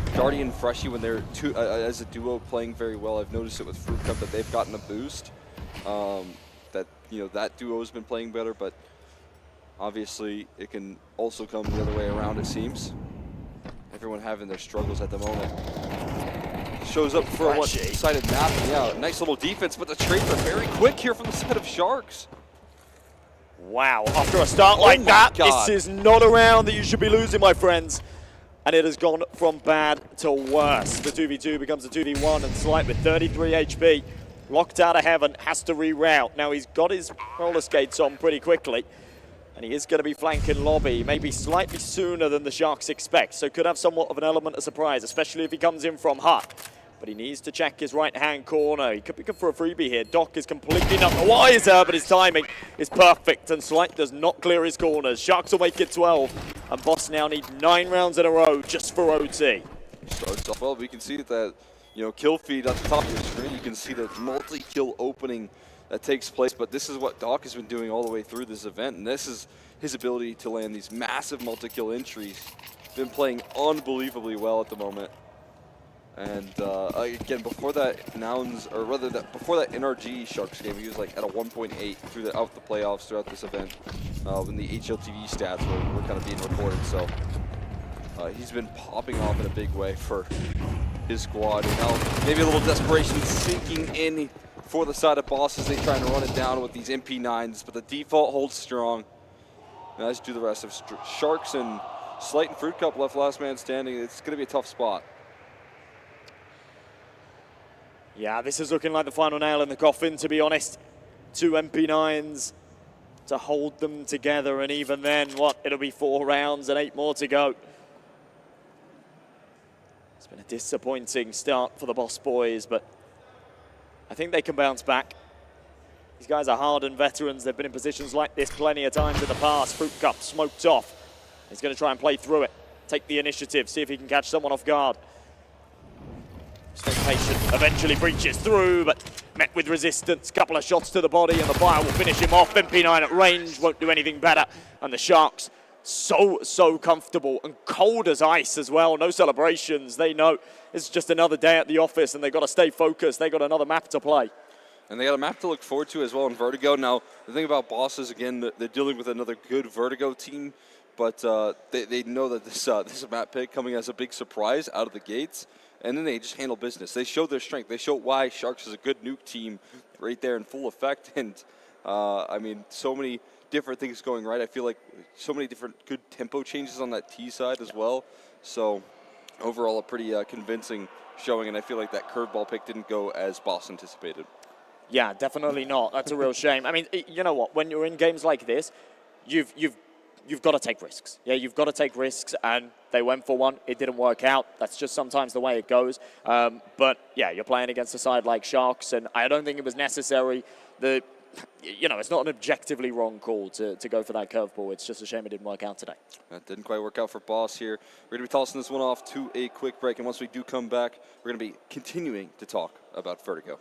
Darty and Freshie, when they're as a duo playing very well, I've noticed it with Fruit Cup that they've gotten a boost. That duo has been playing better, but obviously it can also come the other way around, it seems. Everyone having their struggles at the moment. Shows up for a one-sided map. Yeah, nice little defense, but the trades are very quick here from the side of Sharks. Wow, after a start like that, this is not a round that you should be losing, my friends. And it has gone from bad to worse. The 2v2 becomes a 2v1, and Slight with 33 HP. Locked out of heaven, has to reroute. Now he's got his roller skates on pretty quickly, and he is going to be flanking lobby, maybe slightly sooner than the Sharks expect, so could have somewhat of an element of surprise, especially if he comes in from hut. But he needs to check his right-hand corner. He could be good for a freebie here. Doc is completely not the wiser, but his timing is perfect, and Slight does not clear his corners. Sharks will make it 12, and Boss now need 9 rounds in a row just for OT. Starts off well. We can see that kill feed at the top of your screen. You can see the multi-kill opening that takes place, but this is what Doc has been doing all the way through this event, and this is his ability to land these massive multi-kill entries. Been playing unbelievably well at the moment. And again, before that before that NRG Sharks game, he was like at a 1.8 throughout the playoffs throughout this event, when the HLTV stats were kind of being reported. So he's been popping off in a big way for his squad. And now maybe a little desperation sinking in for the side of Boss as they try to run it down with these MP9s, but the default holds strong, and as do the rest of Sharks. And Slight and Fruit Cup left last man standing. It's going to be a tough spot. Yeah, this is looking like the final nail in the coffin, to be honest. 2 MP9s to hold them together, and even then, it'll be 4 rounds and 8 more to go. It's been a disappointing start for the Boss Boys, but I think they can bounce back. These guys are hardened veterans. They've been in positions like this plenty of times in the past. Fruit Cup smoked off. He's going to try and play through it, take the initiative, see if he can catch someone off guard. Stay patient, eventually breaches through, but met with resistance. Couple of shots to the body, and the fire will finish him off. MP9 at range won't do anything better. And the Sharks, so comfortable and cold as ice as well. No celebrations. They know it's just another day at the office, and they've got to stay focused. They've got another map to play. And they got a map to look forward to as well in Vertigo. Now, the thing about Boss is, again, they're dealing with another good Vertigo team, but they know that this is a map pick coming as a big surprise out of the gates. And then they just handle business. They show their strength. They show why Sharks is a good nuke team right there in full effect. And, I mean, so many different things going right. I feel like so many different good tempo changes on that T side as well. So, overall, a pretty convincing showing. And I feel like that curveball pick didn't go as Boss anticipated. Yeah, definitely not. That's a real shame. I mean, you know what? When you're in games like this, you've got to take risks. Yeah, you've got to take risks, and they went for one. It didn't work out. That's just sometimes the way it goes. But, yeah, you're playing against a side like Sharks, and I don't think it was necessary. It's not an objectively wrong call to go for that curveball. It's just a shame it didn't work out today. That didn't quite work out for Boss here. We're going to be tossing this one off to a quick break, and once we do come back, we're going to be continuing to talk about Vertigo.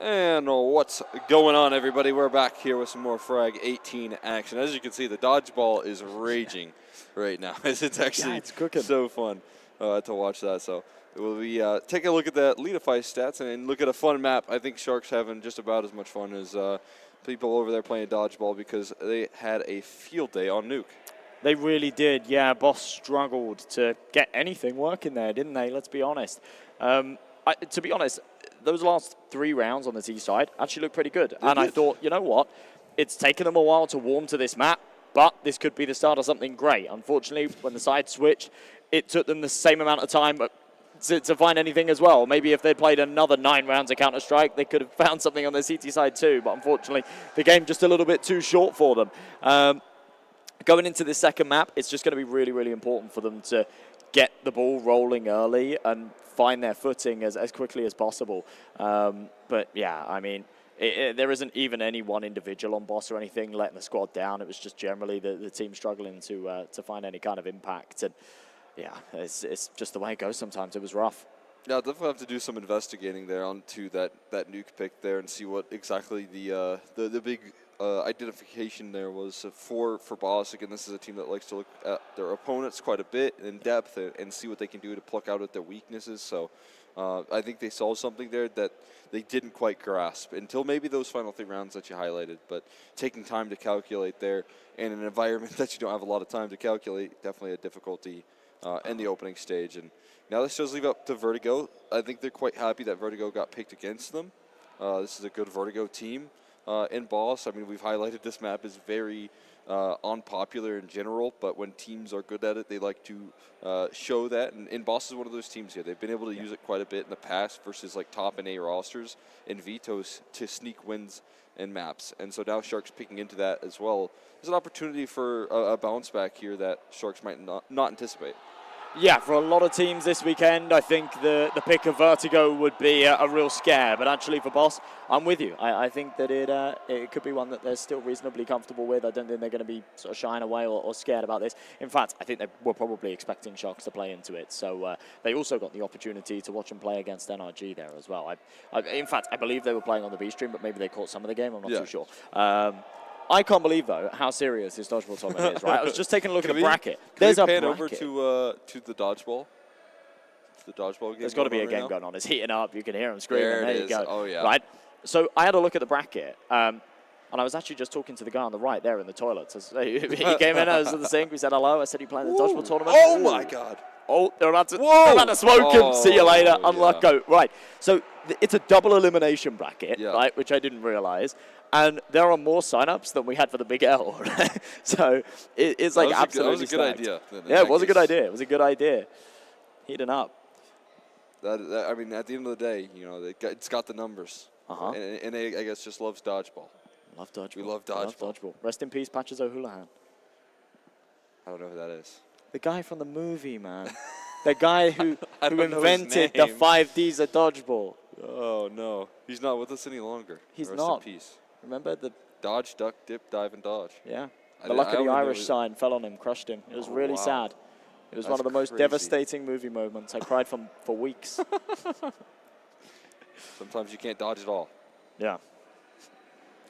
And what's going on, everybody? We're back here with some more Frag 18 action. As you can see, the dodgeball is raging right now. It's actually so fun to watch that. So we'll be take a look at the Leadify stats and look at a fun map. I think Sharks having just about as much fun as people over there playing dodgeball because they had a field day on Nuke. They really did, yeah. Boss struggled to get anything working there, didn't they? Let's be honest. To be honest, those last 3 rounds on the T side actually looked pretty good. And I thought, you know what? It's taken them a while to warm to this map, but this could be the start of something great. Unfortunately, when the side switched, it took them the same amount of time to find anything as well. Maybe if they'd played another 9 rounds of Counter-Strike, they could have found something on the CT side too. But unfortunately, the game just a little bit too short for them. Going into the second map, it's just going to be really, really important for them to get the ball rolling early and find their footing as quickly as possible. But yeah, I mean, there isn't even any one individual on Boss or anything letting the squad down. It was just generally the team struggling to find any kind of impact. And yeah, it's just the way it goes sometimes. It was rough. Yeah, I'll definitely have to do some investigating there onto that Nuke pick there and see what exactly the big identification there was for Boss. Again, this is a team that likes to look at their opponents quite a bit in depth and see what they can do to pluck out at their weaknesses. So I think they saw something there that they didn't quite grasp until maybe those final 3 rounds that you highlighted. But taking time to calculate there in an environment that you don't have a lot of time to calculate, definitely a difficulty in the opening stage. And now this does leave up to Vertigo. I think they're quite happy that Vertigo got picked against them. This is a good Vertigo team. In Boss, I mean, we've highlighted this map is very unpopular in general, but when teams are good at it, they like to show that. And Boss is one of those teams here. They've been able to use it quite a bit in the past versus like top and A rosters and vetoes to sneak wins in maps. And so now Sharks picking into that as well. There's an opportunity for a bounce back here that Sharks might not anticipate. Yeah, for a lot of teams this weekend, I think the pick of Vertigo would be a real scare. But actually for Boss, I'm with you. I think that it could be one that they're still reasonably comfortable with. I don't think they're going to be sort of shying away or scared about this. In fact, I think they were probably expecting Sharks to play into it. So they also got the opportunity to watch them play against NRG there as well. In fact, I believe they were playing on the B stream, but maybe they caught some of the game. I'm not too sure. I can't believe, though, how serious this dodgeball tournament is, right? I was just taking a look at the bracket. There's a bracket. Over to the dodgeball? To the dodgeball game? There's got to be a game going on. It's heating up. You can hear them screaming. There you go. Oh, yeah. Right? So I had a look at the bracket, and I was actually just talking to the guy on the right there in the toilets. He came in, I was in the sink, we said hello. I said, you playing the dodgeball tournament? Oh, my God. Oh, they're about to smoke him. See you later. Unluck go. Right. So it's a double elimination bracket, right, which I didn't realize. And there are more signups than we had for the Big L. So it's like absolutely that was a good idea. Yeah, it was a good idea. It was a good idea. Heating up. I mean, at the end of the day, you know, it's got the numbers. And they, I guess, just loves dodgeball. Love dodgeball. We love dodgeball. Rest in peace, Patches O'Houlihan. I don't know who that is. The guy from the movie, man. The guy who invented the 5Ds of dodgeball. Oh, no. He's not with us any longer. He's Rest not. in peace. Remember the dodge, duck, dip, dive, and dodge. Yeah. The luck of the Irish sign fell on him, crushed him. It was really sad. It was one of the most devastating movie moments. I cried for weeks. Sometimes you can't dodge at all. Yeah.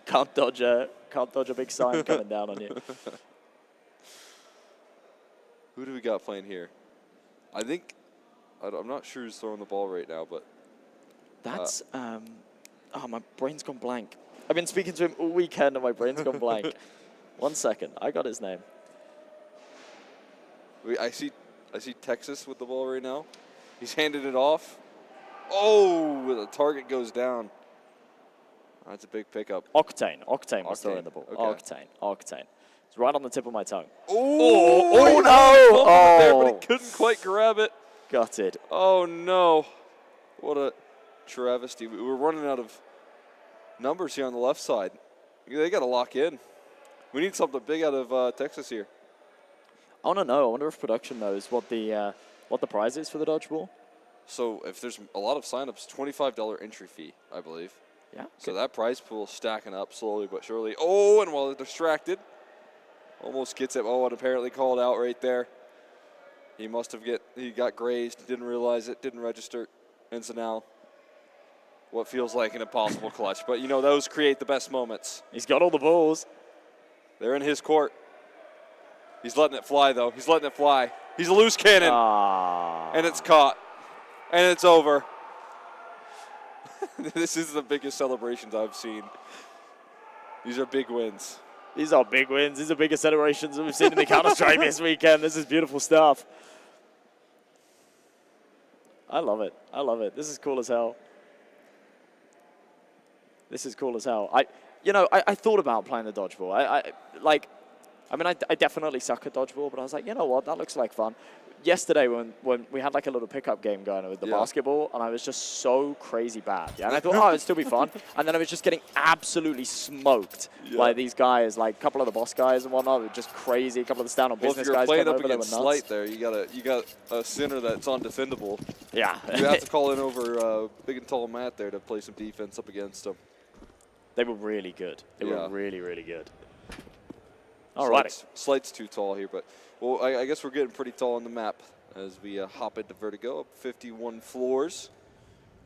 Can't dodge a big sign coming down on you. Who do we got playing here? I think I'm not sure who's throwing the ball right now, but that's oh, my brain's gone blank. I've been speaking to him all weekend and my brain's gone blank. 1 second, I got his name. I see Texas with the ball right now. He's handed it off. Oh, the target goes down. That's a big pickup. Octane was throwing the ball. Okay. Octane. It's right on the tip of my tongue. Oh no! Oh, there, but he couldn't quite grab it. Gutted. Oh no! What a travesty. We're running out of numbers here on the left side. They got to lock in. We need something big out of Texas here. I want to know. I wonder if production knows what the prize is for the dodgeball. So if there's a lot of signups, $25 entry fee, I believe. Yeah. So that prize pool stacking up slowly but surely. Oh, and while they're distracted, almost gets it. Oh, and apparently called out right there. He must have he got grazed, didn't realize it, didn't register, and so now what feels like an impossible clutch. But, you know, those create the best moments. He's got all the balls. They're in his court. He's letting it fly, though. He's letting it fly. He's a loose cannon. And it's caught. And it's over. This is the biggest celebrations I've seen. These are big wins. These are big wins. These are bigger celebrations than we've seen in the Counter-Strike this weekend. This is beautiful stuff. I love it. I love it. This is cool as hell. This is cool as hell. I thought about playing the dodgeball. I definitely suck at dodgeball, but I was like, you know what? That looks like fun. Yesterday, when we had like a little pickup game going with the basketball, and I was just so crazy bad. Yeah, and I thought, oh, it'd still be fun. And then I was just getting absolutely smoked by these guys, like a couple of the boss guys and whatnot. They were just crazy. A couple of the stand-up business guys came over. They were nuts. Well, if you're playing up against Slight there, you got a center that's undefendable. Yeah. You have to call in over big and tall Matt there to play some defense up against him. They were really good. They were really, really good. All right. Slight's too tall here, but well, I guess we're getting pretty tall on the map as we hop into Vertigo up 51 floors.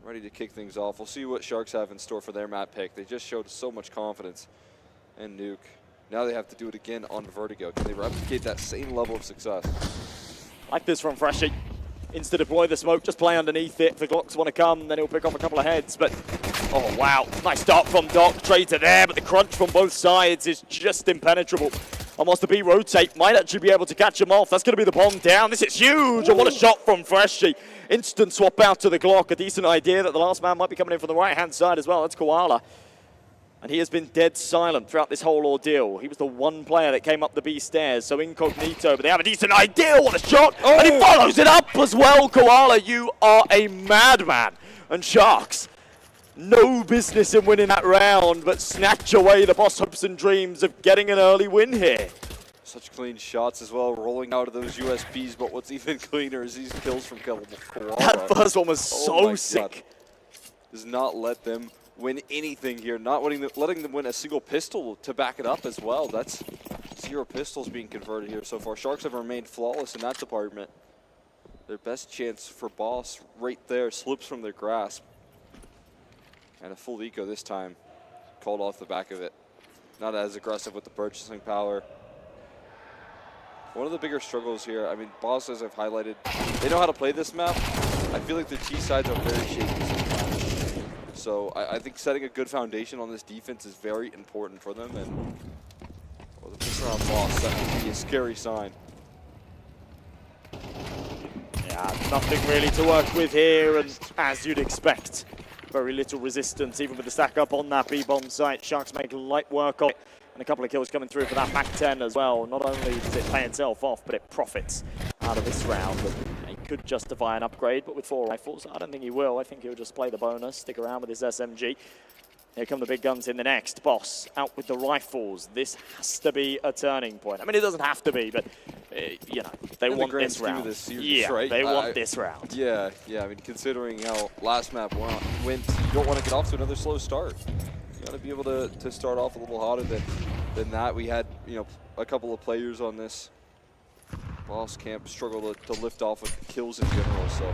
Ready to kick things off. We'll see what Sharks have in store for their map pick. They just showed so much confidence. And Nuke. Now they have to do it again on Vertigo. Can they replicate that same level of success? Like this from Freshie. Insta deploy the smoke, just play underneath it. If the Glocks want to come, then he'll pick off a couple of heads. But, oh, wow. Nice start from Doc. Trade to there, but the crunch from both sides is just impenetrable. And Master B rotate, might actually be able to catch him off. That's going to be the bomb down. This is huge. And what a shot from Freshie. Instant swap out to the Glock. A decent idea that the last man might be coming in from the right-hand side as well. That's Koala. And he has been dead silent throughout this whole ordeal. He was the one player that came up the B stairs, so incognito, but they have a decent idea. What a shot. Oh. And he follows it up as well. Koala, you are a madman. And Sharks, no business in winning that round, but snatch away the boss hopes and dreams of getting an early win here. Such clean shots as well, rolling out of those USPs, but what's even cleaner is these kills from Koala. That first one was so sick. Does not let them win anything here, not letting them win a single pistol to back it up as well. That's 0 pistols being converted here so far. Sharks have remained flawless in that department. Their best chance for boss right there slips from their grasp. And a full eco this time, called off the back of it. Not as aggressive with the purchasing power. One of the bigger struggles here, I mean, Boss, as I've highlighted, they know how to play this map. I feel like the T sides are very shaky sometimes. So I think setting a good foundation on this defense is very important for them. And well, the pistol on Boss, that could be a scary sign. Yeah, nothing really to work with here, and as you'd expect, very little resistance, even with the stack up on that B-bomb site. Sharks make light work of it, and a couple of kills coming through for that Mac-10 as well. Not only does it pay itself off, but it profits out of this round. He could justify an upgrade, but with 4 rifles, I don't think he will. I think he'll just play the bonus, stick around with his SMG. Here come the big guns in the next. Boss out with the rifles. This has to be a turning point. I mean, it doesn't have to be, but, you know, they want this round. This series, yeah, right? they want this round. Yeah, I mean, considering how last map went, you don't want to get off to another slow start. You got to be able to start off a little hotter than that. We had, you know, a couple of players on this Boss camp struggle to lift off with kills in general, so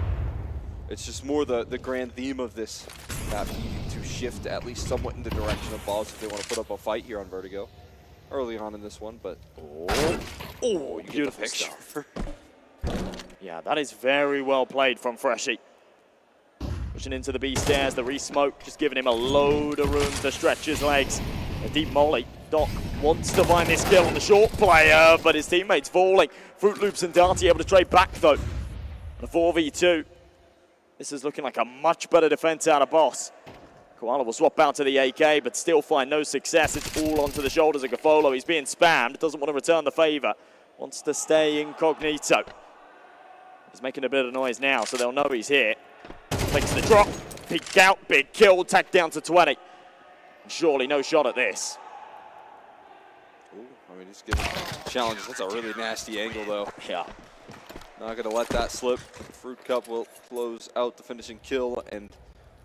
it's just more the grand theme of this map needing to shift at least somewhat in the direction of Boss if they want to put up a fight here on Vertigo early on in this one, but you get the picture. Yeah, that is very well played from Freshie. Pushing into the B stairs, the re-smoke, just giving him a load of room to stretch his legs. A deep molly. Doc wants to find this kill on the short player, but his teammate's falling. Fruit Loops and Darty able to trade back, though. And a 4v2. This is looking like a much better defense out of Boss. Koala will swap out to the AK, but still find no success. It's all onto the shoulders of Gafolo. He's being spammed, doesn't want to return the favor. Wants to stay incognito. He's making a bit of noise now, so they'll know he's here. Takes the drop. Big out, big kill, tacked down to 20. Surely no shot at this. Ooh, I mean, he's giving challenges. That's a really nasty angle, though. Yeah. Not going to let that slip. Fruit Cup will close out the finishing kill, and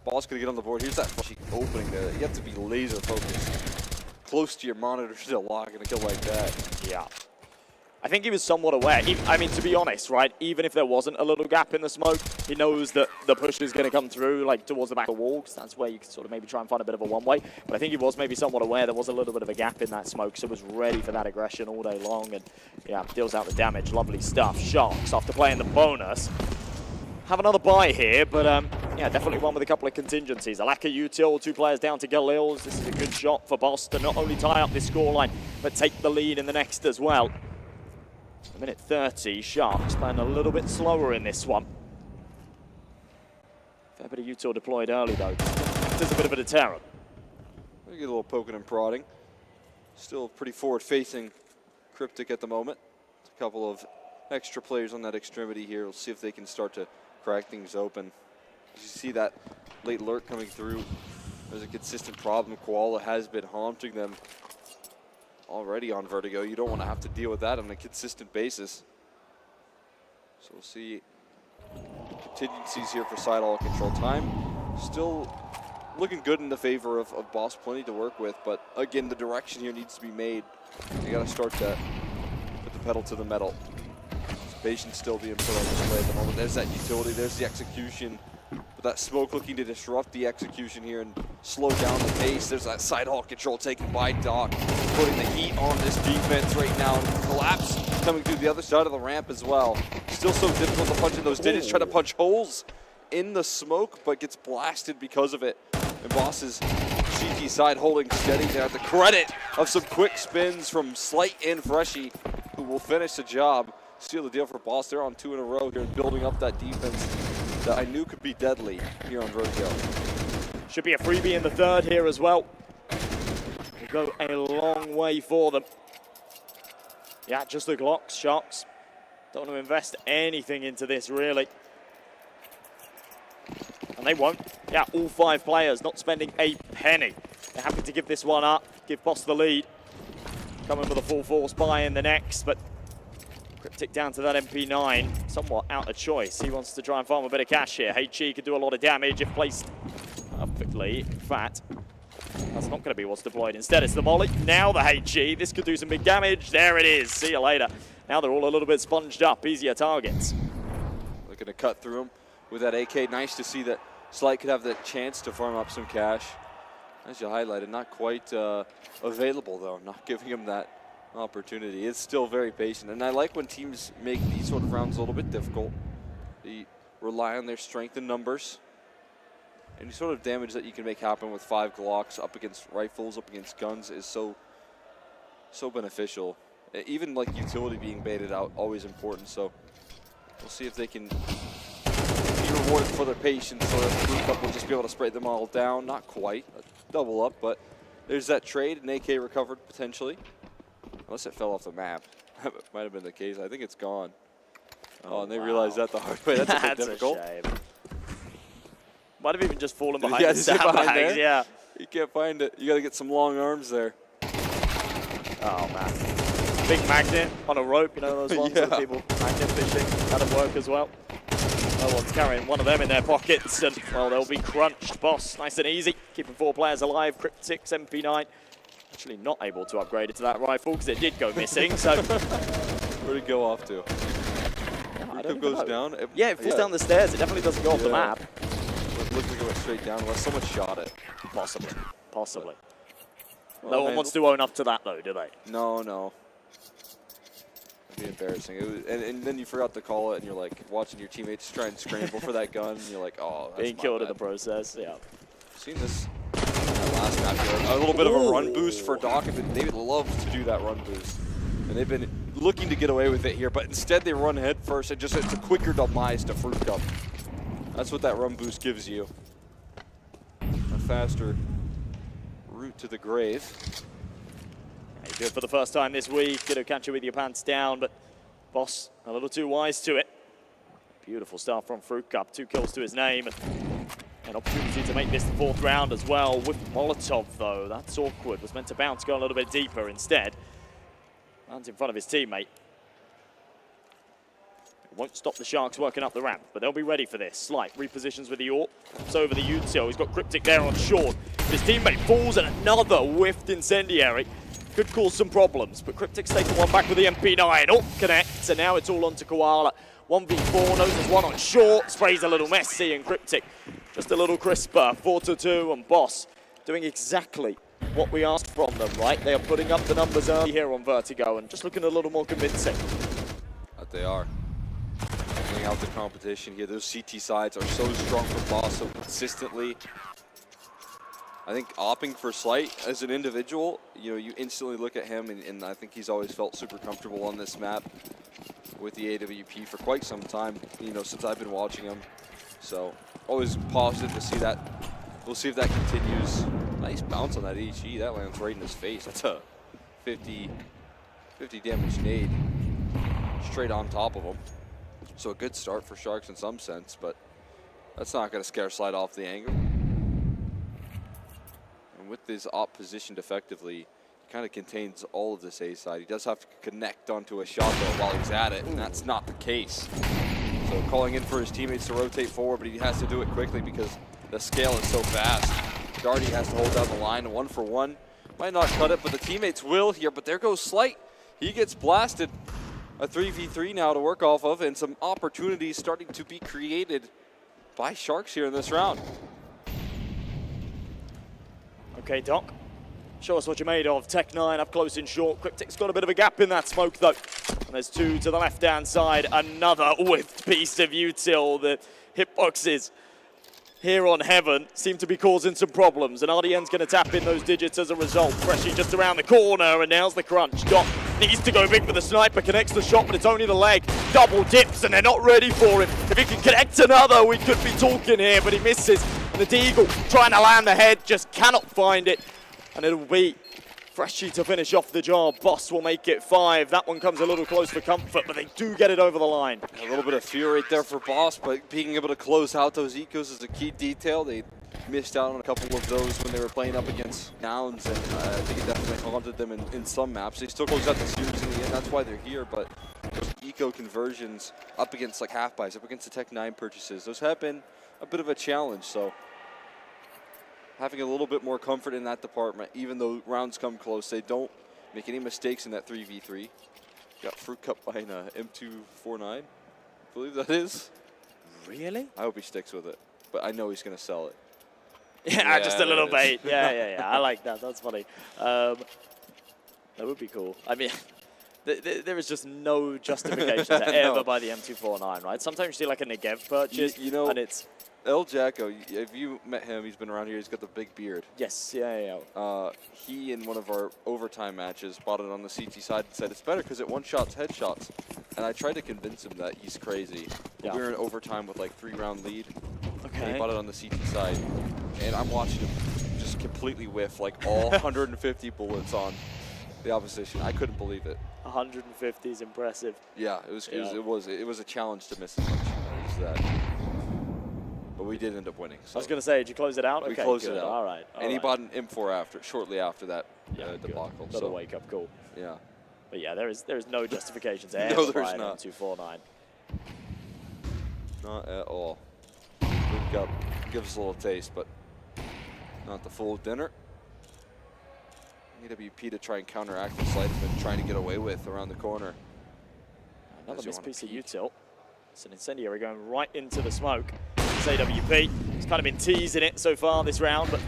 Ball's going to get on the board. Here's that opening there. You have to be laser focused. Close to your monitor to lock in a kill like that. Yeah. I think he was somewhat aware. I mean, to be honest, right, even if there wasn't a little gap in the smoke, he knows that the push is going to come through, like, towards the back of the wall, because that's where you can sort of maybe try and find a bit of a one-way. But I think he was maybe somewhat aware there was a little bit of a gap in that smoke, so was ready for that aggression all day long, and, yeah, deals out the damage. Lovely stuff. Sharks, after playing the bonus, have another buy here, but, yeah, definitely one with a couple of contingencies. A lack of util, 2 players down to Galils. This is a good shot for Boss to not only tie up this scoreline, but take the lead in the next as well. A minute 30, Sharks playing a little bit slower in this one. Fair bit of util deployed early though. There's a bit of a deterrent. We get a little poking and prodding. Still pretty forward-facing Cryptic at the moment. A couple of extra players on that extremity here. We'll see if they can start to crack things open. As you see that late lurk coming through, there's a consistent problem. Koala has been haunting them already on Vertigo. You don't want to have to deal with that on a consistent basis. So we'll see contingencies here for side all control time. Still looking good in the favor of Boss, plenty to work with, but again, the direction here needs to be made. You got to start to put the pedal to the metal. Patience still being put on display at the moment. There's that utility, there's the execution. But that smoke looking to disrupt the execution here and slow down the pace. There's that side hall control taken by Doc, putting the heat on this defense right now. Collapse coming through the other side of the ramp as well. Still so difficult to punch in those digits, try to punch holes in the smoke, but gets blasted because of it. And Boss's CT side holding steady there at the credit of some quick spins from Slight and Freshy, who will finish the job. Seal the deal for Boss. They're on 2 in a row here, building up that defense that I knew could be deadly here on Vertigo. Should be a freebie in the third here as well. Will go a long way for them. Yeah, just the Glocks, Sharks. Don't want to invest anything into this, really. And they won't. Yeah, all 5 players not spending a penny. They're happy to give this one up, give Boss the lead. Coming with a full force buy in the next, but Cryptic down to that MP9, somewhat out of choice. He wants to try and farm a bit of cash here. HE could do a lot of damage if placed perfectly. In fact, that's not going to be what's deployed. Instead, it's the Molly. Now the HE. This could do some big damage. There it is. See you later. Now they're all a little bit sponged up. Easier targets. Looking to cut through him with that AK. Nice to see that Slight could have the chance to farm up some cash. As you highlighted, not quite available, though. Not giving him that opportunity. It's still very patient, and I like when teams make these sort of rounds a little bit difficult. They rely on their strength in numbers. Any sort of damage that you can make happen with 5 Glocks up against rifles, up against guns is so beneficial. Even like utility being baited out, always important. So we'll see if they can be rewarded for their patience, so that the group up will just be able to spray them all down. Not quite a double up, but there's that trade, an AK recovered potentially. Unless it fell off the map. That might have been the case. I think it's gone. Oh, and they realized that the hard way. That's a bit difficult. A shame. Might have even just fallen behind the sandbags, yeah. You can't find it. You got to get some long arms there. Oh, man. Big magnet on a rope, you know those ones that people magnet fishing. That'll work as well. No one's carrying one of them in their pockets, and, well, they'll be crunched. Boss, nice and easy. Keeping 4 players alive. Cryptic, MP9. Actually not able to upgrade it to that rifle because it did go missing, so... Where'd it go off to? It goes down? Yeah, it falls down the stairs. It definitely doesn't go off the map. It looks like it went straight down unless someone shot it. Possibly. Possibly. Well, no one wants to own up to that, though, do they? No, no. It'd be embarrassing. It was, and then you forgot to call it, and you're like watching your teammates try and scramble for that gun, and you're like, oh, that's being killed in the process, yeah. Seen this last map here. A little bit of a run boost for Doc. They would love to do that run boost. And they've been looking to get away with it here, but instead they run head first and just it's a quicker demise to Fruit Cup. That's what that run boost gives you. A faster route to the grave. Yeah, you do it for the first time this week. Gonna catch you with your pants down, but Boss a little too wise to it. Beautiful start from Fruit Cup. 2 kills to his name. An opportunity to make this the 4th round as well with Molotov, though. That's awkward. Was meant to bounce, go a little bit deeper instead. Lands in front of his teammate. It won't stop the Sharks working up the ramp, but they'll be ready for this. Slight repositions with the AWP. It's over the util. He's got Cryptic there on short. His teammate falls and another whiffed incendiary. could cause some problems. But Cryptic's taking one back with the MP9. Oh, connects, and now it's all onto Koala. 1v4, knows there's one on short. Sprays a little messy, and Cryptic just a little crisper. 4-2, and Boss doing exactly what we asked from them, right? They are putting up the numbers early here on Vertigo and just looking a little more convincing. That they are. Bring out the competition here. Those CT sides are so strong for Boss so consistently. I think opting for Slight as an individual, you know, you instantly look at him, and I think he's always felt super comfortable on this map with the AWP for quite some time, you know, since I've been watching him. So always positive to see that. We'll see if that continues. Nice bounce on that HE. That lands right in his face. That's a 50 damage nade straight on top of him. So a good start for Sharks in some sense, but that's not going to scare Slide off the angle. And with this op positioned effectively, he kind of contains all of this A side. He does have to connect onto a shot though while he's at it, and that's not the case. So calling in for his teammates to rotate forward, but he has to do it quickly because the scale is so fast. Darty has to hold down the line, 1-for-1. Might not cut it, but the teammates will here, but there goes Slight. He gets blasted. A 3v3 now to work off of, and some opportunities starting to be created by Sharks here in this round. Okay, Doc. Show us what you're made of. Tech 9 up close and short. Cryptic's got a bit of a gap in that smoke, though. And there's two to the left-hand side. Another whiffed piece of util. The hitboxes here on Heaven seem to be causing some problems. And RDN's going to tap in those digits as a result. Freshie just around the corner, and now's the crunch. Doc needs to go big for the sniper. Connects the shot, but it's only the leg. Double dips, and they're not ready for him. If he can connect another, we could be talking here, but he misses. And the Deagle trying to land the head, just cannot find it. And it'll be Freshie to finish off the job. Boss will make it 5. That one comes a little close for comfort, but they do get it over the line. A little bit of fear right there for Boss, but being able to close out those ecos is a key detail. They missed out on a couple of those when they were playing up against Nouns, and I think it definitely haunted them in some maps. They still closed out the series in the end, that's why they're here, but those eco conversions up against like half buys, up against the Tech 9 purchases, those have been a bit of a challenge, so having a little bit more comfort in that department, even though rounds come close, they don't make any mistakes in that 3v3. Got fruit cup by an M249, I believe that is. Really? I hope he sticks with it, but I know he's going to sell it. Yeah, just a little bait. Yeah. I like that. That's funny. That would be cool. I mean, there is just no justification to ever buy the M249, right? Sometimes you see like a Negev purchase, you know, and it's... El Jacko, have you met him? He's been around here. He's got the big beard. Yes, yeah. He, in one of our overtime matches, bought it on the CT side and said, it's better because it one-shots headshots. And I tried to convince him that he's crazy. Yeah. We were in overtime with like 3-round lead. Okay. And he bought it on the CT side. And I'm watching him just completely whiff like all 150 bullets on the opposition. I couldn't believe it. 150 is impressive. Yeah, it was a challenge to miss as much as that. But we did end up winning. So. I was going to say, did you close it out? We closed it out. All right. And he bought an M4 shortly after that debacle. Little wake-up call. Yeah. But yeah, there is no justification to no, there's not. 249. Not at all. Fruit cup gives us a little taste, but not the full dinner. AWP to try and counteract the Slight has been trying to get away with around the corner. Another missed piece of util. It's an incendiary going right into the smoke. It's AWP. He's kind of been teasing it so far this round, but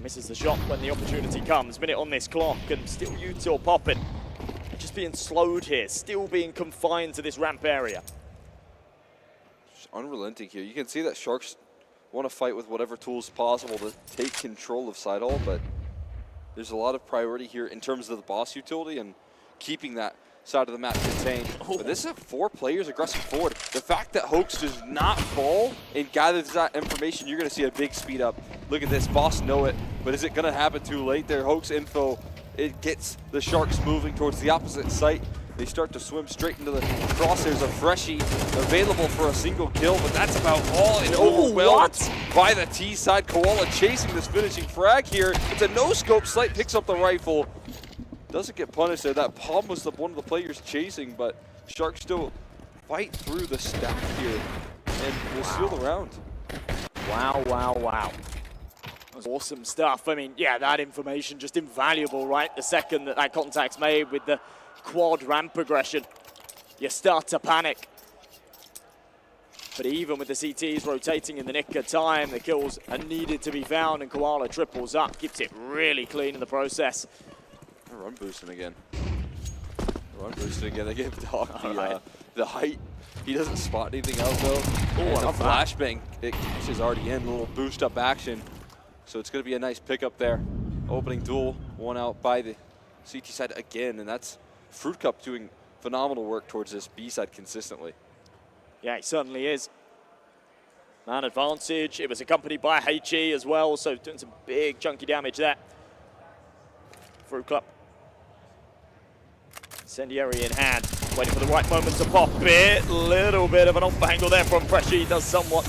misses the shot when the opportunity comes. Minute on this clock, and still util popping. Just being slowed here, still being confined to this ramp area. Just unrelenting here. You can see that Sharks want to fight with whatever tools possible to take control of Sidehall, but there's a lot of priority here in terms of the boss utility and keeping that side of the map contained. But this is 4 players aggressive forward. The fact that Hoax does not fall and gathers that information, you're going to see a big speed up. Look at this, Boss know it, but is it going to happen too late there? Hoax info, it gets the Sharks moving towards the opposite site. They start to swim straight into the crosshairs of Freshie, available for a single kill, but that's about all, and overwhelmed by the T side. Koala chasing this finishing frag here. It's a no-scope. Slight picks up the rifle. Doesn't get punished there. That palm was one of the players chasing, but Sharks still fight through the stack here and will seal the round. Wow. That was awesome stuff. I mean, yeah, that information just invaluable, right? The second that contact's made with the quad ramp progression, you start to panic. But even with the CTs rotating in the nick of time, the kills are needed to be found, and Koala triples up, keeps it really clean in the process. Run boosting again. Run boosting again. They gave Doc the height. He doesn't spot anything else though. Oh, and a flashbang. It is already in. A little boost up action. So it's going to be a nice pickup there. Opening duel, one out by the CT side again, and that's Fruit Cup doing phenomenal work towards this B side consistently. Yeah, he certainly is. Man advantage. It was accompanied by HE as well, so doing some big chunky damage there. Fruit Club. Incendiary in hand, waiting for the right moment to pop it. Little bit of an off angle there from Freshy. Does somewhat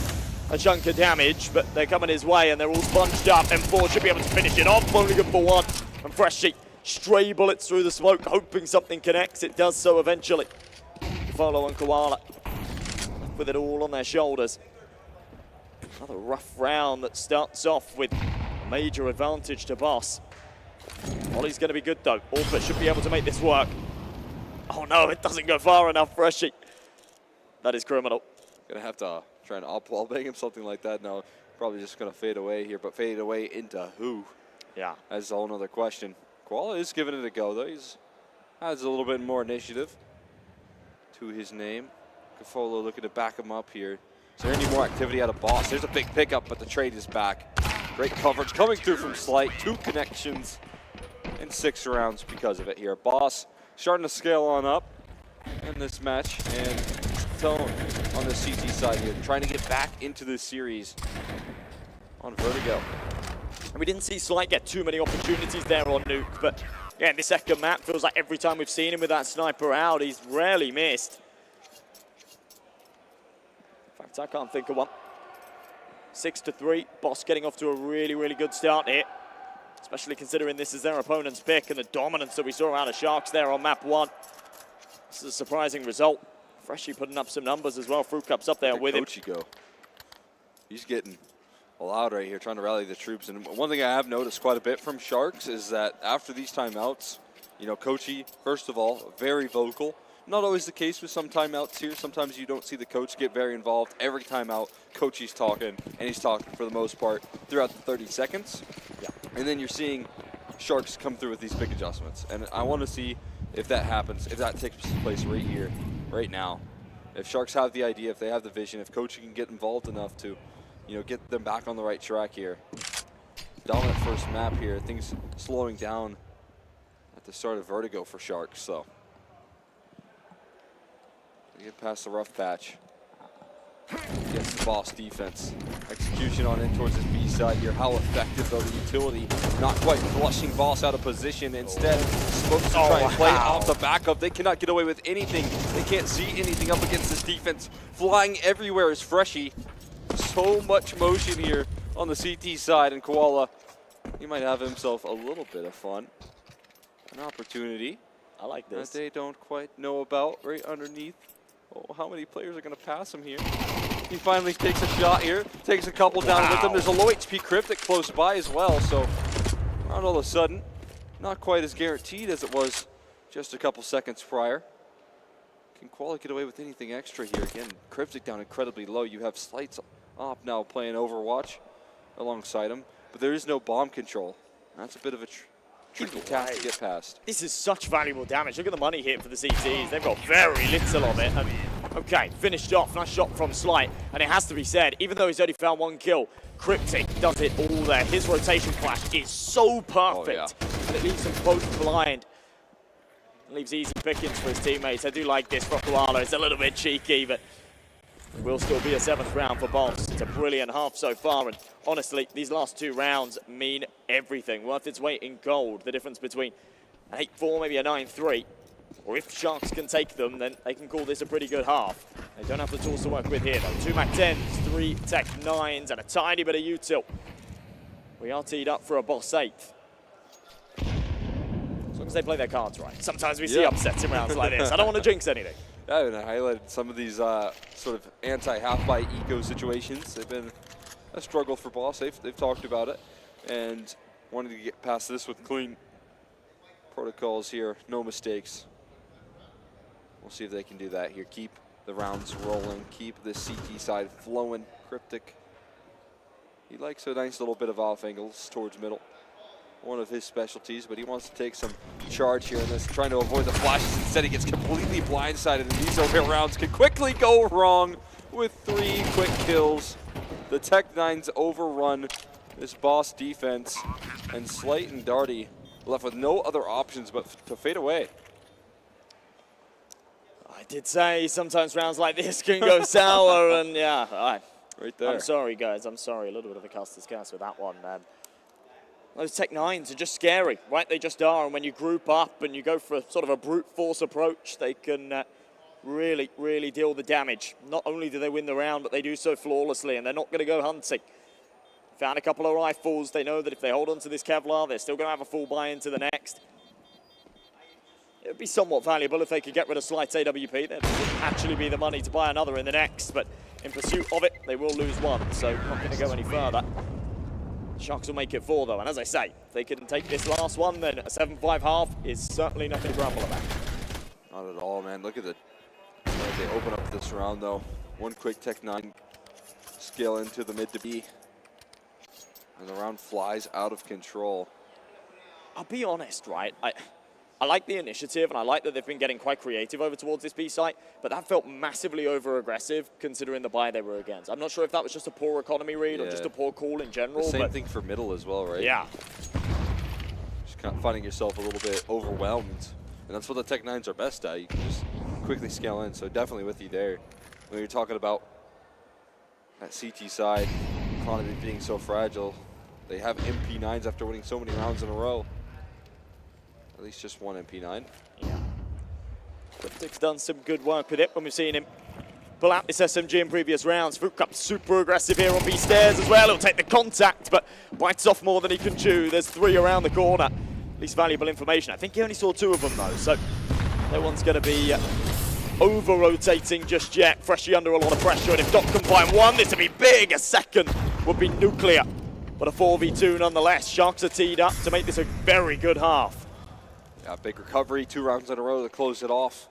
a chunk of damage, but they're coming his way and they're all sponged up. M4 should be able to finish it off. Only good for one. And Freshy, stray bullets through the smoke, hoping something connects. It does so eventually. Follow and Koala with it all on their shoulders. Another rough round that starts off with a major advantage to Boss. Ollie's going to be good though. Orpha should be able to make this work. Oh no, it doesn't go far enough, Freshy. That is criminal. Gonna have to try and up wall bang him, something like that. No, probably just gonna fade away here, but fade away into who? Yeah. That's a whole nother question. Koala is giving it a go though. He's has a little bit more initiative to his name. Kafolo looking to back him up here. Is there any more activity out of Boss? There's a big pickup, but the trade is back. Great coverage coming through from Slight. 2 connections in 6 rounds because of it here. Boss starting to scale on up in this match, and Tone on the CT side here, trying to get back into this series on Vertigo. And we didn't see Slight get too many opportunities there on Nuke, but yeah, in the second map, feels like every time we've seen him with that sniper out, he's rarely missed. In fact, I can't think of one. 6-3, Boss getting off to a really, really good start here. Especially considering this is their opponent's pick and the dominance that we saw out of Sharks there on map 1. This is a surprising result. Freshy putting up some numbers as well. Fruit Cup's up there with him. Go. He's getting loud right here, trying to rally the troops. And one thing I have noticed quite a bit from Sharks is that after these timeouts, you know, Coachy, first of all, very vocal. Not always the case with some timeouts here. Sometimes you don't see the coach get very involved. Every timeout, Coachy's talking, and he's talking for the most part throughout the 30 seconds. Yeah. And then you're seeing Sharks come through with these big adjustments. And I want to see if that happens, if that takes place right here, right now. If Sharks have the idea, if they have the vision, if Coachy can get involved enough to, you know, get them back on the right track here. Dominant first map here. Things slowing down at the start of Vertigo for Sharks, so. They get past the rough patch. Gets the Boss defense. Execution on in towards his B side here. How effective though the utility. Not quite flushing Boss out of position. Instead, supposed to try and play off the backup. They cannot get away with anything. They can't see anything up against this defense. Flying everywhere is Freshy. So much motion here on the CT side, and Koala, he might have himself a little bit of fun. An opportunity. I like this. That they don't quite know about right underneath. Oh, how many players are going to pass him here? He finally takes a shot here, takes a couple down with him. There's a low HP Cryptic close by as well, so all of a sudden, not quite as guaranteed as it was just a couple seconds prior. Can Koala get away with anything extra here? Again, Cryptic down incredibly low. You have Slights up now playing Overwatch alongside him, but there is no bomb control. That's a bit of a tricky task to get past. This is such valuable damage. Look at the money hit for the CTs. They've got very little of it. And, okay, finished off. Nice shot from Slight. And it has to be said, even though he's only found 1 kill, Cryptic does it all there. His rotation flash is so perfect. And it leaves them both blind. It leaves easy pickings for his teammates. I do like this for Koala. It's a little bit cheeky, but it will still be a 7th round for Boss. It's a brilliant half so far, and honestly, these last 2 rounds mean everything. Worth its weight in gold. The difference between an 8-4, maybe a 9-3, or if Sharks can take them, then they can call this a pretty good half. They don't have the tools to work with here, though. 2 Mac 10s, 3 Tech 9s, and a tiny bit of util. We are teed up for a Boss 8th. As long as they play their cards right. Sometimes we see upsets in rounds like this. I don't want to jinx anything. Yeah, and I highlighted some of these sort of anti-half-by eco situations. They've been a struggle for Boss. They've talked about it. and wanting to get past this with clean protocols here, no mistakes. We'll see if they can do that here. Keep the rounds rolling, keep the CT side flowing. Cryptic, he likes a nice little bit of off angles towards middle. One of his specialties, but he wants to take some charge here in this, trying to avoid the flashes. Instead, he gets completely blindsided, and these overhead rounds can quickly go wrong with 3 quick kills. The Tech-9s overrun this boss defense, and Slight and Darty left with no other options but to fade away. I did say sometimes rounds like this can go sour, and yeah, right there. I'm sorry, guys. I'm sorry. A little bit of a Custer's curse with that one. Those Tech-9s are just scary, right? They just are. And when you group up and you go for sort of a brute force approach, they can really, really deal the damage. Not only do they win the round, but they do so flawlessly, and they're not going to go hunting. Found a couple of rifles. They know that if they hold on to this Kevlar, they're still going to have a full buy into the next. It would be somewhat valuable if they could get rid of Slight's AWP. That would actually be the money to buy another in the next, but in pursuit of it, they will lose one, so not going to go any further. Sharks will make it 4, though, and as I say, if they can take this last one, then a 7-5 half is certainly nothing to grumble about. Not at all, man. Look at the way they open up this round, though. One quick Tech-9 scale into the mid to B, and the round flies out of control. I'll be honest, right? I like the initiative, and I like that they've been getting quite creative over towards this B site, but that felt massively over-aggressive considering the buy they were against. I'm not sure if that was just a poor economy read or just a poor call in general. The same thing for middle as well, right? Yeah. Just kind of finding yourself a little bit overwhelmed, and that's what the Tech-9s are best at. You can just quickly scale in, so definitely with you there. When you're talking about that CT side, economy being so fragile, they have MP9s after winning so many rounds in a row. At least just one MP9. Yeah. Cryptic's done some good work with it when we've seen him pull out this SMG in previous rounds. Fukup super aggressive here on B stairs as well. He'll take the contact, but bites off more than he can chew. There's 3 around the corner. At least valuable information. I think he only saw 2 of them though, so no one's going to be over-rotating just yet. Freshly under a lot of pressure, and if Doc can find one, this would be big. A second would be nuclear, but a 4v2 nonetheless. Sharks are teed up to make this a very good half. Yeah, big recovery, 2 rounds in a row to close it off.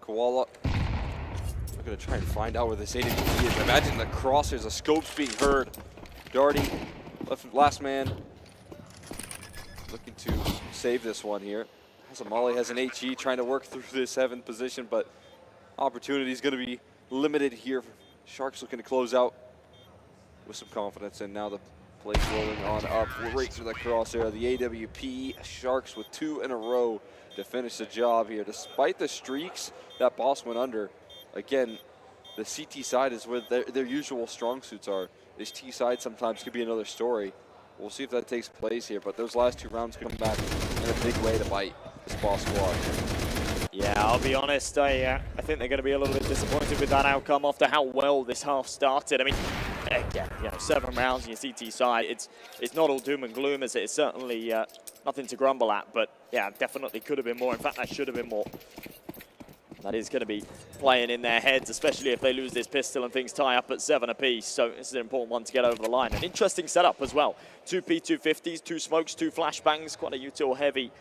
Koala, we're going to try and find out where this AWP is. Imagine the crosshairs, the scopes being heard. Darty, last man, looking to save this one here. Molly has an HE trying to work through this 7th position, but opportunity is going to be limited here. Sharks looking to close out with some confidence, and now the plays rolling on up right to the crosshair. The AWP Sharks with 2 in a row to finish the job here. Despite the streaks that Boss went under, again, the CT side is where their usual strong suits are. This T side sometimes could be another story. We'll see if that takes place here, but those last 2 rounds come back in a big way to bite this Boss squad. Yeah, I'll be honest, I think they're going to be a little bit disappointed with that outcome after how well this half started. I mean, again, 7 rounds in your CT side, it's not all doom and gloom, as it's certainly nothing to grumble at, but yeah, definitely could have been more. In fact, that should have been more. That is going to be playing in their heads, especially if they lose this pistol and things tie up at 7 apiece. So this is an important one to get over the line. An interesting setup as well. 2 P250s, 2 smokes, 2 flashbangs, quite a util-heavy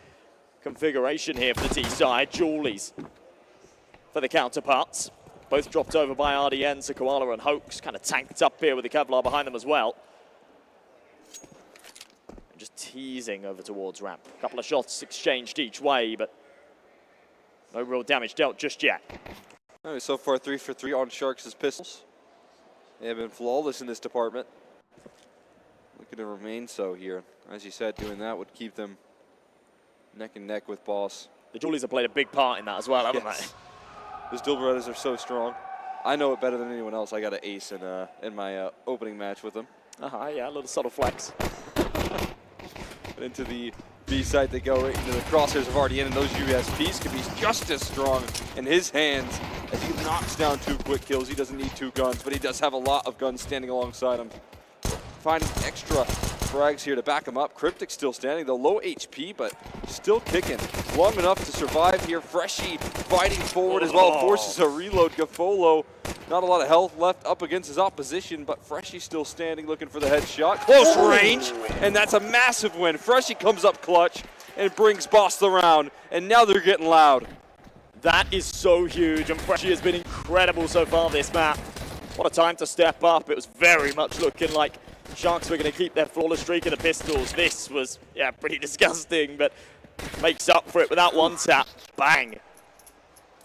configuration here for the T side. Julies for the counterparts. Both dropped over by RDN, so Koala and Hoax kind of tanked up here with the Kevlar behind them as well. And just teasing over towards ramp. A couple of shots exchanged each way, but no real damage dealt just yet. Right, so far 3 for 3 on Sharks' pistols. They have been flawless in this department. Looking to remain so here. As you said, doing that would keep them neck and neck with Boss. The Julies have played a big part in that as well, haven't they? Those dual brothers are so strong. I know it better than anyone else. I got an ace in my opening match with them. Yeah, a little subtle flex. But into the B side they go, right into the crosshairs of RDN, and those USPs can be just as strong in his hands as he knocks down 2 quick kills. He doesn't need 2 guns, but he does have a lot of guns standing alongside him. Finding extra frags here to back him up. Cryptic still standing, though low HP, but still kicking. Long enough to survive here. Freshie fighting forward as well, forces a reload. Gafolo, not a lot of health left up against his opposition, but Freshie still standing, looking for the headshot. Close range, and that's a massive win. Freshie comes up clutch and brings Boss the round, and now they're getting loud. That is so huge, and Freshie has been incredible so far this map. What a time to step up. It was very much looking like Sharks were going to keep their flawless streak of the pistols. This was, yeah, pretty disgusting, but makes up for it with that one tap. Bang.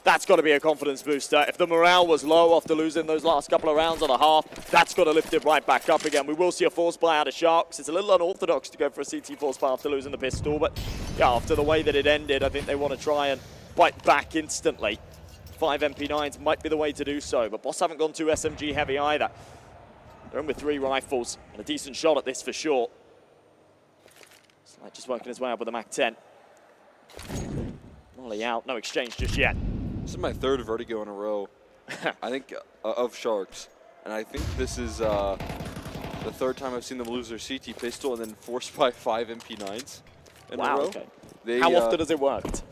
That's got to be a confidence booster. If the morale was low after losing those last couple of rounds on a half, that's got to lift it right back up again. We will see a force buy out of Sharks. It's a little unorthodox to go for a CT force buy after losing the pistol, but yeah, after the way that it ended, I think they want to try and bite back instantly. 5 MP9s might be the way to do so, but Boss haven't gone too SMG heavy either. They're in with 3 rifles and a decent shot at this for sure. Slight just working his way up with a MAC-10. Molly out, no exchange just yet. This is my 3rd Vertigo in a row, I think, of Sharks. And I think this is the 3rd time I've seen them lose their CT pistol and then forced by 5 MP9s in a row. Okay. They, how often has it worked?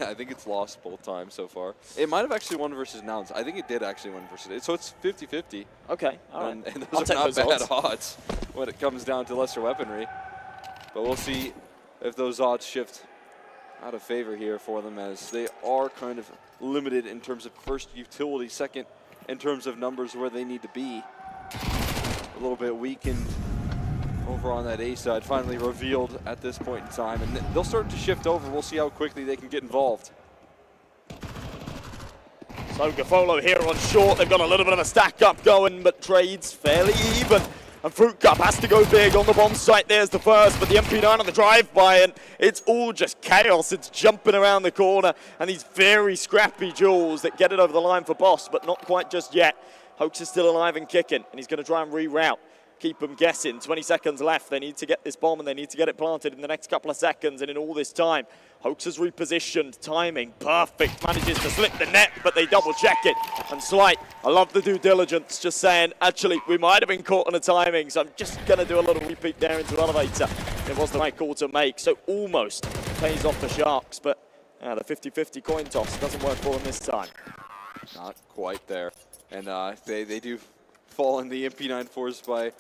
I think it's lost both times so far. It might have actually won versus Nouns. I think it did actually win versus it. So it's 50-50. Okay, all right. And those are not bad odds when it comes down to lesser weaponry. But we'll see if those odds shift out of favor here for them, as they are kind of limited in terms of first utility, second in terms of numbers where they need to be. A little bit weakened over on that A side, finally revealed at this point in time, and they'll start to shift over. We'll see how quickly they can get involved. So Gafolo here on short. They've got a little bit of a stack up going, but trades fairly even. And Fruit Cup has to go big on the bomb site. There's the first, but the MP9 on the drive-by, and it's all just chaos. It's jumping around the corner, and these very scrappy duels that get it over the line for Boss, but not quite just yet. Hoax is still alive and kicking, and he's going to try and reroute. Keep them guessing. 20 seconds left. They need to get this bomb, and they need to get it planted in the next couple of seconds. And in all this time, Hoax has repositioned. Timing perfect. Manages to slip the net, but they double check it. And Slight, I love the due diligence. Just saying, actually, we might have been caught on a timing, so I'm just going to do a little repeat there into elevator. It was the right call to make, so almost pays off the Sharks, but the 50-50 coin toss doesn't work for them this time. Not quite there. And they do fall in the MP9 force by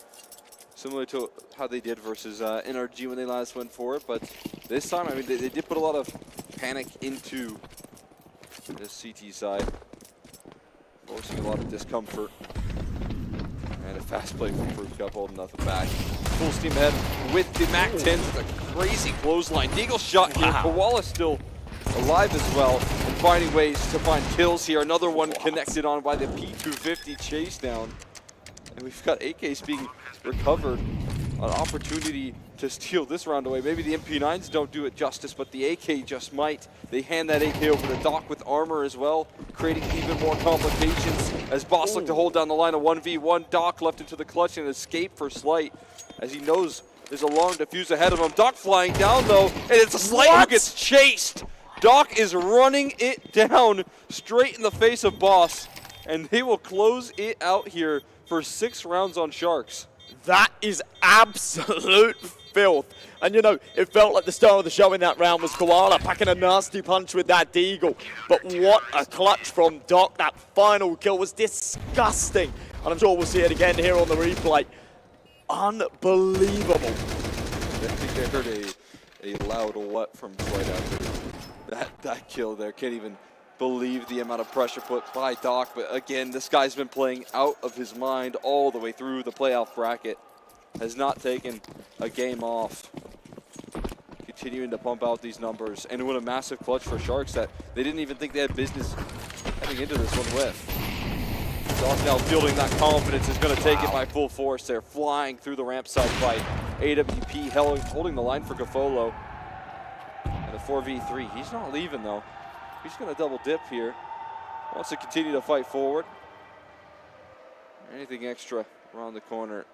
similar to how they did versus NRG when they last went for it, but this time, I mean, they did put a lot of panic into the CT side, forcing a lot of discomfort. And a fast play from Fruit Cup holding nothing back. Full steam ahead with the MAC-10. It's a crazy clothesline. Deagle shot here. Koala still alive as well, and finding ways to find kills here. Another one connected on by the P250 chase down. And we've got AKs being recovered. An opportunity to steal this round away. Maybe the MP9s don't do it justice, but the AK just might. They hand that AK over to Doc with armor as well, creating even more complications as Boss look to hold down the line of 1v1. Doc left into the clutch and escape for Slight, as he knows there's a long defuse ahead of him. Doc flying down though, and it's a Slight who gets chased. Doc is running it down straight in the face of Boss, and they will close it out here for 6 rounds on Sharks. That is absolute filth. And you know, it felt like the star of the show in that round was Koala packing a nasty punch with that Deagle. But what a clutch from Doc. That final kill was disgusting. And I'm sure we'll see it again here on the replay. Unbelievable. I think they heard a loud what from Slight after that kill there. Can't even believe the amount of pressure put by Doc, but again, this guy's been playing out of his mind all the way through the playoff bracket. Has not taken a game off. Continuing to pump out these numbers, and win a massive clutch for Sharks that they didn't even think they had business heading into this one with. Doc now fielding that confidence, is going to take it by full force. They're flying through the ramp side fight. AWP holding the line for Gafolo. And a 4v3. He's not leaving though. He's going to double dip here. Wants to continue to fight forward. Anything extra around the corner.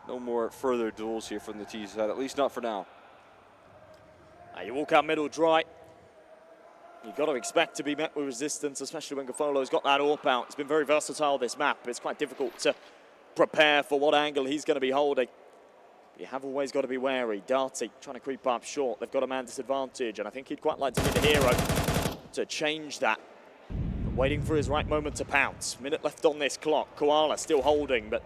No more further duels here from the T side, at least not for now. You walk out middle dry. You've got to expect to be met with resistance, especially when Gafolo's got that AWP out. It's been very versatile this map. It's quite difficult to prepare for what angle he's going to be holding. You have always got to be wary. Darty trying to creep up short. They've got a man disadvantage, and I think he'd quite like to be the hero to change that. Waiting for his right moment to pounce. Minute left on this clock. Koala still holding, but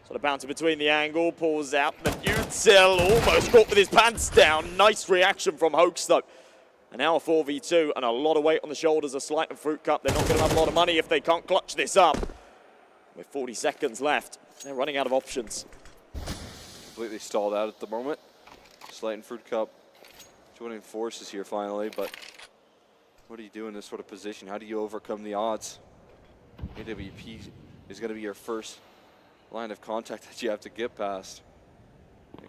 sort of bouncing between the angle. Pulls out. The Util almost caught with his pants down. Nice reaction from Hoax, though. And now a 4v2 and a lot of weight on the shoulders of Slight and Fruit Cup. They're not going to have a lot of money if they can't clutch this up. With 40 seconds left, they're running out of options. Completely stalled out at the moment. Slight and Fruit Cup joining forces here finally, but what do you do in this sort of position? How do you overcome the odds? AWP is going to be your first line of contact that you have to get past.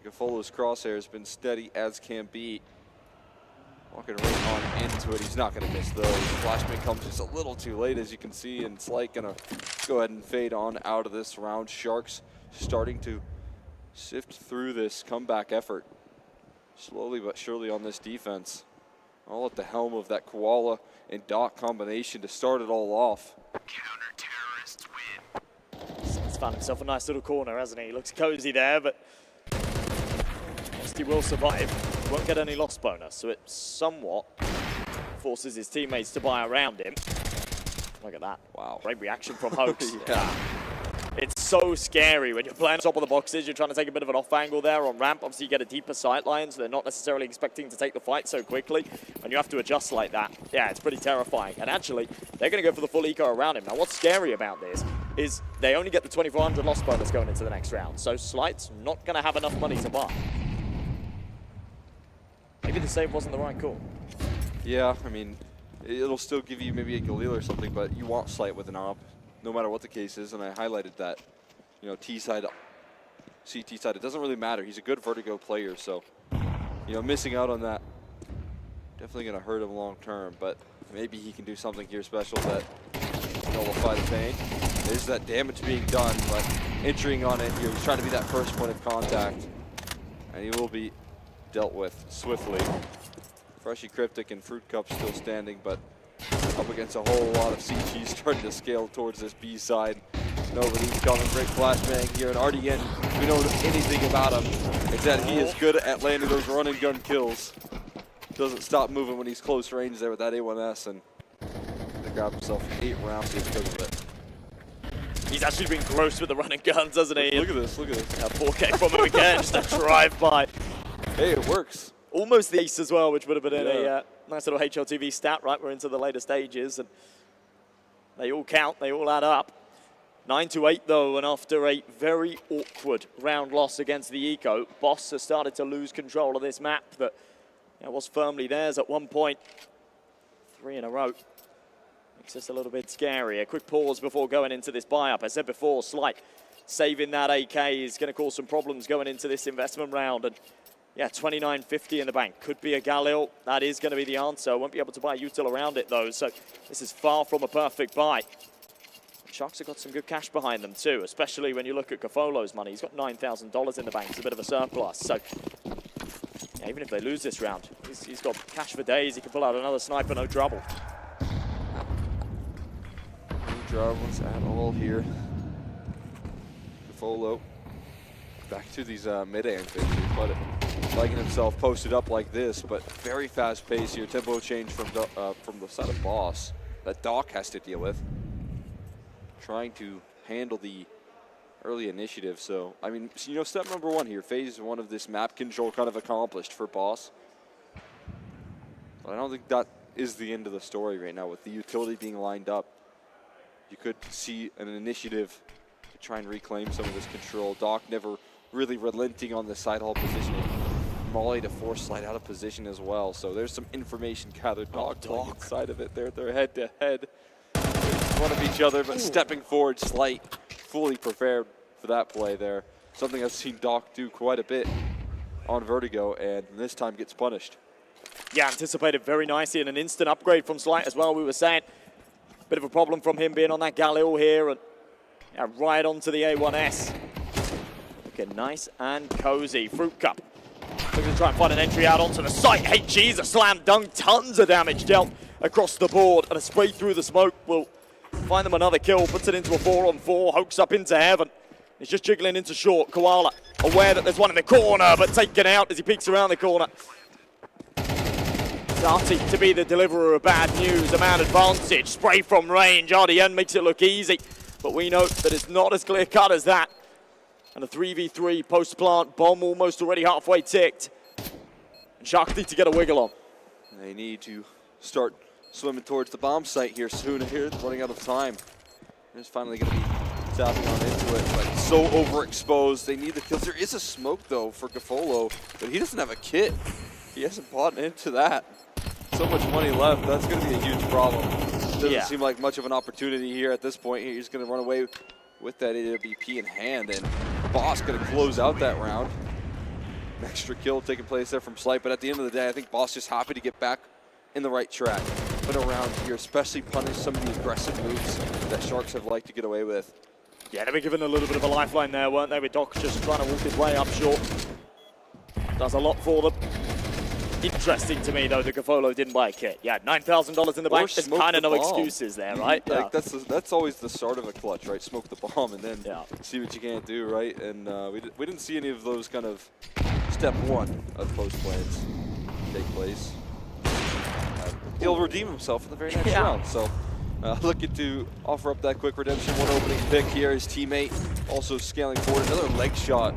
Gafolo's crosshair has been steady as can be. Walking right on into it. He's not going to miss those. Flashbang comes just a little too late, as you can see, and Slight going to go ahead and fade on out of this round. Sharks starting to sift through this comeback effort. Slowly but surely on this defense. All at the helm of that Koala and Doc combination to start it all off. Counter-terrorists win. He's found himself a nice little corner, hasn't he? He looks cozy there, but he will survive. Won't get any loss bonus, so it somewhat forces his teammates to buy around him. Look at that. Wow. Great reaction from Hoax. Yeah. It's so scary when you're playing on top of the boxes. You're trying to take a bit of an off angle there on ramp. Obviously, you get a deeper sight line, so they're not necessarily expecting to take the fight so quickly. When you have to adjust like that, yeah, it's pretty terrifying. And actually, they're going to go for the full eco around him. Now, what's scary about this is they only get the 2,400 loss bonus going into the next round. So Slight's not going to have enough money to buy. Maybe the save wasn't the right call. Yeah, I mean, it'll still give you maybe a Galil or something, but you want Slight with an op, no matter what the case is, and I highlighted that. You know, T-side, CT side, it doesn't really matter. He's a good vertigo player, so, you know, missing out on that, definitely going to hurt him long term, but maybe he can do something here special that nullify the pain. There's that damage being done, but entering on it here, he's trying to be that first point of contact, and he will be dealt with swiftly. Freshy Cryptic and Fruit Cup still standing, but up against a whole lot of CG starting to scale towards this B side. Nobody's coming. Great flashbang here, and RDN, we know anything about him, is that he is good at landing those run and gun kills. Doesn't stop moving when he's close range there with that A1S, and to grab himself 8 rounds here because of it. He's actually been gross with the run and guns, hasn't he? Look at this, look at this. A 4K from him again, just a drive-by. Hey, it works. Almost the ace as well, which would have been Yeah. a nice little HLTV stat, right? We're into the later stages, and they all count, they all add up. 9-8 though, and after a very awkward round loss against the Eco, Boss has started to lose control of this map that was firmly theirs at one point. 3 in a row. Makes this a little bit scary. A quick pause before going into this buy-up. I said before, Slight saving that AK is going to cause some problems going into this investment round, and yeah, 29.50 in the bank. Could be a Galil. That is going to be the answer. Won't be able to buy a util around it, though, so this is far from a perfect buy. Sharks have got some good cash behind them, too, especially when you look at Gafolo's money. He's got $9,000 in the bank. It's a bit of a surplus, so yeah, even if they lose this round, he's got cash for days. He can pull out another sniper, no trouble. No dramas at all here. Gafolo back to these mid-air things. But liking himself posted up like this, but very fast pace here. Tempo change from the side of Boss that Doc has to deal with. Trying to handle the early initiative. So, I mean, you know, step number 1 here, phase 1 of this map control kind of accomplished for Boss. But I don't think that is the end of the story right now. With the utility being lined up, you could see an initiative to try and reclaim some of this control. Doc never really relenting on the side hall positioning. Molly to force Slight out of position as well. So there's some information gathered. Doc inside of it. They're head to head in front of each other, but stepping forward, Slight fully prepared for that play there. Something I've seen Doc do quite a bit on Vertigo, and this time gets punished. Yeah, anticipated very nicely, and an instant upgrade from Slight as well, we were saying. Bit of a problem from him being on that Galil here, and yeah, right onto the A1S. Looking nice and cozy. Fruit Cup looking to try and find an entry out onto the site. Hey, geez, a slam dunk. Tons of damage dealt across the board, and a spray through the smoke will find them another kill. Puts it into a 4-on-4. Hoax up into heaven. He's just jiggling into short. Koala aware that there's one in the corner, but taken out as he peeks around the corner. Starting to be the deliverer of bad news, a man advantage, spray from range, RDN makes it look easy, but we know that it's not as clear cut as that. And a 3v3 post-plant bomb almost already halfway ticked. And Sharks need to get a wiggle on. They need to start swimming towards the bomb site here soon. Here, running out of time. It's finally going to be tapping on into it, but so overexposed. They need the kills. There is a smoke, though, for Gafolo, but he doesn't have a kit. He hasn't bought into that. So much money left. That's going to be a huge problem. Doesn't seem like much of an opportunity here at this point. He's going to run away with that AWP in hand, and Boss going to close out that round. An extra kill taking place there from Slight, but at the end of the day, I think Boss just happy to get back in the right track. But around here, especially punish some of the aggressive moves that Sharks have liked to get away with. Yeah, they were given a little bit of a lifeline there, weren't they, with Doc just trying to walk his way up short. Does a lot for them. Interesting to me, though, that Gafolo didn't buy a kit. Yeah, $9,000 in the bank. There's kind of no excuses there, right? Like, that's always the start of a clutch, right? Smoke the bomb and then see what you can't do, right? And we didn't see any of those kind of step one of post plans take place. He'll redeem himself in the very next round. So looking to offer up that quick redemption. One opening pick here. His teammate also scaling forward. Another leg shot.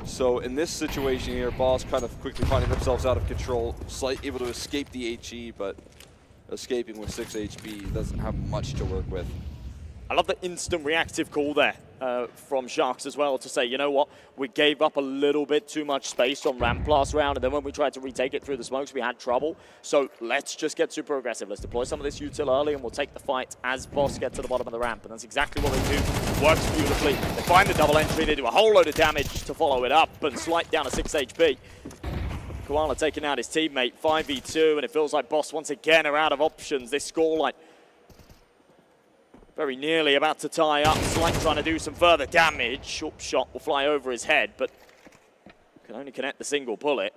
So in this situation here, Boss kind of quickly finding themselves out of control. Slight able to escape the HE, but escaping with 6 HP doesn't have much to work with. I love the instant reactive call there from Sharks as well to say, you know what, we gave up a little bit too much space on ramp last round, and then when we tried to retake it through the smokes, we had trouble. So let's just get super aggressive. Let's deploy some of this util early, and we'll take the fight as Boss gets to the bottom of the ramp. And that's exactly what they do. Works beautifully. They find the double entry. They do a whole load of damage to follow it up, and Slight down to 6 HP. Koala taking out his teammate, 5v2, and it feels like Boss once again are out of options. This scoreline very nearly about to tie up. Slight trying to do some further damage. Short shot will fly over his head, but can only connect the single bullet.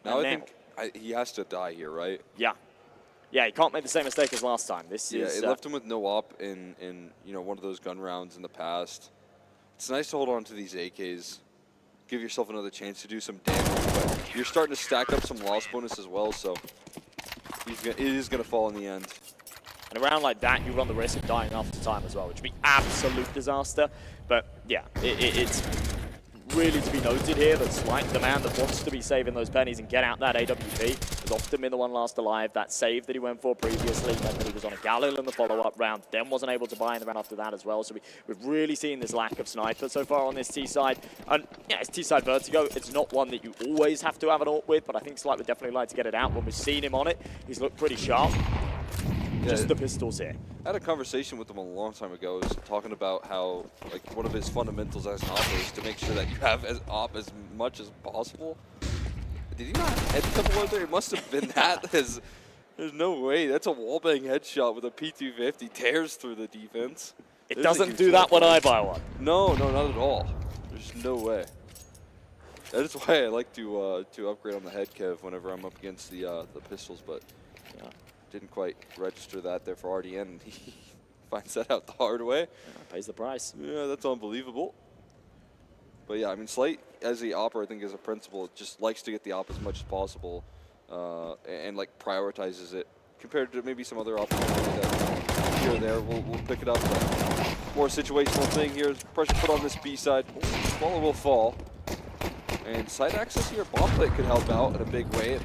Now I think he has to die here, right? Yeah. Yeah, he can't make the same mistake as last time. This is... it left him with no op in one of those gun rounds in the past. It's nice to hold on to these AKs. Give yourself another chance to do some damage, but you're starting to stack up some loss bonus as well, so it is going to fall in the end. And around like that, you run the risk of dying after time as well, which would be absolute disaster. But yeah, it's really to be noted here that Slight, the man that wants to be saving those pennies and get out that AWP, has often been the one last alive. That save that he went for previously meant that he was on a Galil in the follow-up round, then wasn't able to buy in the round after that as well. So we've really seen this lack of sniper so far on this T-side. And yeah, it's T-side Vertigo. It's not one that you always have to have an AWP with, but I think Slight would definitely like to get it out. When we've seen him on it, he's looked pretty sharp. Just the pistols here. I had a conversation with him a long time ago, talking about how one of his fundamentals as an operator is to make sure that you have as much as possible. Did he not head a couple of there? It must have been that. There's no way. That's a wallbang headshot with a P250. Tears through the defense. It doesn't do that when I buy one. No, not at all. There's no way. That is why I like to upgrade on the head Kev whenever I'm up against the pistols, but yeah. Didn't quite register that there for RDN, and he finds that out the hard way. Yeah, pays the price. Yeah, that's unbelievable. But yeah, I mean, Slight, as the operator, I think as a principal, just likes to get the op as much as possible and prioritizes it compared to maybe some other opportunities that here or there. We'll pick it up. But more situational thing here. Pressure put on this B side. Baller will fall. And side access here, bomb plate could help out in a big way.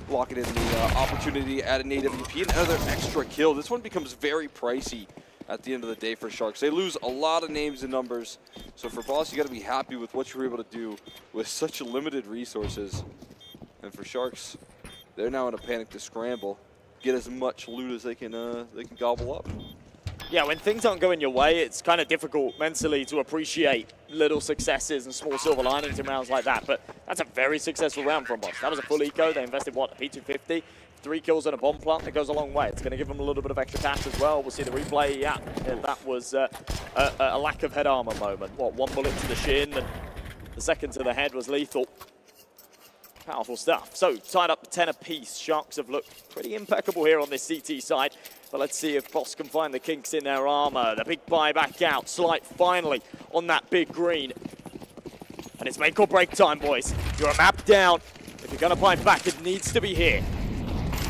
Locking in the opportunity at an AWP, another extra kill. This one becomes very pricey at the end of the day for Sharks. They lose a lot of names and numbers. So for Boss, you got to be happy with what you were able to do with such limited resources. And for Sharks, they're now in a panic to scramble, get as much loot as they can gobble up. Yeah, when things aren't going your way, it's kind of difficult mentally to appreciate little successes and small silver linings in rounds like that. But that's a very successful round from Boss. That was a full eco. They invested, what, a P250? 3 kills and a bomb plant. That goes a long way. It's going to give them a little bit of extra cash as well. We'll see the replay. Yeah, that was a lack of head armor moment. What, 1 bullet to the shin and the second to the head was lethal. Powerful stuff. So, tied up 10 apiece. Sharks have looked pretty impeccable here on this CT side. But let's see if Boss can find the kinks in their armor. The big buy back out. Slight finally on that big green. And it's make or break time, boys. You're a map down. If you're going to fight back, it needs to be here.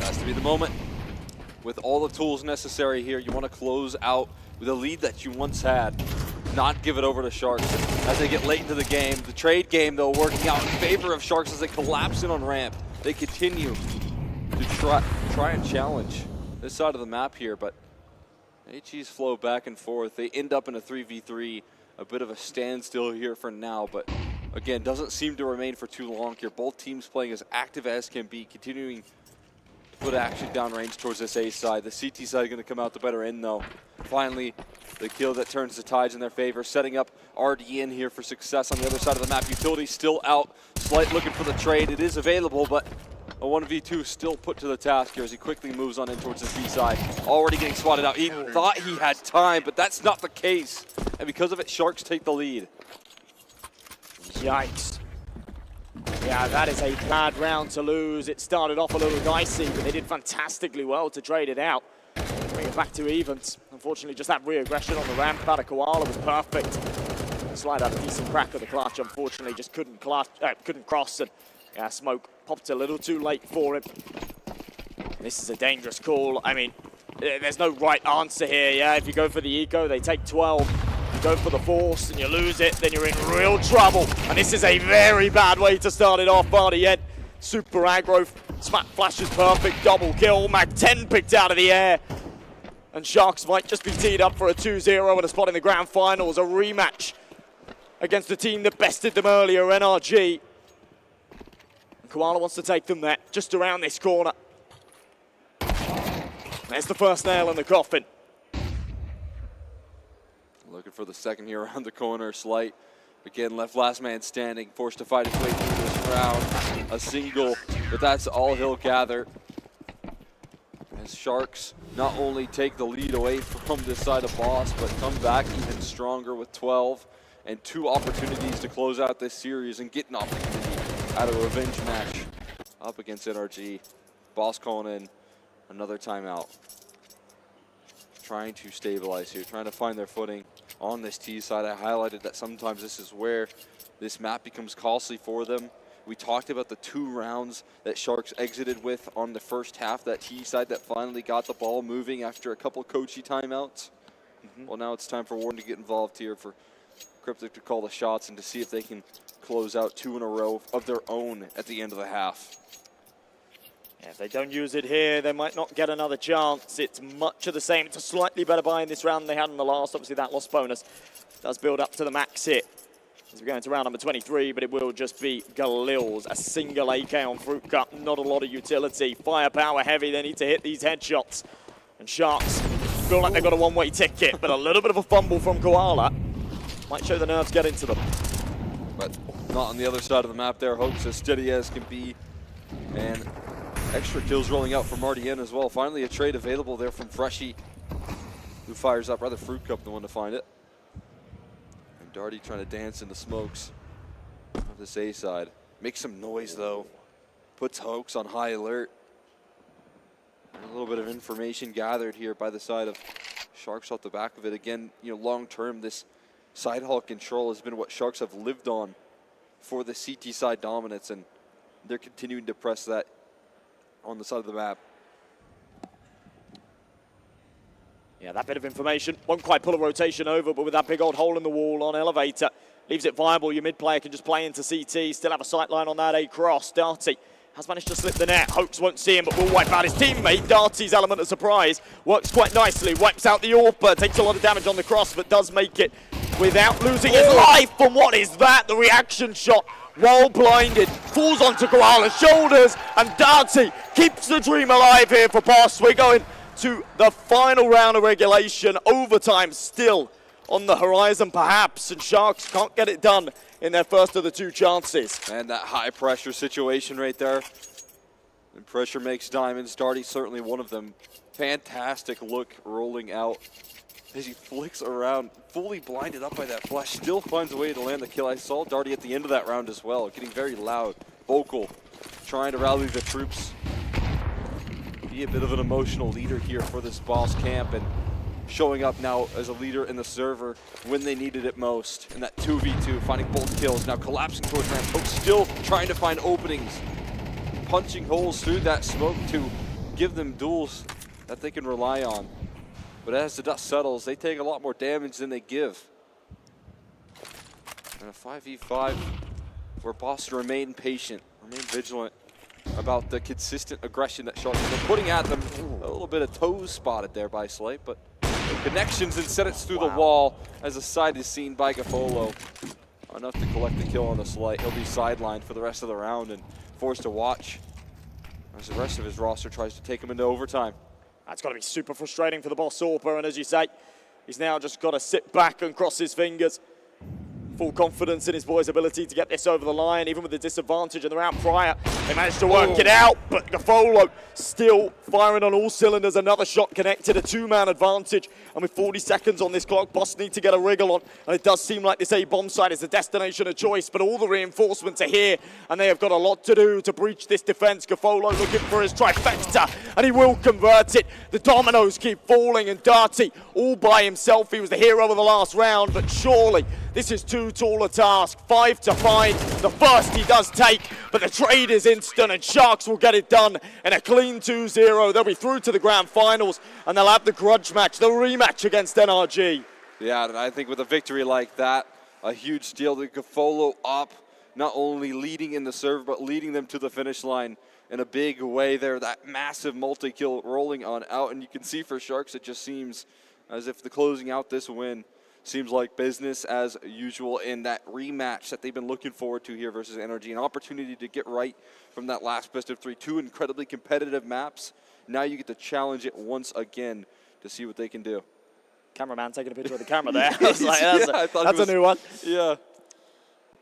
Has to be the moment. With all the tools necessary here, you want to close out with a lead that you once had. Not give it over to Sharks as they get late into the game. The trade game, though, working out in favor of Sharks as they collapse in on ramp. They continue to try and challenge this side of the map here, but HE's flow back and forth. They end up in a 3v3, a bit of a standstill here for now, but again, doesn't seem to remain for too long here. Both teams playing as active as can be, continuing to put action downrange towards this A side. The CT side going to come out the better end, though. Finally, the kill that turns the tides in their favor, setting up RD in here for success on the other side of the map. Utility still out, Slight looking for the trade. It is available, but a 1v2 still put to the task here as he quickly moves on in towards the B side. Already getting swatted out. He thought he had time, but that's not the case. And because of it, Sharks take the lead. Yikes. Yeah, that is a bad round to lose. It started off a little dicey, but they did fantastically well to trade it out. Bring it back to evens. Unfortunately, just that re-aggression on the ramp out of Koala was perfect. Slide had a decent crack of the clutch. Unfortunately, just couldn't cross, and yeah, smoke popped a little too late for him. This is a dangerous call. I mean, there's no right answer here. Yeah, if you go for the eco, they take 12. If you go for the force and you lose it, then you're in real trouble. And this is a very bad way to start it off. Bardiet, super aggro, smack flash is perfect, double kill, Mag 10 picked out of the air. And Sharks might just be teed up for a 2-0 and a spot in the grand finals, a rematch against the team that bested them earlier, NRG. And Koala wants to take them there, just around this corner. There's the first nail in the coffin. Looking for the second here around the corner. Slight, again, left last man standing, forced to fight his way through this round. A single, but that's all he'll gather. As Sharks not only take the lead away from this side of Boss, but come back even stronger with 12 and 2 opportunities to close out this series and get an opportunity at a revenge match up against NRG. Boss calling in another timeout. Trying to stabilize here, trying to find their footing on this T side. I highlighted that sometimes this is where this map becomes costly for them. We talked about the 2 rounds that Sharks exited with on the first half, that T side that finally got the ball moving after a couple coachy timeouts. Well, now it's time for Warden to get involved here, for Cryptic to call the shots and to see if they can close out 2 in a row of their own at the end of the half. Yeah, if they don't use it here, they might not get another chance. It's much of the same. It's a slightly better buy in this round than they had in the last. Obviously, that loss bonus does build up to the max hit as we go into round number 23, but it will just be Galil's. A single AK on Fruit Cup, not a lot of utility. Firepower heavy, they need to hit these headshots. And Sharks feel like they've got a one-way ticket, but a little bit of a fumble from Koala might show the nerves get into them. But not on the other side of the map there. Hoax as steady as can be. And extra kills rolling out from RDN as well. Finally a trade available there from Freshy, who fires up, rather Fruit Cup the one to find it. And Darty trying to dance in the smokes of this A side. Makes some noise though. Puts Hoax on high alert. And a little bit of information gathered here by the side of Sharks off the back of it. Again, you know, long term this side hall control has been what Sharks have lived on for the CT side dominance, and they're continuing to press that on the side of the map. Yeah, that bit of information won't quite pull a rotation over, but with that big old hole in the wall on Elevator, leaves it viable. Your mid player can just play into CT, still have a sight line on that A cross. Darty has managed to slip the net. Hoax won't see him, but will wipe out his teammate. Darty's element of surprise works quite nicely. Wipes out the AWP, takes a lot of damage on the cross, but does make it without losing his life. And what is that? The reaction shot, while blinded, falls onto Koala's shoulders, and Darty keeps the dream alive here for Boss. We're going to the final round of regulation. Overtime still on the horizon, perhaps, and Sharks can't get it done in their first of the 2 chances. And that high pressure situation right there. And pressure makes diamonds. Darty certainly one of them. Fantastic look rolling out as he flicks around, fully blinded up by that flash, still finds a way to land the kill. I saw Darty at the end of that round as well, getting very loud, vocal, trying to rally the troops. Be a bit of an emotional leader here for this Boss camp, and showing up now as a leader in the server when they needed it most. In that 2v2, finding both kills, now collapsing towards ramp. Hook still trying to find openings, punching holes through that smoke to give them duels that they can rely on. But as the dust settles, they take a lot more damage than they give. And a 5v5 where Boss remain patient, remain vigilant about the consistent aggression that Sharks have been putting at them. A little bit of toes spotted there by Slate, but connections instead it's through the wall as a side is seen by Gafolo. Enough to collect the kill on the Slate. He'll be sidelined for the rest of the round and forced to watch as the rest of his roster tries to take him into overtime. That's got to be super frustrating for the Boss Orper, and as you say, he's now just got to sit back and cross his fingers. Full confidence in his boys' ability to get this over the line, even with the disadvantage in the round prior. They managed to work it out, but Gafolo still firing on all cylinders. Another shot connected, a two-man advantage. And with 40 seconds on this clock, Boss need to get a wriggle on. And it does seem like this A-bomb site is the destination of choice, but all the reinforcements are here, and they have got a lot to do to breach this defense. Gafolo looking for his trifecta, and he will convert it. The dominoes keep falling, and Darty all by himself. He was the hero of the last round, but surely this is too tall a task. 5 to find. The first he does take, but the trade is instant, and Sharks will get it done in a clean 2-0. They'll be through to the grand finals, and they'll have the grudge match, the rematch against NRG. Yeah, and I think with a victory like that, a huge steal to Gafolo up, not only leading in the serve, but leading them to the finish line in a big way there. That massive multi-kill rolling on out, and you can see for Sharks, it just seems as if the closing out this win seems like business as usual in that rematch that they've been looking forward to here versus NRG. An opportunity to get right from that last best of 3. 2 incredibly competitive maps. Now you get to challenge it once again to see what they can do. Cameraman taking a picture of the camera there. I was like, that's a new one. Yeah.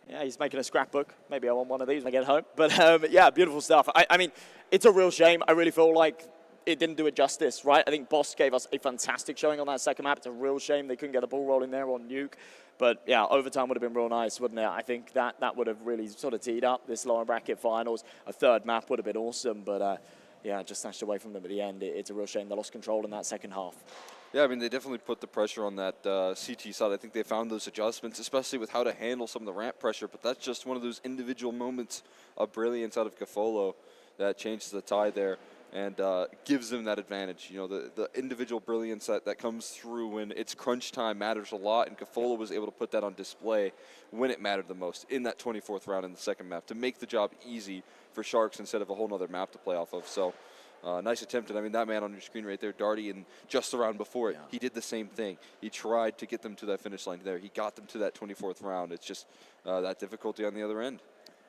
Yeah, he's making a scrapbook. Maybe I want one of these when I get home. But yeah, beautiful stuff. I mean, it's a real shame. I really feel like it didn't do it justice, right? I think Boss gave us a fantastic showing on that second map. It's a real shame they couldn't get the ball rolling there on Nuke. But yeah, overtime would have been real nice, wouldn't it? I think that would have really sort of teed up this lower bracket finals. A third map would have been awesome, but yeah, just snatched away from them at the end. It's a real shame they lost control in that second half. Yeah, I mean, they definitely put the pressure on that CT side. I think they found those adjustments, especially with how to handle some of the ramp pressure. But that's just one of those individual moments of brilliance out of Gafolo that changes the tide there and gives them that advantage. You know, the individual brilliance that comes through when it's crunch time matters a lot, and Gafolo was able to put that on display when it mattered the most in that 24th round in the second map to make the job easy for Sharks instead of a whole nother map to play off of. So nice attempt. And I mean, that man on your screen right there, Darty, and just the round before it, he did the same thing. He tried to get them to that finish line there. He got them to that 24th round. It's just that difficulty on the other end.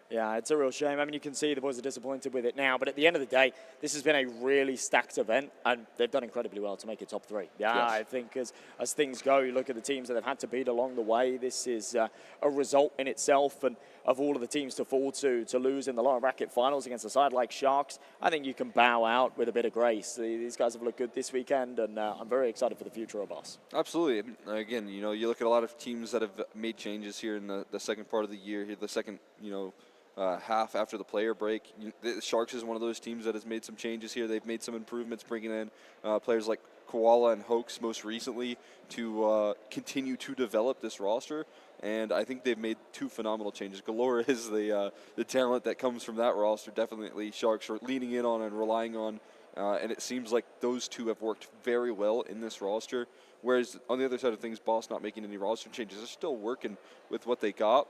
Yeah, it's a real shame. I mean, you can see the boys are disappointed with it now, but at the end of the day, this has been a really stacked event, and they've done incredibly well to make it top 3. Yeah, yes. I think as things go, you look at the teams that they've had to beat along the way, this is a result in itself, and of all of the teams to fall to lose in the lower bracket finals against a side like Sharks, I think you can bow out with a bit of grace. These guys have looked good this weekend, and I'm very excited for the future of us. Absolutely. And again, you know, you look at a lot of teams that have made changes here in the second part of the year, here the second, you know, half after the player break. The Sharks is one of those teams that has made some changes here. They've made some improvements, bringing in players like Koala and Hoax most recently to continue to develop this roster. And I think they've made 2 phenomenal changes. Galore is the talent that comes from that roster. Definitely Sharks are leaning in on and relying on. And it seems like those 2 have worked very well in this roster. Whereas on the other side of things, Boss not making any roster changes. They're still working with what they got.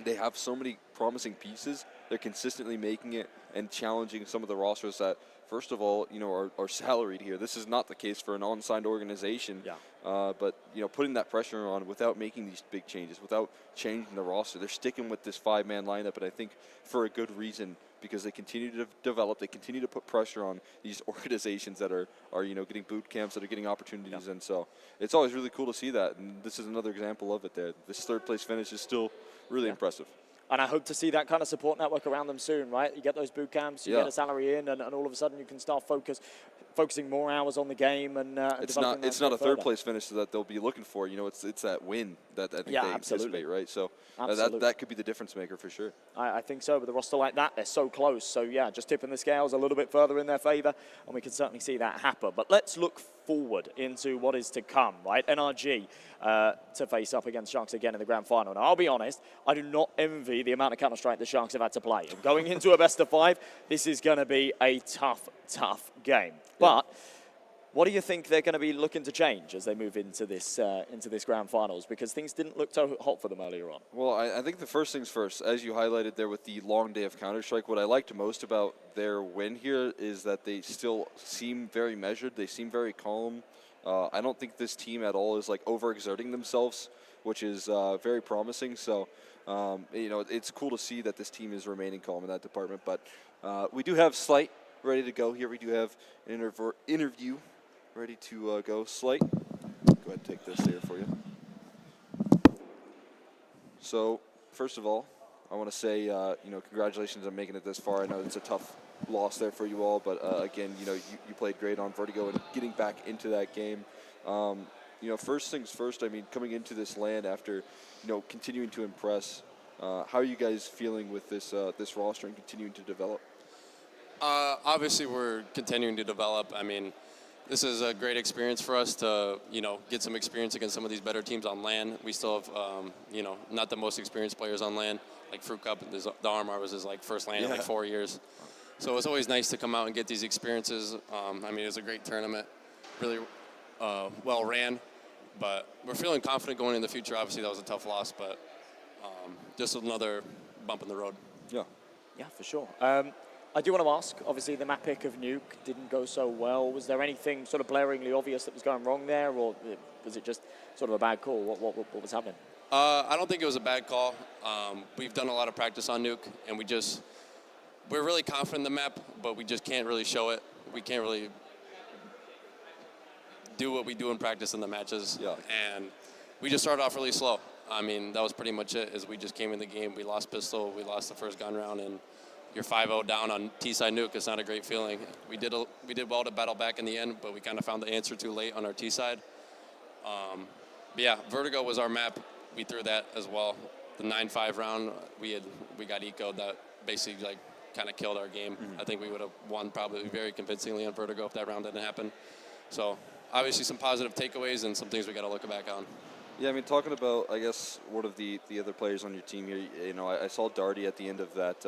They have so many promising pieces. They're consistently making it and challenging some of the rosters that, first of all, you know, are salaried here. This is not the case for an on-signed organization. Yeah. But, you know, putting that pressure on without making these big changes, without changing the roster. They're sticking with this 5-man lineup, and I think for a good reason, because they continue to develop, they continue to put pressure on these organizations that are you know, getting boot camps, that are getting opportunities. And so it's always really cool to see that. And this is another example of it there. This third-place finish is still really impressive. And I hope to see that kind of support network around them soon, right? You get those boot camps, you get a salary in, and all of a sudden you can start focusing more hours on the game and it's not a third place finish that they'll be looking for. You know, it's that win that I think they anticipate, right? So that could be the difference maker for sure. I think so. With a roster like that, they're so close. So yeah, just tipping the scales a little bit further in their favor, and we can certainly see that happen. But let's look forward into what is to come, right? NRG to face up against Sharks again in the grand final. Now, I'll be honest, I do not envy the amount of Counter-Strike the Sharks have had to play. And going into a best of 5, this is going to be a tough game. But what do you think they're going to be looking to change as they move into this grand finals? Because things didn't look so hot for them earlier on. Well, I think the first things first, as you highlighted there with the long day of Counter-Strike, what I liked most about their win here is that they still seem very measured. They seem very calm. I don't think this team at all is like overexerting themselves, which is very promising. So, you know, it's cool to see that this team is remaining calm in that department. But we do have Slight ready to go here. We do have an interview ready to go. Slight, go ahead and take this here for you. So, first of all, I want to say, you know, congratulations on making it this far. I know it's a tough loss there for you all, but again, you know, you played great on Vertigo and getting back into that game. You know, first things first, I mean, coming into this land after, you know, continuing to impress, how are you guys feeling with this this roster and continuing to develop? Obviously, we're continuing to develop. I mean, this is a great experience for us to, you know, get some experience against some of these better teams on land. We still have, you know, not the most experienced players on land. Like Fruit Cup, the Armor was his like first land in like 4 years. So it's always nice to come out and get these experiences. I mean, it was a great tournament, really well ran, but we're feeling confident going in the future. Obviously, that was a tough loss, but just another bump in the road. Yeah, for sure. I do want to ask, obviously the map pick of Nuke didn't go so well. Was there anything sort of blaringly obvious that was going wrong there, or was it just sort of a bad call? What was happening? I don't think it was a bad call. We've done a lot of practice on Nuke, and we're really confident in the map, but we just can't really show it. We can't really do what we do in practice in the matches. Yeah. And we just started off really slow. I mean, that was pretty much it, as we just came in the game. We lost pistol, we lost the first gun round, and you're 5-0 down on T-side Nuke. It's not a great feeling. We did well to battle back in the end, but we kind of found the answer too late on our T-side. But yeah, Vertigo was our map. We threw that as well. The 9-5 round, we got eco'd. That basically like kind of killed our game. I think we would have won probably very convincingly on Vertigo if that round didn't happen. So obviously some positive takeaways and some things we got to look back on. Yeah, I mean, talking about, I guess, one of the other players on your team here, you know, I saw Darty at the end of that,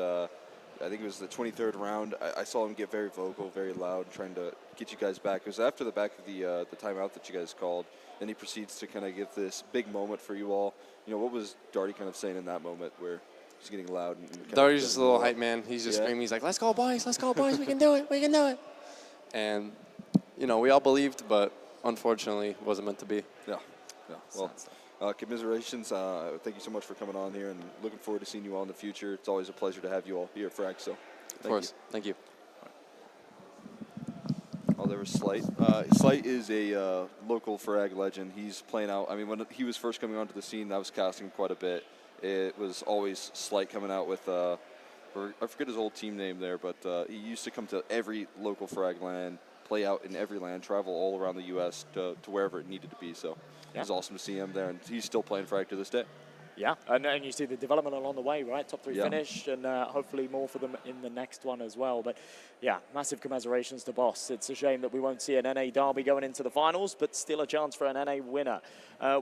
I think it was the 23rd round. I saw him get very vocal, very loud, trying to get you guys back. It was after the back of the timeout that you guys called. Then he proceeds to kind of give this big moment for you all. You know, what was Darty kind of saying in that moment where he's getting loud? Darty's just a little hype man. He's just screaming. He's like, let's go, boys, we can do it, we can do it. And, you know, we all believed, but unfortunately it wasn't meant to be. Yeah. Well, commiserations. Thank you so much for coming on here, and looking forward to seeing you all in the future. It's always a pleasure to have you all here at Frag. So, of course, thank you. Oh, there was Slight. Slight is a local Frag legend. He's playing out. I mean, when he was first coming onto the scene, I was casting him quite a bit. It was always Slight coming out with, I forget his old team name there, but he used to come to every local Frag LAN, play out in every LAN, travel all around the U.S. to wherever it needed to be. So it was awesome to see him there, and he's still playing Frag to this day. Yeah, and you see the development along the way, right? Top 3 finish, and hopefully more for them in the next one as well. But yeah, massive commiserations to Boss. It's a shame that we won't see an NA derby going into the finals, but still a chance for an NA winner.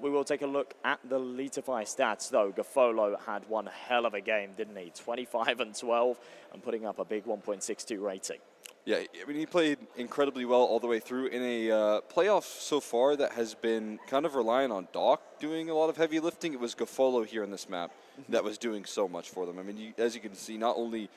We will take a look at the Leatify stats, though. Gafolo had one hell of a game, didn't he? 25-12 and putting up a big 1.62 rating. Yeah, I mean, he played incredibly well all the way through in a playoff so far that has been kind of relying on Doc doing a lot of heavy lifting. It was Gafolo here in this map that was doing so much for them. I mean, as you can see, not only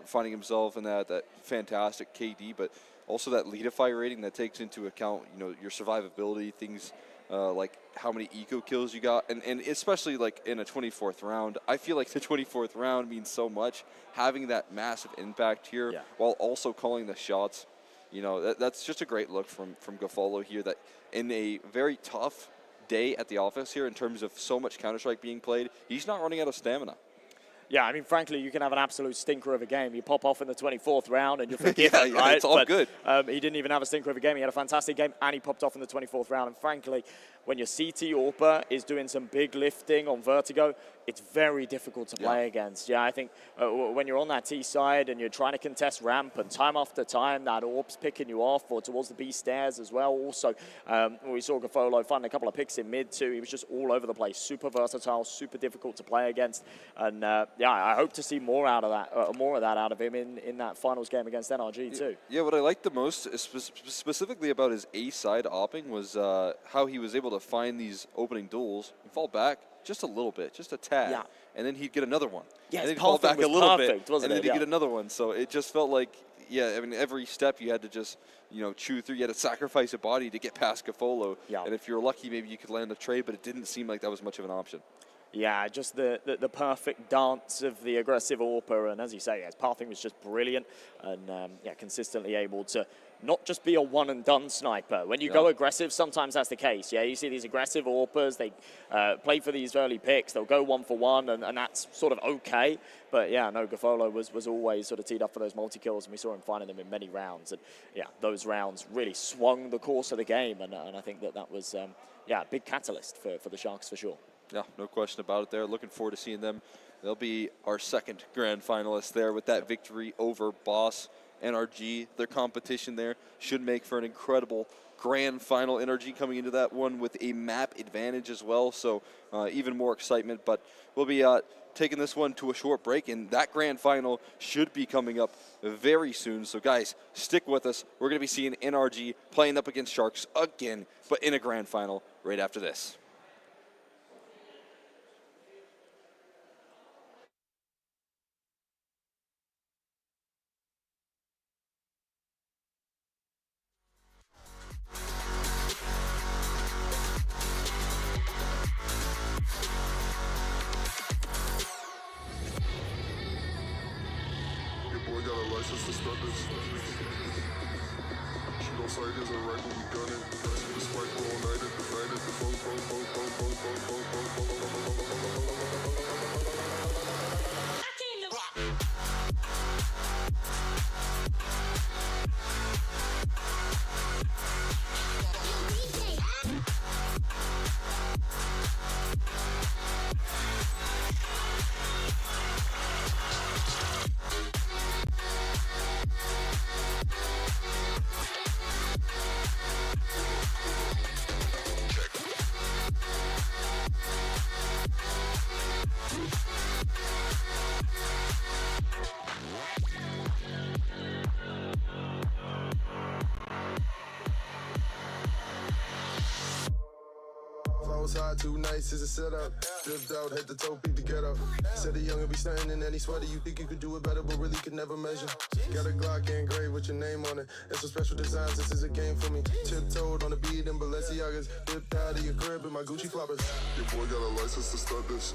finding himself in that fantastic KD, but also that Leatify rating that takes into account, you know, your survivability, things like how many eco kills you got, and especially like in a 24th round. I feel like the 24th round means so much, having that massive impact here while also calling the shots. You know, that's just a great look from Gafolo here, that in a very tough day at the office here in terms of so much Counter-Strike being played, he's not running out of stamina. Yeah, I mean, frankly, you can have an absolute stinker of a game. You pop off in the 24th round and you're forgiven, right? It's all good. He didn't even have a stinker of a game. He had a fantastic game and he popped off in the 24th round. And frankly, when your CT AWPer is doing some big lifting on Vertigo, it's very difficult to play against. Yeah, I think when you're on that T side and you're trying to contest ramp and time after time, that AWP's picking you off or towards the B stairs as well. Also, we saw Gafolo find a couple of picks in mid too. He was just all over the place. Super versatile, super difficult to play against. And yeah, I hope to see more out of that, more of that out of him in that finals game against NRG too. Yeah, what I liked the most, specifically about his A side opping, was how he was able to find these opening duels and fall back just a little bit, just a tad, and then he'd get another one. Yeah, and then his he'd fall back a little perfect, bit, wasn't and then it? he'd get another one. So it just felt like, yeah, I mean, every step you had to just, you know, chew through. You had to sacrifice a body to get past Gafolo. Yeah. And if you're lucky, maybe you could land a trade, but it didn't seem like that was much of an option. Yeah, just the perfect dance of the aggressive AWPer, and as you say, his pathing was just brilliant, and yeah, consistently able to not just be a one-and-done sniper. When you go aggressive, sometimes that's the case. Yeah, you see these aggressive AWPers, they play for these early picks, they'll go one for one, and that's sort of okay. But yeah, no, Gafolo was always sort of teed up for those multi-kills, and we saw him finding them in many rounds. And yeah, those rounds really swung the course of the game, and I think that was, yeah, a big catalyst for the Sharks for sure. Yeah, no question about it there. Looking forward to seeing them. They'll be our second grand finalist there with that victory over Boss NRG. Their competition there should make for an incredible grand final. NRG coming into that one with a map advantage as well, so even more excitement. But we'll be taking this one to a short break, and that grand final should be coming up very soon. So guys, stick with us. We're going to be seeing NRG playing up against Sharks again, but in a grand final right after this. Boy got a license to start this. She gon' sight his and right when we gun it. The spike all night at the night at the Hot, too nice is a setup. Drift out, head to toe, peep to get up. Said the young and be stunting in any sweater. You think you could do it better, but really could never measure. Got a Glock engraved with your name on it. It's some special designs, this is a game for me. Tiptoed on the beat in Balenciagas. Whipped out of your crib in my Gucci floppers. Your boy got a license to start this.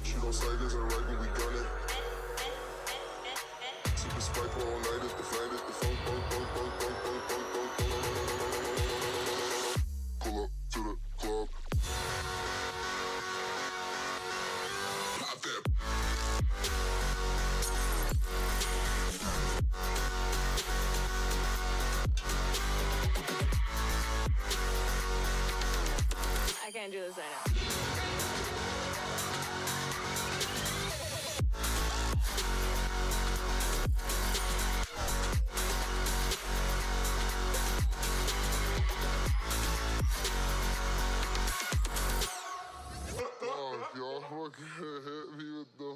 She gon' sight this and right when we gun it. Super spike all night at the flight at the phone. Pull up to the club. Pop that. I can't do this right now. Y'all fucking hit me with the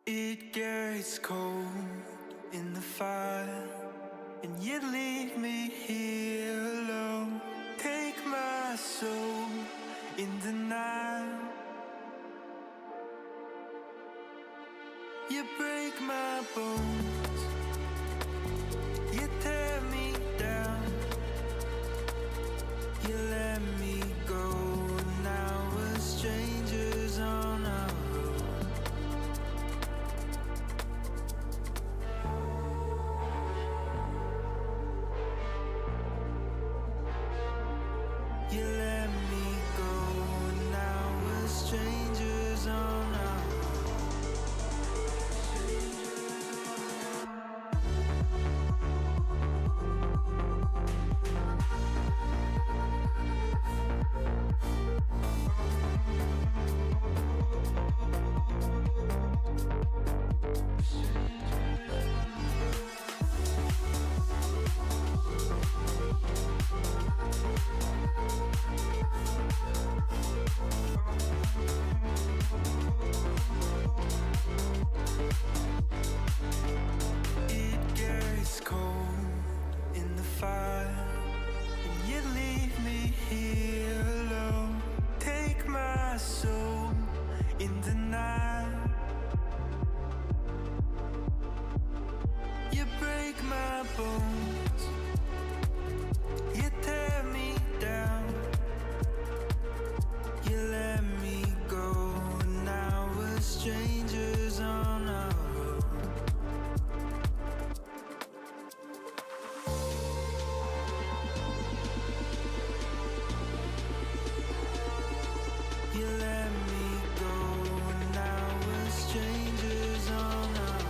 It gets cold in the fire, and you leave me here alone. Take my soul in denial. You break my bones, you tear me down, you let me go. Now we're strangers on our road. You let me go, now we're strangers on our It gets cold in the fire, and you leave me here alone. Take my soul in denial. You break my bones, you tear me down, you let me go. Now we're strangers on our road. You let me go, now we're strangers on our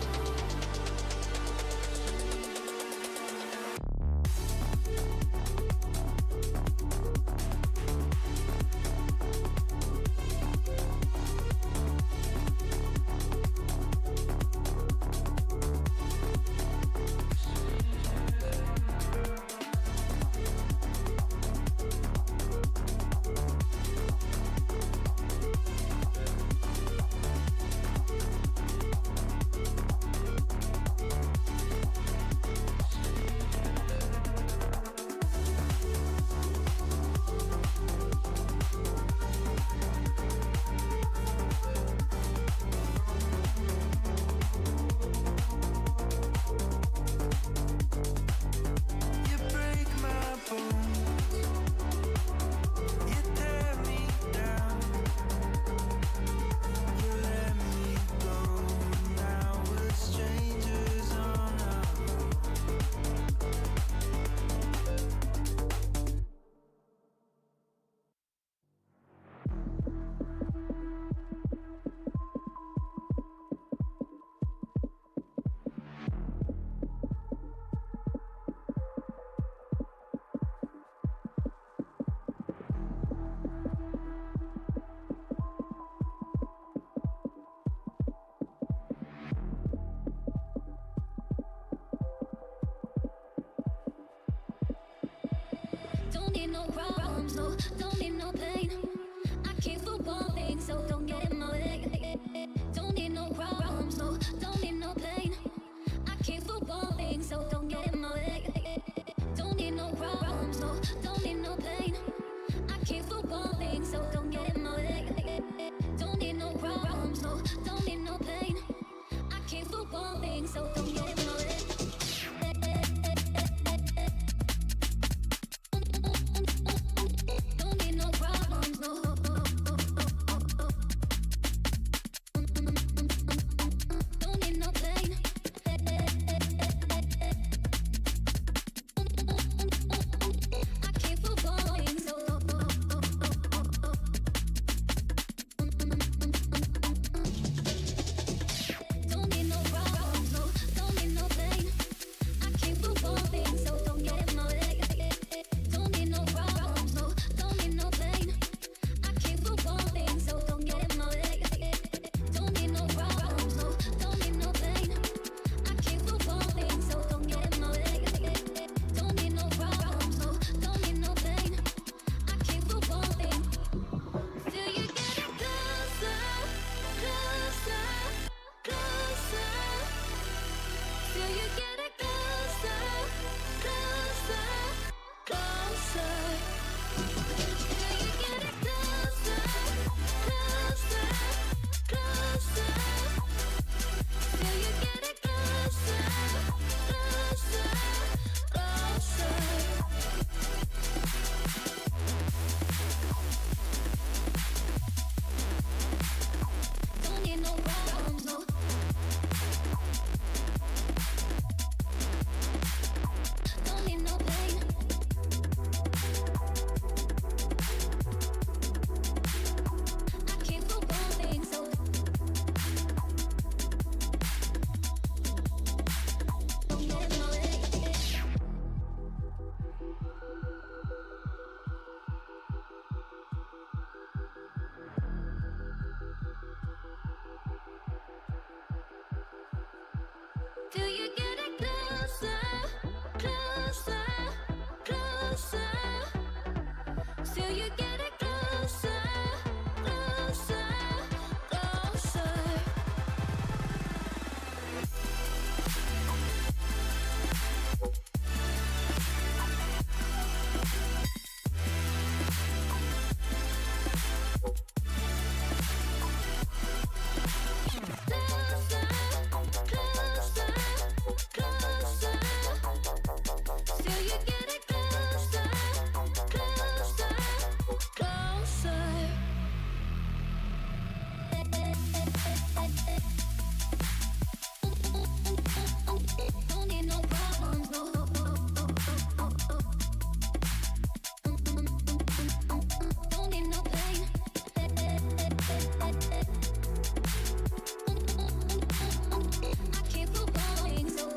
You break my bones, you tear me down, you let me go. Now we're strangers on our road. Don't need no problems, no, don't need no pain. I came for one thing, so don't get in my way. Don't need need no problems, no, don't need no pain. I came for one thing, so don't get in my way. Don't need no problems, no, don't need no pain. I came for one thing, so don't get in my way. Don't need no problems, no, don't need no pain. I came for one thing, so don't get in my way. Don't need no problems, no. Don't need no pain. I came for falling, so don't need no problems, no. Don't need no pain. I came for falling, so don't get in my way. Don't need no problems, no. Don't need no pain. I came for falling, so don't get in my way. Don't need no problems, no. Don't need no pain. I came for falling, so don't get in my way. Don't need no problems, no. Don't need no pain. I came for falling. Till you get it closer, closer, closer. Till you get it closer, closer, closer. Till you get it closer, closer, closer. Till you get it closer, closer, closer. Don't need no problems, no. Don't need no pain. I came for one thing, so don't get in my way. Till you get it closer, closer, closer. Till you get it closer, closer, closer. Closer, closer, closer. Till you get it closer, closer, closer. Don't need no problems, no. Don't need no pain. I came for falling, so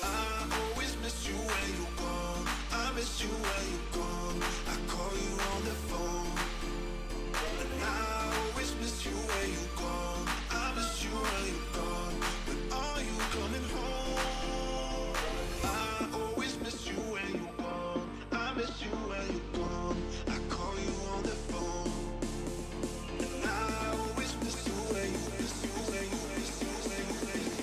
I always miss you when you're gone. I miss you when you're gone. I call you on the phone. And I always miss you when you're gone. I miss you when you're gone. When are you coming home? I always miss you when you're gone. I miss you when you're gone. I call you on the phone. And I always miss you when you miss you when you miss you when you miss you.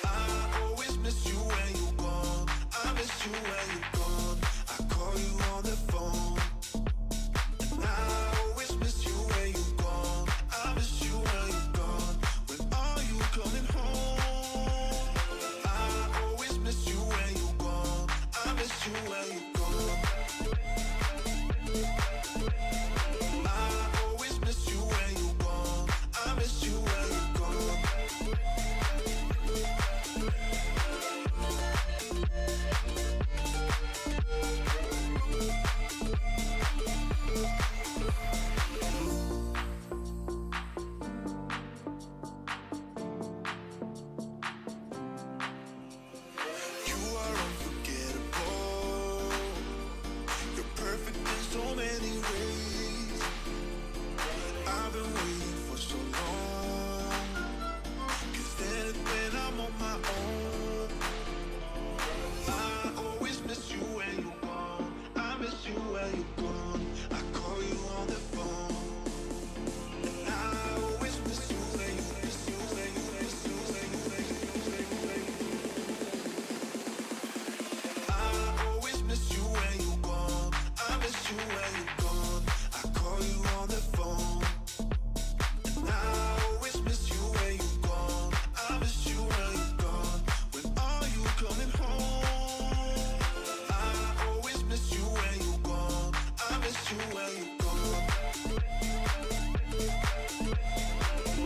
I always miss you when you're gone. I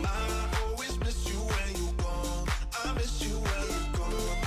I always miss you when you gone. I miss you when you gone.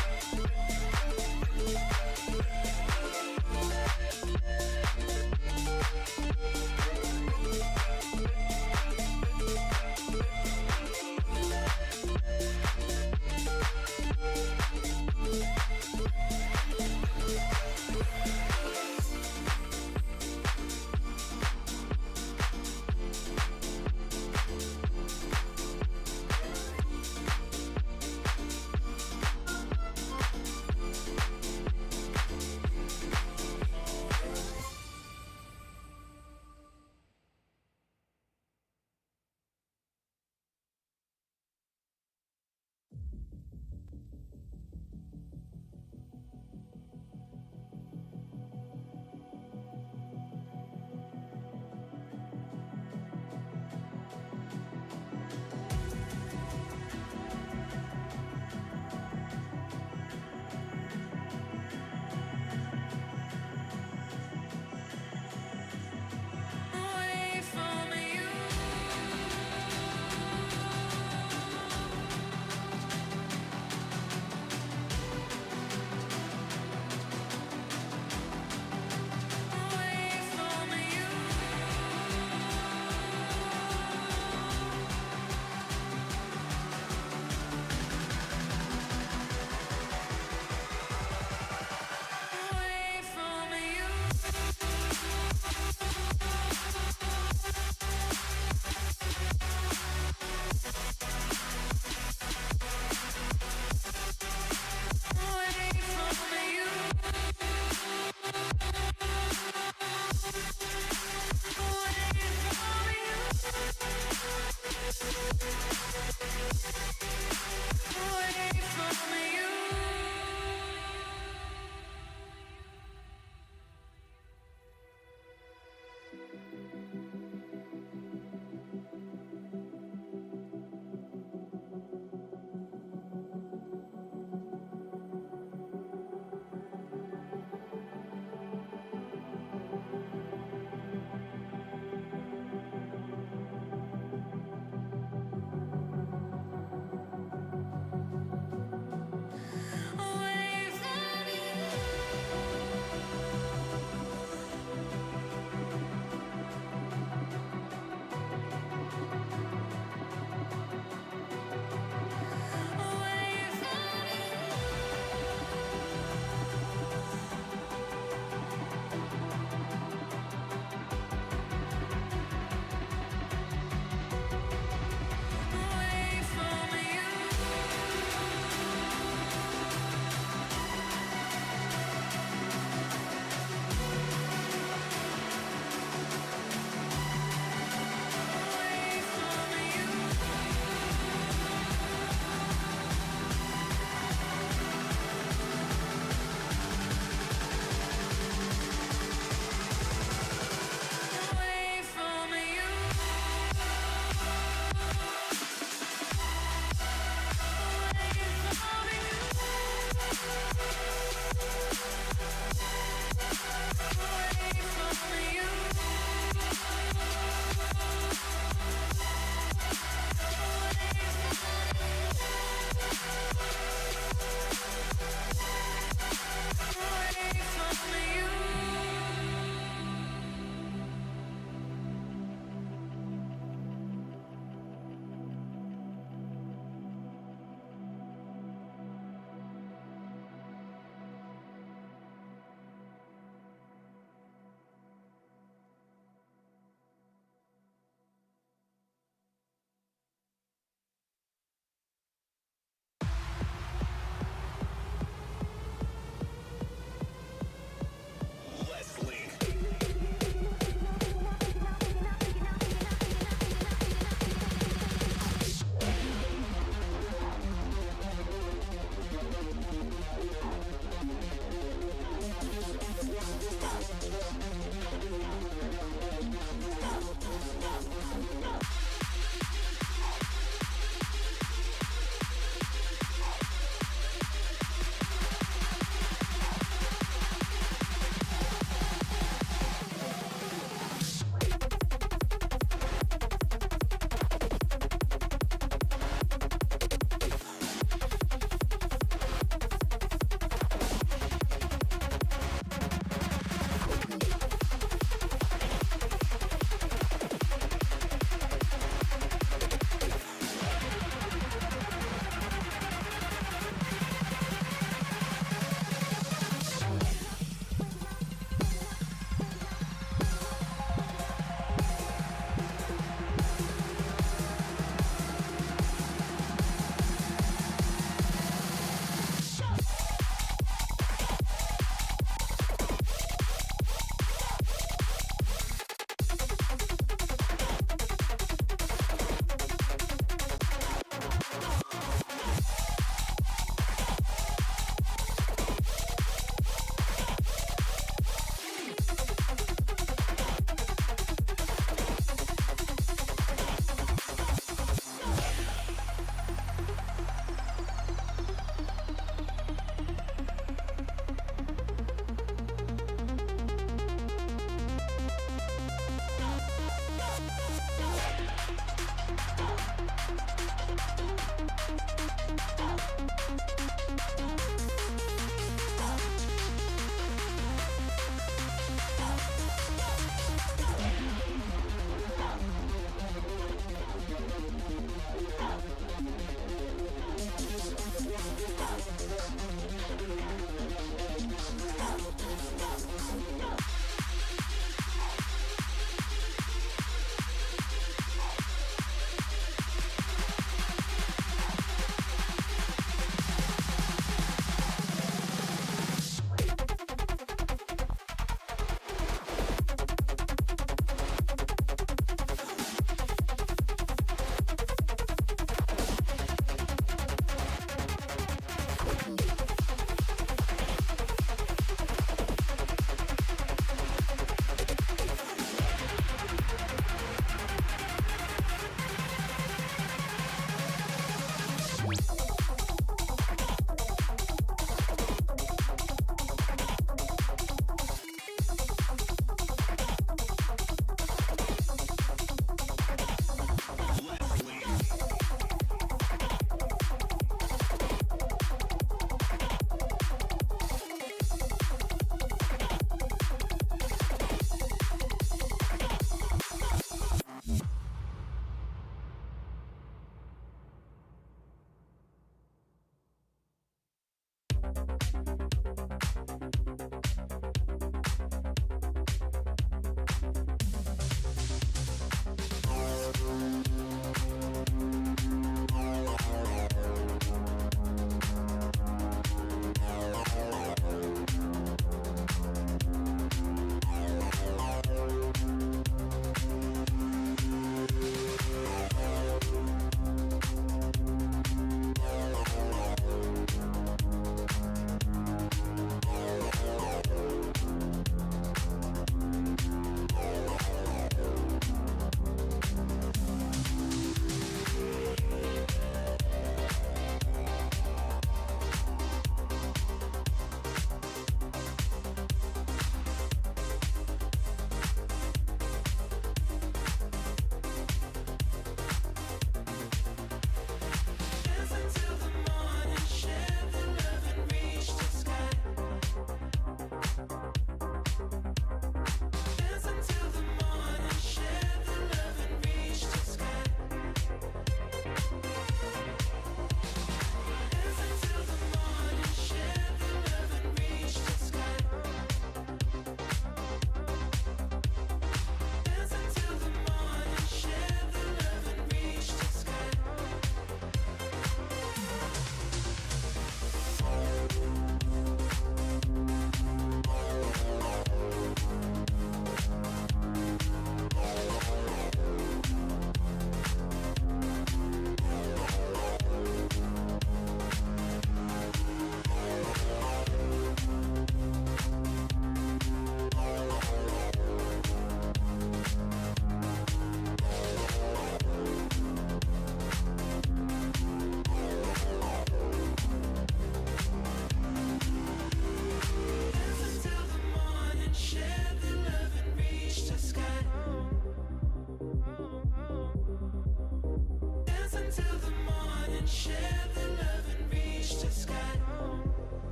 until the morning, share the love and reach the sky.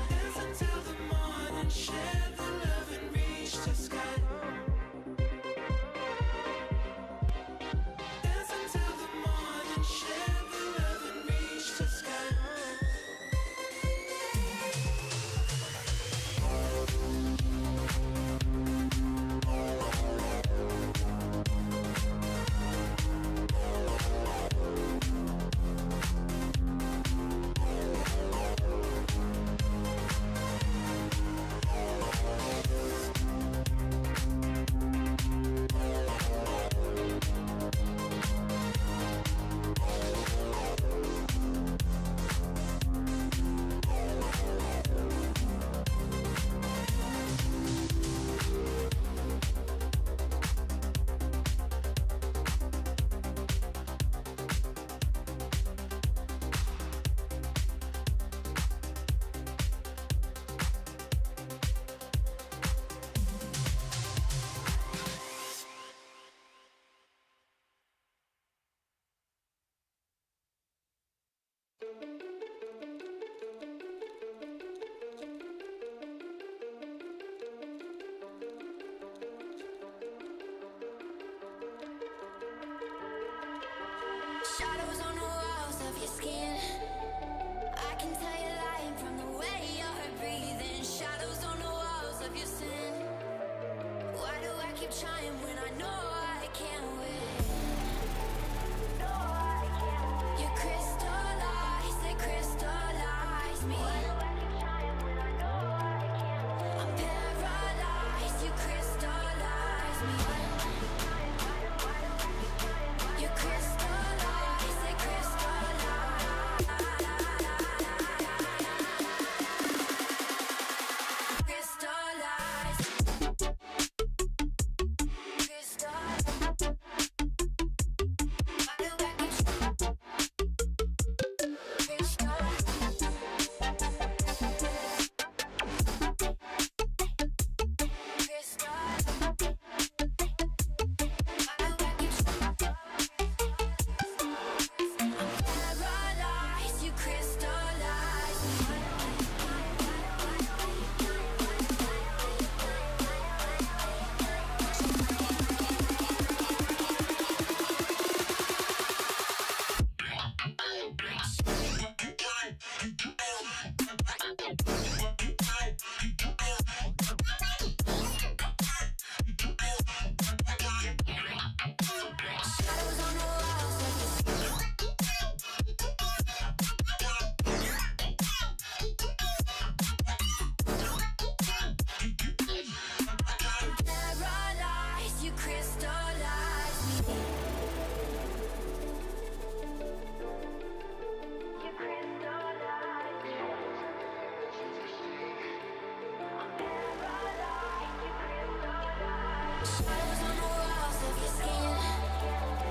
Dance until the morning, share the love and reach the sky. Dance until the morning, share the love and reach the sky. Shadows on the walls of your skin. I can tell you're lying from the way you're breathing. Shadows on the walls of your sin. Why do I keep trying when I know I can't win? You crystallize, they crystallize me. I'm paralyzed, you crystallize me. You crystallize, they crystallize. Crystallize. Paralyzed, you crystallize me. Shadows on the walls of paralyzed, you crystallize me. You crystallize me. Paralyzed, you crystallize. Shadows on the walls of your skin.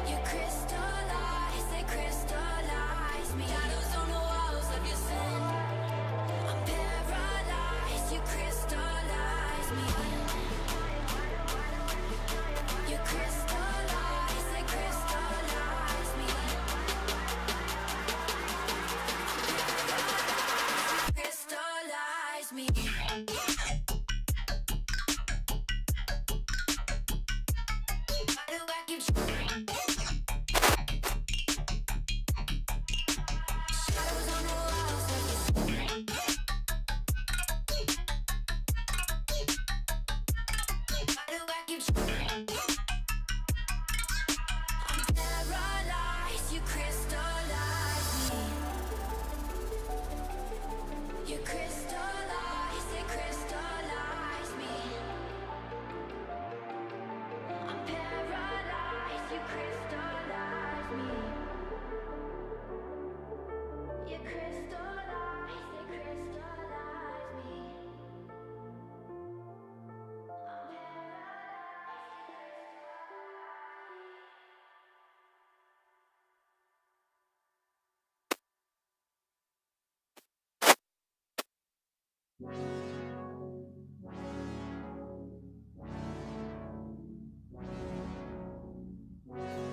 You crystallize, they crystallize me. Shadows on the walls of your sin. I'm paralyzed, you crystallize me. You crystallize, they crystallize me. Crystallize me. Why do I keep shadows on the walls of your Why do I keep I'm paralyzed, you crystallize me. You crystallize, they crystallize me. I'm paralyzed, you crystallize me. You crystallize, they crystallize me. I'm paralyzed.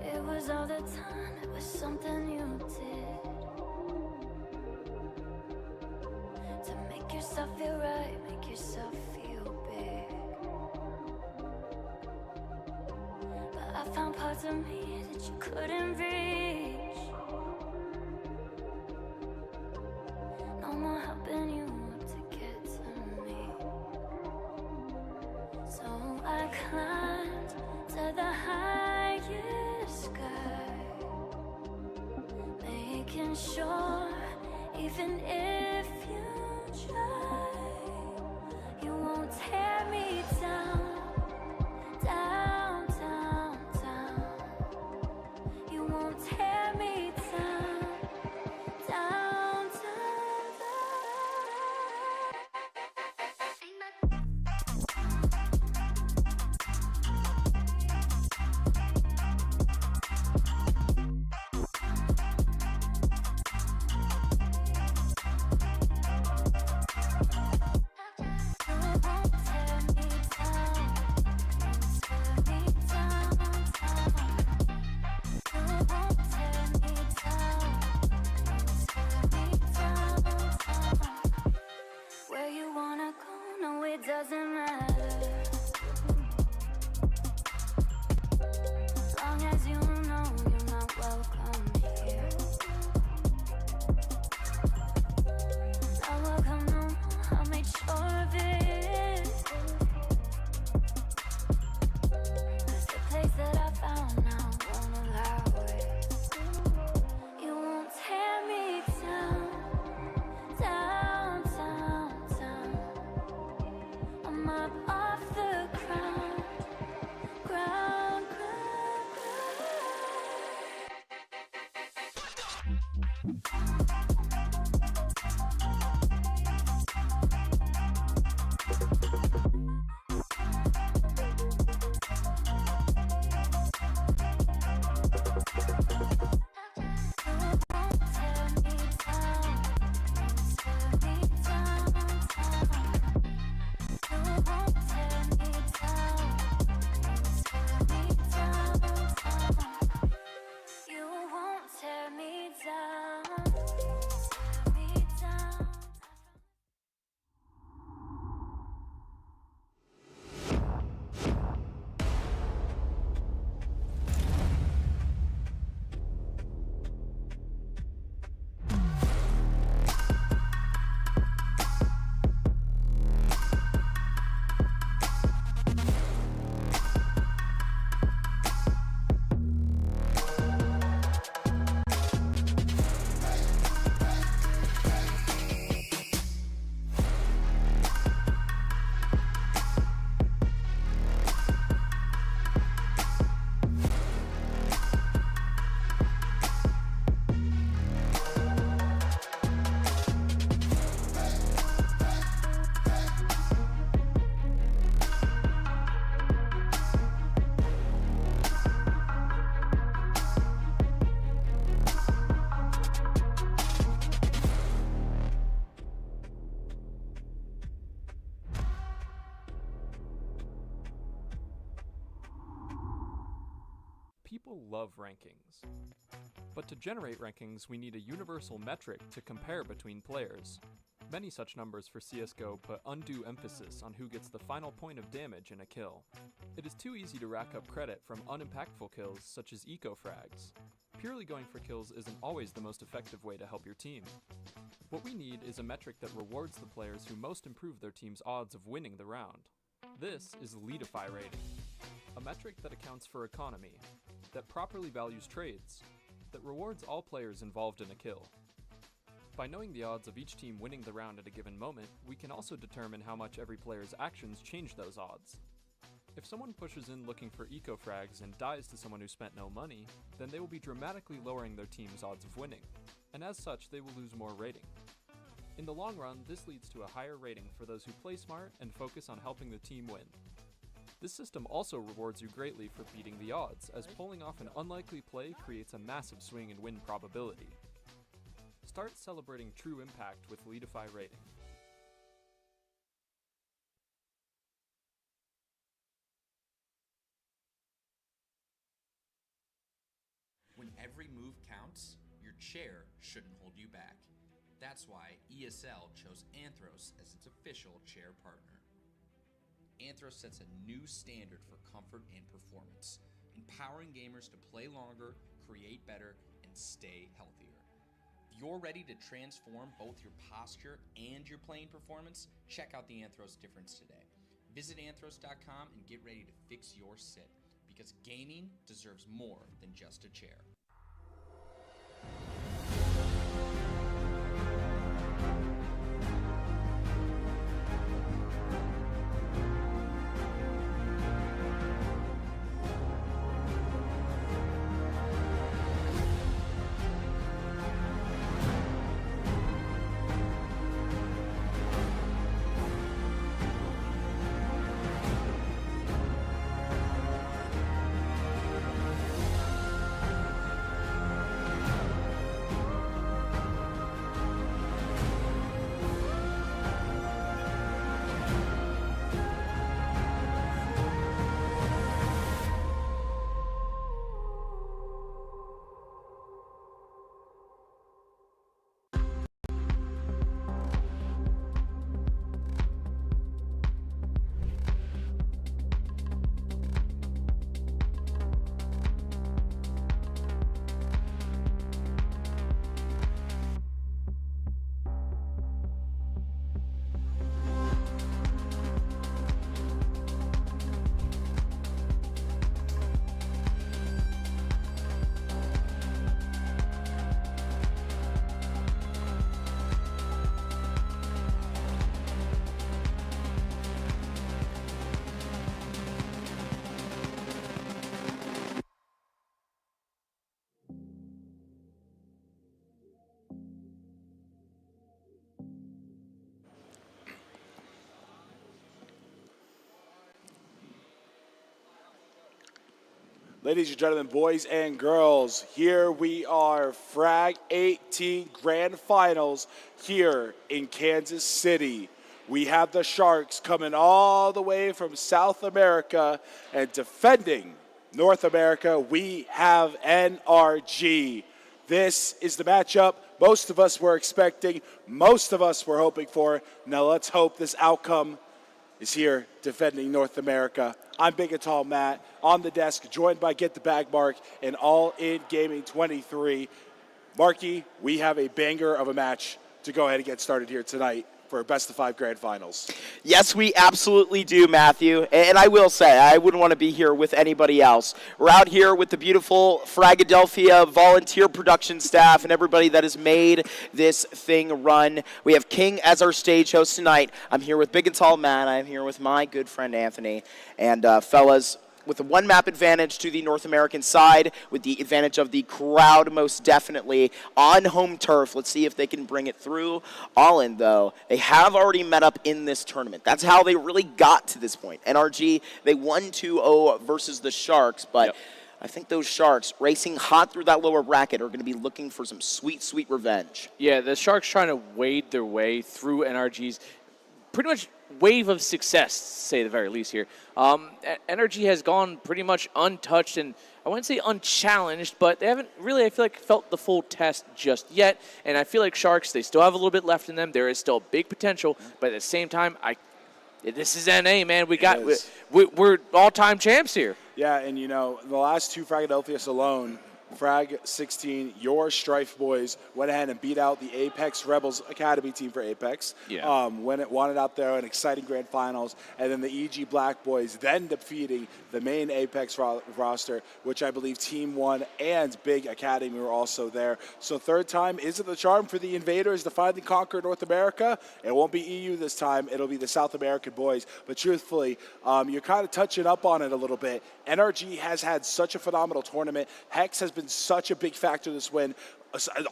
It was all the time, it was something you did to make yourself feel right, make yourself feel big. But I found parts of me that you couldn't reach. No more helping you to get to me. So I climbed to the highest sky, making sure even if you try, you won't tear me down, down, down, down. You won't tear me down, down, down, where you wanna go, no, it doesn't matter. As long as you know you're not welcome here. Not welcome no more, I made sure of it. 'Cause the place that I found now won't allow it. You won't tear me down, down, down, down. I'm up off the ground, ground, ground, you won't tear me down. People love rankings. But to generate rankings, we need a universal metric to compare between players. Many such numbers for CSGO put undue emphasis on who gets the final point of damage in a kill. It is too easy to rack up credit from unimpactful kills such as eco-frags. Purely going for kills isn't always the most effective way to help your team. What we need is a metric that rewards the players who most improve their team's odds of winning the round. This is Leadify rating, a metric that accounts for economy, that properly values trades, that rewards all players involved in a kill. By knowing the odds of each team winning the round at a given moment, we can also determine how much every player's actions change those odds. If someone pushes in looking for eco-frags and dies to someone who spent no money, then they will be dramatically lowering their team's odds of winning, and as such they will lose more rating. In the long run, this leads to a higher rating for those who play smart and focus on helping the team win. This system also rewards you greatly for beating the odds, as pulling off an unlikely play creates a massive swing in win probability. Start celebrating true impact with Leadify rating. When every move counts, your chair shouldn't hold you back. That's why ESL chose Anthros as its official chair partner. Anthros sets a new standard for comfort and performance, empowering gamers to play longer, create better, and stay healthier. If you're ready to transform both your posture and your playing performance, check out the Anthros difference today. Visit anthros.com and get ready to fix your sit, because gaming deserves more than just a chair. Ladies and gentlemen, boys and girls, here we are, Frag 18 Grand Finals here in Kansas City. We have the Sharks coming all the way from South America, and defending North America, we have NRG. This is the matchup most of us were expecting, most of us were hoping for. Now let's hope this outcome is here defending North America. I'm Big and Tall Matt, on the desk, joined by Get the Bag Mark and All In Gaming 23. Marky, we have a banger of a match to go ahead and get started here tonight for best of 5 grand finals. Yes, we absolutely do, Matthew. And I will say, I wouldn't want to be here with anybody else. We're out here with the beautiful Fragadelphia volunteer production staff and everybody that has made this thing run. We have King as our stage host tonight. I'm here with Big and Tall Matt. I'm here with my good friend Anthony. And fellas, with a one-map advantage to the North American side, with the advantage of the crowd most definitely on home turf. Let's see if they can bring it through. All in, though, they have already met up in this tournament. That's how they really got to this point. NRG, they won 2-0 versus the Sharks, but I think those Sharks, racing hot through that lower bracket, are going to be looking for some sweet, sweet revenge. Yeah, the Sharks trying to wade their way through NRG's pretty much wave of success, to say the very least here. Energy has gone pretty much untouched, and I wouldn't say unchallenged, but they haven't really, I feel like, felt the full test just yet. And I feel like Sharks, they still have a little bit left in them. There is still big potential, but at the same time, this is NA, man. We're all-time champs here. Yeah, and the last two Fragadelphias alone, Frag 16, your Strife boys went ahead and beat out the Apex Rebels Academy team for Apex. Yeah. When it won it out there in exciting grand finals, and then the EG Black boys then defeating the main Apex roster, which I believe Team 1 and Big Academy were also there. So third time, is it the charm for the Invaders to finally conquer North America? It won't be EU this time. It'll be the South American boys. But truthfully, you're kind of touching up on it a little bit. NRG has had such a phenomenal tournament. Hex has been such a big factor this win.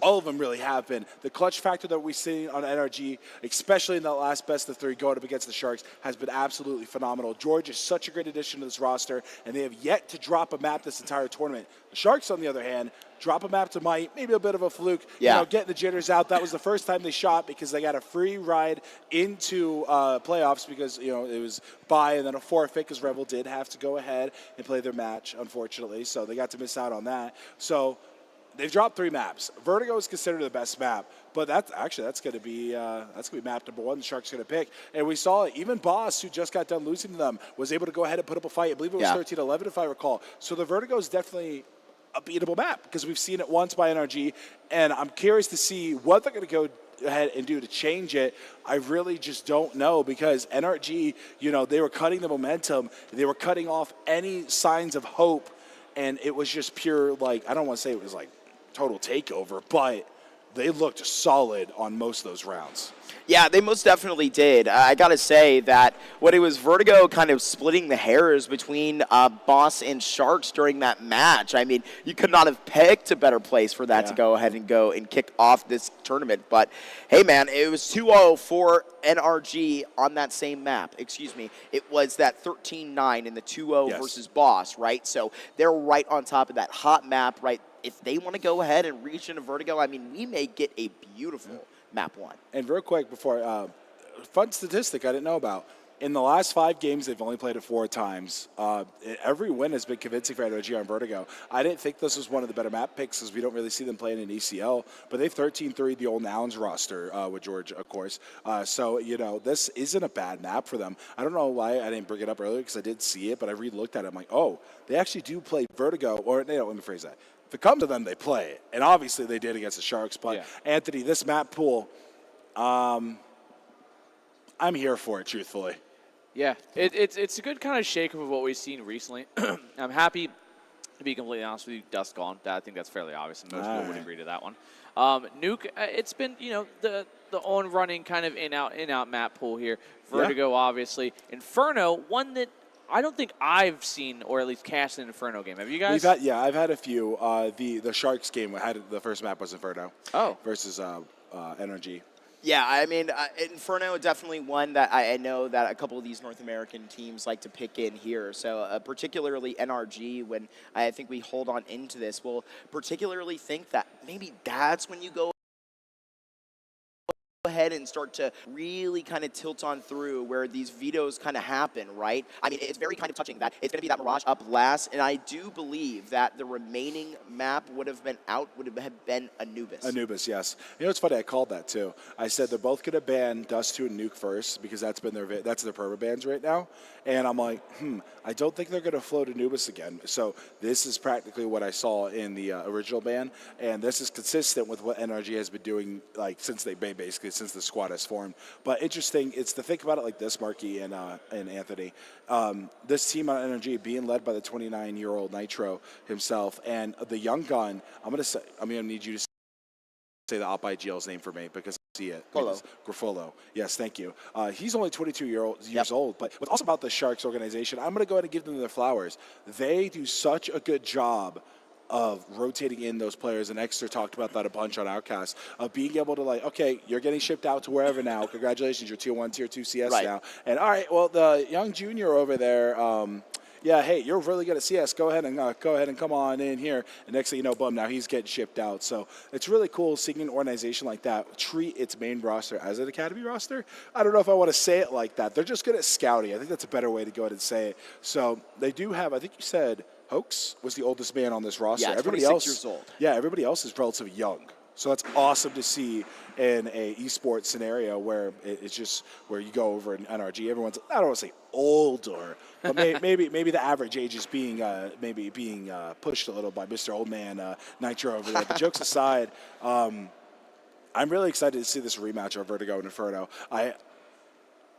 All of them really have been. The clutch factor that we've seen on NRG, especially in the last best of 3 going up against the Sharks, has been absolutely phenomenal. George is such a great addition to this roster, and they have yet to drop a map this entire tournament. The Sharks, on the other hand, drop a map to Might, maybe a bit of a fluke, getting the jitters out. That was the first time they shot because they got a free ride into playoffs because, it was bye and then a forfeit because Rebel did have to go ahead and play their match, unfortunately, so they got to miss out on that. So they've dropped 3 maps. Vertigo is considered the best map, but that's going to be map number 1. The Sharks going to pick, and we saw it. Even Boss, who just got done losing to them, was able to go ahead and put up a fight. I believe it was 13-11 if I recall. So the Vertigo is definitely a beatable map because we've seen it once by NRG, and I'm curious to see what they're going to go ahead and do to change it. I really just don't know because NRG, they were cutting the momentum. They were cutting off any signs of hope, and it was just pure, I don't want to say it was total takeover, but they looked solid on most of those rounds. Yeah, they most definitely did. I got to say that when it was Vertigo kind of splitting the hairs between Boss and Sharks during that match, I mean, you could not have picked a better place for that to go ahead and go and kick off this tournament. But, hey, man, it was 2-0 for NRG on that same map. Excuse me. It was that 13-9 in the 2-0 versus Boss, right? So they're right on top of that hot map, right? If they want to go ahead and reach into Vertigo, I mean, we may get a beautiful map 1. And real quick before, fun statistic I didn't know about. In the last 5 games, they've only played it 4 times. Every win has been convincing for NRG on Vertigo. I didn't think this was one of the better map picks because we don't really see them playing in ECL, but they've 13-3 the old Nouns roster with George, of course. So, this isn't a bad map for them. I don't know why I didn't bring it up earlier because I did see it, but I re-looked at it. I'm like, oh, they actually do play Vertigo, or no, let me phrase that. If it comes to them, they play it. And obviously they did against the Sharks. But, Anthony, this map pool, I'm here for it, truthfully. Yeah, it's a good kind of shake-up of what we've seen recently. I'm happy, to be completely honest with you, Dust gone. I think that's fairly obvious, and most people would agree to that one. Nuke, it's been, the on-running kind of in-out map pool here. Vertigo, obviously. Inferno, one that I don't think I've seen or at least cast an Inferno game. Have you guys? I've had a few. The Sharks game the first map was Inferno. Versus NRG. Yeah, I mean, Inferno definitely one that I know that a couple of these North American teams like to pick in here. So particularly NRG, when I think we hold on into this, will particularly think that maybe that's when you go ahead and start to really kind of tilt on through where these vetoes kind of happen, right? I mean, it's very kind of touching that it's going to be that Mirage up last, and I do believe that the remaining map would have been Anubis. Anubis, yes. It's funny, I called that too. I said they're both going to ban Dust 2 and Nuke first because that's their perma bans right now, and I'm like, I don't think they're going to float Anubis again. So this is practically what I saw in the original ban, and this is consistent with what NRG has been doing since the squad has formed. But interesting, it's to think about it like this, Marky and Anthony. This team on NRG being led by the 29-year-old Nitro himself and the young gun. I'm gonna need you to say the Op IGL's name for me because I see it. Grafolo. Yes, thank you. He's only 22 years old, but what's awesome about the Sharks organization, I'm going to go ahead and give them their flowers. They do such a good job of rotating in those players, and Exeter talked about that a bunch on our cast, of being able to okay, you're getting shipped out to wherever now. Congratulations, you're Tier 1, Tier 2 CS now. And all right, well, the young junior over there, yeah, hey, you're really good at CS. Go ahead and come on in here. And next thing you know, boom, now he's getting shipped out. So it's really cool seeing an organization like that treat its main roster as an academy roster. I don't know if I want to say it like that. They're just good at scouting. I think that's a better way to go ahead and say it. So they do have, I think you said Hoax was the oldest man on this roster. Yeah, everybody 26 else, years old. Yeah, everybody else is relatively young. So that's awesome to see in a esports scenario where it's just where you go over in NRG. Everyone's, I don't want to say older, but maybe the average age is being pushed a little by Mr. Old Man Nitro over there. But jokes aside, I'm really excited to see this rematch of Vertigo and Inferno.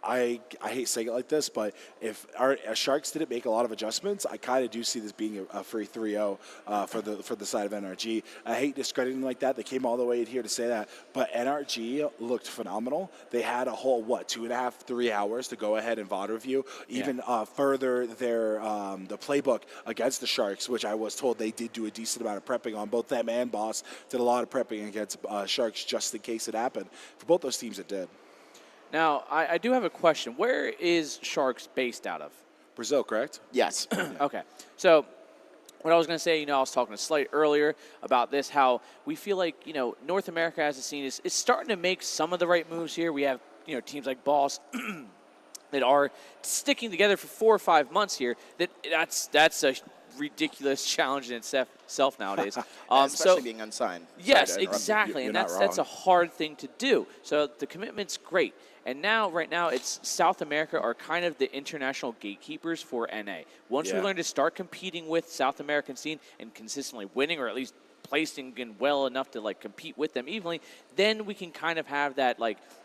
I hate saying it like this, but if our Sharks didn't make a lot of adjustments, I kind of do see this being a free 3-0 for the side of NRG. I hate discrediting them like that. They came all the way here to say that, but NRG looked phenomenal. They had a whole 2.5, 3 hours to go ahead and VOD review, even further their the playbook against the Sharks, which I was told they did do a decent amount of prepping on. Both them and Boss did a lot of prepping against Sharks just in case it happened. For both those teams, it did. Now, I do have a question. Where is Sharks based out of? Brazil, correct? Yes. Okay. So what I was going to say, I was talking to Slate earlier about this, how we feel like, North America as a scene is starting to make some of the right moves here. We have, teams like Boss that are sticking together for 4 or 5 months here. That's a ridiculous challenge in itself nowadays. Especially being unsigned. Yes, exactly, and that's a hard thing to do. So the commitment's great. And right now, it's South America are kind of the international gatekeepers for NA. Once we learn to start competing with South American scene and consistently winning, or at least placing in well enough to compete with them evenly, then we can kind of have that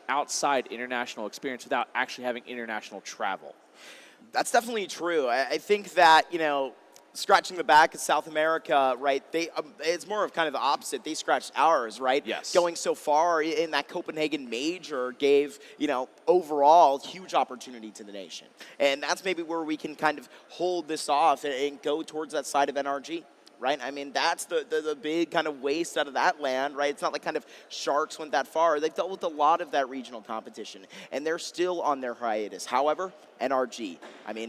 outside international experience without actually having international travel. That's definitely true. I think that, scratching the back of South America, right? It's more of kind of the opposite. They scratched ours, right? Yes. Going so far in that Copenhagen major gave, overall huge opportunity to the nation. And that's maybe where we can kind of hold this off and go towards that side of NRG. Right? I mean, that's the big kind of waste out of that land, right? It's not like kind of Sharks went that far. They've dealt with a lot of that regional competition, and they're still on their hiatus. However, NRG,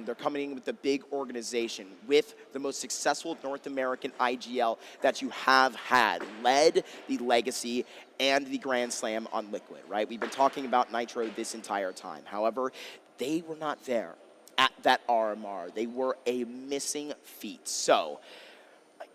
they're coming in with a big organization with the most successful North American IGL that you have had, led the Legacy and the Grand Slam on Liquid, right? We've been talking about Nitro this entire time. However, they were not there at that RMR. They were a missing feat. So,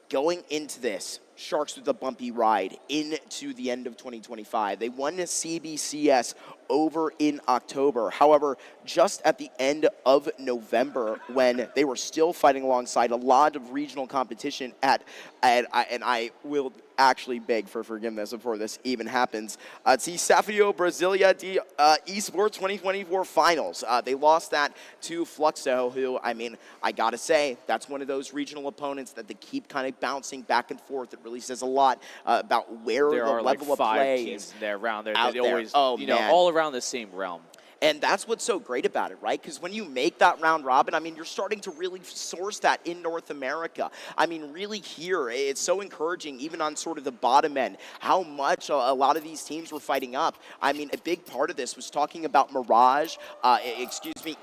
going into this, Sharks with a bumpy ride into the end of 2025. They won the CBCS over in October. However, just at the end of November, when they were still fighting alongside a lot of regional competition and I will actually beg for forgiveness before this even happens. Desafio Brasilia de Esports 2024 Finals. They lost that to Fluxo, who, I gotta say, that's one of those regional opponents that they keep kind of bouncing back and forth. It really says a lot about where there the are level of 5 play teams is there around there. out They there. always, Oh, man. all around the same realm. And that's what's so great about it, right? Because when you make that round robin, you're starting to really source that in North America. Really here, it's so encouraging, even on sort of the bottom end, how much a lot of these teams were fighting up. A big part of this was talking about Mirage,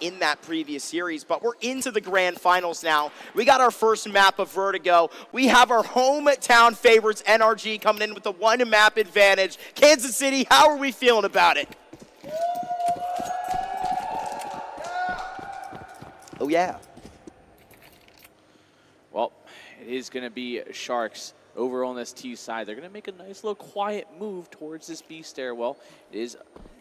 in that previous series, but we're into the grand finals now. We got our first map of Vertigo. We have our hometown favorites, NRG, coming in with the 1 map advantage. Kansas City, how are we feeling about it? Oh, yeah. Well, it is going to be Sharks over on this T side. They're going to make a nice little quiet move towards this B stairwell. It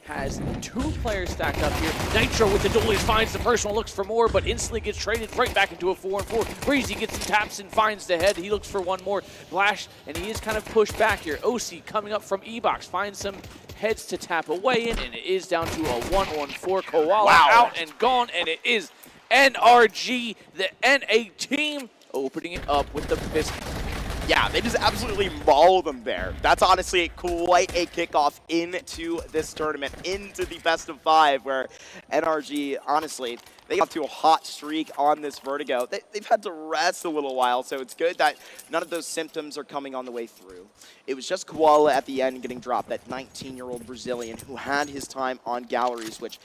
has 2 players stacked up here. Nitro with the dualies finds the first one, looks for more, but instantly gets traded right back into a 4-on-4. Breezy gets some taps and finds the head. He looks for one more. Blash, and he is kind of pushed back here. OC coming up from E-Box, finds some heads to tap away in, and it is down to a 1-on-4. Koala out and gone, and it is NRG, the NA team, opening it up with the pistol. Yeah, they just absolutely maul them there. That's honestly quite a kickoff into this tournament, into the best of 5, where NRG, honestly, they got to a hot streak on this Vertigo. They've had to rest a little while, so it's good that none of those symptoms are coming on the way through. It was just Koala at the end getting dropped, that 19-year-old Brazilian who had his time on galleries, which,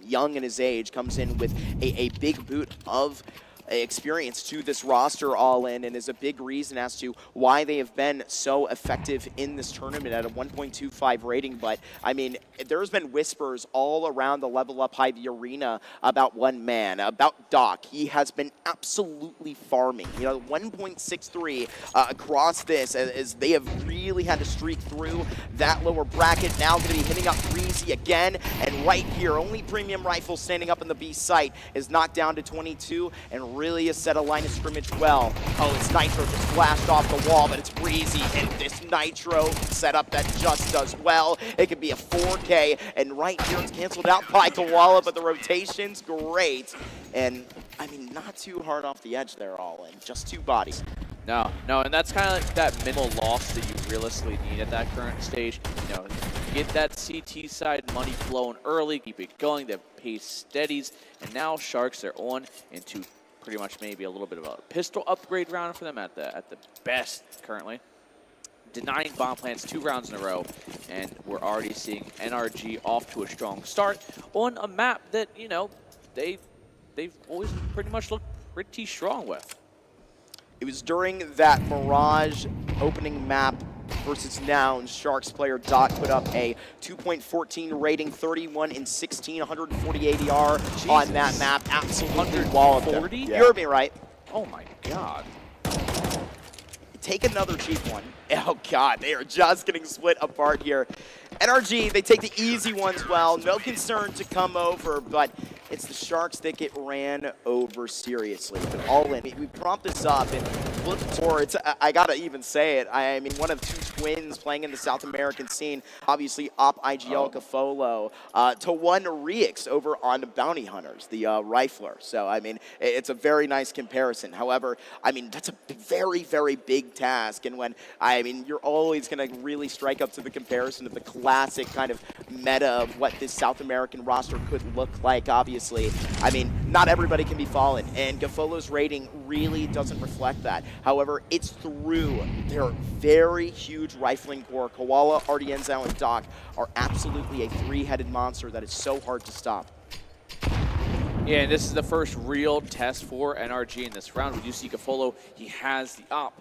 young in his age, comes in with a big boot of experience to this roster all in, and is a big reason as to why they have been so effective in this tournament at a 1.25 rating. But I mean, there's been whispers all around the Level Up Hy-Vee arena about one man, about Doc. He has been absolutely farming. 1.63 across this, as they have really had to streak through that lower bracket. Now going to be hitting up Breezy again, and right here, only premium rifle standing up in the B site is knocked down to 22, and really has set a line of scrimmage well. Oh, it's Nitro just flashed off the wall, but it's Breezy, and this Nitro setup that just does well. It could be a 4K, and right here it's canceled out by Koala, but the rotation's great. And, I mean, not too hard off the edge there, all in. Just 2 bodies. No, and that's kind of like that minimal loss that you realistically need at that current stage. Get that CT side money flowing early, keep it going, the pace steadies, and now Sharks are on into pretty much maybe a little bit of a pistol upgrade round for them at the best currently. Denying bomb plants 2 rounds in a row, and we're already seeing NRG off to a strong start on a map that, they've always pretty much looked pretty strong with. It was during that Mirage opening map versus Nouns, Sharks player Doc put up a 2.14 rating, 31 and 16, 140 ADR on that map. Absolutely walloped them. 140? You heard me right. Oh my god. Take another cheap one. Oh god, they are just getting split apart here. NRG, they take the easy ones well. No concern to come over, but it's the Sharks that get ran over seriously. But all in, we prompt this up and look towards, I gotta even say it, I mean, one of 2 twins playing in the South American scene, obviously Op IGL Cafolo, to one Reix over on the Bounty Hunters, the Rifler. So, I mean, it's a very nice comparison. However, I mean, that's a very, very big task. And when, I mean, you're always gonna really strike up to the comparison of the classic kind of meta of what this South American roster could look like, obviously. I mean, not everybody can be fallen, and Gafolo's rating really doesn't reflect that. However, it's through their very huge rifling core. Koala, Ardienzo, and Doc are absolutely a 3-headed monster that is so hard to stop. Yeah, and this is the first real test for NRG in this round. We do see Gafolo, he has the op.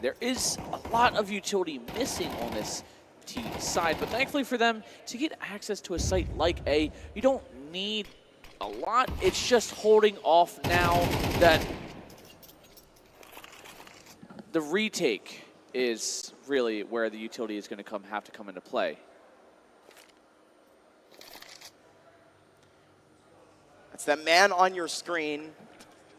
There is a lot of utility missing on this T side, but thankfully for them, to get access to a site like A, you don't need a lot. It's just holding off now that the retake is really where the utility is going to have to come into play. That's that man on your screen.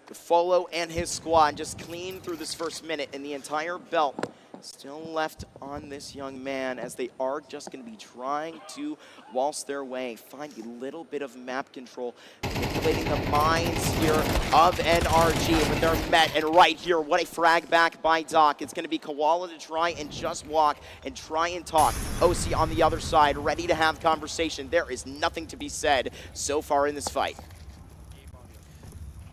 Gafolo and his squad just clean through this first minute, and the entire belt still left on this young man, as they are just going to be trying to waltz their way, find a little bit of map control, manipulating the minds here of NRG, but they're met, and right here, what a frag back by Doc. It's going to be Koala to try and just walk and try and talk. OC on the other side, ready to have conversation. There is nothing to be said so far in this fight.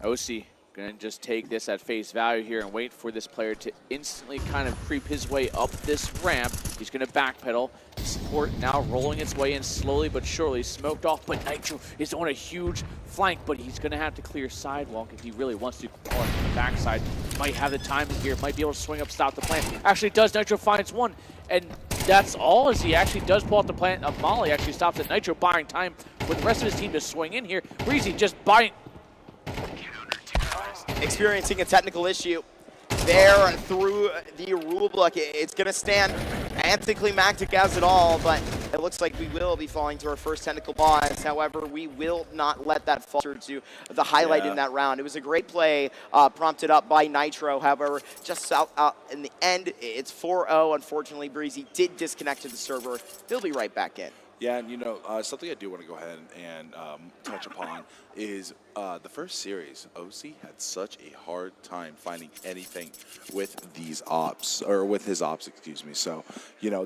OC gonna just take this at face value here and wait for this player to instantly kind of creep his way up this ramp. He's gonna backpedal. Support now rolling its way in slowly but surely. Smoked off, but Nitro is on a huge flank, but he's gonna have to clear sidewalk if he really wants to pull on the backside. Might have the timing here, might be able to swing up, stop the plant. Actually does, Nitro finds one, and that's all, as he actually does pull out the plant. Molly actually stops at Nitro, buying time for the rest of his team to swing in here. Breezy just buying. Experiencing a technical issue there through the rule book. It's going to stand anticlimactic as it all, but it looks like we will be falling to our first technical pause. However, we will not let that falter to the highlight in that round. It was a great play prompted up by Nitro. However, just out in the end, it's 4-0. Unfortunately, Breezy did disconnect to the server. He'll be right back in. Yeah, and something I do want to go ahead and touch upon is the first series. OC had such a hard time finding anything with these ops, or with his ops, excuse me. So,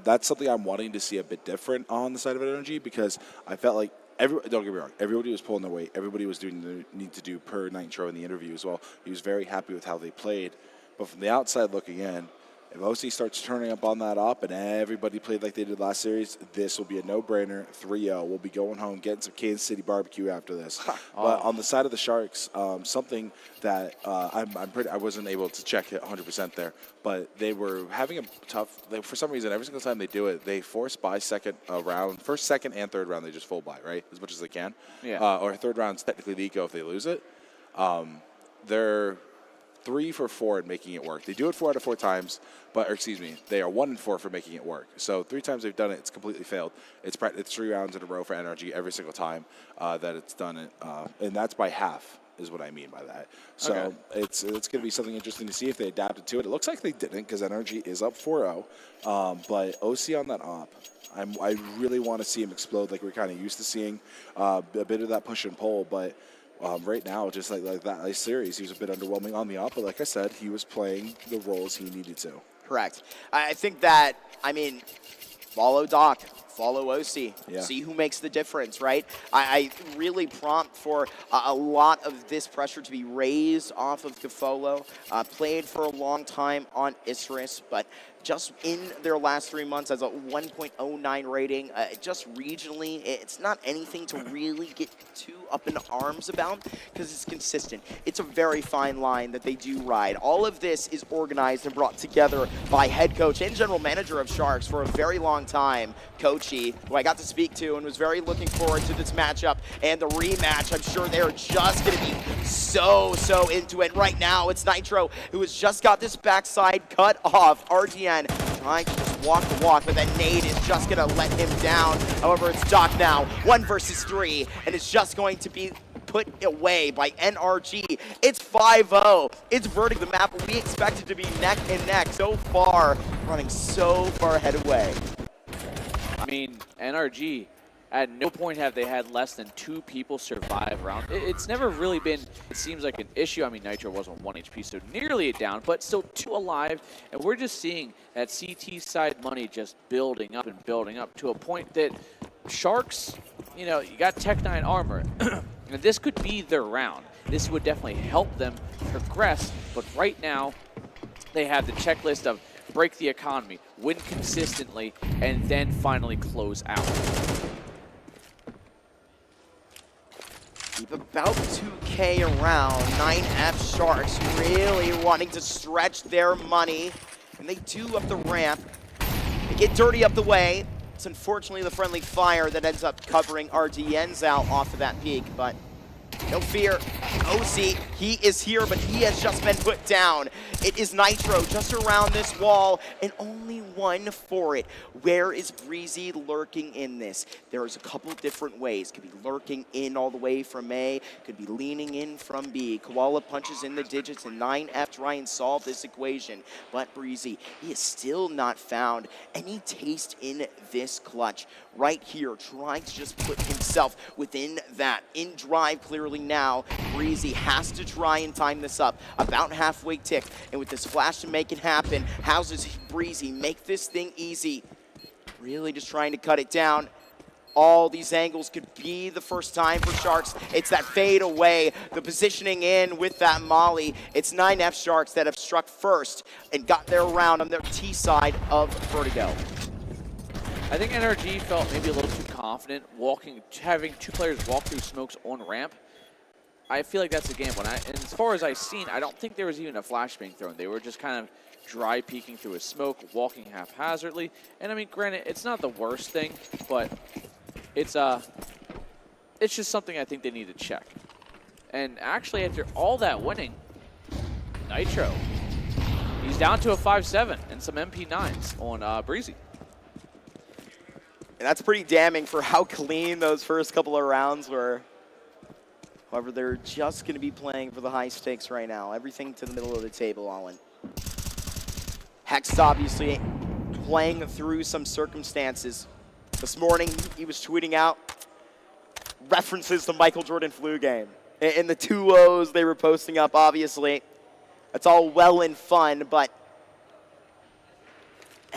that's something I'm wanting to see a bit different on the side of NRG, because I felt like don't get me wrong, everybody was pulling their weight. Everybody was doing the need to do per Nitro in the interview as well. He was very happy with how they played, but from the outside looking in, If OC starts turning up on that up and everybody played like they did last series, this will be a no-brainer. 3-0. We'll be going home, getting some Kansas City barbecue after this. But on the side of the Sharks, something that I wasn't able to check it 100% there, but they were having a tough. For some reason, every single time they do it, they force by second round, first, second, and third round. They just full buy, right, as much as they can. Yeah. Or third round's technically the eco if they lose it. They're 3 for 4 in making it work. They do it 4 out of 4 times, they are 1 for 4 for making it work. So 3 times they've done it, it's completely failed. It's 3 rounds in a row for NRG every single time that it's done it, and that's by half is what I mean by that. So it's going to be something interesting to see if they adapted to it. It looks like they didn't because NRG is up 4-0, but OC on that op, I really want to see him explode like we're kind of used to seeing, a bit of that push and pull, but right now, just like that series, he was a bit underwhelming on the op, but like I said, he was playing the roles he needed to. Correct. I think that, follow Doc, follow OC, Yeah. see who makes the difference, right? I really prompt for a lot of this pressure to be raised off of Gafolo. Played for a long time on Isris, but just in their last 3 months as a 1.09 rating, just regionally, it's not anything to really get too up in arms about because it's consistent. It's a very fine line that they do ride. All of this is organized and brought together by head coach and general manager of Sharks for a very long time, Coachy, who I got to speak to and was very looking forward to this matchup and the rematch. I'm sure they're just going to be so into it. Right now, it's Nitro, who has just got this backside cut off. RGN trying to just walk the walk, but that nade is just going to let him down. However, it's Doc now, 1 versus 3, and it's just going to be put away by NRG. It's 5-0. It's verting the map. We expect it to be neck and neck. So far, running so far ahead away. NRG, at no point have they had less than 2 people survive around. It's never really been, it seems like an issue. Nitro was on 1 HP, so nearly down, but still 2 alive. And we're just seeing that CT side money just building up to a point that Sharks, you got Tech-9 armor. And this could be their round. This would definitely help them progress, but right now they have the checklist of break the economy, win consistently, and then finally close out. Keep about 2K around. 9F Sharks really wanting to stretch their money. And they do up the ramp. They get dirty up the way. It's unfortunately the friendly fire that ends up covering RDNs out off of that peak, but no fear. OC, he is here, but he has just been put down. It is Nitro just around this wall, and only 1 for it. Where is Breezy lurking in this? There's a couple different ways. Could be lurking in all the way from A, could be leaning in from B. Koala punches in the digits, and 9F try and solve this equation. But Breezy, he has still not found any taste in this clutch. Right here, trying to just put himself within that. In drive clearly now, Breezy has to try and time this up. About halfway tick, and with this flash to make it happen, how does Breezy make this thing easy? Really just trying to cut it down. All these angles could be the first time for Sharks. It's that fade away, the positioning in with that molly. It's 9F Sharks that have struck first and got their round on their T side of Vertigo. I think NRG felt maybe a little too confident having 2 players walk through smokes on ramp. I feel like that's a gamble. And as far as I've seen, I don't think there was even a flash being thrown. They were just kind of dry peeking through a smoke, walking haphazardly. And granted, it's not the worst thing, but it's just something I think they need to check. And actually, after all that winning, Nitro, he's down to a 5-7 and some MP9s on Breezy. And that's pretty damning for how clean those first couple of rounds were. However, they're just going to be playing for the high stakes right now. Everything to the middle of the table, Allen. Hex obviously playing through some circumstances. This morning, he was tweeting out references to Michael Jordan flu game. And the 2-0s they were posting up, obviously. That's all well and fun, but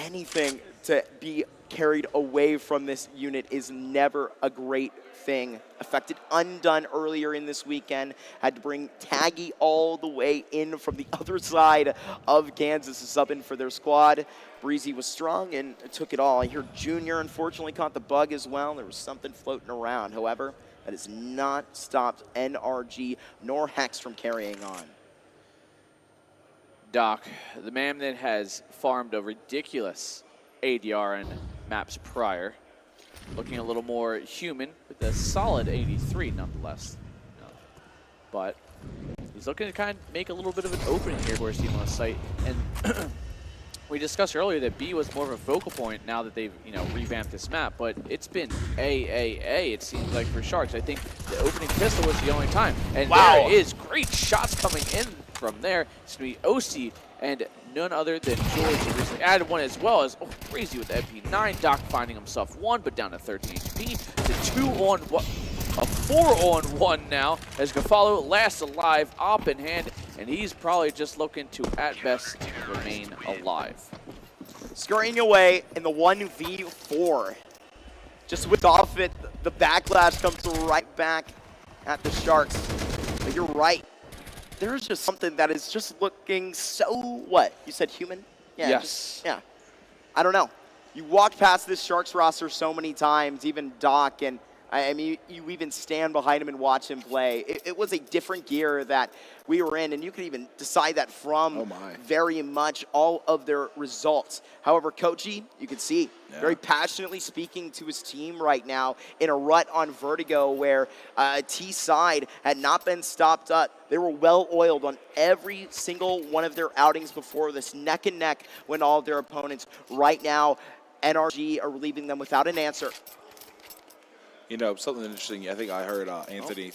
anything to be carried away from this unit is never a great thing. Affected Undone earlier in this weekend, had to bring Taggy all the way in from the other side of Kansas to sub in for their squad. Breezy was strong and took it all. I hear Junior unfortunately caught the bug as well. There was something floating around. However, that has not stopped NRG nor Hex from carrying on. Doc, the man that has farmed a ridiculous ADR in maps prior, looking a little more human with a solid 83 nonetheless. But he's looking to kind of make a little bit of an opening here for his team on the site. And we discussed earlier that B was more of a focal point now that they've, revamped this map, but it's been AAA, it seems like, for Sharks. I think the opening pistol was the only time. And there is great shots coming in from there. It's going to be OC and none other than George, who recently added one as well as Crazy with the MP9. Doc finding himself one, but down to 13 HP. To 2-on-1, a 4-on-1 now, as Gafalo last alive, op in hand, and he's probably just looking to, at best, remain alive. Scurrying away in the 1v4. Just with off it, the backlash comes right back at the Sharks. But you're right. There's just something that is just looking so, what? You said human? Yeah. Yes. Yeah. I don't know. You walk past this Sharks roster so many times, even Doc, and I mean, you even stand behind him and watch him play. It was a different gear that we were in, and you could even decide that from very much all of their results. However, Koji, you can see, very passionately speaking to his team right now in a rut on Vertigo where T-side had not been stopped up. They were well-oiled on every single one of their outings before this, neck and neck when all of their opponents. Right now, NRG are leaving them without an answer. Something interesting, I think I heard Anthony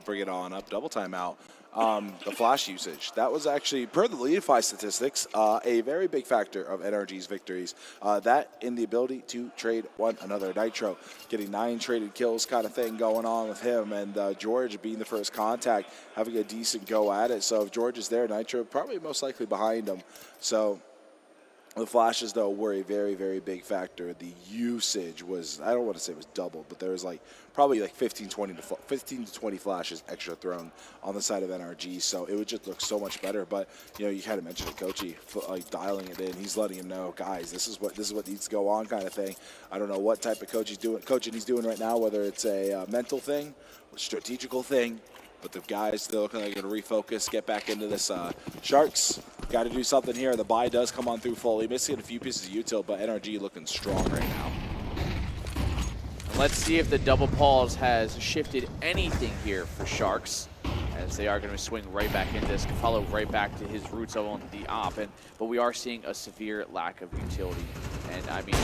bring it on up, double timeout, the flash usage. That was actually, per the Leadify statistics, a very big factor of NRG's victories. That in the ability to trade one another. Nitro getting 9 traded kills kind of thing going on with him, and George being the first contact, having a decent go at it. So if George is there, Nitro probably most likely behind him. So the flashes, though, were a very, very big factor. The usage was, I don't want to say it was doubled, but there was probably 15 to 20 flashes extra thrown on the side of NRG, so it would just look so much better. But, you kind of mentioned it, Kochi, dialing it in. He's letting him know, guys, this is what needs to go on kind of thing. I don't know what type of coaching he's doing right now, whether it's a mental thing, a strategical thing. But the guys still looking like they're going to refocus, get back into this. Sharks got to do something here. The buy does come on through fully. Missing a few pieces of util, but NRG looking strong right now. Let's see if the double pause has shifted anything here for Sharks, as they are going to swing right back into this, follow right back to his roots on the op. But we are seeing a severe lack of utility. And I mean,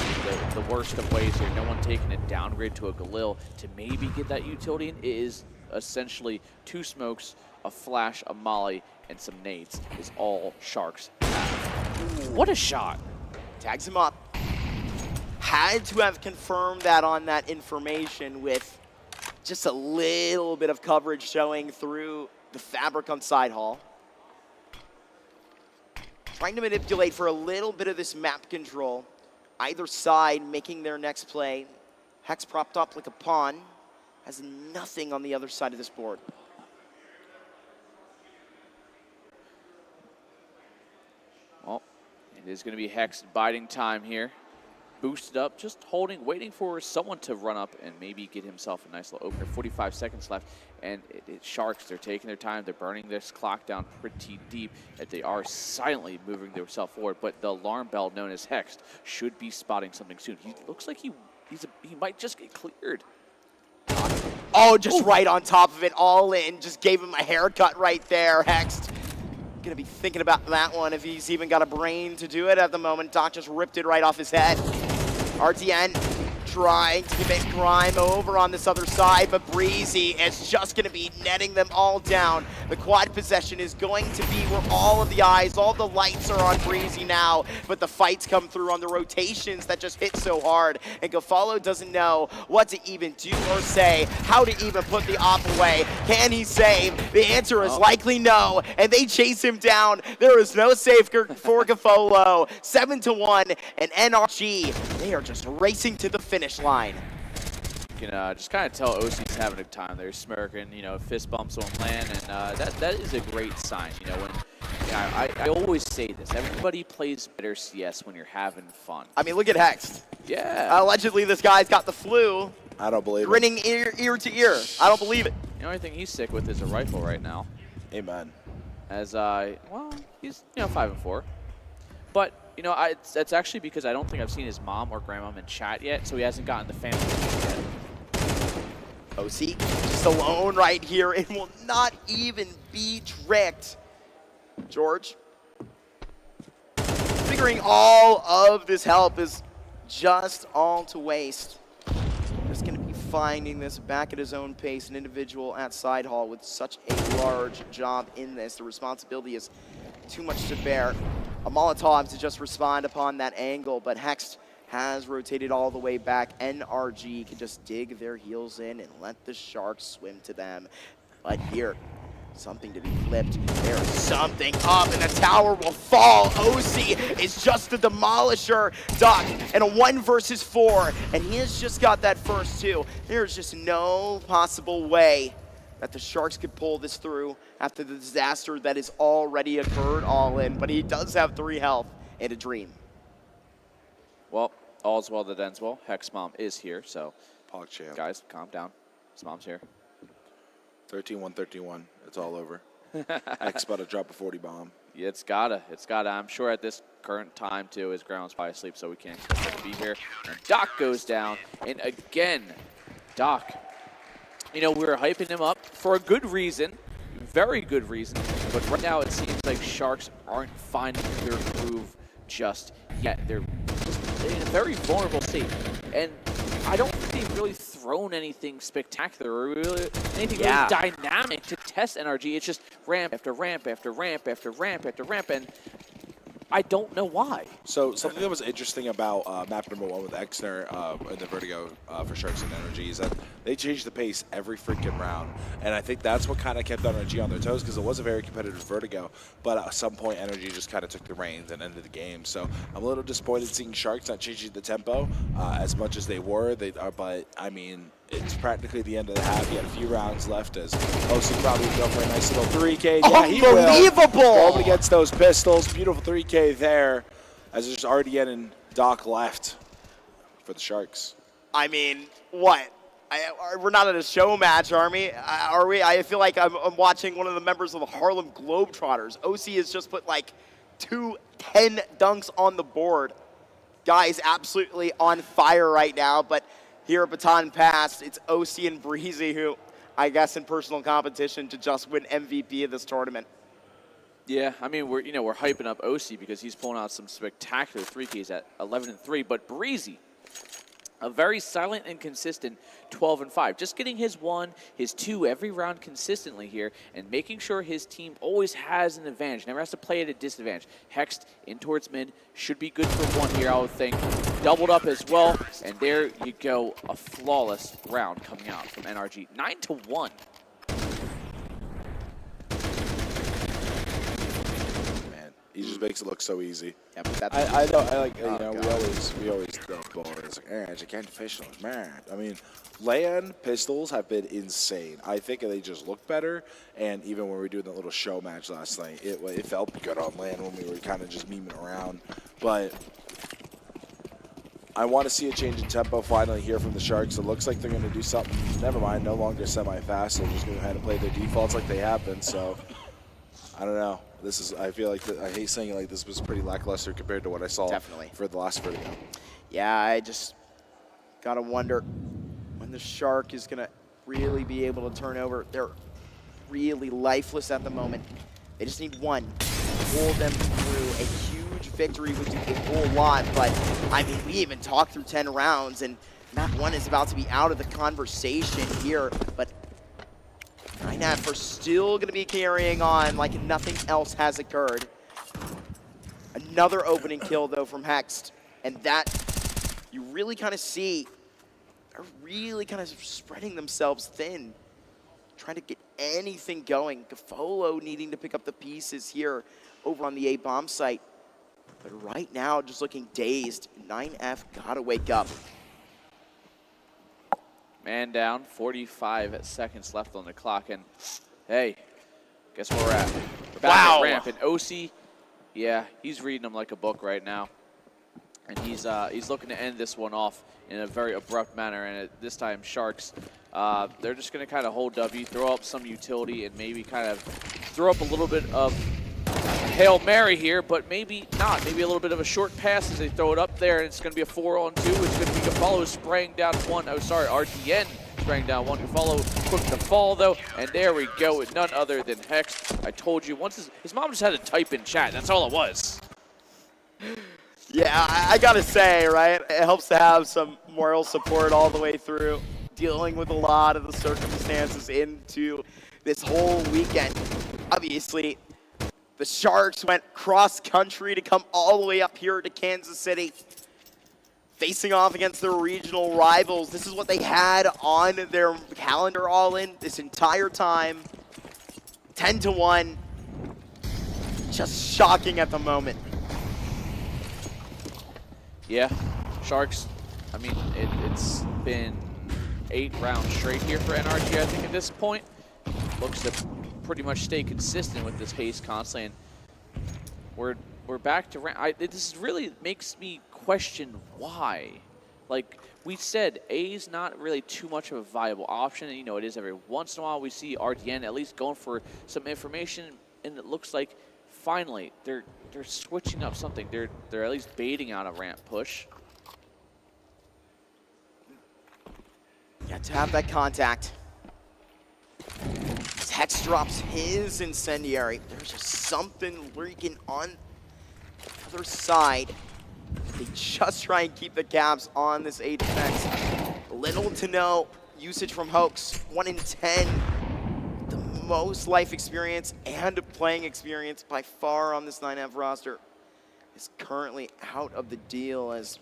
the worst of ways here, no one taking a downgrade to a Galil to maybe get that utility in. It is essentially 2 smokes, a flash, a molly, and some nades is all Sharks have. What a shot. Tags him up. Had to have confirmed that on that information with just a little bit of coverage showing through the fabric on side hall. Trying to manipulate for a little bit of this map control. Either side making their next play. Hex propped up like a pawn. Has nothing on the other side of this board. Well, it is going to be Hex biding time here. Boosted up, just holding, waiting for someone to run up and maybe get himself a nice little opener. 45 seconds left, and it's Sharks. They're taking their time. They're burning this clock down pretty deep, that they are silently moving themselves forward. But the alarm bell, known as Hex, should be spotting something soon. He looks like he might just get cleared. Oh, just right on top of it, all in. Just gave him a haircut right there, Hex. Gonna be thinking about that one if he's even got a brain to do it at the moment. Doc just ripped it right off his head. RTN trying to commit crime over on this other side, but Breezy is just going to be netting them all down. The quad possession is going to be where all of the eyes, all the lights are on Breezy now, but the fights come through on the rotations that just hit so hard, and Gafalo doesn't know what to even do or say, how to even put the op away. Can he save? The answer is likely no, and they chase him down. There is no save for Gafalo. 7-1, and NRG, they are just racing to the finish line. You can just kind of tell OC's having a good time. They're smirking, you know, fist bumps on land, and that is a great sign. You know, when I always say this, everybody plays better CS when you're having fun. I mean, look at Hex. Yeah. Allegedly, this guy's got the flu. I don't believe it. Grinning ear to ear. I don't believe it. The only thing he's sick with is a rifle right now. Amen. As well, he's 5-4, but you know, that's actually because I don't think I've seen his mom or grandmom in chat yet, so he hasn't gotten the family yet. OC just alone right here and will not even be tricked. George, figuring all of this help is just all to waste. Just going to be finding this back at his own pace, an individual at side hall with such a large job in this. The responsibility is too much to bear. A Molotov to just respond upon that angle, but Hex has rotated all the way back. NRG can just dig their heels in and let the Sharks swim to them. But here, something to be flipped. There's something up, and the tower will fall. OC is just a demolisher. Duck and a 1 versus 4, and he has just got that first 2. There's just no possible way that the Sharks could pull this through after the disaster that has already occurred all in, but he does have 3 health and a dream. Well, all's well that ends well. Hex mom is here, so PogChamp. Guys, calm down. His mom's here. 13-1, it's all over. Hex about to drop a 40 bomb. Yeah, it's gotta. I'm sure at this current time, too, his grandma's probably asleep, so we can't expect her to be here. And Doc goes down, and again, Doc, you know, we were hyping him up for a good reason, very good reason, but right now it seems like Sharks aren't finding their groove just yet. They're in a very vulnerable state, and I don't think they've really thrown anything spectacular or really anything really dynamic to test NRG. It's just ramp after ramp after ramp after ramp after ramp, and I don't know why. So something that was interesting about map number 1 with Exner in the Vertigo for Sharks and NRG is that they changed the pace every freaking round. And I think that's what kind of kept NRG on their toes, because it was a very competitive Vertigo. But at some point, NRG just kind of took the reins and ended the game. So I'm a little disappointed seeing Sharks not changing the tempo as much as they were. But, I mean, it's practically the end of the half. He had a few rounds left as OC probably would go for a nice little 3K. Yeah, he will. Unbelievable! Going against those pistols. Beautiful 3K there as there's RDN and Doc left for the Sharks. I mean, what? We're not at a show match, are we? I feel like I'm watching one of the members of the Harlem Globetrotters. OC has just put like 2 10 dunks on the board. Guys absolutely on fire right now, but here at Baton Pass, it's OC and Breezy who, I guess, in personal competition to just win MVP of this tournament. Yeah, I mean, we're hyping up OC because he's pulling out some spectacular 3Ks at 11-3, but Breezy, a very silent and consistent 12-5. Just getting his 1, his 2 every round consistently here and making sure his team always has an advantage, never has to play at a disadvantage. Hext in towards mid, should be good for 1 here, I would think. Doubled up as well, and there you go, a flawless round coming out from NRG. 9-1. He just makes it look so easy. Yeah, but I know. I like. You know, we always go boys. Like, you can't pistols, man. I mean, LAN pistols have been insane. I think they just look better. And even when we were doing that little show match last night, it felt good on LAN when we were kind of just memeing around. But I want to see a change in tempo finally here from the Sharks. It looks like they're going to do something. Never mind, no longer semi-fast. They're just going to go ahead and play their defaults like they have been. So I don't know. This is, I feel like, I hate saying it, like, this was pretty lackluster compared to what I saw for the last Vertigo. Yeah, I just got to wonder when the Shark is going to really be able to turn over. They're really lifeless at the moment. They just need 1 to pull them through. A huge victory would do a whole lot, but, I mean, we even talked through 10 rounds, and Map 1 is about to be out of the conversation here, but 9F are still going to be carrying on like nothing else has occurred. Another opening kill, though, from Hext, and that you really kind of see are really kind of spreading themselves thin, trying to get anything going. Gafolo needing to pick up the pieces here over on the A bomb site. But right now, just looking dazed. 9F gotta wake up. Man down, 45 seconds left on the clock, and hey, guess where we're at? We're back at ramp, and OC, yeah, he's reading them like a book right now. And he's looking to end this one off in a very abrupt manner, and this time Sharks, they're just going to kind of hold W, throw up some utility, and maybe kind of throw up a little bit of Hail Mary here, but maybe not. Maybe a little bit of a short pass as they throw it up there, and it's going to be a 4-on-2. It's going to be Gafolo spraying down one. Oh, sorry, RTN spraying down one. Gafolo quick to fall, though, and there we go with none other than Hex. I told you, once his mom just had to type in chat. That's all it was. Yeah, I gotta say, right, it helps to have some moral support all the way through, dealing with a lot of the circumstances into this whole weekend. Obviously, the Sharks went cross-country to come all the way up here to Kansas City, facing off against their regional rivals. This is what they had on their calendar all in this entire time. 10-1, just shocking at the moment. Yeah, Sharks, I mean, it's been 8 rounds straight here for NRG, I think, at this point. Looks to pretty much stay consistent with this pace constantly, and we're back to round. This really makes me question why. Like we said, A's not really too much of a viable option, and you know it is every once in a while we see RTN at least going for some information, and it looks like finally they're switching up something. They're at least baiting out a ramp push. Got to have that contact. Hex drops his incendiary. There's just something lurking on the other side. They just try and keep the caps on this A defense. Little to no usage from Hoax. 1 in 10. The most life experience and playing experience by far on this 9F roster is currently out of the deal. As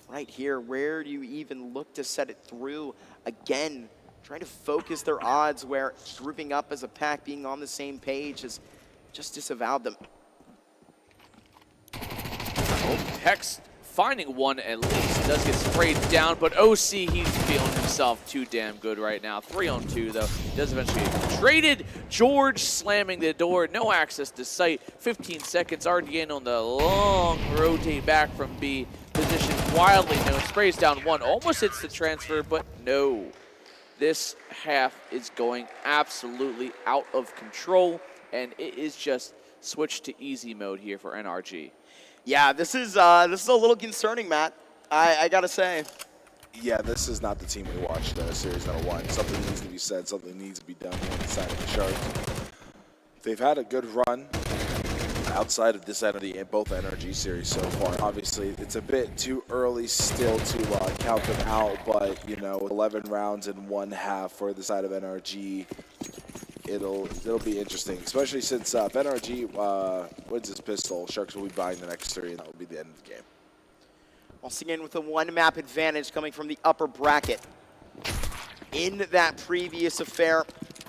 right here, where do you even look to set it through? Again, trying to focus their odds where grouping up as a pack, being on the same page, has just disavowed them. Hex finding one at least, does get sprayed down, but OC, he's feeling himself too damn good right now. 3-on-2 though, does eventually get traded. George slamming the door, no access to site. 15 seconds, RDN on the long rotate back from B. Position wildly known, sprays down one, almost hits the transfer, but no. This half is going absolutely out of control, and it is just switched to easy mode here for NRG. Yeah, this is a little concerning, Matt. I gotta say. Yeah, this is not the team we watched series number 1. Something needs to be said. Something needs to be done on the side of the Sharks. They've had a good run outside of this end of both NRG series so far. Obviously, it's a bit too early still to count them out, but you know, 11 rounds in one half for the side of NRG. It'll be interesting, especially since if NRG wins this pistol, Sharks will be buying the next 3, and that will be the end of the game. Once again, with a 1-map advantage coming from the upper bracket. In that previous affair,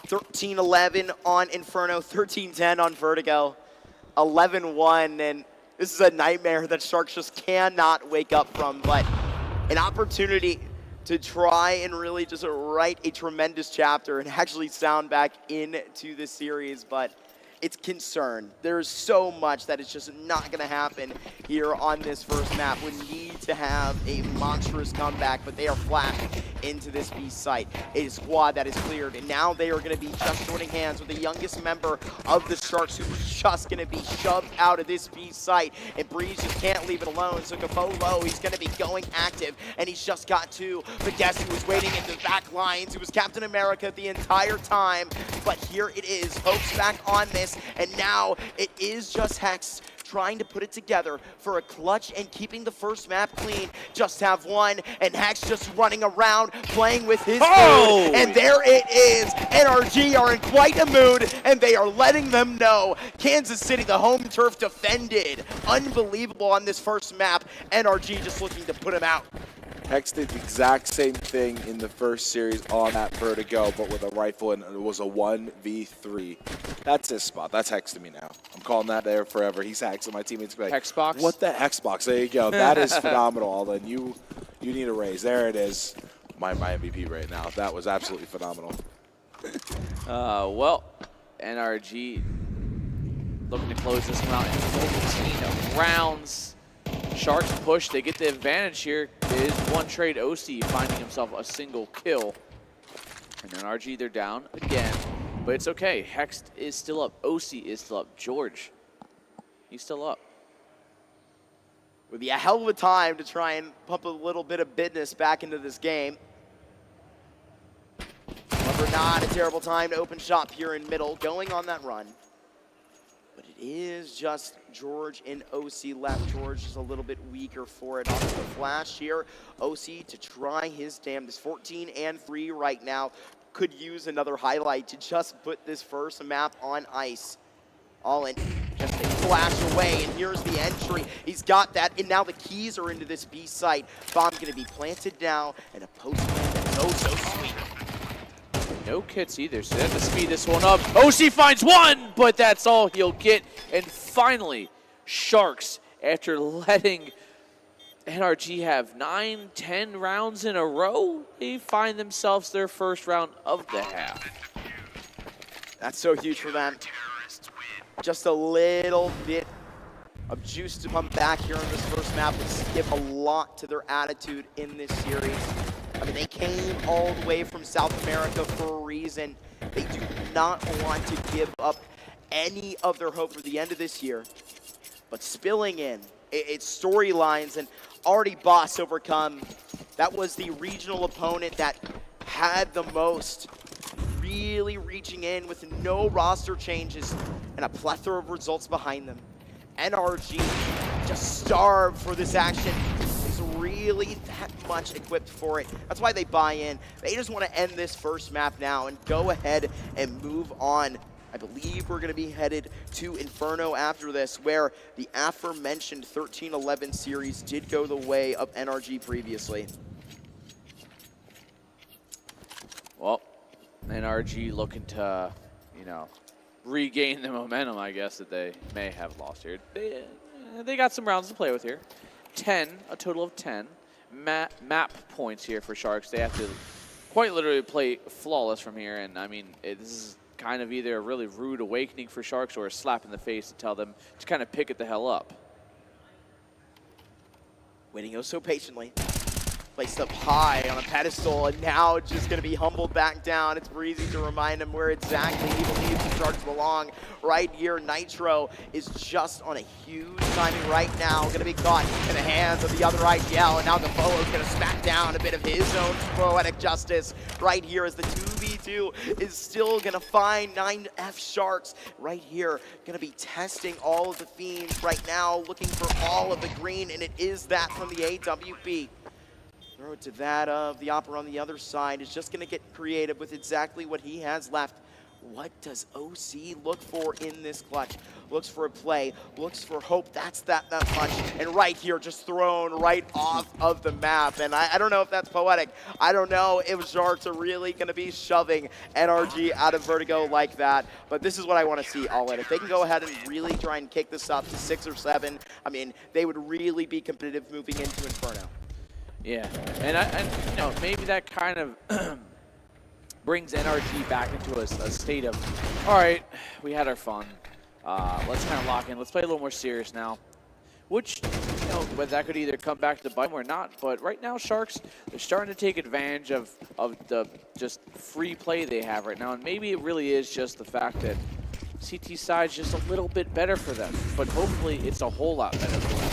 13-11 on Inferno, 13-10 on Vertigo, 11-1, and this is a nightmare that Sharks just cannot wake up from, but an opportunity to try and really just write a tremendous chapter and actually sound back into the series, but it's concern. There's so much that is just not going to happen here on this first map. We need to have a monstrous comeback, but they are flashed into this B site. A squad that is cleared, and now they are going to be just joining hands with the youngest member of the Sharks, who is just going to be shoved out of this B site, and Breeze just can't leave it alone. So Gafolo, he's going to be going active, and he's just got 2. But guess who was waiting in the back lines? It was Captain America the entire time, but here it is. Hope's back on this, and now it is just Hex trying to put it together for a clutch and keeping the first map clean. Just have one, and Hex just running around, playing with his mood. And there it is. NRG are in quite a mood, and they are letting them know. Kansas City, the home turf, defended. Unbelievable on this first map. NRG just looking to put him out. Hex did the exact same thing in the first series on that Vertigo, but with a rifle, and it was a 1v3. That's his spot. That's Hex to me now. I'm calling that there forever. He's Hex, and my teammates be like, Hexbox? What the Hexbox? There you go. That is phenomenal, Alden. You need a raise. There it is. My MVP right now. That was absolutely phenomenal. Well, NRG looking to close this one out in 14 rounds. Sharks push, they get the advantage here. It is one trade. OC finding himself a single kill. And then RG, they're down again. But it's okay. Hex is still up. OC is still up. George, he's still up. Would be a hell of a time to try and pump a little bit of business back into this game. However, not a terrible time to open shop here in middle, going on that run. But it is just George and OC left. George is a little bit weaker for it. Onto the flash here. OC to try his damnedest. 14-3 right now. Could use another highlight to just put this first map on ice. All in, just a flash away, and here's the entry. He's got that, and now the keys are into this B site. Bomb gonna be planted now, and a post that's oh so sweet. No kits either, so they have to speed this one up. OC finds one, but that's all he'll get. And finally, Sharks, after letting NRG have 9-10 rounds in a row, they find themselves their first round of the half. That's so huge for them. Just a little bit of juice to pump back here on this first map would give a lot to their attitude in this series. I mean, they came all the way from South America for a reason. They do not want to give up any of their hope for the end of this year. But spilling in, it's storylines, and already Boss overcome. That was the regional opponent that had the most, really reaching in with no roster changes and a plethora of results behind them. NRG just starved for this action. Really that much equipped for it. That's why they buy in. They just want to end this first map now and go ahead and move on. I believe we're going to be headed to Inferno after this, where the aforementioned 13-11 series did go the way of NRG previously. Well, NRG looking to, regain the momentum, I guess, that they may have lost here. They got some rounds to play with here. A total of 10 map points here for Sharks. They have to quite literally play flawless from here, and I mean, this is kind of either a really rude awakening for Sharks or a slap in the face to tell them to kind of pick it the hell up. Waiting oh so patiently. Placed up high on a pedestal, and now just going to be humbled back down. It's Breezy to remind him where exactly he believes the Sharks belong. Right here, Nitro is just on a huge timing right now. Going to be caught in the hands of the other IGL, and now the Polo is going to smack down a bit of his own poetic justice right here as the 2v2 is still going to find 9F Sharks right here. Going to be testing all of the Fiends right now, looking for all of the green, and it is that from the AWP. Throw it to that of the Opera on the other side. Is just going to get creative with exactly what he has left. What does OC look for in this clutch? Looks for a play, looks for hope. That's that much. And right here, just thrown right off of the map. And I don't know if that's poetic. I don't know if Sharks are really going to be shoving NRG out of Vertigo like that. But this is what I want to see all in. If they can go ahead and really try and kick this up to 6 or 7, I mean, they would really be competitive moving into Inferno. Yeah, and maybe that kind of brings NRG back into a state of, all right, we had our fun. Let's kind of lock in. Let's play a little more serious now. Which, but that could either come back to bite them or not. But right now, Sharks, they're starting to take advantage of the just free play they have right now. And maybe it really is just the fact that CT side's just a little bit better for them. But hopefully, it's a whole lot better for them.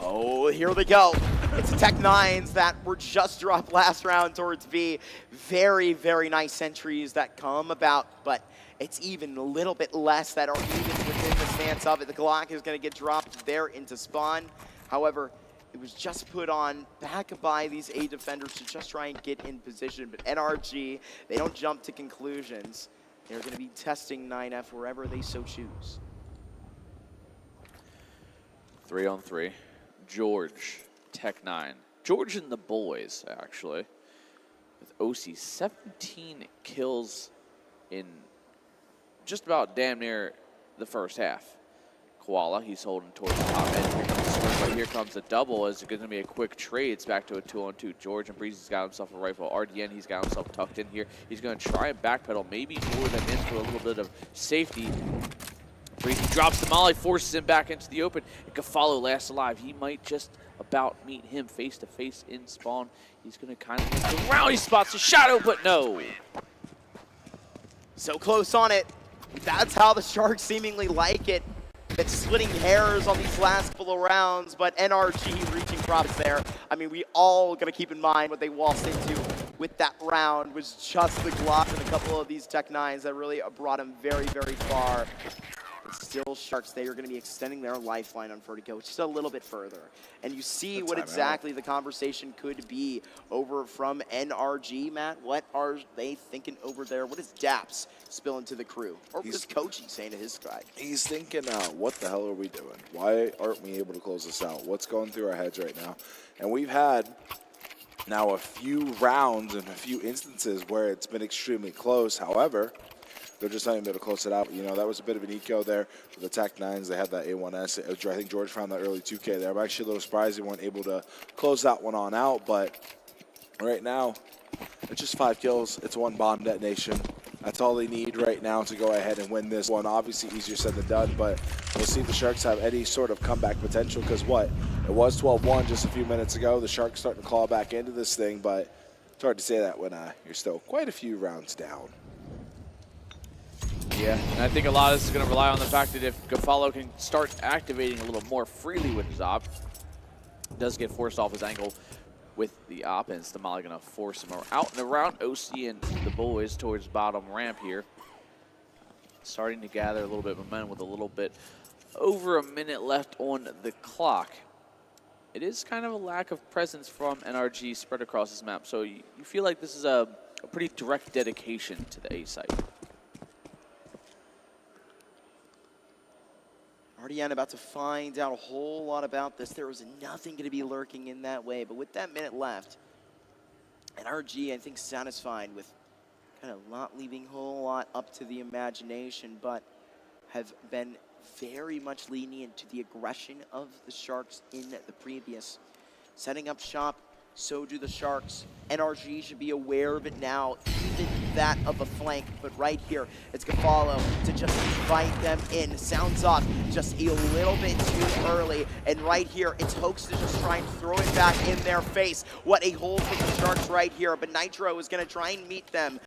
Oh, here they go. It's the Tech 9s that were just dropped last round towards B. Very, very nice entries that come about, but it's even a little bit less that are even within the stance of it. The Glock is going to get dropped there into spawn. However, it was just put on back by these A defenders to just try and get in position. But NRG, they don't jump to conclusions. They're going to be testing 9F wherever they so choose. 3-on-3. George, Tech9. George and the boys, actually. With OC, 17 kills in just about damn near the first half. Koala, he's holding towards the top end. Here comes the swing, but here comes the double. It's going to be a quick trade. It's back to a 2-on-2. George and Breezy's got himself a rifle. RDN, he's got himself tucked in here. He's going to try and backpedal, maybe more than in for a little bit of safety. Breezy drops the molly, forces him back into the open. And Kafalo last alive. He might just about meet him face to face in spawn. He's going to kind of get around. He spots a shadow, but no. So close on it. That's how the Sharks seemingly like it. It's splitting hairs on these last couple of rounds, but NRG reaching props there. I mean, we all got to keep in mind what they waltzed into with that round was just the Glock and a couple of these Tech-9s that really brought him very, very far. But still, Sharks, they are going to be extending their lifeline on Vertigo just a little bit further. And you see what exactly the conversation could be over from NRG, Matt. What are they thinking over there? What is Daps spilling to the crew? Or what is Kochi saying to his side? He's thinking, what the hell are we doing? Why aren't we able to close this out? What's going through our heads right now? And we've had now a few rounds and a few instances where it's been extremely close. However, they're just not able to close it out. You know, that was a bit of an eco there for the Tech-9s. They had that A1S. I think George found that early 2K there. I'm actually a little surprised they weren't able to close that one on out. But right now, it's just 5 kills. It's 1 bomb detonation. That's all they need right now to go ahead and win this one. Obviously, easier said than done, but we'll see if the Sharks have any sort of comeback potential. Because what? It was 12-1 just a few minutes ago. The Sharks starting to claw back into this thing, but it's hard to say that when you're still quite a few rounds down. Yeah, and I think a lot of this is going to rely on the fact that if Kafalo can start activating a little more freely with his op, does get forced off his angle with the op, and Stamali going to force him out and around. OC and the boys towards bottom ramp here. Starting to gather a little bit of momentum with a little bit over a minute left on the clock. It is kind of a lack of presence from NRG spread across this map, so you feel like this is a pretty direct dedication to the A site. RDN about to find out a whole lot about this. There was nothing going to be lurking in that way, but with that minute left, NRG, I think, satisfied with kind of not leaving a whole lot up to the imagination, but have been very much lenient to the aggression of the Sharks in the previous. Setting up shop, so do the Sharks. NRG should be aware of it now, even that of a flank. But right here, it's Kafalo to just invite them in. Sounds off just a little bit too early. And right here, it's Hoax to just try and throw it back in their face. What a hole for the Sharks right here. But Nitro is going to try and meet them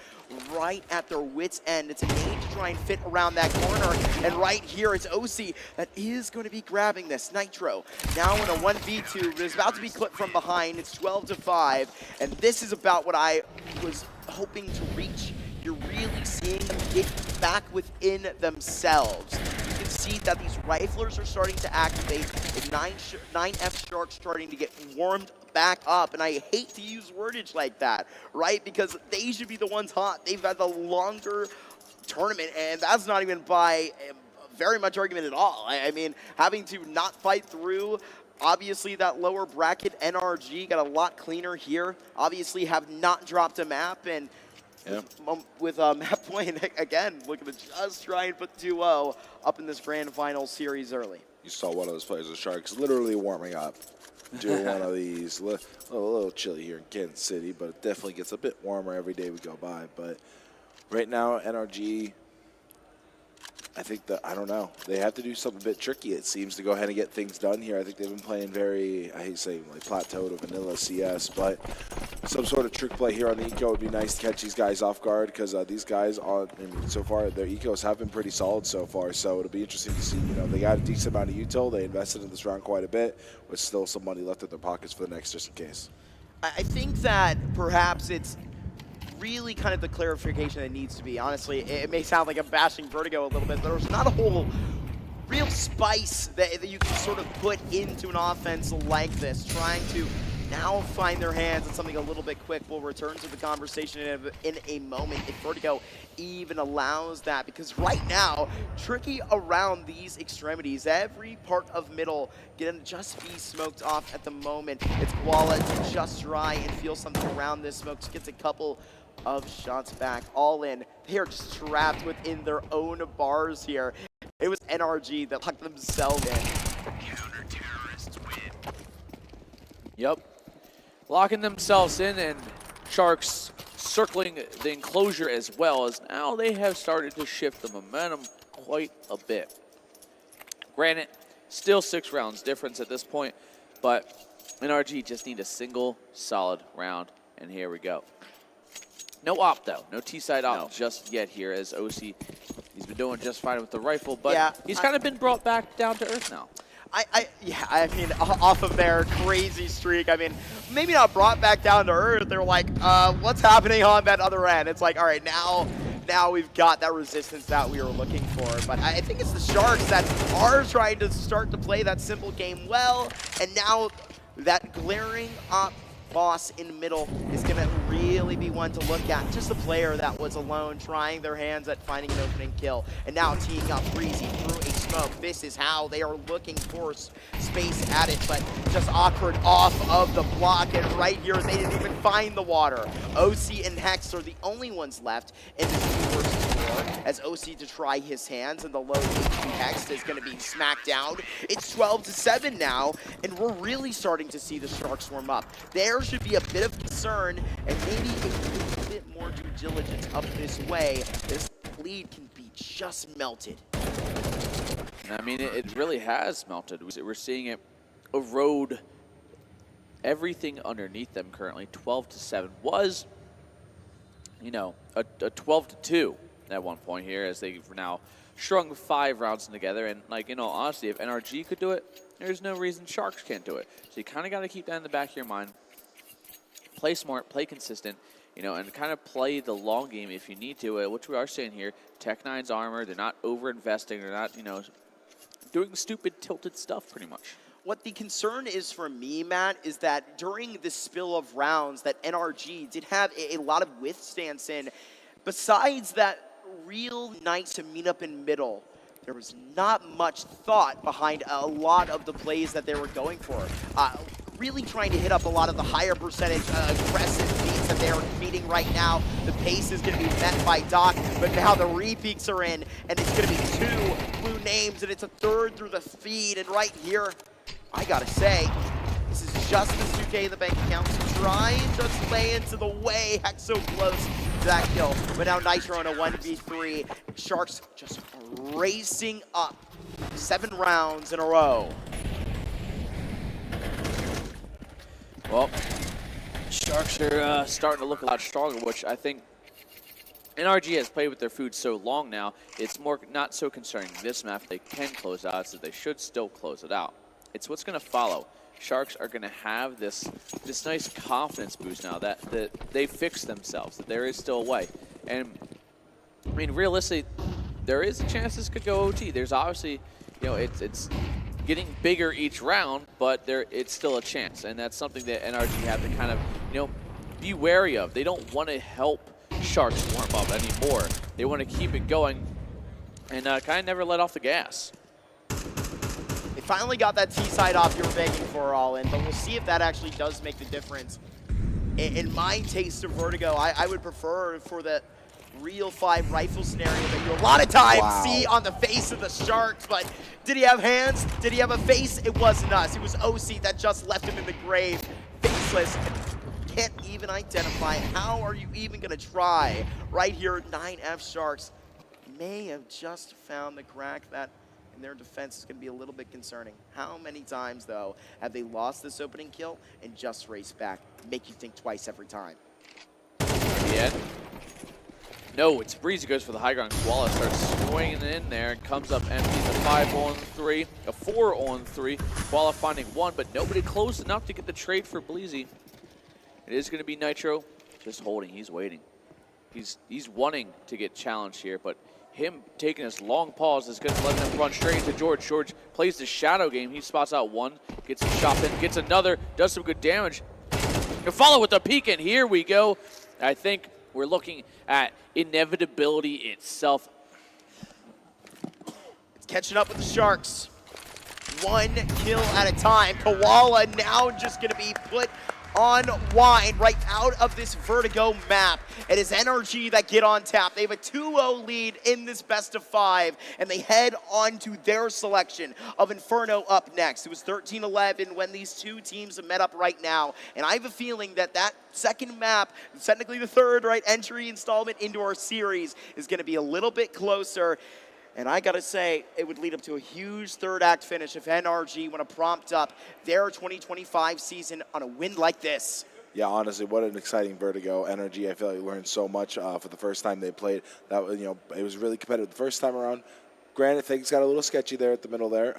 right at their wits' end. It's a nade to try and fit around that corner. And right here, it's OC that is going to be grabbing this. Nitro now in a 1v2, but it's about to be clipped from behind. It's 12-5. And this is about what I was hoping to reach. You're really seeing them get back within themselves. You can see that these riflers are starting to activate. The 9F Sharks starting to get warmed back up. And I hate to use wordage like that, right? Because they should be the ones hot. They've had the longer tournament, and that's not even by very much argument at all. I mean, having to not fight through, obviously that lower bracket, NRG got a lot cleaner here. Obviously have not dropped a map, and with map point, again, looking to just try and put 2-0 up in this grand final series early. You saw one of those players, the Sharks, literally warming up. Doing one of these, a little chilly here in Kansas City, but it definitely gets a bit warmer every day we go by. But right now, NRG, I think that, I don't know, they have to do something a bit tricky, it seems, to go ahead and get things done here. I think they've been playing very, I hate saying like plateaued or vanilla CS, but some sort of trick play here on the eco would be nice to catch these guys off guard, because these guys, so far, their ecos have been pretty solid so far, so it'll be interesting to see. You know, they got a decent amount of util, they invested in this round quite a bit, with still some money left in their pockets for the next, just in case. I think that perhaps it's really kind of the clarification that needs to be. Honestly, it may sound like I'm bashing Vertigo a little bit, but there's not a whole real spice that you can sort of put into an offense like this, trying to now find their hands on something a little bit quick. We'll return to the conversation in a moment if Vertigo even allows that, because right now, tricky around these extremities. Every part of middle can just be smoked off at the moment. It's Koala to just try and feel something around this smoke. Just gets a couple of shots back. All in. They are just trapped within their own bars here. It was NRG that locked themselves in. Counter-terrorists win. Yep. Locking themselves in, and Sharks circling the enclosure as well, as now they have started to shift the momentum quite a bit. Granted, still 6 rounds difference at this point, but NRG just need a single solid round, and here we go. No op though, no T-side op just yet here, as OC, he's been doing just fine with the rifle, but yeah, he's kind of been brought back down to earth now. I mean, off of their crazy streak, I mean, maybe not brought back down to earth. They're like, what's happening on that other end? It's like, all right, now we've got that resistance that we were looking for. But I think it's the Sharks that are trying to start to play that simple game well, and now that glaring up boss in middle is going to really be one to look at. Just a player that was alone, trying their hands at finding an opening kill, and now teeing up Breezy through a smoke. This is how they are looking for space at it, but just awkward off of the block, and right here they didn't even find the water. OC and Hex are the only ones left in this 2 versus 4, as OC to try his hands, and the low HP Hex is going to be smacked down. It's 12-7 now, and we're really starting to see the Sharks warm up. There should be a bit of concern, and maybe a little bit more due diligence up this way. This lead can be just melted. And I mean, it really has melted. We're seeing it erode everything underneath them currently. 12-7 was, you know, a 12-2 at one point here, as they've now strung 5 rounds together. And, like, you know, honestly, if NRG could do it, there's no reason Sharks can't do it. So you kind of got to keep that in the back of your mind. Play smart, play consistent, you know, and kind of play the long game if you need to, which we are seeing here. Tech9's armor, they're not over-investing, they're not, you know, doing stupid tilted stuff pretty much. What the concern is for me, Matt, is that during this spill of rounds that NRG did have a lot of withstands in, besides that real nice to meet up in middle, there was not much thought behind a lot of the plays that they were going for. Really trying to hit up a lot of the higher percentage aggressive beats that they are meeting right now. The pace is going to be met by Doc, but now the repeats are in, and it's going to be 2 blue names, and it's a 3rd through the feed. And right here, I got to say, this is just the 2K in the bank account to try and just lay into the way. Heck, so close to that kill. But now Nitro in a 1v3. Sharks just racing up 7 rounds in a row. Well, Sharks are starting to look a lot stronger, which I think NRG has played with their food so long now, it's more not so concerning. This map, they can close out, so they should still close it out. It's what's going to follow. Sharks are going to have this nice confidence boost now that they fixed themselves, that there is still a way. And, I mean, realistically, there is a chance this could go OT. There's obviously, you know, it's getting bigger each round, but it's still a chance, and that's something that NRG have to kind of, you know, be wary of. They don't want to help Sharks warm up anymore. They want to keep it going and kind of never let off the gas. They finally got that T-side off you were begging for, all in, but we'll see if that actually does make the difference. In my taste of Vertigo, I would prefer for the real 5 rifle scenario that you a lot of times see on the face of the Sharks, but did he have hands? Did he have a face? It wasn't us. It was OC that just left him in the grave, faceless. Can't even identify. How are you even going to try? Right here, 9F Sharks may have just found the crack that in their defense is going to be a little bit concerning. How many times, though, have they lost this opening kill and just raced back? Make you think twice every time. Yeah. No, it's Breezy goes for the high ground. Koala starts swinging in there and comes up empty. The 5-on-3, a 4-on-3. Koala finding 1, but nobody close enough to get the trade for Bleezy. It is going to be Nitro just holding. He's waiting. He's wanting to get challenged here, but him taking his long pause is going to let them run straight into George. George plays the shadow game. He spots out one, gets a shot in, gets another, does some good damage. You follow with the peek, and here we go. I think we're looking at inevitability itself. It's catching up with the Sharks. One kill at a time. Koala now just going to be put on wine right out of this Vertigo map. It is NRG that get on tap. They have a 2-0 lead in this best of 5, and they head on to their selection of Inferno up next. It was 13-11 when these two teams met up right now, and I have a feeling that that second map, technically the third, right, entry installment into our series, is going to be a little bit closer. And I gotta say, it would lead up to a huge third act finish if NRG want to prompt up their 2025 season on a win like this. Yeah, honestly, what an exciting Vertigo energy. I feel like we learned so much for the first time they played. That was, it was really competitive the first time around. Granted, things got a little sketchy there at the middle there.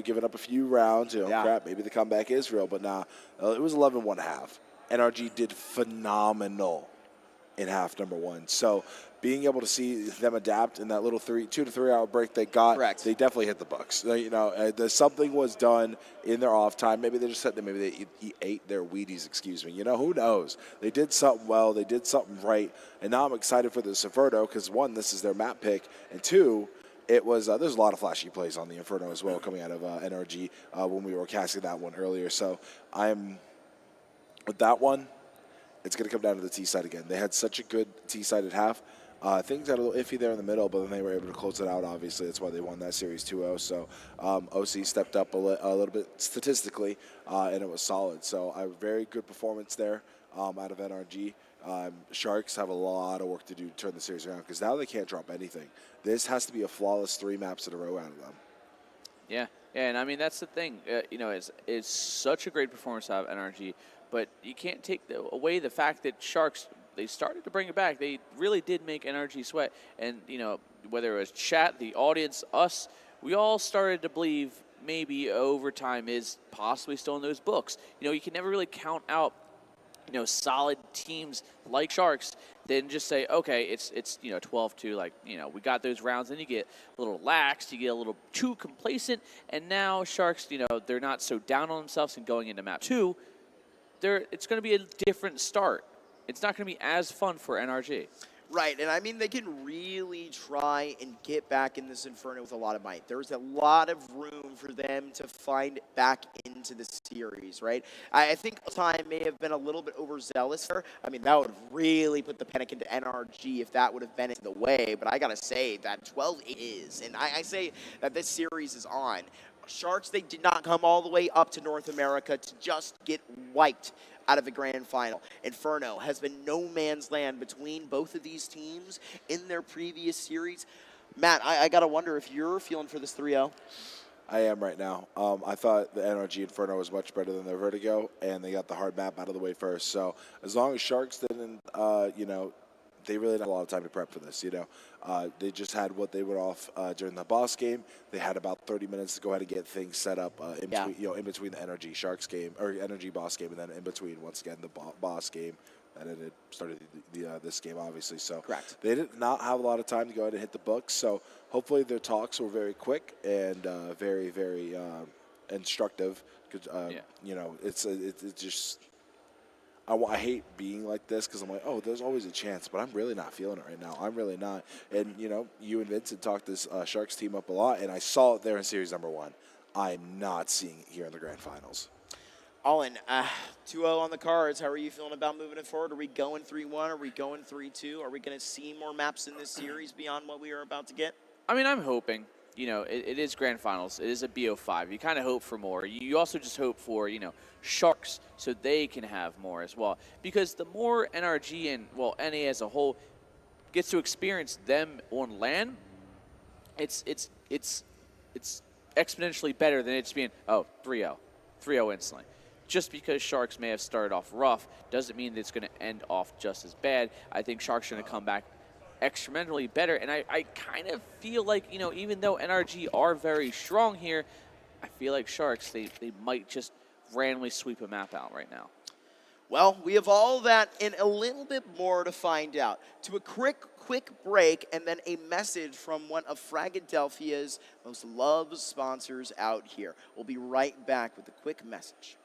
Giving up a few rounds. Crap, maybe the comeback is real, but nah, it was 11-1 half. NRG did phenomenal in half number 1. So being able to see them adapt in that little 2 to 3 hour break they got, correct, they definitely hit the Bucks. Something was done in their off time. Maybe they just said that maybe they ate their Wheaties, excuse me. Who knows? They did something well. They did something right. And now I'm excited for the Inferno because, 1, this is their map pick, and 2, it was there's a lot of flashy plays on the Inferno as well coming out of NRG when we were casting that one earlier. So with that one, it's going to come down to the T side again. They had such a good T side at half. Things got a little iffy there in the middle, but then they were able to close it out, obviously. That's why they won that series 2-0. So OC stepped up a little bit statistically, and it was solid. So a very good performance there out of NRG. Sharks have a lot of work to do to turn the series around because now they can't drop anything. This has to be a flawless 3 maps in a row out of them. Yeah, and I mean, that's the thing. It's such a great performance out of NRG, but you can't take away the fact that Sharks, they started to bring it back. They really did make NRG sweat. And, whether it was chat, the audience, us, we all started to believe maybe overtime is possibly still in those books. You can never really count out, solid teams like Sharks, then just say, okay, it's 12-2, we got those rounds. Then you get a little lax, you get a little too complacent, and now Sharks, they're not so down on themselves and going into map 2. It's going to be a different start. It's not going to be as fun for NRG. Right, and I mean, they can really try and get back in this Inferno with a lot of might. There's a lot of room for them to find back into the series, right? I think time may have been a little bit overzealous there. I mean, that would have really put the panic into NRG if that would have been in the way, but I got to say that 12 is, and I say that this series is on. Sharks, they did not come all the way up to North America to just get wiped out of the grand final. Inferno has been no man's land between both of these teams in their previous series. Matt, I got to wonder if you're feeling for this 3-0. I am right now. I thought the NRG Inferno was much better than their Vertigo, and they got the hard map out of the way first. So as long as Sharks didn't, they really didn't have a lot of time to prep for this, They just had what they went off during the boss game. They had about 30 minutes to go ahead and get things set up in between the NRG Sharks game, or NRG boss game, and then in between, once again, the boss game. And then it started this game, obviously. So correct. They did not have a lot of time to go ahead and hit the books. So hopefully their talks were very quick and very, very instructive. It's just... I hate being like this because I'm like, oh, there's always a chance, but I'm really not feeling it right now. I'm really not. And, you and Vincent talked this Sharks team up a lot, and I saw it there in series number 1. I'm not seeing it here in the grand finals. Allen, 2-0 on the cards. How are you feeling about moving it forward? Are we going 3-1? Are we going 3-2? Are we going to see more maps in this series beyond what we are about to get? I mean, I'm hoping. It is grand finals. It is a BO5. You kind of hope for more. You also just hope for, Sharks so they can have more as well. Because the more NRG and, NA as a whole gets to experience them on LAN, it's exponentially better than it just being, 3-0. 3-0 instantly. Just because Sharks may have started off rough doesn't mean that it's going to end off just as bad. I think Sharks are going to come back exponentially better, and I kind of feel like, even though NRG are very strong here, I feel like Sharks, they might just randomly sweep a map out right now. Well, we have all that and a little bit more to find out. To a quick break and then a message from one of Fragadelphia's most loved sponsors out here. We'll be right back with a quick message.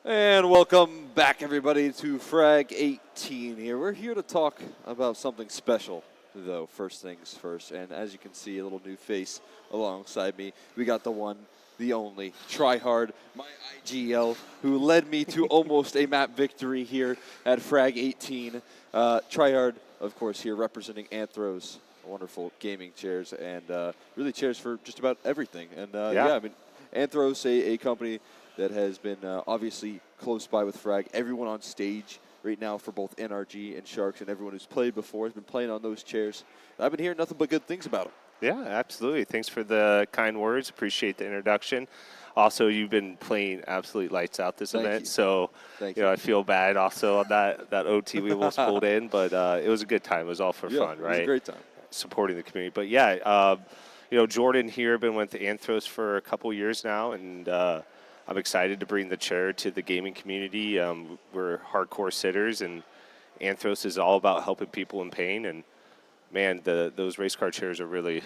And welcome back, everybody, to Frag 18 here. We're here to talk about something special, though, first things first. And as you can see, a little new face alongside me. We got the one, the only, Tryhard, my IGL, who led me to almost a map victory here at Frag 18. Tryhard, of course, here representing Anthros, wonderful gaming chairs, and really chairs for just about everything. And yeah, I mean, Anthros, a company that has been obviously close by with Frag. Everyone on stage right now for both NRG and Sharks and everyone who's played before has been playing on those chairs. I've been hearing nothing but good things about them. Yeah, absolutely. Thanks for the kind words. Appreciate the introduction. Also, you've been playing absolute lights out this event, so you know, I feel bad also on that OT we almost pulled in, but it was a good time. It was all for fun, right? It was a great time. Supporting the community. But yeah, you know, Jordan here, been with Anthros for a couple years now, and I'm excited to bring the chair to the gaming community. We're hardcore sitters, and Anthros is all about helping people in pain. And man, those race car chairs are really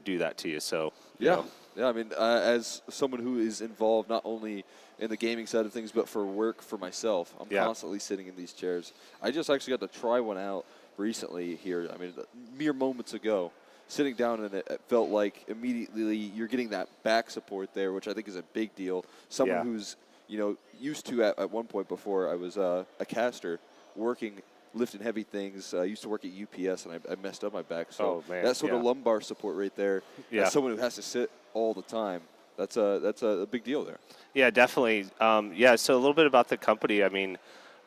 do that to you. So yeah, I mean, as someone who is involved not only in the gaming side of things, but for work for myself, I'm constantly sitting in these chairs. I just actually got to try one out recently here. I mean, mere moments ago. Sitting down in it, it felt like immediately you're getting that back support there, which I think is a big deal. Someone who's, you know, used to at one point before I was a caster, lifting heavy things. I used to work at UPS, and I messed up my back. So that sort of lumbar support right there, as someone who has to sit all the time, that's a big deal there. Yeah, definitely. Yeah, so a little bit about the company. I mean,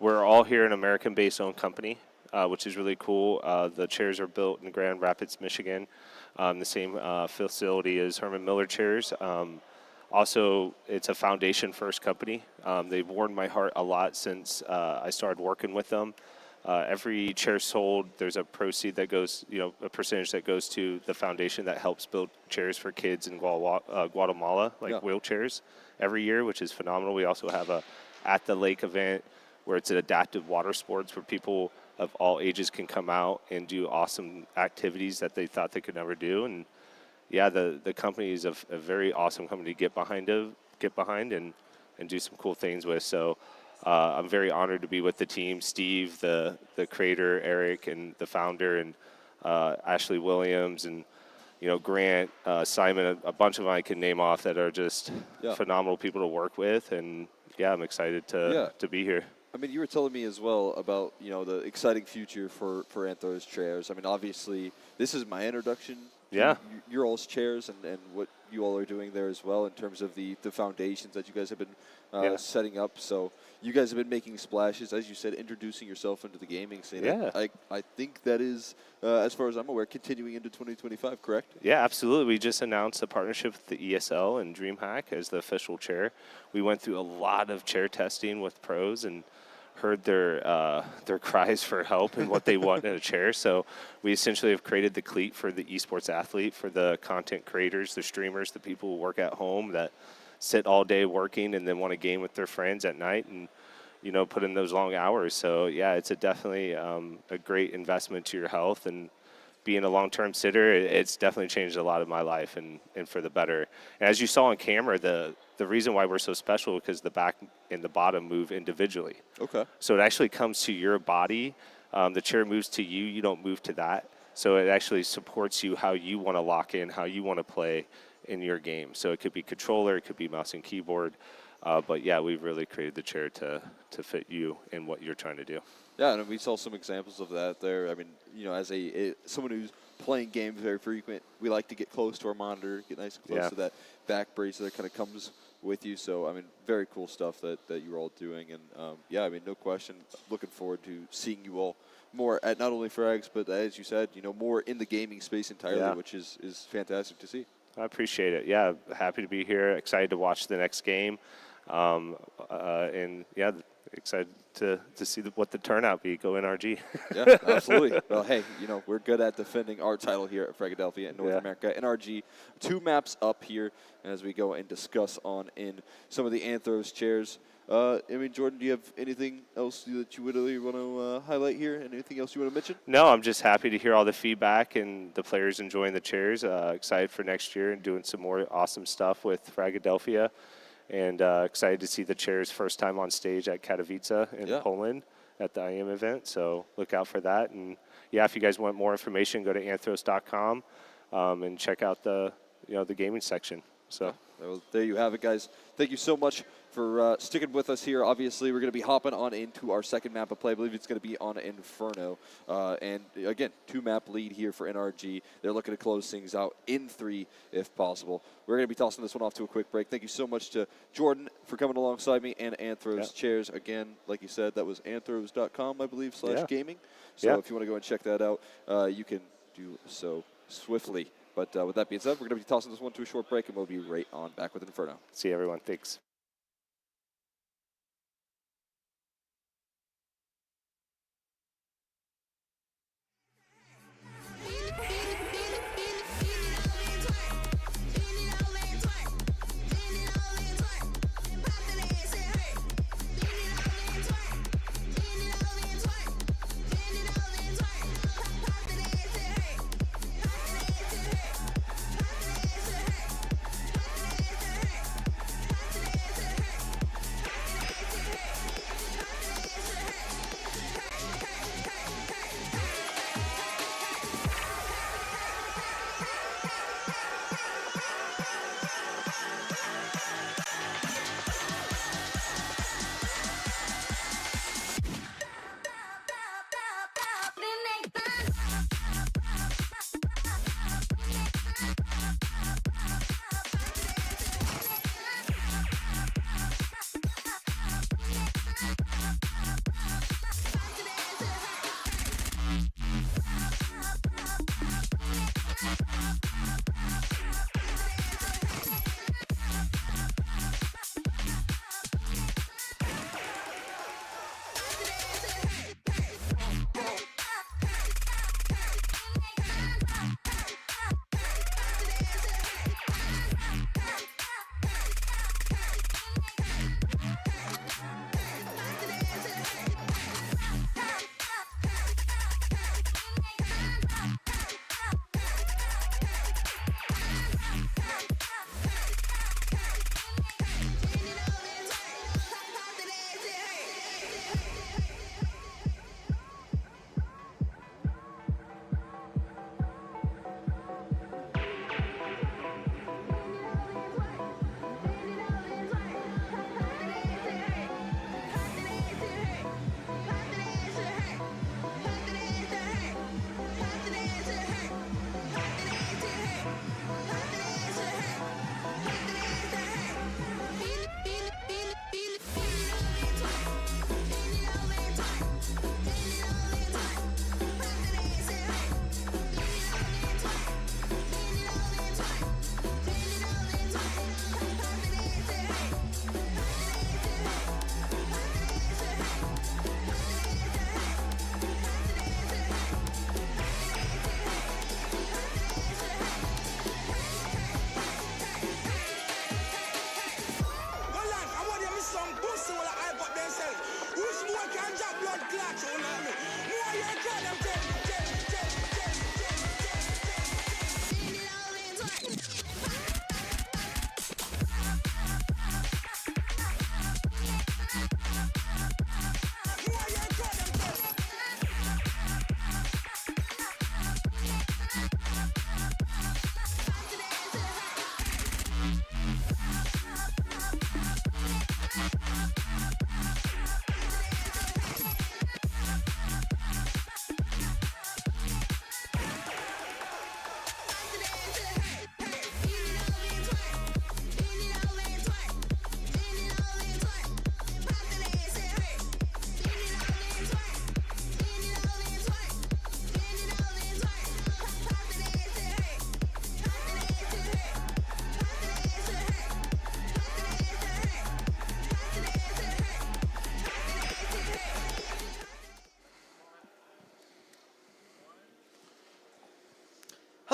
we're all here an American-based owned company. Which is really cool. The chairs are built in Grand Rapids, Michigan, the same facility as Herman Miller chairs. Also, it's a foundation-first company. They've warmed my heart a lot since I started working with them. Every chair sold, there's a proceed that goes, you know, a percentage that goes to the foundation that helps build chairs for kids in Guatemala, like wheelchairs, every year, which is phenomenal. We also have a At the Lake event where it's an adaptive water sports where people of all ages can come out and do awesome activities that they thought they could never do. And yeah, the company is a very awesome company to get behind and do some cool things with. So I'm very honored to be with the team. Steve, the creator, Eric, and the founder, and Ashley Williams, and Grant, Simon, a bunch of them I can name off that are just phenomenal people to work with. And yeah, I'm excited to be here. I mean, you were telling me as well about, the exciting future for Anthro's chairs. I mean, obviously, this is my introduction to your all's chairs and what you all are doing there as well in terms of the foundations that you guys have been setting up. So you guys have been making splashes, as you said, introducing yourself into the gaming scene. Yeah. I think that is, as far as I'm aware, continuing into 2025, correct? Yeah, absolutely. We just announced a partnership with the ESL and DreamHack as the official chair. We went through a lot of chair testing with pros and heard their cries for help and what they want in a chair. So we essentially have created the cleat for the esports athlete, for the content creators, the streamers, the people who work at home that sit all day working and then want to game with their friends at night and put in those long hours. So yeah, it's definitely a great investment to your health, and being a long-term sitter, it's definitely changed a lot of my life and for the better. And as you saw on camera, the reason why we're so special is because the back and the bottom move individually. Okay. So it actually comes to your body. The chair moves to you. You don't move to that. So it actually supports you how you want to lock in, how you want to play in your game. So it could be controller, it could be mouse and keyboard. But yeah, we've really created the chair to fit you and what you're trying to do. Yeah, and we saw some examples of that there. I mean, as someone who's playing games very frequent, we like to get close to our monitor, get nice and close to that back brace that kind of comes with you. So, I mean, very cool stuff that you're all doing. And, yeah, I mean, no question, looking forward to seeing you all more at not only Frags, but as you said, more in the gaming space entirely, which is fantastic to see. I appreciate it. Yeah, happy to be here. Excited to watch the next game. And, yeah, excited to see what the turnout be. Go NRG. Yeah, absolutely. Well, hey, we're good at defending our title here at Fragadelphia in North America. NRG, 2 maps up here as we go and discuss on in some of the Anthros chairs. I mean, Jordan, do you have anything else that you would really want to highlight here? Anything else you want to mention? No, I'm just happy to hear all the feedback and the players enjoying the chairs. Excited for next year and doing some more awesome stuff with Fragadelphia. And excited to see the chairs first time on stage at Katowice in Poland at the IM event. So look out for that. And yeah, if you guys want more information, go to anthros.com and check out the gaming section. So well, there you have it, guys. Thank you so much for sticking with us here. Obviously, we're going to be hopping on into our second map of play. I believe it's going to be on Inferno. And again, 2-map lead here for NRG. They're looking to close things out in 3 if possible. We're going to be tossing this one off to a quick break. Thank you so much to Jordan for coming alongside me and Anthros Chairs. Again, like you said, that was anthros.com, I believe, /gaming. So if you want to go and check that out, you can do so swiftly. But with that being said, we're going to be tossing this one to a short break, and we'll be right on back with Inferno. See everyone. Thanks.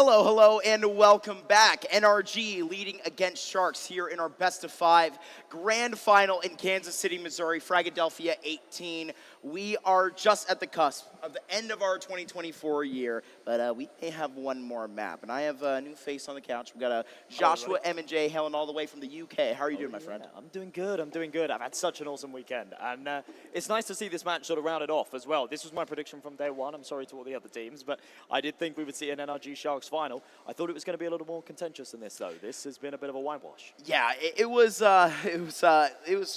Hello, hello, and welcome back. NRG leading against Sharks here in our best of 5 grand final in Kansas City, Missouri, Fragadelphia 18. We are just at the cusp of the end of our 2024 year, but we may have one more map. And I have a new face on the couch. We've got Joshua M&J hailing all the way from the UK. How are you doing, my friend? I'm doing good. I'm doing good. I've had such an awesome weekend. And it's nice to see this match sort of rounded off as well. This was my prediction from day one. I'm sorry to all the other teams, but I did think we would see an NRG Sharks final. I thought it was going to be a little more contentious than this, though. This has been a bit of a whitewash. Yeah, it was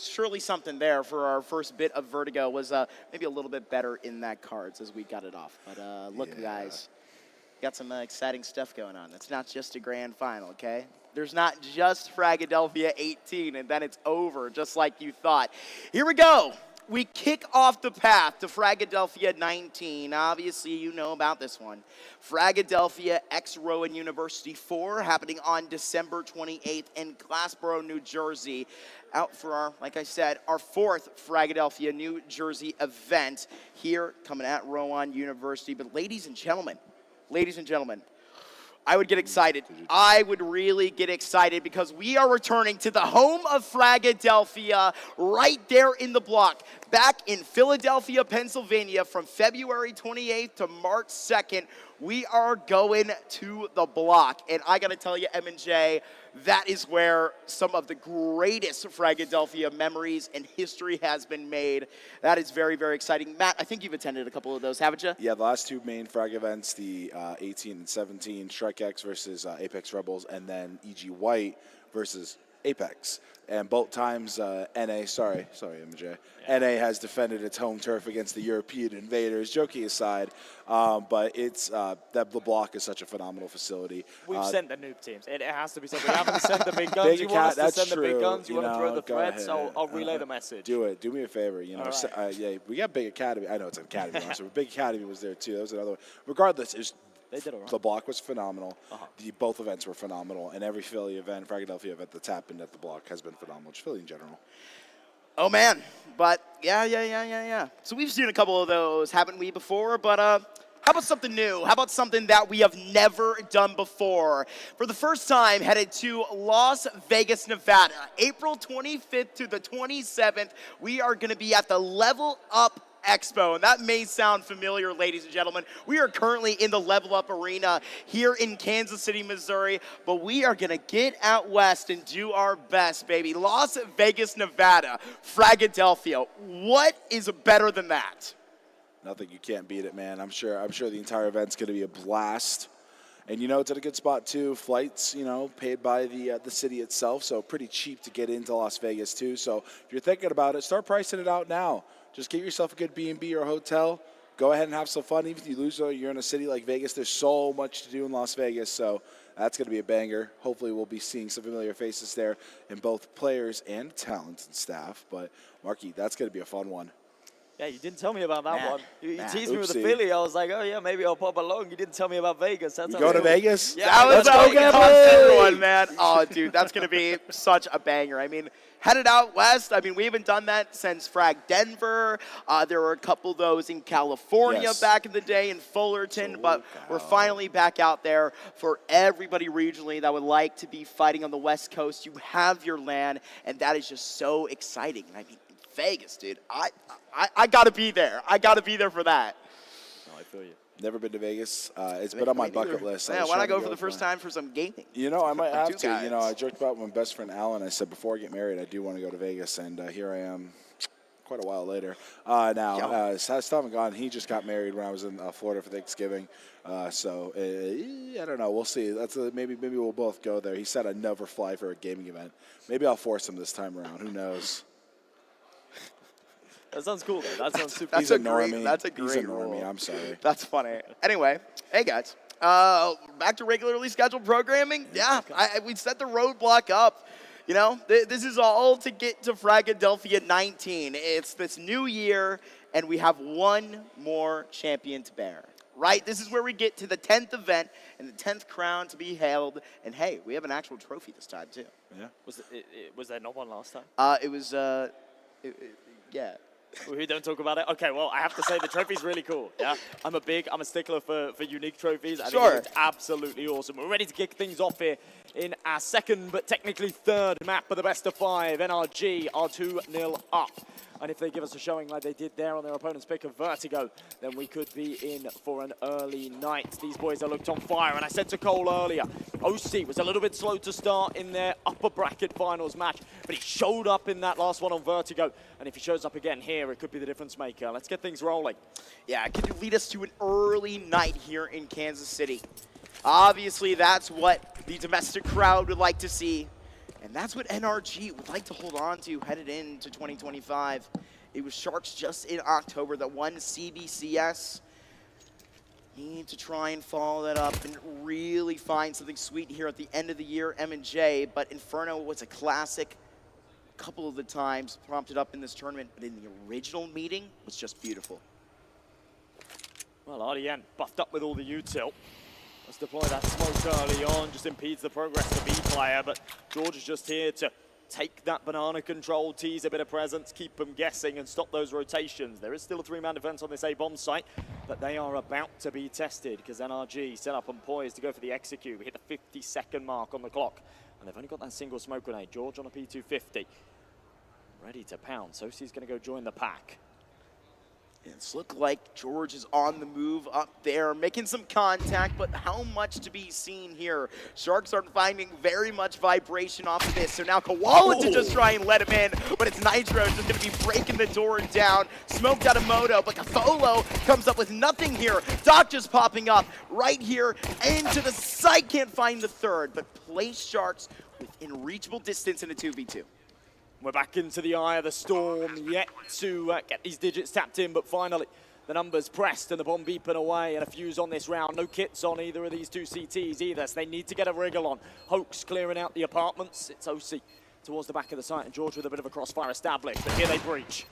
surely something there for our first bit of Vertigo. Was maybe a little bit better in that cards as we got it off. But look, guys, got some exciting stuff going on. It's not just a grand final, okay? There's not just Fragadelphia 18 and then it's over just like you thought. Here we go. We kick off the path to Fragadelphia 19. Obviously, you know about this one. Fragadelphia X Rowan University 4 happening on December 28th in Glassboro, New Jersey. Out for our, like I said, our 4th Fragadelphia, New Jersey event here coming at Rowan University. But ladies and gentlemen, I would get excited. I would really get excited because we are returning to the home of Fragadelphia right there in the block. Back in Philadelphia, Pennsylvania from February 28th to March 2nd, we are going to the block. And I got to tell you, M&J, that is where some of the greatest Fragadelphia memories and history has been made. That is very, very exciting. Matt, I think you've attended a couple of those, haven't you? Yeah, the last 2 main Frag events, the 18 and 17, Shrek X versus Apex Rebels, and then EG White versus Apex. And both times, NA, sorry, MJ, NA has defended its home turf against the European invaders, joking aside. But it's the block is such a phenomenal facility. We've sent the noob teams. It has to be said. We haven't sent the big guns. You want us to send the big guns? You want to throw the threats? I'll relay the message. Do it. Do me a favor. You know, right. yeah, we got Big Academy. I know it's an Academy, so Big Academy was there too. That was another one. Regardless, it was. They did all right. The block was phenomenal. Both events were phenomenal, and every Philly event, Fragadelphia event that's happened at the block has been phenomenal. Just Philly in general. Oh man, but yeah. So we've seen a couple of those, haven't we, before? But how about something new? How about something that we have never done before? For the first time, headed to Las Vegas, Nevada, April 25th to the 27th, we are going to be at the Level Up Expo, and that may sound familiar, ladies and gentlemen. We are currently in the Level Up Arena here in Kansas City, Missouri, but we are going to get out west and do our best, baby. Las Vegas, Nevada, Fragadelphia. What is better than that? Nothing. You can't beat it, man. I'm sure the entire event's going to be a blast. And, you know, it's at a good spot, too. Flights, you know, paid by the city itself, so pretty cheap to get into Las Vegas, too. So if you're thinking about it, start pricing it out now. Just get yourself a good B&B or hotel. Go ahead and have some fun. Even if you lose, you're in a city like Vegas. There's so much to do in Las Vegas, so that's going to be a banger. Hopefully we'll be seeing some familiar faces there in both players and talent and staff. But, Marky, that's going to be a fun one. Yeah, you didn't tell me about that one. You teased me with the Oopsie. Philly. I was like, oh, yeah, maybe I'll pop along. You didn't tell me about Vegas. That's You go to Vegas? Yeah, that was Let's go, everyone, man. Oh, dude, that's going to be such a banger. I mean, headed out west, I mean, we haven't done that since Frag Denver. There were a couple of those in California back in the day in Fullerton, but we're finally back out there for everybody regionally that would like to be fighting on the West Coast. You have your land, and that is just so exciting. I mean, Vegas, dude. I got to be there. I got to be there for that. No, I feel you. Never been to Vegas. It's been on my bucket list. Yeah, why not go for the first time for some gaming? You know, I might have to. Guys. You know, I joked about my best friend Alan. I said, before I get married, I do want to go to Vegas, and here I am quite a while later. Now, I still haven't gone. He just got married when I was in Florida for Thanksgiving. So, I don't know. We'll see. Maybe we'll both go there. He said I'd never fly for a gaming event. Maybe I'll force him this time around. Who knows? That sounds cool, though. That sounds super. That's a great He's a normie. rule. I'm sorry. That's funny. Anyway, hey guys, back to regularly scheduled programming. Yeah, we set the roadblock up. You know, this is all to get to Fragadelphia 19. It's this new year, and we have one more champion to bear. Right? This is where we get to the 10th event and the 10th crown to be held. And hey, we have an actual trophy this time too. Yeah. Was there not one last time? It was, yeah. We don't talk about it. Okay, well, I have to say the trophy's really cool. Yeah, I'm a stickler for unique trophies. I think it's absolutely awesome. We're ready to kick things off here in our second, but technically third map of the best of 5. NRG are 2-0 up. And if they give us a showing like they did there on their opponent's pick of Vertigo, then we could be in for an early night. These boys are looked on fire. And I said to Cole earlier, OC was a little bit slow to start in their upper bracket finals match, but he showed up in that last one on Vertigo. And if he shows up again here, it could be the difference maker. Let's get things rolling. Yeah, can you lead us to an early night here in Kansas City? Obviously, that's what the domestic crowd would like to see. And that's what NRG would like to hold on to headed into 2025. It was Sharks just in October that won CBCS. Need to try and follow that up and really find something sweet here at the end of the year, M&J. But Inferno was a classic a couple of the times prompted up in this tournament, but in the original meeting was just beautiful. Well, RDN buffed up with all the util. Let's deploy that smoke early on, just impedes the progress of the B player, but George is just here to take that banana control, tease a bit of presence, keep them guessing and stop those rotations. There is still a 3-man defense on this A-bomb site, but they are about to be tested because NRG set up and poised to go for the execute. We hit the 50-second mark on the clock, and they've only got that single smoke grenade. George on a P250, ready to pound. So he's going to go join the pack. It's looked like George is on the move up there, making some contact, but how much to be seen here? Sharks are finding very much vibration off of this, so now Koala to just try and let him in, but it's Nitro just going to be breaking the door down. Smoked out of Moto, but Kafolo comes up with nothing here. Doc just popping up right here into the site, can't find the third, but place Sharks within reachable distance in a 2v2. We're back into the eye of the storm, yet to get these digits tapped in, but finally the numbers pressed and the bomb beeping away and a fuse on this round. No kits on either of these two CTs either, so they need to get a wriggle on. Hoax clearing out the apartments. It's OC towards the back of the site and George with a bit of a crossfire established, but here they breach.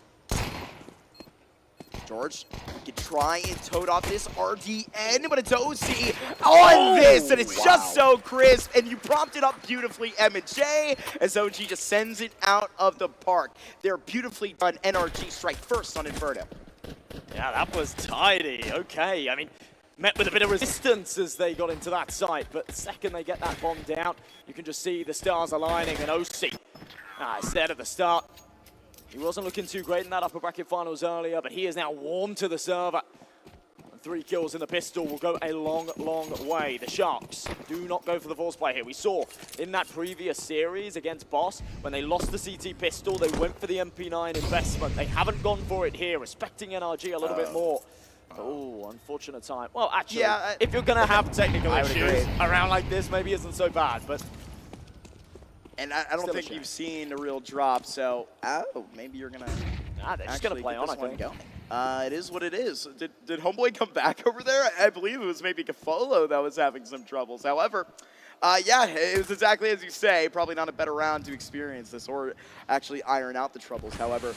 George can try and tote off this RDN, but it's OC on this, and it's just so crisp, and you propped it up beautifully, M&J, as OG just sends it out of the park. They're beautifully done. NRG strike first on Inferno. Yeah, that was tidy. Okay, I mean, met with a bit of resistance as they got into that site, but the second they get that bomb down, you can just see the stars aligning, and OC, I said at the start, he wasn't looking too great in that upper bracket finals earlier, but he is now warm to the server. And 3 kills in the pistol will go a long, long way. The Sharks do not go for the force play here. We saw in that previous series against Boss, when they lost the CT pistol, they went for the MP9 investment. They haven't gone for it here, respecting NRG a little bit more. Oh, unfortunate time. Well, actually, yeah, if you're going to have technical issues around like this, maybe isn't so bad, but... And I don't think you've seen a real drop, so maybe you're gonna. Nah, they're just gonna play on, I think. It is what it is. Did Homeboy come back over there? I believe it was maybe Kafolo that was having some troubles. However, yeah, it was exactly as you say. Probably not a better round to experience this or actually iron out the troubles. However,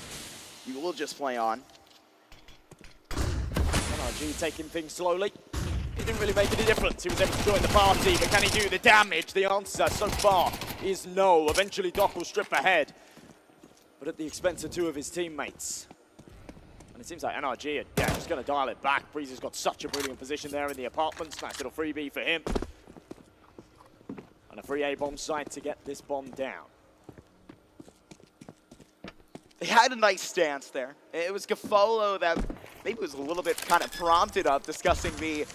you will just play on. NRG taking things slowly. It didn't really make any difference. He was able to join the party, but can he do the damage? The answer so far is no. Eventually, Doc will strip ahead, but at the expense of 2 of his teammates. And it seems like NRG are just going to dial it back. Breeze's got such a brilliant position there in the apartments. Nice little freebie for him. And a free A-bomb site to get this bomb down. They had a nice stance there. It was Kafolo that maybe was a little bit kind of prompted up discussing the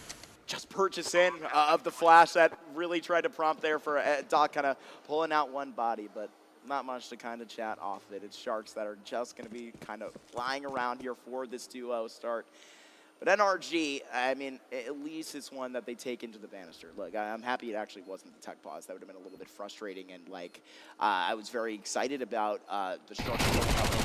just purchase in of the flash that really tried to prompt there for Doc kind of pulling out one body, but not much to kind of chat off of it. It's Sharks that are just going to be kind of flying around here for this 2-0 start. But NRG, I mean, at least it's one that they take into the banister. Look, I'm happy it actually wasn't the tech pause. That would have been a little bit frustrating. And, like, I was very excited about the Sharks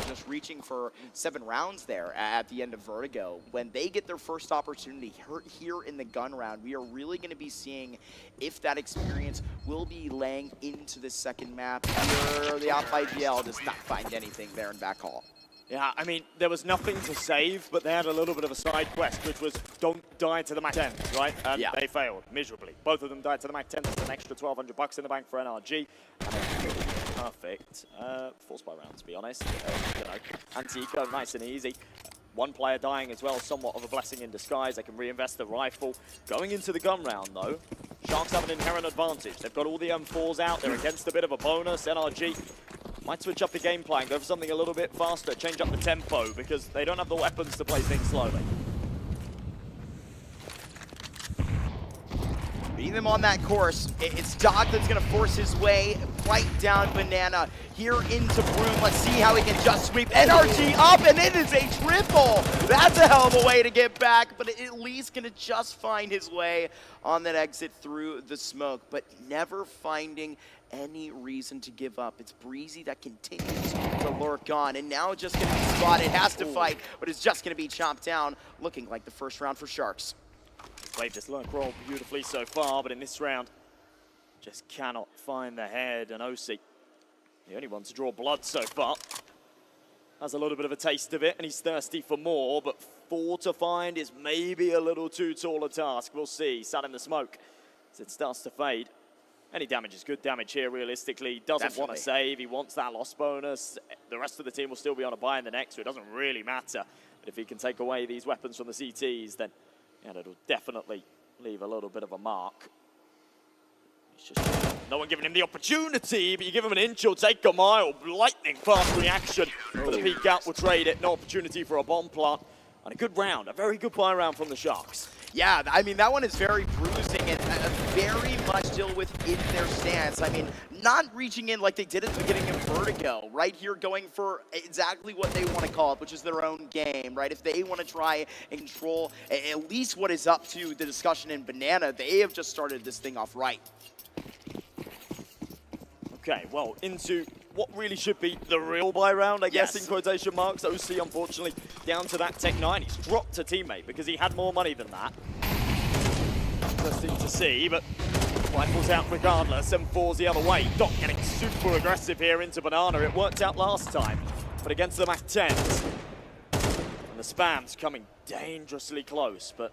just reaching for 7 rounds there at the end of Vertigo. When they get their first opportunity here in the gun round, we are really going to be seeing if that experience will be laying into the second map. Here, the out by GL does not find anything there in back hall. Yeah, I mean, there was nothing to save, but they had a little bit of a side quest, which was don't die to the Mac 10, right? And yeah, they failed miserably. Both of them died to the Mac 10. There's an extra $1,200 in the bank for NRG. perfect. Forced by round, to be honest. You know, anti-eco, nice and easy. One player dying as well, somewhat of a blessing in disguise. They can reinvest the rifle. Going into the gun round, though, Sharks have an inherent advantage. They've got all the M4s out. They're against a bit of a bonus. NRG might switch up the game plan, go for something a little bit faster, change up the tempo, because they don't have the weapons to play things slowly. Beating them on that course, it's Doc that's going to force his way right down Banana here into Broom. Let's see how he can just sweep NRG up, and it is a triple. That's a hell of a way to get back, but at least going to just find his way on that exit through the smoke, but never finding any reason to give up. It's Breezy that continues to lurk on, and now just going to be spotted, has to fight, but it's just going to be chopped down, looking like the first round for Sharks. Played this lurk roll beautifully so far, but in this round, just cannot find the head. And OC, the only one to draw blood so far, has a little bit of a taste of it, and he's thirsty for more, but 4 to find is maybe a little too tall a task. We'll see. Sat in the smoke as it starts to fade. Any damage is good damage here, realistically. He doesn't want to save. He wants that loss bonus. The rest of the team will still be on a buy in the next, so it doesn't really matter. But if he can take away these weapons from the CTs, then and it'll definitely leave a little bit of a mark. It's just no one giving him the opportunity, but you give him an inch, he'll take a mile. Lightning fast reaction. For the peek out, will trade it. No opportunity for a bomb plant. And a good round, a very good buy round from the Sharks. Yeah, I mean, that one is very bruising and very much still within their stance. I mean, not reaching in like they did at the beginning of Vertigo, right here going for exactly what they want to call it, which is their own game, right? If they want to try and control at least what is up to the discussion in Banana, they have just started this thing off right. Okay, well, into what really should be the real buy round, I guess, in quotation marks. OC, unfortunately, down to that Tech 9. He's dropped a teammate because he had more money than that. Interesting to see, but rifles out regardless. M4's the other way. Doc getting super aggressive here into Banana. It worked out last time, but against the Mac 10s. And the spam's coming dangerously close, but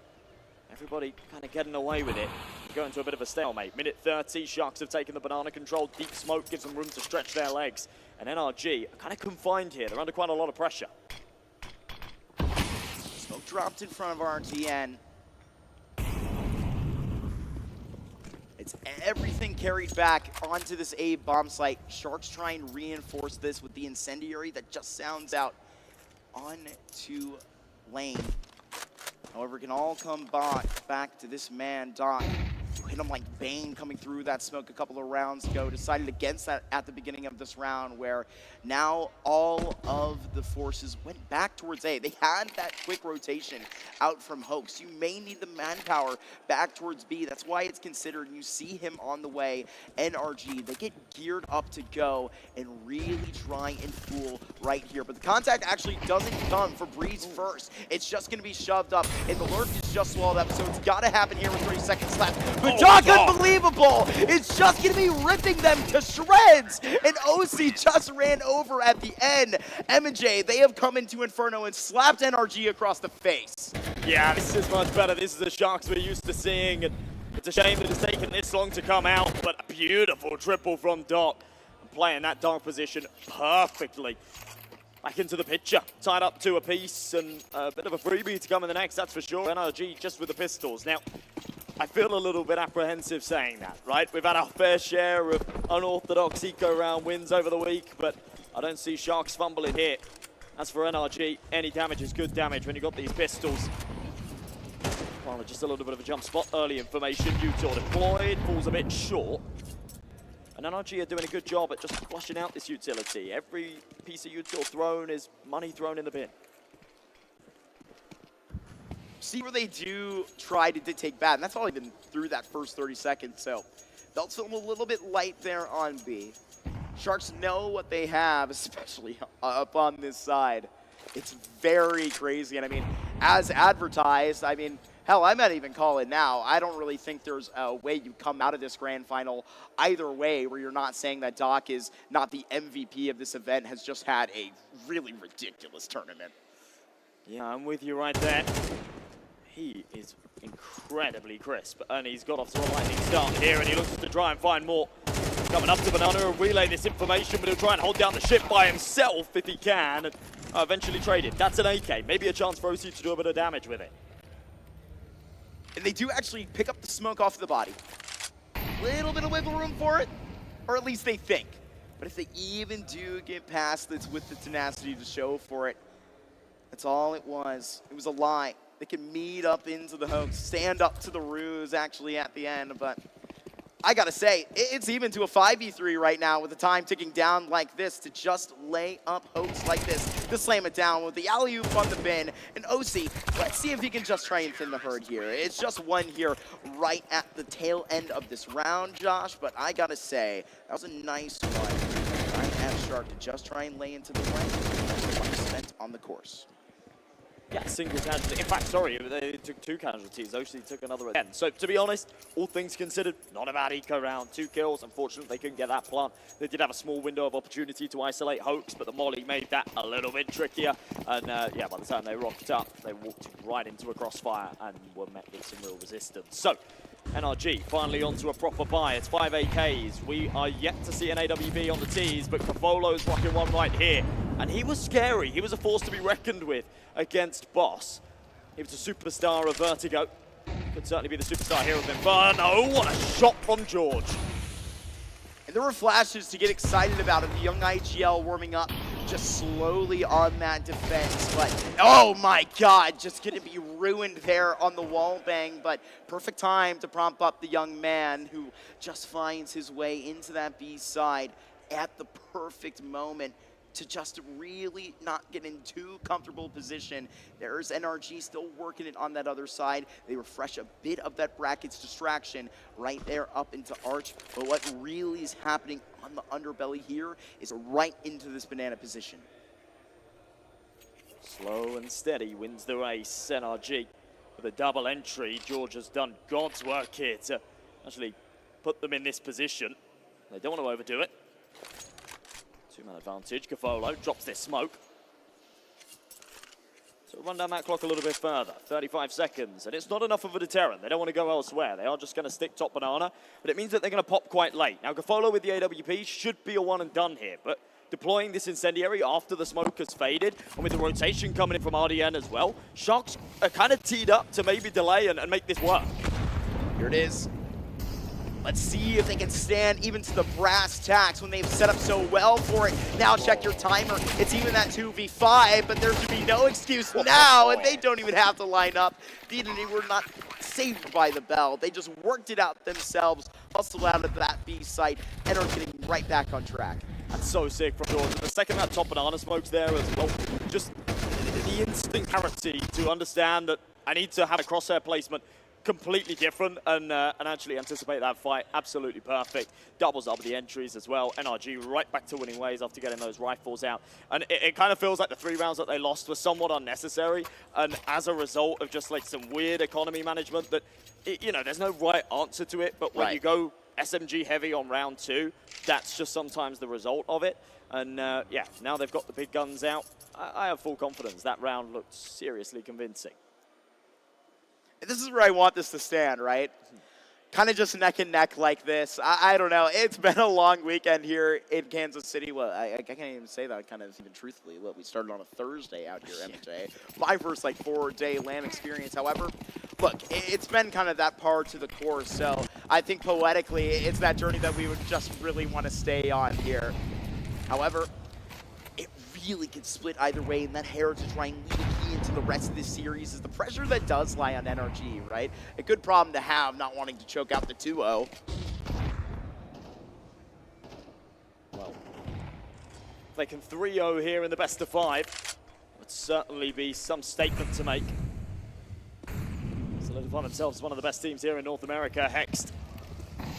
everybody kind of getting away with it. Going to a bit of a stalemate. Minute 30, Sharks have taken the Banana control. Deep smoke gives them room to stretch their legs. And NRG are kind of confined here. They're under quite a lot of pressure. Smoke dropped in front of RTN. It's everything carried back onto this A bomb site. Sharks try and reinforce this with the incendiary that just sounds out onto lane. However, it can all come back to this man, Doc. Hit him like Bane coming through that smoke a couple of rounds ago. Decided against that at the beginning of this round, where now all of the forces went back towards A. They had that quick rotation out from Hoax. You may need the manpower back towards B. That's why it's considered. You see him on the way. NRG, they get geared up to go and really try and fool right here. But the contact actually doesn't come for Breeze first. It's just going to be shoved up, and the lurk is just swallowed up. So it's got to happen here with 30 seconds left. But Doc, unbelievable! It's just going to be ripping them to shreds! And OC just ran over at the end. M&J, they have come into Inferno and slapped NRG across the face. Yeah, this is much better. This is the Sharks we're used to seeing. And it's a shame that it's taken this long to come out, but a beautiful triple from Doc. Playing that dark position perfectly. Back into the picture, tied up to a piece, and a bit of a freebie to come in the next, that's for sure. NRG just with the pistols. Now, I feel a little bit apprehensive saying that, right? We've had our fair share of unorthodox eco-round wins over the week, but I don't see Sharks fumbling here. As for NRG, any damage is good damage when you've got these pistols. Well, just a little bit of a jump spot, early information. Util deployed, falls a bit short. And NRG are doing a good job at just flushing out this utility. Every piece of util thrown is money thrown in the bin. See where they do try to take bad, and that's all even through that first 30 seconds, so they'll film a little bit light there on B. Sharks know what they have, especially up on this side. It's very crazy, and I mean, as advertised, I mean, hell, I might even call it now. I don't really think there's a way you come out of this grand final either way where you're not saying that Doc is not the MVP of this event, has just had a really ridiculous tournament. Yeah, I'm with you right there. He is incredibly crisp, and he's got off to a lightning start here, and he looks to try and find more. Coming up to Banana and relay this information, but he'll try and hold down the ship by himself if he can. And eventually trade it. That's an AK. Maybe a chance for OC to do a bit of damage with it. And they do actually pick up the smoke off the body. Little bit of wiggle room for it, or at least they think. But if they even do get past this with the tenacity to show for it, that's all it was. It was a lie. They can meet up into the hoax, stand up to the ruse actually at the end, but I gotta say, it's even to a 5v3 right now with the time ticking down like this to just lay up hoax like this to slam it down with the alley-oop on the bin. And OC, let's see if he can just try and thin the herd here. It's just one here right at the tail end of this round, Josh, but I gotta say, that was a nice one. Trying to have Shark to just try and lay into the lane. Spent on the course. Yeah, single casualty. In fact, sorry, they took 2 casualties. OC took another again. So, to be honest, all things considered, not a bad eco round. 2 kills. Unfortunately, they couldn't get that plant. They did have a small window of opportunity to isolate Hoax, but the molly made that a little bit trickier. And, yeah, by the time they rocked up, they walked right into a crossfire and were met with some real resistance. So, NRG finally onto a proper buy. It's 5 AKs. We are yet to see an AWB on the tees, but Cavolo's rocking one right here. And he was scary. He was a force to be reckoned with against Boss. He was a superstar of Vertigo. Could certainly be the superstar here of Inferno. What a shot from George. And there were flashes to get excited about it. The young IGL warming up just slowly on that defense. But, oh my God, just going to be ruined there on the wall bang. But perfect time to prompt up the young man who just finds his way into that B side at the perfect moment to just really not get in too comfortable position. There's NRG still working it on that other side. They refresh a bit of that bracket's distraction right there up into Arch. But what really is happening on the underbelly here is right into this banana position. Slow and steady wins the race. NRG with a double entry. George has done God's work here to actually put them in this position. They don't want to overdo it. 2-man advantage. Cavolo drops their smoke. So run down that clock a little bit further. 35 seconds, and it's not enough of a deterrent. They don't want to go elsewhere. They are just going to stick top banana, but it means that they're going to pop quite late. Now, Cavolo with the AWP should be a one and done here, but deploying this incendiary after the smoke has faded, and with the rotation coming in from RDN as well, Sharks are kind of teed up to maybe delay and make this work. Here it is. Let's see if they can stand even to the brass tacks when they've set up so well for it. Now check your timer. It's even that 2v5, but there should be no excuse now, and they don't even have to line up. They were not saved by the bell. They just worked it out themselves, hustled out of that B site, and are getting right back on track. That's so sick from George. The second that top banana smoke's there as well, just the instant clarity to understand that I need to have a crosshair placement completely different and actually anticipate that fight. Absolutely perfect. Doubles up with the entries as well. NRG right back to winning ways after getting those rifles out. And it kind of feels like the 3 rounds that they lost were somewhat unnecessary. And as a result of just like some weird economy management that, you know, there's no right answer to it. But when you go SMG heavy on round 2, that's just sometimes the result of it. And yeah, now they've got the big guns out. I have full confidence. That round looked seriously convincing. This is where I want this to stand, right? Kind of just neck and neck like this. I don't know. It's been a long weekend here in Kansas City. Well, I can't even say that kind of even truthfully. Well, we started on a Thursday out here, MJ. My first like 4-day LAN experience. However, look, it's been kind of that par to the course. So I think poetically, it's that journey that we would just really want to stay on here. However, it really could split either way, and that Heritage trying to lead a key into the rest of this series is the pressure that does lie on NRG, right? A good problem to have, not wanting to choke out the 2-0. Well, if they can 3-0 here in the best of 5, would certainly be some statement to make. Solidify themselves as one of the best teams here in North America. Hexed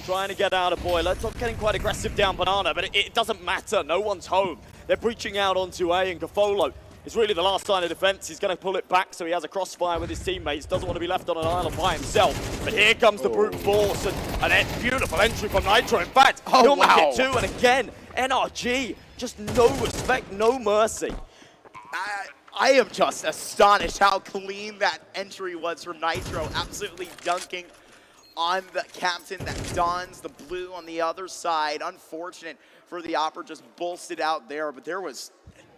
trying to get out of Boiler. Top getting quite aggressive down Banana, but it doesn't matter. No one's home. They're breaching out onto A, and Cavolo is really the last line of defense. He's going to pull it back, so he has a crossfire with his teammates. Doesn't want to be left on an island by himself. But here comes the brute force, and a beautiful entry from Nitro. In fact, he'll make it 2, and again, NRG, just no respect, no mercy. I am just astonished how clean that entry was from Nitro. Absolutely dunking on the captain that dons the blue on the other side. Unfortunate for the Opera, just bolstered out there, but there was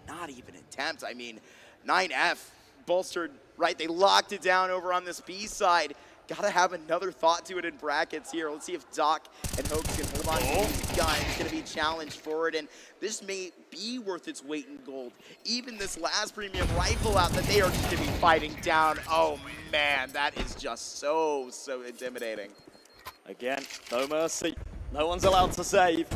not even an attempt. I mean, 9F bolstered, right? They locked it down over on this B side. Gotta have another thought to it in brackets here. Let's see if Doc and Hoax can hold on to these guns. It's gonna be a challenge for it, and this may be worth its weight in gold. Even this last premium rifle out that they are just gonna be fighting down. Oh man, that is just so intimidating. Again, no mercy. No one's allowed to save.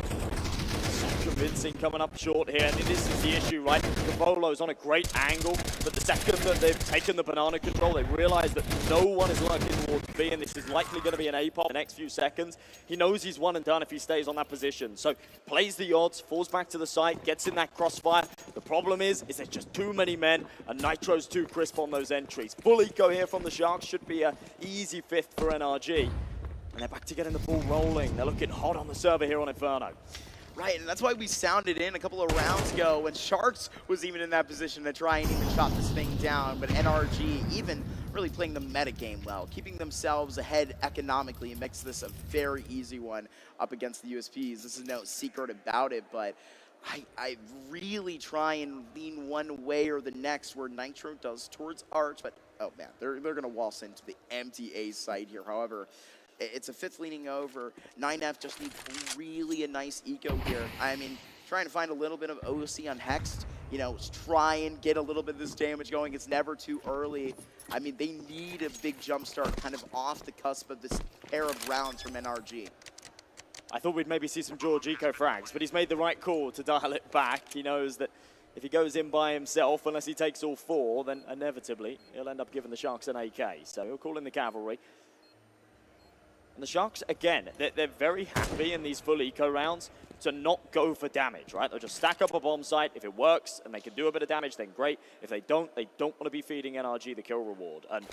Convincing coming up short here, and this is the issue, right? Cavolo's on a great angle, but the second that they've taken the banana control, they realize that no one is lurking towards B, and this is likely going to be an A-pop in the next few seconds. He knows he's one and done if he stays on that position, so plays the odds, falls back to the side, gets in that crossfire. The problem is there's just too many men, and Nitro's too crisp on those entries. Full eco here from the Sharks should be an easy fifth for NRG, and they're back to getting the ball rolling. They're looking hot on the server here on Inferno. Right, and that's why we sounded in a couple of rounds ago when Sharks was even in that position to try and even chop this thing down, but NRG even really playing the meta game well, keeping themselves ahead economically and makes this a very easy one up against the USPs. This is no secret about it, but I really try and lean one way or the next where Nitro does towards Arch, but oh man, they're going to waltz into the empty A site here. However, it's a fifth leaning over. 9F just needs really a nice eco here. I mean, trying to find a little bit of OC on Hexed, you know, try and get a little bit of this damage going. It's never too early. I mean, they need a big jump start kind of off the cusp of this pair of rounds from NRG. I thought we'd maybe see some George eco frags, but he's made the right call to dial it back. He knows that if he goes in by himself, unless he takes all four, then inevitably he'll end up giving the Sharks an AK. So he'll call in the cavalry. And the Sharks, again, they're very happy in these full eco rounds to not go for damage, right? They'll just stack up a bomb site. If it works and they can do a bit of damage, then great. If they don't want to be feeding NRG the kill reward. And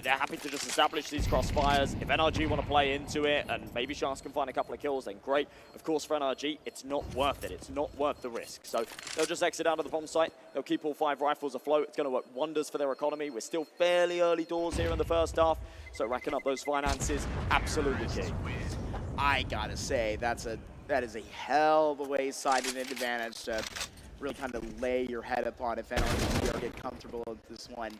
they're happy to just establish these crossfires. If NRG want to play into it and maybe Sharks can find a couple of kills, then great. Of course, for NRG, it's not worth it. It's not worth the risk. So they'll just exit out of the bomb site. They'll keep all 5 rifles afloat. It's going to work wonders for their economy. We're still fairly early doors here in the first half. So racking up those finances, absolutely key. I gotta say, that is a hell of a way-sided advantage to really kind of lay your head upon if NRG or get comfortable with this one.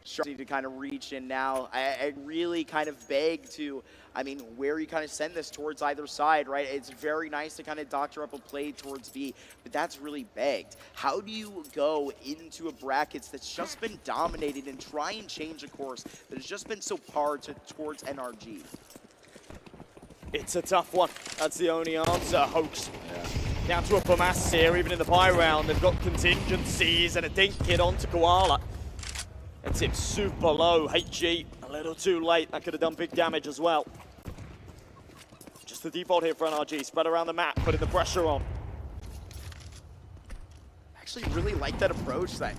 Sharks need to kind of reach in now. I really kind of beg to, I mean, where you kind of send this towards either side, right? It's very nice to kind of doctor up a play towards B, but that's really begged. How do you go into a brackets that's just been dominated and try and change a course that has just been so par towards NRG? It's a tough one. That's the only answer. Hoax down to a FAMAS here, even in the bye round. They've got contingencies and a dink hit onto Koala. It's him super low. HG a little too late. That could have done big damage as well. Just the default here for NRG. Spread around the map, putting the pressure on. Actually really like that approach that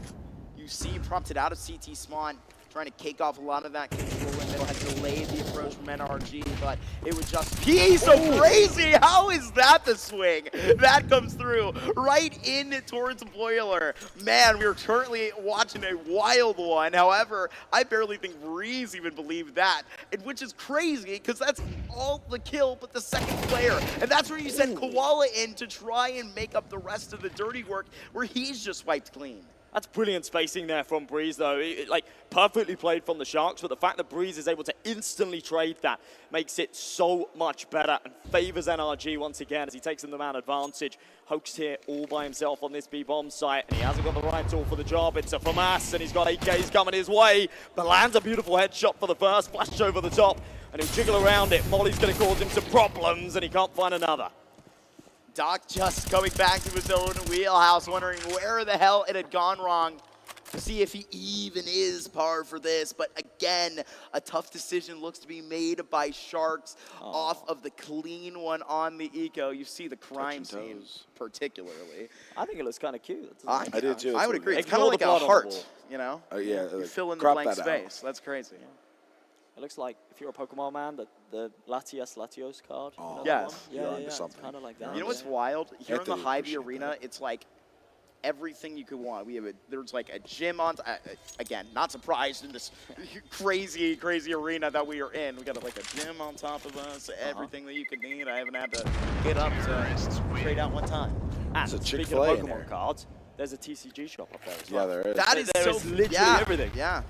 you see prompted out of CT Spawn. Trying to cake off a lot of that control and they'll have delayed the approach from NRG, but it would just be so crazy. How is that the swing? That comes through right in towards Boiler. Man, we're currently watching a wild one. However, I barely think Breeze even believed that, and which is crazy because that's all the kill but the second player. And that's where you send Koala in to try and make up the rest of the dirty work where he's just wiped clean. That's brilliant spacing there from Breeze, though. Like, perfectly played from the Sharks, but the fact that Breeze is able to instantly trade that makes it so much better and favors NRG once again as he takes them the man advantage. Hoax here all by himself on this B-bomb site, and he hasn't got the right tool for the job. It's a FAMAS, and he's got AKs coming his way, but lands a beautiful headshot for the first, flash over the top, and he'll jiggle around it. Molly's going to cause him some problems, and he can't find another. Doc just going back to his own wheelhouse, wondering where the hell it had gone wrong to see if he even is par for this. But again, a tough decision looks to be made by Sharks off of the clean one on the eco. You see the crime scene particularly. I think it looks kind of cute. I did too. I would agree. It's kind of like a heart, you know? Yeah. You fill in the crop blank that space. That's crazy. It looks like, if you're a Pokemon man, the Latios card. Oh, yes. Yeah, it's kind of like that. You know what's wild? Here in the Hy-Vee arena, it's like everything you could want. There's like a gym on, again, not surprised in this crazy arena that we are in. We got like a gym on top of us, everything that you could need. I haven't had to get up to trade out one time. And It's a speaking Chick-fil-A of in Pokemon there. cards, there's a TCG shop up there as Yeah, well. there is. That is There so, is literally yeah, everything. Yeah.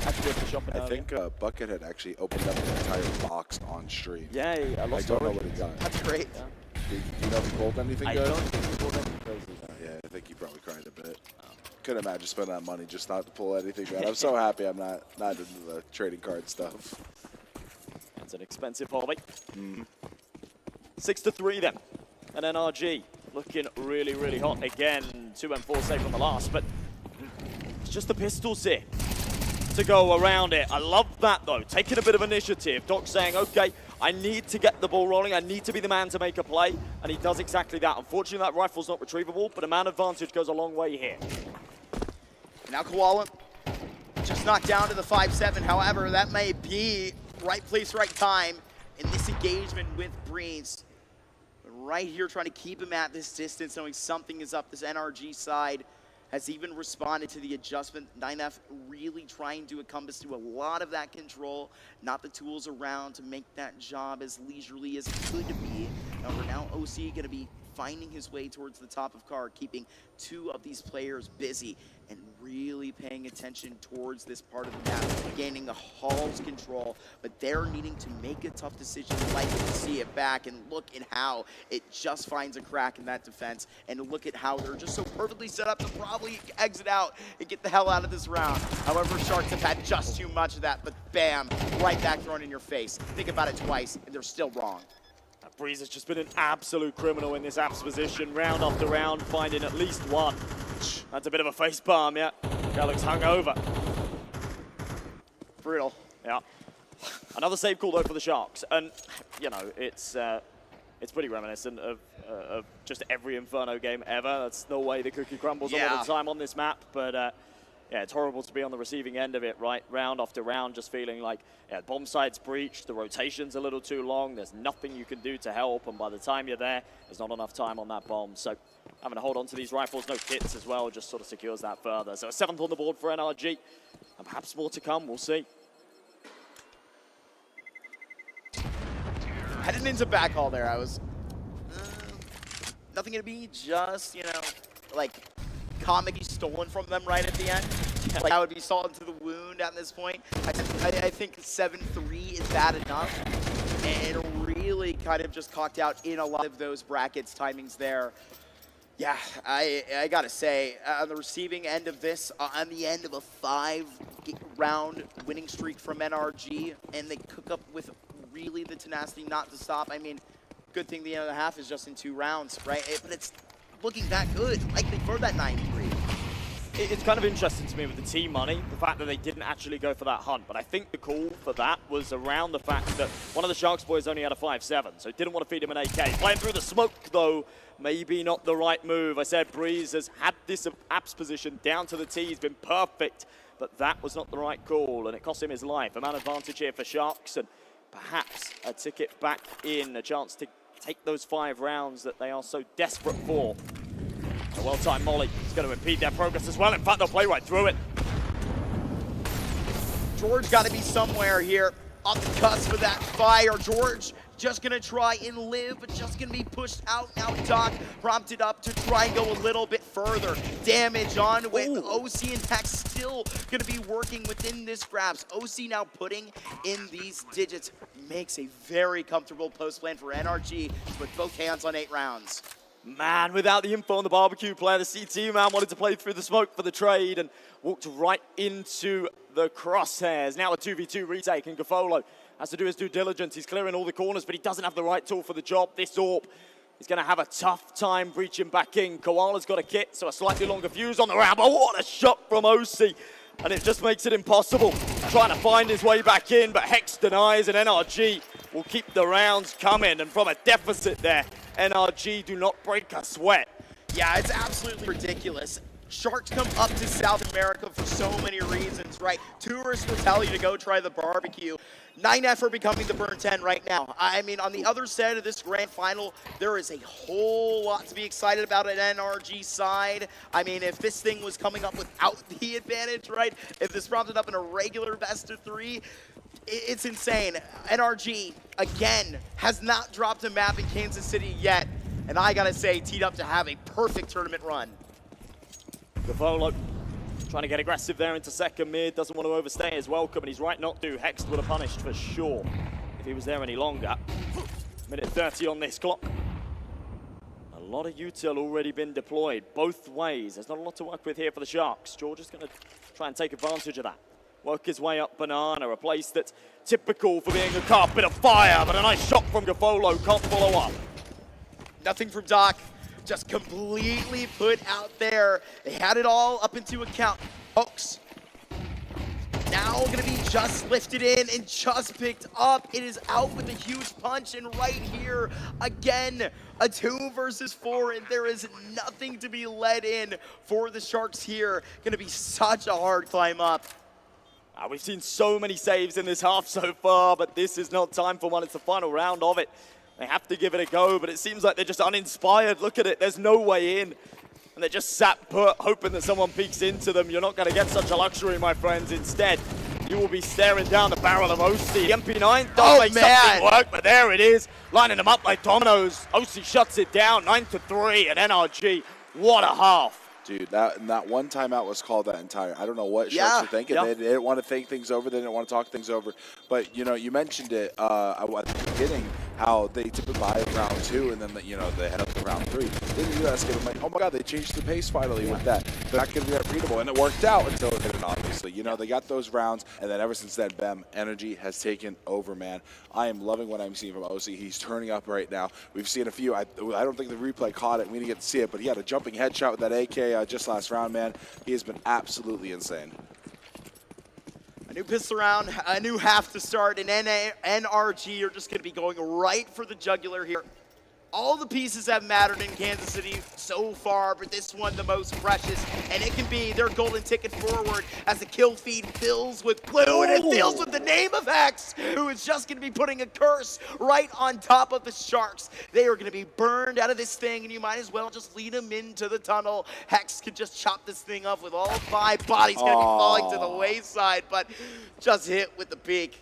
Had to go to the shop I think Bucket had actually opened up an entire box on stream. Yeah, I I don't know what he got. That's great. Do you know if he pulled anything I good? don't think he pulled anything crazy. Yeah, I think he probably cried a bit. Couldn't imagine spending that money just not to pull anything good. I'm so happy I'm not into the trading card stuff. That's an expensive hobby. Mm. 6-3 then. And NRG looking really, really hot again. 2-4 save on the last, but it's just the pistols here to go around it. I love that though, taking a bit of initiative. Doc saying, okay, I need to get the ball rolling. I need to be the man to make a play, and he does exactly that. Unfortunately, that rifle's not retrievable, but a man advantage goes a long way here. Now Koala just knocked down to the 5-7. However, that may be right place, right time in this engagement with Breeze. Right here, trying to keep him at this distance, knowing something is up. This NRG side has even responded to the adjustment. 9F really trying to encompass to a lot of that control, not the tools around to make that job as leisurely as it could be. However, now OC going to be finding his way towards the top of card, keeping two of these players busy and really paying attention towards this part of the map, gaining the Hall's control, but they're needing to make a tough decision, like to see it back, and look at how it just finds a crack in that defense, and look at how they're just so perfectly set up to probably exit out and get the hell out of this round. However, Sharks have had just too much of that, but bam, right back thrown in your face. Think about it twice, and they're still wrong. Breeze has just been an absolute criminal in this apps position, round after round, finding at least one. That's a bit of a face palm, yeah. Guy looks hungover. Brutal. Yeah. Another save call though for the Sharks, and you know it's pretty reminiscent of just every Inferno game ever. That's the way the cookie crumbles a lot of the time on this map, but. Yeah, it's horrible to be on the receiving end of it, right? Round after round, just feeling like, yeah, bomb site's breached, the rotation's a little too long, there's nothing you can do to help, and by the time you're there, there's not enough time on that bomb. So having to hold on to these rifles, no kits as well, just sort of secures that further. So a 7th on the board for NRG, and perhaps more to come, we'll see. Heading into backhaul there, I was, nothing gonna be just, you know, like, comedy stolen from them right at the end. Like, that would be salt into the wound at this point. I think 7-3 is bad enough, and really kind of just cocked out in a lot of those brackets timings there. Yeah, I gotta say, on the receiving end of this, on the end of a 5-round winning streak from NRG, and they cook up with really the tenacity not to stop. I mean, good thing the end of the half is just in 2 rounds, right? But it's looking that good, likely for that 9-3. It's kind of interesting to me with the team money, the fact that they didn't actually go for that hunt. But I think the call for that was around the fact that one of the Sharks boys only had a 5-7, so didn't want to feed him an AK. Playing through the smoke, though, maybe not the right move. I said Breeze has had this apps position down to the T. He's been perfect, but that was not the right call, and it cost him his life. A man advantage here for Sharks, and perhaps a ticket back in, a chance to take those 5 rounds that they are so desperate for. A well-timed molly is going to impede their progress as well. In fact, they'll play right through it. George got to be somewhere here on the cusp of that fire. George just going to try and live, but just going to be pushed out. Now Doc prompted up to try and go a little bit further. Damage on with OC and Hex still going to be working within this grasp. OC now putting in these digits. Makes a very comfortable post plan for NRG with both hands on 8 rounds. Man, without the info on the barbecue player, the CT man wanted to play through the smoke for the trade and walked right into the crosshairs. Now a 2v2 retake, and Gafolo has to do his due diligence. He's clearing all the corners, but he doesn't have the right tool for the job. This AWP is going to have a tough time breaching back in. Koala's got a kit, so a slightly longer fuse on the round, but what a shot from OC. And it just makes it impossible. Trying to find his way back in, but Hex denies, and NRG will keep the rounds coming. And from a deficit there, NRG do not break a sweat. Yeah, it's absolutely ridiculous. Sharks come up to South America for so many reasons, right? Tourists will tell you to go try the barbecue. 9F are becoming the burn 10 right now. I mean, on the other side of this grand final, there is a whole lot to be excited about at NRG side. I mean, if this thing was coming up without the advantage, right? If this prompted up in a regular best of 3, it's insane. NRG, again, has not dropped a map in Kansas City yet. And I gotta say, teed up to have a perfect tournament run. Gavolo trying to get aggressive there into second mid, doesn't want to overstay his welcome, and he's right not to. Hex would have punished for sure if he was there any longer. Minute 30 on this clock. A lot of util already been deployed both ways. There's not a lot to work with here for the Sharks. George is going to try and take advantage of that. Work his way up Banana, a place that's typical for being a carpet of fire, but a nice shot from Gavolo, can't follow up. Nothing from Doc. Just completely put out there. They had it all up into account. Folks, now gonna be just lifted in and just picked up. It is out with a huge punch, and right here, again, a 2 versus 4, and there is nothing to be let in for the Sharks here. Gonna be such a hard climb up. We've seen so many saves in this half so far, but this is not time for one. It's the final round of it. They have to give it a go, but it seems like they're just uninspired. Look at it, there's no way in. And they're just sat put, hoping that someone peeks into them. You're not going to get such a luxury, my friends. Instead, you will be staring down the barrel of OC. The MP9 does make something work, but there it is. Lining them up like dominoes. OC shuts it down, 9-3 at NRG. What a half. Dude, that one timeout was called that entire. I don't know what Sharks were thinking. They didn't want to think things over. They didn't want to talk things over. But, you know, you mentioned it at the beginning, how they typically buy round 2 and then, they head up to round 3. They didn't do that skip. I'm like, oh my God, they changed the pace finally with that. They're not going to be that readable. And it worked out until it didn't, obviously. You know, they got those rounds, and then ever since then, BEM Energy has taken over, man. I am loving what I'm seeing from OC. He's turning up right now. We've seen a few. I don't think the replay caught it. We didn't get to see it, but he had a jumping headshot with that AK just last round, man. He has been absolutely insane. A new pistol round, a new half to start, and NRG are just going to be going right for the jugular here. All the pieces have mattered in Kansas City so far, but this one the most precious, and it can be their golden ticket forward as the kill feed fills with blue, and it fills with the name of Hex, who is just going to be putting a curse right on top of the Sharks. They are going to be burned out of this thing, and you might as well just lead them into the tunnel. Hex could just chop this thing up with all 5 bodies going to be falling to the wayside, but just hit with the peak.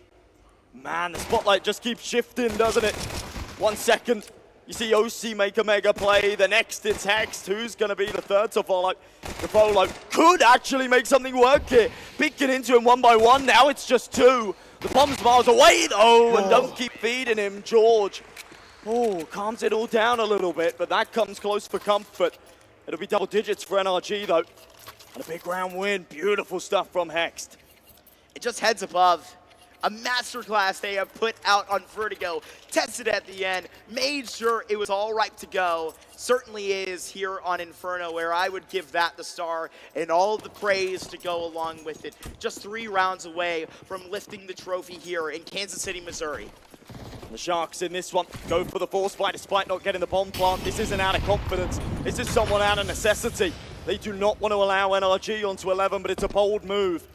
Man, the spotlight just keeps shifting, doesn't it? 1 second. You see OC make a mega play. The next it's Hex. Who's going to be the third to follow? Gavolo could actually make something work here. Peeking into him 1 by 1. Now it's just 2. The bomb's miles away though, and don't keep feeding him. George, calms it all down a little bit, but that comes close for comfort. It'll be double digits for NRG though. And a big round win. Beautiful stuff from Hex. It just heads above. A masterclass they have put out on Vertigo, tested at the end, made sure it was all right to go. Certainly is here on Inferno, where I would give that the star and all the praise to go along with it. Just 3 rounds away from lifting the trophy here in Kansas City, Missouri. The Sharks in this one go for the force fight despite not getting the bomb plant. This isn't out of confidence. This is someone out of necessity. They do not want to allow NRG onto 11, but it's a bold move.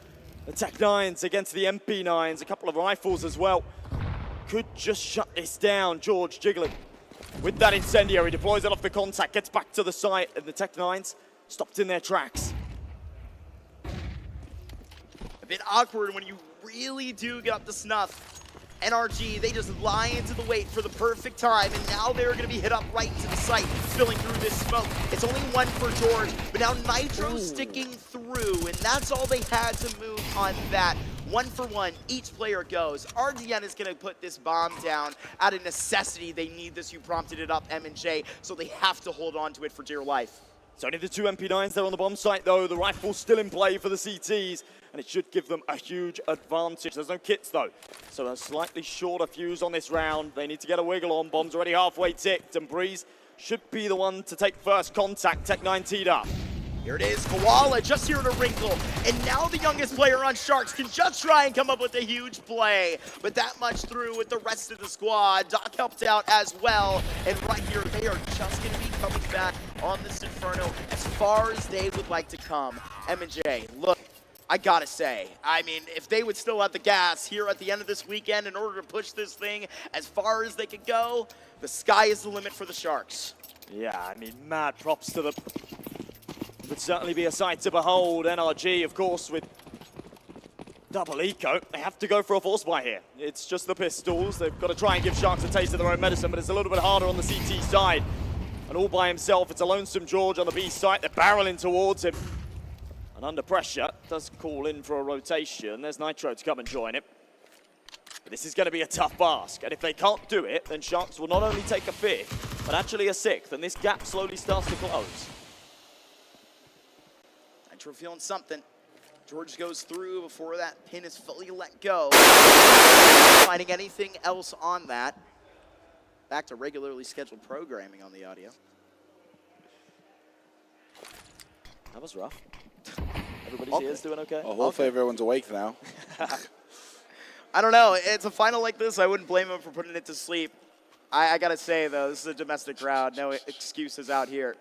The Tech 9s against the MP 9s, a couple of rifles as well. Could just shut this down. George jiggling with that incendiary, deploys it off the contact, gets back to the site, and the Tech 9s stopped in their tracks. A bit awkward when you really do get up to snuff. NRG, they just lie into the wait for the perfect time, and now they're going to be hit up right into the site, spilling through this smoke. It's only 1 for George, but now Nitro sticking through, and that's all they had to move on that. 1 for 1, each player goes. RDN is going to put this bomb down out of necessity. They need this. You prompted it up, M&J, so they have to hold on to it for dear life. It's only the 2 MP9s there on the bomb site, though. The rifle's still in play for the CTs, and it should give them a huge advantage. There's no kits, though, so a slightly shorter fuse on this round. They need to get a wiggle on. Bomb's already halfway ticked, and Breeze should be the one to take first contact. Tech 9 teed up. Here it is, Koala just here to wrinkle, and now the youngest player on Sharks can just try and come up with a huge play, but that much through with the rest of the squad. Doc helped out as well, and right here, they are just going to be coming back on this Inferno as far as they would like to come. M&J, look, I gotta say, I mean, if they would still have the gas here at the end of this weekend in order to push this thing as far as they could go, the sky is the limit for the Sharks. Yeah, I mean, mad props to them. It would certainly be a sight to behold. NRG, of course, with double eco, they have to go for a force buy here. It's just the pistols. They've got to try and give Sharks a taste of their own medicine, but it's a little bit harder on the CT side. And all by himself, it's a lonesome George on the B site. They're barreling towards him. And under pressure, does call in for a rotation. There's Nitro to come and join him. But this is going to be a tough ask. And if they can't do it, then Sharks will not only take a 5th, but actually a 6th. And this gap slowly starts to close. Nitro feeling something. George goes through before that pin is fully let go. Finding anything else on that. Back to regularly scheduled programming on the audio. That was rough. Everybody's ears doing okay? Well, hopefully everyone's awake now. I don't know. It's a final like this. I wouldn't blame him for putting it to sleep. I got to say, though, this is a domestic crowd. No excuses out here.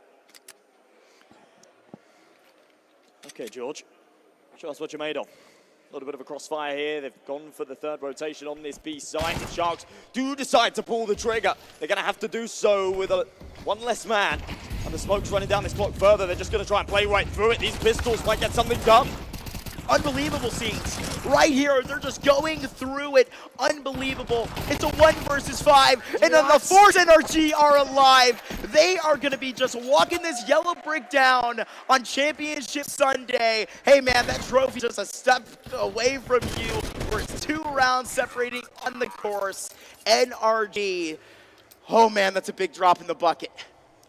Okay, George. Show us what you're made of. A little bit of a crossfire here. They've gone for the 3rd rotation on this B site. If Sharks do decide to pull the trigger, they're going to have to do so with one less man. And the smoke's running down this clock further. They're just going to try and play right through it. These pistols might get something done. Unbelievable scenes. Right here, they're just going through it. Unbelievable. It's a 1 versus 5. And then the Force NRG are alive. They are going to be just walking this yellow brick down on Championship Sunday. Hey, man, that trophy just a step away from you. Where it's 2 rounds separating on the course. NRG. Oh, man, that's a big drop in the bucket.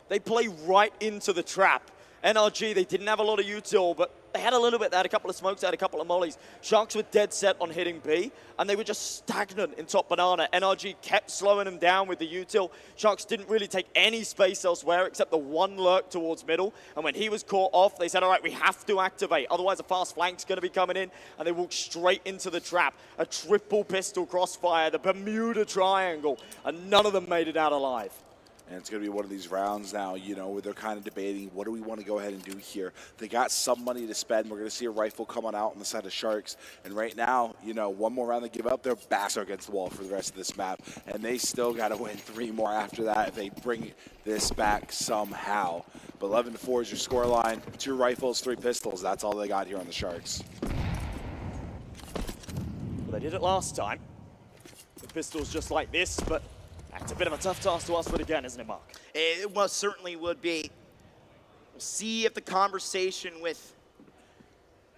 They play right into the trap. NRG, they didn't have a lot of util, but they had a little bit. They had a couple of smokes, they had a couple of mollies. Sharks were dead set on hitting B, and they were just stagnant in top banana. NRG kept slowing them down with the util. Sharks didn't really take any space elsewhere except the one lurk towards middle. And when he was caught off, they said, all right, we have to activate. Otherwise, a fast flank's going to be coming in, and they walked straight into the trap. A triple pistol crossfire, the Bermuda Triangle, and none of them made it out alive. And it's going to be one of these rounds now, you know, where they're kind of debating, what do we want to go ahead and do here? They got some money to spend. We're going to see a rifle coming out on the side of Sharks. And right now, you know, one more round they give up, their backs are against the wall for the rest of this map. And they still got to win 3 more after that if they bring this back somehow. But 11-4 is your score line. 2 rifles, 3 pistols. That's all they got here on the Sharks. Well, they did it last time. The pistols just like this, but it's a bit of a tough task to ask for it again, isn't it, Mark? It most certainly would be. We'll see if the conversation with,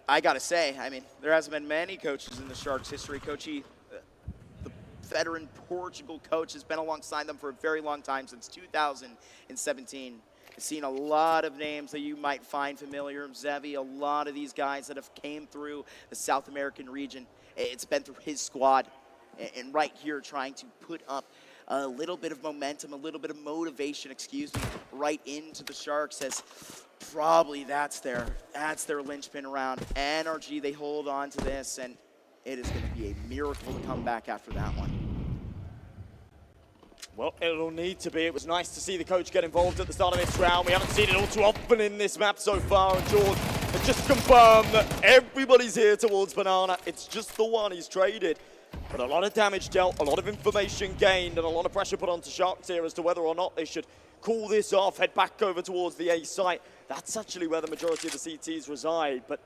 I got to say, I mean, there hasn't been many coaches in the Sharks' history. Coachy, the veteran Portugal coach, has been alongside them for a very long time, since 2017. I've seen a lot of names that you might find familiar. Zevi, a lot of these guys that have came through the South American region. It's been through his squad. And right here, trying to put up a little bit of momentum, a little bit of motivation, right into the Sharks, as probably that's their linchpin around. NRG, they hold on to this, and it is going to be a miracle to come back after that one. Well, it'll need to be. It was nice to see the coach get involved at the start of this round. We haven't seen it all too often in this map so far, and George has just confirmed that everybody's here towards Banana. It's just the one he's traded. But a lot of damage dealt, a lot of information gained, and a lot of pressure put onto Sharks here as to whether or not they should call this off, head back over towards the A site. That's actually where the majority of the CTs reside, but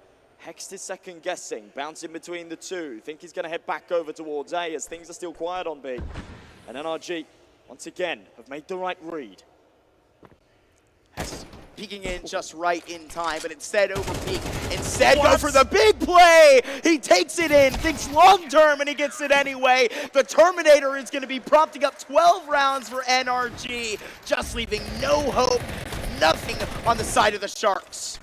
Hext is second guessing, bouncing between the two. Think he's going to head back over towards A as things are still quiet on B. And NRG, once again, have made the right read. Hext peeking in just right in time, but instead overpeak. Instead go for the big play. He takes it in, thinks long term, and he gets it anyway. The Terminator is going to be prompting up 12 rounds for NRG, just leaving no hope, nothing on the side of the Sharks.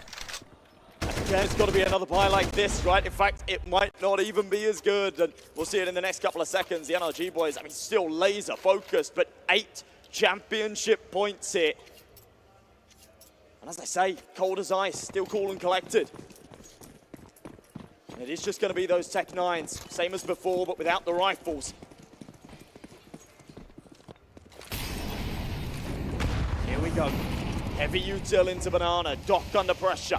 Again, it's got to be another buy like this, right? In fact, it might not even be as good, and we'll see it in the next couple of seconds. The NRG boys, I mean, still laser focused, but 8 championship points here. And as I say, cold as ice, still cool and collected. And it is just going to be those Tech 9s, same as before, but without the rifles. Here we go. Heavy util into Banana, Doc under pressure.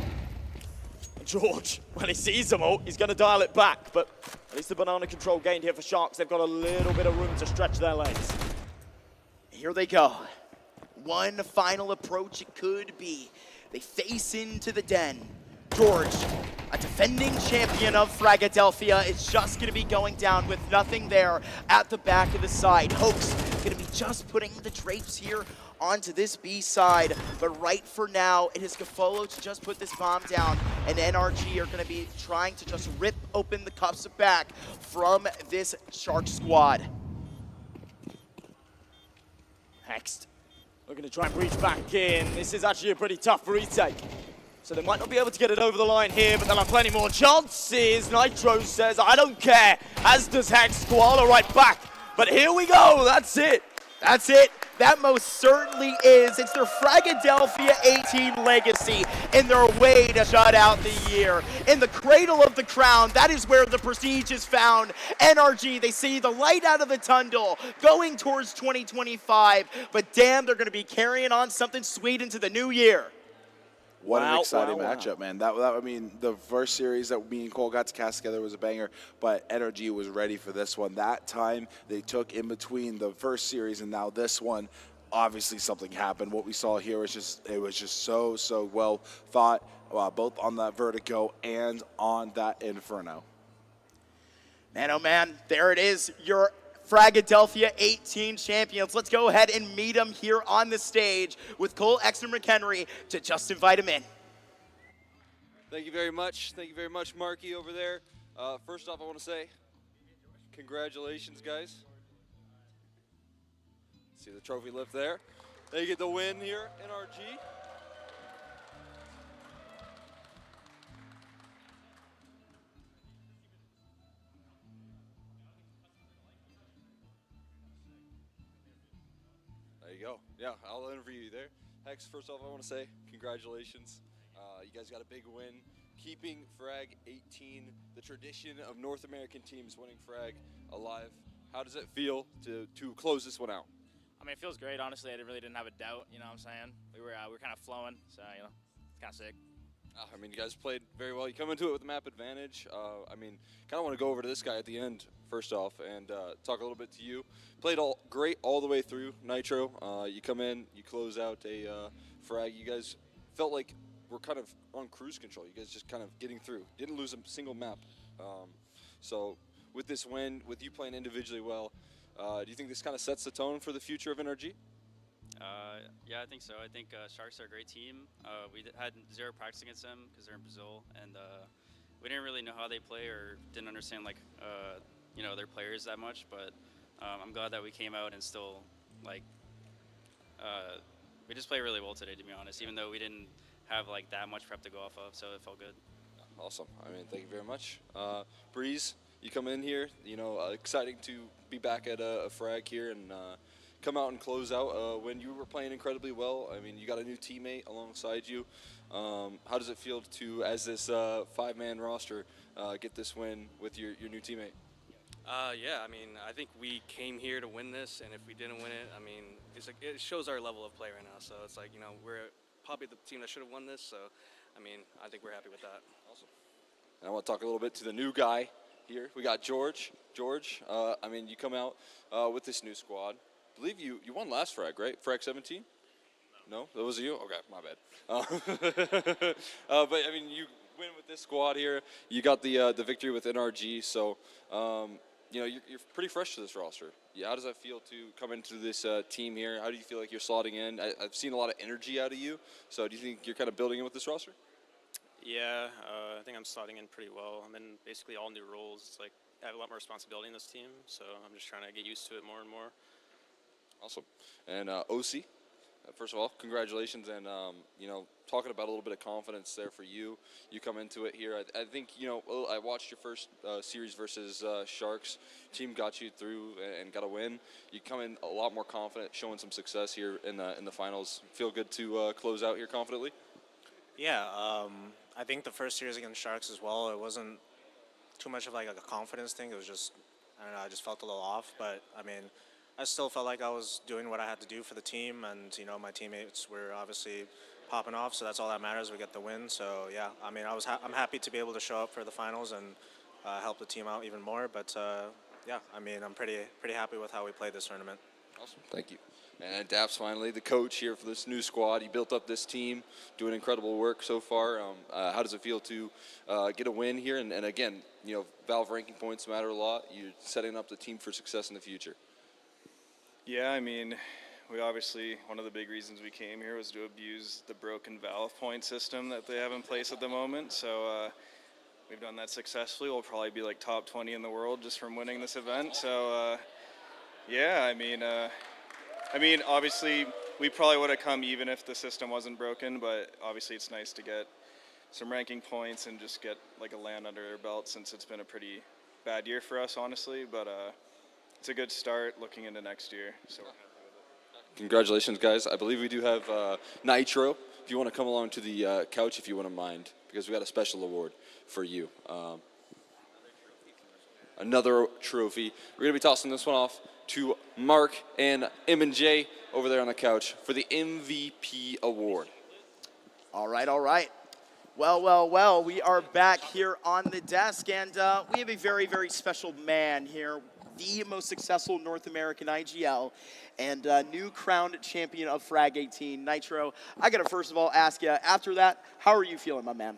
George, when he sees them all, he's going to dial it back, but at least the banana control gained here for Sharks. They've got a little bit of room to stretch their legs. Here they go. One final approach it could be. They face into the den. George, a defending champion of Fragadelphia, is just going to be going down with nothing there at the back of the side. Hoax going to be just putting the drapes here onto this B side, but right for now, it is Gafolo to just put this bomb down, and NRG are going to be trying to just rip open the cuffs back from this Shark squad. Next, we're going to try and breach back in. This is actually a pretty tough retake. So they might not be able to get it over the line here, but they'll have plenty more chances. Nitro says, I don't care, as does Hex. Koala right back. But here we go, that's it. That's it. That most certainly is. It's their Fragadelphia 18 legacy in their way to shut out the year. In the cradle of the crown, that is where the prestige is found. NRG, they see the light out of the tunnel going towards 2025, but damn, they're going to be carrying on something sweet into the new year. What an exciting matchup, man. I mean, the first series that me and Cole got to cast together was a banger, but NRG was ready for this one. That time they took in between the first series and now this one, obviously something happened. What we saw here was just so well thought, both on that Vertigo and on that Inferno. Man, oh man, there it is, your Fragadelphia 18 champions. Let's go ahead and meet them here on the stage with Cole Exner-McHenry to just invite him in. Thank you very much. Thank you very much, Marky over there. First off, I want to say congratulations, guys. See the trophy lift there. They get the win here, NRG. There you go. Yeah, I'll interview you there. Hex, first off, I want to say congratulations. You guys got a big win, keeping Frag 18, the tradition of North American teams winning Frag, alive. How does it feel to close this one out? I mean, it feels great. Honestly, I really didn't have a doubt. You know what I'm saying? We were kind of flowing, so you know, it's kind of sick. I mean, you guys played very well. You come into it with a map advantage. I mean, kind of want to go over to this guy at the end, first off, and talk a little bit to you. Played great all the way through, Nitro. You come in, you close out a frag. You guys felt like we're kind of on cruise control. You guys just kind of getting through. Didn't lose a single map. So with this win, with you playing individually well, do you think this kind of sets the tone for the future of NRG? Yeah, I think so. I think Sharks are a great team. We had zero practice against them because they're in Brazil, and we didn't really know how they play or didn't understand you know, their players that much. But I'm glad that we came out and still we just played really well today, to be honest. Even though we didn't have that much prep to go off of, so it felt good. Awesome. I mean, thank you very much. Breeze, you come in here. You know, exciting to be back at a frag here and come out and close out when you were playing incredibly well. I mean, you got a new teammate alongside you. How does it feel to, as this five-man roster, get this win with your new teammate? Yeah, I mean, I think we came here to win this, and if we didn't win it, I mean, it shows our level of play right now. So it's you know, we're probably the team that should have won this. So, I mean, I think we're happy with that. Awesome. And I want to talk a little bit to the new guy here. We got George. George, I mean, you come out with this new squad. I believe you won last frag, right? Frag 17? No, that was you? Okay, my bad. But, I mean, you win with this squad here. You got the victory with NRG. So, you know, you're pretty fresh to this roster. Yeah, how does that feel to come into this team here? How do you feel like you're slotting in? I've seen a lot of energy out of you. So do you think you're kind of building in with this roster? Yeah, I think I'm slotting in pretty well. I'm in basically all new roles. It's I have a lot more responsibility in this team, so I'm just trying to get used to it more and more. Awesome. And OC, first of all, congratulations. And, you know, talking about a little bit of confidence there for you. You come into it here. I think, you know, I watched your first series versus Sharks. Team got you through and got a win. You come in a lot more confident, showing some success here in the finals. Feel good to close out here confidently? Yeah, I think the first series against Sharks as well, it wasn't too much of a confidence thing. It was just, I don't know, I just felt a little off. But, I mean, I still felt like I was doing what I had to do for the team, and, you know, my teammates were obviously popping off, so that's all that matters. We get the win. So yeah, I mean, I'm happy to be able to show up for the finals and help the team out even more. But yeah, I mean, I'm pretty happy with how we played this tournament. Awesome. Thank you. And Daps, finally, the coach here for this new squad. He built up this team, doing incredible work so far. How does it feel to get a win here? And again, Valve ranking points matter a lot. You're setting up the team for success in the future. Yeah, I mean, we obviously, one of the big reasons we came here was to abuse the broken Valve point system that they have in place at the moment. So we've done that successfully. We'll probably be like top 20 in the world just from winning this event. So yeah, I mean, obviously, we probably would have come even if the system wasn't broken, but obviously it's nice to get some ranking points and just get like a LAN under our belt since it's been a pretty bad year for us, honestly. But it's a good start looking into next year. So we're happy with it. Congratulations, guys. I believe we do have Nitro. If you want to come along to the couch, if you wouldn't mind, because we got a special award for you. Another trophy. We're going to be tossing this one off to Mark and M&J over there on the couch for the MVP award. All right, all right. Well, we are back here on the desk, and we have a very, very special man here, the most successful North American IGL and new crowned champion of Frag 18, Nitro. I got to first of all ask you, after that, how are you feeling, my man?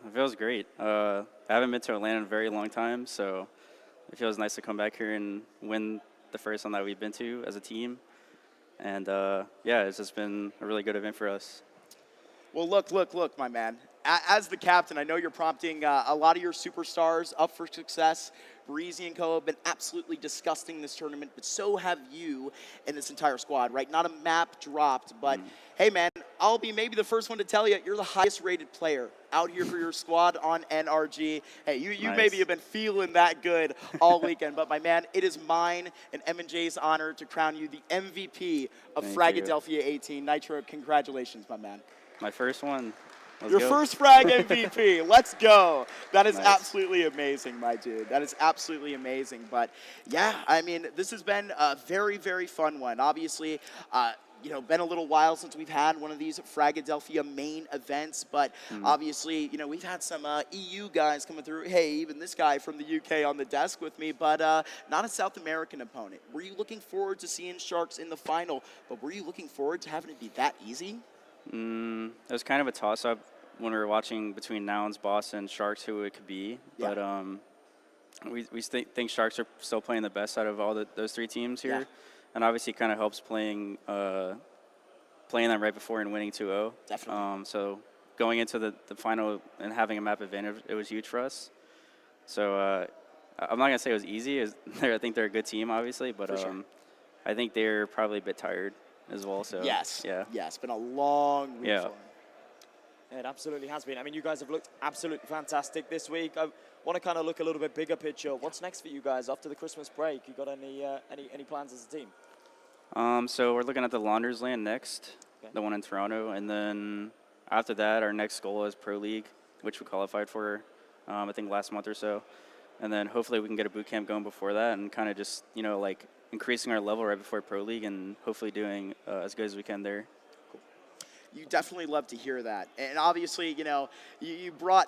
It feels great. I haven't been to Atlanta in a very long time, so it feels nice to come back here and win the first one that we've been to as a team. And yeah, it's just been a really good event for us. Well, look, my man. As the captain, I know you're prompting a lot of your superstars up for success. Breezy and Co have been absolutely disgusting this tournament, but so have you and this entire squad, right? Not a map dropped, but hey, man, I'll be maybe the first one to tell you, you're the highest rated player out here for your squad on NRG. Hey, you Nice. maybe have been feeling that good all weekend, but my man, it is mine and M&J's honor to crown you the MVP of Thank you. Fragadelphia 18. Nitro, congratulations, my man. My first one. Let's Your go. first Frag MVP. Let's go. That is Nice. absolutely amazing, my dude. That is absolutely amazing. But yeah, I mean, this has been a very, very fun one. Obviously, been a little while since we've had one of these Fragadelphia main events, but obviously, we've had some EU guys coming through. Hey, even this guy from the UK on the desk with me, but not a South American opponent. Were you looking forward to seeing Sharks in the final, but were you looking forward to having it be that easy? It was kind of a toss-up when we were watching between Nouns, Boston, and Sharks who it could be. Yeah. But we think Sharks are still playing the best out of all those three teams here. Yeah. And obviously it kind of helps playing them right before and winning 2-0. Definitely. So going into the final and having a map advantage, it was huge for us. So I'm not going to say it was easy. I think they're a good team, obviously, but For sure. I think they're probably a bit tired as well. So Yes. yeah. Yeah, it's been a long week Yeah. for 'em. It absolutely has been. I mean, you guys have looked absolutely fantastic this week. I want to kind of look a little bit bigger picture. What's next for you guys after the Christmas break? You got any plans as a team? So we're looking at the Launders Land next, the one in Toronto, and then after that, our next goal is Pro League, which we qualified for, I think last month or so, and then hopefully we can get a boot camp going before that, and kind of just like increasing our level right before Pro League, and hopefully doing as good as we can there. You definitely love to hear that. And obviously, you brought,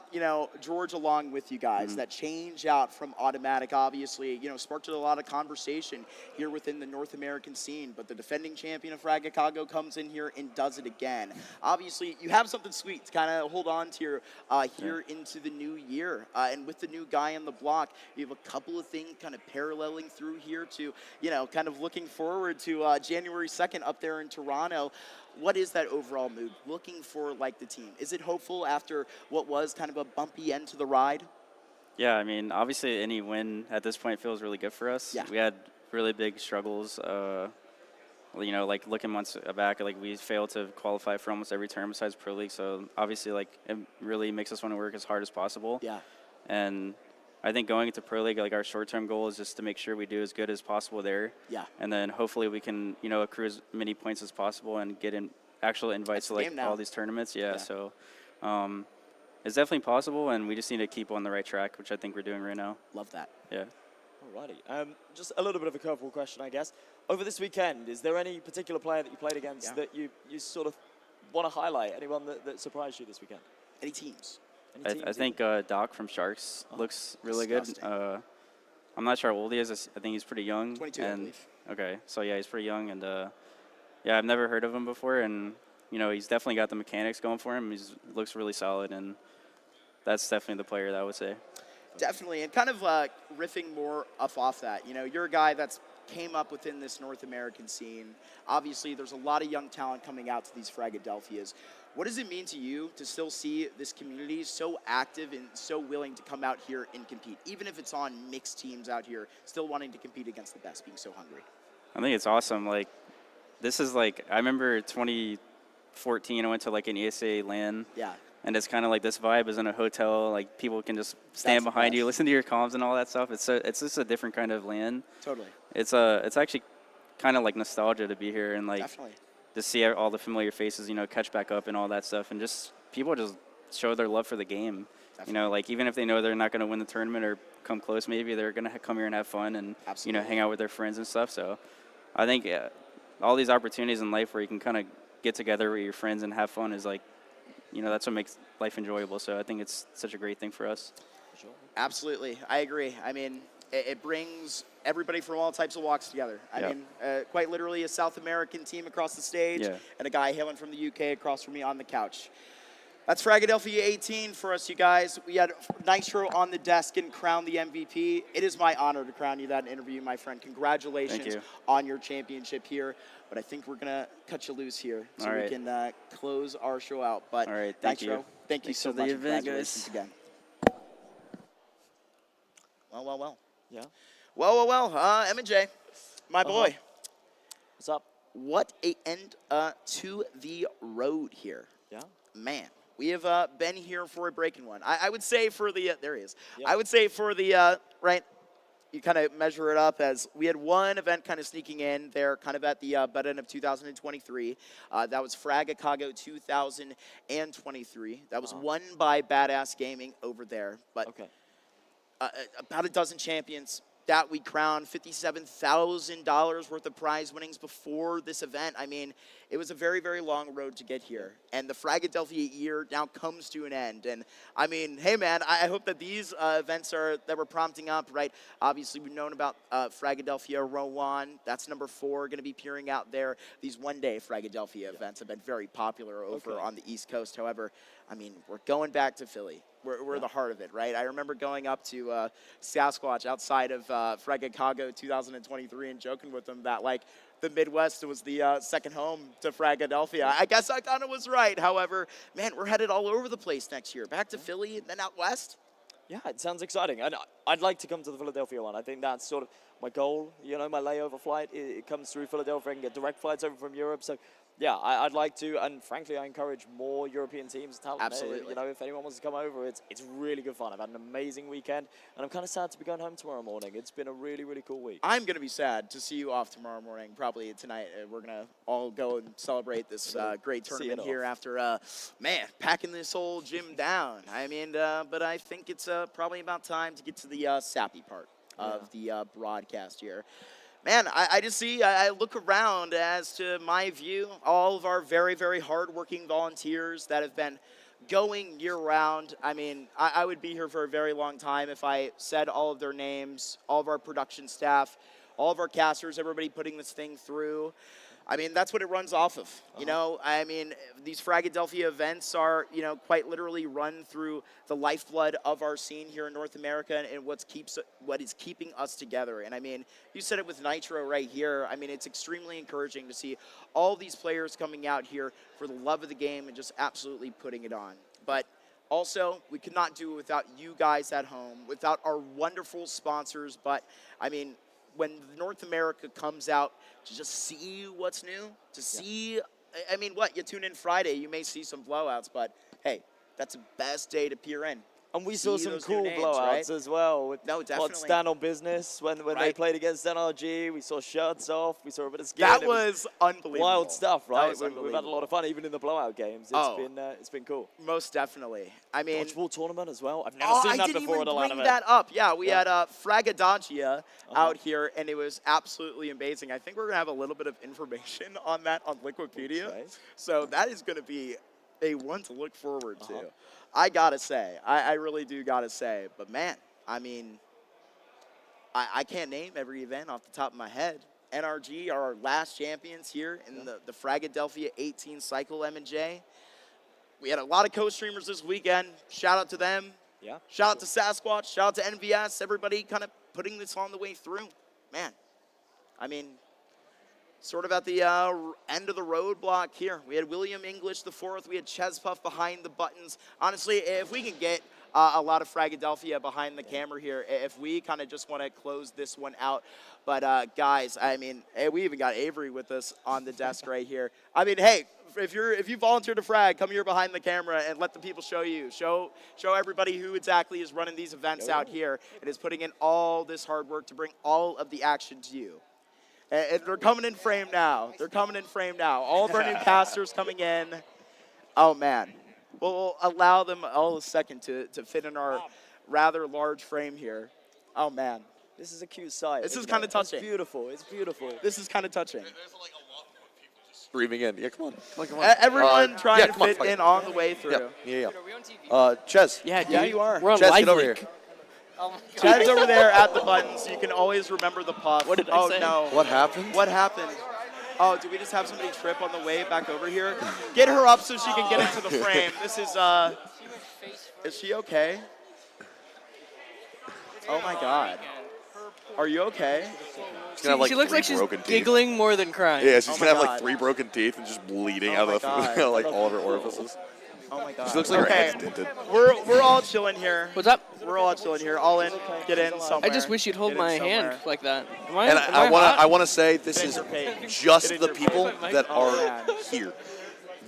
George along with you guys. That change out from automatic, obviously, sparked a lot of conversation here within the North American scene. But the defending champion of Frag Chicago comes in here and does it again. Obviously, you have something sweet to kind of hold on to here into the new year. And with the new guy on the block, you have a couple of things kind of paralleling through here to, kind of looking forward to January 2nd up there in Toronto. What is that overall mood looking for, like, the team? Is it hopeful after what was kind of a bumpy end to the ride? Yeah, I mean, obviously any win at this point feels really good for us. Yeah. We had really big struggles, like looking months back, like we failed to qualify for almost every term besides Pro League. So obviously, like, it really makes us want to work as hard as possible. Yeah. And I think going into Pro League, like, our short-term goal is just to make sure we do as good as possible there. Yeah. And then hopefully we can, accrue as many points as possible and get in actual invites to, like, all these tournaments. Yeah. So it's definitely possible, and we just need to keep on the right track, which I think we're doing right now. Love that. Yeah. Alrighty. Just a little bit of a curveball question, I guess. Over this weekend, is there any particular player that you played against that you sort of want to highlight? Anyone that surprised you this weekend? Any teams? I think Doc from Sharks looks really Disgusting. good. I'm not sure how old he is. I think he's pretty young. 22, I believe. Okay, so yeah, he's pretty young, and yeah, I've never heard of him before, and you know, he's definitely got the mechanics going for him. He looks really solid, and that's definitely the player that I would say. Definitely, and kind of riffing more off that. You know, you're a guy that's came up within this North American scene. Obviously, there's a lot of young talent coming out to these Fragadelphias. What does it mean to you to still see this community so active and so willing to come out here and compete, even if it's on mixed teams out here, still wanting to compete against the best, being so hungry? I think it's awesome. Like, this is like, I remember 2014, I went to like an ESA LAN. Yeah. And it's kind of like this vibe is in a hotel. Like, people can just stand behind you, listen to your comms and all that stuff. It's just a different kind of LAN. Totally. It's actually kind of like nostalgia to be here and like Definitely. to see all the familiar faces, you know, catch back up and all that stuff, and just people just show their love for the game. Definitely. You know, like even if they know they're not going to win the tournament or come close, maybe they're going to come here and have fun and you know, hang out with their friends and stuff. So I think all these opportunities in life where you can kind of get together with your friends and have fun is like, you know, that's what makes life enjoyable. So I think it's such a great thing for us. Absolutely, I agree. I mean, it brings everybody from all types of walks together. I mean, quite literally a South American team across the stage and a guy hailing from the UK across from me on the couch. That's Fragadelphia 18 for us, you guys. We had Nitro on the desk and crowned the MVP. It is my honor to crown you that interview, my friend. Congratulations on your championship here. But I think we're going to cut you loose here so we can close our show out. But Nitro, thank you so much. Congratulations again. Well. Yeah. Well. M&J, my boy. What's up? What a end to the road here. Yeah. Man, we have been here for a breaking one. I would say for the, there he is. Yeah. I would say for the, right, you kind of measure it up as we had one event kind of sneaking in there kind of at the butt end of 2023. That was Fragadelphia 2023. That was won by Badass Gaming over there. But about a dozen champions that we crowned, $57,000 worth of prize winnings before this event. I mean, it was a very, very long road to get here. And the Fragadelphia year now comes to an end. And I mean, hey man, I hope that these events that we're prompting up, right? Obviously, we've known about Fragadelphia Rowan. That's number 4, going to be peering out there. These one-day Fragadelphia events have been very popular over on the East Coast. However, I mean, we're going back to Philly. We're the heart of it, right? I remember going up to Sasquatch outside of Fragadelphia 2023 and joking with them that, like, the Midwest was the second home to Fragadelphia. I guess I kind of was right. However, man, we're headed all over the place next year. Back to Philly, then out west. Yeah, it sounds exciting. I'd like to come to the Philadelphia one. I think that's sort of my goal. You know, my layover flight, it comes through Philadelphia. I can get direct flights over from Europe. So, yeah, I'd like to. And frankly, I encourage more European teams to Absolutely. You know, if anyone wants to come over, it's really good fun. I've had an amazing weekend, and I'm kind of sad to be going home tomorrow morning. It's been a really, really cool week. I'm going to be sad to see you off tomorrow morning. Probably tonight. We're going to all go and celebrate this great tournament here after, man, packing this whole gym down. I mean, but I think it's probably about time to get to the sappy part of the broadcast here. Man, I just see, I look around as to my view, all of our very, very hardworking volunteers that have been going year-round. I mean, I would be here for a very long time if I said all of their names, all of our production staff, all of our casters, everybody putting this thing through. I mean, that's what it runs off of. You know, I mean, these Fragadelphia events are, you know, quite literally run through the lifeblood of our scene here in North America and what is keeping us together. And I mean, you said it with Nitro right here. I mean, it's extremely encouraging to see all these players coming out here for the love of the game and just absolutely putting it on. But also, we could not do it without you guys at home, without our wonderful sponsors. But I mean, when North America comes out to just see what's new, to see, I mean, you tune in Friday, you may see some blowouts, but hey, that's the best day to peer in. And we saw see some those cool new names, blowouts right? as well. No, What, definitely. Stand on Business when they Right. played against NRG. We saw shirts off. We saw a bit of skin. That It was unbelievable. wild stuff, That right? was We've had a lot unbelievable. of fun, even in the blowout games. It's been cool. Most definitely. I mean, Dodgeball tournament as well. I've never oh, seen I that didn't before even at a LAN bring event. that up. Yeah, we Yeah. had Fragadelphia out here, and it was absolutely amazing. I think we're gonna have a little bit of information on that on Liquipedia, so that is gonna be a one to look forward to. I gotta say, I really do gotta say, but man, I mean, I can't name every event off the top of my head. NRG are our last champions here in the Fragadelphia 18 cycle M&J. We had a lot of co-streamers this weekend. Shout out to them. Yeah. Shout out to Sasquatch. Shout out to NVS. Everybody kind of putting this on the way through. Man, I mean, sort of at the end of the roadblock here. We had William English the fourth. We had Chespuff behind the buttons. Honestly, if we can get a lot of Fragadelphia behind the camera here, if we kind of just want to close this one out. But guys, I mean, hey, we even got Avery with us on the desk right here. I mean, hey, if you volunteer to frag, come here behind the camera and let the people show you. Show everybody who exactly is running these events out here and is putting in all this hard work to bring all of the action to you. And they're coming in frame now. They're coming in frame now. All of our new casters coming in. Oh, man. We'll allow them all a second to fit in our rather large frame here. Oh, man. This is a cute sight. This is isn't kind it? of touching. It's beautiful. It's beautiful. This is kind of touching. Streaming in. Yeah, come on. Everyone trying to fit in on the way through. Yeah. Ches. Yeah, you are. We're on Ches, get over here. Chad's over there at the button, so you can always remember the puff. What did I say? No. What happened? What happened? Oh, did we just have somebody trip on the way back over here? Get her up so she can get into the frame. This is she okay? Oh my God. Are you okay? She's gonna have like she looks three like she's broken teeth. giggling more than crying. Yeah, she's Oh gonna my have like God. 3 broken teeth and just bleeding Oh out my of God. like all of her orifices. Oh my God. She looks like her Okay. head's dented. We're all chilling here. What's up? We're all chilling here. All in. Get in somewhere. I just wish you'd hold Get in my hand somewhere. like that. And Am I hot? want to say this is just the people that are here.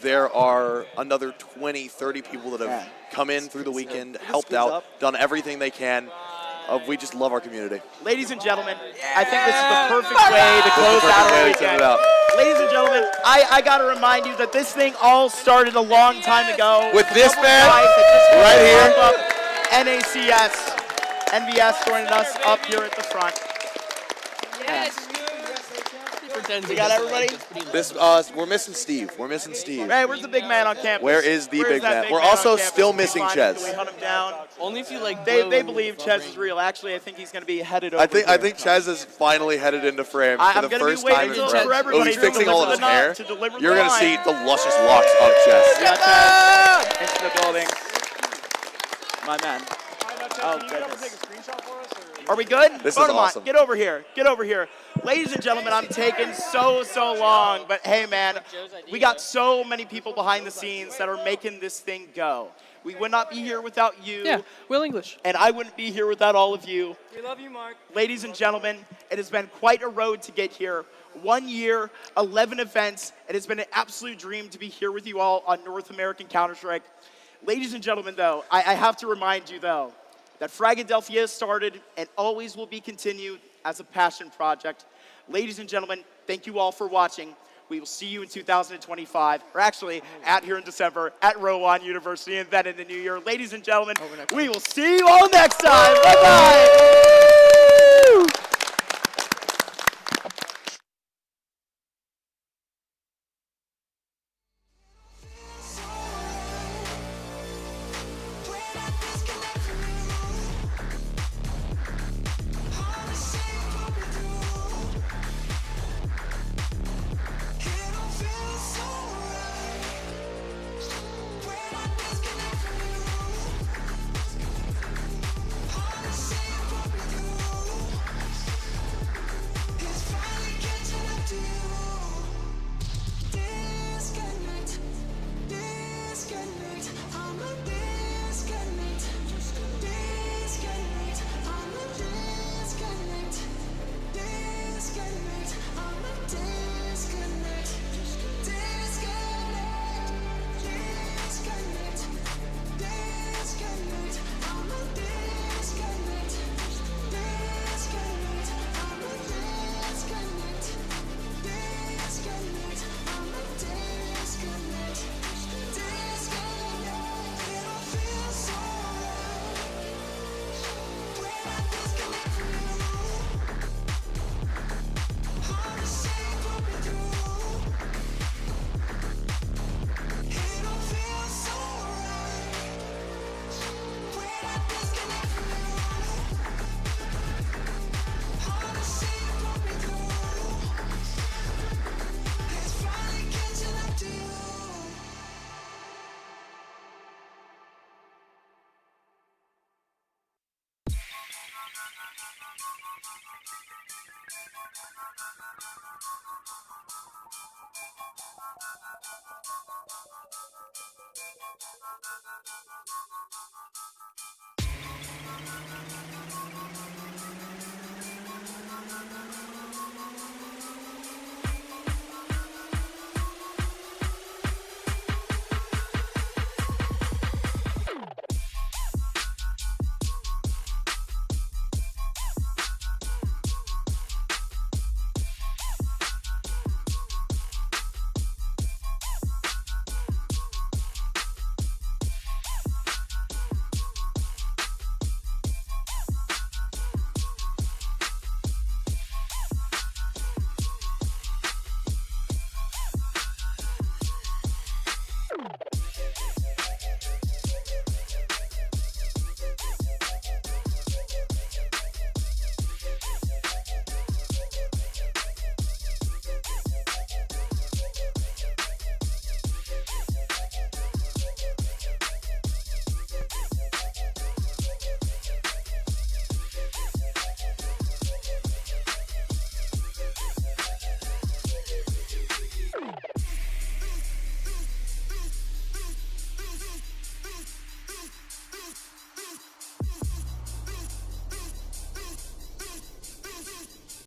There are another 20, 30 people that have come in through the weekend, helped out, done everything they can. We just love our community. Ladies and gentlemen, I think this is the perfect way to close out our weekend. Ladies and gentlemen, I got to remind you that this thing all started a long time ago. With this Couple man guys that just right wrapped up NVS joining us up here at the front. We got everybody? This we're missing Steve. We're missing Steve. Hey, where's the big man on campus? Where is the Where's big that man? We're on also campus? still Can we missing find him? Ches. Can we hunt him down? Only if you like. They believe Ches is real. Actually, I think he's going to be headed over. I think Ches is finally headed into frame I'm for the gonna be first waiting time in for forever. everybody He's to fixing all of his deliver the hair. nut, to deliver You're the gonna see line. the luscious locks of Ches. Yeah, Ches. Into the building. My man. Oh, goodness. Are we good? This is Photomont, awesome. Get over here. Get over here. Ladies and gentlemen, I'm taking so long, but hey, man, we got so many people behind the scenes that are making this thing go. We would not be here without you. Yeah, Will English. And I wouldn't be here without all of you. We love you, Mark. Ladies and gentlemen, it has been quite a road to get here. 1 year, 11 events. It has been an absolute dream to be here with you all on North American Counter-Strike. Ladies and gentlemen, though, I have to remind you, though, that Fragadelphia started and always will be continued as a passion project. Ladies and gentlemen, thank you all for watching. We will see you in 2025, or actually, out here in December at Rowan University, and then in the new year. Ladies and gentlemen, we will see you all next time. Bye-bye.